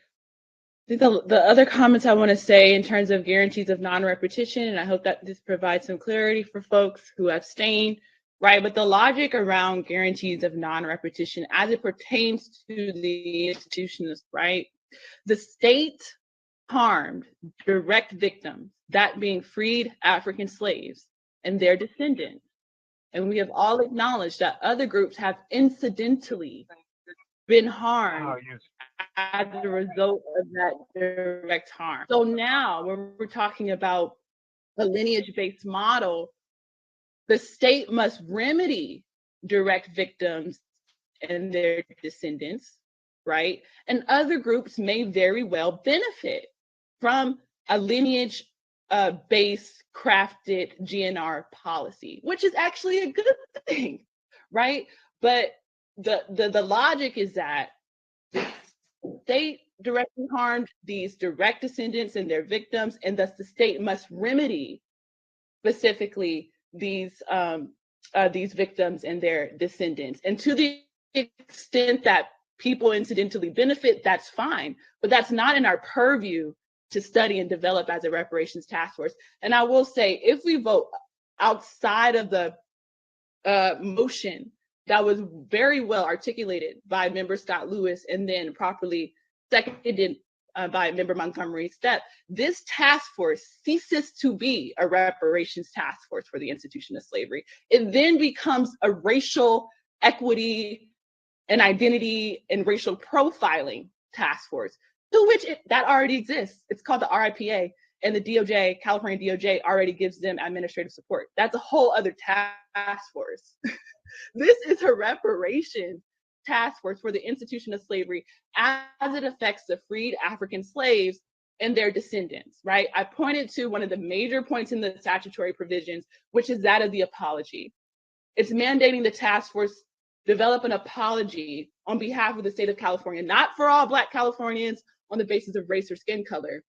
I think the other comments I want to say in terms of guarantees of non-repetition, and I hope that this provides some clarity for folks who abstain, right? But the logic around guarantees of non-repetition as it pertains to the institutions, right? The state harmed direct victims, that being freed African slaves and their descendants. And we have all acknowledged that other groups have incidentally been harmed as a result of that direct harm. So now when we're talking about a lineage-based model, the state must remedy direct victims and their descendants, right? And other groups may very well benefit from a lineage based crafted GNR policy, which is actually a good thing, right? But the logic is that the state directly harmed these direct descendants and their victims, and thus the state must remedy specifically these victims and their descendants. And to the extent that people incidentally benefit, that's fine, but that's not in our purview to study and develop as a reparations task force. And I will say, if we vote outside of the motion that was very well articulated by member Scott Lewis and then properly seconded by member Montgomery Stepp, this task force ceases to be a reparations task force for the institution of slavery. It then becomes a racial equity and identity and racial profiling task force, to which that already exists. It's called the RIPA, and the DOJ, California DOJ, already gives them administrative support. That's a whole other task force. This is a reparations task force for the institution of slavery as it affects the freed African slaves and their descendants, right? I pointed to one of the major points in the statutory provisions, which is that of the apology. It's mandating the task force develop an apology on behalf of the state of California, not for all Black Californians on the basis of race or skin color.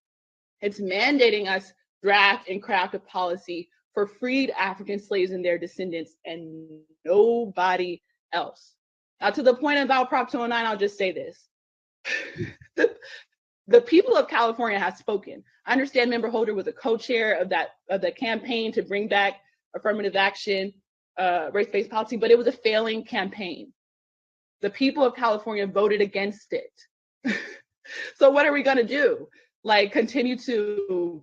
It's mandating us draft and craft a policy for freed African slaves and their descendants and nobody else. Now, to the point about Prop 209, I'll just say this. The people of California have spoken. I understand Member Holder was a co-chair of the campaign to bring back affirmative action, race-based policy, but it was a failing campaign. The people of California voted against it. So what are we gonna do? Like, continue to,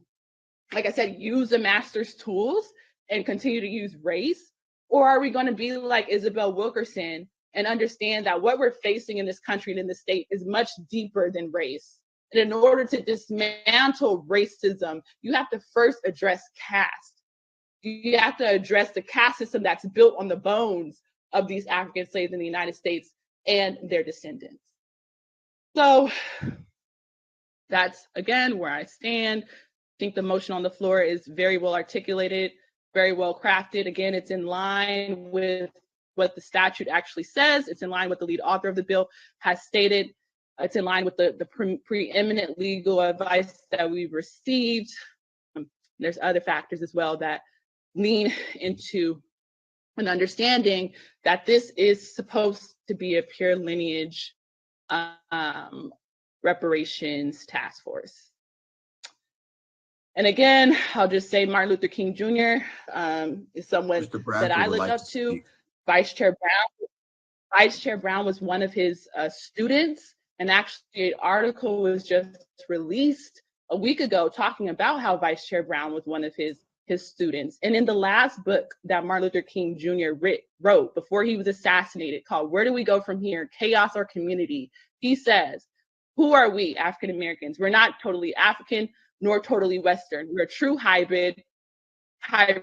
like I said, use the master's tools and continue to use race? Or are we gonna be like Isabel Wilkerson and understand that what we're facing in this country and in the state is much deeper than race? And in order to dismantle racism, you have to first address caste. You have to address the caste system that's built on the bones of these African slaves in the United States and their descendants. So that's, again, where I stand. I think the motion on the floor is very well articulated, very well crafted. Again, it's in line with what the statute actually says. It's in line with the lead author of the bill has stated. It's in line with the preeminent legal advice that we've received. There's other factors as well that lean into an understanding that this is supposed to be a pure lineage reparations task force. And again, I'll just say Martin Luther King Jr. Is someone that I look up to. Vice Chair Brown was one of his students, and actually an article was just released a week ago talking about how Vice Chair Brown was one of his students. And in the last book that Martin Luther King Jr. wrote before he was assassinated, called Where Do We Go From Here? Chaos or Community, he says, who are we, African Americans? We're not totally African nor totally Western. We're a true hybrid.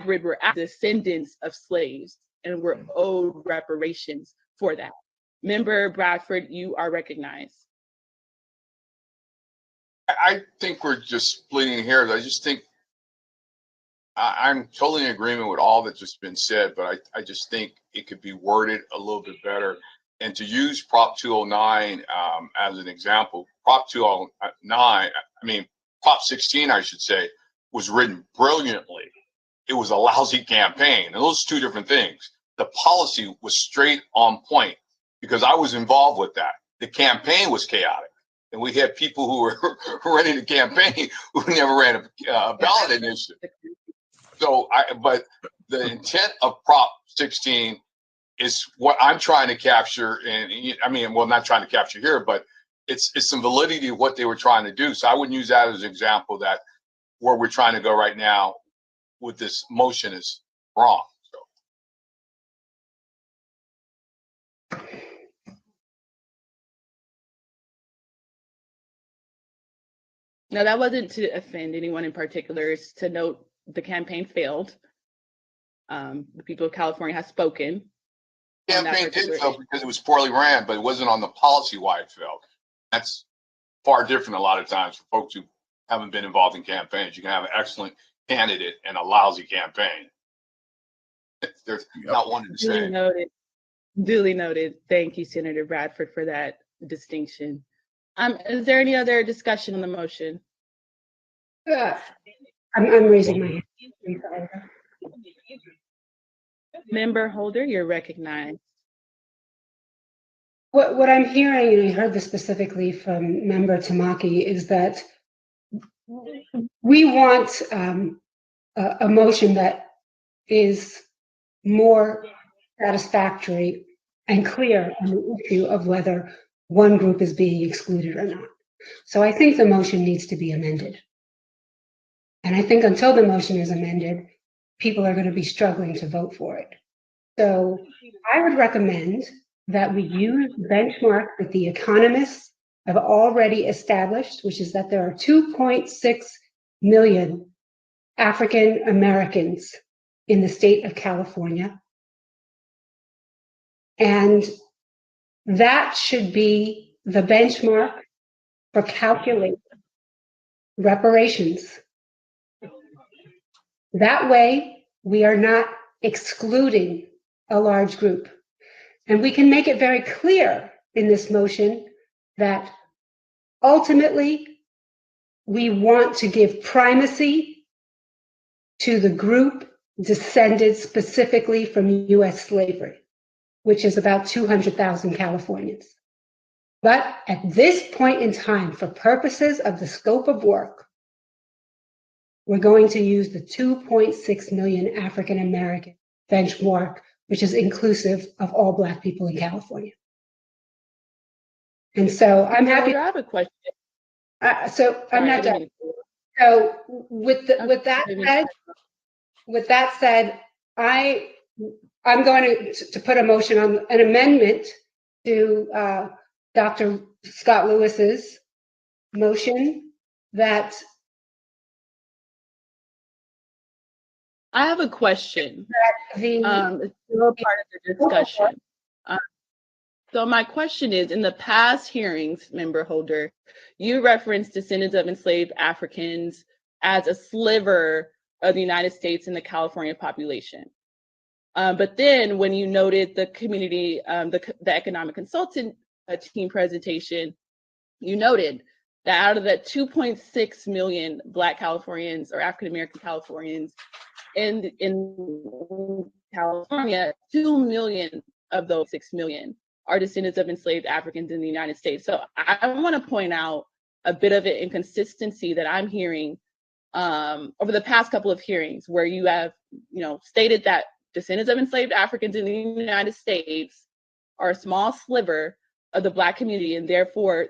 We're descendants of slaves, and we're owed reparations for that. Member Bradford, you are recognized. I think we're just splitting hairs. I just think I'm totally in agreement with all that's just been said, but I just think it could be worded a little bit better. And to use Prop 209 as an example, Prop 209, Prop 16, I should say, was written brilliantly. It was a lousy campaign. And those are two different things. The policy was straight on point because I was involved with that. The campaign was chaotic. And we had people who were running the campaign who never ran a ballot initiative. So, but the intent of Prop 16 is what I'm trying to capture. And well, not trying to capture here, but it's some validity of what they were trying to do. So I wouldn't use that as an example that where we're trying to go right now with this motion is wrong. So. No, that wasn't to offend anyone in particular. It's to note the campaign failed. The people of California have spoken. on that Campaign did particular fail issue. because it was poorly ran, but it wasn't on the policy why it failed. That's far different a lot of times for folks who haven't been involved in campaigns. You can have an excellent candidate and a lousy campaign. There's not one to Duly say. noted. Duly noted. Thank you, Senator Bradford, for that distinction. Is there any other discussion on the motion? I'm raising my hand. Member Holder, you're recognized. What I'm hearing, and I heard this specifically from Member Tamaki, is that we want a motion that is more satisfactory and clear on the issue of whether one group is being excluded or not. So I think the motion needs to be amended. And I think until the motion is amended, people are going to be struggling to vote for it. So I would recommend that we use the benchmark that the economists have already established, which is that there are 2.6 million African Americans in the state of California. And that should be the benchmark for calculating reparations. That way, we are not excluding a large group. And we can make it very clear in this motion that ultimately we want to give primacy to the group descended specifically from US slavery, which is about 200,000 Californians. But at this point in time, for purposes of the scope of work, we're going to use the 2.6 million African American benchmark, which is inclusive of all Black people in California. And so I'm happy. I have a question. So I'm not done. So with that said, I'm going to put a motion on an amendment to Dr. Scott Lewis's motion that. I have a question. It's still part of the discussion. So my question is, in the past hearings, Member Holder, you referenced descendants of enslaved Africans as a sliver of the United States and the California population. But then when you noted the community, the economic consultant team presentation, you noted that out of that 2.6 million Black Californians or African American Californians in California, 2 million of those 6 million are descendants of enslaved Africans in the United States. So I want to point out a bit of an inconsistency that I'm hearing over the past couple of hearings, where you have, stated that descendants of enslaved Africans in the United States are a small sliver of the Black community, and therefore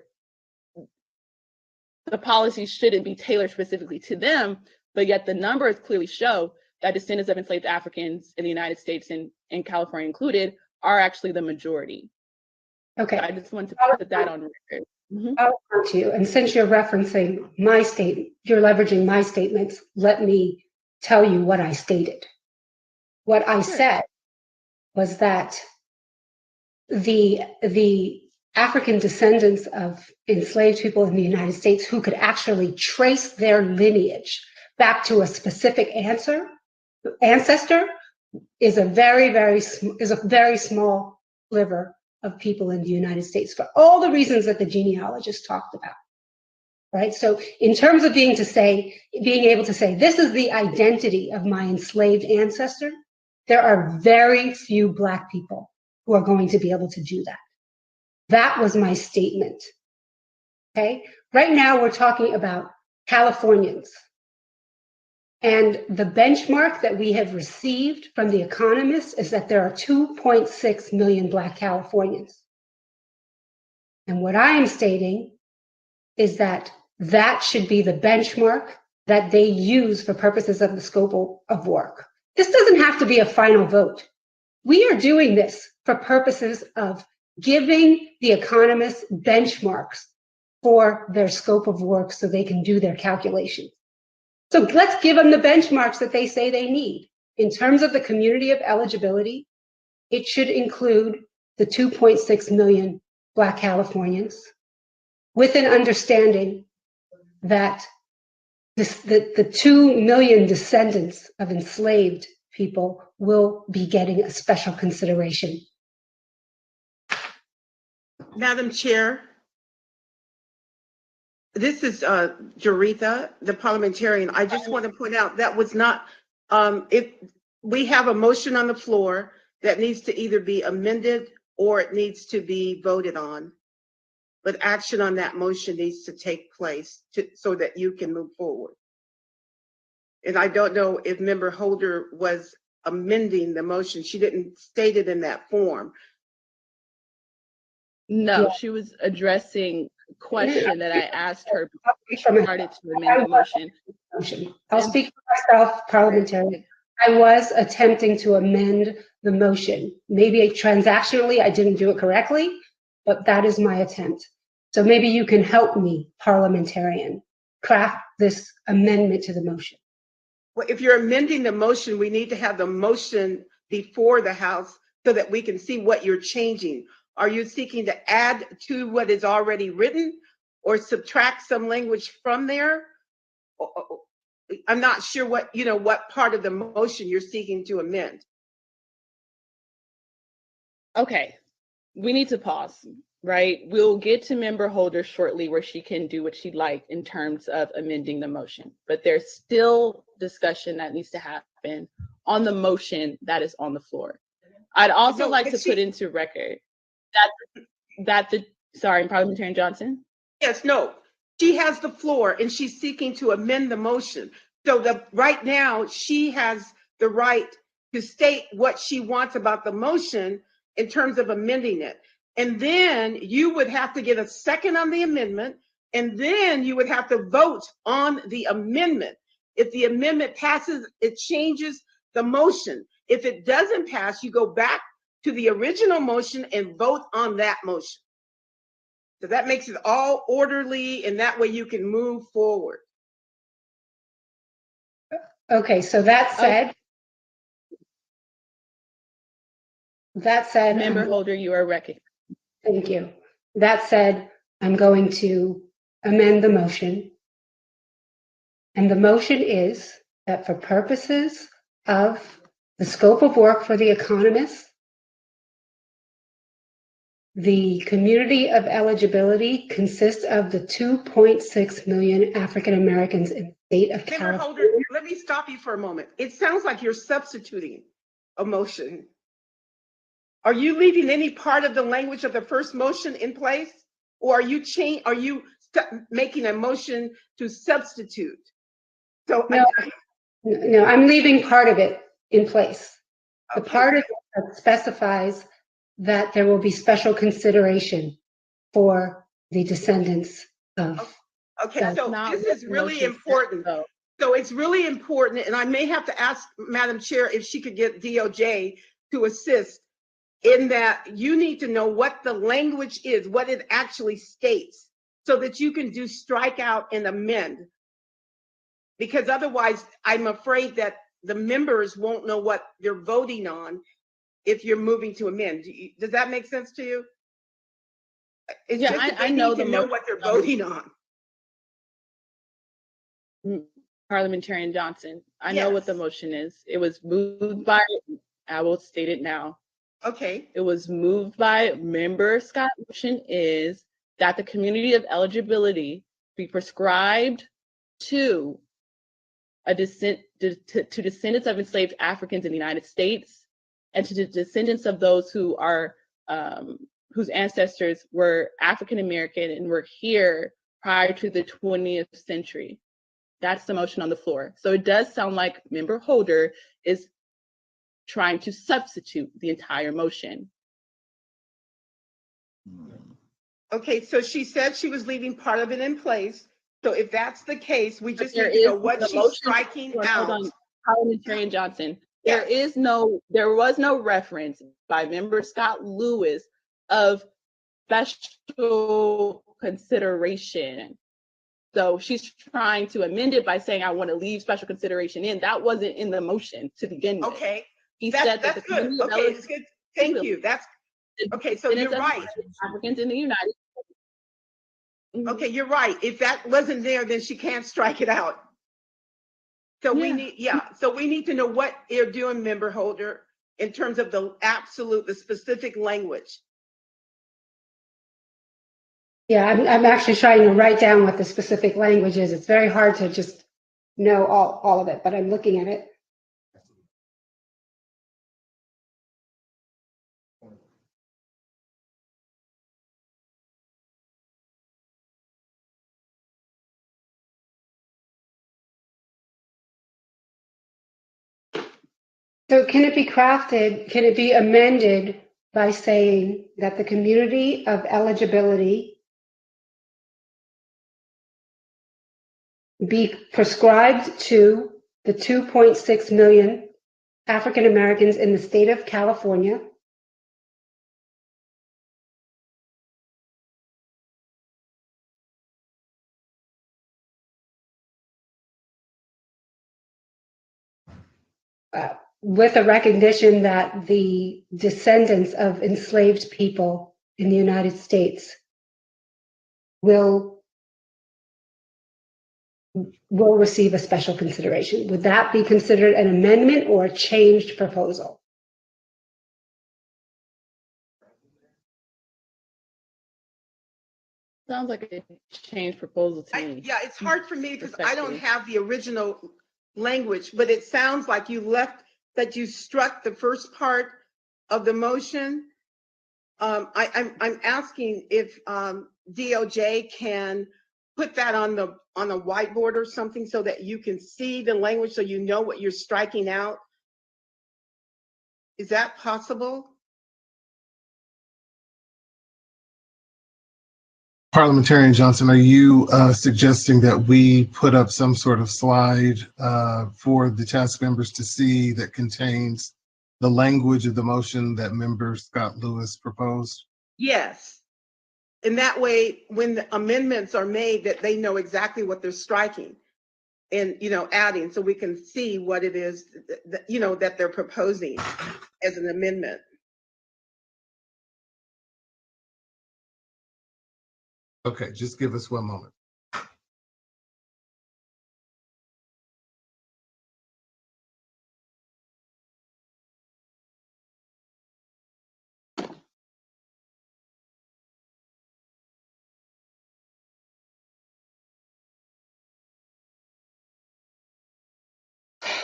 the policy shouldn't be tailored specifically to them, but yet the numbers clearly show that descendants of enslaved Africans in the United States and California included are actually the majority. Okay. I just wanted to put that on record. I'll come to you. And since you're referencing my statement, you're leveraging my statements, let me tell you what I stated. What I said was that the African descendants of enslaved people in the United States who could actually trace their lineage back to a specific ancestor is a very small sliver of people in the United States, for all the reasons that the genealogist talked about, right? So in terms of being able to say, this is the identity of my enslaved ancestor, there are very few Black people who are going to be able to do that. That was my statement, okay? Right now we're talking about Californians. And the benchmark that we have received from the economists is that there are 2.6 million Black Californians. And what I am stating is that that should be the benchmark that they use for purposes of the scope of work. This doesn't have to be a final vote. We are doing this for purposes of giving the economists benchmarks for their scope of work so they can do their calculations. So let's give them the benchmarks that they say they need. in terms of the community of eligibility, it should include the 2.6 million Black Californians, with an understanding that the 2 million descendants of enslaved people will be getting a special consideration. Madam Chair, this is Jaretha, the parliamentarian. I just want to point out that was not, if we have a motion on the floor that needs to either be amended or it needs to be voted on. But action on that motion needs to take place so that you can move forward. And I don't know if Member Holder was amending the motion. She didn't state it in that form. No, Yeah. she was addressing a question that I asked her before she started to amend the motion. I'll speak for myself, parliamentarian. I was attempting to amend the motion. Maybe transactionally I didn't do it correctly, but that is my attempt. So maybe you can help me, parliamentarian, craft this amendment to the motion. Well, if you're amending the motion, we need to have the motion before the House so that we can see what you're changing. Are you seeking to add to what is already written or subtract some language from there? I'm not sure what part of the motion you're seeking to amend. Okay, we need to pause, right? We'll get to Member Holder shortly where she can do what she'd like in terms of amending the motion, but there's still discussion that needs to happen on the motion that is on the floor. I'd also like to put into record sorry, Parliamentarian Johnson? Yes, no, she has the floor and she's seeking to amend the motion. So right now she has the right to state what she wants about the motion in terms of amending it. And then you would have to get a second on the amendment, and then you would have to vote on the amendment. If the amendment passes, it changes the motion. If it doesn't pass, you go back to the original motion and vote on that motion. So that makes it all orderly, and that way you can move forward. Okay, so that said, Member Holder, you are recognized. Thank you. That said, I'm going to amend the motion. And the motion is that for purposes of the scope of work for the economists, the community of eligibility consists of the 2.6 million African Americans in the state of California. Holder, let me stop you for a moment. It sounds like you're substituting a motion. Are you leaving any part of the language of the first motion in place? Or are you making a motion to substitute? So no, I'm leaving part of it in place. The part of it that specifies that there will be special consideration for the descendants of. Okay, so this is really important. So it's really important, and I may have to ask Madam Chair if she could get DOJ to assist in that. You need to know what the language is, what it actually states, so that you can do strike out and amend. Because otherwise, I'm afraid that the members won't know what they're voting on if you're moving to amend. Does that make sense to you? It's yeah, just I know know what they're voting on. Parliamentarian Johnson, I know what the motion is. It was moved by, I will state it now. Okay. It was moved by Member Scott. Motion is that the community of eligibility be prescribed to to descendants of enslaved Africans in the United States, and to the descendants of those who are whose ancestors were African American and were here prior to the 20th century. That's the motion on the floor. So it does sound like Member Holder is trying to substitute the entire motion. Okay, so she said she was leaving part of it in place. So if that's the case, we just need to know what she's striking out. Hold on, Parliamentarian Johnson. There was no reference by Member Scott Lewis of special consideration. So she's trying to amend it by saying, I want to leave special consideration in. That wasn't in the motion to begin with. Okay. He said that the That's good. community of Okay, it's good. Thank you. That's okay. So you're right. Africans in the United States. Okay, you're right. If that wasn't there, then she can't strike it out. So we need, so we need to know what you're doing, member Holder, in terms of the absolute, the specific language. Yeah, I'm actually trying to write down what the specific language is. It's very hard to just know all of it, but I'm looking at it. So can it be crafted, can it be amended by saying that the community of eligibility be prescribed to the 2.6 million African Americans in the state of California with a recognition that the descendants of enslaved people in the United States will receive a special consideration? Would that be considered an amendment or a changed proposal? Sounds like a changed proposal to me. Yeah, it's hard for me because I don't have the original language, but it sounds like you left, that you struck the first part of the motion. I'm asking if DOJ can put that on the whiteboard or something so that you can see the language, so you know what you're striking out. Is that possible? Parliamentarian Johnson, are you suggesting that we put up some sort of slide for the task members to see that contains the language of the motion that member Scott Lewis proposed? Yes. And that way, when the amendments are made, that they know exactly what they're striking and, adding, so we can see what it is that, that they're proposing as an amendment. Okay, just give us one moment.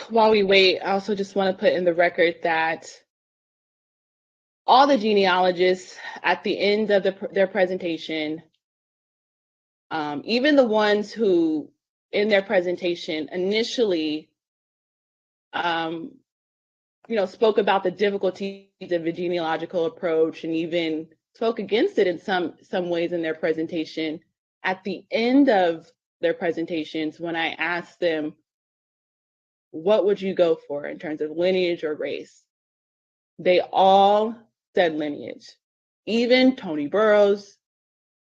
While we wait, I also just want to put in the record that all the genealogists at the end of their presentation, even the ones who in their presentation initially spoke about the difficulties of a genealogical approach and even spoke against it in some ways in their presentation, at the end of their presentations, when I asked them, what would you go for in terms of lineage or race? They all said lineage. Even Tony Burrows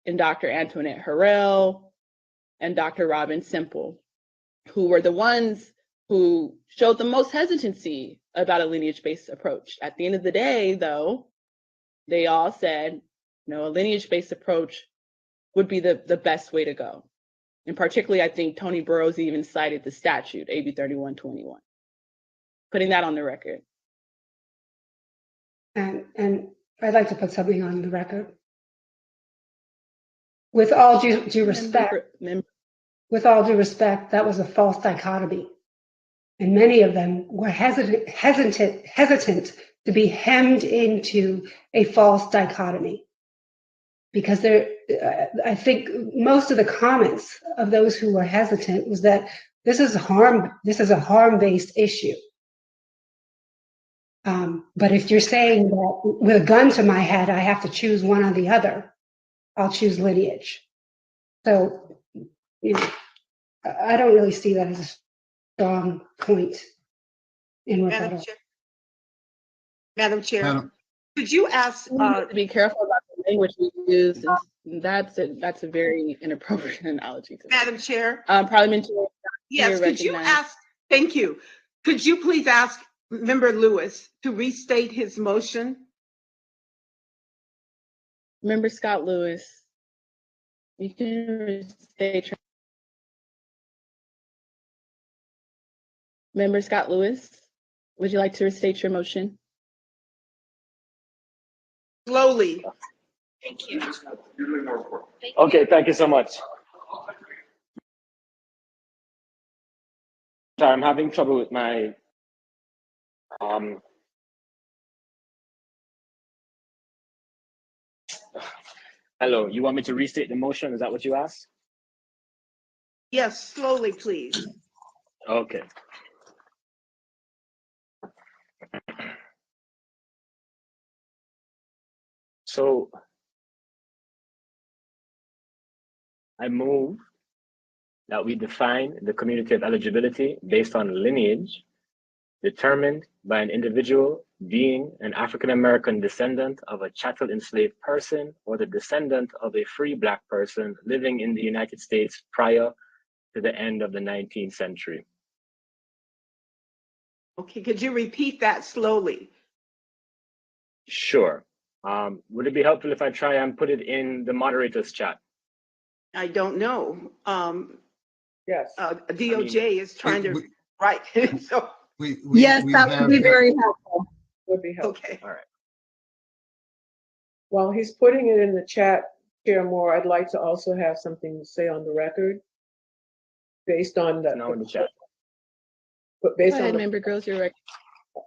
and Dr. Antoinette Harrell and Dr. Robin Semple, who were the ones who showed the most hesitancy about a lineage-based approach. At the end of the day, though, they all said, a lineage-based approach would be the best way to go. And particularly, I think Tony Burrows even cited the statute, AB 3121. Putting that on the record. And I'd like to put something on the record. With all due respect, that was a false dichotomy. And many of them were hesitant to be hemmed into a false dichotomy. Because I think most of the comments of those who were hesitant was that this is a harm-based issue. But if you're saying that with a gun to my head, I have to choose one or the other, I'll choose lineage. So, I don't really see that as a strong point in rebuttal. Madam Chair, could you ask? We need to be careful about the language we use That's a very inappropriate analogy. Madam Chair? Parliamentarian. Yes, you're could you recognized. ask, thank you. Could you please ask Member Lewis to restate his motion? Member Scott Lewis, you can restate your. Member Scott Lewis, would you like to restate your motion? Slowly. Thank you. Okay, thank you so much. Sorry, I'm having trouble with my hello, you want me to restate the motion? Is that what you asked? Yes, slowly, please. Okay. So I move that we define the community of eligibility based on lineage determined by an individual being an African-American descendant of a chattel enslaved person or the descendant of a free Black person living in the United States prior to the end of the 19th century. Okay, could you repeat that slowly? Sure. Would it be helpful if I try and put it in the moderator's chat? I don't know. Yes. DOJ is trying to write. So Yes, that would be very helpful. Would be helpful. Okay. All right. While he's putting it in the chat, Chair Moore, I'd like to also have something to say on the record based on the. No, in the chat. But based Go on ahead, the, Member Gross, you're right.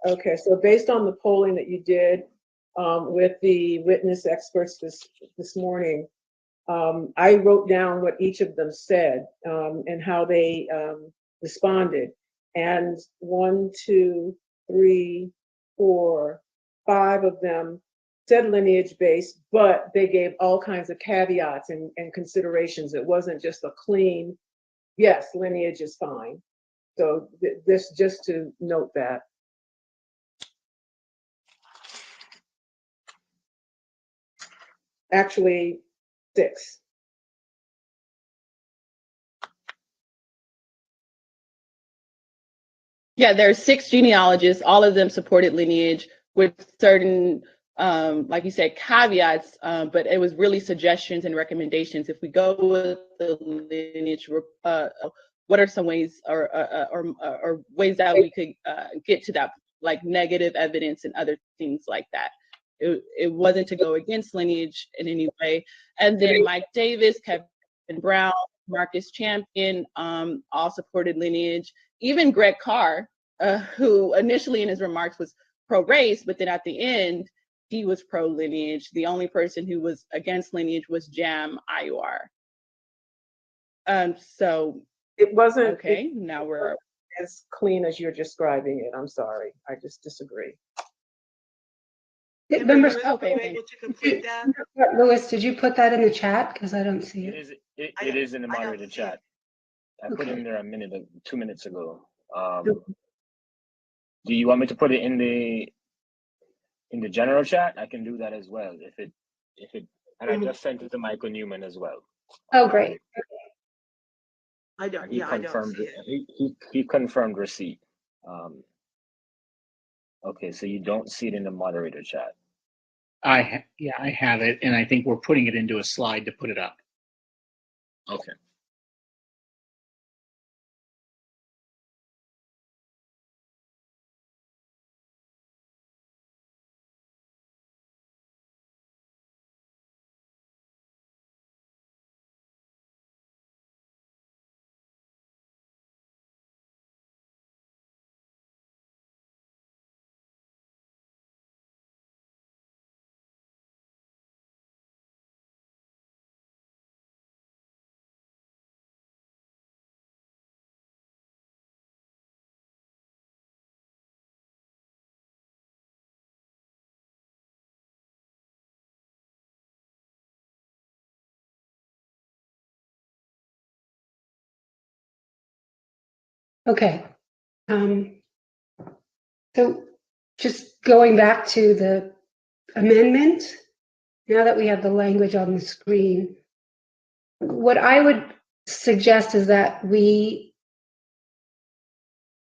okay, so based on the polling that you did with the witness experts this morning, I wrote down what each of them said and how they responded. And 1, 2, 3, 4, 5 of them said lineage-based, but they gave all kinds of caveats and considerations. It wasn't just a clean, yes, lineage is fine. So this, just to note that. Actually, 6. Yeah, there are 6 genealogists. All of them supported lineage with certain, like you said, caveats, but it was really suggestions and recommendations. If we go with the lineage, what are some ways or ways that we could get to that, like negative evidence and other things like that? It wasn't to go against lineage in any way. And then Mike Davis, Kevin Brown, Marcus Champion, all supported lineage. Even Greg Carr, who initially in his remarks was pro-race, but then at the end, he was pro-lineage. The only person who was against lineage was Jam Ayar. So it wasn't okay. Now we're as clean as you're describing it. I'm sorry. I just disagree. Members, able to complete that? Lewis, did you put that in the chat? Because I don't see it. It is in the moderator chat. I put it in there 2 minutes ago. Do you want me to put it in the general chat? I can do that as well. And I just sent it to Michael Newman as well. Oh, great. I don't. He Yeah, confirmed I don't see it. He confirmed receipt. Okay, so you don't see it in the moderator chat. I have it, and I think we're putting it into a slide to put it up. Okay. Okay. So just going back to the amendment, now that we have the language on the screen, what I would suggest is that we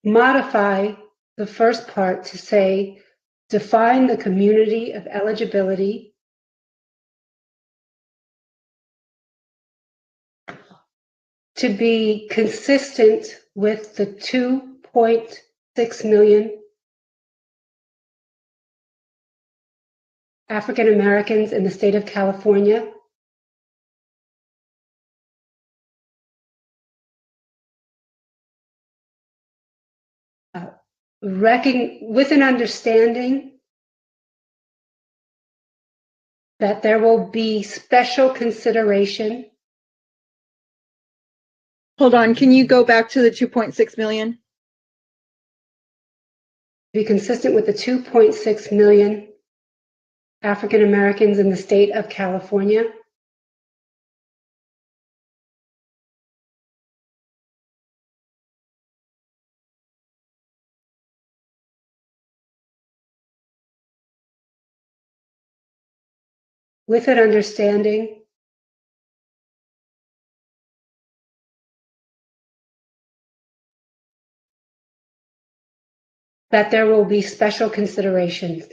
modify the first part to say, define the community of eligibility to be consistent with the 2.6 million African Americans in the state of California. With an understanding that there will be special consideration. Hold on, can you go back to the 2.6 million? Be consistent with the 2.6 million African Americans in the state of California. With an understanding that there will be special considerations.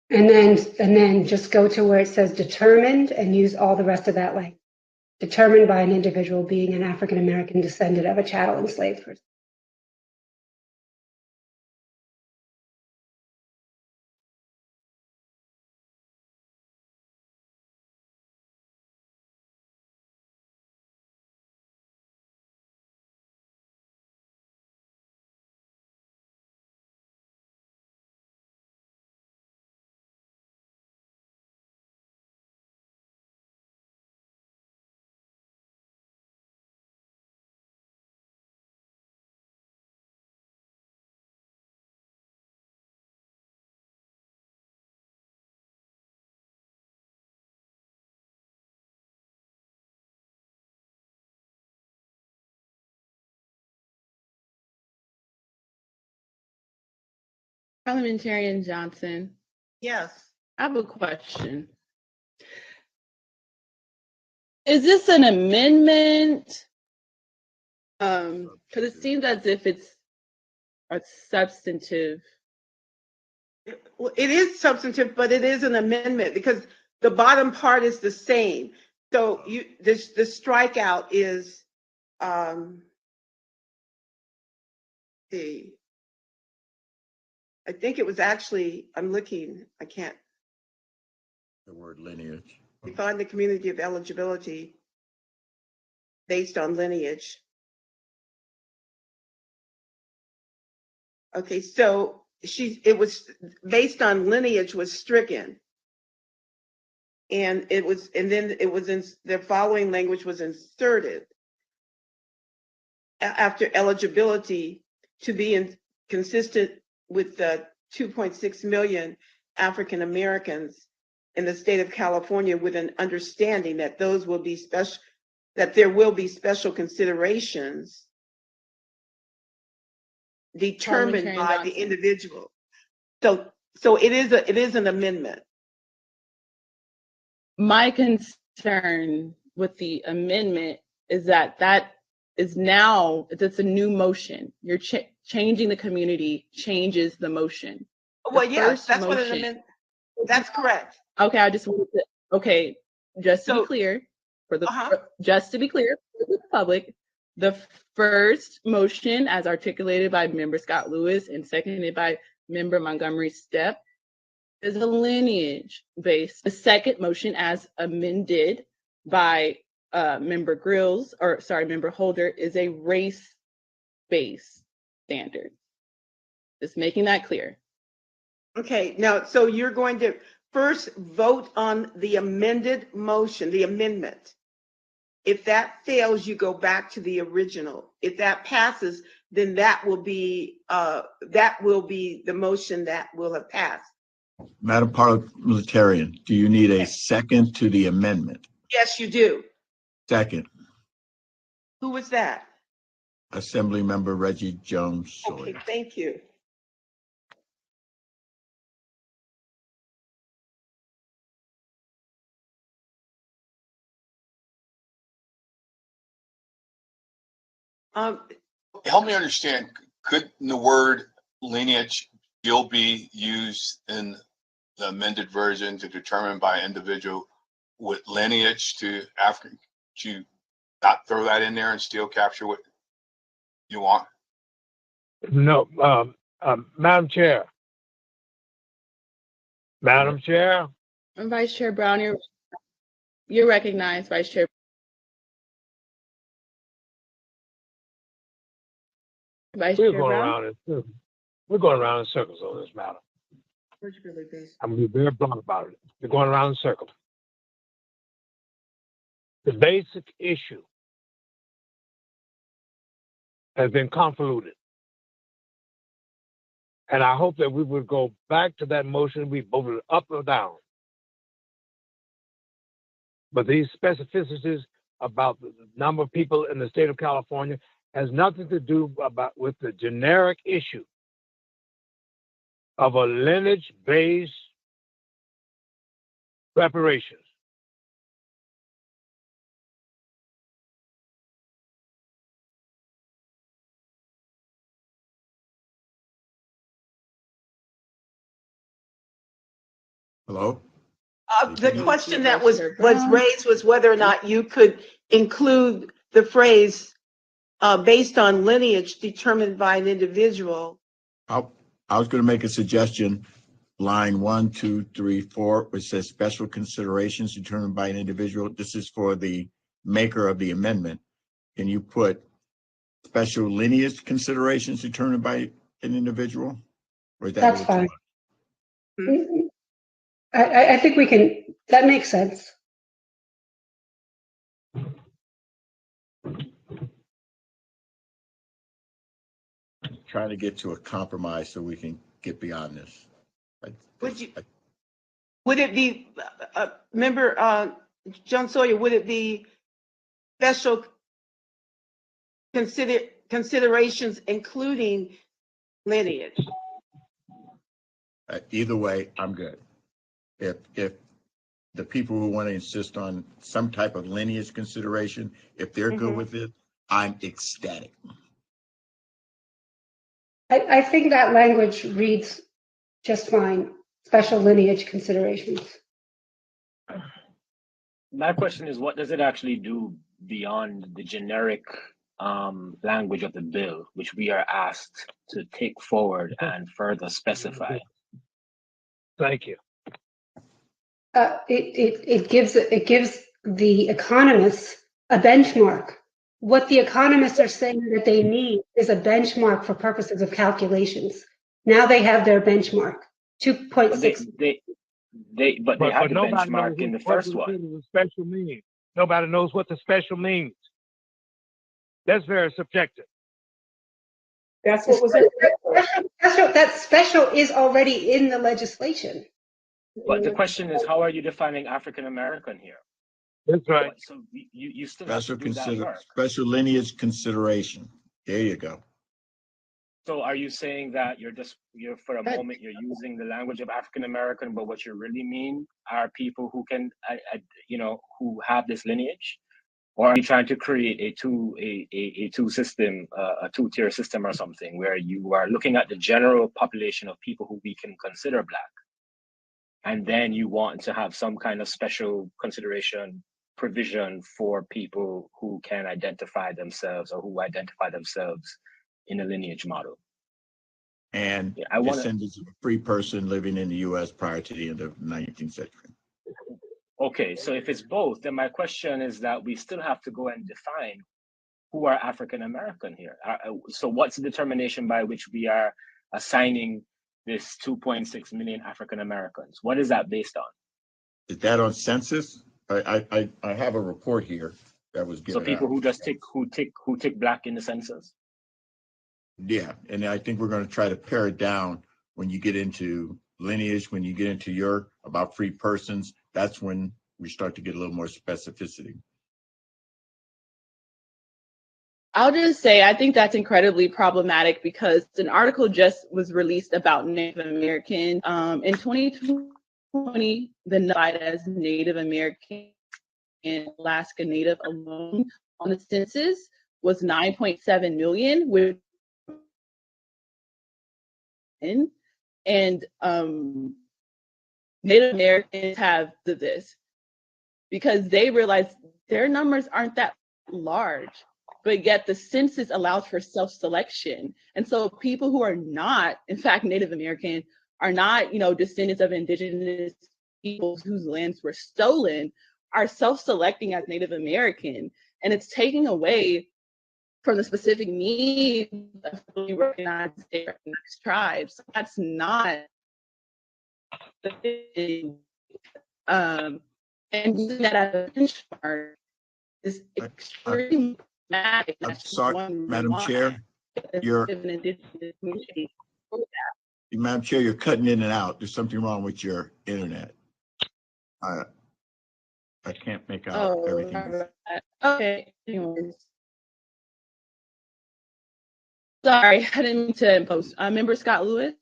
And then just go to where it says determined and use all the rest of that way. Determined by an individual being an African American descendant of a chattel enslaved person. Parliamentarian Johnson. Yes. I have a question. Is this an amendment? Because it seems as if it's a substantive. Well, it is substantive, but it is an amendment because the bottom part is the same. So the strikeout is I think it was actually, I'm looking, I can't. The word lineage. Define the community of eligibility based on lineage. Okay, so it was based on lineage was stricken. And then it was in the following language was inserted after eligibility to be consistent with the 2.6 million African Americans in the state of California, with an understanding that those will be special, that there will be special considerations determined by the individual. So it is an amendment. My concern with the amendment is that is now, it's a new motion. You're changing the community, changes the motion. Well, yes, that's what an amendment, that's correct. Okay, I just wanted to, okay, just to be clear, just to be clear for the public, the first motion as articulated by Member Scott Lewis and seconded by Member Montgomery Stepp is a lineage-based. The second motion as amended by Member Member Holder is a race-based standard. Just making that clear. Okay, now, so you're going to first vote on the amended motion, the amendment. If that fails, you go back to the original. If that passes, then that will be the motion that will have passed. Madam Parliamentarian, do you need a second to the amendment? Yes, you do. Second. Who was that? Assembly Member Reggie Jones Okay, Sawyer. thank you. Help me understand, could the word lineage still be used in the amended version to determine by individual with lineage to African, to not throw that in there and still capture what you want? No, Madam Chair. Madam Chair. And Vice Chair Brown, you're recognized, Vice Chair. Vice We're Chair going Brown. around in circles. We're going around in circles on this matter. I'm going to be very blunt about it. We're going around in circles. The basic issue has been convoluted. And I hope that we would go back to that motion, we voted up or down. But these specificities about the number of people in the state of California has nothing to do with the generic issue of a lineage-based reparations. Hello? The question that was raised was whether or not you could include the phrase based on lineage determined by an individual. I was going to make a suggestion, line 1, 2, 3, 4, which says special considerations determined by an individual. This is for the maker of the amendment. Can you put special lineage considerations determined by an individual? Or is that That's fine. I think we can, that makes sense. Trying to get to a compromise so we can get beyond this. Would it be, member John Sawyer, would it be special considerations including lineage? Either way, I'm good. If the people who want to insist on some type of lineage consideration, if they're good with it, I'm ecstatic. I think that language reads just fine. Special lineage considerations. My question is, what does it actually do beyond the generic language of the bill, which we are asked to take forward and further specify? Thank you. It gives the economists a benchmark. What the economists are saying that they need is a benchmark for purposes of calculations. Now they have their benchmark, 2.6. But they had the benchmark in the first one. Special means. Nobody knows what the special means. That's very subjective. That's what was that special is already in the legislation. But the question is, how are you defining African American here? That's right. So you still have to do that work. Special lineage consideration. There you go. So are you saying that you're for a moment you're using the language of African American, but what you really mean are people who can, who have this lineage, or are you trying to create a two system, a two-tier system or something where you are looking at the general population of people who we can consider Black, and then you want to have some kind of special consideration provision for people who can identify themselves or who identify themselves in a lineage model? And descendants of a free person living in the U.S. prior to the end of the 19th century. Okay, so if it's both, then my question is that we still have to go and define who are African American here. So what's the determination by which we are assigning this 2.6 million African Americans? What is that based on? Is that on census? I have a report here that was given. So people out. who just tick Black in the census? Yeah, and I think we're going to try to pare it down when you get into lineage, when you get into your about free persons. That's when we start to get a little more specificity. I'll just say I think that's incredibly problematic because an article just was released about Native American in 2020, the notified as Native American and Alaska Native alone on the census was 9.7 million, which and Native Americans have this because they realize their numbers aren't that large, but yet the census allows for self-selection. And so people who are not, in fact, Native American, are not, descendants of indigenous peoples whose lands were stolen, are self-selecting as Native American. And it's taking away from the specific needs of fully recognized tribes. That's not the thing. And using that as a benchmark is extremely problematic. I'm sorry, Madam Chair. Madam Chair, you're cutting in and out. There's something wrong with your internet. I can't make out everything. Okay. Anyways. Sorry, I didn't mean to impose. Member Scott Lewis.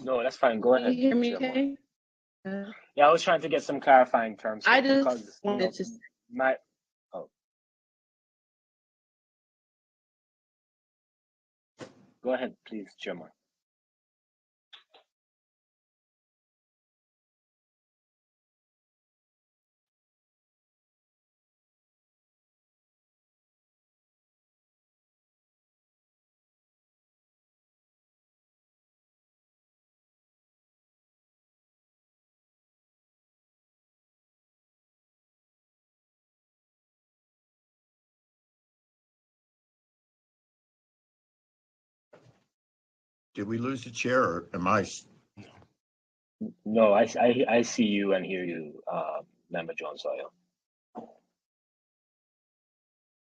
No, that's fine. Go ahead. Can you hear me okay? Yeah, I was trying to get some clarifying terms. I just wanted to. Go ahead, please, Chairman. Did we lose the chair, or am I? No, I see you and hear you, Member John Sawyer.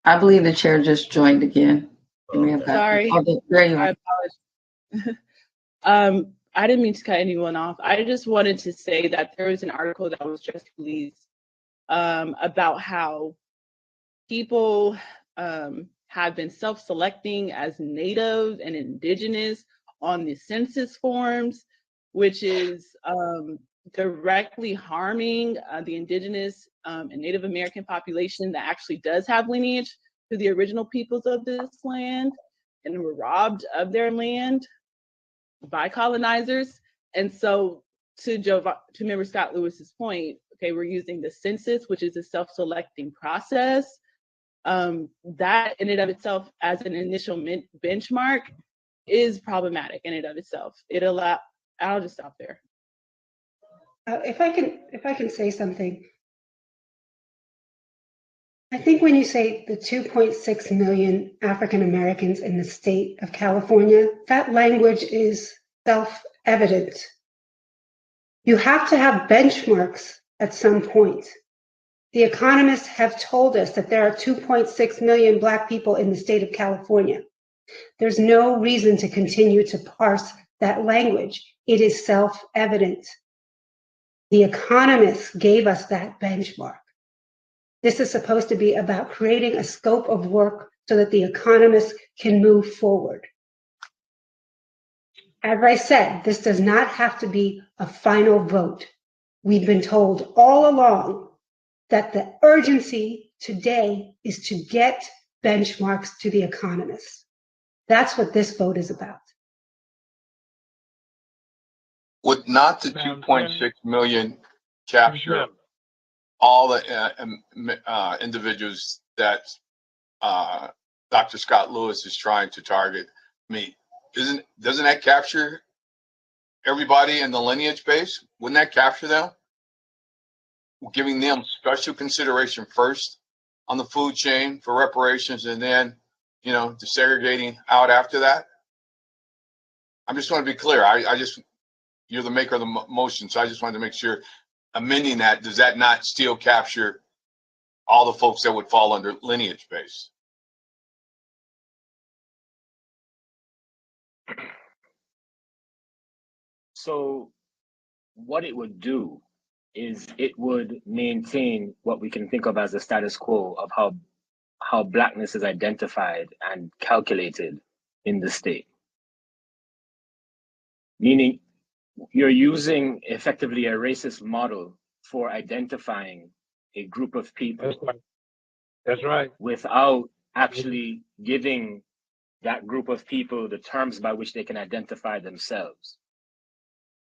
I believe the chair just joined again. Sorry. There you are. I apologize. I didn't mean to cut anyone off. I just wanted to say that there was an article that was just released about how people have been self-selecting as Native and Indigenous on the census forms, which is directly harming the Indigenous and Native American population that actually does have lineage to the original peoples of this land and were robbed of their land by colonizers. And so to Member Scott Lewis's point, okay, we're using the census, which is a self-selecting process. That in and of itself as an initial benchmark is problematic in and of itself. I'll just stop there. If I can say something, I think when you say the 2.6 million African Americans in the state of California, that language is self-evident. You have to have benchmarks at some point. The economists have told us that there are 2.6 million Black people in the state of California. There's no reason to continue to parse that language. It is self-evident. The economists gave us that benchmark. This is supposed to be about creating a scope of work so that the economists can move forward. As I said, this does not have to be a final vote. We've been told all along that the urgency today is to get benchmarks to the economists. That's what this vote is about. Would not the 2.6 million capture all the individuals that Dr. Scott Lewis is trying to target? I mean, doesn't that capture everybody in the lineage base? Wouldn't that capture them? Giving them special consideration first on the food chain for reparations, and then, desegregating out after that. I just want to be clear. You're the maker of the motion, so I just wanted to make sure, amending that, does that not still capture all the folks that would fall under lineage base? So what it would do is it would maintain what we can think of as the status quo of how Blackness is identified and calculated in the state. Meaning you're using effectively a racist model for identifying a group of people. That's right. Without actually giving that group of people the terms by which they can identify themselves.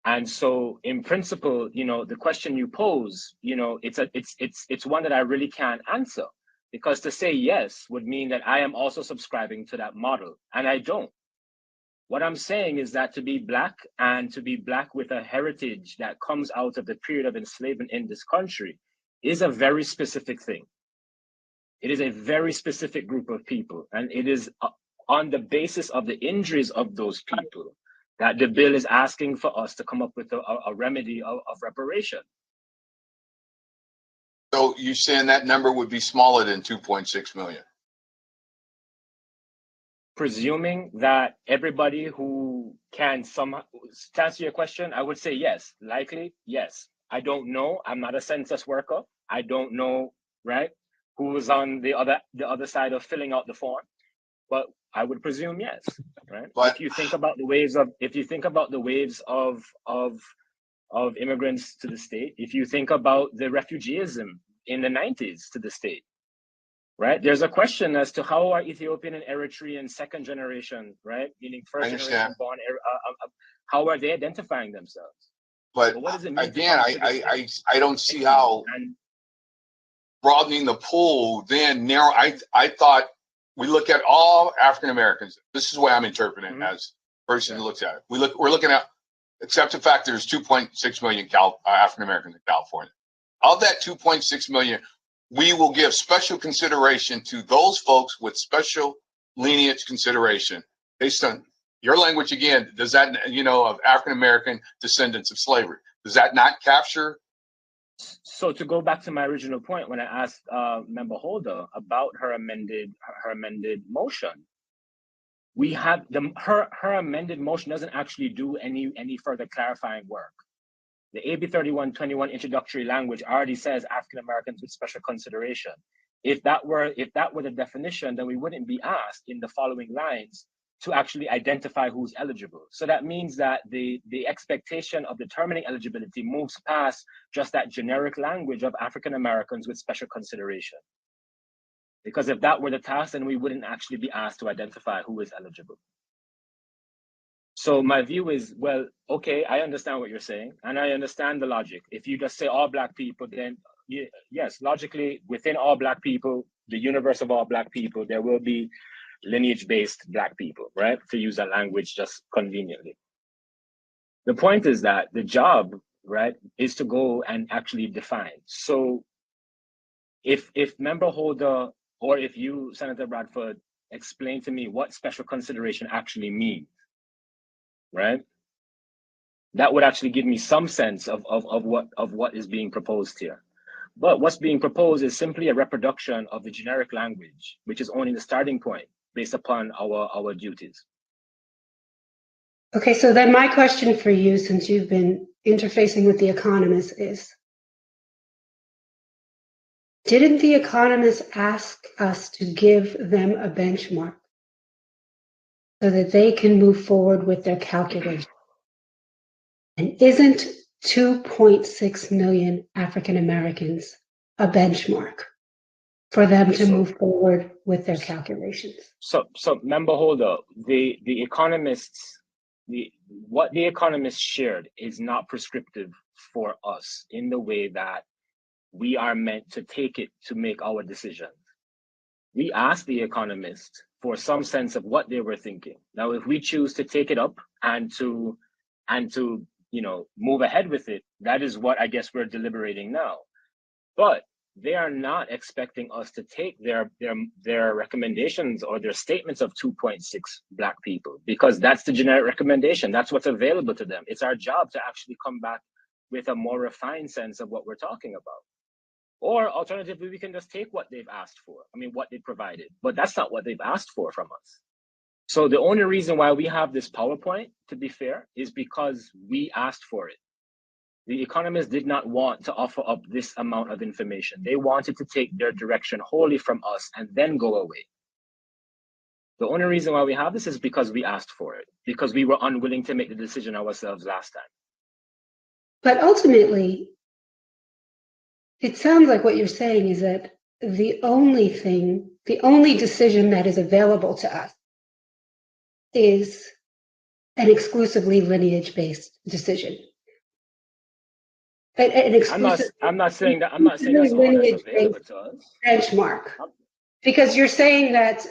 And so in principle, you know, the question you pose, you know, it's one that I really can't answer, because to say yes would mean that I am also subscribing to that model, and I don't. What I'm saying is that to be Black, and to be Black with a heritage that comes out of the period of enslavement in this country, is a very specific thing. It is a very specific group of people, and it is on the basis of the injuries of those people that the bill is asking for us to come up with a remedy of reparation. So you saying that number would be smaller than 2.6 million? Presuming that everybody who can somehow, to answer your question, I would say yes, likely, yes. I don't know, I'm not a census worker. I don't know, right, who is on the other side of filling out the form, but I would presume yes, right? But if you think about the waves of immigrants to the state, if you think about the refugeeism in the 90s to the state, right? There's a question as to how are Ethiopian and Eritrean second generation, right, meaning first generation born, how are they identifying themselves? But what does it mean again, I don't see how broadening the pool then narrow. I thought we look at all African Americans. This is the way I'm interpreting it as a person who looks at it. We're looking at, except the fact there's 2.6 million African Americans in California. Of that 2.6 million, we will give special consideration to those folks with special lineage consideration based on your language. Again, does that, you know, of African American descendants of slavery, does that not capture? So to go back to my original point, when I asked Member Holder about her amended motion, we have her amended motion doesn't actually do any further clarifying work. The AB 3121 introductory language already says African Americans with special consideration. If that were the definition, then we wouldn't be asked in the following lines to actually identify who's eligible. So that means that the expectation of determining eligibility moves past just that generic language of African Americans with special consideration. Because if that were the task, then we wouldn't actually be asked to identify who is eligible. So my view is, well, okay, I understand what you're saying, and I understand the logic. If you just say all Black people, then yes, logically, within all Black people, the universe of all Black people, there will be lineage-based Black people, right? To use that language just conveniently. The point is that the job, right, is to go and actually define. So if Member Holder, or if you, Senator Bradford, explain to me what special consideration actually means, right? That would actually give me some sense of what is being proposed here. But what's being proposed is simply a reproduction of the generic language, which is only the starting point based upon our duties. Okay, so then my question for you, since you've been interfacing with the economists, is, didn't the economists ask us to give them a benchmark so that they can move forward with their calculation? And isn't 2.6 million African Americans a benchmark for them to move forward with their calculations? So Member Holder, the economists, what the economists shared is not prescriptive for us in the way that we are meant to take it to make our decisions. We asked the economists for some sense of what they were thinking. Now, if we choose to take it up and to you know, move ahead with it, that is what I guess we're deliberating now. But they are not expecting us to take their recommendations or their statements of 2.6 Black people, because that's the generic recommendation. That's what's available to them. It's our job to actually come back with a more refined sense of what we're talking about. Or alternatively, we can just take what they've asked for. I mean, what they provided, but that's not what they've asked for from us. So the only reason why we have this PowerPoint, to be fair, is because we asked for it. The economists did not want to offer up this amount of information. They wanted to take their direction wholly from us and then go away. The only reason why we have this is because we asked for it, because we were unwilling to make the decision ourselves last time. But ultimately, it sounds like what you're saying is that the only decision that is available to us is an exclusively lineage-based decision. I'm not saying that's all that's available to us. Benchmark. Because you're saying that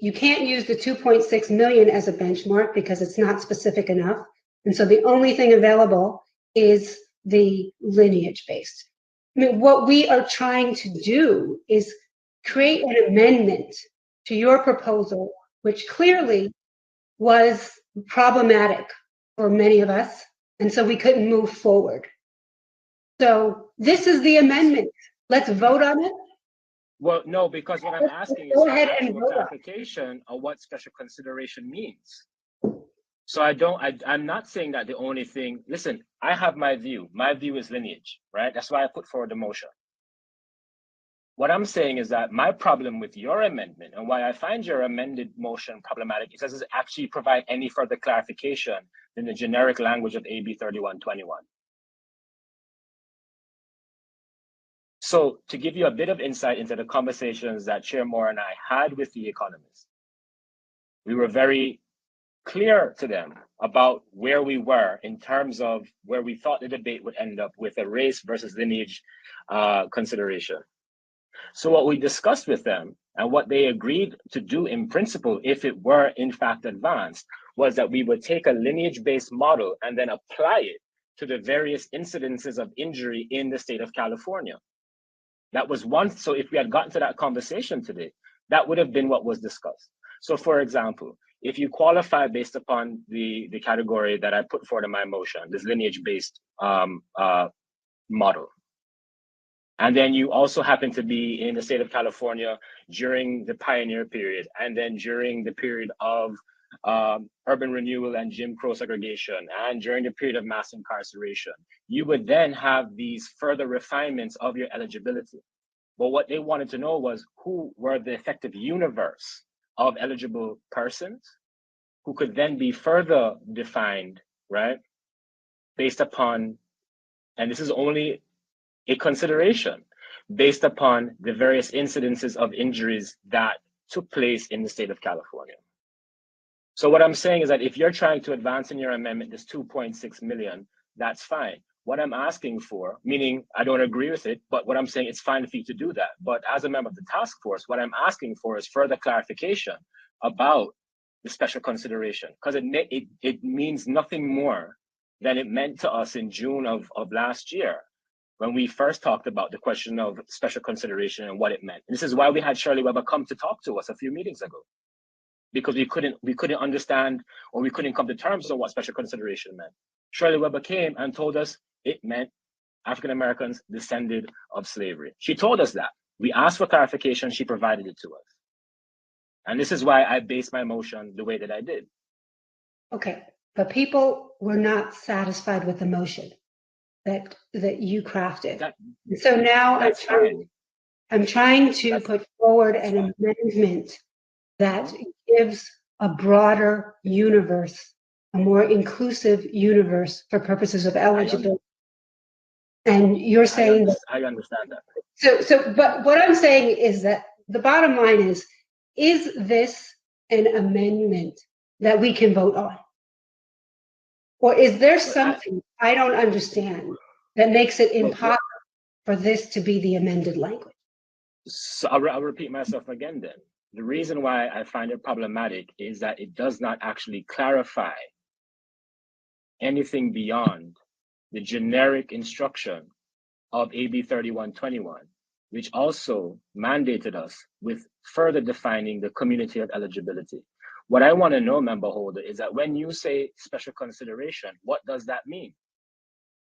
you can't use the 2.6 million as a benchmark because it's not specific enough. And so the only thing available is the lineage-based. I mean, what we are trying to do is create an amendment to your proposal, which clearly was problematic for many of us, and so we couldn't move forward. So this is the amendment. Let's vote on it. Well, no, because what I'm asking is for actual clarification of what special consideration means. So I'm not saying that the only thing, listen, I have my view. My view is lineage, right? That's why I put forward the motion. What I'm saying is that my problem with your amendment and why I find your amended motion problematic is that it doesn't actually provide any further clarification than the generic language of AB 3121. So to give you a bit of insight into the conversations that Chair Moore and I had with the economists, we were very clear to them about where we were in terms of where we thought the debate would end up with a race versus lineage consideration. So what we discussed with them and what they agreed to do in principle, if it were in fact advanced, was that we would take a lineage-based model and then apply it to the various incidences of injury in the state of California. That was one. So if we had gotten to that conversation today, that would have been what was discussed. So for example, if you qualify based upon the category that I put forward in my motion, this lineage-based model, and then you also happen to be in the state of California during the pioneer period, and then during the period of urban renewal and Jim Crow segregation, and during the period of mass incarceration, you would then have these further refinements of your eligibility. But what they wanted to know was who were the effective universe of eligible persons who could then be further defined, right? Based upon, and this is only a consideration, based upon the various incidences of injuries that took place in the state of California. So what I'm saying is that if you're trying to advance in your amendment this 2.6 million, that's fine. What I'm asking for, meaning I don't agree with it, but what I'm saying, it's fine for you to do that. But as a member of the task force, what I'm asking for is further clarification about the special consideration, because it means nothing more than it meant to us in June of last year, when we first talked about the question of special consideration and what it meant. And this is why we had Shirley Weber come to talk to us a few meetings ago, because we couldn't understand, or we couldn't come to terms on what special consideration meant. Shirley Weber came and told us it meant African Americans descended of slavery. She told us that. We asked for clarification, she provided it to us. And this is why I based my motion the way that I did. Okay, but people were not satisfied with the motion that you crafted. So now I'm trying to put forward an amendment that gives a broader universe, a more inclusive universe for purposes of eligibility. And you're saying I understand that. But what I'm saying is that the bottom line is this an amendment that we can vote on? Or is there something I don't understand that makes it impossible for this to be the amended language? So I'll repeat myself again then. The reason why I find it problematic is that it does not actually clarify anything beyond the generic instruction of AB 3121, which also mandated us with further defining the community of eligibility. What I want to know, member holder, is that when you say special consideration, what does that mean?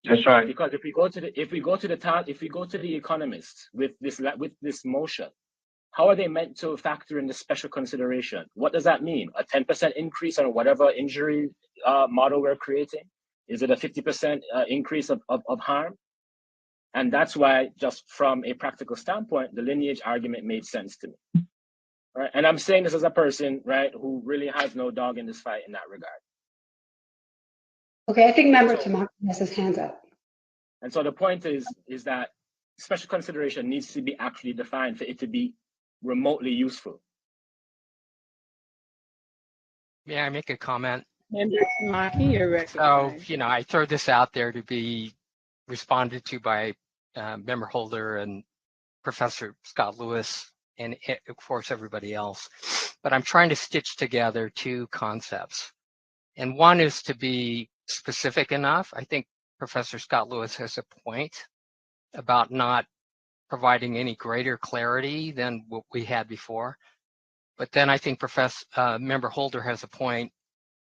That's right. Because if we go to the economists with this motion, how are they meant to factor in the special consideration? What does that mean? A 10% increase on whatever injury model we're creating? Is it a 50% increase of harm? And that's why, just from a practical standpoint, the lineage argument made sense to me. Right? And I'm saying this as a person, right, who really has no dog in this fight in that regard. Okay, I think Member Tamaki has his hands up. And so the point is that special consideration needs to be actually defined for it to be remotely useful. May I make a comment? Member Tamaki, you're recognized. So, I throw this out there to be responded to by Member Holder and Professor Scott Lewis and, of course, everybody else. But I'm trying to stitch together two concepts. And one is to be specific enough. I think Professor Scott Lewis has a point about not providing any greater clarity than what we had before. But then I think Member Holder has a point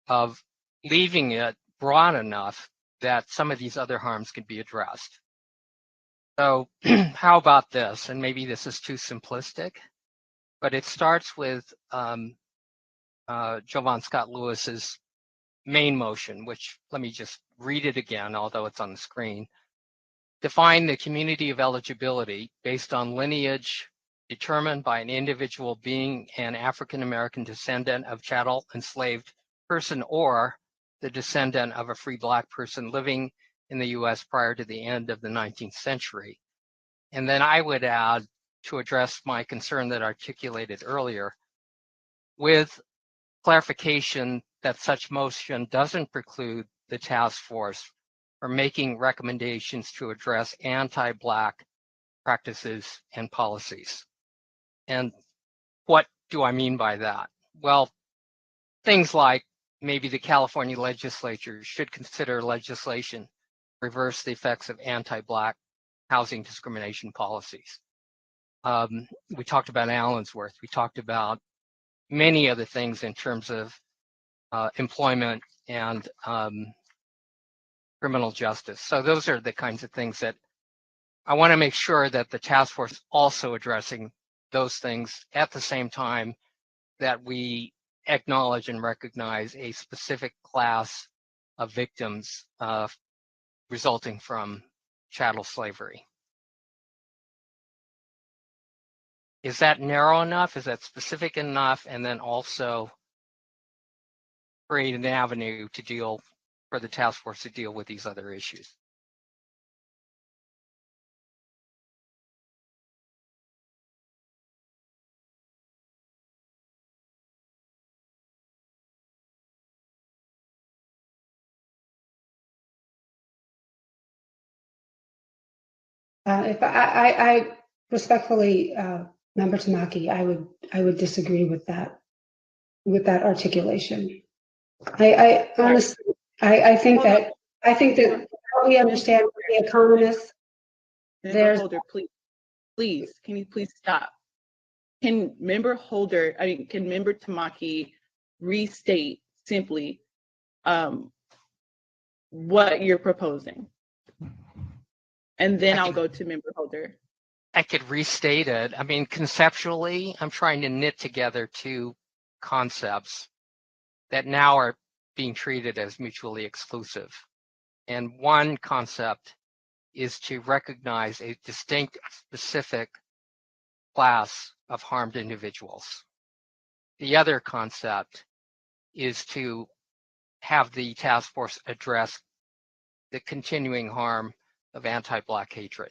of leaving it broad enough that some of these other harms can be addressed. So how about this? And maybe this is too simplistic, but it starts with Jovan Scott Lewis's main motion, which let me just read it again, although it's on the screen. Define the community of eligibility based on lineage determined by an individual being an African-American descendant of chattel enslaved person or the descendant of a free Black person living in the US prior to the end of the 19th century. And then I would add, to address my concern that I articulated earlier, with clarification that such motion doesn't preclude the task force from making recommendations to address anti-Black practices and policies. And what do I mean by that? Well, things like maybe the California legislature should consider legislation to reverse the effects of anti-Black housing discrimination policies. We talked about Allensworth. We talked about many other things in terms of employment and criminal justice. So those are the kinds of things that I want to make sure that the task force is also addressing those things at the same time that we acknowledge and recognize a specific class of victims resulting from chattel slavery. Is that narrow enough? Is that specific enough? And then also create an avenue to deal for the task force to deal with these other issues. If I respectfully, Member Tamaki, I would disagree with that articulation. I honestly, I think that how we understand the economists. Member Holder, please, can you please stop? Can Member Tamaki restate simply what you're proposing? And then I'll go to Member Holder. I could restate it. I mean, conceptually, I'm trying to knit together two concepts that now are being treated as mutually exclusive. And one concept is to recognize a distinct, specific class of harmed individuals. The other concept is to have the task force address the continuing harm of anti-Black hatred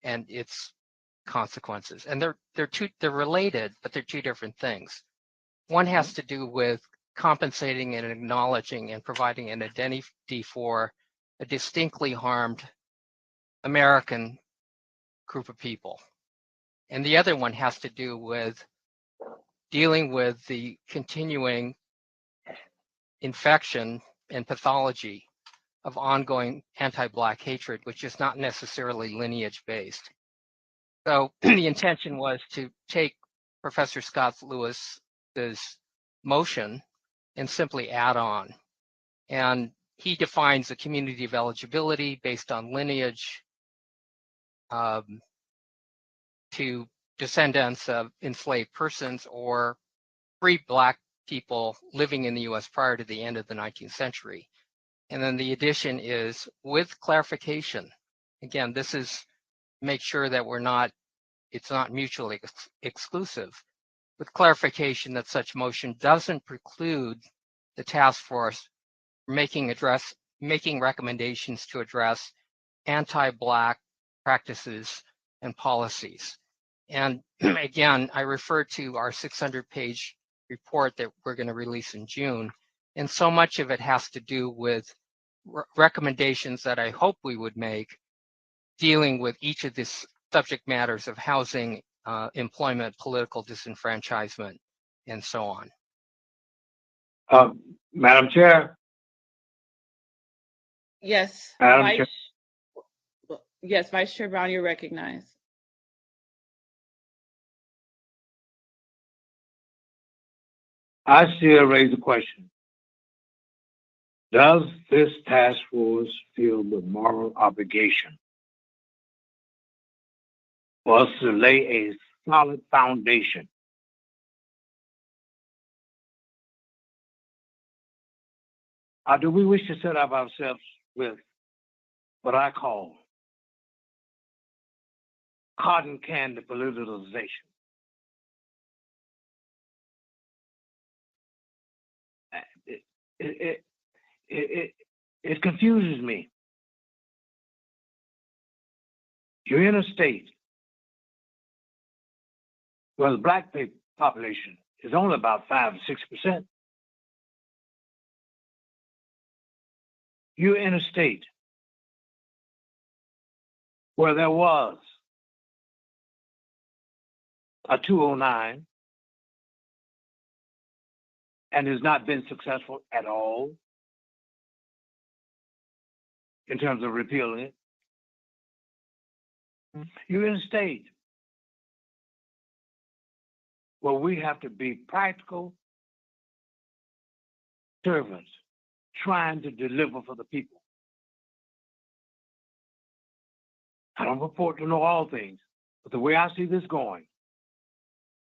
and its consequences. And they're related, but they're two different things. One has to do with compensating and acknowledging and providing an identity for a distinctly harmed American group of people. And the other one has to do with dealing with the continuing infection and pathology of ongoing anti-Black hatred, which is not necessarily lineage-based. So the intention was to take Professor Scott Lewis's motion and simply add on. And he defines the community of eligibility based on lineage to descendants of enslaved persons or free Black people living in the US prior to the end of the 19th century. And then the addition is with clarification. Again, this is make sure that it's not mutually exclusive, with clarification that such motion doesn't preclude the task force making recommendations to address anti-Black practices and policies. And again, I refer to our 600-page report that we're going to release in June. And so much of it has to do with recommendations that I hope we would make dealing with each of these subject matters of housing, employment, political disenfranchisement, and so on. Madam Chair. Yes. Madam Chair. Yes, Vice Chair Brown, you're recognized. I still raise the question. Does this task force feel the moral obligation for us to lay a solid foundation or do we wish to set up ourselves with what I call cotton candy politicization? It confuses me. You're in a state where the Black population is only about 5 to 6%. You're in a state where there was a 209 and has not been successful at all in terms of repealing it. You're in a state where we have to be practical servants trying to deliver for the people. I don't purport to know all things, but the way I see this going,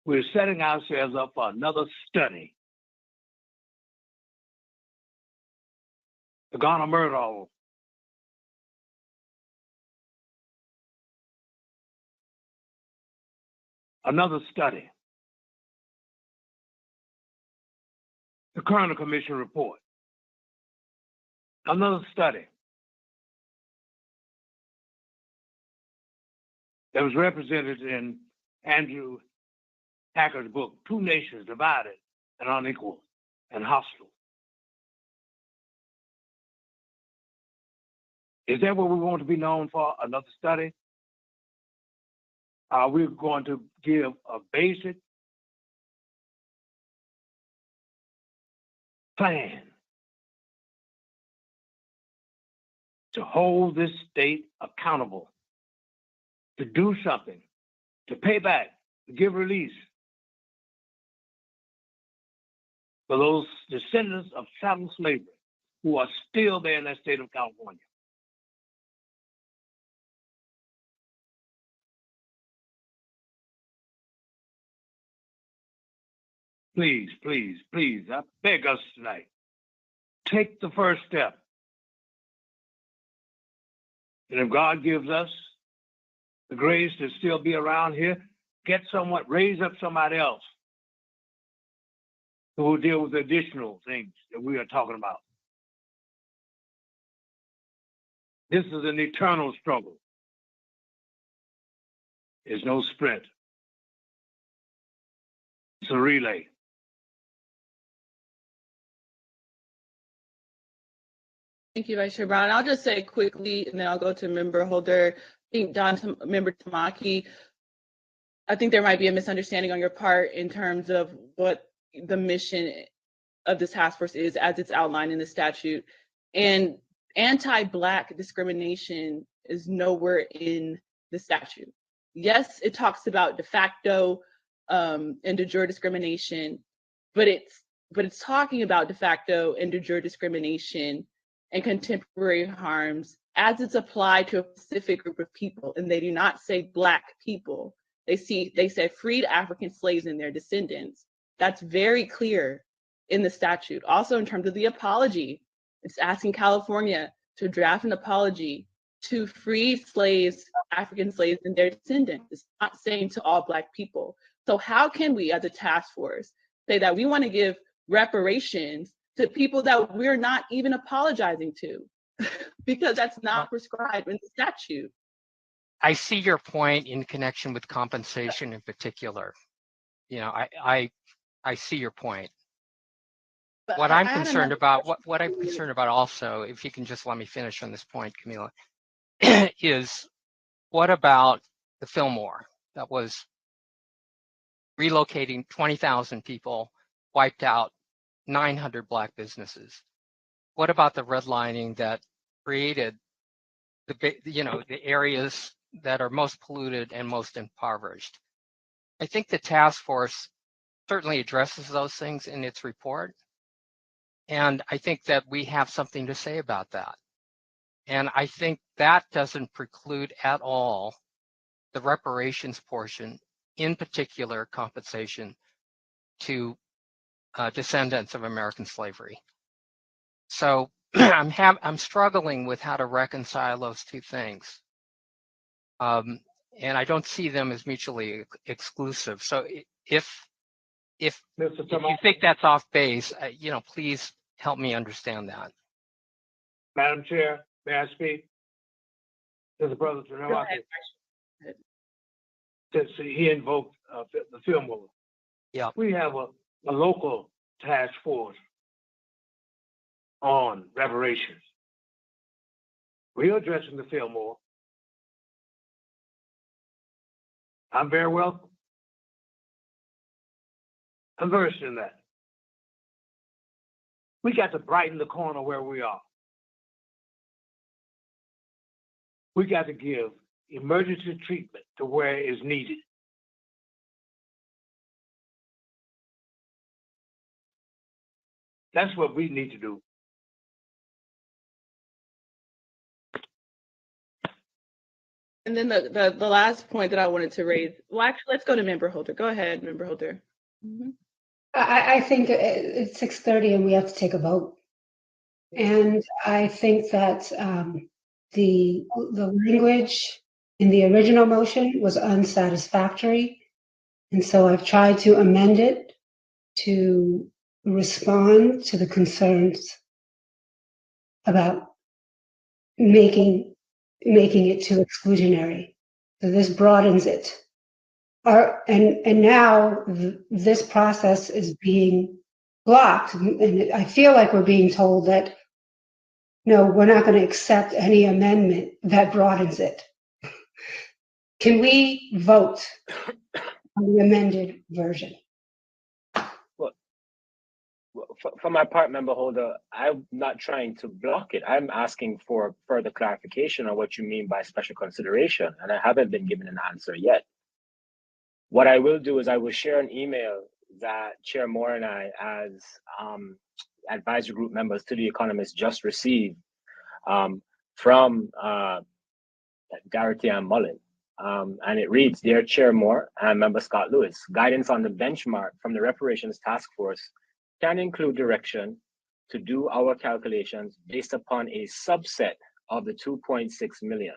we're setting ourselves up for another study. The Ghana Murdoch. Another study. The Kerner Commission report. Another study that was represented in Andrew Hacker's book, Two Nations Divided and Unequal and Hostile. Is that what we want to be known for? Another study? Are we going to give a basic plan to hold this state accountable, to do something, to pay back, to give release for those descendants of chattel slavery who are still there in that state of California? Please, please, please, I beg us tonight, take the first step. And if God gives us the grace to still be around here, get someone, raise up somebody else who will deal with the additional things that we are talking about. This is an eternal struggle. It's no sprint. It's a relay. Thank you, Vice Chair Brown. I'll just say quickly, and then I'll go to Member Holder. I think Member Tamaki, I think there might be a misunderstanding on your part in terms of what the mission of this task force is as it's outlined in the statute. And anti-Black discrimination is nowhere in the statute. Yes, it talks about de facto and de jure discrimination, but it's talking about de facto and de jure discrimination and contemporary harms as it's applied to a specific group of people. And they do not say Black people. They say freed African slaves and their descendants. That's very clear in the statute. Also, in terms of the apology, It's asking California to draft an apology to freed slaves, African slaves, and their descendants. It's not saying to all Black people. So how can we, as a task force, say that we want to give reparations to people that we're not even apologizing to? Because that's not prescribed in the statute. I see your point in connection with compensation in particular. You know, I see your point. But What I'm concerned about, what I'm concerned about also, if you can just let me finish on this point, Camila, is what about the Fillmore that was relocating 20,000 people, wiped out 900 Black businesses? What about the redlining that created the areas that are most polluted and most impoverished? I think the task force certainly addresses those things in its report. And I think that we have something to say about that. And I think that doesn't preclude at all the reparations portion, in particular compensation to descendants of American slavery. So I'm struggling with how to reconcile those two things. And I don't see them as mutually exclusive. So if you think that's off base, please help me understand that. Madam Chair, may I speak? To the brother since he invoked the Fillmore. Yeah. We have a local task force on reparations. We're addressing the Fillmore. I'm very well versed in that. We got to brighten the corner where we are. We got to give emergency treatment to where it is needed. That's what we need to do. And then the last point that I wanted to raise, well, actually, let's go to Member Holder. Go ahead, Member Holder. Mm-hmm. I think it's 6:30 and we have to take a vote. And I think that the language in the original motion was unsatisfactory. And so I've tried to amend it to respond to the concerns about making it too exclusionary. So this broadens it. And now this process is being blocked. And I feel like we're being told that, no, we're not going to accept any amendment that broadens it. Can we vote on the amended version? Well, for my part, Member Holder, I'm not trying to block it. I'm asking for further clarification on what you mean by special consideration, and I haven't been given an answer yet. What I will do is I will share an email that Chair Moore and I, as advisory group members to The Economist, just received from Garrity and Mullen. And it reads, Dear Chair Moore and Member Scott Lewis, guidance on the benchmark from the Reparations Task Force can include direction to do our calculations based upon a subset of the 2.6 million.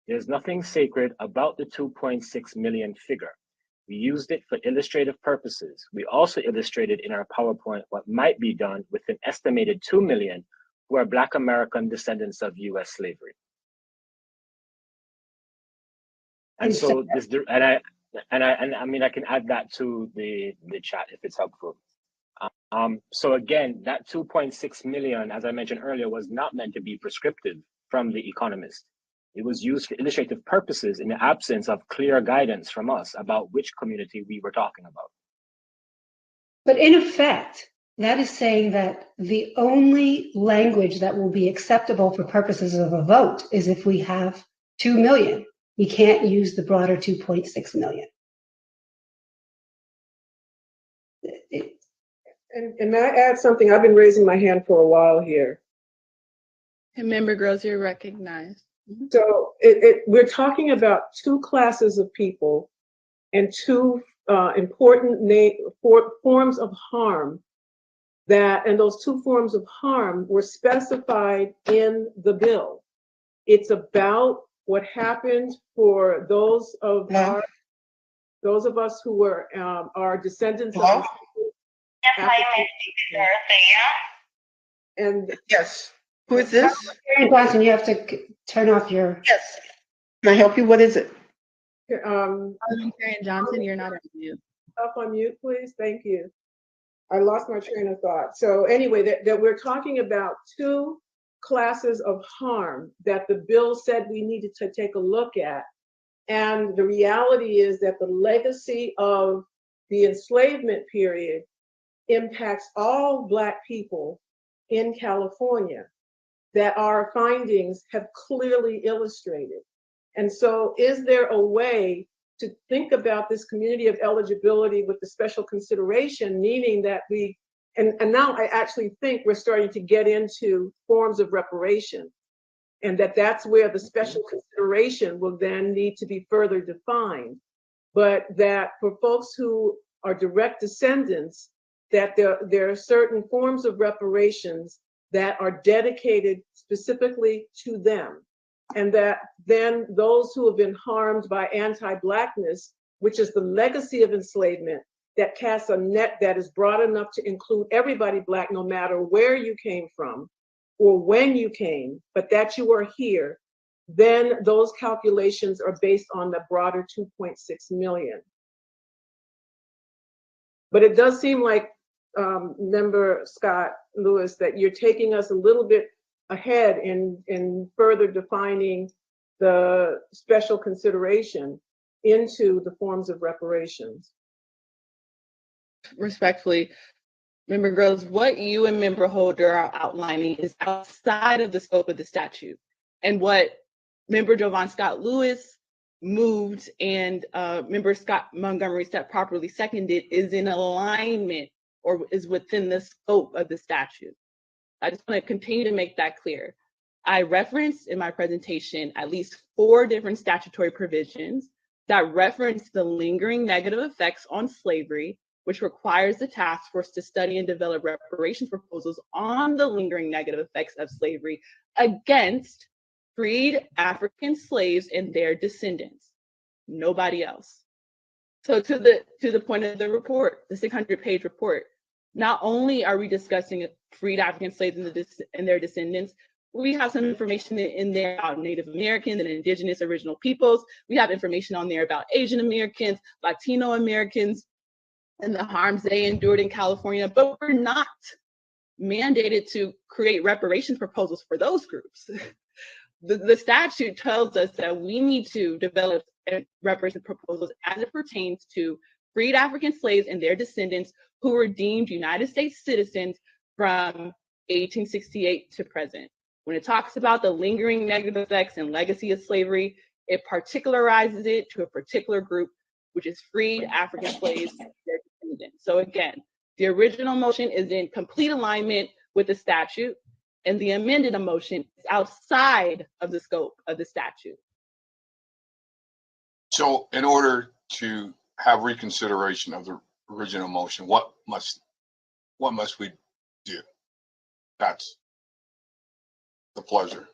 There's nothing sacred about the 2.6 million figure. We used it for illustrative purposes. We also illustrated in our PowerPoint what might be done with an estimated 2 million who are Black American descendants of US slavery. And so this, I mean, I can add that to the chat if it's helpful. So again, that 2.6 million, as I mentioned earlier, was not meant to be prescriptive from The Economist. It was used for illustrative purposes in the absence of clear guidance from us about which community we were talking about. But in effect, that is saying that the only language that will be acceptable for purposes of a vote is if we have 2 million. We can't use the broader 2.6 million. And may I add something? I've been raising my hand for a while here. And Member Gross, you're recognized. Mm-hmm. So we're talking about two classes of people and two important forms of harm that, and those two forms of harm were specified in the bill. It's about what happened for those of us who were our descendants of and yes. Who is this? Karen Johnson, you have to turn off your. Yes. Can I help you? What is it? Karen Johnson, you're not on mute. Up on mute, please. Thank you. I lost my train of thought. So anyway, that we're talking about two classes of harm that the bill said we needed to take a look at. And the reality is that the legacy of the enslavement period impacts all Black people in California that our findings have clearly illustrated. And so is there a way to think about this community of eligibility with the special consideration, meaning that we, and now I actually think we're starting to get into forms of reparation, and that's where the special consideration will then need to be further defined. But that for folks who are direct descendants, that there are certain forms of reparations that are dedicated specifically to them. And that then those who have been harmed by anti-Blackness, which is the legacy of enslavement, that casts a net that is broad enough to include everybody Black, no matter where you came from or when you came, but that you are here, then those calculations are based on the broader 2.6 million. But it does seem like, Member Scott Lewis, that you're taking us a little bit ahead in further defining the special consideration into the forms of reparations. Respectfully, Member Groves, what you and Member Holder are outlining is outside of the scope of the statute. And what Member Jovan Scott Lewis moved and Member Scott Montgomery Stepp properly seconded is in alignment or is within the scope of the statute. I just want to continue to make that clear. I referenced in my presentation at least 4 different statutory provisions that reference the lingering negative effects on slavery, which requires the task force to study and develop reparations proposals on the lingering negative effects of slavery against freed African slaves and their descendants, nobody else. So to the point of the report, the 600-page report, not only are we discussing freed African slaves and their descendants, we have some information in there about Native Americans and indigenous original peoples. We have information on there about Asian Americans, Latino Americans, and the harms they endured in California, but we're not mandated to create reparations proposals for those groups. The statute tells us that we need to develop reparations proposals as it pertains to freed African slaves and their descendants who were deemed United States citizens from 1868 to present. When it talks about the lingering negative effects and legacy of slavery, it particularizes it to a particular group, which is freed African slaves and their descendants. So again, the original motion is in complete alignment with the statute, and the amended motion is outside of the scope of the statute. So in order to have reconsideration of the original motion, what must we do? That's the pleasure.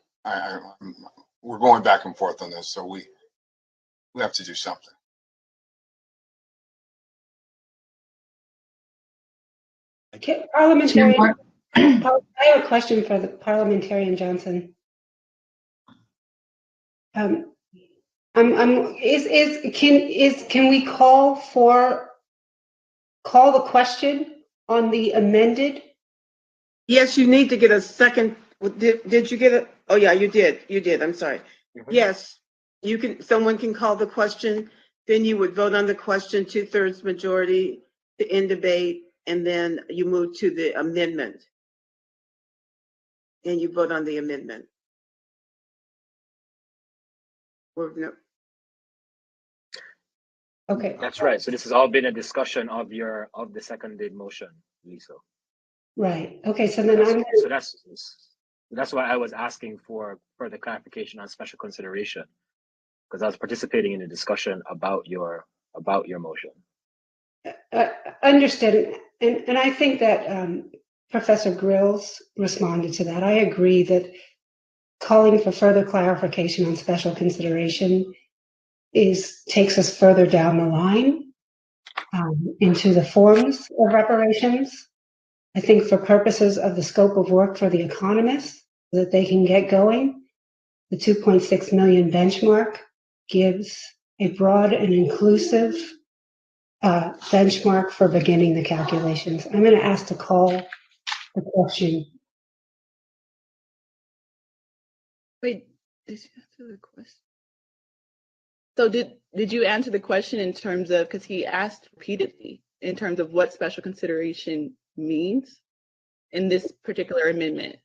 We're going back and forth on this, so we have to do something. Okay, parliamentarian. I have a question for the parliamentarian Johnson. Can we call the question on the amended? Yes, you need to get a second. Did you get it? Oh yeah, you did. I'm sorry. Yes, you can. Someone can call the question. Then you would vote on the question, 2/3 majority to end debate, and then you move to the amendment. And you vote on the amendment. Or no. Okay. That's right. So this has all been a discussion of the seconded motion, Lisa. Right. Okay. So then that's why I was asking for further clarification on special consideration, because I was participating in a discussion about your motion. Understood. And I think that Professor Grills responded to that. I agree that calling for further clarification on special consideration takes us further down the line into the forms of reparations. I think for purposes of the scope of work for the economists, so that they can get going, the 2.6 million benchmark gives a broad and inclusive benchmark for beginning the calculations. I'm going to ask to call the question. Wait, did you answer the question? So did you answer the question in terms of, because he asked repeatedly in terms of what special consideration means in this particular amendment?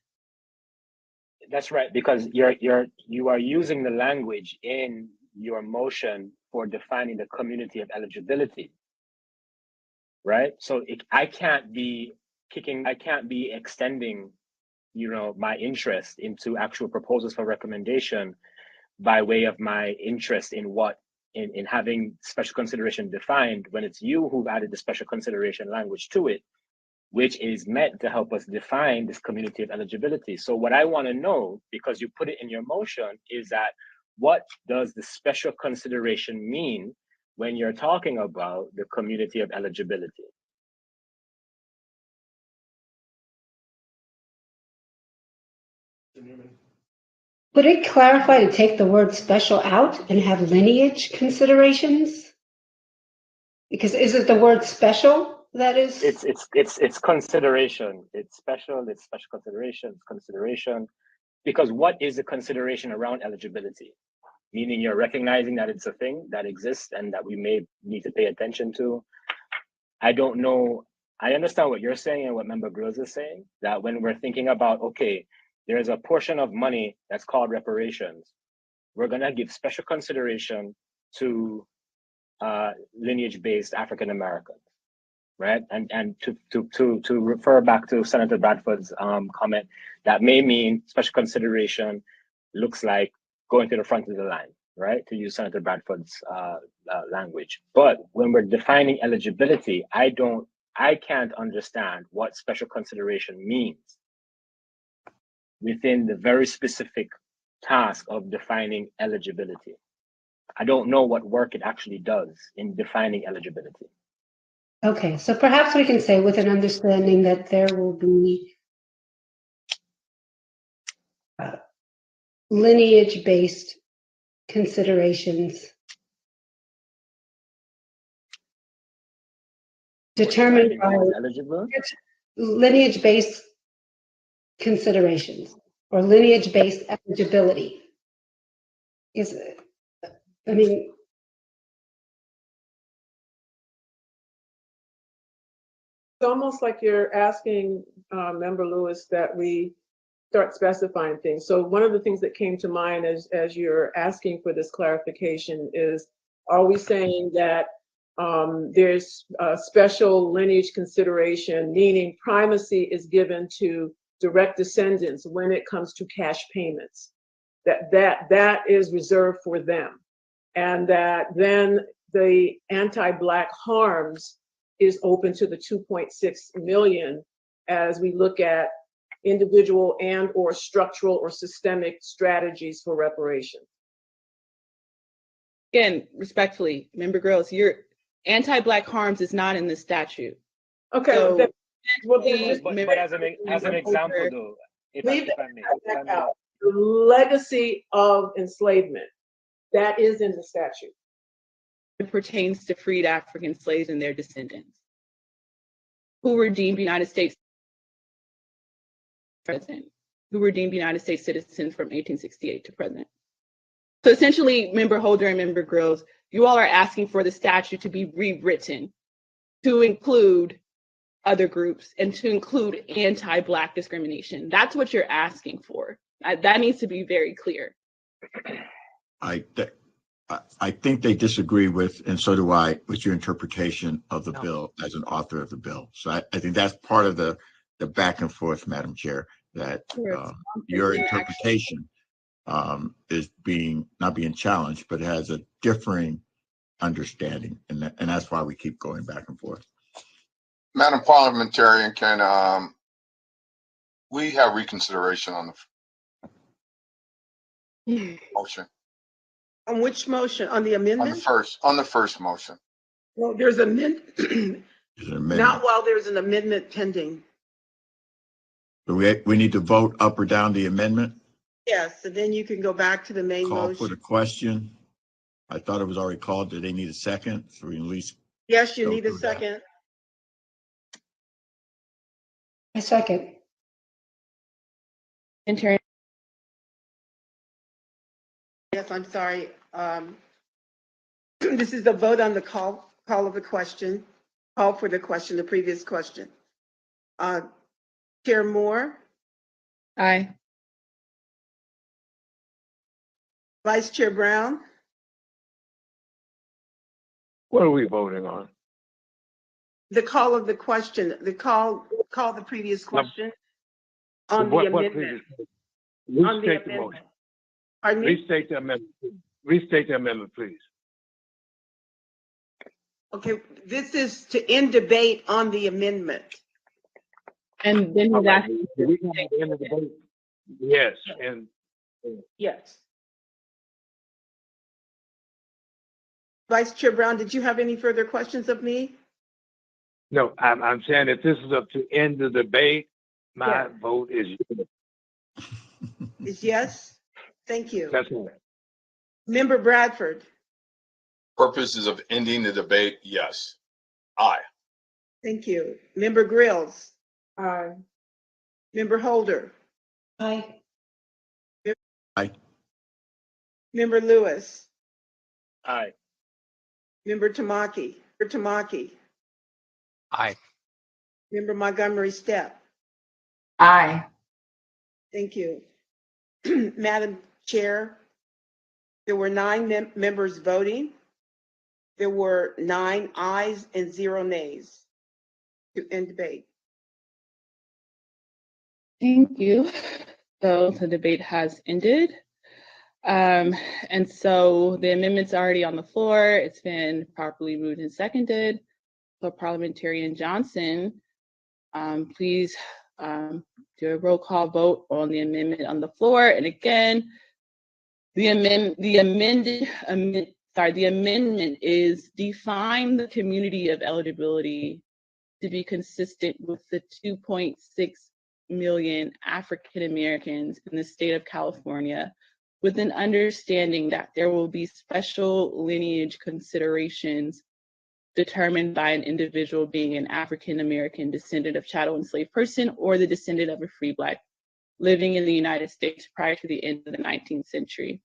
That's right, because you are using the language in your motion for defining the community of eligibility, right? So I can't be extending, my interest into actual proposals for recommendation by way of my interest in having special consideration defined when it's you who've added the special consideration language to it, which is meant to help us define this community of eligibility. So what I want to know, because you put it in your motion, is that what does the special consideration mean when you're talking about the community of eligibility? Would it clarify to take the word special out and have lineage considerations? Because is it the word special that is? It's consideration. It's special consideration. Because what is the consideration around eligibility? Meaning you're recognizing that it's a thing that exists and that we may need to pay attention to. I don't know. I understand what you're saying and what Member Grills is saying, that when we're thinking about, okay, there's a portion of money that's called reparations, we're gonna give special consideration to lineage-based African Americans, right? And to refer back to Senator Bradford's comment, that may mean special consideration looks like going to the front of the line, right? To use Senator Bradford's language. But when we're defining eligibility, I can't understand what special consideration means within the very specific task of defining eligibility. I don't know what work it actually does in defining eligibility. Okay, so perhaps we can say with an understanding that there will be lineage-based considerations determined by lineage-based considerations or lineage-based eligibility. It's almost like you're asking Member Lewis that we start specifying things. So one of the things that came to mind as you're asking for this clarification is, are we saying that there's a special lineage consideration, meaning primacy is given to direct descendants when it comes to cash payments, that is reserved for them, and that then the anti-Black harms is open to the 2.6 million as we look at individual and or structural or systemic strategies for reparations. Again, respectfully, Member Grills, your anti-Black harms is not in the statute. Okay, so but as an example though, if I may. Out. The legacy of enslavement, that is in the statute. It pertains to freed African slaves and their descendants who were deemed United States citizens from 1868 to present. So essentially, Member Holder and Member Grills, you all are asking for the statute to be rewritten to include other groups and to include anti-Black discrimination. That's what you're asking for. That needs to be very clear. I think they disagree with, and so do I, with your interpretation of the bill as an author of the bill. So I think that's part of the back and forth, Madam Chair, that your interpretation is not being challenged, but has a differing understanding, and that's why we keep going back and forth. Madam Parliamentarian, can We have reconsideration on the motion, On which motion? On the amendment? on the first motion. Well, there's not amendment. while there's an amendment pending. So we need to vote up or down the amendment. Yes, and then you can go back to the main Call for motion. the question. I thought it was already called. Do they need a second? So we can at least. Yes, you go need a through that. second. A second. Intern. Yes, I'm sorry. This is the vote on the call of the question, call for the question, the previous question. Chair Moore, Aye. Vice Chair Brown, What are we voting on? the call of the question, call the previous question on the amendment. On the Restate the amendment. motion. Pardon me? Restate the amendment. Restate the amendment, please. Okay, this is to end debate on the amendment. And then he's asking. We can have the end of the debate. Yes, and Yes. Vice Chair Brown, did you have any further questions of me? no, I'm saying if this is up to end the debate, my Yeah. vote is yes. Is yes? Thank you. That's all. Member Bradford, Purposes of ending the debate, yes. Aye. thank you. Member Grills. Aye. Member Holder. Aye. Aye. Member Lewis. Aye. Member Tamaki. Aye. Member Montgomery Stepp. Aye. Thank you. Madam Chair, there were 9 members voting. There were 9 ayes and 0 nays to end debate. Thank you. So the debate has ended. And so the amendment's already on the floor. It's been properly moved and seconded. So Parliamentarian Johnson, please do a roll call vote on the amendment on the floor. And again, the amendment is define the community of eligibility to be consistent with the 2.6 million African Americans in the state of California, with an understanding that there will be special lineage considerations determined by an individual being an African American descendant of chattel enslaved person or the descendant of a free Black living in the United States prior to the end of the 19th century.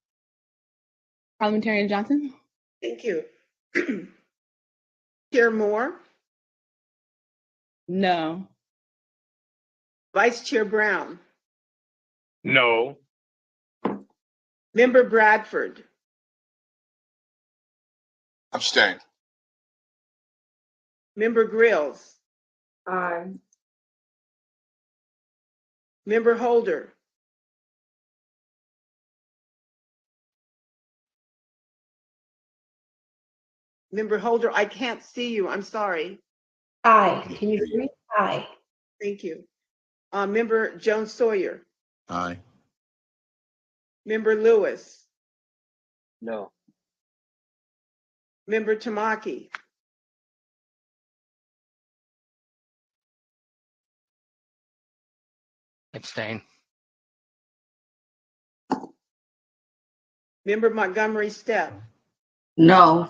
Parliamentarian Johnson? Thank you. Chair Moore, No. Vice Chair Brown, No. Member Bradford, Abstain. Member Grills. Aye. Member Holder. Member Holder, I can't see you. I'm sorry. Aye. Can you hear me? Aye. Thank you. Member Jones Sawyer. Aye. Member Lewis. No. Member Tamaki. Abstain. Member Montgomery Stepp. No.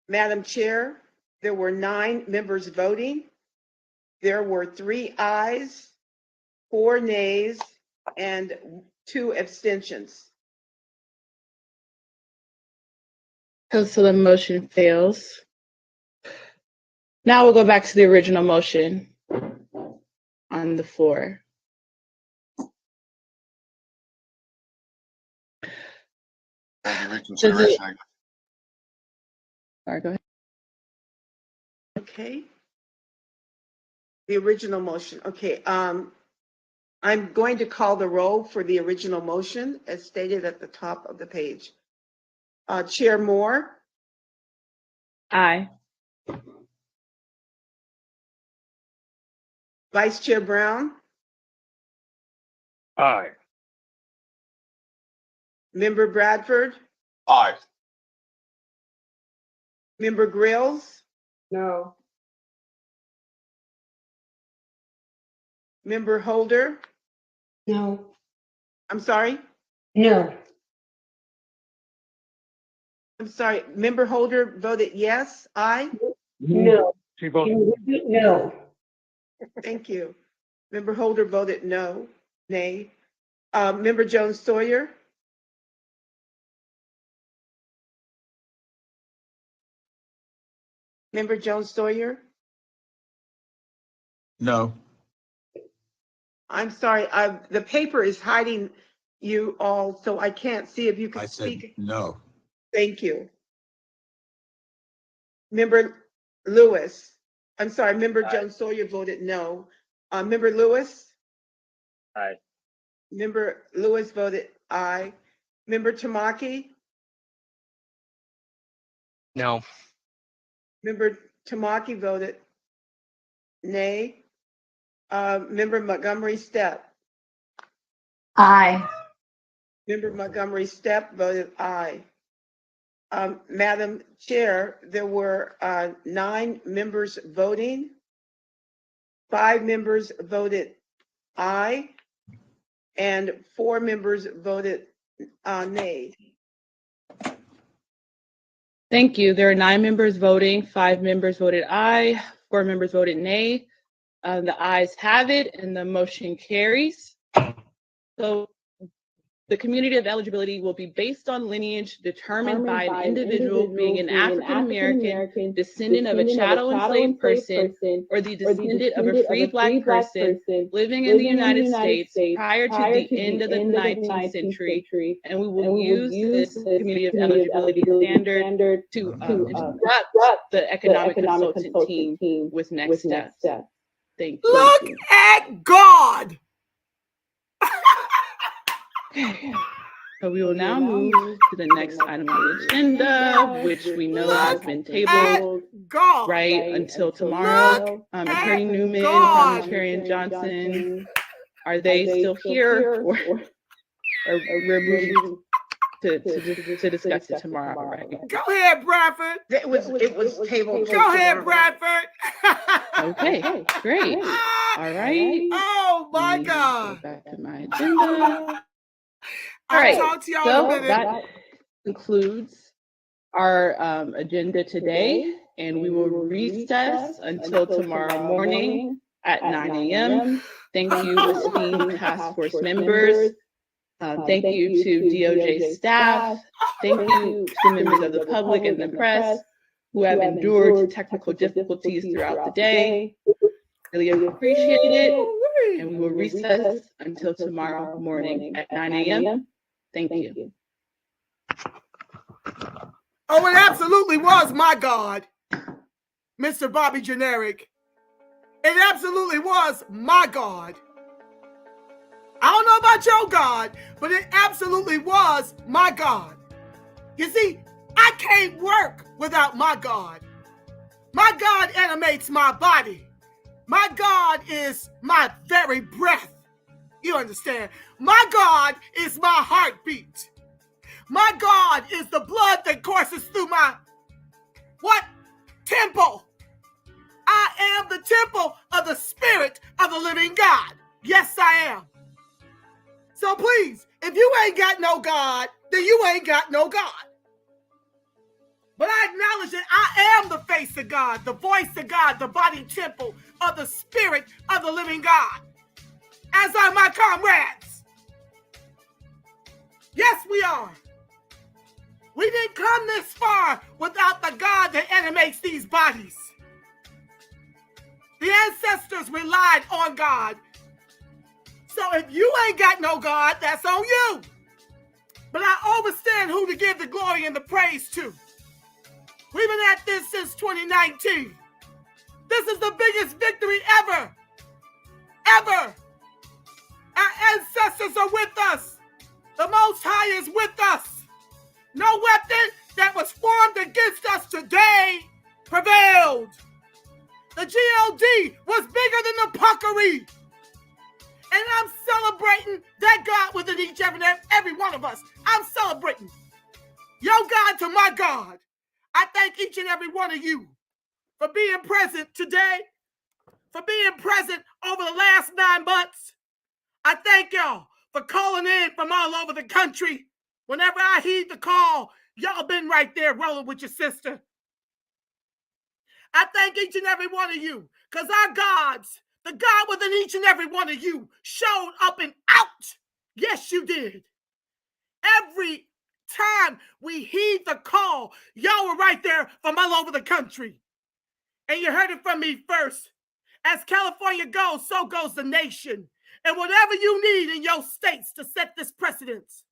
Madam Chair, there were 9 members voting. There were 3 ayes, 4 nays, and 2 abstentions. So the motion fails. Now we'll go back to the original motion on the floor. Reconsideration. Sorry, go ahead. Okay. The original motion. Okay. I'm going to call the roll for the original motion as stated at the top of the page. Chair Moore. Aye. Vice Chair Brown, Aye. Member Bradford, Aye. Member Grills, No. Member Holder, No. I'm sorry, No. Member Holder voted yes, aye? No. She Can you voted. repeat? No. Thank you. Member Holder voted no, nay. Member Jones Sawyer, Member Jones Sawyer, No. I'm sorry, the paper is hiding you all, so I can't see if you I can said speak. no. Thank you. Member Lewis, I'm sorry, Member Jones Sawyer voted no. Member Lewis? Aye. Member Lewis voted aye. Member Tamaki? No. Member Tamaki voted nay. Member Montgomery Stepp? Aye. Member Montgomery Stepp voted aye. Madam Chair, there were 9 members voting. 5 members voted aye, and 4 members voted nay. Thank you. There are 9 members voting, 5 members voted aye, 4 members voted nay. The ayes have it and the motion carries. So the community of eligibility will be based on lineage determined by an individual being an African-American, descendant of a chattel enslaved person, or the descendant of a free Black person living in the United States prior to the end of the 19th century. And we will use this community of eligibility standard to instruct the economic consultant team with next steps. Thank you. Look at God. So we will now move to the next item on the agenda, which we know has been tabled until tomorrow. Attorney Newman, Parliamentarian Johnson, are they still here, or we're moving to discuss it tomorrow, right? Go ahead, Bradford. It was tabled. Go ahead, Bradford. Okay, great. All right. Oh my God. Go back to my agenda. All I'll right, talk to y'all so in a minute. that concludes our agenda today, and we will recess until tomorrow morning at 9 a.m. Thank you, esteemed task force members. Thank you to DOJ staff. Thank you to the members of the public and the press who have endured technical difficulties throughout the day. Really appreciate it, and we will recess until tomorrow morning at 9 a.m. Thank you. Oh, it absolutely was my God, Mr. Bobby Generic. It absolutely was my God. I don't know about your God, but it absolutely was my God. You see, I can't work without my God. My God animates my body. My God is my very breath. You understand? My God is my heartbeat. My God is the blood that courses through my temple. I am the temple of the Spirit of the living God. Yes, I am. So please, if you ain't got no God, then you ain't got no God. But I acknowledge that I am the face of God, the voice of God, the body temple of the Spirit of the living God. As are my comrades. Yes, we are. We didn't come this far without the God that animates these bodies. The ancestors relied on God. So if you ain't got no God, that's on you. But I understand who to give the glory and the praise to. We've been at this since 2019. This is the biggest victory ever. Ever. Our ancestors are with us. The Most High is with us. No weapon that was formed against us today prevailed. The The G-O-D was bigger than the puckery. And I'm celebrating that God within each and every one of us. I'm celebrating. Your God to my God. I thank each and every one of you for being present today, for being present over the last 9 months. I thank y'all for calling in from all over the country. Whenever I heed the call, y'all been right there rolling with your sister. I thank each and every one of you because our gods, the God within each and every one of you, showed up and out. Yes, you did. Every time we heed the call, y'all were right there from all over the country. And you heard it from me first. As California goes, so goes the nation. And whatever you need in your states to set this precedence.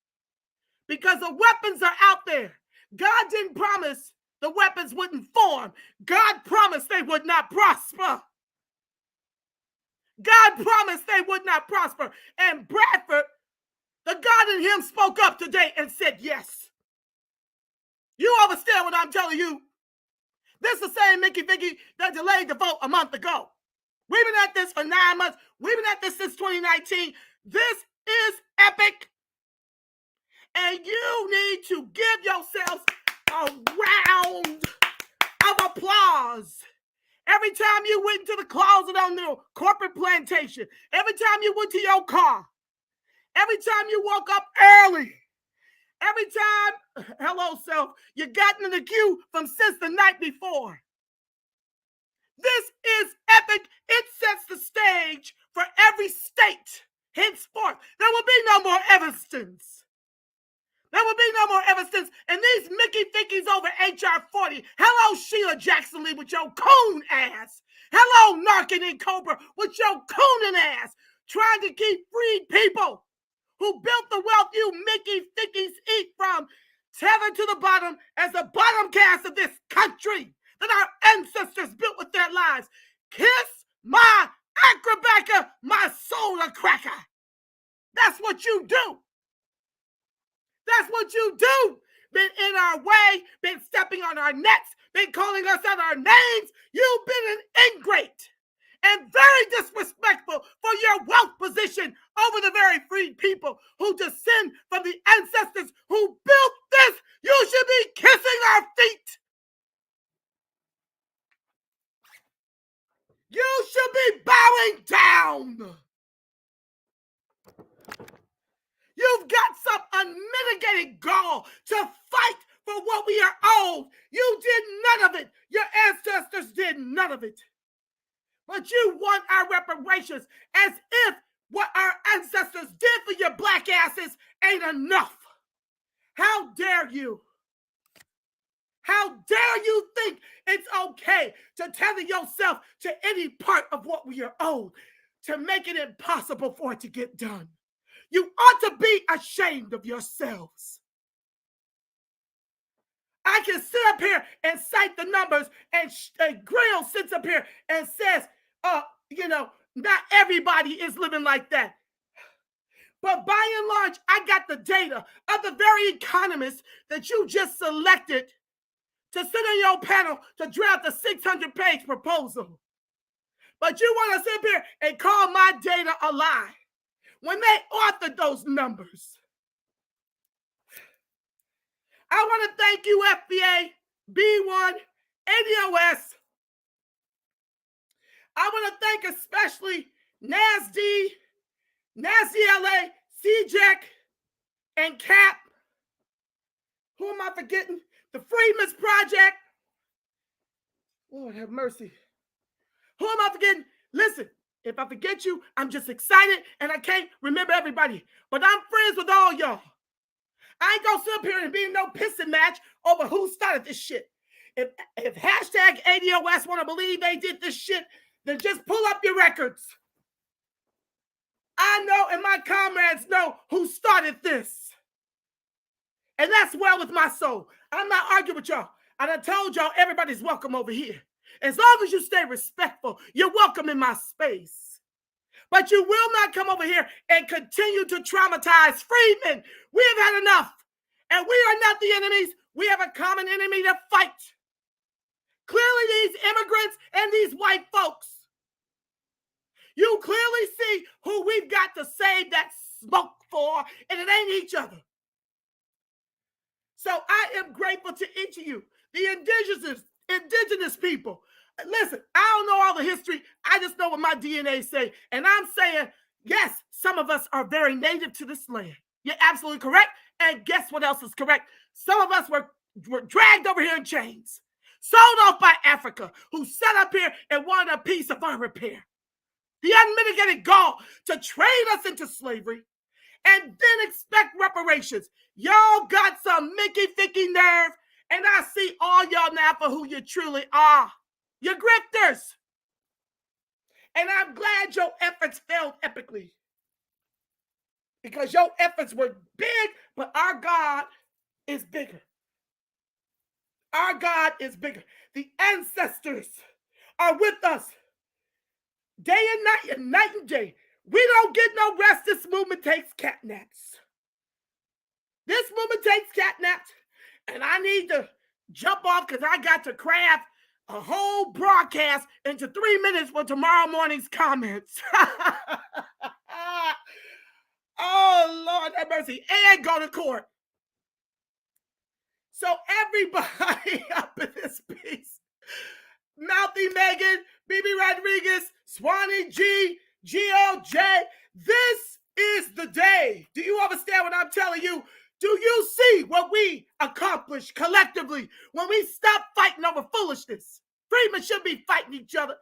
Because the weapons are out there. God didn't promise the weapons wouldn't form. God promised they would not prosper. God promised they would not prosper. And Bradford, the God in him, spoke up today and said yes. You understand what I'm telling you? This is the same Mickey Vicky that delayed the vote a month ago. We've been at this for 9 months. We've been at this since 2019. This is epic. And you need to give yourselves a round of applause. Every time you went into the closet on the corporate plantation, every time you went to your car, every time you woke up early, every time, hello self, you got in the queue from since the night before. This is epic. It sets the stage for every state. Henceforth, there will be no more Evanston's. There will be no more Evanston's. And these Mickey Vickies over HR 40. Hello, Sheila Jackson Lee with your coon ass. Hello, Narkin and Cobra with your coonin' ass. Trying to keep freed people who built the wealth you Mickey Vickies eat from tethered to the bottom as the bottom cast of this country that our ancestors built with their lives. Kiss my acrobaca, my solar cracker. That's what you do. That's what you do. Been in our way, been stepping on our necks, been calling us out our names. You've been an ingrate and very disrespectful for your wealth position over the very freed people who descend from the ancestors who built this. You should be kissing our feet. You should be bowing down. You've got some unmitigated gall to fight for what we are owed. You did none of it. Your ancestors did none of it. But you want our reparations as if what our ancestors did for your black asses ain't enough. How dare you? How dare you think it's okay to tether yourself to any part of what we are owed to make it impossible for it to get done? You ought to be ashamed of yourselves. I can sit up here and cite the numbers, and Grill sits up here and says, not everybody is living like that. But by and large, I got the data of the very economists that you just selected to sit on your panel to draft a 600-page proposal. But you want to sit up here and call my data a lie when they authored those numbers. I want to thank you, FBA, B1, ADOS. I want to thank especially NASD, NASDLA, CJEC, and CAP. Who am I forgetting? The Freedmen's Project. Lord have mercy. Who am I forgetting? Listen, if I forget you, I'm just excited and I can't remember everybody. But I'm friends with all y'all. I ain't gonna sit up here and be in no pissing match over who started this shit. If hashtag ADOS want to believe they did this shit, then just pull up your records. I know and my comrades know who started this. And that's well with my soul. I'm not arguing with y'all. And I told y'all everybody's welcome over here. As long as you stay respectful, you're welcome in my space. But you will not come over here and continue to traumatize freedmen. We have had enough. And we are not the enemies. We have a common enemy to fight. Clearly, these immigrants and these white folk You clearly see who we've got to save that smoke for, and it ain't each other. So I am grateful to each of you, the indigenous people. Listen, I don't know all the history. I just know what my DNA say. And I'm saying, yes, some of us are very native to this land. You're absolutely correct. And guess what else is correct? Some of us were dragged over here in chains, sold off by Africa, who sat up here and wanted a piece of our repair. The unmitigated gall to trade us into slavery and then expect reparations. Y'all got some Mickey-Ficky nerve, and I see all y'all now for who you truly are. You're grifters. And I'm glad your efforts failed epically, because your efforts were big, but our God is bigger. Our God is bigger. The ancestors are with us day and night and day. We don't get no rest. This movement takes catnaps. This movement takes catnaps, and I need to jump off because I got to craft a whole broadcast into 3 minutes for tomorrow morning's comments. Oh, Lord have mercy. And go to court. So everybody up in this piece, Mouthy Megan, BB Rodriguez, Swanee G, GLJ, this is the day. Do you understand what I'm telling you? Do you see what we accomplished collectively when we stop fighting over foolishness? Freedmen should be fighting each other.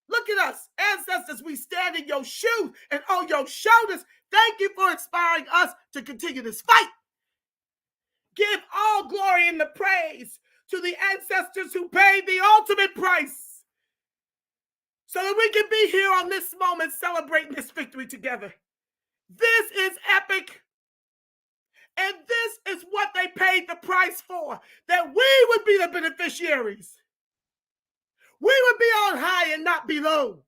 Look at us, ancestors. We stand in your shoes and on your shoulders. Thank you for inspiring us to continue this fight. Give all glory and the praise to the ancestors who paid the ultimate price so that we can be here on this moment celebrating this victory together. This is epic. And this is what they paid the price for, that we would be the beneficiaries. We would be on high and not below.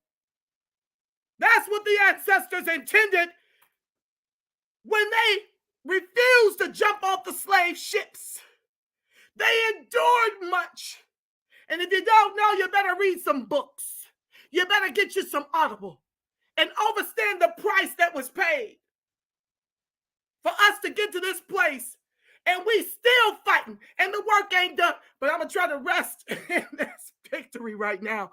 That's what the ancestors intended when they refused to jump off the slave ships. They endured much. And if you don't know, you better read some books. You better get you some Audible and understand the price that was paid for us to get to this place. And we still fighting, and the work ain't done. But I'm going to try to rest in this victory right now.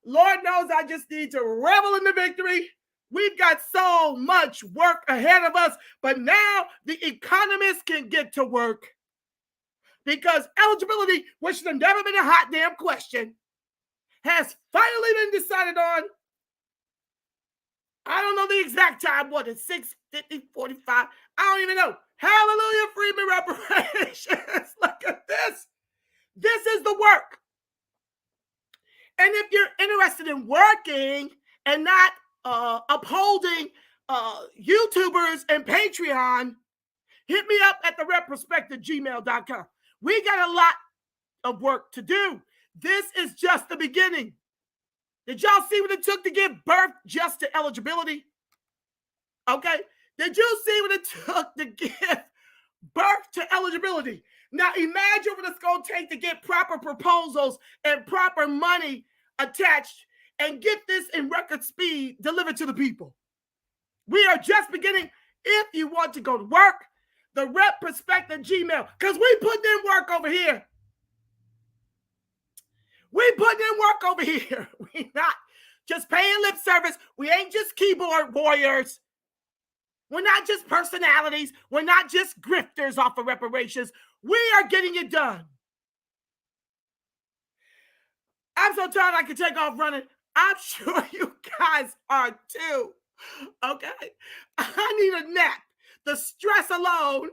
Lord knows I just need to revel in the victory. We've got so much work ahead of us, but now the economists can get to work, because eligibility, which has never been a hot damn question, has finally been decided on. I don't know the exact time. What is 6:50, 45? I don't even know. Hallelujah, Freedmen reparations. Look at this. This is the work. And if you're interested in working and not upholding YouTubers and Patreon, hit me up at theretrospective@gmail.com. We got a lot of work to do. This is just the beginning. Did y'all see what it took to give birth just to eligibility? Okay. Did you see what it took to give birth to eligibility? Now imagine what it's going to take to get proper proposals and proper money attached and get this in record speed delivered to the people. We are just beginning. If you want to go to work, the Rep Perspective Gmail, because we putting in work over here. We putting in work over here. We not just paying lip service. We ain't just keyboard warriors. We're not just personalities. We're not just grifters off of reparations. We are getting it done. I'm so tired I can take off running. I'm sure you guys are too. Okay? I need a nap. The stress alone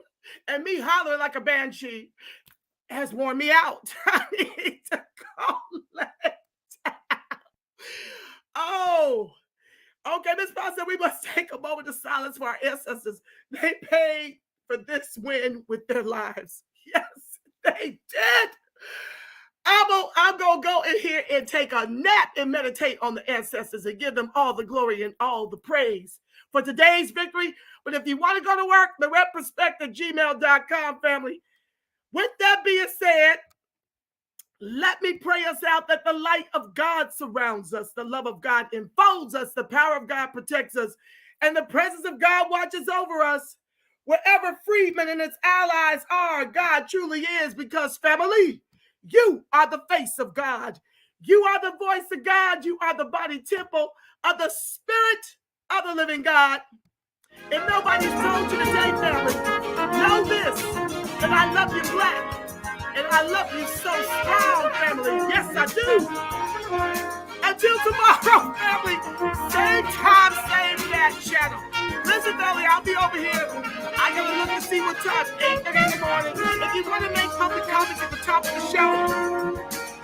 and me hollering like a banshee has worn me out. I need to go lay down. Oh, okay. Miss Paul said we must take a moment of silence for our ancestors. They paid for this win with their lives. Yes, they did. I'm going to go in here and take a nap and meditate on the ancestors and give them all the glory and all the praise for today's victory. But if you want to go to work, the retrospective@gmail.com, family. With that being said, Let me pray us out that the light of God surrounds us, the love of God enfolds us, the power of God protects us, and the presence of God watches over us. Wherever Freedmen and its allies are, God truly is, because family, you are the face of God. You are the voice of God. You are the body temple of the Spirit of the living God. If nobody's told you today, family, know this, that I love you Black, and I love you so strong, family. Yes, I do. Until tomorrow, family, same time, same bat channel. Listen, family, I'll be over here. I gotta look to see what time, 8:30 in the morning. If you want to make public comments at the top of the show,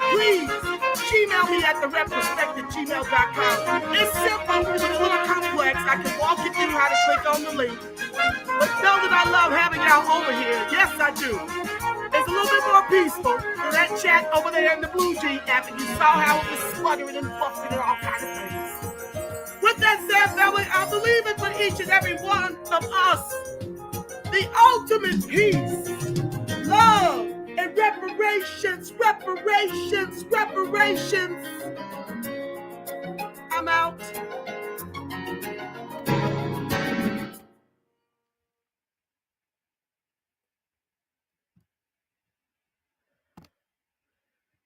please Gmail me at thereperspective@gmail.com. It's simple, it's a little complex. I can walk you through how to click on the link. But know that I love having y'all over here. Yes, I do. It's a little bit more peaceful than that chat over there in the Blue G app, and you saw how it was sputtering and buffing and all kinds of things. With that said, family, I believe in for each and every one of us the ultimate peace, love, and reparations. I'm out.